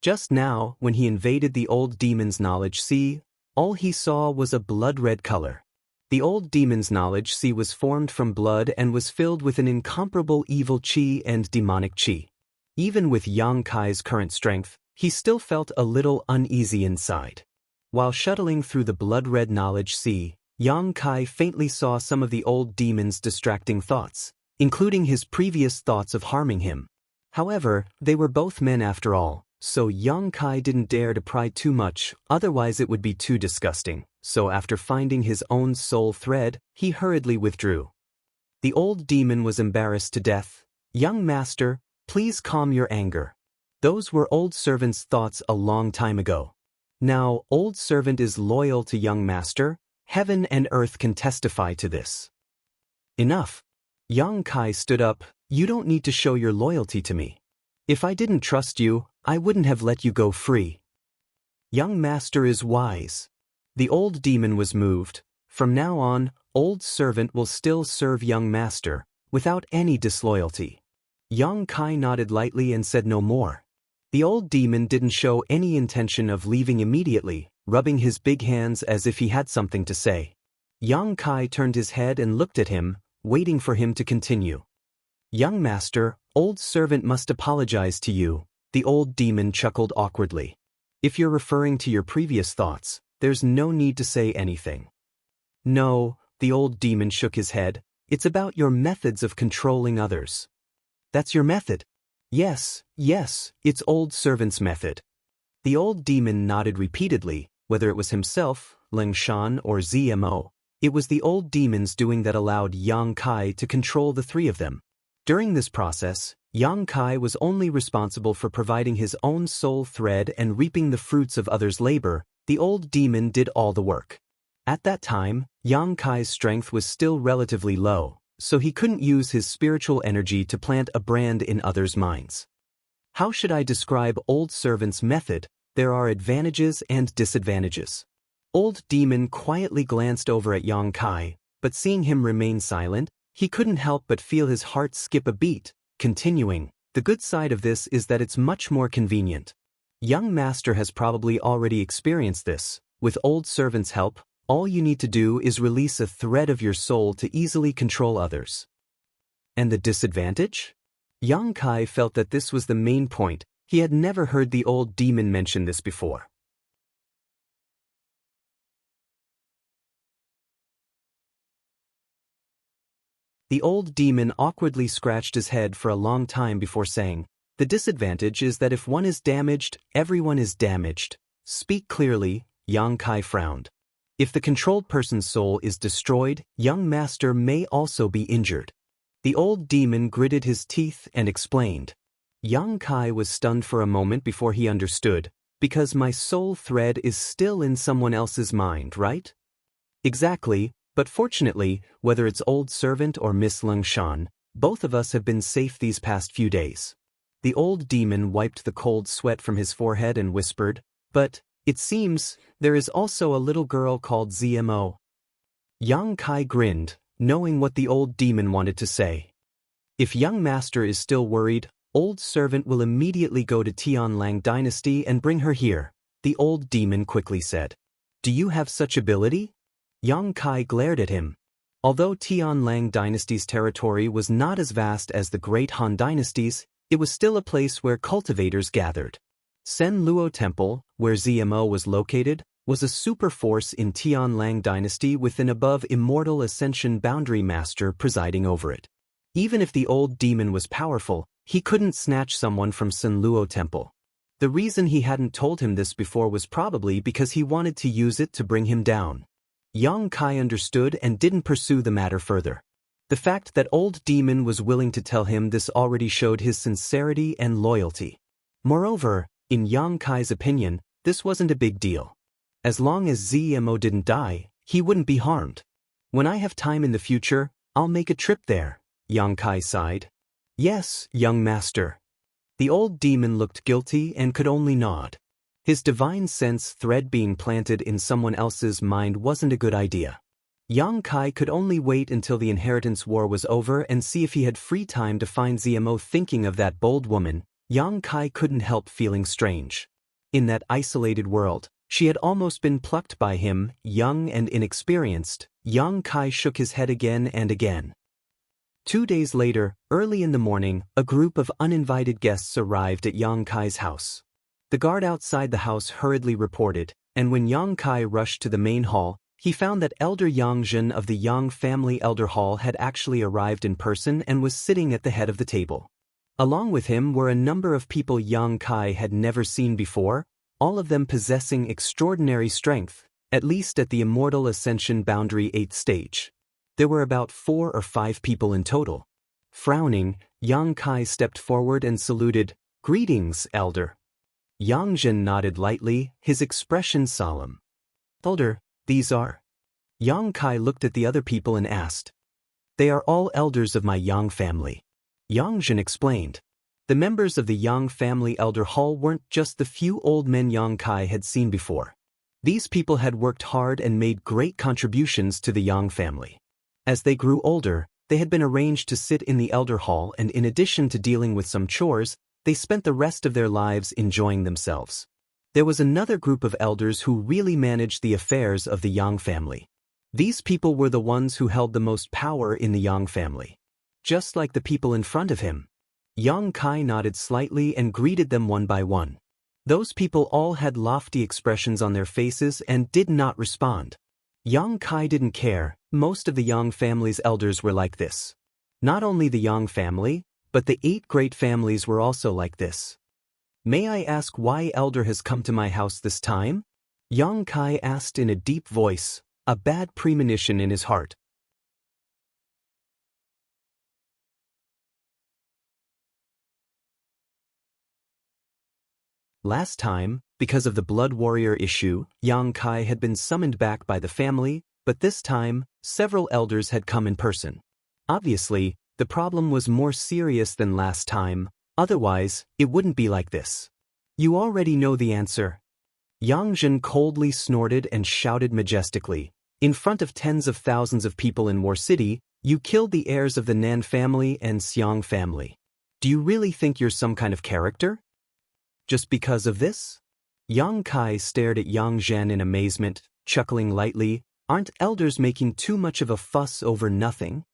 A: Just now, when he invaded the old demon's knowledge sea, all he saw was a blood-red color. The old demon's knowledge sea was formed from blood and was filled with an incomparable evil qi and demonic qi. Even with Yang Kai's current strength, he still felt a little uneasy inside. While shuttling through the blood-red knowledge sea, Yang Kai faintly saw some of the old demon's distracting thoughts, including his previous thoughts of harming him. However, they were both men after all, so Yang Kai didn't dare to pry too much, otherwise it would be too disgusting. So after finding his own soul thread, he hurriedly withdrew. The old demon was embarrassed to death. "Young master, please calm your anger. Those were old servant's thoughts a long time ago. Now, old servant is loyal to young master. Heaven and earth can testify to this. Enough. Yang Kai stood up. You don't need to show your loyalty to me. If I didn't trust you, I wouldn't have let you go free. Young master is wise. The old demon was moved. From now on, old servant will still serve young master, without any disloyalty. Yang Kai nodded lightly and said no more. The old demon didn't show any intention of leaving immediately, rubbing his big hands as if he had something to say. Yang Kai turned his head and looked at him, waiting for him to continue. Young master, old servant must apologize to you, the old demon chuckled awkwardly. If you're referring to your previous thoughts, there's no need to say anything. No, the old demon shook his head, it's about your methods of controlling others. That's your method? Yes, it's old servant's method. The old demon nodded repeatedly, whether it was himself, Ling Shan or ZMO. It was the old demons doing that allowed Yang Kai to control the three of them. During this process, Yang Kai was only responsible for providing his own soul thread and reaping the fruits of others' labor. The old demon did all the work. At that time, Yang Kai's strength was still relatively low, so he couldn't use his spiritual energy to plant a brand in others' minds. How should I describe old servant's method? There are advantages and disadvantages. Old demon quietly glanced over at Yang Kai, but seeing him remain silent, he couldn't help but feel his heart skip a beat, continuing, the good side of this is that it's much more convenient. Young master has probably already experienced this. With old servant's help, all you need to do is release a thread of your soul to easily control others. And the disadvantage? Yang Kai felt that this was the main point. He had never heard the old demon mention this before. The old demon awkwardly scratched his head for a long time before saying, the disadvantage is that if one is damaged, everyone is damaged. Speak clearly, Yang Kai frowned. If the controlled person's soul is destroyed, young master may also be injured. The old demon gritted his teeth and explained. Yang Kai was stunned for a moment before he understood, because my soul thread is still in someone else's mind, right? Exactly, but fortunately, whether it's old servant or Miss Ling Shan, both of us have been safe these past few days. The old demon wiped the cold sweat from his forehead and whispered, but, it seems, there is also a little girl called ZMO. Yang Kai grinned, knowing what the old demon wanted to say. If young master is still worried, old servant will immediately go to Tianlang dynasty and bring her here, the old demon quickly said. Do you have such ability? Yang Kai glared at him. Although Tianlang dynasty's territory was not as vast as the great Han dynasties, it was still a place where cultivators gathered. Sen Luo Temple, where ZMO was located, was a super force in Tianlang dynasty with an above immortal ascension boundary master presiding over it. Even if the old demon was powerful, he couldn't snatch someone from Sen Luo Temple. The reason he hadn't told him this before was probably because he wanted to use it to bring him down. Yang Kai understood and didn't pursue the matter further. The fact that old demon was willing to tell him this already showed his sincerity and loyalty. Moreover, in Yang Kai's opinion, this wasn't a big deal. As long as ZMO didn't die, he wouldn't be harmed. When I have time in the future, I'll make a trip there, Yang Kai sighed. Yes, young master. The old demon looked guilty and could only nod. His divine sense thread being planted in someone else's mind wasn't a good idea. Yang Kai could only wait until the inheritance war was over and see if he had free time to find ZMO. Thinking of that bold woman, Yang Kai couldn't help feeling strange. In that isolated world, she had almost been plucked by him, young and inexperienced. Yang Kai shook his head again and again. 2 days later, early in the morning, a group of uninvited guests arrived at Yang Kai's house. The guard outside the house hurriedly reported, and when Yang Kai rushed to the main hall, he found that Elder Yang Zhen of the Yang family Elder Hall had actually arrived in person and was sitting at the head of the table. Along with him were a number of people Yang Kai had never seen before, all of them possessing extraordinary strength, at least at the Immortal Ascension Boundary 8th stage. There were about 4 or 5 people in total. Frowning, Yang Kai stepped forward and saluted, "Greetings, Elder." Yang Zhen nodded lightly, his expression solemn. "Elder, these are..." Yang Kai looked at the other people and asked. They are all elders of my Yang family. Yang Zhen explained. The members of the Yang family elder hall weren't just the few old men Yang Kai had seen before. These people had worked hard and made great contributions to the Yang family. As they grew older, they had been arranged to sit in the elder hall, and in addition to dealing with some chores, they spent the rest of their lives enjoying themselves. There was another group of elders who really managed the affairs of the Yang family. These people were the ones who held the most power in the Yang family. Just like the people in front of him. Yang Kai nodded slightly and greeted them one by one. Those people all had lofty expressions on their faces and did not respond. Yang Kai didn't care. Most of the Yang family's elders were like this. Not only the Yang family, but the 8 great families were also like this. May I ask why elder has come to my house this time? Yang Kai asked in a deep voice, a bad premonition in his heart. Last time, because of the blood warrior issue, Yang Kai had been summoned back by the family, but this time, several elders had come in person. Obviously, the problem was more serious than last time, otherwise, it wouldn't be like this. You already know the answer. Yang Zhen coldly snorted and shouted majestically. In front of tens of thousands of people in War City, you killed the heirs of the Nan family and Xiang family. Do you really think you're some kind of character? Just because of this? Yang Kai stared at Yang Zhen in amazement, chuckling lightly. Aren't elders making too much of a fuss over nothing?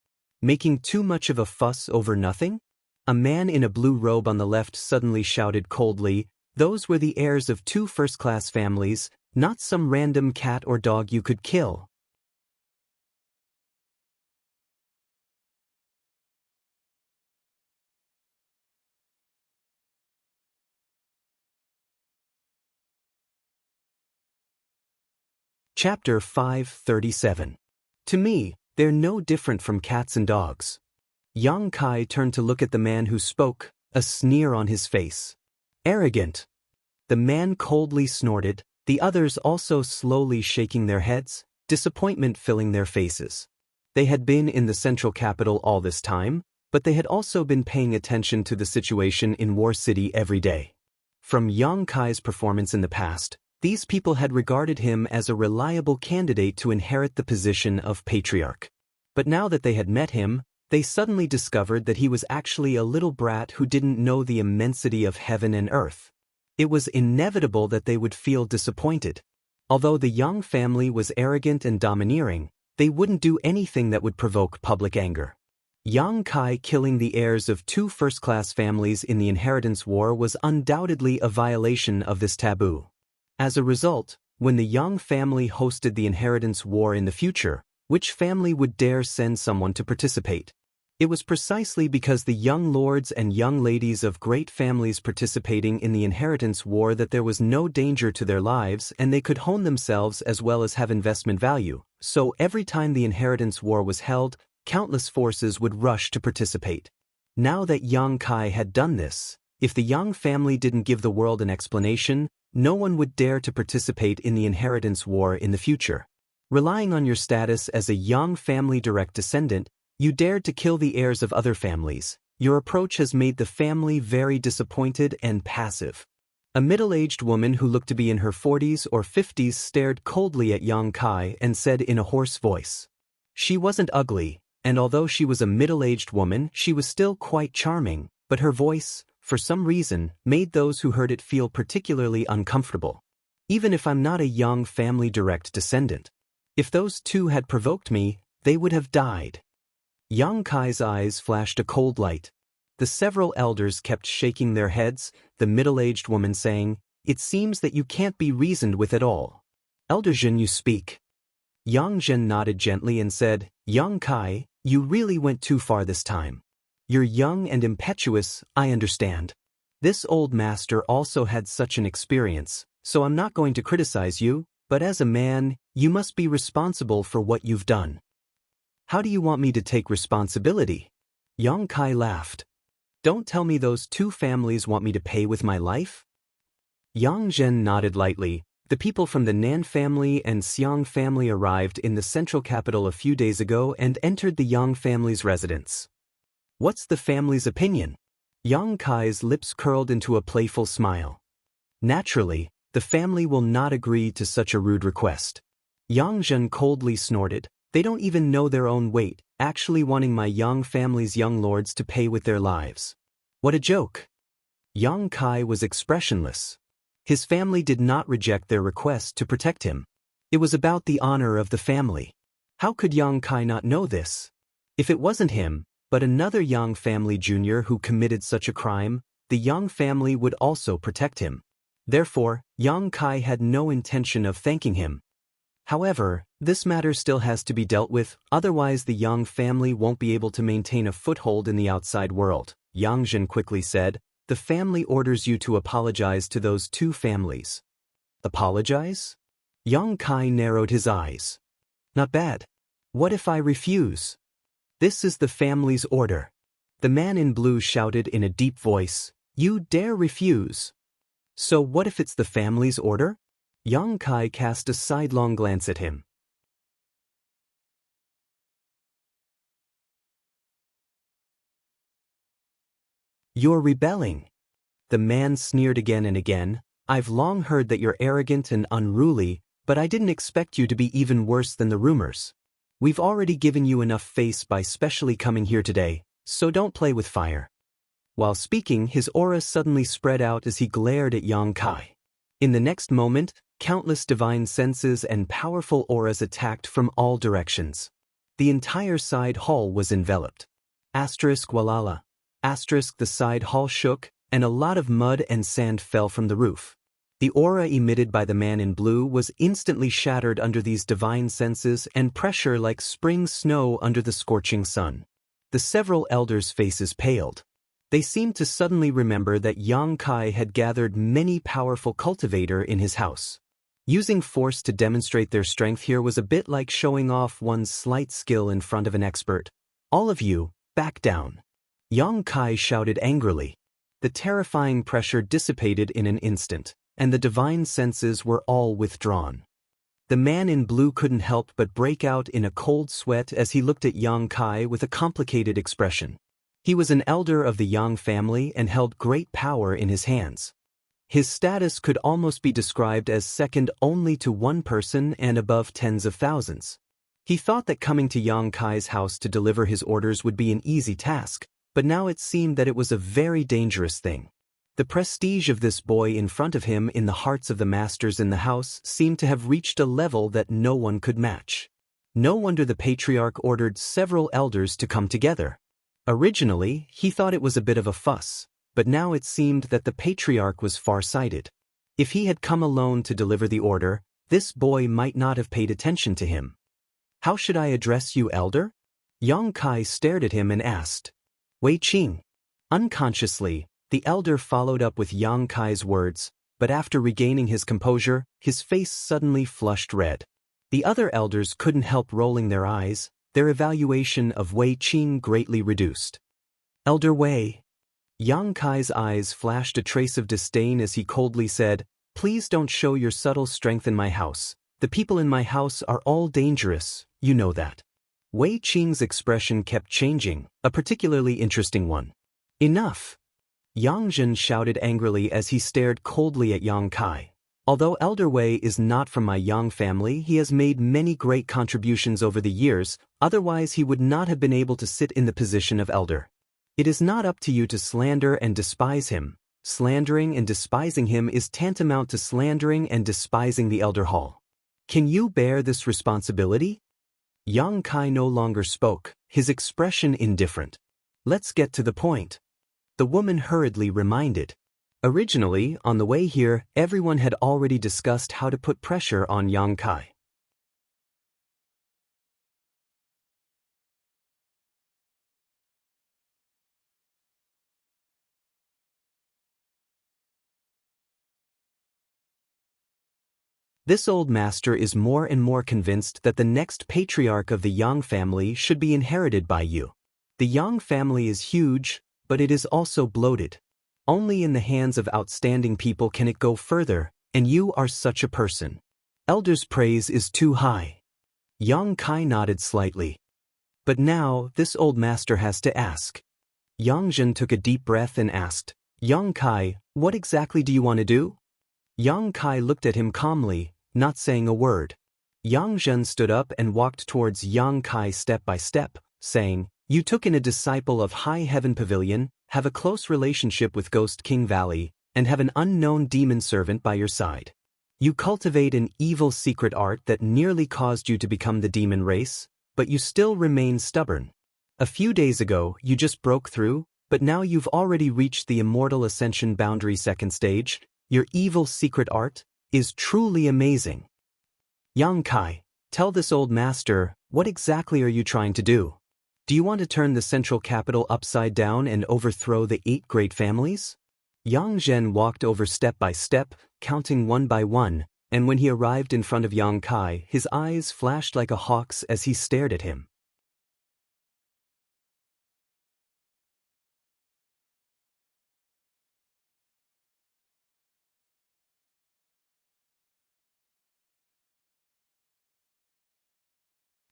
A: Making too much of a fuss over nothing? A man in a blue robe on the left suddenly shouted coldly. Those were the heirs of 2 first-class families, not some random cat or dog you could kill. Chapter 537. To me, they're no different from cats and dogs. Yang Kai turned to look at the man who spoke, a sneer on his face. Arrogant. The man coldly snorted, the others also slowly shaking their heads, disappointment filling their faces. They had been in the central capital all this time, but they had also been paying attention to the situation in War City every day. From Yang Kai's performance in the past, these people had regarded him as a reliable candidate to inherit the position of patriarch. But now that they had met him, they suddenly discovered that he was actually a little brat who didn't know the immensity of heaven and earth. It was inevitable that they would feel disappointed. Although the Yang family was arrogant and domineering, they wouldn't do anything that would provoke public anger. Yang Kai killing the heirs of 2 first-class families in the inheritance war was undoubtedly a violation of this taboo. As a result, when the Yang family hosted the inheritance war in the future, which family would dare send someone to participate? It was precisely because the young lords and young ladies of great families participating in the inheritance war that there was no danger to their lives and they could hone themselves as well as have investment value. So every time the inheritance war was held, countless forces would rush to participate. Now that Yang Kai had done this, if the Yang family didn't give the world an explanation, no one would dare to participate in the inheritance war in the future. Relying on your status as a Yang family direct descendant, you dared to kill the heirs of other families. Your approach has made the family very disappointed and passive. A middle-aged woman who looked to be in her 40s or 50s stared coldly at Yang Kai and said in a hoarse voice. She wasn't ugly, and although she was a middle-aged woman, she was still quite charming, but her voice, for some reason, made those who heard it feel particularly uncomfortable. Even if I'm not a Yang family direct descendant. If those 2 had provoked me, they would have died. Yang Kai's eyes flashed a cold light. The several elders kept shaking their heads, the middle-aged woman saying, "It seems that you can't be reasoned with at all." Elder Zhen, you speak. Yang Zhen nodded gently and said, Yang Kai, you really went too far this time. You're young and impetuous, I understand. This old master also had such an experience, so I'm not going to criticize you, but as a man, you must be responsible for what you've done. How do you want me to take responsibility? Yang Kai laughed. Don't tell me those 2 families want me to pay with my life? Yang Zhen nodded lightly. The people from the Nan family and Xiang family arrived in the central capital a few days ago and entered the Yang family's residence. What's the family's opinion? Yang Kai's lips curled into a playful smile. Naturally, the family will not agree to such a rude request. Yang Zhen coldly snorted. They don't even know their own weight, actually wanting my Yang family's young lords to pay with their lives. What a joke. Yang Kai was expressionless. His family did not reject their request to protect him. It was about the honor of the family. How could Yang Kai not know this? If it wasn't him, but another Yang family junior who committed such a crime, the Yang family would also protect him. Therefore, Yang Kai had no intention of thanking him. However, this matter still has to be dealt with, otherwise the Yang family won't be able to maintain a foothold in the outside world. Yang Zhen quickly said, the family orders you to apologize to those two families. Apologize? Yang Kai narrowed his eyes. Not bad. What if I refuse? This is the family's order. The man in blue shouted in a deep voice, you dare refuse? So what if it's the family's order? Yang Kai cast a sidelong glance at him. You're rebelling. The man sneered again and again. I've long heard that you're arrogant and unruly, but I didn't expect you to be even worse than the rumors. We've already given you enough face by specially coming here today, so don't play with fire. While speaking, his aura suddenly spread out as he glared at Yang Kai. In the next moment, countless divine senses and powerful auras attacked from all directions. The entire side hall was enveloped. Asterisk walala. Asterisk the side hall shook, and a lot of mud and sand fell from the roof. The aura emitted by the man in blue was instantly shattered under these divine senses and pressure like spring snow under the scorching sun. The several elders' faces paled. They seemed to suddenly remember that Yang Kai had gathered many powerful cultivator in his house. Using force to demonstrate their strength here was a bit like showing off one's slight skill in front of an expert. All of you, back down. Yang Kai shouted angrily. The terrifying pressure dissipated in an instant, and the divine senses were all withdrawn. The man in blue couldn't help but break out in a cold sweat as he looked at Yang Kai with a complicated expression. He was an elder of the Yang family and held great power in his hands. His status could almost be described as second only to one person and above tens of thousands. He thought that coming to Yang Kai's house to deliver his orders would be an easy task, but now it seemed that it was a very dangerous thing. The prestige of this boy in front of him in the hearts of the masters in the house seemed to have reached a level that no one could match. No wonder the patriarch ordered several elders to come together. Originally, he thought it was a bit of a fuss, but now it seemed that the patriarch was far-sighted. If he had come alone to deliver the order, this boy might not have paid attention to him. How should I address you, elder? Yang Kai stared at him and asked. Wei Qing. Unconsciously, the elder followed up with Yang Kai's words, but after regaining his composure, his face suddenly flushed red. The other elders couldn't help rolling their eyes, their evaluation of Wei Qing greatly reduced. Elder Wei. Yang Kai's eyes flashed a trace of disdain as he coldly said, Please don't show your subtle strength in my house. The people in my house are all dangerous, you know that. Wei Qing's expression kept changing, a particularly interesting one. Enough! Yang Zhen shouted angrily as he stared coldly at Yang Kai. Although Elder Wei is not from my Yang family, he has made many great contributions over the years, otherwise he would not have been able to sit in the position of elder. It is not up to you to slander and despise him. Slandering and despising him is tantamount to slandering and despising the elder hall. Can you bear this responsibility? Yang Kai no longer spoke, his expression indifferent. Let's get to the point. The woman hurriedly reminded. Originally, on the way here, everyone had already discussed how to put pressure on Yang Kai. This old master is more and more convinced that the next patriarch of the Yang family should be inherited by you. The Yang family is huge, but it is also bloated. Only in the hands of outstanding people can it go further, And you are such a person. Elder's praise is too high. Yang Kai nodded slightly. But now, this old master has to ask. Yang Zhen took a deep breath and asked, Yang Kai, what exactly do you want to do? Yang Kai looked at him calmly, not saying a word. Yang Zhen stood up and walked towards Yang Kai step by step, saying, You took in a disciple of High Heaven Pavilion, have a close relationship with Ghost King Valley, and have an unknown demon servant by your side. You cultivate an evil secret art that nearly caused you to become the demon race, but you still remain stubborn. A few days ago, you just broke through, but now you've already reached the Immortal Ascension Boundary 2nd stage. Your evil secret art is truly amazing. Yang Kai, tell this old master, what exactly are you trying to do? Do you want to turn the central capital upside down and overthrow the 8 great families? Yang Zhen walked over step by step, counting one by one, and when he arrived in front of Yang Kai, his eyes flashed like a hawk's as he stared at him.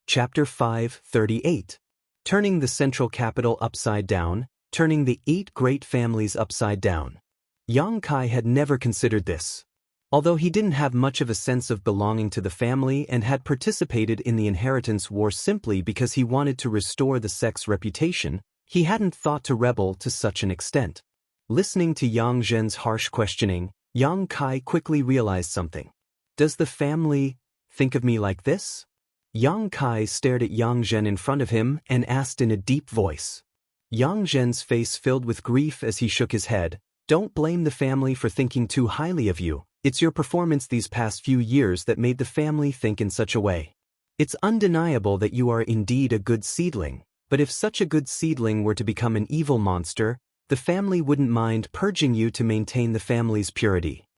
A: Chapter 5:38. Turning the central capital upside down, turning the 8 great families upside down. Yang Kai had never considered this. Although he didn't have much of a sense of belonging to the family and had participated in the inheritance war simply because he wanted to restore the sect's reputation, he hadn't thought to rebel to such an extent. Listening to Yang Zhen's harsh questioning, Yang Kai quickly realized something. Does the family think of me like this? Yang Kai stared at Yang Zhen in front of him and asked in a deep voice. Yang Zhen's face filled with grief as he shook his head. Don't blame the family for thinking too highly of you. It's your performance these past few years that made the family think in such a way. It's undeniable that you are indeed a good seedling, but if such a good seedling were to become an evil monster, the family wouldn't mind purging you to maintain the family's purity.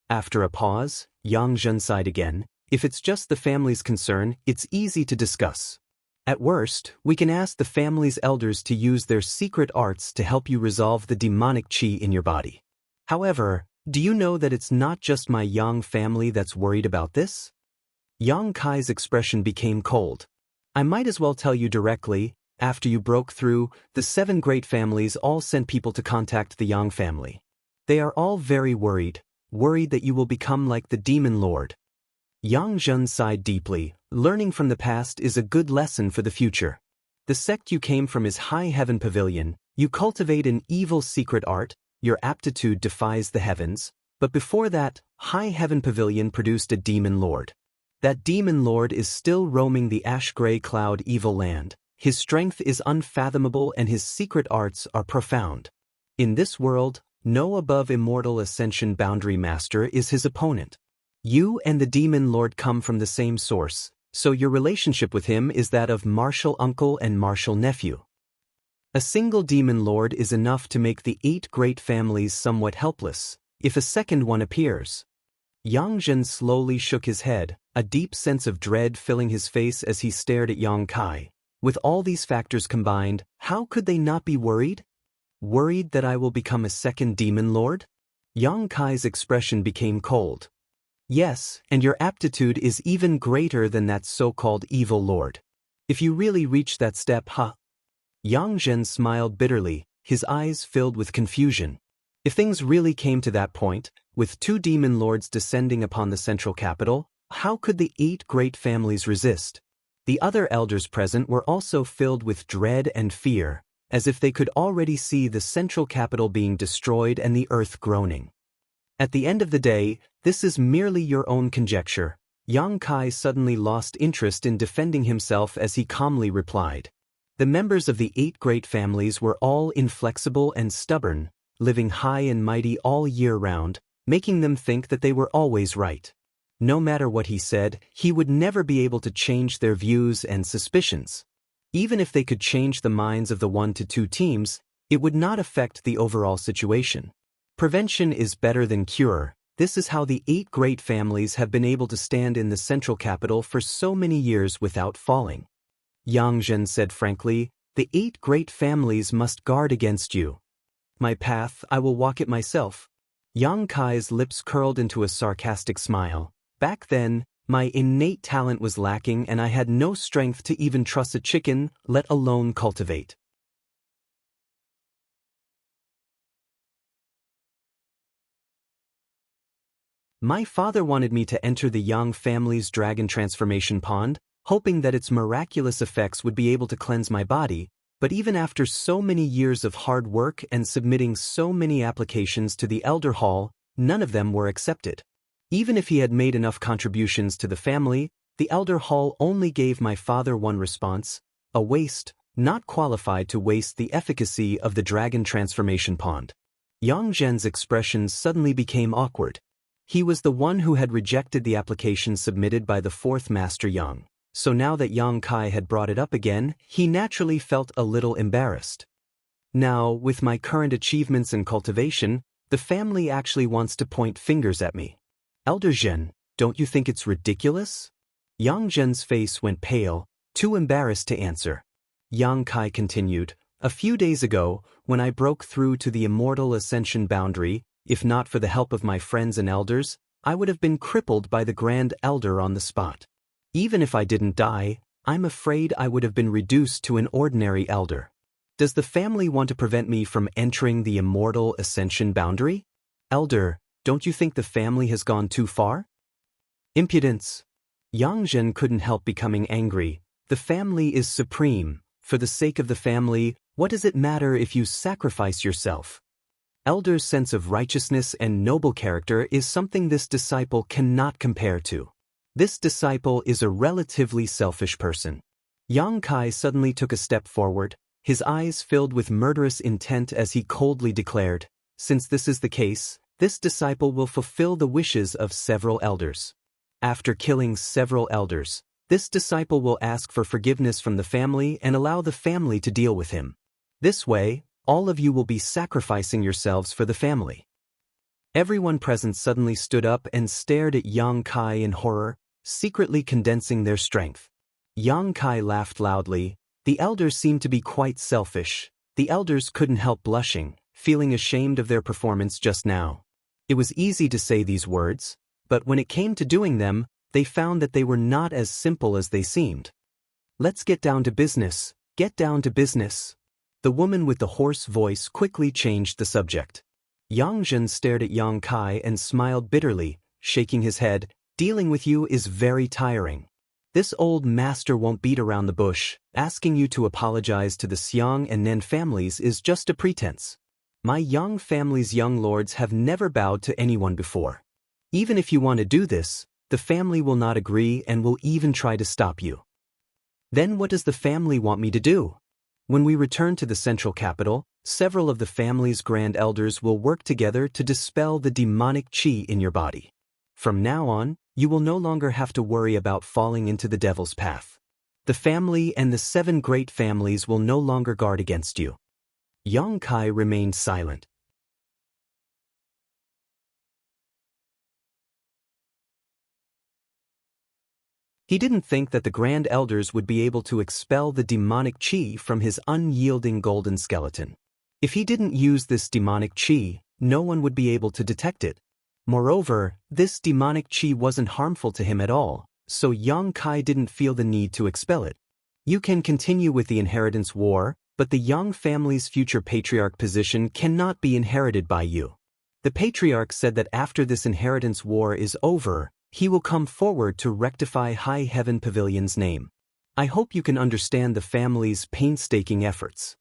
A: After a pause, Yang Zhen sighed again. If it's just the family's concern, it's easy to discuss. At worst, we can ask the family's elders to use their secret arts to help you resolve the demonic qi in your body. However, do you know that it's not just my Yang family that's worried about this? Yang Kai's expression became cold. I might as well tell you directly, after you broke through, the 7 great families all sent people to contact the Yang family. They are all very worried that you will become like the demon lord. Yang Zhen sighed deeply. Learning from the past is a good lesson for the future. The sect you came from is High Heaven Pavilion. You cultivate an evil secret art. Your aptitude defies the heavens. But before that, High Heaven Pavilion produced a demon lord. That demon lord is still roaming the ash-gray cloud evil land. His strength is unfathomable and his secret arts are profound. In this world, no above Immortal Ascension Boundary Master is his opponent. You and the demon lord come from the same source, so your relationship with him is that of martial uncle and martial nephew. A single demon lord is enough to make the 8 great families somewhat helpless, if a second one appears. Yang Zhen slowly shook his head, a deep sense of dread filling his face as he stared at Yang Kai. With all these factors combined, how could they not be worried? Worried that I will become a second demon lord? Yang Kai's expression became cold. Yes, and your aptitude is even greater than that so-called evil lord. If you really reach that step, Yang Zhen smiled bitterly, his eyes filled with confusion. If things really came to that point, with 2 demon lords descending upon the central capital, how could the 8 great families resist? The other elders present were also filled with dread and fear, as if they could already see the central capital being destroyed and the earth groaning. At the end of the day, this is merely your own conjecture. Yang Kai suddenly lost interest in defending himself as he calmly replied. The members of the 8 great families were all inflexible and stubborn, living high and mighty all year round, making them think that they were always right. No matter what he said, he would never be able to change their views and suspicions. Even if they could change the minds of the 1 to 2 teams, it would not affect the overall situation. Prevention is better than cure. This is how the 8 great families have been able to stand in the central capital for so many years without falling. Yang Zhen said frankly, the 8 great families must guard against you. My path, I will walk it myself. Yang Kai's lips curled into a sarcastic smile. Back then, my innate talent was lacking and I had no strength to even truss a chicken, let alone cultivate. My father wanted me to enter the Yang family's dragon transformation pond, hoping that its miraculous effects would be able to cleanse my body, but even after so many years of hard work and submitting so many applications to the Elder Hall, none of them were accepted. Even if he had made enough contributions to the family, the Elder Hall only gave my father one response: a waste, not qualified to waste the efficacy of the dragon transformation pond. Yang Zhen's expression suddenly became awkward. He was the one who had rejected the application submitted by the fourth Master Yang, so now that Yang Kai had brought it up again, he naturally felt a little embarrassed. Now, with my current achievements in cultivation, the family actually wants to point fingers at me. Elder Zhen, don't you think it's ridiculous? Yang Zhen's face went pale, too embarrassed to answer. Yang Kai continued, a few days ago, when I broke through to the immortal ascension boundary, if not for the help of my friends and elders, I would have been crippled by the Grand Elder on the spot. Even if I didn't die, I'm afraid I would have been reduced to an ordinary elder. Does the family want to prevent me from entering the immortal ascension boundary? Elder, don't you think the family has gone too far? Impudence. Yang Zhen couldn't help becoming angry. The family is supreme. For the sake of the family, what does it matter if you sacrifice yourself? Elder's sense of righteousness and noble character is something this disciple cannot compare to. This disciple is a relatively selfish person. Yang Kai suddenly took a step forward, his eyes filled with murderous intent as he coldly declared, since this is the case, this disciple will fulfill the wishes of several elders. After killing several elders, this disciple will ask for forgiveness from the family and allow the family to deal with him. This way, all of you will be sacrificing yourselves for the family. Everyone present suddenly stood up and stared at Yang Kai in horror, secretly condensing their strength. Yang Kai laughed loudly. The elders seemed to be quite selfish. The elders couldn't help blushing, feeling ashamed of their performance just now. It was easy to say these words, but when it came to doing them, they found that they were not as simple as they seemed. Let's get down to business. Get down to business. The woman with the hoarse voice quickly changed the subject. Yang Zhen stared at Yang Kai and smiled bitterly, shaking his head. Dealing with you is very tiring. This old master won't beat around the bush. Asking you to apologize to the Xiang and Nen families is just a pretense. My Yang family's young lords have never bowed to anyone before. Even if you want to do this, the family will not agree and will even try to stop you. Then what does the family want me to do? When we return to the central capital, several of the family's grand elders will work together to dispel the demonic qi in your body. From now on, you will no longer have to worry about falling into the devil's path. The family and the 7 great families will no longer guard against you. Yang Kai remained silent. He didn't think that the Grand Elders would be able to expel the demonic qi from his unyielding golden skeleton. If he didn't use this demonic qi, no one would be able to detect it. Moreover, this demonic qi wasn't harmful to him at all, so Yang Kai didn't feel the need to expel it. You can continue with the inheritance war, but the Yang family's future patriarch position cannot be inherited by you. The patriarch said that after this inheritance war is over, he will come forward to rectify High Heaven Pavilion's name. I hope you can understand the family's painstaking efforts.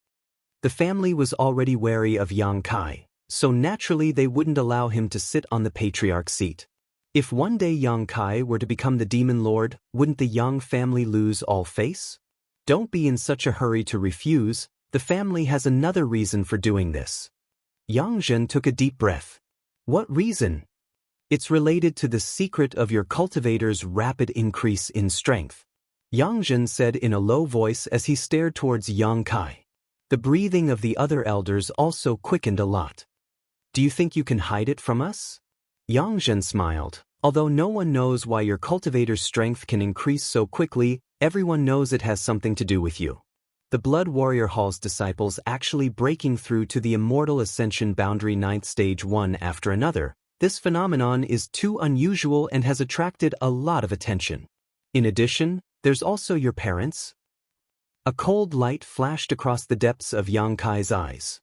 A: The family was already wary of Yang Kai, so naturally they wouldn't allow him to sit on the patriarch's seat. If one day Yang Kai were to become the demon lord, wouldn't the Yang family lose all face? Don't be in such a hurry to refuse, the family has another reason for doing this. Yang Zhen took a deep breath. What reason? It's related to the secret of your cultivator's rapid increase in strength. Yang Zhen said in a low voice as he stared towards Yang Kai. The breathing of the other elders also quickened a lot. Do you think you can hide it from us? Yang Zhen smiled. Although no one knows why your cultivator's strength can increase so quickly, everyone knows it has something to do with you. the Blood Warrior Hall's disciples actually breaking through to the immortal ascension boundary 9th stage one after another. This phenomenon is too unusual and has attracted a lot of attention. In addition, there's also your parents. A cold light flashed across the depths of Yang Kai's eyes.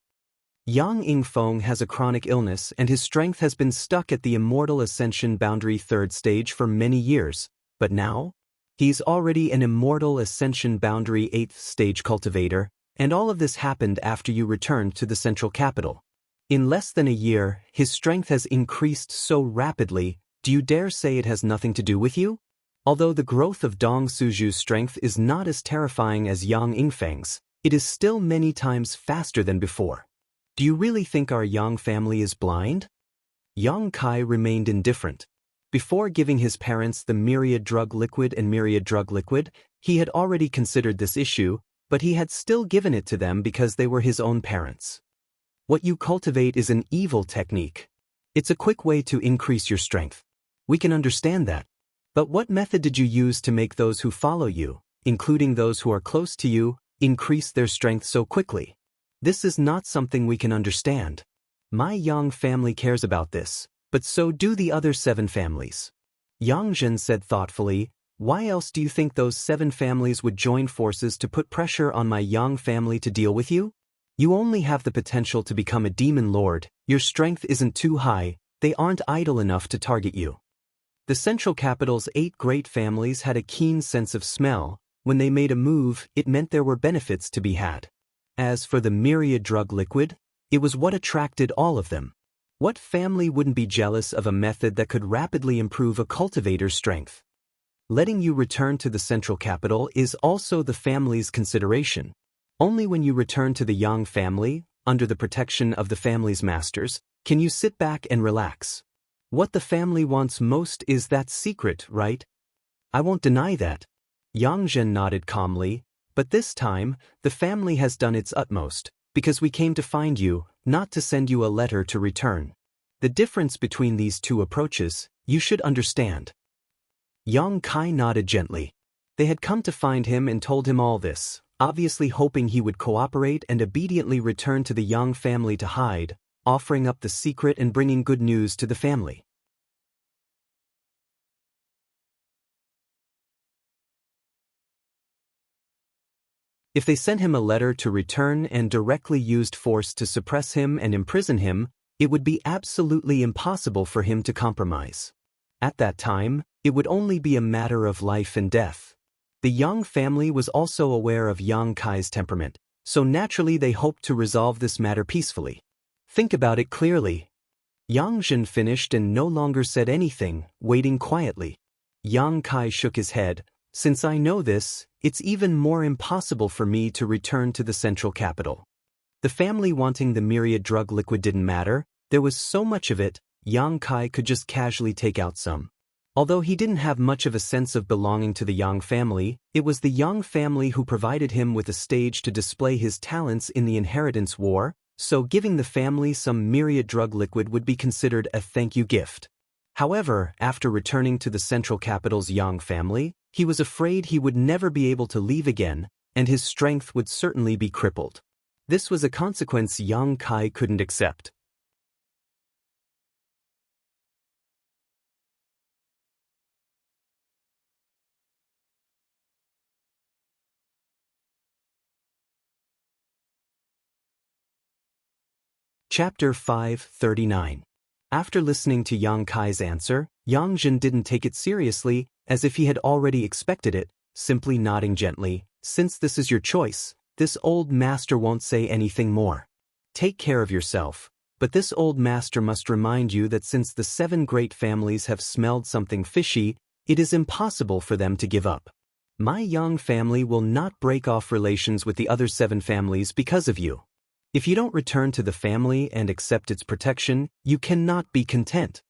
A: Yang Yingfeng has a chronic illness and his strength has been stuck at the immortal ascension boundary 3rd stage for many years, but now, he's already an immortal ascension boundary 8th stage cultivator, and all of this happened after you returned to the central capital. In less than a year, his strength has increased so rapidly, do you dare say it has nothing to do with you? Although the growth of Dong Suju's strength is not as terrifying as Yang Yingfeng's, it is still many times faster than before. Do you really think our Yang family is blind? Yang Kai remained indifferent. Before giving his parents the myriad drug liquid and myriad drug liquid, he had already considered this issue, but he had still given it to them because they were his own parents. What you cultivate is an evil technique. It's a quick way to increase your strength. We can understand that. But what method did you use to make those who follow you, including those who are close to you, increase their strength so quickly? This is not something we can understand. My Yang family cares about this, but so do the other 7 families. Yang Zhen said thoughtfully, why else do you think those 7 families would join forces to put pressure on my Yang family to deal with you? You only have the potential to become a demon lord, your strength isn't too high, they aren't idle enough to target you. The central capital's 8 great families had a keen sense of smell. When they made a move, it meant there were benefits to be had. As for the myriad drug liquid, it was what attracted all of them. What family wouldn't be jealous of a method that could rapidly improve a cultivator's strength? Letting you return to the central capital is also the family's consideration. Only when you return to the Yang family, under the protection of the family's masters, can you sit back and relax. What the family wants most is that secret, right? I won't deny that. Yang Zhen nodded calmly, but this time, the family has done its utmost, because we came to find you, not to send you a letter to return. The difference between these 2 approaches, you should understand. Yang Kai nodded gently. They had come to find him and told him all this, obviously hoping he would cooperate and obediently return to the Yang family to hide, offering up the secret and bringing good news to the family. If they sent him a letter to return and directly used force to suppress him and imprison him, it would be absolutely impossible for him to compromise. At that time, it would only be a matter of life and death. The Yang family was also aware of Yang Kai's temperament, so naturally they hoped to resolve this matter peacefully. Think about it clearly. Yang Zhen finished and no longer said anything, waiting quietly. Yang Kai shook his head. Since I know this, it's even more impossible for me to return to the central capital. The family wanting the myriad drug liquid didn't matter, there was so much of it, Yang Kai could just casually take out some. Although he didn't have much of a sense of belonging to the Yang family, it was the Yang family who provided him with a stage to display his talents in the inheritance war, so giving the family some myriad drug liquid would be considered a thank you gift. However, after returning to the central capital's Yang family, he was afraid he would never be able to leave again, and his strength would certainly be crippled. This was a consequence Yang Kai couldn't accept. Chapter 539. After listening to Yang Kai's answer, Yang Zhen didn't take it seriously, as if he had already expected it, simply nodding gently. Since this is your choice, this old master won't say anything more. Take care of yourself, but this old master must remind you that since the 7 great families have smelled something fishy, it is impossible for them to give up. My Yang family will not break off relations with the other 7 families because of you. If you don't return to the family and accept its protection, you cannot be content.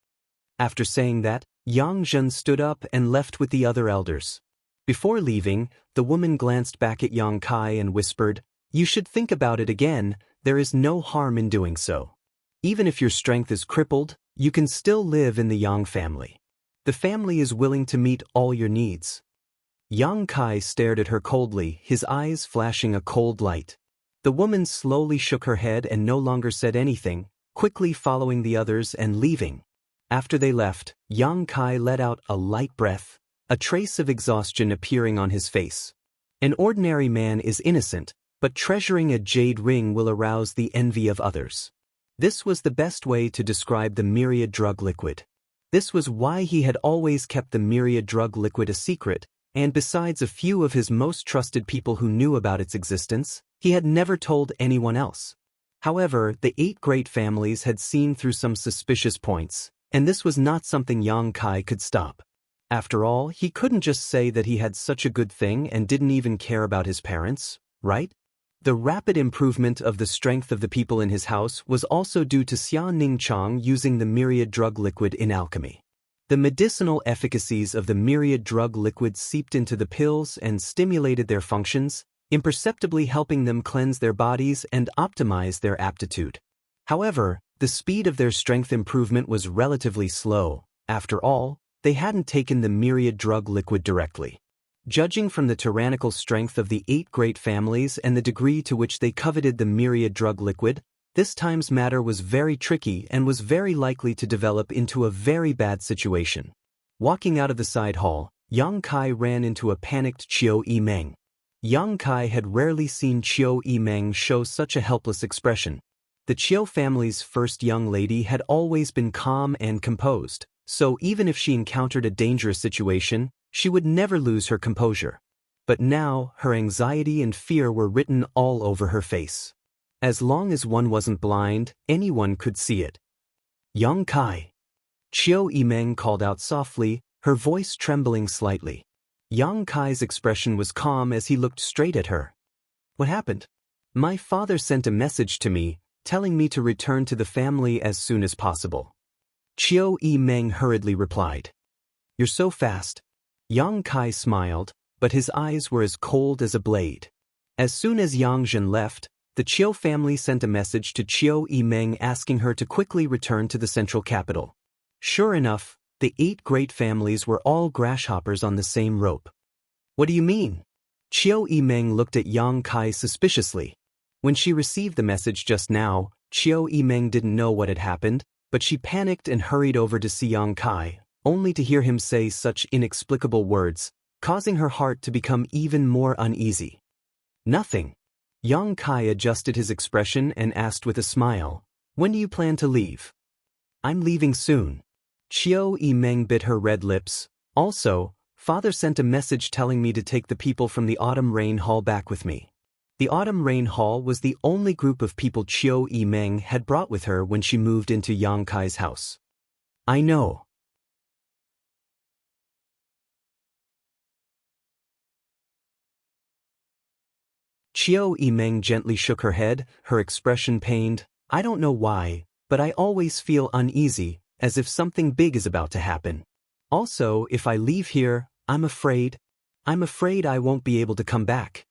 A: After saying that, Yang Zhen stood up and left with the other elders. Before leaving, the woman glanced back at Yang Kai and whispered, "You should think about it again, there is no harm in doing so. Even if your strength is crippled, you can still live in the Yang family. The family is willing to meet all your needs." Yang Kai stared at her coldly, his eyes flashing a cold light. The woman slowly shook her head and no longer said anything, quickly following the others and leaving. After they left, Yang Kai let out a light breath, a trace of exhaustion appearing on his face. An ordinary man is innocent, but treasuring a jade ring will arouse the envy of others. This was the best way to describe the myriad drug liquid. This was why he had always kept the myriad drug liquid a secret, and besides a few of his most trusted people who knew about its existence, he had never told anyone else. However, the 8 great families had seen through some suspicious points, and this was not something Yang Kai could stop. After all, he couldn't just say that he had such a good thing and didn't even care about his parents, right? The rapid improvement of the strength of the people in his house was also due to Xia Ningchang using the myriad drug liquid in alchemy. The medicinal efficacies of the myriad drug liquid seeped into the pills and stimulated their functions, imperceptibly helping them cleanse their bodies and optimize their aptitude. However, the speed of their strength improvement was relatively slow. After all, they hadn't taken the myriad drug liquid directly. Judging from the tyrannical strength of the 8 great families and the degree to which they coveted the myriad drug liquid, this time's matter was very tricky and was very likely to develop into a very bad situation. Walking out of the side hall, Yang Kai ran into a panicked Qiu Yimeng. Yang Kai had rarely seen Qiu Yimeng show such a helpless expression. The Qiu family's first young lady had always been calm and composed, so even if she encountered a dangerous situation, she would never lose her composure. But now, her anxiety and fear were written all over her face. As long as one wasn't blind, anyone could see it. Yang Kai. Qiu Yimeng called out softly, her voice trembling slightly. Yang Kai's expression was calm as he looked straight at her. What happened? My father sent a message to me, telling me to return to the family as soon as possible. Qiu Yimeng hurriedly replied. You're so fast. Yang Kai smiled, but his eyes were as cold as a blade. As soon as Yang Zhen left, the Qiu family sent a message to Qiu Yimeng asking her to quickly return to the central capital. Sure enough, the 8 great families were all grasshoppers on the same rope. What do you mean? Qiu Yimeng looked at Yang Kai suspiciously. When she received the message just now, Qiu Yimeng didn't know what had happened, but she panicked and hurried over to see Yang Kai, only to hear him say such inexplicable words, causing her heart to become even more uneasy. Nothing. Yang Kai adjusted his expression and asked with a smile, when do you plan to leave? I'm leaving soon. Qiu Yimeng bit her red lips. Also, father sent a message telling me to take the people from the Autumn Rain Hall back with me. The Autumn Rain Hall was the only group of people Qiu Yimeng had brought with her when she moved into Yang Kai's house. I know. Qiu Yimeng gently shook her head, her expression pained. I don't know why, but I always feel uneasy, as if something big is about to happen. Also, if I leave here, I'm afraid I won't be able to come back.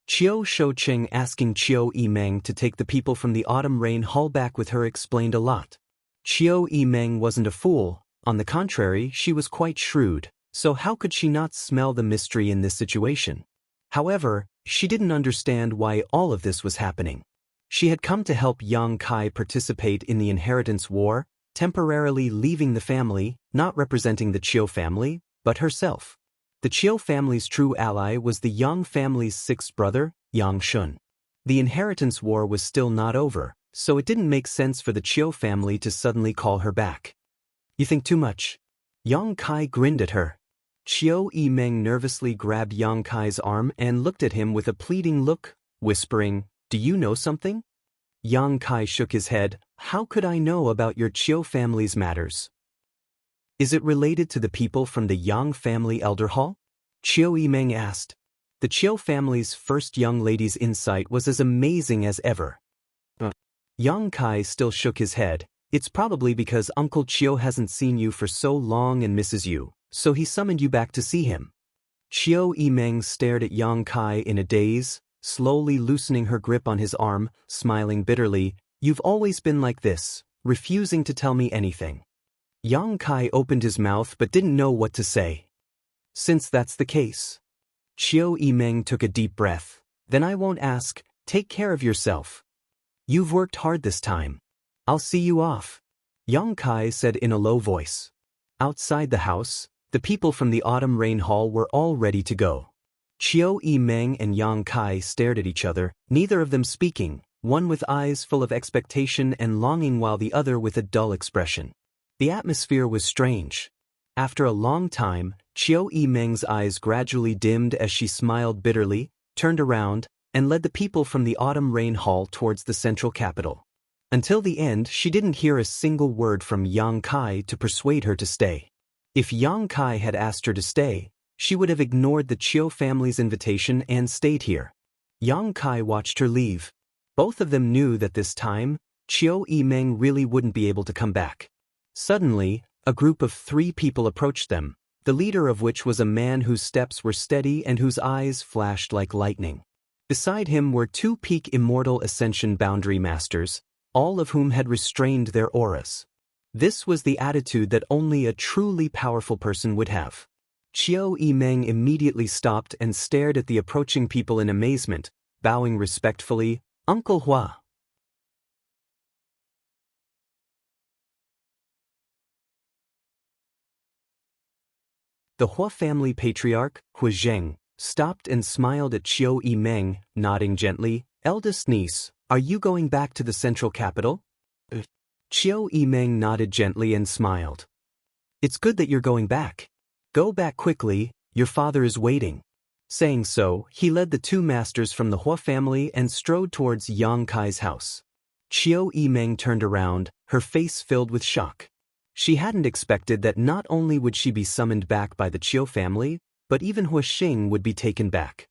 A: Qiu Shoucheng asking Qiu Yimeng to take the people from the Autumn Rain Hall back with her explained a lot. Qiu Yimeng wasn't a fool, on the contrary, she was quite shrewd, so how could she not smell the mystery in this situation? However, she didn't understand why all of this was happening. She had come to help Yang Kai participate in the inheritance war, temporarily leaving the family, not representing the Qiu family, but herself. The Qiu family's true ally was the Yang family's 6th brother, Yang Shun. The inheritance war was still not over, so it didn't make sense for the Qiu family to suddenly call her back. You think too much. Yang Kai grinned at her. Qiu Yimeng nervously grabbed Yang Kai's arm and looked at him with a pleading look, whispering, Do you know something? Yang Kai shook his head. How could I know about your Qiu family's matters? Is it related to the people from the Yang family elder hall? Qiu Yimeng asked. The Qiu family's first young lady's insight was as amazing as ever. Yang Kai still shook his head. It's probably because Uncle Qiu hasn't seen you for so long and misses you, so he summoned you back to see him. Qiu Yimeng stared at Yang Kai in a daze, slowly loosening her grip on his arm, smiling bitterly. You've always been like this, refusing to tell me anything. Yang Kai opened his mouth but didn't know what to say. Since that's the case, Qiu Yimeng took a deep breath. Then I won't ask, take care of yourself. You've worked hard this time. I'll see you off. Yang Kai said in a low voice. Outside the house, the people from the autumn rain hall were all ready to go. Qiu Yimeng and Yang Kai stared at each other, neither of them speaking, one with eyes full of expectation and longing while the other with a dull expression. The atmosphere was strange. After a long time, Qiu Yimeng's eyes gradually dimmed as she smiled bitterly, turned around, and led the people from the autumn rain hall towards the central capital. Until the end, she didn't hear a single word from Yang Kai to persuade her to stay. If Yang Kai had asked her to stay, she would have ignored the Qiu family's invitation and stayed here. Yang Kai watched her leave. Both of them knew that this time, Qiu Yimeng really wouldn't be able to come back. Suddenly, a group of 3 people approached them, the leader of which was a man whose steps were steady and whose eyes flashed like lightning. Beside him were 2 peak immortal ascension boundary masters, all of whom had restrained their auras. This was the attitude that only a truly powerful person would have. Qiu Yimeng immediately stopped and stared at the approaching people in amazement, bowing respectfully, "Uncle Hua." The Hua family patriarch, Hu Zheng, stopped and smiled at Qiu Yimeng, nodding gently. "Eldest niece, are you going back to the central capital?" Qiu Yimeng nodded gently and smiled. "It's good that you're going back. Go back quickly, your father is waiting." Saying so, he led the 2 masters from the Hua family and strode towards Yang Kai's house. Qiu Yimeng turned around, her face filled with shock. She hadn't expected that not only would she be summoned back by the Qiu family, but even Hu Xing would be taken back.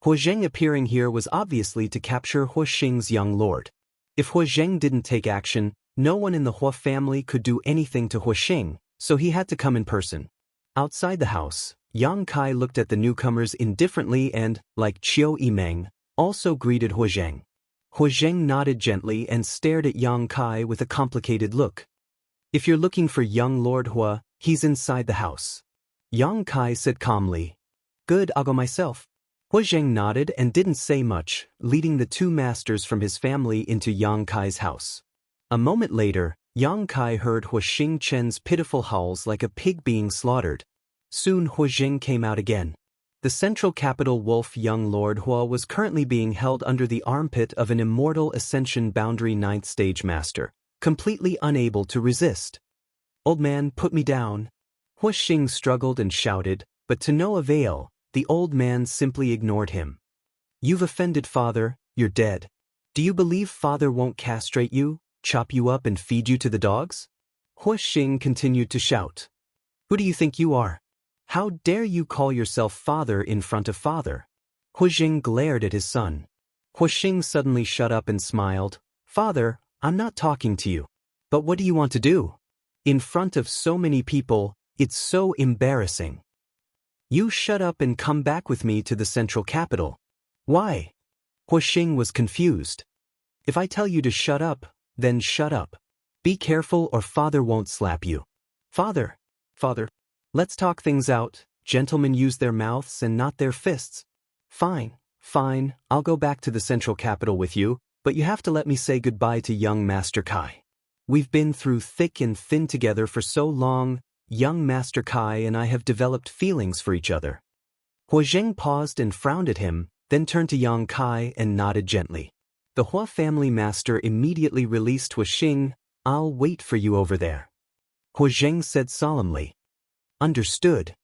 A: Hu Zheng appearing here was obviously to capture Hu Xing's young lord. If Hu Zheng didn't take action, no one in the Hua family could do anything to Hu Xing, so he had to come in person. Outside the house, Yang Kai looked at the newcomers indifferently and, like Qiu Yimeng, also greeted Hu Zheng. Hu Zheng nodded gently and stared at Yang Kai with a complicated look. "If you're looking for young Lord Hua, he's inside the house." Yang Kai said calmly. "Good, I'll go myself." Hu Zheng nodded and didn't say much, leading the 2 masters from his family into Yang Kai's house. A moment later, Yang Kai heard Hu Xing Chen's pitiful howls like a pig being slaughtered. Soon Hu Zheng came out again. The central capital wolf young Lord Hua was currently being held under the armpit of an immortal ascension boundary 9th stage master, completely unable to resist. "Old man, put me down." Hu Xing struggled and shouted, but to no avail, the old man simply ignored him. "You've offended father, you're dead. Do you believe father won't castrate you, chop you up and feed you to the dogs?" Hu Xing continued to shout. "Who do you think you are? How dare you call yourself father in front of father?" Hu Xing glared at his son. Hu Xing suddenly shut up and smiled. "Father, I'm not talking to you. But what do you want to do? In front of so many people, it's so embarrassing. You shut up and come back with me to the central capital." "Why?" Hu Xing was confused. "If I tell you to shut up, then shut up. Be careful or father won't slap you." Father, let's talk things out. Gentlemen use their mouths and not their fists." Fine, I'll go back to the central capital with you, but you have to let me say goodbye to young Master Kai. We've been through thick and thin together for so long. Young Master Kai and I have developed feelings for each other." Hu Zheng paused and frowned at him, then turned to Yang Kai and nodded gently. The Hua family master immediately released Hu Xing. "I'll wait for you over there." Hu Zheng said solemnly. "Understood."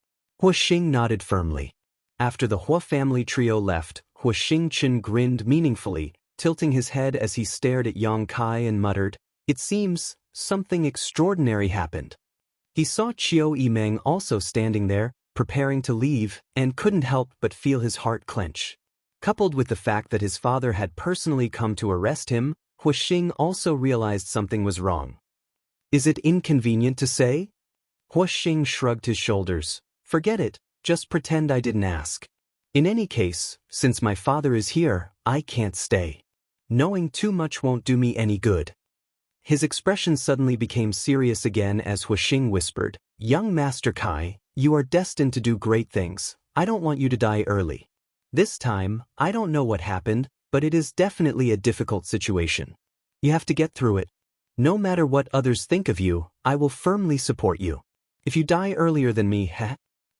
A: Hu Xing nodded firmly. After the Hua family trio left, Hu Xingchen grinned meaningfully, tilting his head as he stared at Yang Kai and muttered, "It seems something extraordinary happened." He saw Qiu Yimeng also standing there, preparing to leave, and couldn't help but feel his heart clench. Coupled with the fact that his father had personally come to arrest him, Hu Xing also realized something was wrong. "Is it inconvenient to say?" Hu Xing shrugged his shoulders. "Forget it, just pretend I didn't ask. In any case, since my father is here, I can't stay. Knowing too much won't do me any good." His expression suddenly became serious again as Hu Xing whispered, "Young Master Kai, you are destined to do great things. I don't want you to die early. This time, I don't know what happened, but it is definitely a difficult situation. You have to get through it. No matter what others think of you, I will firmly support you. If you die earlier than me,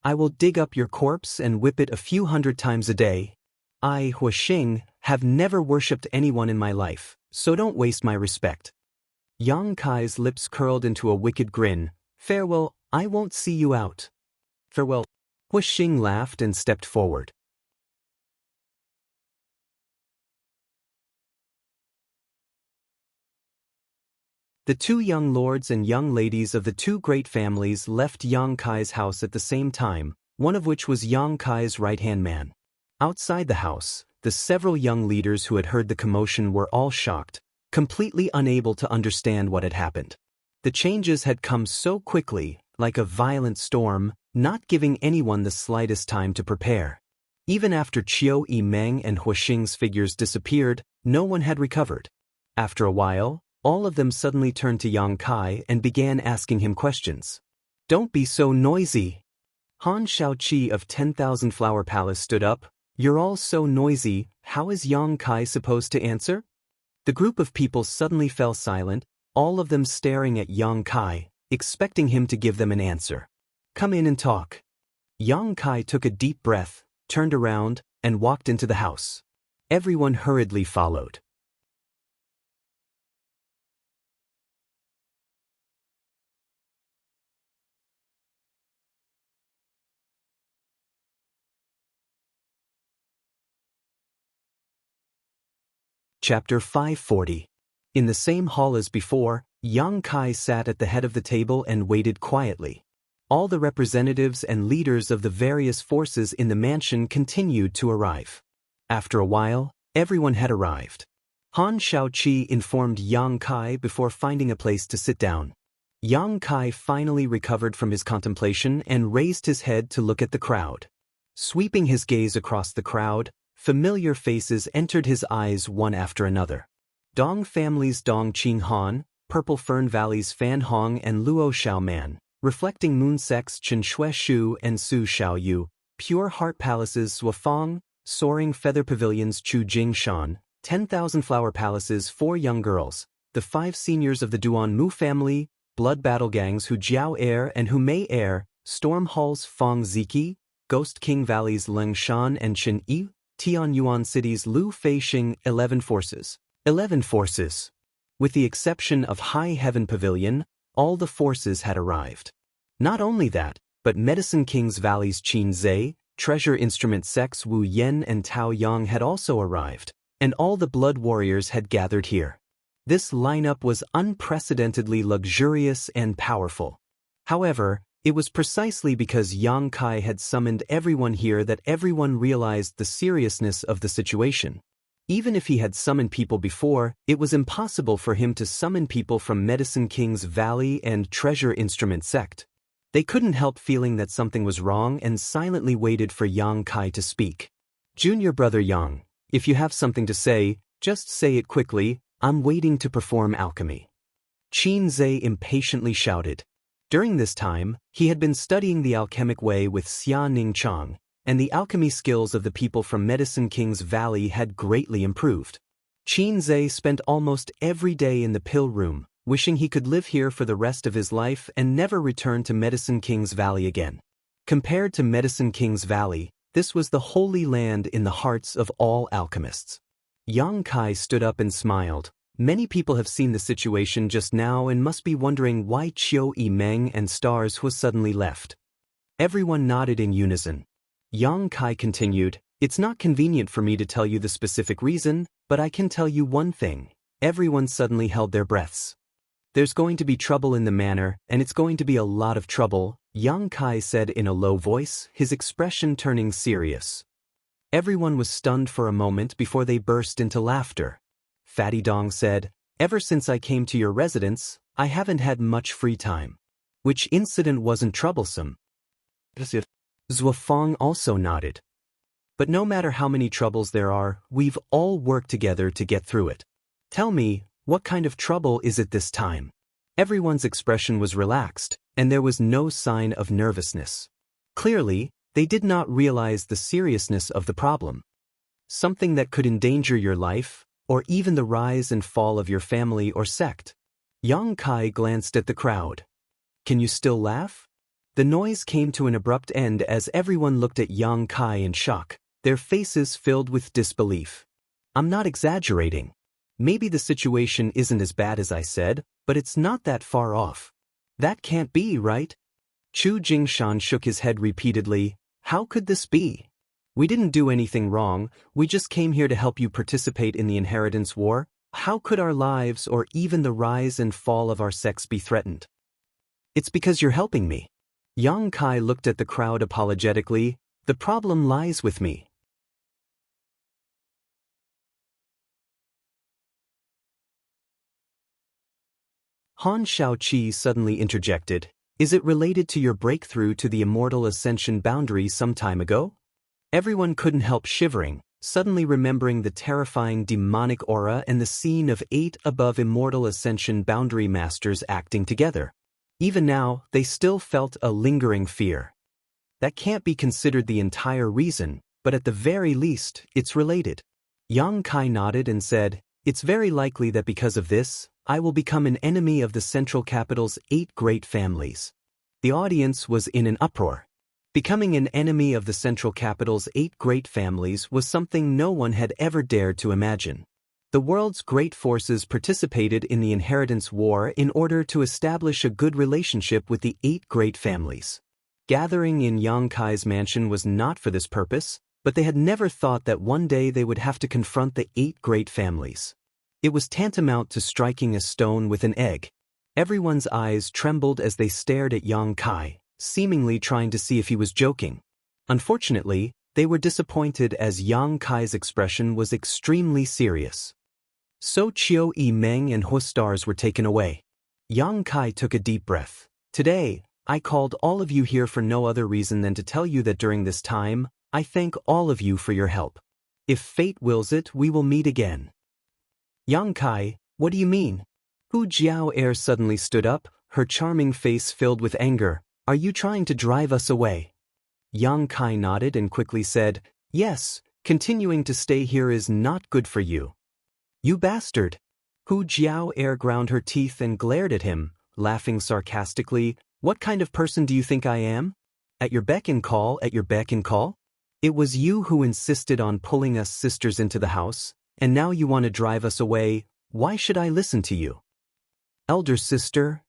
A: I will dig up your corpse and whip it a few hundred times a day. I, Huixing, have never worshipped anyone in my life, so don't waste my respect. Yang Kai's lips curled into a wicked grin. Farewell, I won't see you out. Farewell. Huixing laughed and stepped forward. The two young lords and young ladies of the two great families left Yang Kai's house at the same time, one of which was Yang Kai's right-hand man. Outside the house, the several young leaders who had heard the commotion were all shocked, completely unable to understand what had happened. The changes had come so quickly, like a violent storm, not giving anyone the slightest time to prepare. Even after Qiu Yimeng and Huixing's figures disappeared, no one had recovered. After a while, all of them suddenly turned to Yang Kai and began asking him questions. Don't be so noisy. Han Shaoqi of 10,000 Flower Palace stood up. You're all so noisy, how is Yang Kai supposed to answer? The group of people suddenly fell silent, all of them staring at Yang Kai, expecting him to give them an answer. Come in and talk. Yang Kai took a deep breath, turned around, and walked into the house. Everyone hurriedly followed. Chapter 540. In the same hall as before, Yang Kai sat at the head of the table and waited quietly. All the representatives and leaders of the various forces in the mansion continued to arrive. After a while, everyone had arrived. Han Shaoqi informed Yang Kai before finding a place to sit down. Yang Kai finally recovered from his contemplation and raised his head to look at the crowd. Sweeping his gaze across the crowd, familiar faces entered his eyes one after another. Dong family's Dong Qing Han, Purple Fern Valley's Fan Hong and Luo Xiaoman, Reflecting Moon sects Chen Shui Shu and Su Xiaoyu, Pure Heart Palace's Suafang, Soaring Feather Pavilion's Chu Jingshan, 10,000 Flower Palace's 4 young girls, the 5 seniors of the Duan Mu family, Blood Battle Gangs Hu Jiao Air and Hu Mei Air, Storm Hall's Fang Ziki, Ghost King Valley's Leng Shan and Chen Yi, Tian Yuan City's Lu Feixing, 11 forces. 11 forces. With the exception of High Heaven Pavilion, all the forces had arrived. Not only that, but Medicine King's Valley's Qin Zhe, Treasure Instrument sects Wu Yen and Tao Yang had also arrived, and all the blood warriors had gathered here. This lineup was unprecedentedly luxurious and powerful. However, it was precisely because Yang Kai had summoned everyone here that everyone realized the seriousness of the situation. Even if he had summoned people before, it was impossible for him to summon people from Medicine King's Valley and Treasure Instrument sect. They couldn't help feeling that something was wrong and silently waited for Yang Kai to speak. Junior brother Yang, if you have something to say, just say it quickly, I'm waiting to perform alchemy. Qin Zhe impatiently shouted. During this time, he had been studying the alchemic way with Xia Ningchang, and the alchemy skills of the people from Medicine King's Valley had greatly improved. Qin Zhe spent almost every day in the pill room, wishing he could live here for the rest of his life and never return to Medicine King's Valley again. Compared to Medicine King's Valley, this was the holy land in the hearts of all alchemists. Yang Kai stood up and smiled. Many people have seen the situation just now and must be wondering why Qiu Yimeng and Stars was suddenly left. Everyone nodded in unison. Yang Kai continued, It's not convenient for me to tell you the specific reason, but I can tell you one thing. Everyone suddenly held their breaths. There's going to be trouble in the manor, and it's going to be a lot of trouble, Yang Kai said in a low voice, his expression turning serious. Everyone was stunned for a moment before they burst into laughter. Fatty Dong said, Ever since I came to your residence, I haven't had much free time. Which incident wasn't troublesome? Zuofang also nodded. But no matter how many troubles there are, we've all worked together to get through it. Tell me, what kind of trouble is it this time? Everyone's expression was relaxed, and there was no sign of nervousness. Clearly, They did not realize the seriousness of the problem. Something that could endanger your life, or even the rise and fall of your family or sect. Yang Kai glanced at the crowd. Can you still laugh? The noise came to an abrupt end as everyone looked at Yang Kai in shock, their faces filled with disbelief. I'm not exaggerating. Maybe the situation isn't as bad as I said, but it's not that far off. That can't be, right? Chu Jingshan shook his head repeatedly. How could this be? We didn't do anything wrong, we just came here to help you participate in the inheritance war. How could our lives or even the rise and fall of our sects be threatened? It's because you're helping me. Yang Kai looked at the crowd apologetically. The problem lies with me. Han Shaoqi suddenly interjected. Is it related to your breakthrough to the immortal ascension boundary some time ago? Everyone couldn't help shivering, suddenly remembering the terrifying demonic aura and the scene of 8 above immortal ascension boundary masters acting together. Even now, they still felt a lingering fear. That can't be considered the entire reason, but at the very least, it's related. Yang Kai nodded and said, it's very likely that because of this, I will become an enemy of the central capital's 8 great families. The audience was in an uproar. Becoming an enemy of the central capital's 8 great families was something no one had ever dared to imagine. The world's great forces participated in the inheritance war in order to establish a good relationship with the 8 great families. Gathering in Yang Kai's mansion was not for this purpose, but they had never thought that one day they would have to confront the 8 great families. It was tantamount to striking a stone with an egg. Everyone's eyes trembled as they stared at Yang Kai, seemingly trying to see if he was joking. Unfortunately, they were disappointed as Yang Kai's expression was extremely serious. So Qiu Yimeng and Hustars were taken away. Yang Kai took a deep breath. Today, I called all of you here for no other reason than to tell you that during this time, I thank all of you for your help. If fate wills it, we will meet again. Yang Kai, what do you mean? Hu Jiao suddenly stood up, her charming face filled with anger. Are you trying to drive us away? Yang Kai nodded and quickly said, yes, continuing to stay here is not good for you. You bastard! Hu Jiao ground her teeth and glared at him, laughing sarcastically. What kind of person do you think I am? At your beck and call, at your beck and call? It was you who insisted on pulling us sisters into the house, and now you want to drive us away. Why should I listen to you? Elder sister?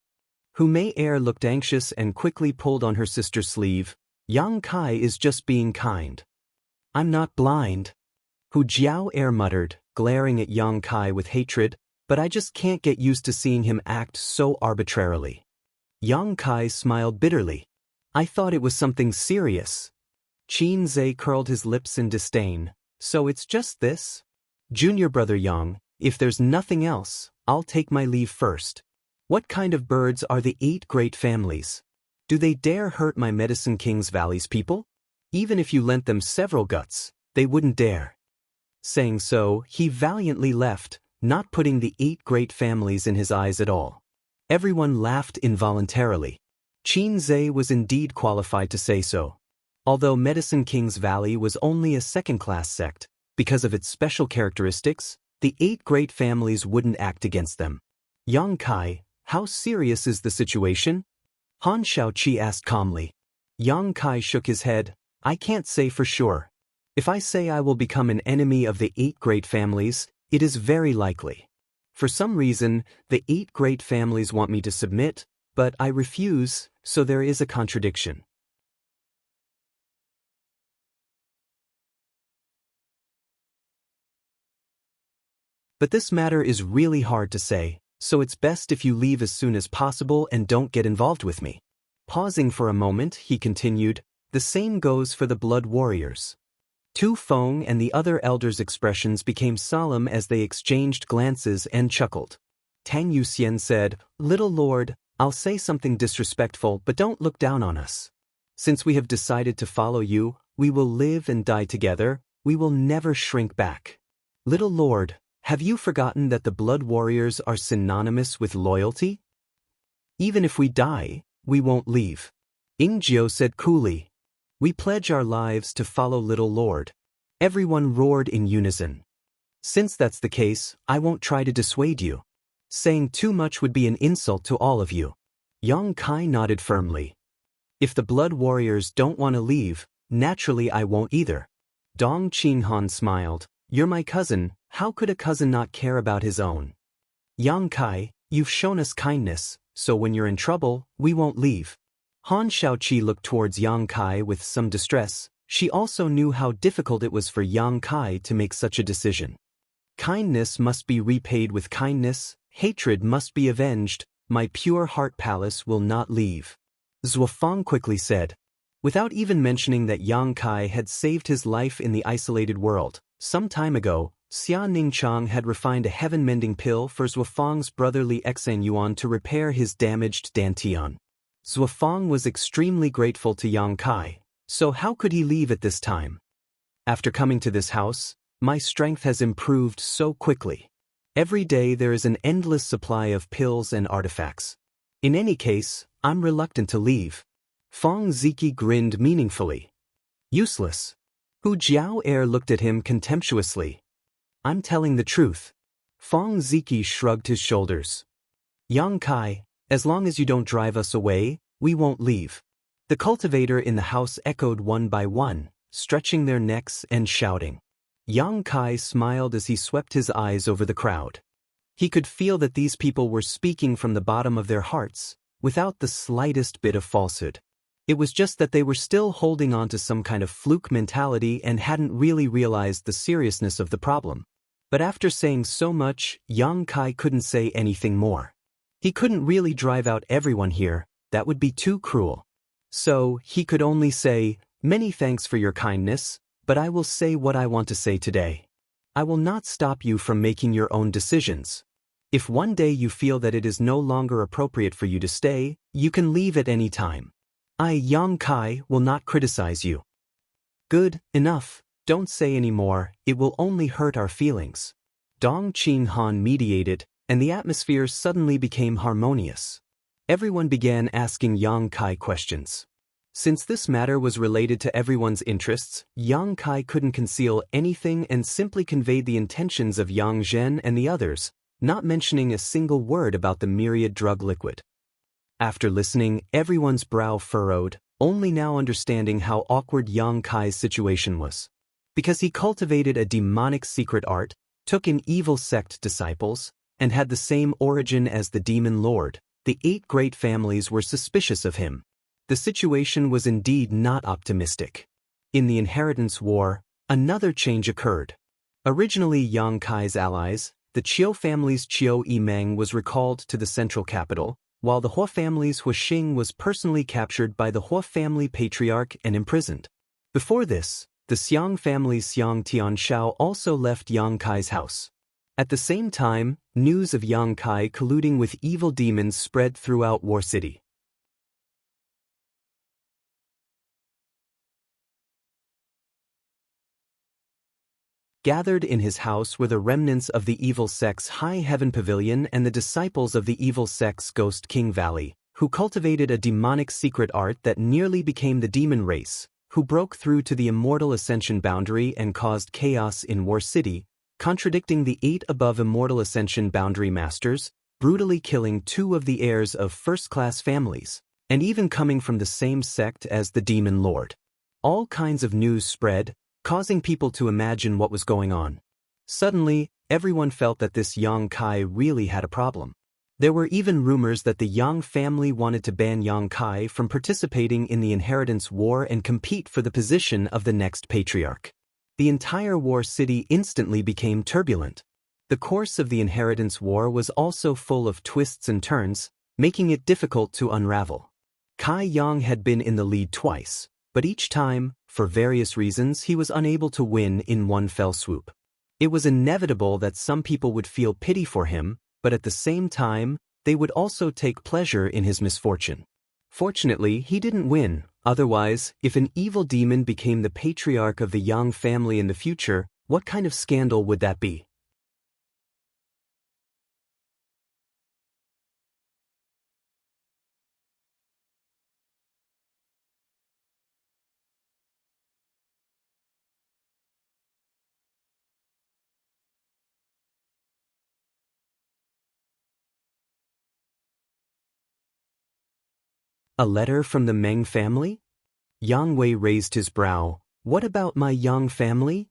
A: Hu Mei looked anxious and quickly pulled on her sister's sleeve. Yang Kai is just being kind. I'm not blind. Hu Jiao muttered, glaring at Yang Kai with hatred, but I just can't get used to seeing him act so arbitrarily. Yang Kai smiled bitterly. I thought it was something serious. Qin Zhe curled his lips in disdain. So it's just this? Junior brother Yang, if there's nothing else, I'll take my leave first. What kind of birds are the 8 great families? Do they dare hurt my Medicine King's Valley's people? Even if you lent them several guts, they wouldn't dare. Saying so, he valiantly left, not putting the 8 great families in his eyes at all. Everyone laughed involuntarily. Qin Zhe was indeed qualified to say so. Although Medicine King's Valley was only a second-class sect, because of its special characteristics, the 8 great families wouldn't act against them. Yang Kai, how serious is the situation? Han Shaoqi asked calmly. Yang Kai shook his head. I can't say for sure. If I say I will become an enemy of the 8 great families, it is very likely. For some reason, the 8 great families want me to submit, but I refuse, so there is a contradiction. But this matter is really hard to say, so it's best if you leave as soon as possible and don't get involved with me. Pausing for a moment, he continued, the same goes for the blood warriors. Tu Feng and the other elders' expressions became solemn as they exchanged glances and chuckled. Tang Yuxian said, Little Lord, I'll say something disrespectful, but don't look down on us. Since we have decided to follow you, we will live and die together, we will never shrink back. Little Lord, have you forgotten that the blood warriors are synonymous with loyalty? Even if we die, we won't leave. Ingjiu said coolly. We pledge our lives to follow little Lord. Everyone roared in unison. Since that's the case, I won't try to dissuade you. Saying too much would be an insult to all of you. Yang Kai nodded firmly. If the blood warriors don't want to leave, naturally I won't either. Dong Qinghan smiled. You're my cousin, how could a cousin not care about his own? Yang Kai, you've shown us kindness, so when you're in trouble, we won't leave. Han Shaoqi looked towards Yang Kai with some distress. She also knew how difficult it was for Yang Kai to make such a decision. Kindness must be repaid with kindness, hatred must be avenged, my pure heart palace will not leave. Zuofang quickly said. Without even mentioning that Yang Kai had saved his life in the isolated world, some time ago, Xia Ningchang had refined a heaven-mending pill for Zuofang's brotherly Xan Yuan to repair his damaged dantian. Zuofang was extremely grateful to Yang Kai, so how could he leave at this time? After coming to this house, my strength has improved so quickly. Every day there is an endless supply of pills and artifacts. In any case, I'm reluctant to leave. Feng Ziki grinned meaningfully. Useless. Hu Jiao looked at him contemptuously. I'm telling the truth. Feng Ziki shrugged his shoulders. Yang Kai, as long as you don't drive us away, we won't leave. The cultivator in the house echoed one by one, stretching their necks and shouting. Yang Kai smiled as he swept his eyes over the crowd. He could feel that these people were speaking from the bottom of their hearts, without the slightest bit of falsehood. It was just that they were still holding on to some kind of fluke mentality and hadn't really realized the seriousness of the problem. But after saying so much, Yang Kai couldn't say anything more. He couldn't really drive out everyone here, that would be too cruel. So, he could only say, many thanks for your kindness, but I will say what I want to say today. I will not stop you from making your own decisions. If one day you feel that it is no longer appropriate for you to stay, you can leave at any time. I, Yang Kai, will not criticize you. Good, enough, don't say any more, it will only hurt our feelings. Dong Qinghan mediated, and the atmosphere suddenly became harmonious. Everyone began asking Yang Kai questions. Since this matter was related to everyone's interests, Yang Kai couldn't conceal anything and simply conveyed the intentions of Yang Zhen and the others, not mentioning a single word about the myriad drug liquid. After listening, everyone's brow furrowed, only now understanding how awkward Yang Kai's situation was. Because he cultivated a demonic secret art, took in evil sect disciples, and had the same origin as the demon lord, the 8 great families were suspicious of him. The situation was indeed not optimistic. In the inheritance war, another change occurred. Originally Yang Kai's allies, the Qiu family's Qiu Yimeng was recalled to the central capital, while the Hua family's Huixing was personally captured by the Hua family patriarch and imprisoned. Before this, the Xiang family's Xiang Tianshao also left Yang Kai's house. At the same time, news of Yang Kai colluding with evil demons spread throughout War City. Gathered in his house were the remnants of the evil sect's High Heaven Pavilion and the disciples of the evil sect's Ghost King Valley, who cultivated a demonic secret art that nearly became the demon race, who broke through to the immortal ascension boundary and caused chaos in War City, contradicting the 8 above immortal ascension boundary masters, brutally killing 2 of the heirs of first-class families, and even coming from the same sect as the demon lord. All kinds of news spread, causing people to imagine what was going on. Suddenly, everyone felt that this Yang Kai really had a problem. There were even rumors that the Yang family wanted to ban Yang Kai from participating in the inheritance war and compete for the position of the next patriarch. The entire War City instantly became turbulent. The course of the inheritance war was also full of twists and turns, making it difficult to unravel. Kai Yang had been in the lead twice, but each time, for various reasons, he was unable to win in one fell swoop. It was inevitable that some people would feel pity for him, but at the same time, they would also take pleasure in his misfortune. Fortunately, he didn't win. Otherwise, if an evil demon became the patriarch of the Yang family in the future, what kind of scandal would that be? A letter from the Meng family? Yang Wei raised his brow. What about my Yang family?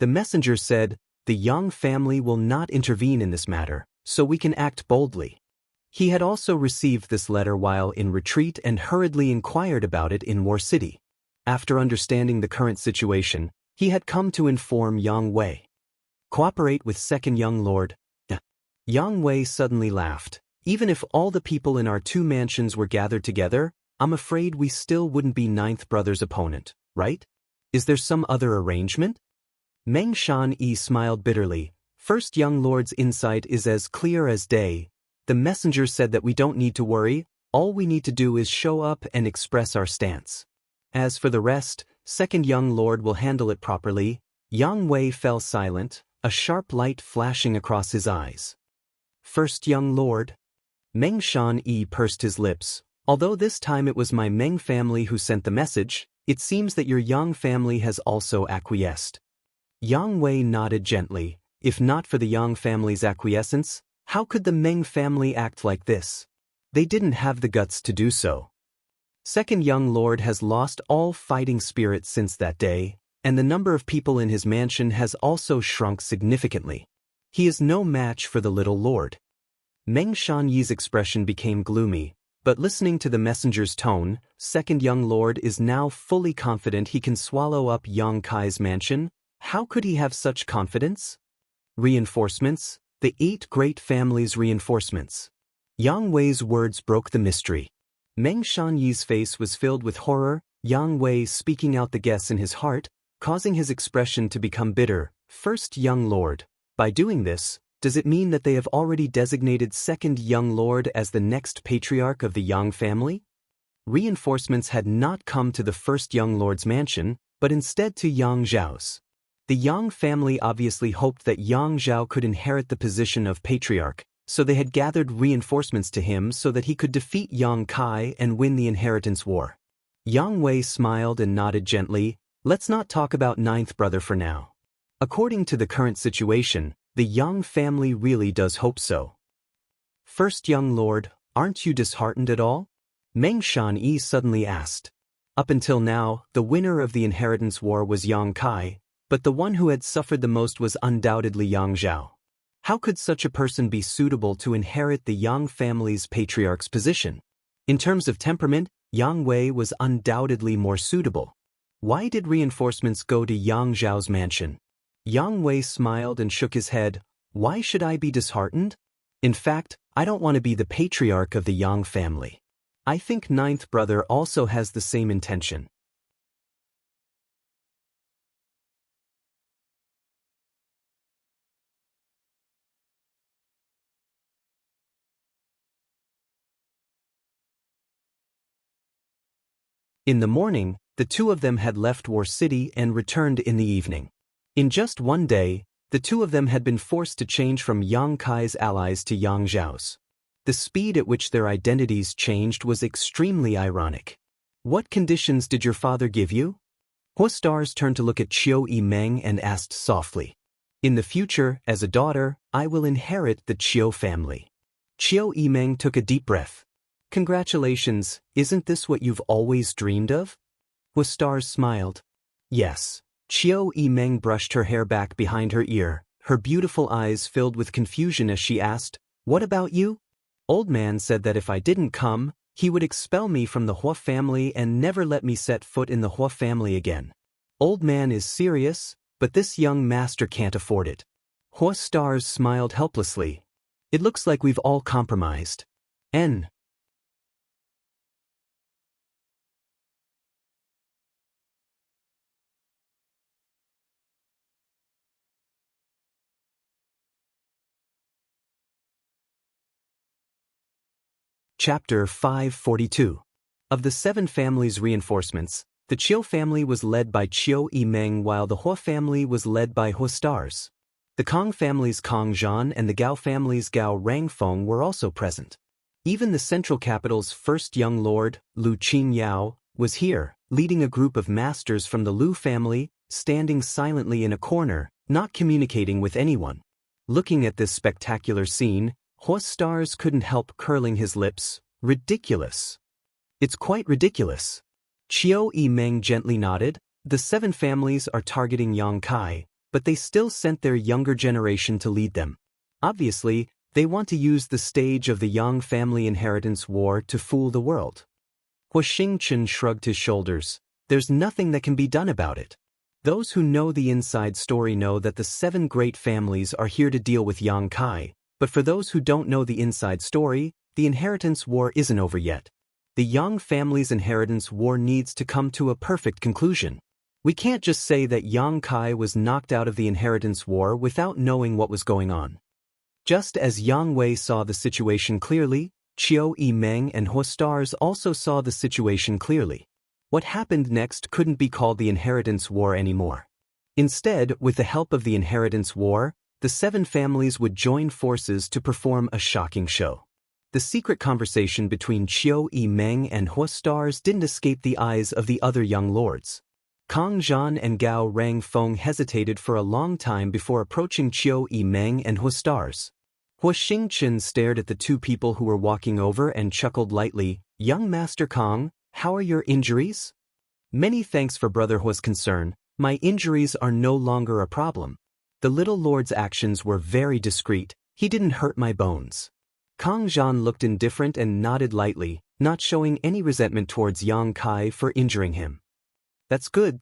A: The messenger said, the Yang family will not intervene in this matter, so we can act boldly. He had also received this letter while in retreat and hurriedly inquired about it in War City. After understanding the current situation, he had come to inform Yang Wei. Cooperate with second young lord. Yang Wei suddenly laughed. Even if all the people in our two mansions were gathered together, I'm afraid we still wouldn't be ninth brother's opponent, right? Is there some other arrangement? Meng Shan-yi smiled bitterly. First young lord's insight is as clear as day. The messenger said that we don't need to worry, all we need to do is show up and express our stance. As for the rest, second young lord will handle it properly. Yang Wei fell silent, a sharp light flashing across his eyes. First young lord? Meng Shan-yi pursed his lips. Although this time it was my Meng family who sent the message, it seems that your Yang family has also acquiesced. Yang Wei nodded gently. If not for the Yang family's acquiescence, how could the Meng family act like this? They didn't have the guts to do so. Second young lord has lost all fighting spirit since that day, and the number of people in his mansion has also shrunk significantly. He is no match for the little lord. Meng Shan-yi's expression became gloomy, but listening to the messenger's tone, second young lord is now fully confident he can swallow up Yang Kai's mansion. How could he have such confidence? Reinforcements, the 8 great families' reinforcements. Yang Wei's words broke the mystery. Meng Shan-yi's face was filled with horror, Yang Wei speaking out the guess in his heart, causing his expression to become bitter. First young lord. By doing this, does it mean that they have already designated second young lord as the next patriarch of the Yang family? Reinforcements had not come to the first young lord's mansion, but instead to Yang Zhao's. The Yang family obviously hoped that Yang Zhao could inherit the position of patriarch, so they had gathered reinforcements to him so that he could defeat Yang Kai and win the inheritance war. Yang Wei smiled and nodded gently. Let's not talk about ninth brother for now. According to the current situation, the Yang family really does hope so. First young lord, aren't you disheartened at all? Meng Shan-yi suddenly asked. Up until now, the winner of the inheritance war was Yang Kai, but the one who had suffered the most was undoubtedly Yang Zhao. How could such a person be suitable to inherit the Yang family's patriarch's position? In terms of temperament, Yang Wei was undoubtedly more suitable. Why did reinforcements go to Yang Zhao's mansion? Yang Wei smiled and shook his head. Why should I be disheartened? In fact, I don't want to be the patriarch of the Yang family. I think ninth brother also has the same intention. In the morning, the two of them had left War City and returned in the evening. In just one day, the two of them had been forced to change from Yang Kai's allies to Yang Zhao's. The speed at which their identities changed was extremely ironic. What conditions did your father give you? Huastars turned to look at Qiu Yimeng and asked softly. In the future, as a daughter, I will inherit the Qiu family. Qiu Yimeng took a deep breath. Congratulations, isn't this what you've always dreamed of? Huastars smiled. Yes. Qiu Yimeng brushed her hair back behind her ear, her beautiful eyes filled with confusion as she asked, What about you? Old man said that if I didn't come, he would expel me from the Hua family and never let me set foot in the Hua family again. Old man is serious, but this young master can't afford it. Huastars smiled helplessly. It looks like we've all compromised. N. Chapter 542. Of the 7 families' reinforcements, the Qiu family was led by Qiu Yimeng while the Hua family was led by Huastars. The Kong family's Kong Zhan and the Gao family's Gao Rangfeng were also present. Even the central capital's first young lord, Lu Qingyao, was here, leading a group of masters from the Lu family, standing silently in a corner, not communicating with anyone. Looking at this spectacular scene, Huastars couldn't help curling his lips. Ridiculous. It's quite ridiculous. Qiu Yimeng gently nodded. The 7 families are targeting Yang Kai, but they still sent their younger generation to lead them. Obviously, they want to use the stage of the Yang family inheritance war to fool the world. Hua Xingchen shrugged his shoulders. There's nothing that can be done about it. Those who know the inside story know that the 7 great families are here to deal with Yang Kai, but for those who don't know the inside story, the inheritance war isn't over yet. The Yang family's inheritance war needs to come to a perfect conclusion. We can't just say that Yang Kai was knocked out of the inheritance war without knowing what was going on. Just as Yang Wei saw the situation clearly, Qiu Yimeng and Hua Stars also saw the situation clearly. What happened next couldn't be called the inheritance war anymore. Instead, with the help of the inheritance war, the 7 families would join forces to perform a shocking show. The secret conversation between Qiu Yimeng and Hua Stars didn't escape the eyes of the other young lords. Kang Zhan and Gao Rangfeng hesitated for a long time before approaching Qiu Yimeng and Hua Stars. Hua Xingchen stared at the 2 people who were walking over and chuckled lightly. "Young Master Kang, how are your injuries?" "Many thanks for Brother Hua's concern. My injuries are no longer a problem. The little lord's actions were very discreet. He didn't hurt my bones." Kang Zhan looked indifferent and nodded lightly, not showing any resentment towards Yang Kai for injuring him. That's good.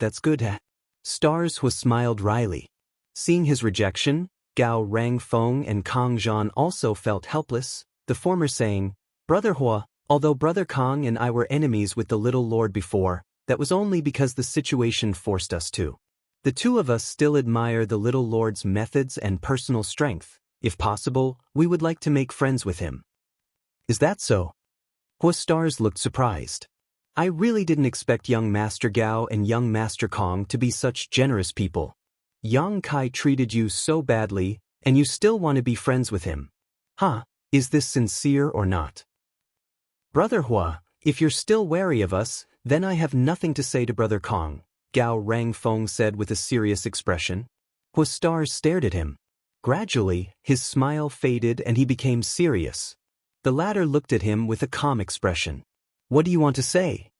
A: Stars Hua smiled wryly. Seeing his rejection, Gao Rangfeng and Kang Zhan also felt helpless, the former saying, "Brother Hua, although Brother Kang and I were enemies with the little lord before, that was only because the situation forced us to. The 2 of us still admire the little lord's methods and personal strength. If possible, we would like to make friends with him." "Is that so?" Hua Stars looked surprised. "I really didn't expect young Master Gao and young Master Kang to be such generous people. Yang Kai treated you so badly, and you still want to be friends with him. Huh, is this sincere or not?" "Brother Hua, if you're still wary of us, then I have nothing to say to Brother Kang," Gao Rangfeng said with a serious expression. Hua Stars stared at him. Gradually, his smile faded and he became serious. The latter looked at him with a calm expression. "What do you want to say?"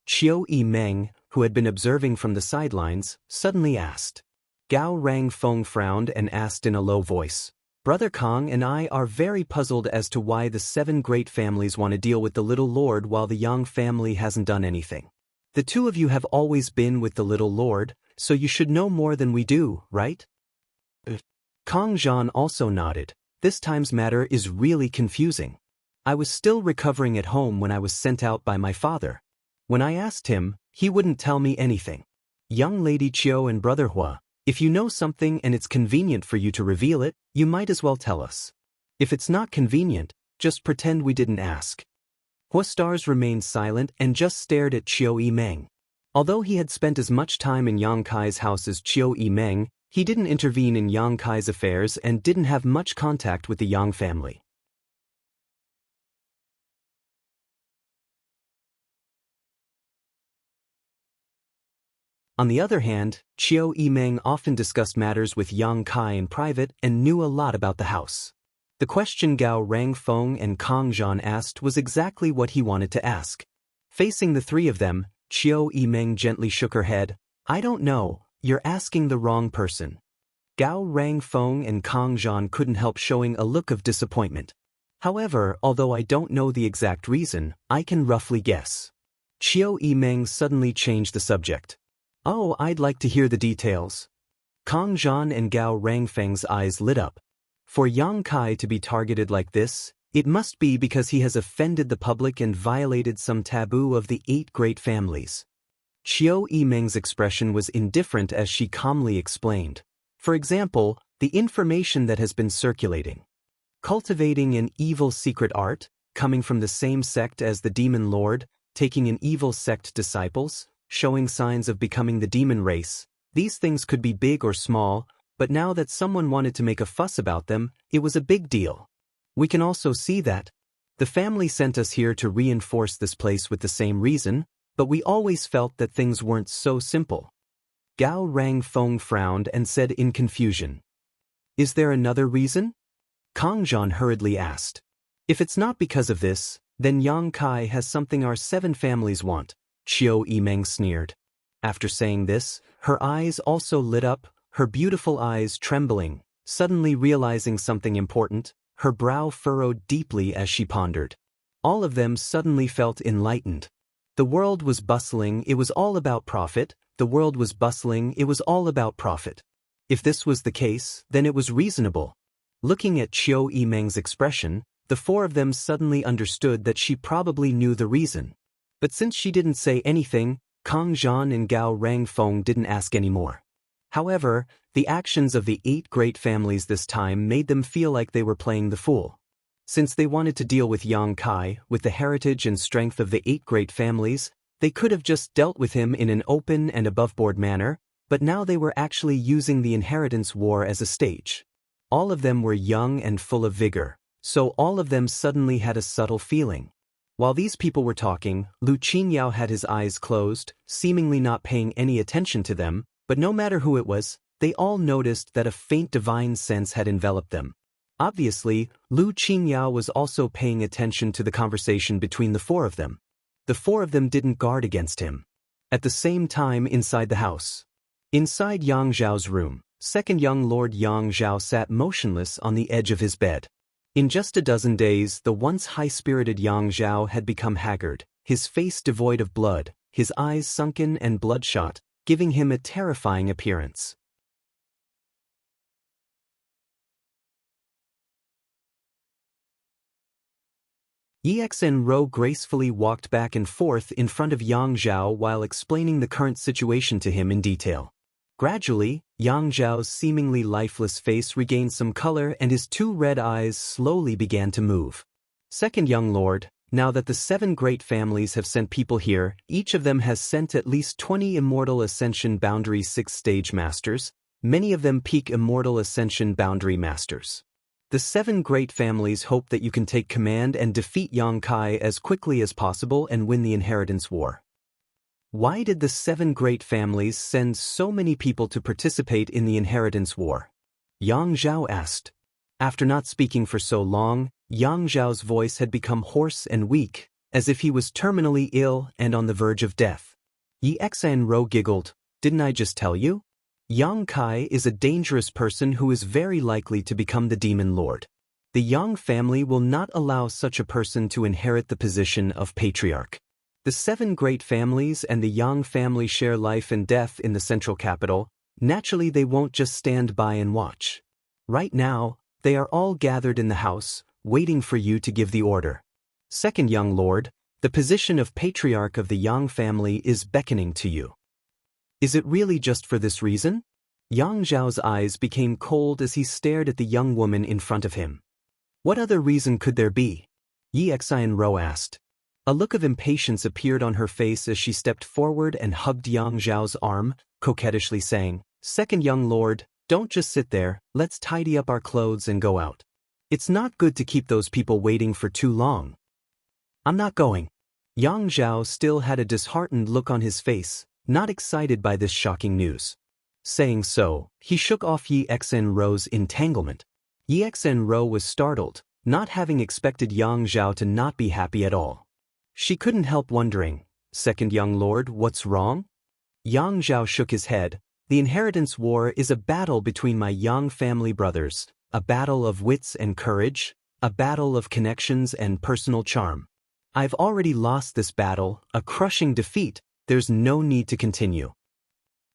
A: Qiu Yimeng, who had been observing from the sidelines, suddenly asked. Gao Rangfeng frowned and asked in a low voice, "Brother Kang and I are very puzzled as to why the 7 great families want to deal with the little lord while the Yang family hasn't done anything. The 2 of you have always been with the little lord, so you should know more than we do, right?" Kang Zhan also nodded. "This time's matter is really confusing. I was still recovering at home when I was sent out by my father. When I asked him, he wouldn't tell me anything. Young Lady Qiu and Brother Hua, if you know something and it's convenient for you to reveal it, you might as well tell us. If it's not convenient, just pretend we didn't ask." Hua Stars remained silent and just stared at Qiu Yimeng. Although he had spent as much time in Yang Kai's house as Qiu Yimeng, he didn't intervene in Yang Kai's affairs and didn't have much contact with the Yang family. On the other hand, Qiu Yimeng often discussed matters with Yang Kai in private and knew a lot about the house. The question Gao Rangfeng and Kang Zhan asked was exactly what he wanted to ask. Facing the 3 of them, Qiu Yimeng gently shook her head. "I don't know, you're asking the wrong person." Gao Rangfeng and Kang Zhan couldn't help showing a look of disappointment. "However, although I don't know the exact reason, I can roughly guess." Qiu Yimeng suddenly changed the subject. "Oh, I'd like to hear the details." Kang Zhan and Gao Rangfeng's eyes lit up. For Yang Kai to be targeted like this, it must be because he has offended the public and violated some taboo of the 8 great families. Qiu Yimeng's expression was indifferent as she calmly explained. For example, the information that has been circulating. Cultivating an evil secret art, coming from the same sect as the demon lord, taking an evil sect disciples, showing signs of becoming the demon race. These things could be big or small, but now that someone wanted to make a fuss about them, it was a big deal. We can also see that the family sent us here to reinforce this place with the same reason, but we always felt that things weren't so simple. Gao Rangfeng frowned and said in confusion. "Is there another reason?" Kang Zhan hurriedly asked. "If it's not because of this, Then Yang Kai has something our 7 families want, Qiu Yimeng sneered. After saying this, her eyes also lit up, her beautiful eyes trembling, suddenly realizing something important, her brow furrowed deeply as she pondered. All of them suddenly felt enlightened. The world was bustling, it was all about profit. The world was bustling, it was all about profit. If this was the case, then it was reasonable. Looking at Qiu Yimeng's expression, the 4 of them suddenly understood that she probably knew the reason. But since she didn't say anything, Kang Zhan and Gao Rangfeng didn't ask anymore. However, the actions of the 8 great families this time made them feel like they were playing the fool. Since they wanted to deal with Yang Kai, with the heritage and strength of the 8 great families, they could have just dealt with him in an open and above-board manner, but now they were actually using the inheritance war as a stage. All of them were young and full of vigor, so all of them suddenly had a subtle feeling. While these people were talking, Lu Qinyao had his eyes closed, seemingly not paying any attention to them, but no matter who it was, they all noticed that a faint divine sense had enveloped them. Obviously, Lu Qinyao was also paying attention to the conversation between the 4 of them. The 4 of them didn't guard against him. At the same time inside the house. Inside Yang Zhao's room, second young Lord Yang Zhao sat motionless on the edge of his bed. In just a dozen days, the once high-spirited Yang Zhao had become haggard, his face devoid of blood, his eyes sunken and bloodshot, giving him a terrifying appearance. Xianxia gracefully walked back and forth in front of Yang Zhao while explaining the current situation to him in detail. Gradually, Yang Zhao's seemingly lifeless face regained some color and his 2 red eyes slowly began to move. Second young lord, now that the 7 great families have sent people here, each of them has sent at least 20 Immortal Ascension Boundary 6-stage masters, many of them peak Immortal Ascension Boundary masters. The 7 great families hope that you can take command and defeat Yang Kai as quickly as possible and win the inheritance war. Why did the 7 great families send so many people to participate in the inheritance war? Yang Zhao asked. After not speaking for so long, Yang Zhao's voice had become hoarse and weak, as if he was terminally ill and on the verge of death. Xianxia giggled, "Didn't I just tell you? Yang Kai is a dangerous person who is very likely to become the demon lord. The Yang family will not allow such a person to inherit the position of patriarch. The 7 great families and the Yang family share life and death in the central capital. Naturally, they won't just stand by and watch. Right now, they are all gathered in the house, waiting for you to give the order. Second young lord, the position of patriarch of the Yang family is beckoning to you. Is it really just for this reason?" Yang Zhao's eyes became cold as he stared at the young woman in front of him. "What other reason could there be?" Xianxia asked. A look of impatience appeared on her face as she stepped forward and hugged Yang Zhao's arm, coquettishly saying, "Second young lord, don't just sit there, let's tidy up our clothes and go out. It's not good to keep those people waiting for too long." "I'm not going." Yang Zhao still had a disheartened look on his face, not excited by this shocking news. Saying so, he shook off Xianxia's entanglement. Xianxia was startled, not having expected Yang Zhao to not be happy at all. She couldn't help wondering, "Second young lord, what's wrong?" Yang Zhao shook his head. "The inheritance war is a battle between my Yang family brothers, a battle of wits and courage, a battle of connections and personal charm. I've already lost this battle, a crushing defeat. There's no need to continue."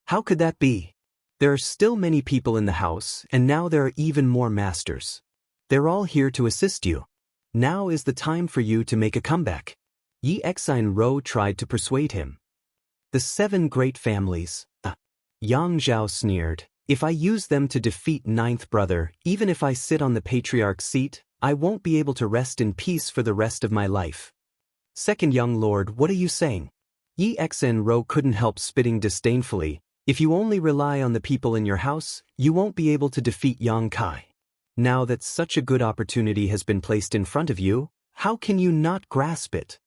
A: "How could that be? There are still many people in the house, and now there are even more masters. They're all here to assist you. Now is the time for you to make a comeback." Xianxia tried to persuade him. "The 7 great families." Yang Zhao sneered. "If I use them to defeat 9th brother, even if I sit on the patriarch's seat, I won't be able to rest in peace for the rest of my life." "Second young lord, what are you saying?" Xianxia couldn't help spitting disdainfully. "If you only rely on the people in your house, you won't be able to defeat Yang Kai. Now that such a good opportunity has been placed in front of you, how can you not grasp it?"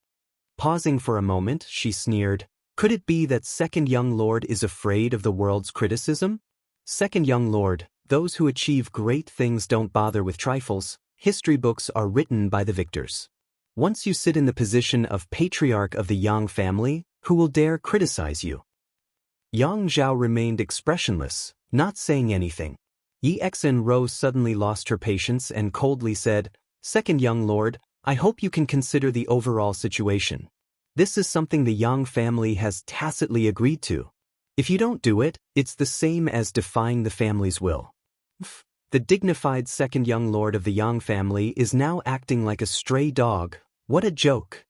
A: Pausing for a moment, she sneered, "Could it be that second young lord is afraid of the world's criticism? Second young lord, those who achieve great things don't bother with trifles. History books are written by the victors. Once you sit in the position of patriarch of the Yang family, who will dare criticize you? Yang Zhao remained expressionless, not saying anything. Yi Xinro suddenly lost her patience and coldly said, "Second young lord, I hope you can consider the overall situation. This is something the Yang family has tacitly agreed to. If you don't do it, it's the same as defying the family's will." The dignified second young lord of the Yang family is now acting like a stray dog. What a joke.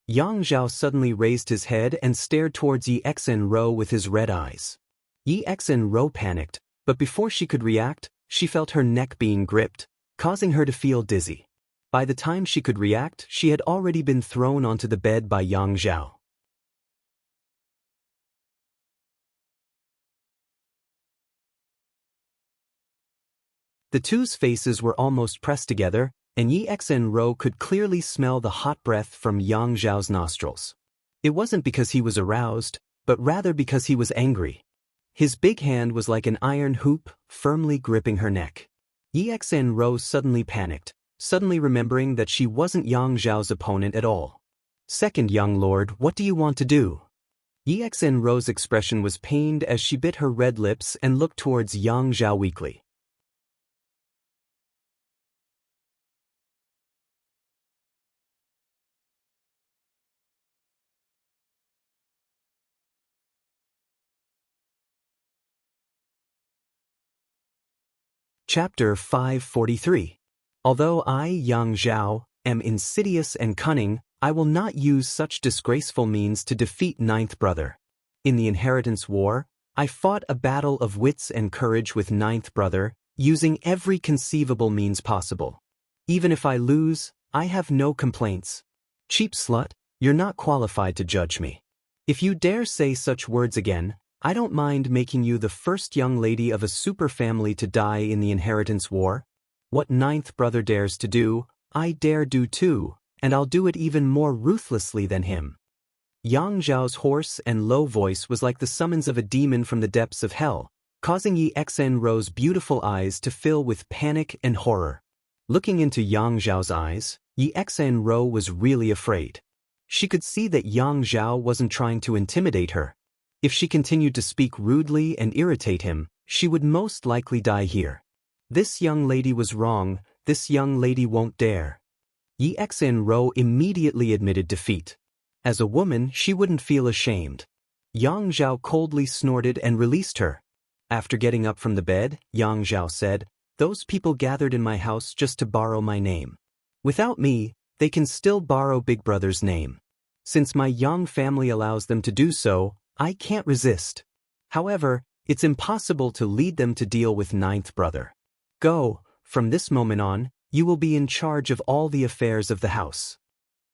A: Yang Zhao suddenly raised his head and stared towards Yi Xinro with his red eyes. Yi Xinro panicked, but before she could react, she felt her neck being gripped, causing her to feel dizzy. By the time she could react, she had already been thrown onto the bed by Yang Zhao. The two's faces were almost pressed together, and Yi Xinro could clearly smell the hot breath from Yang Zhao's nostrils. It wasn't because he was aroused, but rather because he was angry. His big hand was like an iron hoop, firmly gripping her neck. Yi Xinro suddenly panicked, suddenly remembering that she wasn't Yang Zhao's opponent at all. "Second young lord, what do you want to do?" Yi Xinro's expression was pained as she bit her red lips and looked towards Yang Zhao weakly. Chapter 543. Although I, Yang Zhao, am insidious and cunning, I will not use such disgraceful means to defeat Ninth Brother. In the Inheritance War, I fought a battle of wits and courage with Ninth Brother, using every conceivable means possible. Even if I lose, I have no complaints. Cheap slut, you're not qualified to judge me. If you dare say such words again, I don't mind making you the first young lady of a super family to die in the Inheritance War. What Ninth Brother dares to do, I dare do too, and I'll do it even more ruthlessly than him. Yang Zhao's hoarse and low voice was like the summons of a demon from the depths of hell, causing Yi Xinro's beautiful eyes to fill with panic and horror. Looking into Yang Zhao's eyes, Yi Xinro was really afraid. She could see that Yang Zhao wasn't trying to intimidate her. If she continued to speak rudely and irritate him, she would most likely die here. This young lady was wrong, this young lady won't dare. Yi Xinro immediately admitted defeat. As a woman, she wouldn't feel ashamed. Yang Zhao coldly snorted and released her. After getting up from the bed, Yang Zhao said, "Those people gathered in my house just to borrow my name. Without me, they can still borrow Big Brother's name. Since my Yang family allows them to do so, I can't resist. However, it's impossible to lead them to deal with Ninth Brother. Go, from this moment on, you will be in charge of all the affairs of the house."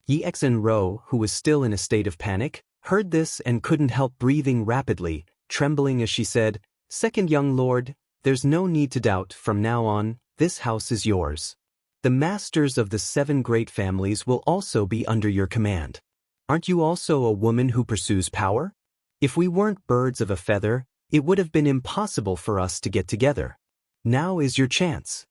A: Yi Xinro, who was still in a state of panic, heard this and couldn't help breathing rapidly, trembling as she said, "Second young lord, there's no need to doubt, from now on, this house is yours. The masters of the 7 great families will also be under your command. Aren't you also a woman who pursues power? If we weren't birds of a feather, it would have been impossible for us to get together. Now is your chance."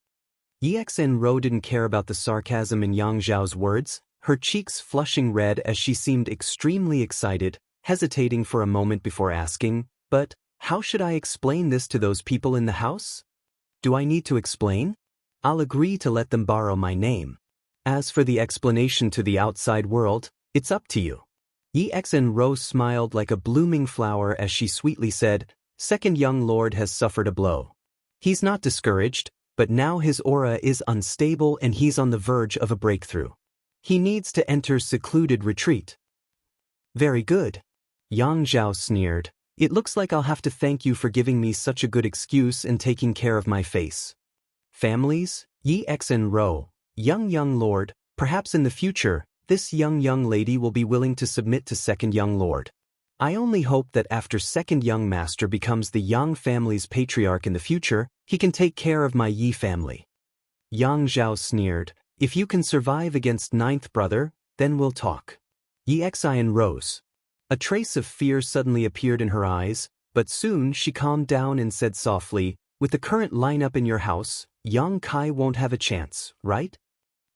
A: Yi Xinro didn't care about the sarcasm in Yang Zhao's words, her cheeks flushing red as she seemed extremely excited, hesitating for a moment before asking, "But, how should I explain this to those people in the house? Do I need to explain? I'll agree to let them borrow my name. As for the explanation to the outside world, it's up to you." Yi Xinro smiled like a blooming flower as she sweetly said, "Second young lord has suffered a blow. He's not discouraged, but now his aura is unstable and he's on the verge of a breakthrough. He needs to enter secluded retreat." "Very good." Yang Zhao sneered, "It looks like I'll have to thank you for giving me such a good excuse and taking care of my face. Families, Yi Xinro, young lord, perhaps in the future, this young lady will be willing to submit to second young lord. I only hope that after second young master becomes the Yang family's patriarch in the future, he can take care of my Yi family." Yang Zhao sneered, "If you can survive against Ninth Brother, then we'll talk." Yi Xian rose. A trace of fear suddenly appeared in her eyes, but soon she calmed down and said softly, "With the current lineup in your house, Yang Kai won't have a chance, right?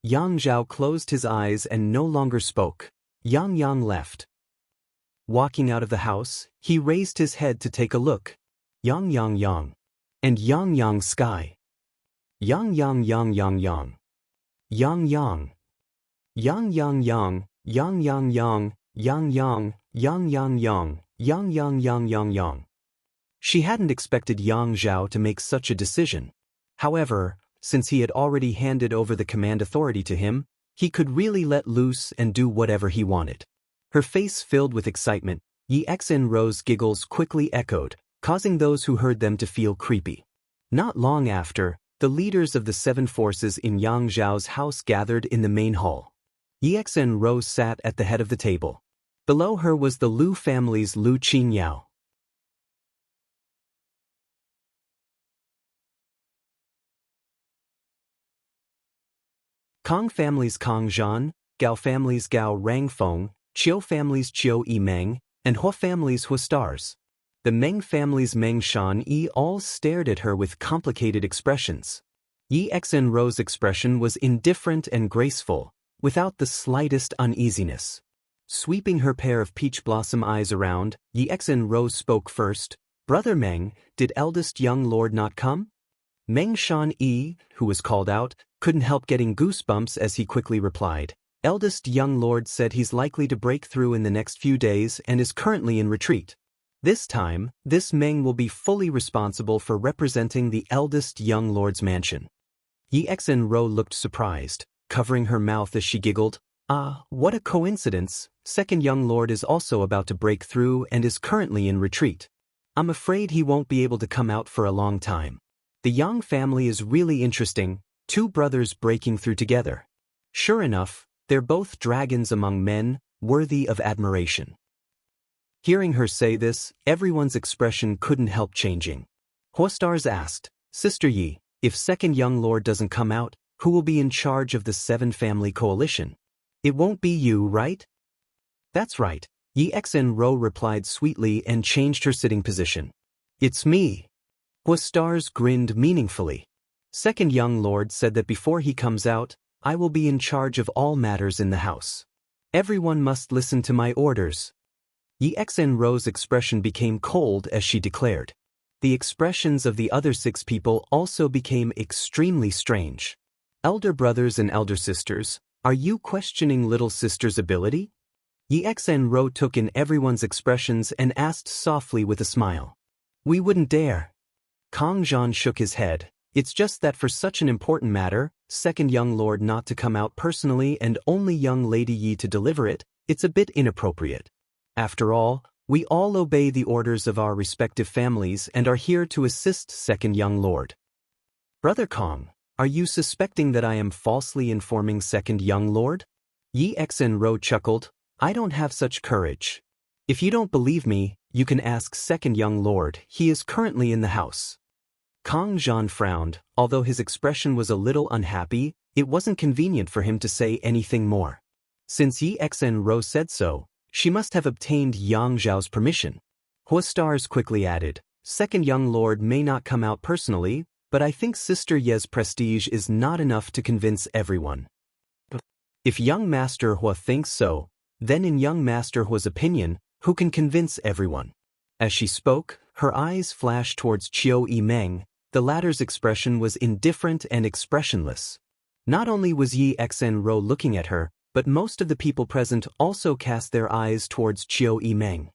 A: Yang Zhao closed his eyes and no longer spoke. Yang Yang left. Walking out of the house, he raised his head to take a look. Yang Yang Yang. And Yang Yang sky. Yang Yang Yang Yang Yang. Yang Yang. Yang Yang Yang. Yang Yang Yang. Yang Yang. Yang Yang Yang. Yang Yang Yang Yang Yang. She hadn't expected Yang Zhao to make such a decision. However, since he had already handed over the command authority to him, he could really let loose and do whatever he wanted. Her face filled with excitement, Yi Xen Ro's giggles quickly echoed, causing those who heard them to feel creepy. Not long after, the leaders of the 7 forces in Yang Zhao's house gathered in the main hall. Yi Xen Ro sat at the head of the table. Below her was the Lu family's Lu Qingyao. Kong family's Kong Zhan, Gao family's Gao Rangfeng, Qiu family's Qiu Yimeng, and Hua family's Hua Stars. The Meng family's Meng Shan Yi all stared at her with complicated expressions. Yi Xen Ro's expression was indifferent and graceful, without the slightest uneasiness. Sweeping her pair of peach blossom eyes around, Yi Xen Ro spoke first. Brother Meng, did eldest young lord not come? Meng Shan Yi, who was called out, couldn't help getting goosebumps as he quickly replied. Eldest young lord said he's likely to break through in the next few days and is currently in retreat. This time, this Meng will be fully responsible for representing the eldest young lord's mansion. Yi Xen Ro looked surprised, covering her mouth as she giggled. Ah, what a coincidence, second young lord is also about to break through and is currently in retreat. I'm afraid he won't be able to come out for a long time. The Yang family is really interesting, 2 brothers breaking through together. Sure enough, they're both dragons among men, worthy of admiration. Hearing her say this, everyone's expression couldn't help changing. Hua Stars asked, Sister Yi, if second young lord doesn't come out, who will be in charge of the 7 family coalition? It won't be you, right? That's right, Yi Xen Ro replied sweetly and changed her sitting position. It's me. Hua Stars grinned meaningfully. Second young lord said that before he comes out, I will be in charge of all matters in the house. Everyone must listen to my orders. Yi Xen Ro's expression became cold as she declared. The expressions of the other 6 people also became extremely strange. Elder brothers and elder sisters, are you questioning little sister's ability? Yi Xen Ro took in everyone's expressions and asked softly with a smile. We wouldn't dare. Kong Zhan shook his head. It's just that for such an important matter, second young lord not to come out personally and only young lady Yi to deliver it, it's a bit inappropriate. After all, we all obey the orders of our respective families and are here to assist second young lord. Brother Kong, are you suspecting that I am falsely informing second young lord? Yi Xen Ro chuckled. I don't have such courage. If you don't believe me, you can ask second young lord, he is currently in the house. Kong Zhan frowned, although his expression was a little unhappy, it wasn't convenient for him to say anything more. Since Yi Xen Ro said so, she must have obtained Yang Zhao's permission. Hua Stars quickly added, second young lord may not come out personally, but I think Sister Ye's prestige is not enough to convince everyone. If young Master Hua thinks so, then in young Master Hua's opinion, who can convince everyone? As she spoke, her eyes flashed towards Qiu Yimeng. The latter's expression was indifferent and expressionless. Not only was Yi Xen Ro looking at her, but most of the people present also cast their eyes towards Qiu Yimeng.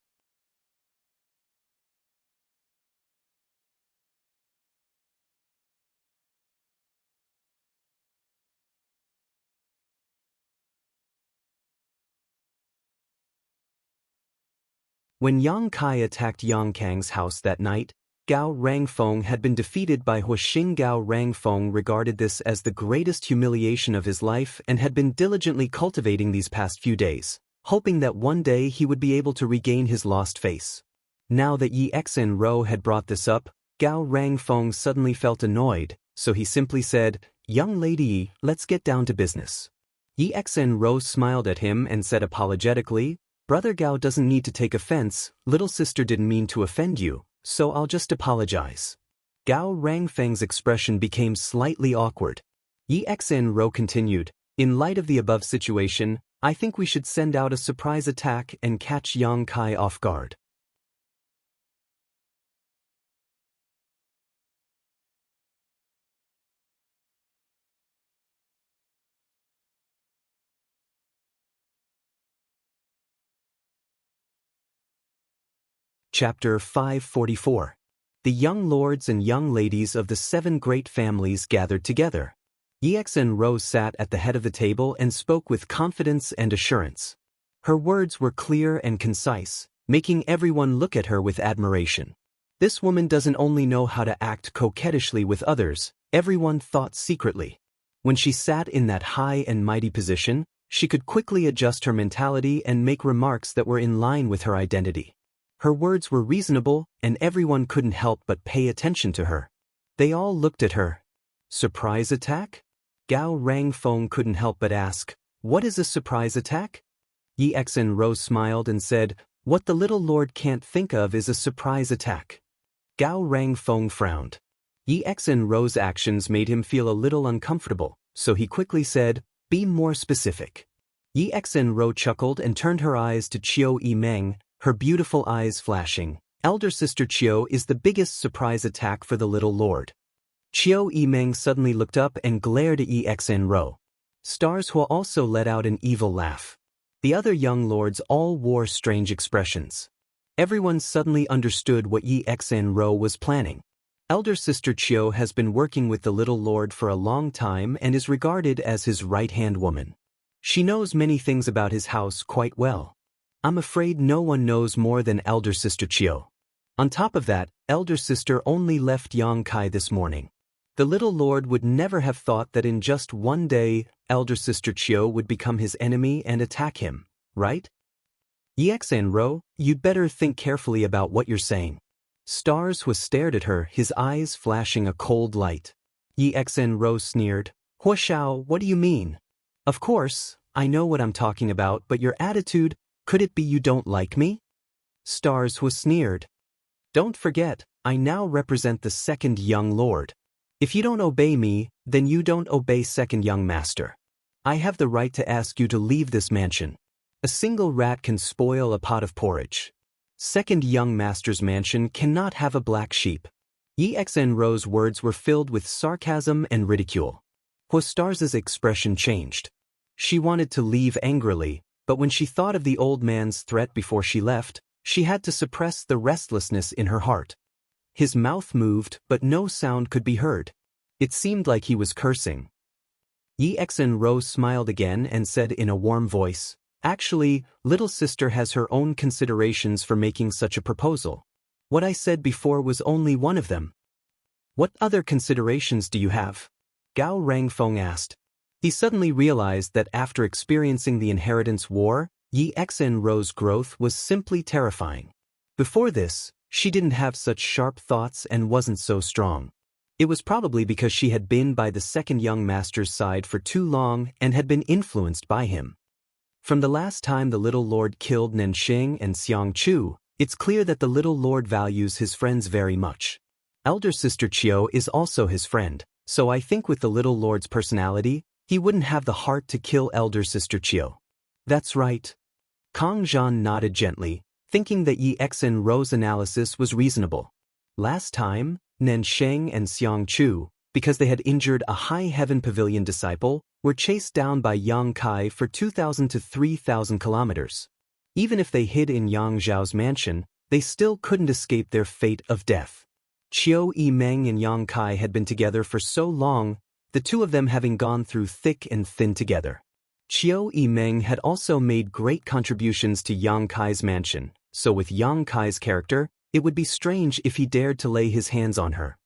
A: When Yang Kai attacked Yang Kang's house that night, Gao Rangfeng had been defeated by Hua Xing. Gao Rangfeng regarded this as the greatest humiliation of his life and had been diligently cultivating these past few days, hoping that one day he would be able to regain his lost face. Now that Yi Xen Ro had brought this up, Gao Rangfeng suddenly felt annoyed, so he simply said, Young lady Yi, let's get down to business. Yi Xen Ro smiled at him and said apologetically, Brother Gao doesn't need to take offense, little sister didn't mean to offend you, so I'll just apologize. Gao Rangfeng's expression became slightly awkward. Yi Xen Ro continued, In light of the above situation, I think we should send out a surprise attack and catch Yang Kai off guard. Chapter 544. The young lords and young ladies of the 7 great families gathered together. Xianxia sat at the head of the table and spoke with confidence and assurance. Her words were clear and concise, making everyone look at her with admiration. This woman doesn't only know how to act coquettishly with others, everyone thought secretly. When she sat in that high and mighty position, she could quickly adjust her mentality and make remarks that were in line with her identity. Her words were reasonable, and everyone couldn't help but pay attention to her. They all looked at her. Surprise attack? Gao Rangfeng couldn't help but ask, "What is a surprise attack?" Xianxia smiled and said, "What the little lord can't think of is a surprise attack." Gao Rangfeng frowned. Xianxia's actions made him feel a little uncomfortable, so he quickly said, "Be more specific." Xianxia chuckled and turned her eyes to Qiu Yimeng, her beautiful eyes flashing. "Elder sister Qiu is the biggest surprise attack for the little lord." Qiu Yimeng suddenly looked up and glared at Xianxia. Stars Hua also let out an evil laugh. The other young lords all wore strange expressions. Everyone suddenly understood what Xianxia was planning. Elder sister Qiu has been working with the little lord for a long time and is regarded as his right-hand woman. She knows many things about his house quite well. I'm afraid no one knows more than elder sister Qiu. On top of that, elder sister only left Yang Kai this morning. The little lord would never have thought that in just one day, elder sister Qiu would become his enemy and attack him, right? Xianxia, you'd better think carefully about what you're saying. Stars was stared at her, his eyes flashing a cold light. Xianxia sneered, "Huashao, what do you mean? Of course, I know what I'm talking about, but your attitude, could it be you don't like me?" Stars was sneered. "Don't forget, I now represent the second young lord. If you don't obey me, then you don't obey second young master. I have the right to ask you to leave this mansion. A single rat can spoil a pot of porridge. Second young master's mansion cannot have a black sheep." Xianxia's words were filled with sarcasm and ridicule. Huastars's expression changed. She wanted to leave angrily, but when she thought of the old man's threat before she left, she had to suppress the restlessness in her heart. His mouth moved, but no sound could be heard. It seemed like he was cursing. Xianxia smiled again and said in a warm voice, "Actually, little sister has her own considerations for making such a proposal. What I said before was only one of them." "What other considerations do you have?" Gao Rangfeng asked. He suddenly realized that after experiencing the inheritance war, Xianxia's growth was simply terrifying. Before this, she didn't have such sharp thoughts and wasn't so strong. It was probably because she had been by the second young master's side for too long and had been influenced by him. From the last time the little lord killed Nanxing and Xianxia, it's clear that the little lord values his friends very much. Elder sister Qiu is also his friend, so I think with the little lord's personality, he wouldn't have the heart to kill elder sister Qiu. That's right. Kang Zhan nodded gently, thinking that Xianxia's analysis was reasonable. Last time, Nanxing and Xianxia, because they had injured a High Heaven Pavilion disciple, were chased down by Yang Kai for 2,000 to 3,000 kilometers. Even if they hid in Yang Zhao's mansion, they still couldn't escape their fate of death. Qiu Yimeng and Yang Kai had been together for so long, the two of them having gone through thick and thin together. Qiu Yimeng had also made great contributions to Yang Kai's mansion, so with Yang Kai's character, it would be strange if he dared to lay his hands on her.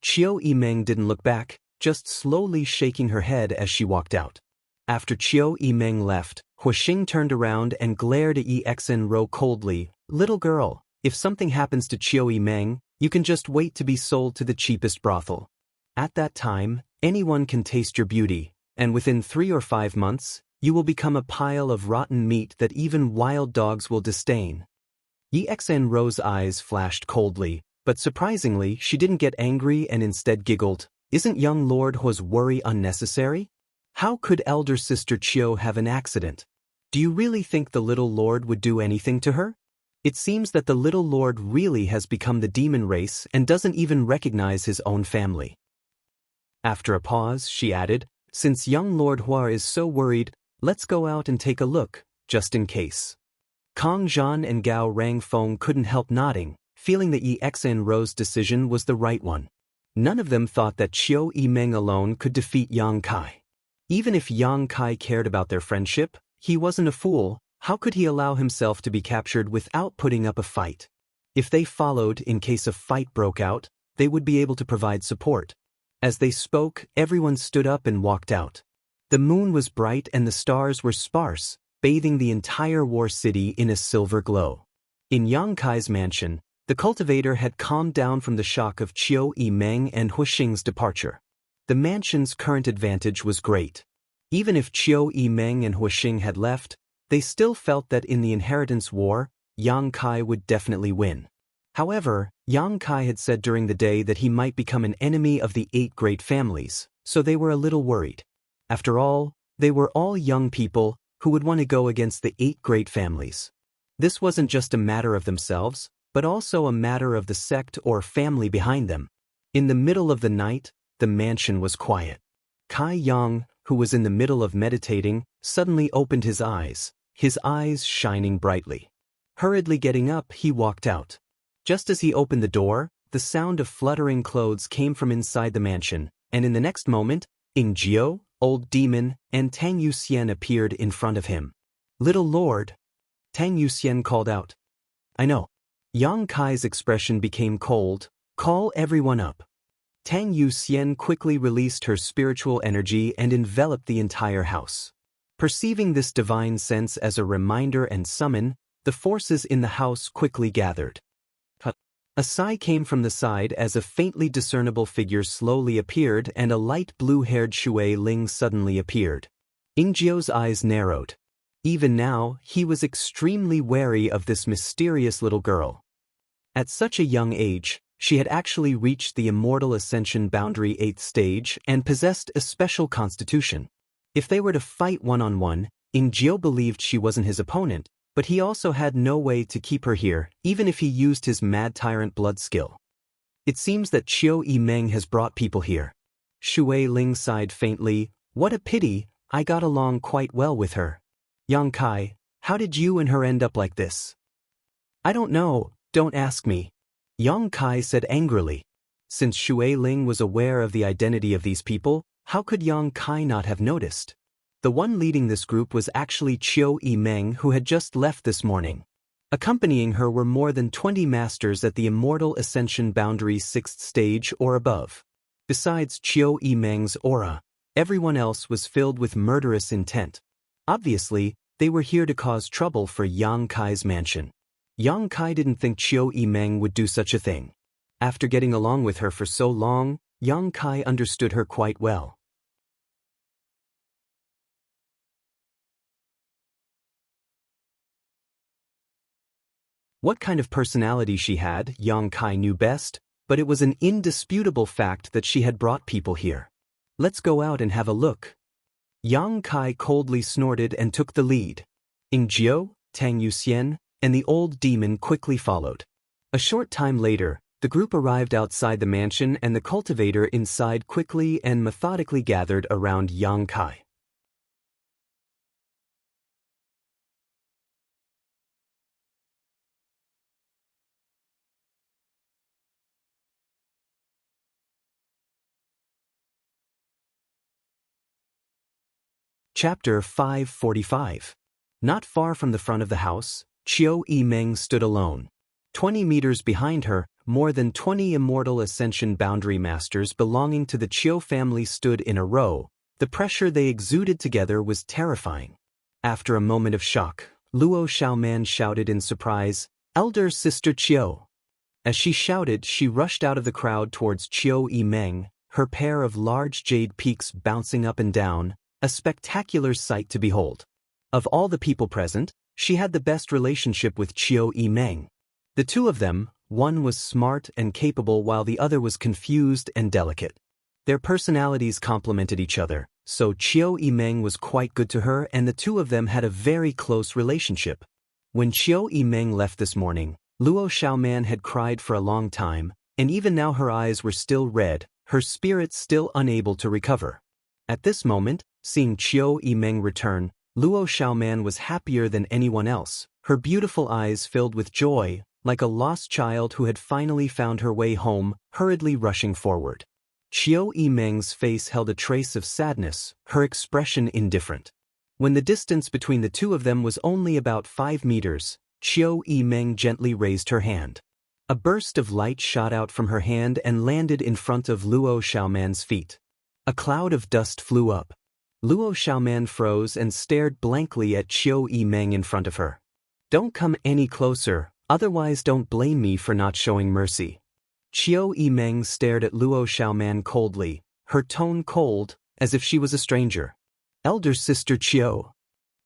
A: Qiu Yimeng didn't look back, just slowly shaking her head as she walked out. After Qiu Yimeng left, Huaxing turned around and glared at Xianxia coldly. "Little girl, if something happens to Qiu Yimeng, you can just wait to be sold to the cheapest brothel. At that time, anyone can taste your beauty, and within 3 or 5 months, you will become a pile of rotten meat that even wild dogs will disdain. Yi Xenro's eyes flashed coldly, but surprisingly she didn't get angry and instead giggled. Isn't young Lord Hua's worry unnecessary? How could elder sister Qiu have an accident? Do you really think the little lord would do anything to her? It seems that the little lord really has become the demon race and doesn't even recognize his own family. After a pause, she added, since young Lord Hua is so worried, let's go out and take a look, just in case. Kang Zhan and Gao Rangfeng couldn't help nodding, feeling that Yi Xenro's decision was the right one. None of them thought that Qiu Yimeng alone could defeat Yang Kai. Even if Yang Kai cared about their friendship, he wasn't a fool. How could he allow himself to be captured without putting up a fight? If they followed in case a fight broke out, they would be able to provide support. As they spoke, everyone stood up and walked out. The moon was bright and the stars were sparse, bathing the entire war city in a silver glow. In Yang Kai's mansion, the cultivator had calmed down from the shock of Qiu Yimeng and Huixing's departure. The mansion's current advantage was great. Even if Qiu Yimeng and Huixing had left, they still felt that in the inheritance war, Yang Kai would definitely win. However, Yang Kai had said during the day that he might become an enemy of the 8 great families, so they were a little worried. After all, they were all young people who would want to go against the 8 great families. This wasn't just a matter of themselves, but also a matter of the sect or family behind them. In the middle of the night, the mansion was quiet. Kai Yang, who was in the middle of meditating, suddenly opened his eyes shining brightly. Hurriedly getting up, he walked out. Just as he opened the door, the sound of fluttering clothes came from inside the mansion, and in the next moment, Ying Jiu, Old Demon, and Tang Yuxian appeared in front of him. Little Lord, Tang Yuxian called out. I know. Yang Kai's expression became cold. Call everyone up. Tang Yuxian quickly released her spiritual energy and enveloped the entire house. Perceiving this divine sense as a reminder and summon, the forces in the house quickly gathered. A sigh came from the side as a faintly discernible figure slowly appeared and a light blue-haired Shui Ling suddenly appeared. Ingjiu's eyes narrowed. Even now, he was extremely wary of this mysterious little girl. At such a young age, she had actually reached the immortal ascension boundary 8th stage and possessed a special constitution. If they were to fight one-on-one, Ingjiu believed she wasn't his opponent, but he also had no way to keep her here, even if he used his mad tyrant blood skill. It seems that Qiu Yimeng has brought people here. Shui Ling sighed faintly. What a pity, I got along quite well with her. Yang Kai, how did you and her end up like this? I don't know, don't ask me. Yang Kai said angrily. Since Shui Ling was aware of the identity of these people, how could Yang Kai not have noticed? The one leading this group was actually Qiu Yimeng, who had just left this morning. Accompanying her were more than 20 masters at the immortal ascension boundary 6th stage or above. Besides Qiu Yimeng's aura, everyone else was filled with murderous intent. Obviously, they were here to cause trouble for Yang Kai's mansion. Yang Kai didn't think Qiu Yimeng would do such a thing. After getting along with her for so long, Yang Kai understood her quite well. What kind of personality she had, Yang Kai knew best, but it was an indisputable fact that she had brought people here. Let's go out and have a look. Yang Kai coldly snorted and took the lead. Ingjiu, Tang Yuxian, and the old demon quickly followed. A short time later, the group arrived outside the mansion and the cultivator inside quickly and methodically gathered around Yang Kai. Chapter 545. Not far from the front of the house, Qiu Yimeng stood alone. 20 meters behind her, more than 20 immortal ascension boundary masters belonging to the Qiu family stood in a row. The pressure they exuded together was terrifying. After a moment of shock, Luo Xiaoman shouted in surprise, "Elder Sister Qiu." As she shouted, she rushed out of the crowd towards Qiu Yimeng, her pair of large jade peaks bouncing up and down, a spectacular sight to behold. Of all the people present, she had the best relationship with Qiu Yimeng. The two of them, one was smart and capable while the other was confused and delicate. Their personalities complemented each other, so Qiu Yimeng was quite good to her and the two of them had a very close relationship. When Qiu Yimeng left this morning, Luo Xiaoman had cried for a long time, and even now her eyes were still red, her spirit still unable to recover. At this moment, seeing Qiu Yimeng return, Luo Xiaoman was happier than anyone else, her beautiful eyes filled with joy, like a lost child who had finally found her way home, hurriedly rushing forward. Qiu Yimeng's face held a trace of sadness, her expression indifferent. When the distance between the two of them was only about 5 meters, Qiu Yimeng gently raised her hand. A burst of light shot out from her hand and landed in front of Luo Xiaoman's feet. A cloud of dust flew up. Luo Xiaoman froze and stared blankly at Qiu Yimeng in front of her. "Don't come any closer, otherwise don't blame me for not showing mercy." Qiu Yimeng stared at Luo Xiaoman coldly, her tone cold, as if she was a stranger. "Elder sister Qiu."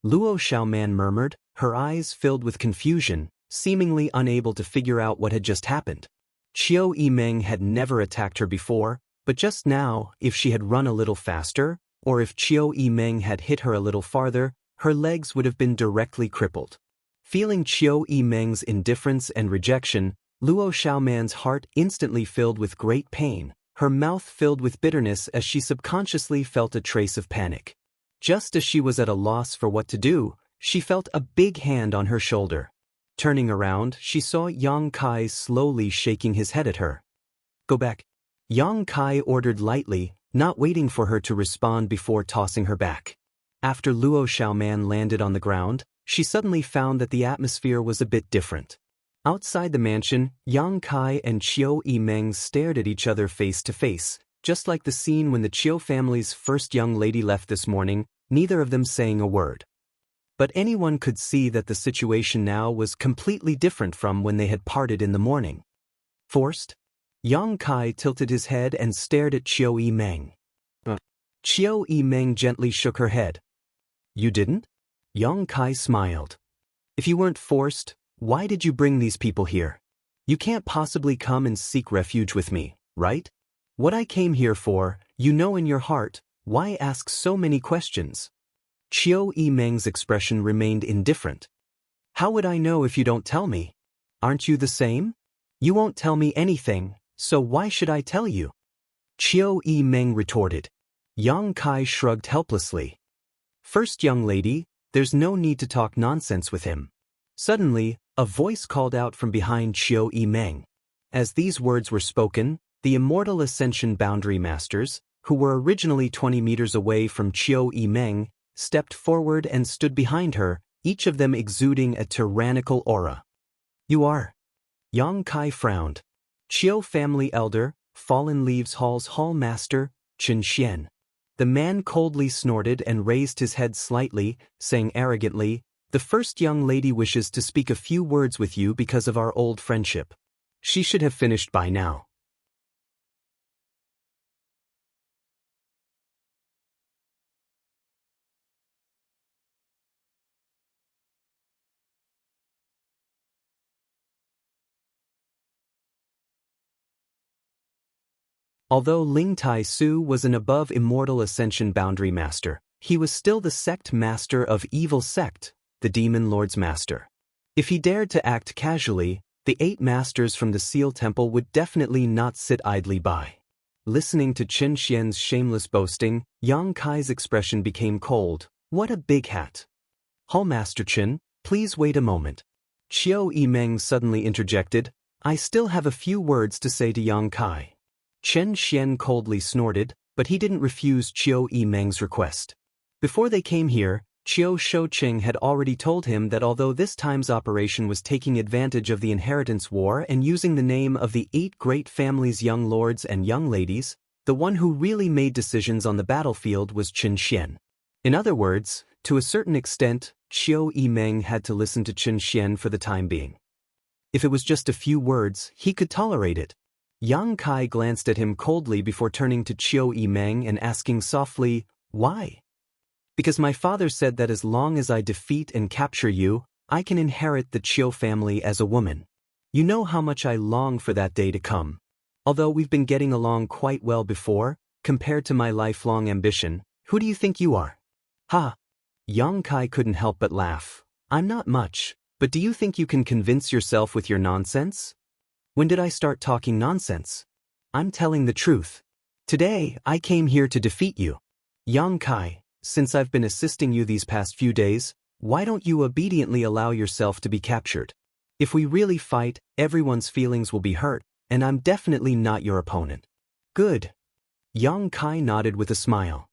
A: Luo Xiaoman murmured, her eyes filled with confusion, seemingly unable to figure out what had just happened. Qiu Yimeng had never attacked her before, but just now, if she had run a little faster, or if Qiu Yimeng had hit her a little farther, her legs would have been directly crippled. Feeling Qiu Yimeng's indifference and rejection, Luo Xiaoman's heart instantly filled with great pain, her mouth filled with bitterness as she subconsciously felt a trace of panic. Just as she was at a loss for what to do, she felt a big hand on her shoulder. Turning around, she saw Yang Kai slowly shaking his head at her. "Go back." Yang Kai ordered lightly, not waiting for her to respond before tossing her back. After Luo Xiaoman landed on the ground, she suddenly found that the atmosphere was a bit different. Outside the mansion, Yang Kai and Qiu Yimeng stared at each other face to face, just like the scene when the Qiu family's first young lady left this morning, neither of them saying a word. But anyone could see that the situation now was completely different from when they had parted in the morning. Forced? Yang Kai tilted his head and stared at Qiu Yimeng. Qiu Yimeng gently shook her head. "You didn't?" Yang Kai smiled. "If you weren't forced, why did you bring these people here? You can't possibly come and seek refuge with me, right? What I came here for, you know in your heart, why ask so many questions?" Qiu Yimeng's expression remained indifferent. "How would I know if you don't tell me? Aren't you the same? You won't tell me anything, so why should I tell you?" Qiu Yimeng retorted. Yang Kai shrugged helplessly. "First young lady, there's no need to talk nonsense with him." Suddenly, a voice called out from behind Qiu Yimeng. As these words were spoken, the Immortal Ascension Boundary Masters, who were originally 20 meters away from Qiu Yimeng, stepped forward and stood behind her, each of them exuding a tyrannical aura. "You are?" Yang Kai frowned. "Qiu family elder, Fallen Leaves Hall's hall master, Xianxia." The man coldly snorted and raised his head slightly, saying arrogantly, "The first young lady wishes to speak a few words with you because of our old friendship. She should have finished by now." Although Ling Tai Su was an above Immortal Ascension Boundary Master, he was still the sect master of Evil Sect, the Demon Lord's master. If he dared to act casually, the 8 masters from the Seal Temple would definitely not sit idly by. Listening to Chen Xian's shameless boasting, Yang Kai's expression became cold. "What a big hat." "Hallmaster Chen, please wait a moment." Qiu Yimeng suddenly interjected, "I still have a few words to say to Yang Kai." Chen Xian coldly snorted, but he didn't refuse Qiu Yimeng's request. Before they came here, Qiu Shouqing had already told him that although this time's operation was taking advantage of the inheritance war and using the name of the 8 great families' young lords and young ladies, the one who really made decisions on the battlefield was Chen Xian. In other words, to a certain extent, Qiu Yimeng had to listen to Chen Xian for the time being. If it was just a few words, he could tolerate it. Yang Kai glanced at him coldly before turning to Qiu Yimeng and asking softly, "Why?" Because my father said that as long as I defeat and capture you, I can inherit the Chiu family as a woman. You know how much I long for that day to come. Although we've been getting along quite well before, compared to my lifelong ambition, who do you think you are? Ha! Yang Kai couldn't help but laugh. I'm not much, but do you think you can convince yourself with your nonsense? When did I start talking nonsense? I'm telling the truth. Today, I came here to defeat you. Yang Kai, since I've been assisting you these past few days, why don't you obediently allow yourself to be captured? If we really fight, everyone's feelings will be hurt, and I'm definitely not your opponent. Good. Yang Kai nodded with a smile.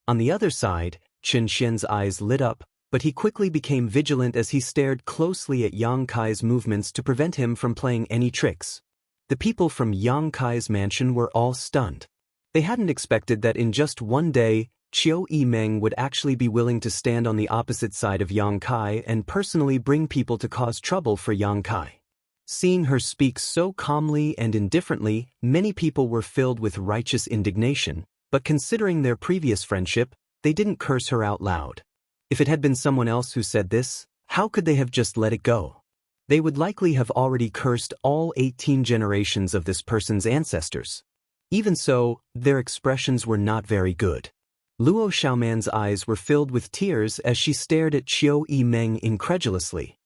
A: On the other side, Xianxia's eyes lit up, but he quickly became vigilant as he stared closely at Yang Kai's movements to prevent him from playing any tricks. The people from Yang Kai's mansion were all stunned. They hadn't expected that in just one day, Qiu Yimeng would actually be willing to stand on the opposite side of Yang Kai and personally bring people to cause trouble for Yang Kai. Seeing her speak so calmly and indifferently, many people were filled with righteous indignation, but considering their previous friendship, they didn't curse her out loud. If it had been someone else who said this, how could they have just let it go? They would likely have already cursed all 18 generations of this person's ancestors. Even so, their expressions were not very good. Luo Xiaoman's eyes were filled with tears as she stared at Qiu Yimeng incredulously.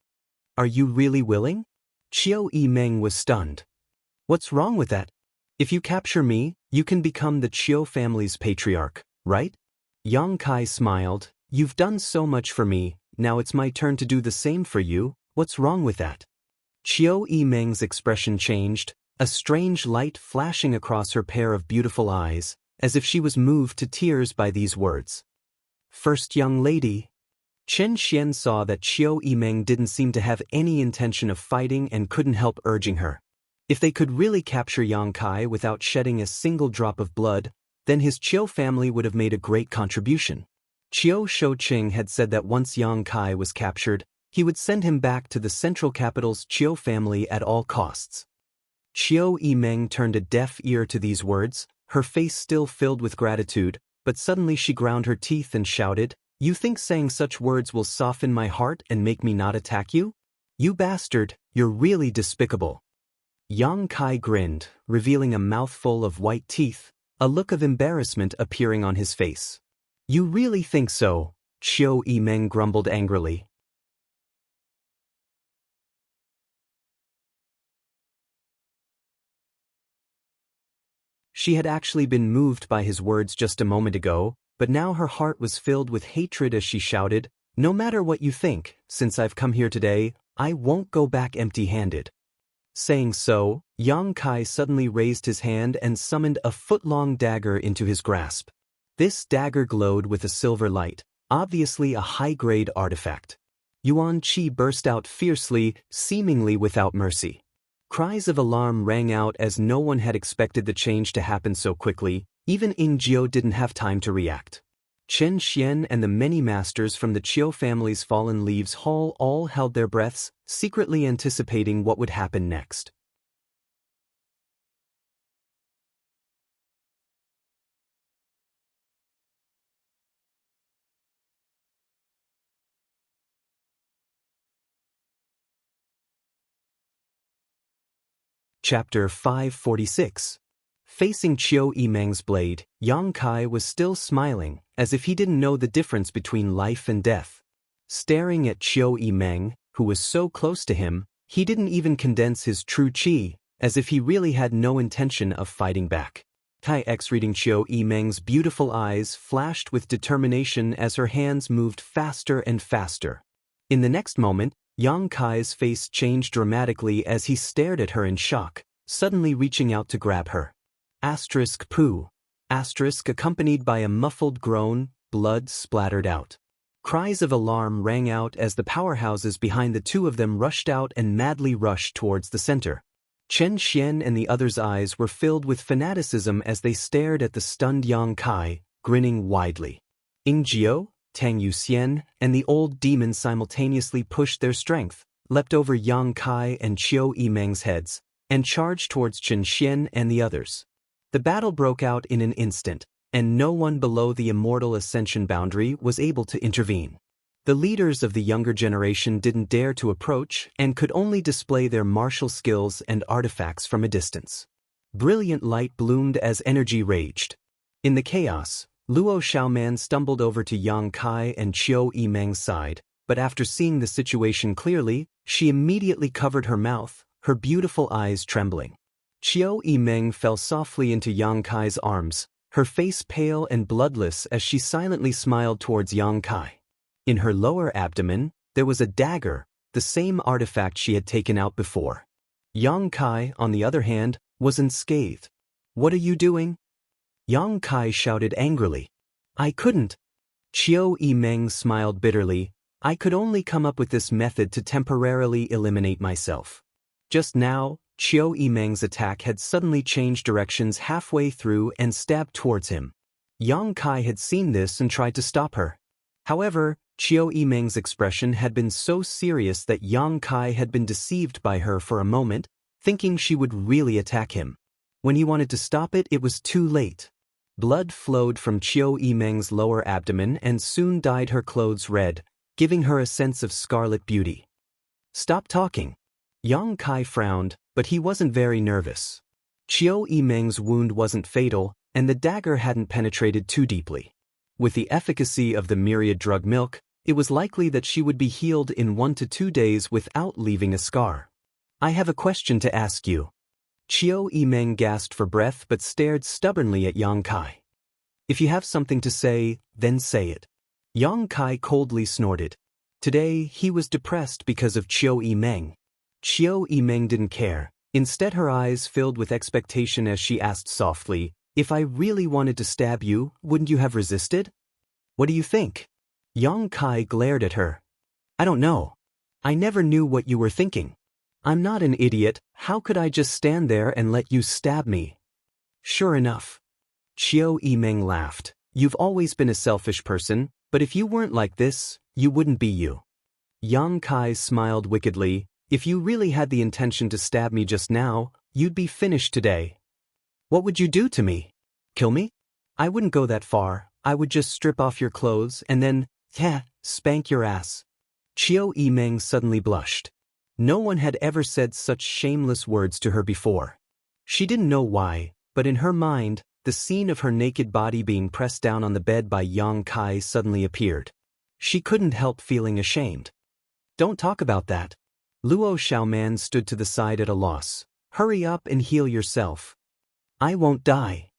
A: Are you really willing? Qiu Yimeng was stunned. What's wrong with that? If you capture me, you can become the Qiu family's patriarch, right? Yang Kai smiled. You've done so much for me, now it's my turn to do the same for you. What's wrong with that? Qiu Yimeng's expression changed, a strange light flashing across her pair of beautiful eyes, as if she was moved to tears by these words. First young lady. Chen Xian saw that Qiu Yimeng didn't seem to have any intention of fighting and couldn't help urging her. If they could really capture Yang Kai without shedding a single drop of blood, then his Qiu family would have made a great contribution. Qiu Shouqing had said that once Yang Kai was captured, he would send him back to the central capital's Qiu family at all costs. Qiu Yimeng turned a deaf ear to these words, her face still filled with gratitude, but suddenly she ground her teeth and shouted, You think saying such words will soften my heart and make me not attack you? You bastard, you're really despicable. Yang Kai grinned, revealing a mouthful of white teeth, a look of embarrassment appearing on his face. You really think so? Qiu Yimeng grumbled angrily. She had actually been moved by his words just a moment ago, but now her heart was filled with hatred as she shouted, No matter what you think, since I've come here today, I won't go back empty-handed. Saying so, Yang Kai suddenly raised his hand and summoned a foot-long dagger into his grasp. This dagger glowed with a silver light, obviously a high-grade artifact. Yuan Qi burst out fiercely, seemingly without mercy. Cries of alarm rang out as no one had expected the change to happen so quickly. Even Ing Jiu didn't have time to react. Chen Xian and the many masters from the Qiu family's Fallen Leaves Hall all held their breaths, secretly anticipating what would happen next. Chapter 546. Facing Qiu Yimeng's blade, Yang Kai was still smiling, as if he didn't know the difference between life and death. Staring at Qiu Yimeng, who was so close to him, he didn't even condense his true qi, as if he really had no intention of fighting back. Tai X reading Qiu Yimeng's beautiful eyes flashed with determination as her hands moved faster and faster. In the next moment, Yang Kai's face changed dramatically as he stared at her in shock, suddenly reaching out to grab her. Asterisk poo. Asterisk accompanied by a muffled groan, blood splattered out. Cries of alarm rang out as the powerhouses behind the two of them rushed out and madly rushed towards the center. Chen Xian and the others' eyes were filled with fanaticism as they stared at the stunned Yang Kai, grinning widely. Ing Jiu, Tang Yuxian, and the old demon simultaneously pushed their strength, leapt over Yang Kai and Qiu Yimeng's heads, and charged towards Chen Xian and the others. The battle broke out in an instant, and no one below the immortal ascension boundary was able to intervene. The leaders of the younger generation didn't dare to approach and could only display their martial skills and artifacts from a distance. Brilliant light bloomed as energy raged. In the chaos, Luo Xiaoman stumbled over to Yang Kai and Qiu Yimeng's side, but after seeing the situation clearly, she immediately covered her mouth, her beautiful eyes trembling. Qiu Yimeng fell softly into Yang Kai's arms, her face pale and bloodless as she silently smiled towards Yang Kai. In her lower abdomen, there was a dagger, the same artifact she had taken out before. Yang Kai, on the other hand, was unscathed. "What are you doing?" Yang Kai shouted angrily. "I couldn't." Qiu Yimeng smiled bitterly. "I could only come up with this method to temporarily eliminate myself." Just now, Qiu Yimeng's attack had suddenly changed directions halfway through and stabbed towards him. Yang Kai had seen this and tried to stop her. However, Qiu Yimeng's expression had been so serious that Yang Kai had been deceived by her for a moment, thinking she would really attack him. When he wanted to stop it, it was too late. Blood flowed from Qiu Yimeng's lower abdomen and soon dyed her clothes red, giving her a sense of scarlet beauty. "Stop talking." Yang Kai frowned, but he wasn't very nervous. Qiu Yimeng's wound wasn't fatal, and the dagger hadn't penetrated too deeply. With the efficacy of the myriad drug milk, it was likely that she would be healed in 1 to 2 days without leaving a scar. "I have a question to ask you." Qiu Yimeng gasped for breath but stared stubbornly at Yang Kai. "If you have something to say, then say it." Yang Kai coldly snorted. Today, he was depressed because of Qiu Yimeng. Qiu Yimeng didn't care. Instead, her eyes filled with expectation as she asked softly, "If I really wanted to stab you, wouldn't you have resisted?" "What do you think?" Yang Kai glared at her. "I don't know. I never knew what you were thinking. I'm not an idiot. How could I just stand there and let you stab me?" "Sure enough." Qiu Yimeng laughed. "You've always been a selfish person, but if you weren't like this, you wouldn't be you." Yang Kai smiled wickedly. "If you really had the intention to stab me just now, you'd be finished today." "What would you do to me? Kill me?" "I wouldn't go that far. I would just strip off your clothes and then, spank your ass." Qiu Yimeng suddenly blushed. No one had ever said such shameless words to her before. She didn't know why, but in her mind, the scene of her naked body being pressed down on the bed by Yang Kai suddenly appeared. She couldn't help feeling ashamed. "Don't talk about that." Luo Xiaoman stood to the side at a loss. "Hurry up and heal yourself." "I won't die."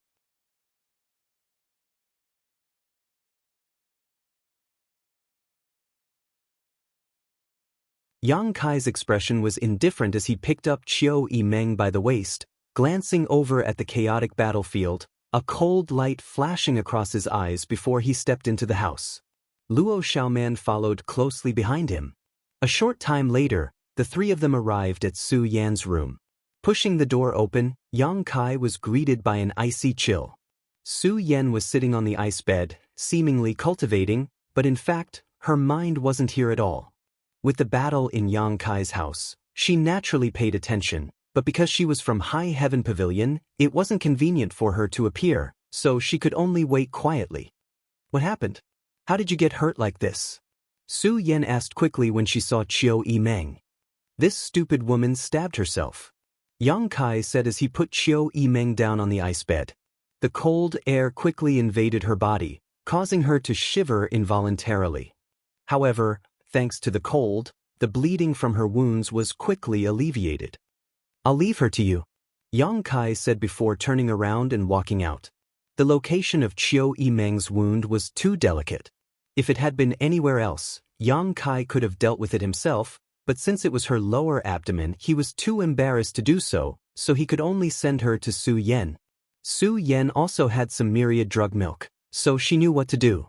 A: Yang Kai's expression was indifferent as he picked up Qiu Yimeng by the waist, glancing over at the chaotic battlefield, a cold light flashing across his eyes before he stepped into the house. Luo Xiaoman followed closely behind him. A short time later, the three of them arrived at Su Yan's room. Pushing the door open, Yang Kai was greeted by an icy chill. Su Yan was sitting on the ice bed, seemingly cultivating, but in fact, her mind wasn't here at all. With the battle in Yang Kai's house, she naturally paid attention, but because she was from High Heaven Pavilion, it wasn't convenient for her to appear, so she could only wait quietly. "What happened? How did you get hurt like this?" Su Yan asked quickly when she saw Qiu Yimeng. "This stupid woman stabbed herself," Yang Kai said as he put Qiu Yimeng down on the ice bed. The cold air quickly invaded her body, causing her to shiver involuntarily. However, thanks to the cold, the bleeding from her wounds was quickly alleviated. "I'll leave her to you," Yang Kai said before turning around and walking out. The location of Qiu Yimeng's wound was too delicate. If it had been anywhere else, Yang Kai could have dealt with it himself, but since it was her lower abdomen, he was too embarrassed to do so, so he could only send her to Su Yan. Su Yan also had some myriad drug milk, so she knew what to do.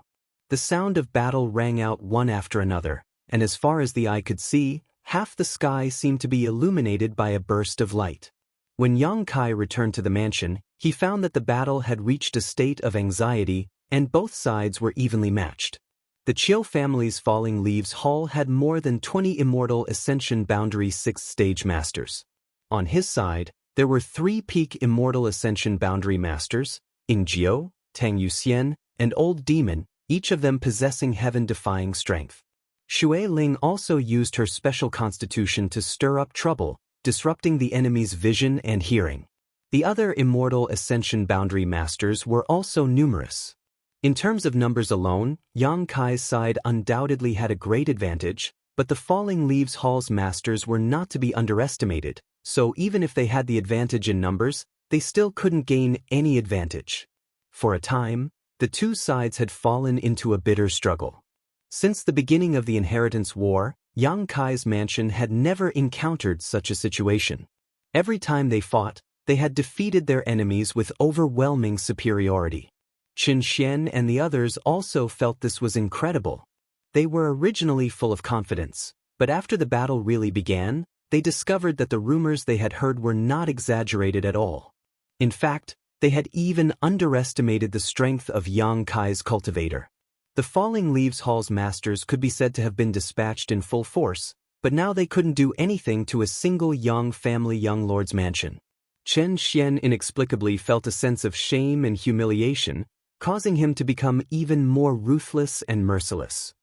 A: The sound of battle rang out one after another, and as far as the eye could see, half the sky seemed to be illuminated by a burst of light. When Yang Kai returned to the mansion, he found that the battle had reached a state of anxiety, and both sides were evenly matched. The Qiu family's Falling Leaves Hall had more than 20 Immortal Ascension Boundary 6th Stage Masters. On his side, there were 3 Peak Immortal Ascension Boundary Masters, Ingjiu, Tang Yuxian, and Old Demon, each of them possessing heaven-defying strength. Xue Ling also used her special constitution to stir up trouble, disrupting the enemy's vision and hearing. The other immortal Ascension Boundary Masters were also numerous. In terms of numbers alone, Yang Kai's side undoubtedly had a great advantage, but the Falling Leaves Hall's masters were not to be underestimated, so even if they had the advantage in numbers, they still couldn't gain any advantage. For a time, the two sides had fallen into a bitter struggle. Since the beginning of the Inheritance War, Yang Kai's mansion had never encountered such a situation. Every time they fought, they had defeated their enemies with overwhelming superiority. Qin Xian and the others also felt this was incredible. They were originally full of confidence, but after the battle really began, they discovered that the rumors they had heard were not exaggerated at all. In fact, they had even underestimated the strength of Yang Kai's cultivator. The Falling Leaves Hall's masters could be said to have been dispatched in full force, but now they couldn't do anything to a single Yang family young lord's mansion. Chen Xian inexplicably felt a sense of shame and humiliation, causing him to become even more ruthless and merciless.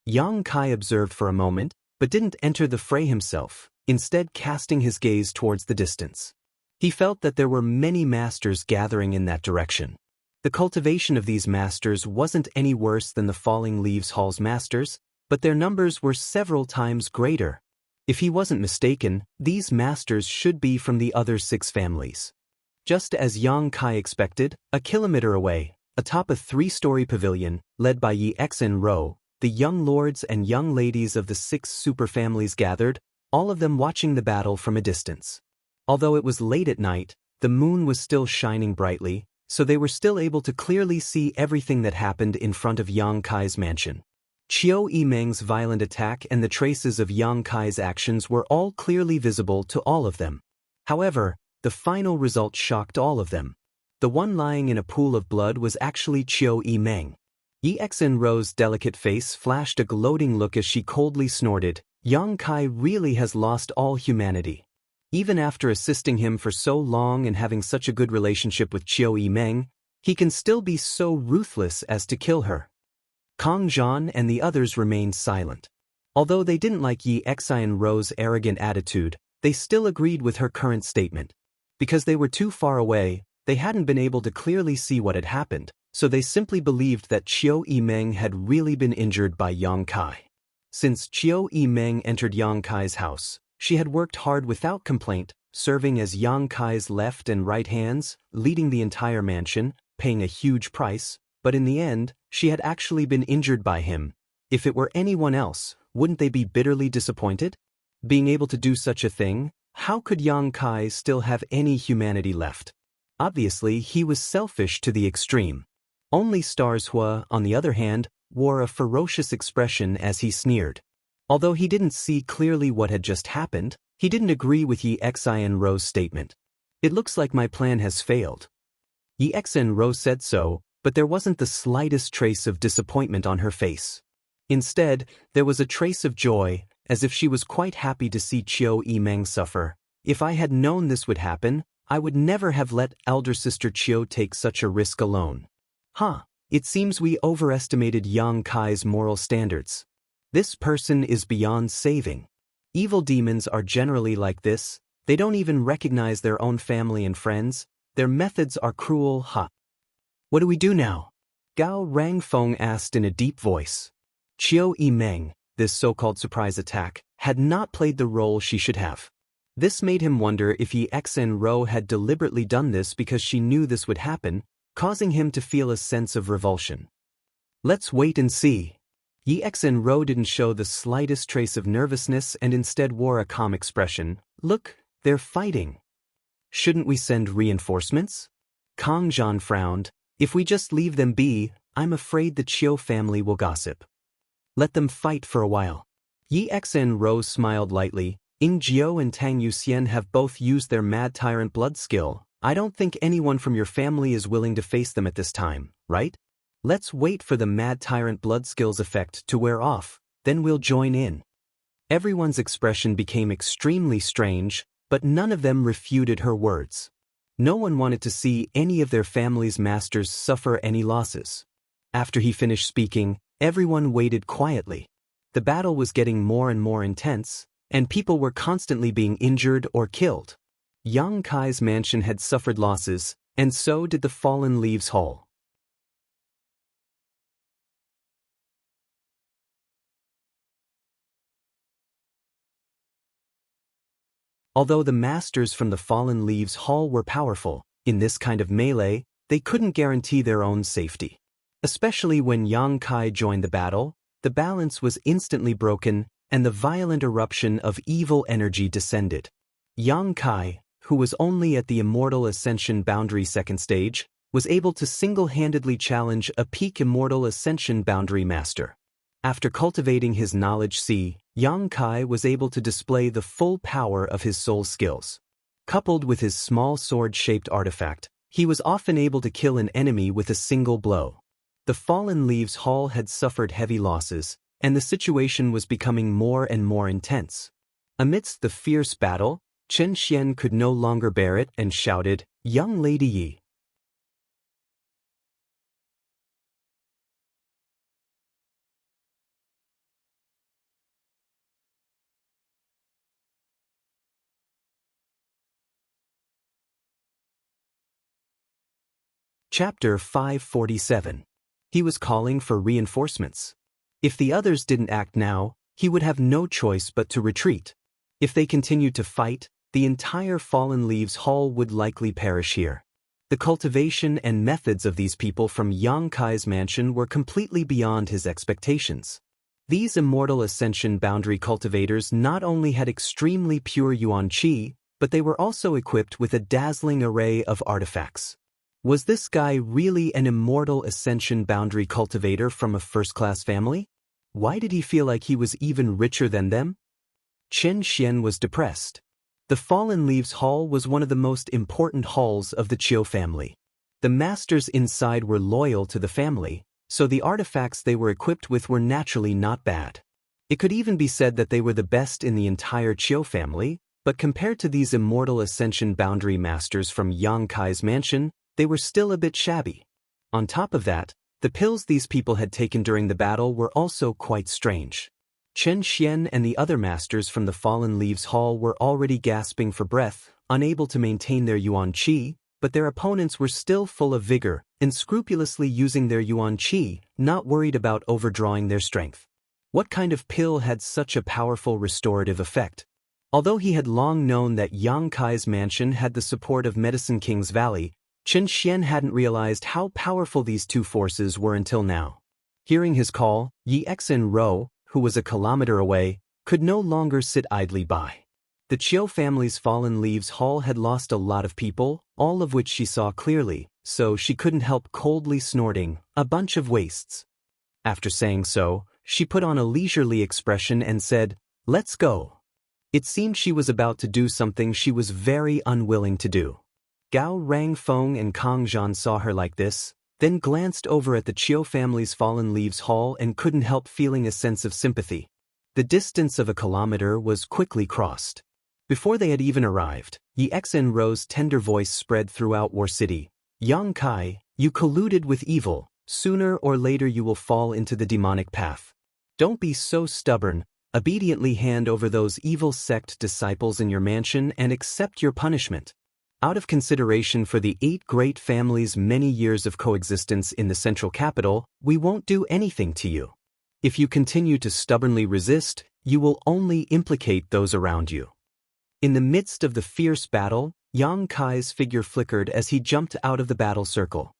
A: Yang Kai observed for a moment, but didn't enter the fray himself, instead casting his gaze towards the distance. He felt that there were many masters gathering in that direction. The cultivation of these masters wasn't any worse than the Falling Leaves Hall's masters, but their numbers were several times greater. If he wasn't mistaken, these masters should be from the other 6 families. Just as Yang Kai expected, a kilometer away, atop a 3-story pavilion, led by Yi Xen Ro, the young lords and young ladies of the 6 superfamilies gathered, all of them watching the battle from a distance. Although it was late at night, the moon was still shining brightly, so they were still able to clearly see everything that happened in front of Yang Kai's mansion. Qiu Yimeng's violent attack and the traces of Yang Kai's actions were all clearly visible to all of them. However, the final result shocked all of them. The one lying in a pool of blood was actually Qiu Yimeng. Yi Xen Ro's delicate face flashed a gloating look as she coldly snorted, "Yang Kai really has lost all humanity." Even after assisting him for so long and having such a good relationship with Qiu Yimeng, he can still be so ruthless as to kill her. Kang Zhan and the others remained silent. Although they didn't like Yi Xen Ro's arrogant attitude, they still agreed with her current statement. Because they were too far away, they hadn't been able to clearly see what had happened, so they simply believed that Qiu Yimeng had really been injured by Yang Kai. Since Qiu Yimeng entered Yang Kai's house, she had worked hard without complaint, serving as Yang Kai's left and right hands, leading the entire mansion, paying a huge price, but in the end, she had actually been injured by him. If it were anyone else, wouldn't they be bitterly disappointed? Being able to do such a thing, how could Yang Kai still have any humanity left? Obviously, he was selfish to the extreme. Only Starshua, on the other hand, wore a ferocious expression as he sneered. Although he didn't see clearly what had just happened, he didn't agree with Yi Xen Ro's statement. "It looks like my plan has failed." Yi Xen Ro said so, but there wasn't the slightest trace of disappointment on her face. Instead, there was a trace of joy, as if she was quite happy to see Qiu Yimeng suffer. "If I had known this would happen, I would never have let elder sister Qiu take such a risk alone." It seems we overestimated Yang Kai's moral standards. This person is beyond saving. Evil demons are generally like this. They don't even recognize their own family and friends. Their methods are cruel. What do we do now? Gao Rangfeng asked in a deep voice. Qiu Yimeng, this so-called surprise attack, had not played the role she should have. This made him wonder if Yi Xen Ro had deliberately done this because she knew this would happen, causing him to feel a sense of revulsion. Let's wait and see. Yi Xen Ro didn't show the slightest trace of nervousness and instead wore a calm expression. "Look, they're fighting. Shouldn't we send reinforcements?" Kang Zhan frowned. "If we just leave them be, I'm afraid the Qiu family will gossip. Let them fight for a while." Yi Xen Ro smiled lightly. "Ing Jiu and Tang Yuxian have both used their Mad Tyrant blood skill. I don't think anyone from your family is willing to face them at this time, right? Let's wait for the Mad Tyrant blood skill's effect to wear off, then we'll join in." Everyone's expression became extremely strange, but none of them refuted her words. No one wanted to see any of their family's masters suffer any losses. After he finished speaking, everyone waited quietly. The battle was getting more and more intense, and people were constantly being injured or killed. Yang Kai's mansion had suffered losses, and so did the Fallen Leaves Hall. Although the masters from the Fallen Leaves Hall were powerful, in this kind of melee, they couldn't guarantee their own safety. Especially when Yang Kai joined the battle, the balance was instantly broken, and the violent eruption of evil energy descended. Yang Kai, who was only at the Immortal Ascension Boundary second stage, was able to single-handedly challenge a peak Immortal Ascension Boundary Master. After cultivating his knowledge C, Yang Kai was able to display the full power of his soul skills. Coupled with his small sword-shaped artifact, he was often able to kill an enemy with a single blow. The Fallen Leaves Hall had suffered heavy losses, and the situation was becoming more and more intense. Amidst the fierce battle, Xianxia could no longer bear it and shouted, "Young Lady Yi." Chapter 547. He was calling for reinforcements. If the others didn't act now, he would have no choice but to retreat. If they continued to fight, the entire Fallen Leaves Hall would likely perish here. The cultivation and methods of these people from Yang Kai's mansion were completely beyond his expectations. These Immortal Ascension Boundary cultivators not only had extremely pure yuan qi, but they were also equipped with a dazzling array of artifacts. Was this guy really an Immortal Ascension Boundary cultivator from a first-class family? Why did he feel like he was even richer than them? Xianxia was depressed. The Fallen Leaves Hall was one of the most important halls of the Qiu family. The masters inside were loyal to the family, so the artifacts they were equipped with were naturally not bad. It could even be said that they were the best in the entire Qiu family, but compared to these Immortal Ascension Boundary masters from Yang Kai's mansion, they were still a bit shabby. On top of that, the pills these people had taken during the battle were also quite strange. Xianxia and the other masters from the Fallen Leaves Hall were already gasping for breath, unable to maintain their yuan qi, but their opponents were still full of vigor and scrupulously using their yuan qi, not worried about overdrawing their strength. What kind of pill had such a powerful restorative effect? Although he had long known that Yang Kai's mansion had the support of Medicine King's Valley, Xianxia hadn't realized how powerful these two forces were until now. Hearing his call, Yi Xinro, who was a kilometer away, could no longer sit idly by. The Qiu family's Fallen Leaves Hall had lost a lot of people, all of which she saw clearly, so she couldn't help coldly snorting, "A bunch of wastes." After saying so, she put on a leisurely expression and said, "Let's go." It seemed she was about to do something she was very unwilling to do. Gao Rangfeng and Kang Zhan saw her like this, then glanced over at the Qiu family's Fallen Leaves Hall and couldn't help feeling a sense of sympathy. The distance of a kilometer was quickly crossed. Before they had even arrived, Yi Xinro's tender voice spread throughout War City. "Yang Kai, you colluded with evil. Sooner or later you will fall into the demonic path. Don't be so stubborn. Obediently hand over those evil sect disciples in your mansion and accept your punishment. Out of consideration for the 8 great families' many years of coexistence in the central capital, we won't do anything to you. If you continue to stubbornly resist, you will only implicate those around you." In the midst of the fierce battle, Yang Kai's figure flickered as he jumped out of the battle circle.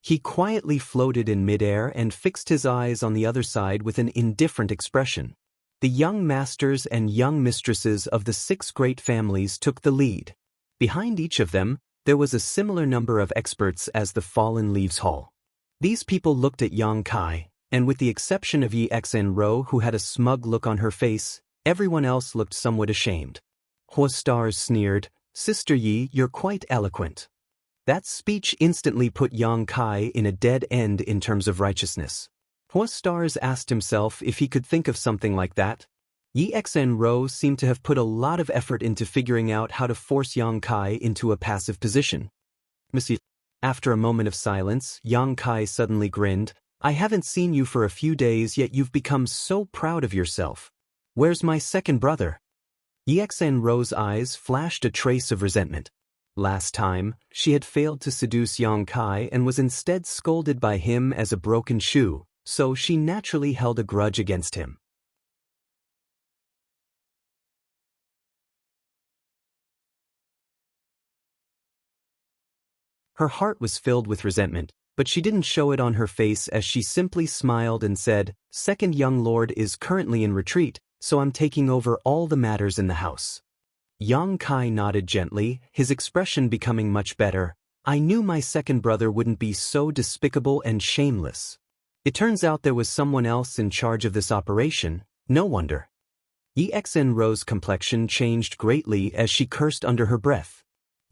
A: He quietly floated in midair and fixed his eyes on the other side with an indifferent expression. The young masters and young mistresses of the 6 great families took the lead. Behind each of them, there was a similar number of experts as the Fallen Leaves Hall. These people looked at Yang Kai, and with the exception of Yi Xinro, who had a smug look on her face, everyone else looked somewhat ashamed. Hua Stars sneered, "Sister Yi, you're quite eloquent." That speech instantly put Yang Kai in a dead end in terms of righteousness. Hua Stars asked himself if he could think of something like that. Xianxia seemed to have put a lot of effort into figuring out how to force Yang Kai into a passive position. Monsieur. After a moment of silence, Yang Kai suddenly grinned. I haven't seen you for a few days yet you've become so proud of yourself. Where's my second brother? Xianxia's eyes flashed a trace of resentment. Last time, she had failed to seduce Yang Kai and was instead scolded by him as a broken shoe, so she naturally held a grudge against him. Her heart was filled with resentment, but she didn't show it on her face as she simply smiled and said, Second young lord is currently in retreat, so I'm taking over all the matters in the house. Yang Kai nodded gently, his expression becoming much better. I knew my second brother wouldn't be so despicable and shameless. It turns out there was someone else in charge of this operation, no wonder. Xianxia's complexion changed greatly as she cursed under her breath.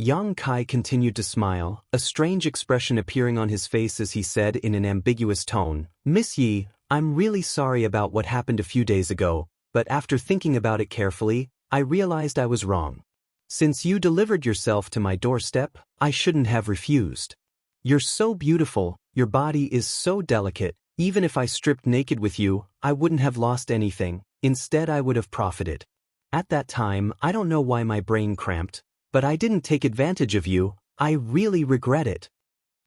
A: Yang Kai continued to smile, a strange expression appearing on his face as he said in an ambiguous tone, Miss Yi, I'm really sorry about what happened a few days ago, but after thinking about it carefully, I realized I was wrong. Since you delivered yourself to my doorstep, I shouldn't have refused. You're so beautiful, your body is so delicate, even if I stripped naked with you, I wouldn't have lost anything, instead I would have profited. At that time, I don't know why my brain cramped, but I didn't take advantage of you, I really regret it.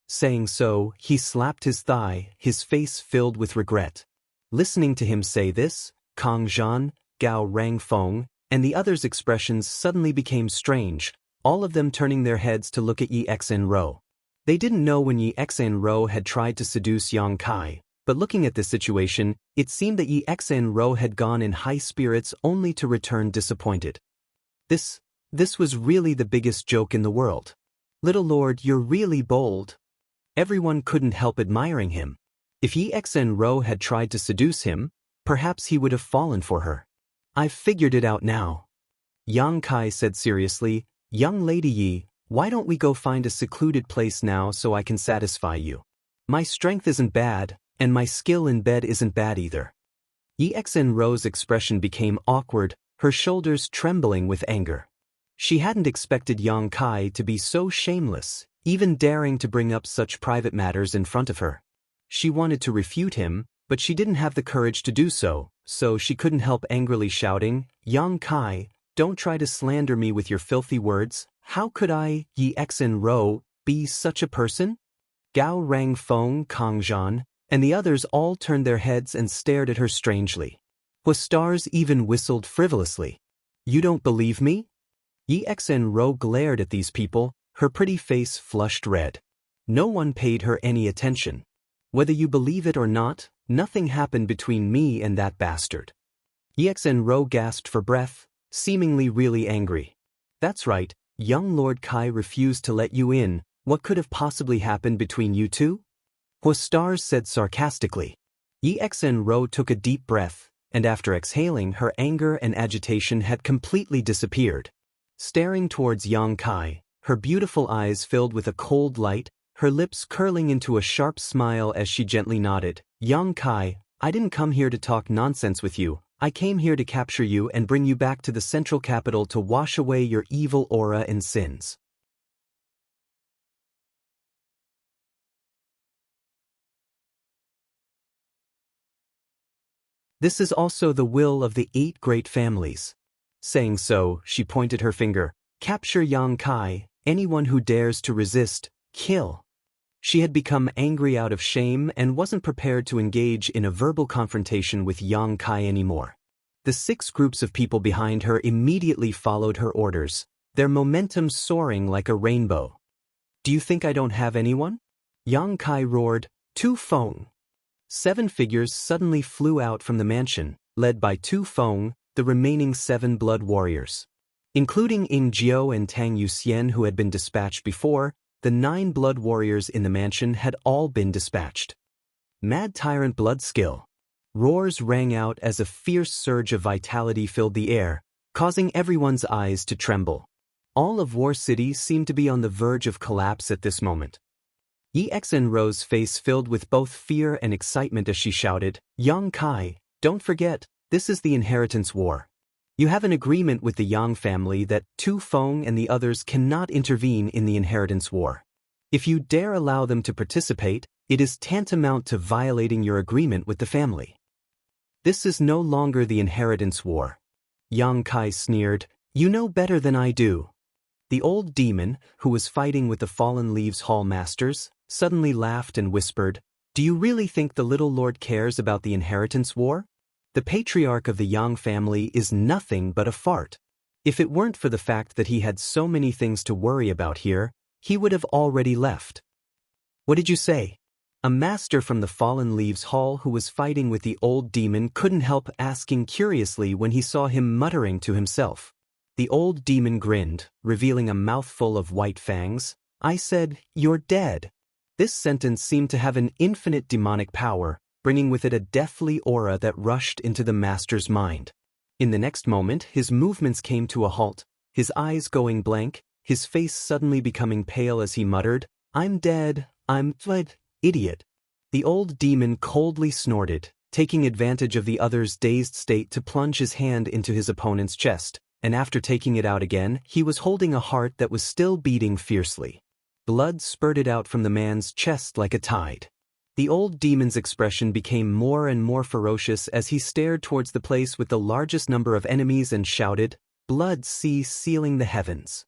A: Saying so, he slapped his thigh, his face filled with regret. Listening to him say this, Kang Zhan, Gao Rangfeng, and the others' expressions suddenly became strange, all of them turning their heads to look at Xianxia. They didn't know when Xianxia had tried to seduce Yang Kai, but looking at the situation, it seemed that Xianxia had gone in high spirits only to return disappointed. This was really the biggest joke in the world. Little Lord, you're really bold. Everyone couldn't help admiring him. If Xianxia had tried to seduce him, perhaps he would have fallen for her. I've figured it out now. Yang Kai said seriously, Young Lady Yi, why don't we go find a secluded place now so I can satisfy you? My strength isn't bad, and my skill in bed isn't bad either. Xianxia's expression became awkward, her shoulders trembling with anger. She hadn't expected Yang Kai to be so shameless, even daring to bring up such private matters in front of her. She wanted to refute him, but she didn't have the courage to do so, so she couldn't help angrily shouting, Yang Kai, don't try to slander me with your filthy words. How could I, Xianxia, be such a person? Gao Rangfeng, Kang Zhan, and the others all turned their heads and stared at her strangely. Stars even whistled frivolously. You don't believe me? Xianxia glared at these people, her pretty face flushed red. No one paid her any attention. Whether you believe it or not, nothing happened between me and that bastard. Xianxia gasped for breath, seemingly really angry. That's right, young Lord Kai refused to let you in, what could have possibly happened between you two? Stars said sarcastically. Xianxia took a deep breath, and after exhaling her anger and agitation had completely disappeared. Staring towards Yang Kai, her beautiful eyes filled with a cold light, her lips curling into a sharp smile as she gently nodded. Yang Kai, I didn't come here to talk nonsense with you, I came here to capture you and bring you back to the central capital to wash away your evil aura and sins. This is also the will of the 8 great families. Saying so, she pointed her finger. Capture Yang Kai, anyone who dares to resist, kill. She had become angry out of shame and wasn't prepared to engage in a verbal confrontation with Yang Kai anymore. The 6 groups of people behind her immediately followed her orders, their momentum soaring like a rainbow. Do you think I don't have anyone? Yang Kai roared, Tu Feng. 7 figures suddenly flew out from the mansion, led by Tu Feng, the remaining 7 blood warriors. Including Ying Jiao and Tang Yuxian who had been dispatched before, the 9 blood warriors in the mansion had all been dispatched. Mad Tyrant blood skill. Roars rang out as a fierce surge of vitality filled the air, causing everyone's eyes to tremble. All of War City seemed to be on the verge of collapse at this moment. Xianxia's face filled with both fear and excitement as she shouted, Yang Kai, don't forget, This is the inheritance war. You have an agreement with the Yang family that Tu Feng and the others cannot intervene in the inheritance war. If you dare allow them to participate, it is tantamount to violating your agreement with the family. This is no longer the inheritance war. Yang Kai sneered, "You know better than I do." The old demon, who was fighting with the Fallen Leaves Hall masters, suddenly laughed and whispered, "Do you really think the little lord cares about the inheritance war? The patriarch of the Yang family is nothing but a fart. If it weren't for the fact that he had so many things to worry about here, he would have already left." "What did you say?" A master from the Fallen Leaves Hall who was fighting with the old demon couldn't help asking curiously when he saw him muttering to himself. The old demon grinned, revealing a mouthful of white fangs. "I said, you're dead." This sentence seemed to have an infinite demonic power, bringing with it a deathly aura that rushed into the master's mind. In the next moment, his movements came to a halt, his eyes going blank, his face suddenly becoming pale as he muttered, "I'm dead, I'm dead, idiot." The old demon coldly snorted, taking advantage of the other's dazed state to plunge his hand into his opponent's chest, and after taking it out again, he was holding a heart that was still beating fiercely. Blood spurted out from the man's chest like a tide. The old demon's expression became more and more ferocious as he stared towards the place with the largest number of enemies and shouted, "Blood sea sealing the heavens."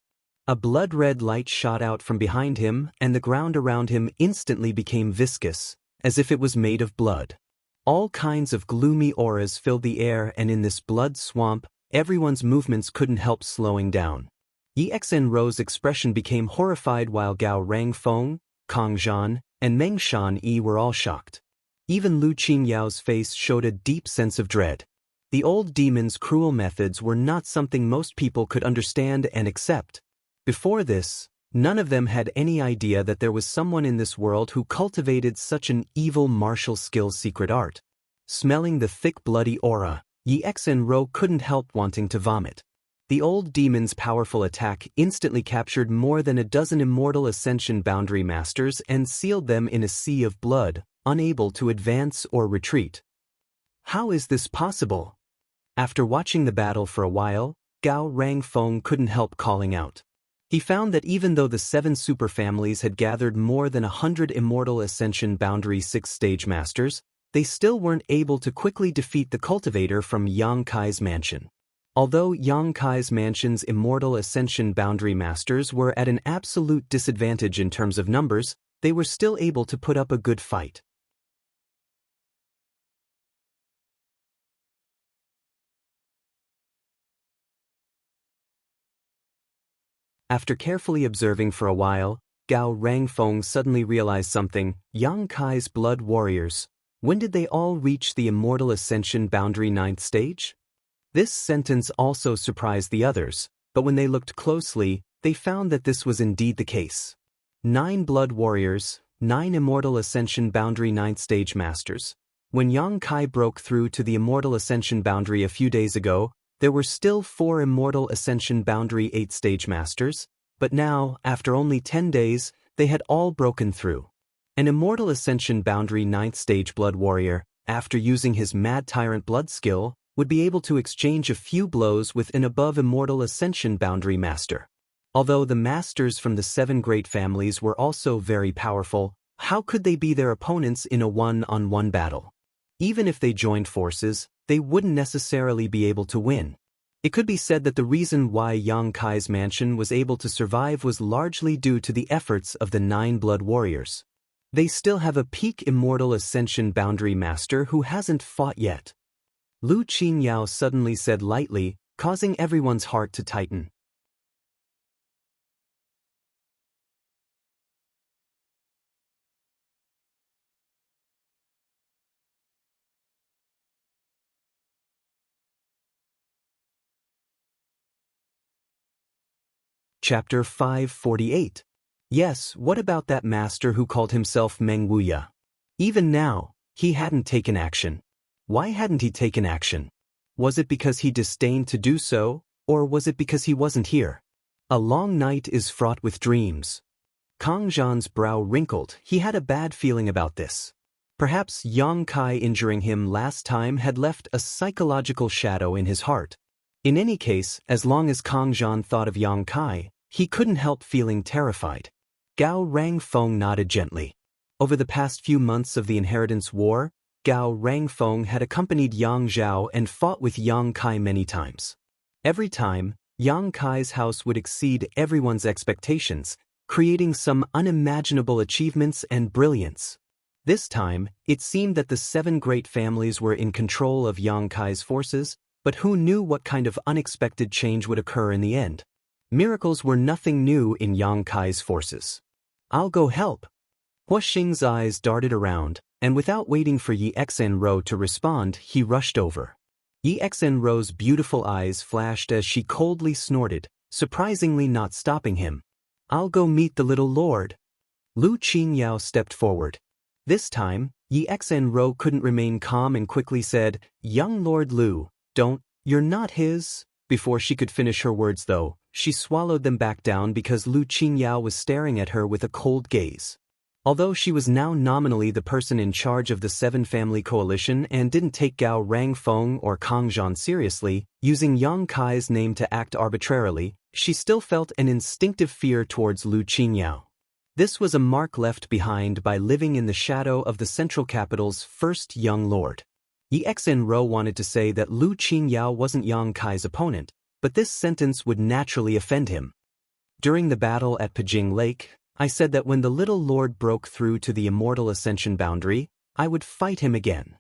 A: A blood-red light shot out from behind him, and the ground around him instantly became viscous, as if it was made of blood. All kinds of gloomy auras filled the air, and in this blood swamp, everyone's movements couldn't help slowing down. Yi Xenrou's expression became horrified while Gao Rangfeng, Kong Zhan, and Meng Shan-yi were all shocked. Even Lu Qingyao's face showed a deep sense of dread. The old demon's cruel methods were not something most people could understand and accept. Before this, none of them had any idea that there was someone in this world who cultivated such an evil martial skill's secret art. Smelling the thick bloody aura, Yi Xenrou couldn't help wanting to vomit. The old demon's powerful attack instantly captured more than a dozen immortal ascension boundary masters and sealed them in a sea of blood, unable to advance or retreat. How is this possible? After watching the battle for a while, Gao Rangfeng couldn't help calling out. He found that even though the 7 superfamilies had gathered more than 100 immortal ascension boundary 6th-stage masters, they still weren't able to quickly defeat the cultivator from Yang Kai's mansion. Although Yang Kai's mansion's immortal ascension boundary masters were at an absolute disadvantage in terms of numbers, they were still able to put up a good fight. After carefully observing for a while, Gao Rangfeng suddenly realized something. Yang Kai's blood warriors. When did they all reach the immortal ascension boundary 9th stage? This sentence also surprised the others, but when they looked closely, they found that this was indeed the case. 9 blood warriors, 9 immortal ascension boundary 9th stage masters. When Yang Kai broke through to the immortal ascension boundary a few days ago, there were still 4 immortal ascension boundary 8th stage masters, but now, after only 10 days, they had all broken through. An immortal ascension boundary 9th stage blood warrior, after using his Mad Tyrant blood skill, would be able to exchange a few blows with an above immortal ascension boundary master. Although the masters from the 7 great families were also very powerful, how could they be their opponents in a one-on-one battle? Even if they joined forces, they wouldn't necessarily be able to win. It could be said that the reason why Yang Kai's mansion was able to survive was largely due to the efforts of the 9 blood warriors. They still have a peak immortal ascension boundary master who hasn't fought yet. Lu Qingyao suddenly said lightly, causing everyone's heart to tighten. Chapter 548. Yes, what about that master who called himself Meng Wuya? Even now, he hadn't taken action. Why hadn't he taken action? Was it because he disdained to do so, or was it because he wasn't here? A long night is fraught with dreams. Kong Zhan's brow wrinkled. He had a bad feeling about this. Perhaps Yang Kai injuring him last time had left a psychological shadow in his heart. In any case, as long as Kang Zhan thought of Yang Kai, he couldn't help feeling terrified. Gao Rangfeng nodded gently. Over the past few months of the Inheritance War, Gao Rangfeng had accompanied Yang Zhao and fought with Yang Kai many times. Every time, Yang Kai's house would exceed everyone's expectations, creating some unimaginable achievements and brilliance. This time, it seemed that the 7 great families were in control of Yang Kai's forces, but who knew what kind of unexpected change would occur in the end? Miracles were nothing new in Yang Kai's forces. "I'll go help." Hua Xing's eyes darted around, and without waiting for Yi Xenro to respond, he rushed over. Yi Xenro's beautiful eyes flashed as she coldly snorted, surprisingly not stopping him. "I'll go meet the little lord." Lu Qingyao stepped forward. This time, Yi Xenro couldn't remain calm and quickly said, "Young Lord Lu, you're not his." Before she could finish her words though, she swallowed them back down because Lu Qingyao was staring at her with a cold gaze. Although she was now nominally the person in charge of the 7-family coalition and didn't take Gao Rangfeng or Kang Zhan seriously, using Yang Kai's name to act arbitrarily, she still felt an instinctive fear towards Lu Qingyao. This was a mark left behind by living in the shadow of the central capital's first young lord. Yi Xenro wanted to say that Lu Qingyao wasn't Yang Kai's opponent, but this sentence would naturally offend him. During the battle at Pijing Lake, I said that when the little lord broke through to the immortal ascension boundary, I would fight him again.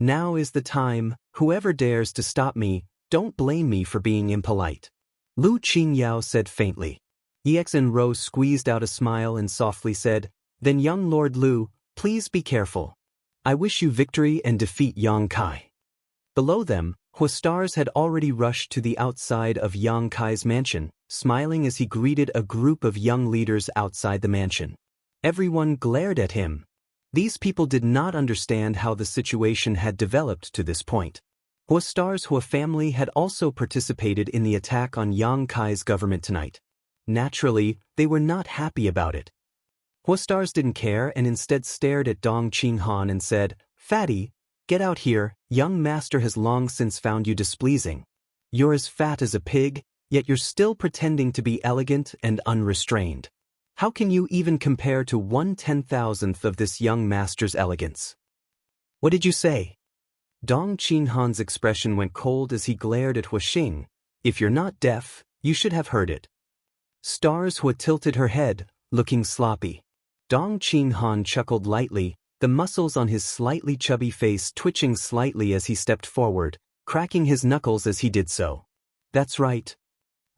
A: Now is the time. Whoever dares to stop me, don't blame me for being impolite. Lu Qingyao said faintly. Yi Xenro squeezed out a smile and softly said, "Then young Lord Lu, please be careful. I wish you victory and defeat Yang Kai." Below them, Huastars had already rushed to the outside of Yang Kai's mansion, smiling as he greeted a group of young leaders outside the mansion. Everyone glared at him. These people did not understand how the situation had developed to this point. Huastars' Hua family had also participated in the attack on Yang Kai's government tonight. Naturally, they were not happy about it. Huastars didn't care and instead stared at Dong Qinghan and said, "Fatty, get out here, young master has long since found you displeasing. You're as fat as a pig, yet you're still pretending to be elegant and unrestrained. How can you even compare to 1/10,000th of this young master's elegance?" "What did you say?" Dong Qinghan's expression went cold as he glared at Hua Xing. "If you're not deaf, you should have heard it." Stars Hua tilted her head, looking sloppy. Dong Qinghan chuckled lightly, the muscles on his slightly chubby face twitching slightly as he stepped forward, cracking his knuckles as he did so. "That's right."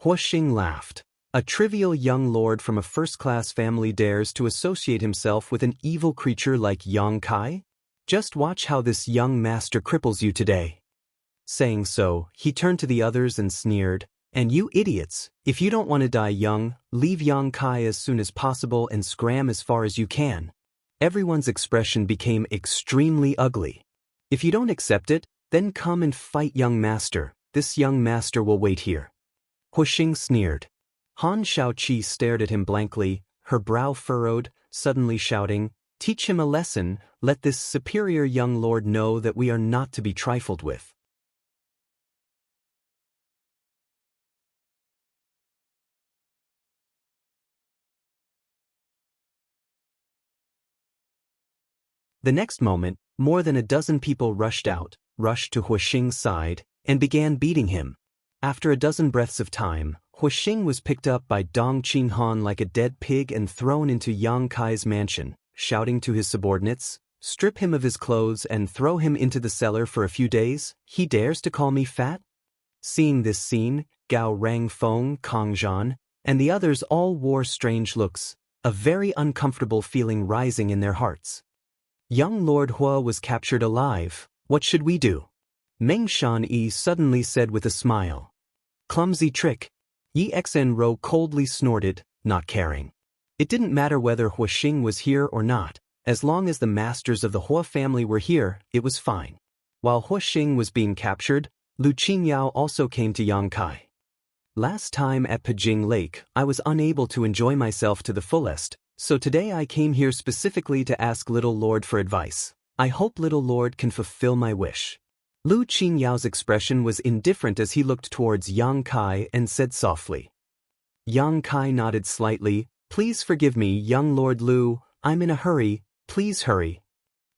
A: Hua Xing laughed. "A trivial young lord from a first-class family dares to associate himself with an evil creature like Yang Kai? Just watch how this young master cripples you today." Saying so, he turned to the others and sneered, "And you idiots, if you don't want to die young, leave Yang Kai as soon as possible and scram as far as you can." Everyone's expression became extremely ugly. "If you don't accept it, then come and fight young master. This young master will wait here." Hua Xing sneered. Han Shaoqi stared at him blankly, her brow furrowed, suddenly shouting, "Teach him a lesson, let this superior young lord know that we are not to be trifled with." The next moment, more than a dozen people rushed to Hua Xing's side, and began beating him. After a dozen breaths of time, Hua Xing was picked up by Dong Qinghan like a dead pig and thrown into Yang Kai's mansion, shouting to his subordinates, "Strip him of his clothes and throw him into the cellar for a few days. He dares to call me fat?" Seeing this scene, Gao Rangfeng, Kang Zhan, and the others all wore strange looks, a very uncomfortable feeling rising in their hearts. Young Lord Hua was captured alive. What should we do? Meng Shan-yi suddenly said with a smile. "Clumsy trick." Yi Xenro coldly snorted, not caring. It didn't matter whether Hua Xing was here or not. As long as the masters of the Hua family were here, it was fine. While Hua Xing was being captured, Lu Qingyao also came to Yang Kai. "Last time at Pijing Lake, I was unable to enjoy myself to the fullest, so today I came here specifically to ask Little Lord for advice. I hope little lord can fulfill my wish. Lu Qingyao's expression was indifferent as he looked towards Yang Kai and said softly. Yang Kai nodded slightly. Please forgive me, young Lord Lu, I'm in a hurry, please hurry.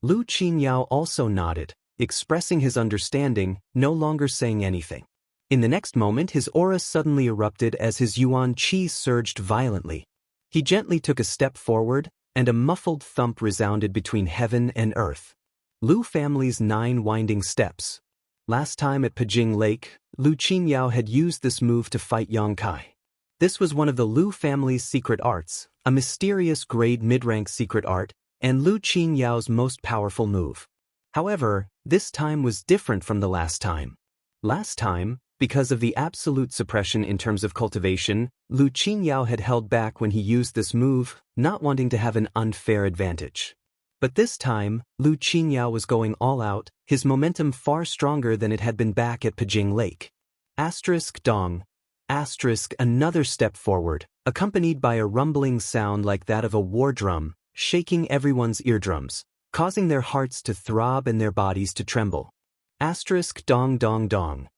A: Lu Qingyao also nodded, expressing his understanding, no longer saying anything. In the next moment his aura suddenly erupted as his yuan qi surged violently. He gently took a step forward, and a muffled thump resounded between heaven and earth. Lu family's 9 winding steps. Last time at Pajing Lake, Lu Qingyao had used this move to fight Yang Kai. This was one of the Lu family's secret arts, a mysterious grade mid-rank secret art, and Lu Qinyao's most powerful move. However, this time was different from the last time. Last time, because of the absolute suppression in terms of cultivation, Lu Qinyao had held back when he used this move, not wanting to have an unfair advantage. But this time, Lu Qinyao was going all out, his momentum far stronger than it had been back at Pajing Lake. Dong. Another step forward, accompanied by a rumbling sound like that of a war drum, shaking everyone's eardrums, causing their hearts to throb and their bodies to tremble. Dong.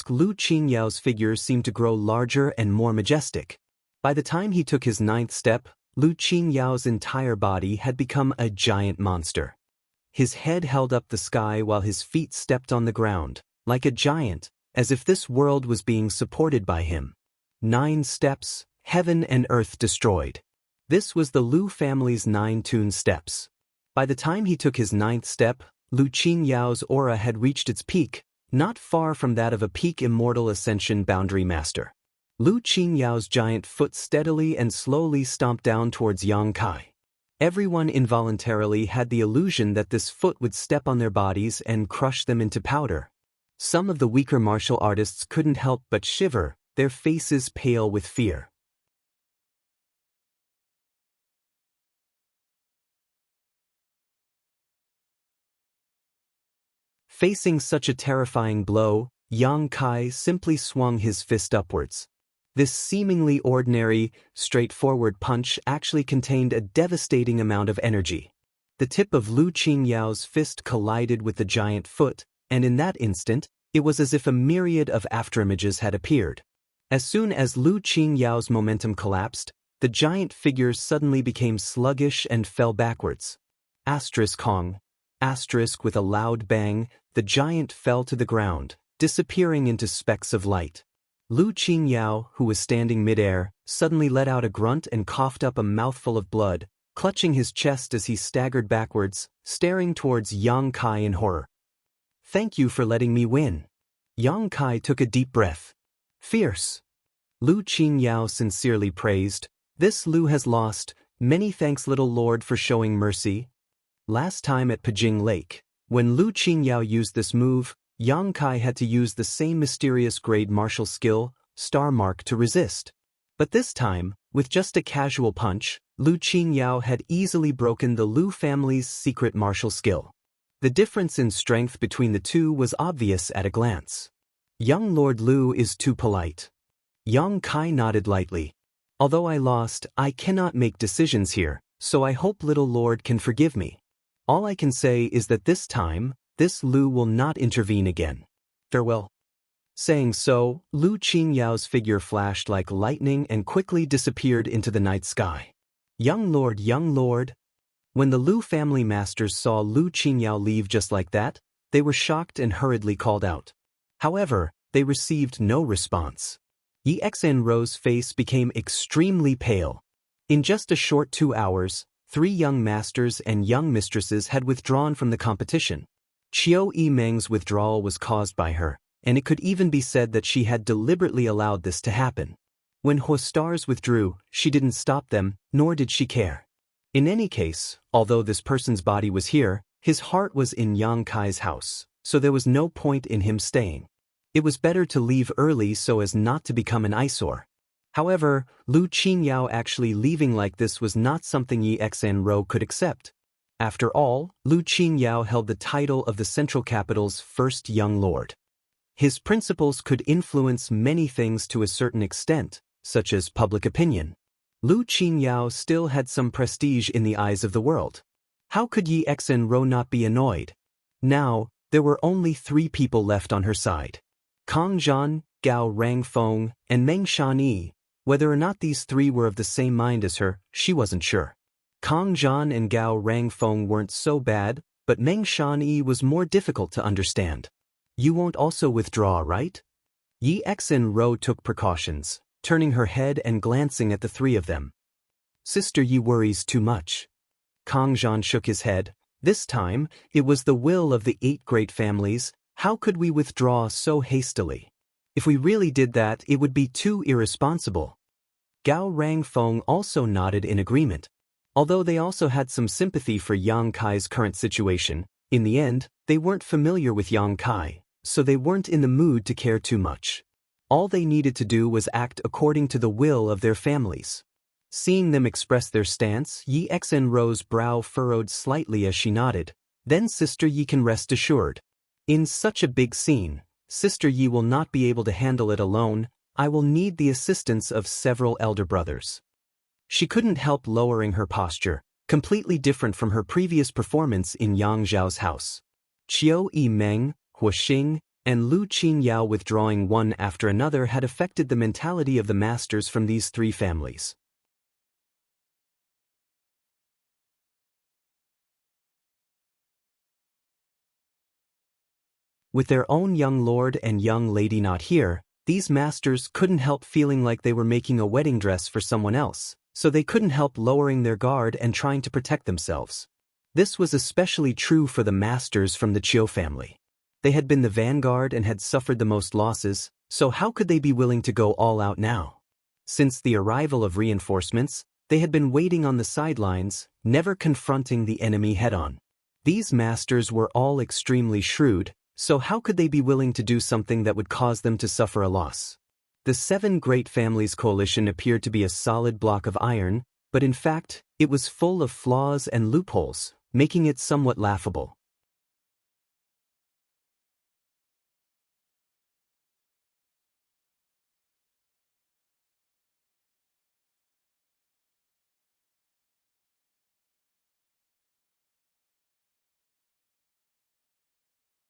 A: Lu Qinyao's figure seemed to grow larger and more majestic. By the time he took his 9th step, Lu Qinyao's entire body had become a giant monster. His head held up the sky while his feet stepped on the ground, like a giant, as if this world was being supported by him. 9 steps, heaven and earth destroyed. This was the Lu family's 9 tune steps. By the time he took his 9th step, Lu Qinyao's aura had reached its peak, not far from that of a peak immortal ascension boundary master. Lu Qinyao's giant foot steadily and slowly stomped down towards Yang Kai. Everyone involuntarily had the illusion that this foot would step on their bodies and crush them into powder. Some of the weaker martial artists couldn't help but shiver, their faces pale with fear. Facing such a terrifying blow, Yang Kai simply swung his fist upwards. This seemingly ordinary, straightforward punch actually contained a devastating amount of energy. The tip of Lu Qingyao's fist collided with the giant foot, and in that instant, it was as if a myriad of afterimages had appeared. As soon as Lu Qingyao's momentum collapsed, the giant figure suddenly became sluggish and fell backwards. With a loud bang, the giant fell to the ground, disappearing into specks of light. Lu Qingyao, who was standing midair, suddenly let out a grunt and coughed up a mouthful of blood, clutching his chest as he staggered backwards, staring towards Yang Kai in horror. Thank you for letting me win. Yang Kai took a deep breath. Fierce. Lu Qingyao sincerely praised. This Lu has lost. Many thanks, little lord, for showing mercy. Last time at Pajing Lake, when Lu Qingyao used this move, Yang Kai had to use the same mysterious grade martial skill, Star Mark, to resist. But this time, with just a casual punch, Lu Qingyao had easily broken the Lu family's secret martial skill. The difference in strength between the two was obvious at a glance. Young Lord Lu is too polite. Yang Kai nodded lightly. Although I lost, I cannot make decisions here, so I hope little lord can forgive me. All I can say is that this time, this Lu will not intervene again. Farewell. Saying so, Lu Qinyao's figure flashed like lightning and quickly disappeared into the night sky. Young Lord. When the Lu family masters saw Lu Qinyao leave just like that, they were shocked and hurriedly called out. However, they received no response. Yi Xinro's face became extremely pale. In just a short 2 hours, 3 young masters and young mistresses had withdrawn from the competition. Qiu Yimeng's withdrawal was caused by her, and it could even be said that she had deliberately allowed this to happen. When Huostars withdrew, she didn't stop them, nor did she care. In any case, although this person's body was here, his heart was in Yang Kai's house, so there was no point in him staying. It was better to leave early so as not to become an eyesore. However, Lu Qinyao actually leaving like this was not something Yi Xinro could accept. After all, Lu Qinyao held the title of the Central Capital's first young lord. His principles could influence many things to a certain extent, such as public opinion. Lu Qinyao still had some prestige in the eyes of the world. How could Yi Xen not be annoyed? Now, there were only 3 people left on her side. Kang Zhan, Gao Rangfeng, and Meng Shanyi. Whether or not these 3 were of the same mind as her, she wasn't sure. Kang Zhan and Gao Rangfeng weren't so bad, but Meng Shanyi was more difficult to understand. You won't also withdraw, right? Yi Xen took precautions, turning her head and glancing at the 3 of them. Sister Yi worries too much. Kang Zhan shook his head. This time, it was the will of the 8 great families. How could we withdraw so hastily? If we really did that, it would be too irresponsible. Gao Rangfeng also nodded in agreement. Although they also had some sympathy for Yang Kai's current situation, in the end, they weren't familiar with Yang Kai, so they weren't in the mood to care too much. All they needed to do was act according to the will of their families. Seeing them express their stance, Yi Xen's brow furrowed slightly as she nodded. Then Sister Yi can rest assured. In such a big scene, Sister Yi will not be able to handle it alone. I will need the assistance of several elder brothers. She couldn't help lowering her posture, completely different from her previous performance in Yang Zhao's house. Qiu Yimeng, Hu Xing, and Lu Qingyao withdrawing one after another had affected the mentality of the masters from these 3 families. With their own young lord and young lady not here, these masters couldn't help feeling like they were making a wedding dress for someone else, so they couldn't help lowering their guard and trying to protect themselves. This was especially true for the masters from the Qiu family. They had been the vanguard and had suffered the most losses, so how could they be willing to go all out now? Since the arrival of reinforcements, they had been waiting on the sidelines, never confronting the enemy head-on. These masters were all extremely shrewd, so how could they be willing to do something that would cause them to suffer a loss? The 7 Great Families coalition appeared to be a solid block of iron, but in fact, it was full of flaws and loopholes, making it somewhat laughable.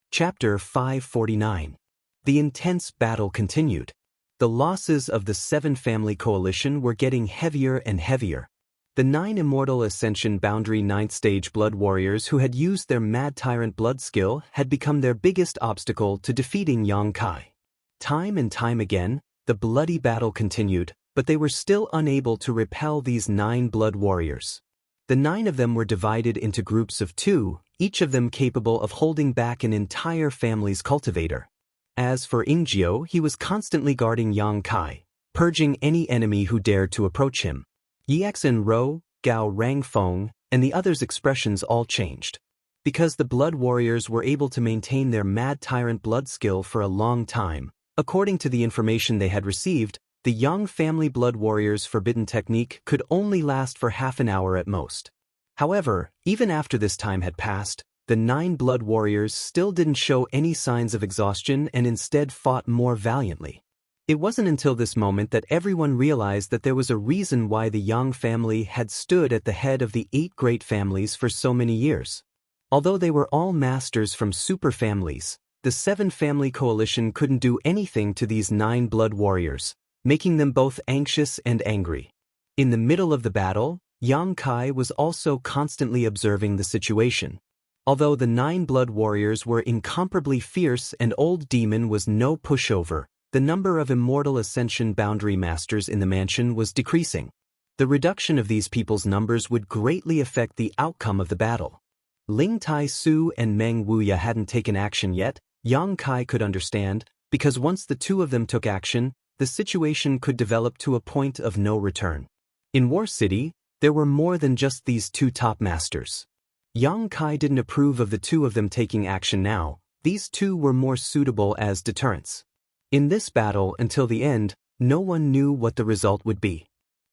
A: Chapter 549. The intense battle continued. The losses of the 7 family coalition were getting heavier and heavier. The 9 Immortal Ascension Boundary 9th Stage Blood Warriors who had used their Mad Tyrant blood skill had become their biggest obstacle to defeating Yang Kai. Time and time again, the bloody battle continued, but they were still unable to repel these 9 Blood Warriors. The 9 of them were divided into groups of 2, each of them capable of holding back an entire family's cultivator. As for Ingjiu, he was constantly guarding Yang Kai, purging any enemy who dared to approach him. Yi Xen, Gao Rangfeng, and the others' expressions all changed. Because the Blood Warriors were able to maintain their Mad Tyrant blood skill for a long time, according to the information they had received, the Yang family Blood Warriors' forbidden technique could only last for half an hour at most. However, even after this time had passed, the 9 Blood Warriors still didn't show any signs of exhaustion and instead fought more valiantly. It wasn't until this moment that everyone realized that there was a reason why the Yang family had stood at the head of the 8 great families for so many years. Although they were all masters from super families, the 7 family coalition couldn't do anything to these 9 Blood Warriors, making them both anxious and angry. In the middle of the battle, Yang Kai was also constantly observing the situation. Although the 9 Blood Warriors were incomparably fierce and Old Demon was no pushover, the number of Immortal Ascension Boundary Masters in the mansion was decreasing. The reduction of these people's numbers would greatly affect the outcome of the battle. Ling Tai Su and Meng Wuya hadn't taken action yet. Yang Kai could understand, because once the 2 of them took action, the situation could develop to a point of no return. In War City, there were more than just these 2 top masters. Yang Kai didn't approve of the 2 of them taking action now. These 2 were more suitable as deterrents. In this battle until the end, no one knew what the result would be.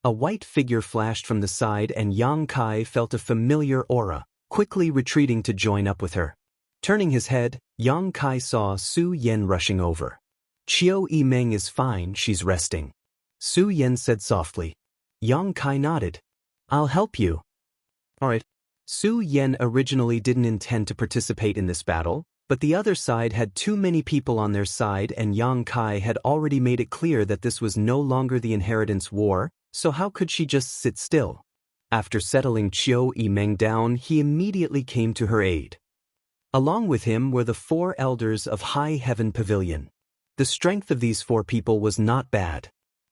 A: A white figure flashed from the side and Yang Kai felt a familiar aura, quickly retreating to join up with her. Turning his head, Yang Kai saw Su Yan rushing over. Qiu Yimeng is fine, she's resting. Su Yan said softly. Yang Kai nodded. I'll help you. Alright. Su Yan originally didn't intend to participate in this battle, but the other side had too many people on their side and Yang Kai had already made it clear that this was no longer the inheritance war, so how could she just sit still? After settling Chiu Yimeng down, he immediately came to her aid. Along with him were the 4 elders of High Heaven Pavilion. The strength of these 4 people was not bad.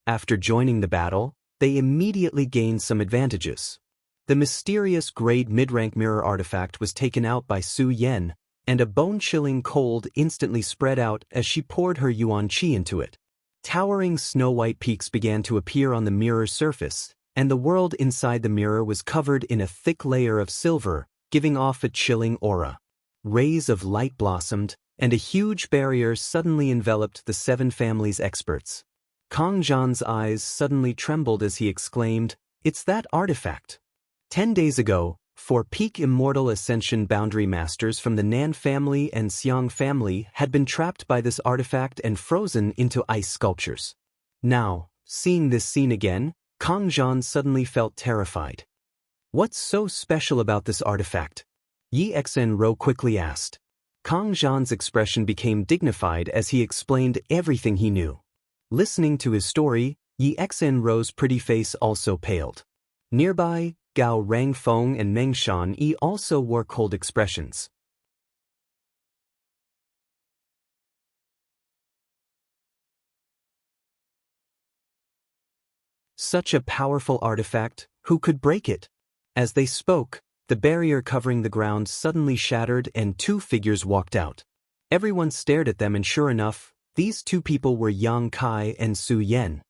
A: After joining the battle, they immediately gained some advantages. The mysterious grade mid-rank mirror artifact was taken out by Su Yan, and a bone-chilling cold instantly spread out as she poured her yuan qi into it. Towering snow-white peaks began to appear on the mirror's surface, and the world inside the mirror was covered in a thick layer of silver, giving off a chilling aura. Rays of light blossomed, and a huge barrier suddenly enveloped the 7 families' experts. Kang Zhan's eyes suddenly trembled as he exclaimed, "It's that artifact." 10 days ago, 4 peak immortal ascension boundary masters from the Nan family and Xiang family had been trapped by this artifact and frozen into ice sculptures. Now, seeing this scene again, Kang Zhan suddenly felt terrified. "What's so special about this artifact?" Yi Xenro quickly asked. Kang Zhan's expression became dignified as he explained everything he knew. Listening to his story, Yi Xenro's pretty face also paled. Nearby, Gao Rangfeng and Meng Shan-yi also wore cold expressions. Such a powerful artifact, who could break it? As they spoke, the barrier covering the ground suddenly shattered and 2 figures walked out. Everyone stared at them and sure enough, these 2 people were Yang Kai and Su Yan.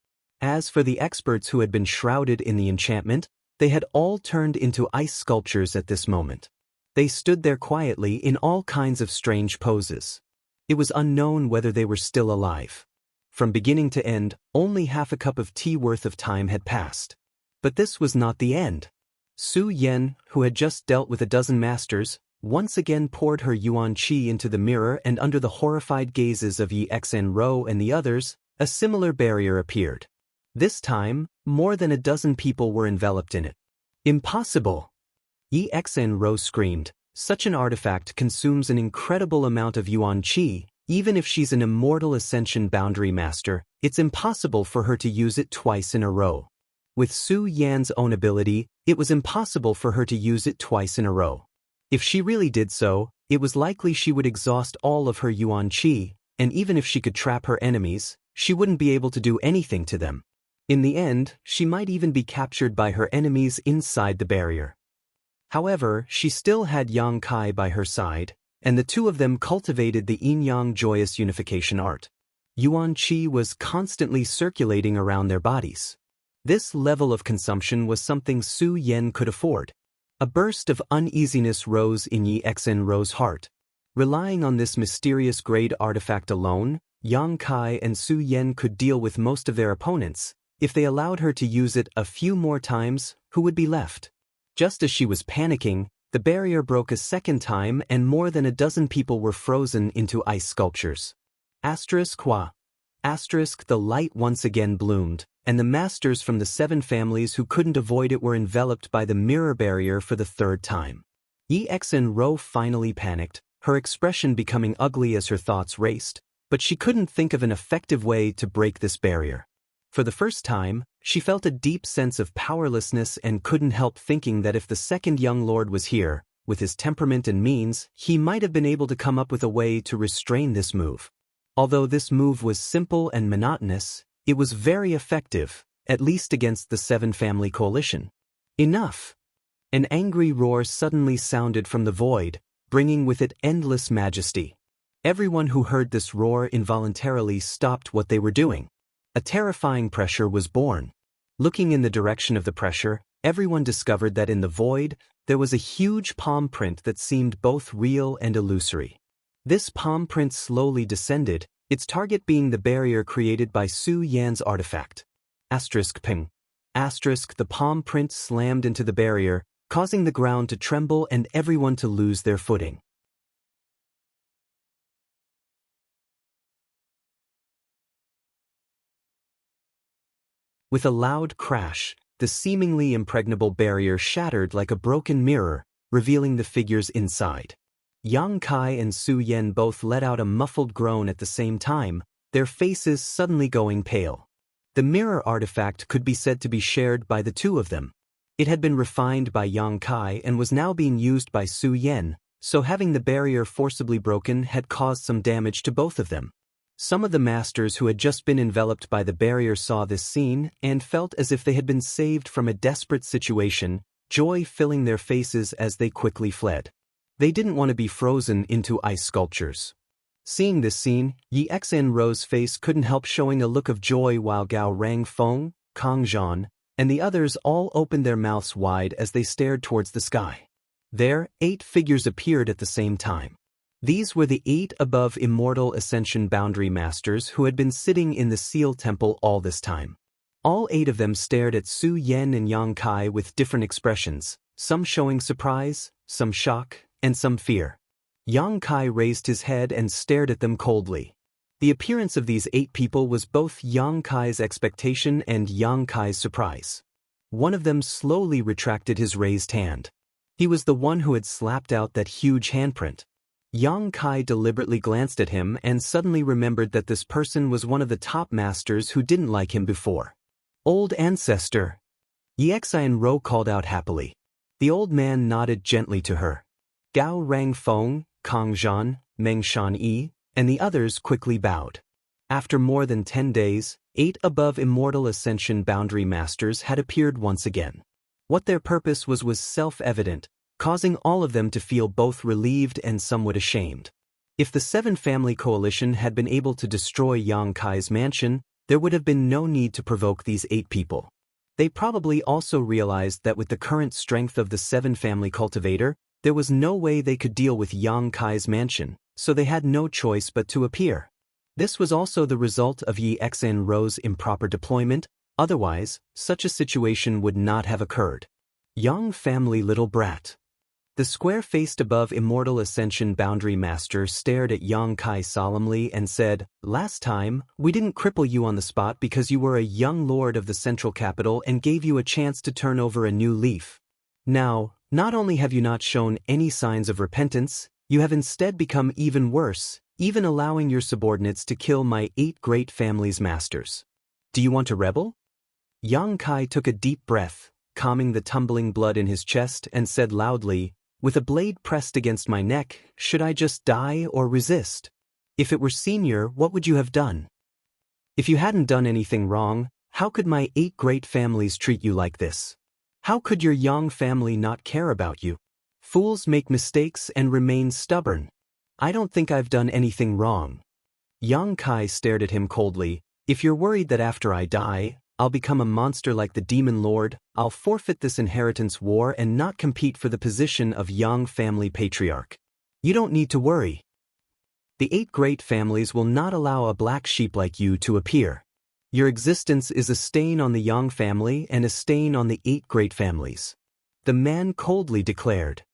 A: As for the experts who had been shrouded in the enchantment, they had all turned into ice sculptures at this moment. They stood there quietly in all kinds of strange poses. It was unknown whether they were still alive. From beginning to end, only half a cup of tea worth of time had passed. But this was not the end. Su Yan, who had just dealt with a dozen masters, once again poured her yuan qi into the mirror, and under the horrified gazes of Yi Xenro and the others, a similar barrier appeared. This time, more than a dozen people were enveloped in it. "Impossible!" Yi Xenro screamed. "Such an artifact consumes an incredible amount of yuan qi. Even if she's an immortal ascension boundary master, it's impossible for her to use it twice in a row." With Su Yan's own ability, it was impossible for her to use it twice in a row. If she really did so, it was likely she would exhaust all of her yuan qi, and even if she could trap her enemies, she wouldn't be able to do anything to them. In the end, she might even be captured by her enemies inside the barrier. However, she still had Yang Kai by her side, and the 2 of them cultivated the yin-yang joyous unification art. Yuan qi was constantly circulating around their bodies. This level of consumption was something Su Yan could afford. A burst of uneasiness rose in Yi Xenro's heart. Relying on this mysterious grade artifact alone, Yang Kai and Su Yan could deal with most of their opponents. If they allowed her to use it a few more times, who would be left? Just as she was panicking, the barrier broke a second time and more than a dozen people were frozen into ice sculptures. ****. The light once again bloomed, and the masters from the 7 families who couldn't avoid it were enveloped by the mirror barrier for the 3rd time. Yi Xenro finally panicked, her expression becoming ugly as her thoughts raced, but she couldn't think of an effective way to break this barrier. For the first time, she felt a deep sense of powerlessness and couldn't help thinking that if the 2nd young lord was here, with his temperament and means, he might have been able to come up with a way to restrain this move. Although this move was simple and monotonous, it was very effective, at least against the 7 family coalition. Enough! An angry roar suddenly sounded from the void, bringing with it endless majesty. Everyone who heard this roar involuntarily stopped what they were doing. A terrifying pressure was born. Looking in the direction of the pressure, everyone discovered that in the void, there was a huge palm print that seemed both real and illusory. This palm print slowly descended, its target being the barrier created by Su Yan's artifact. ****. The palm print slammed into the barrier, causing the ground to tremble and everyone to lose their footing. With a loud crash, the seemingly impregnable barrier shattered like a broken mirror, revealing the figures inside. Yang Kai and Su Yan both let out a muffled groan at the same time, their faces suddenly going pale. The mirror artifact could be said to be shared by the two of them. It had been refined by Yang Kai and was now being used by Su Yan, so having the barrier forcibly broken had caused some damage to both of them. Some of the masters who had just been enveloped by the barrier saw this scene and felt as if they had been saved from a desperate situation, joy filling their faces as they quickly fled. They didn't want to be frozen into ice sculptures. Seeing this scene, Yi Xinro's face couldn't help showing a look of joy while Gao Rangfeng, Kang Zhan, and the others all opened their mouths wide as they stared towards the sky. There, 8 figures appeared at the same time. These were the 8 above Immortal Ascension Boundary Masters who had been sitting in the Seal Temple all this time. All 8 of them stared at Su Yan and Yang Kai with different expressions, some showing surprise, some shock, and some fear. Yang Kai raised his head and stared at them coldly. The appearance of these 8 people was both Yang Kai's expectation and Yang Kai's surprise. One of them slowly retracted his raised hand. He was the one who had slapped out that huge handprint. Yang Kai deliberately glanced at him and suddenly remembered that this person was one of the top masters who didn't like him before. Old ancestor. Yi Xinro called out happily. The old man nodded gently to her. Gao Rangfeng, Kang Zhan, Meng Shanyi, and the others quickly bowed. After more than 10 days, 8 above Immortal Ascension Boundary Masters had appeared once again. What their purpose was self-evident, causing all of them to feel both relieved and somewhat ashamed. If the 7-family coalition had been able to destroy Yang Kai's mansion, there would have been no need to provoke these 8 people. They probably also realized that with the current strength of the 7-family cultivator, there was no way they could deal with Yang Kai's mansion, so they had no choice but to appear. This was also the result of Yi Xinro's improper deployment, otherwise, such a situation would not have occurred. Yang family little brat. The square-faced above Immortal Ascension Boundary Master stared at Yang Kai solemnly and said, "Last time, we didn't cripple you on the spot because you were a young lord of the central capital and gave you a chance to turn over a new leaf. Now, not only have you not shown any signs of repentance, you have instead become even worse, even allowing your subordinates to kill my 8 great family's masters. Do you want to rebel?" Yang Kai took a deep breath, calming the tumbling blood in his chest, and said loudly, "With a blade pressed against my neck, should I just die or resist? If it were senior, what would you have done? If you hadn't done anything wrong, how could my 8 great families treat you like this? How could your Yang family not care about you? Fools make mistakes and remain stubborn. I don't think I've done anything wrong." Yang Kai stared at him coldly. "If you're worried that after I die, I'll become a monster like the Demon Lord, I'll forfeit this inheritance war and not compete for the position of Yang family patriarch. You don't need to worry. The 8 great families will not allow a black sheep like you to appear. Your existence is a stain on the Yang family and a stain on the 8 great families." The man coldly declared.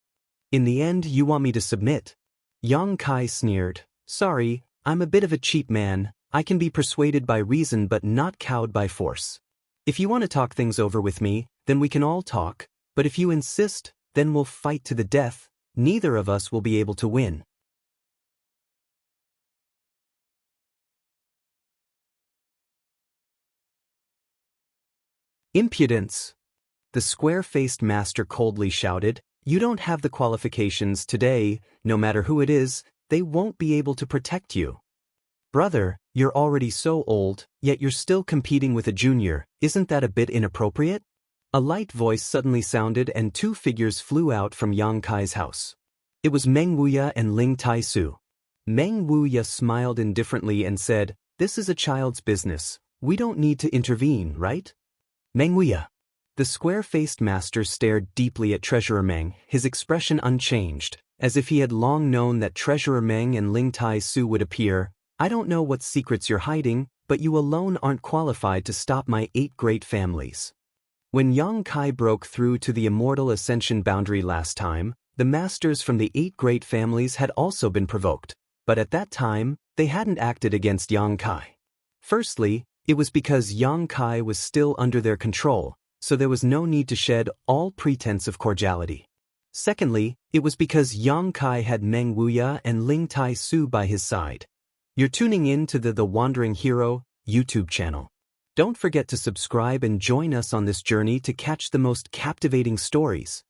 A: "In the end, you want me to submit?" Yang Kai sneered. "Sorry, I'm a bit of a cheap man. I can be persuaded by reason but not cowed by force. If you want to talk things over with me, then we can all talk, but if you insist, then we'll fight to the death. Neither of us will be able to win." "Impudence!" The square-faced master coldly shouted. "You don't have the qualifications today, no matter who it is, they won't be able to protect you. Brother, you're already so old, yet you're still competing with a junior, isn't that a bit inappropriate?" A light voice suddenly sounded and 2 figures flew out from Yang Kai's house. It was Meng Wuya and Ling Taisu. Meng Wuya smiled indifferently and said, "This is a child's business. We don't need to intervene, right?" Meng Wuya. The square-faced master stared deeply at Treasurer Meng, his expression unchanged, as if he had long known that Treasurer Meng and Ling Taisu would appear. "I don't know what secrets you're hiding, but you alone aren't qualified to stop my 8 great families." When Yang Kai broke through to the Immortal Ascension boundary last time, the masters from the 8 great families had also been provoked, but at that time, they hadn't acted against Yang Kai. Firstly, it was because Yang Kai was still under their control, so there was no need to shed all pretense of cordiality. Secondly, it was because Yang Kai had Meng Wuya and Ling Tai Su by his side. You're tuning in to the Wandering Hero YouTube channel. Don't forget to subscribe and join us on this journey to catch the most captivating stories.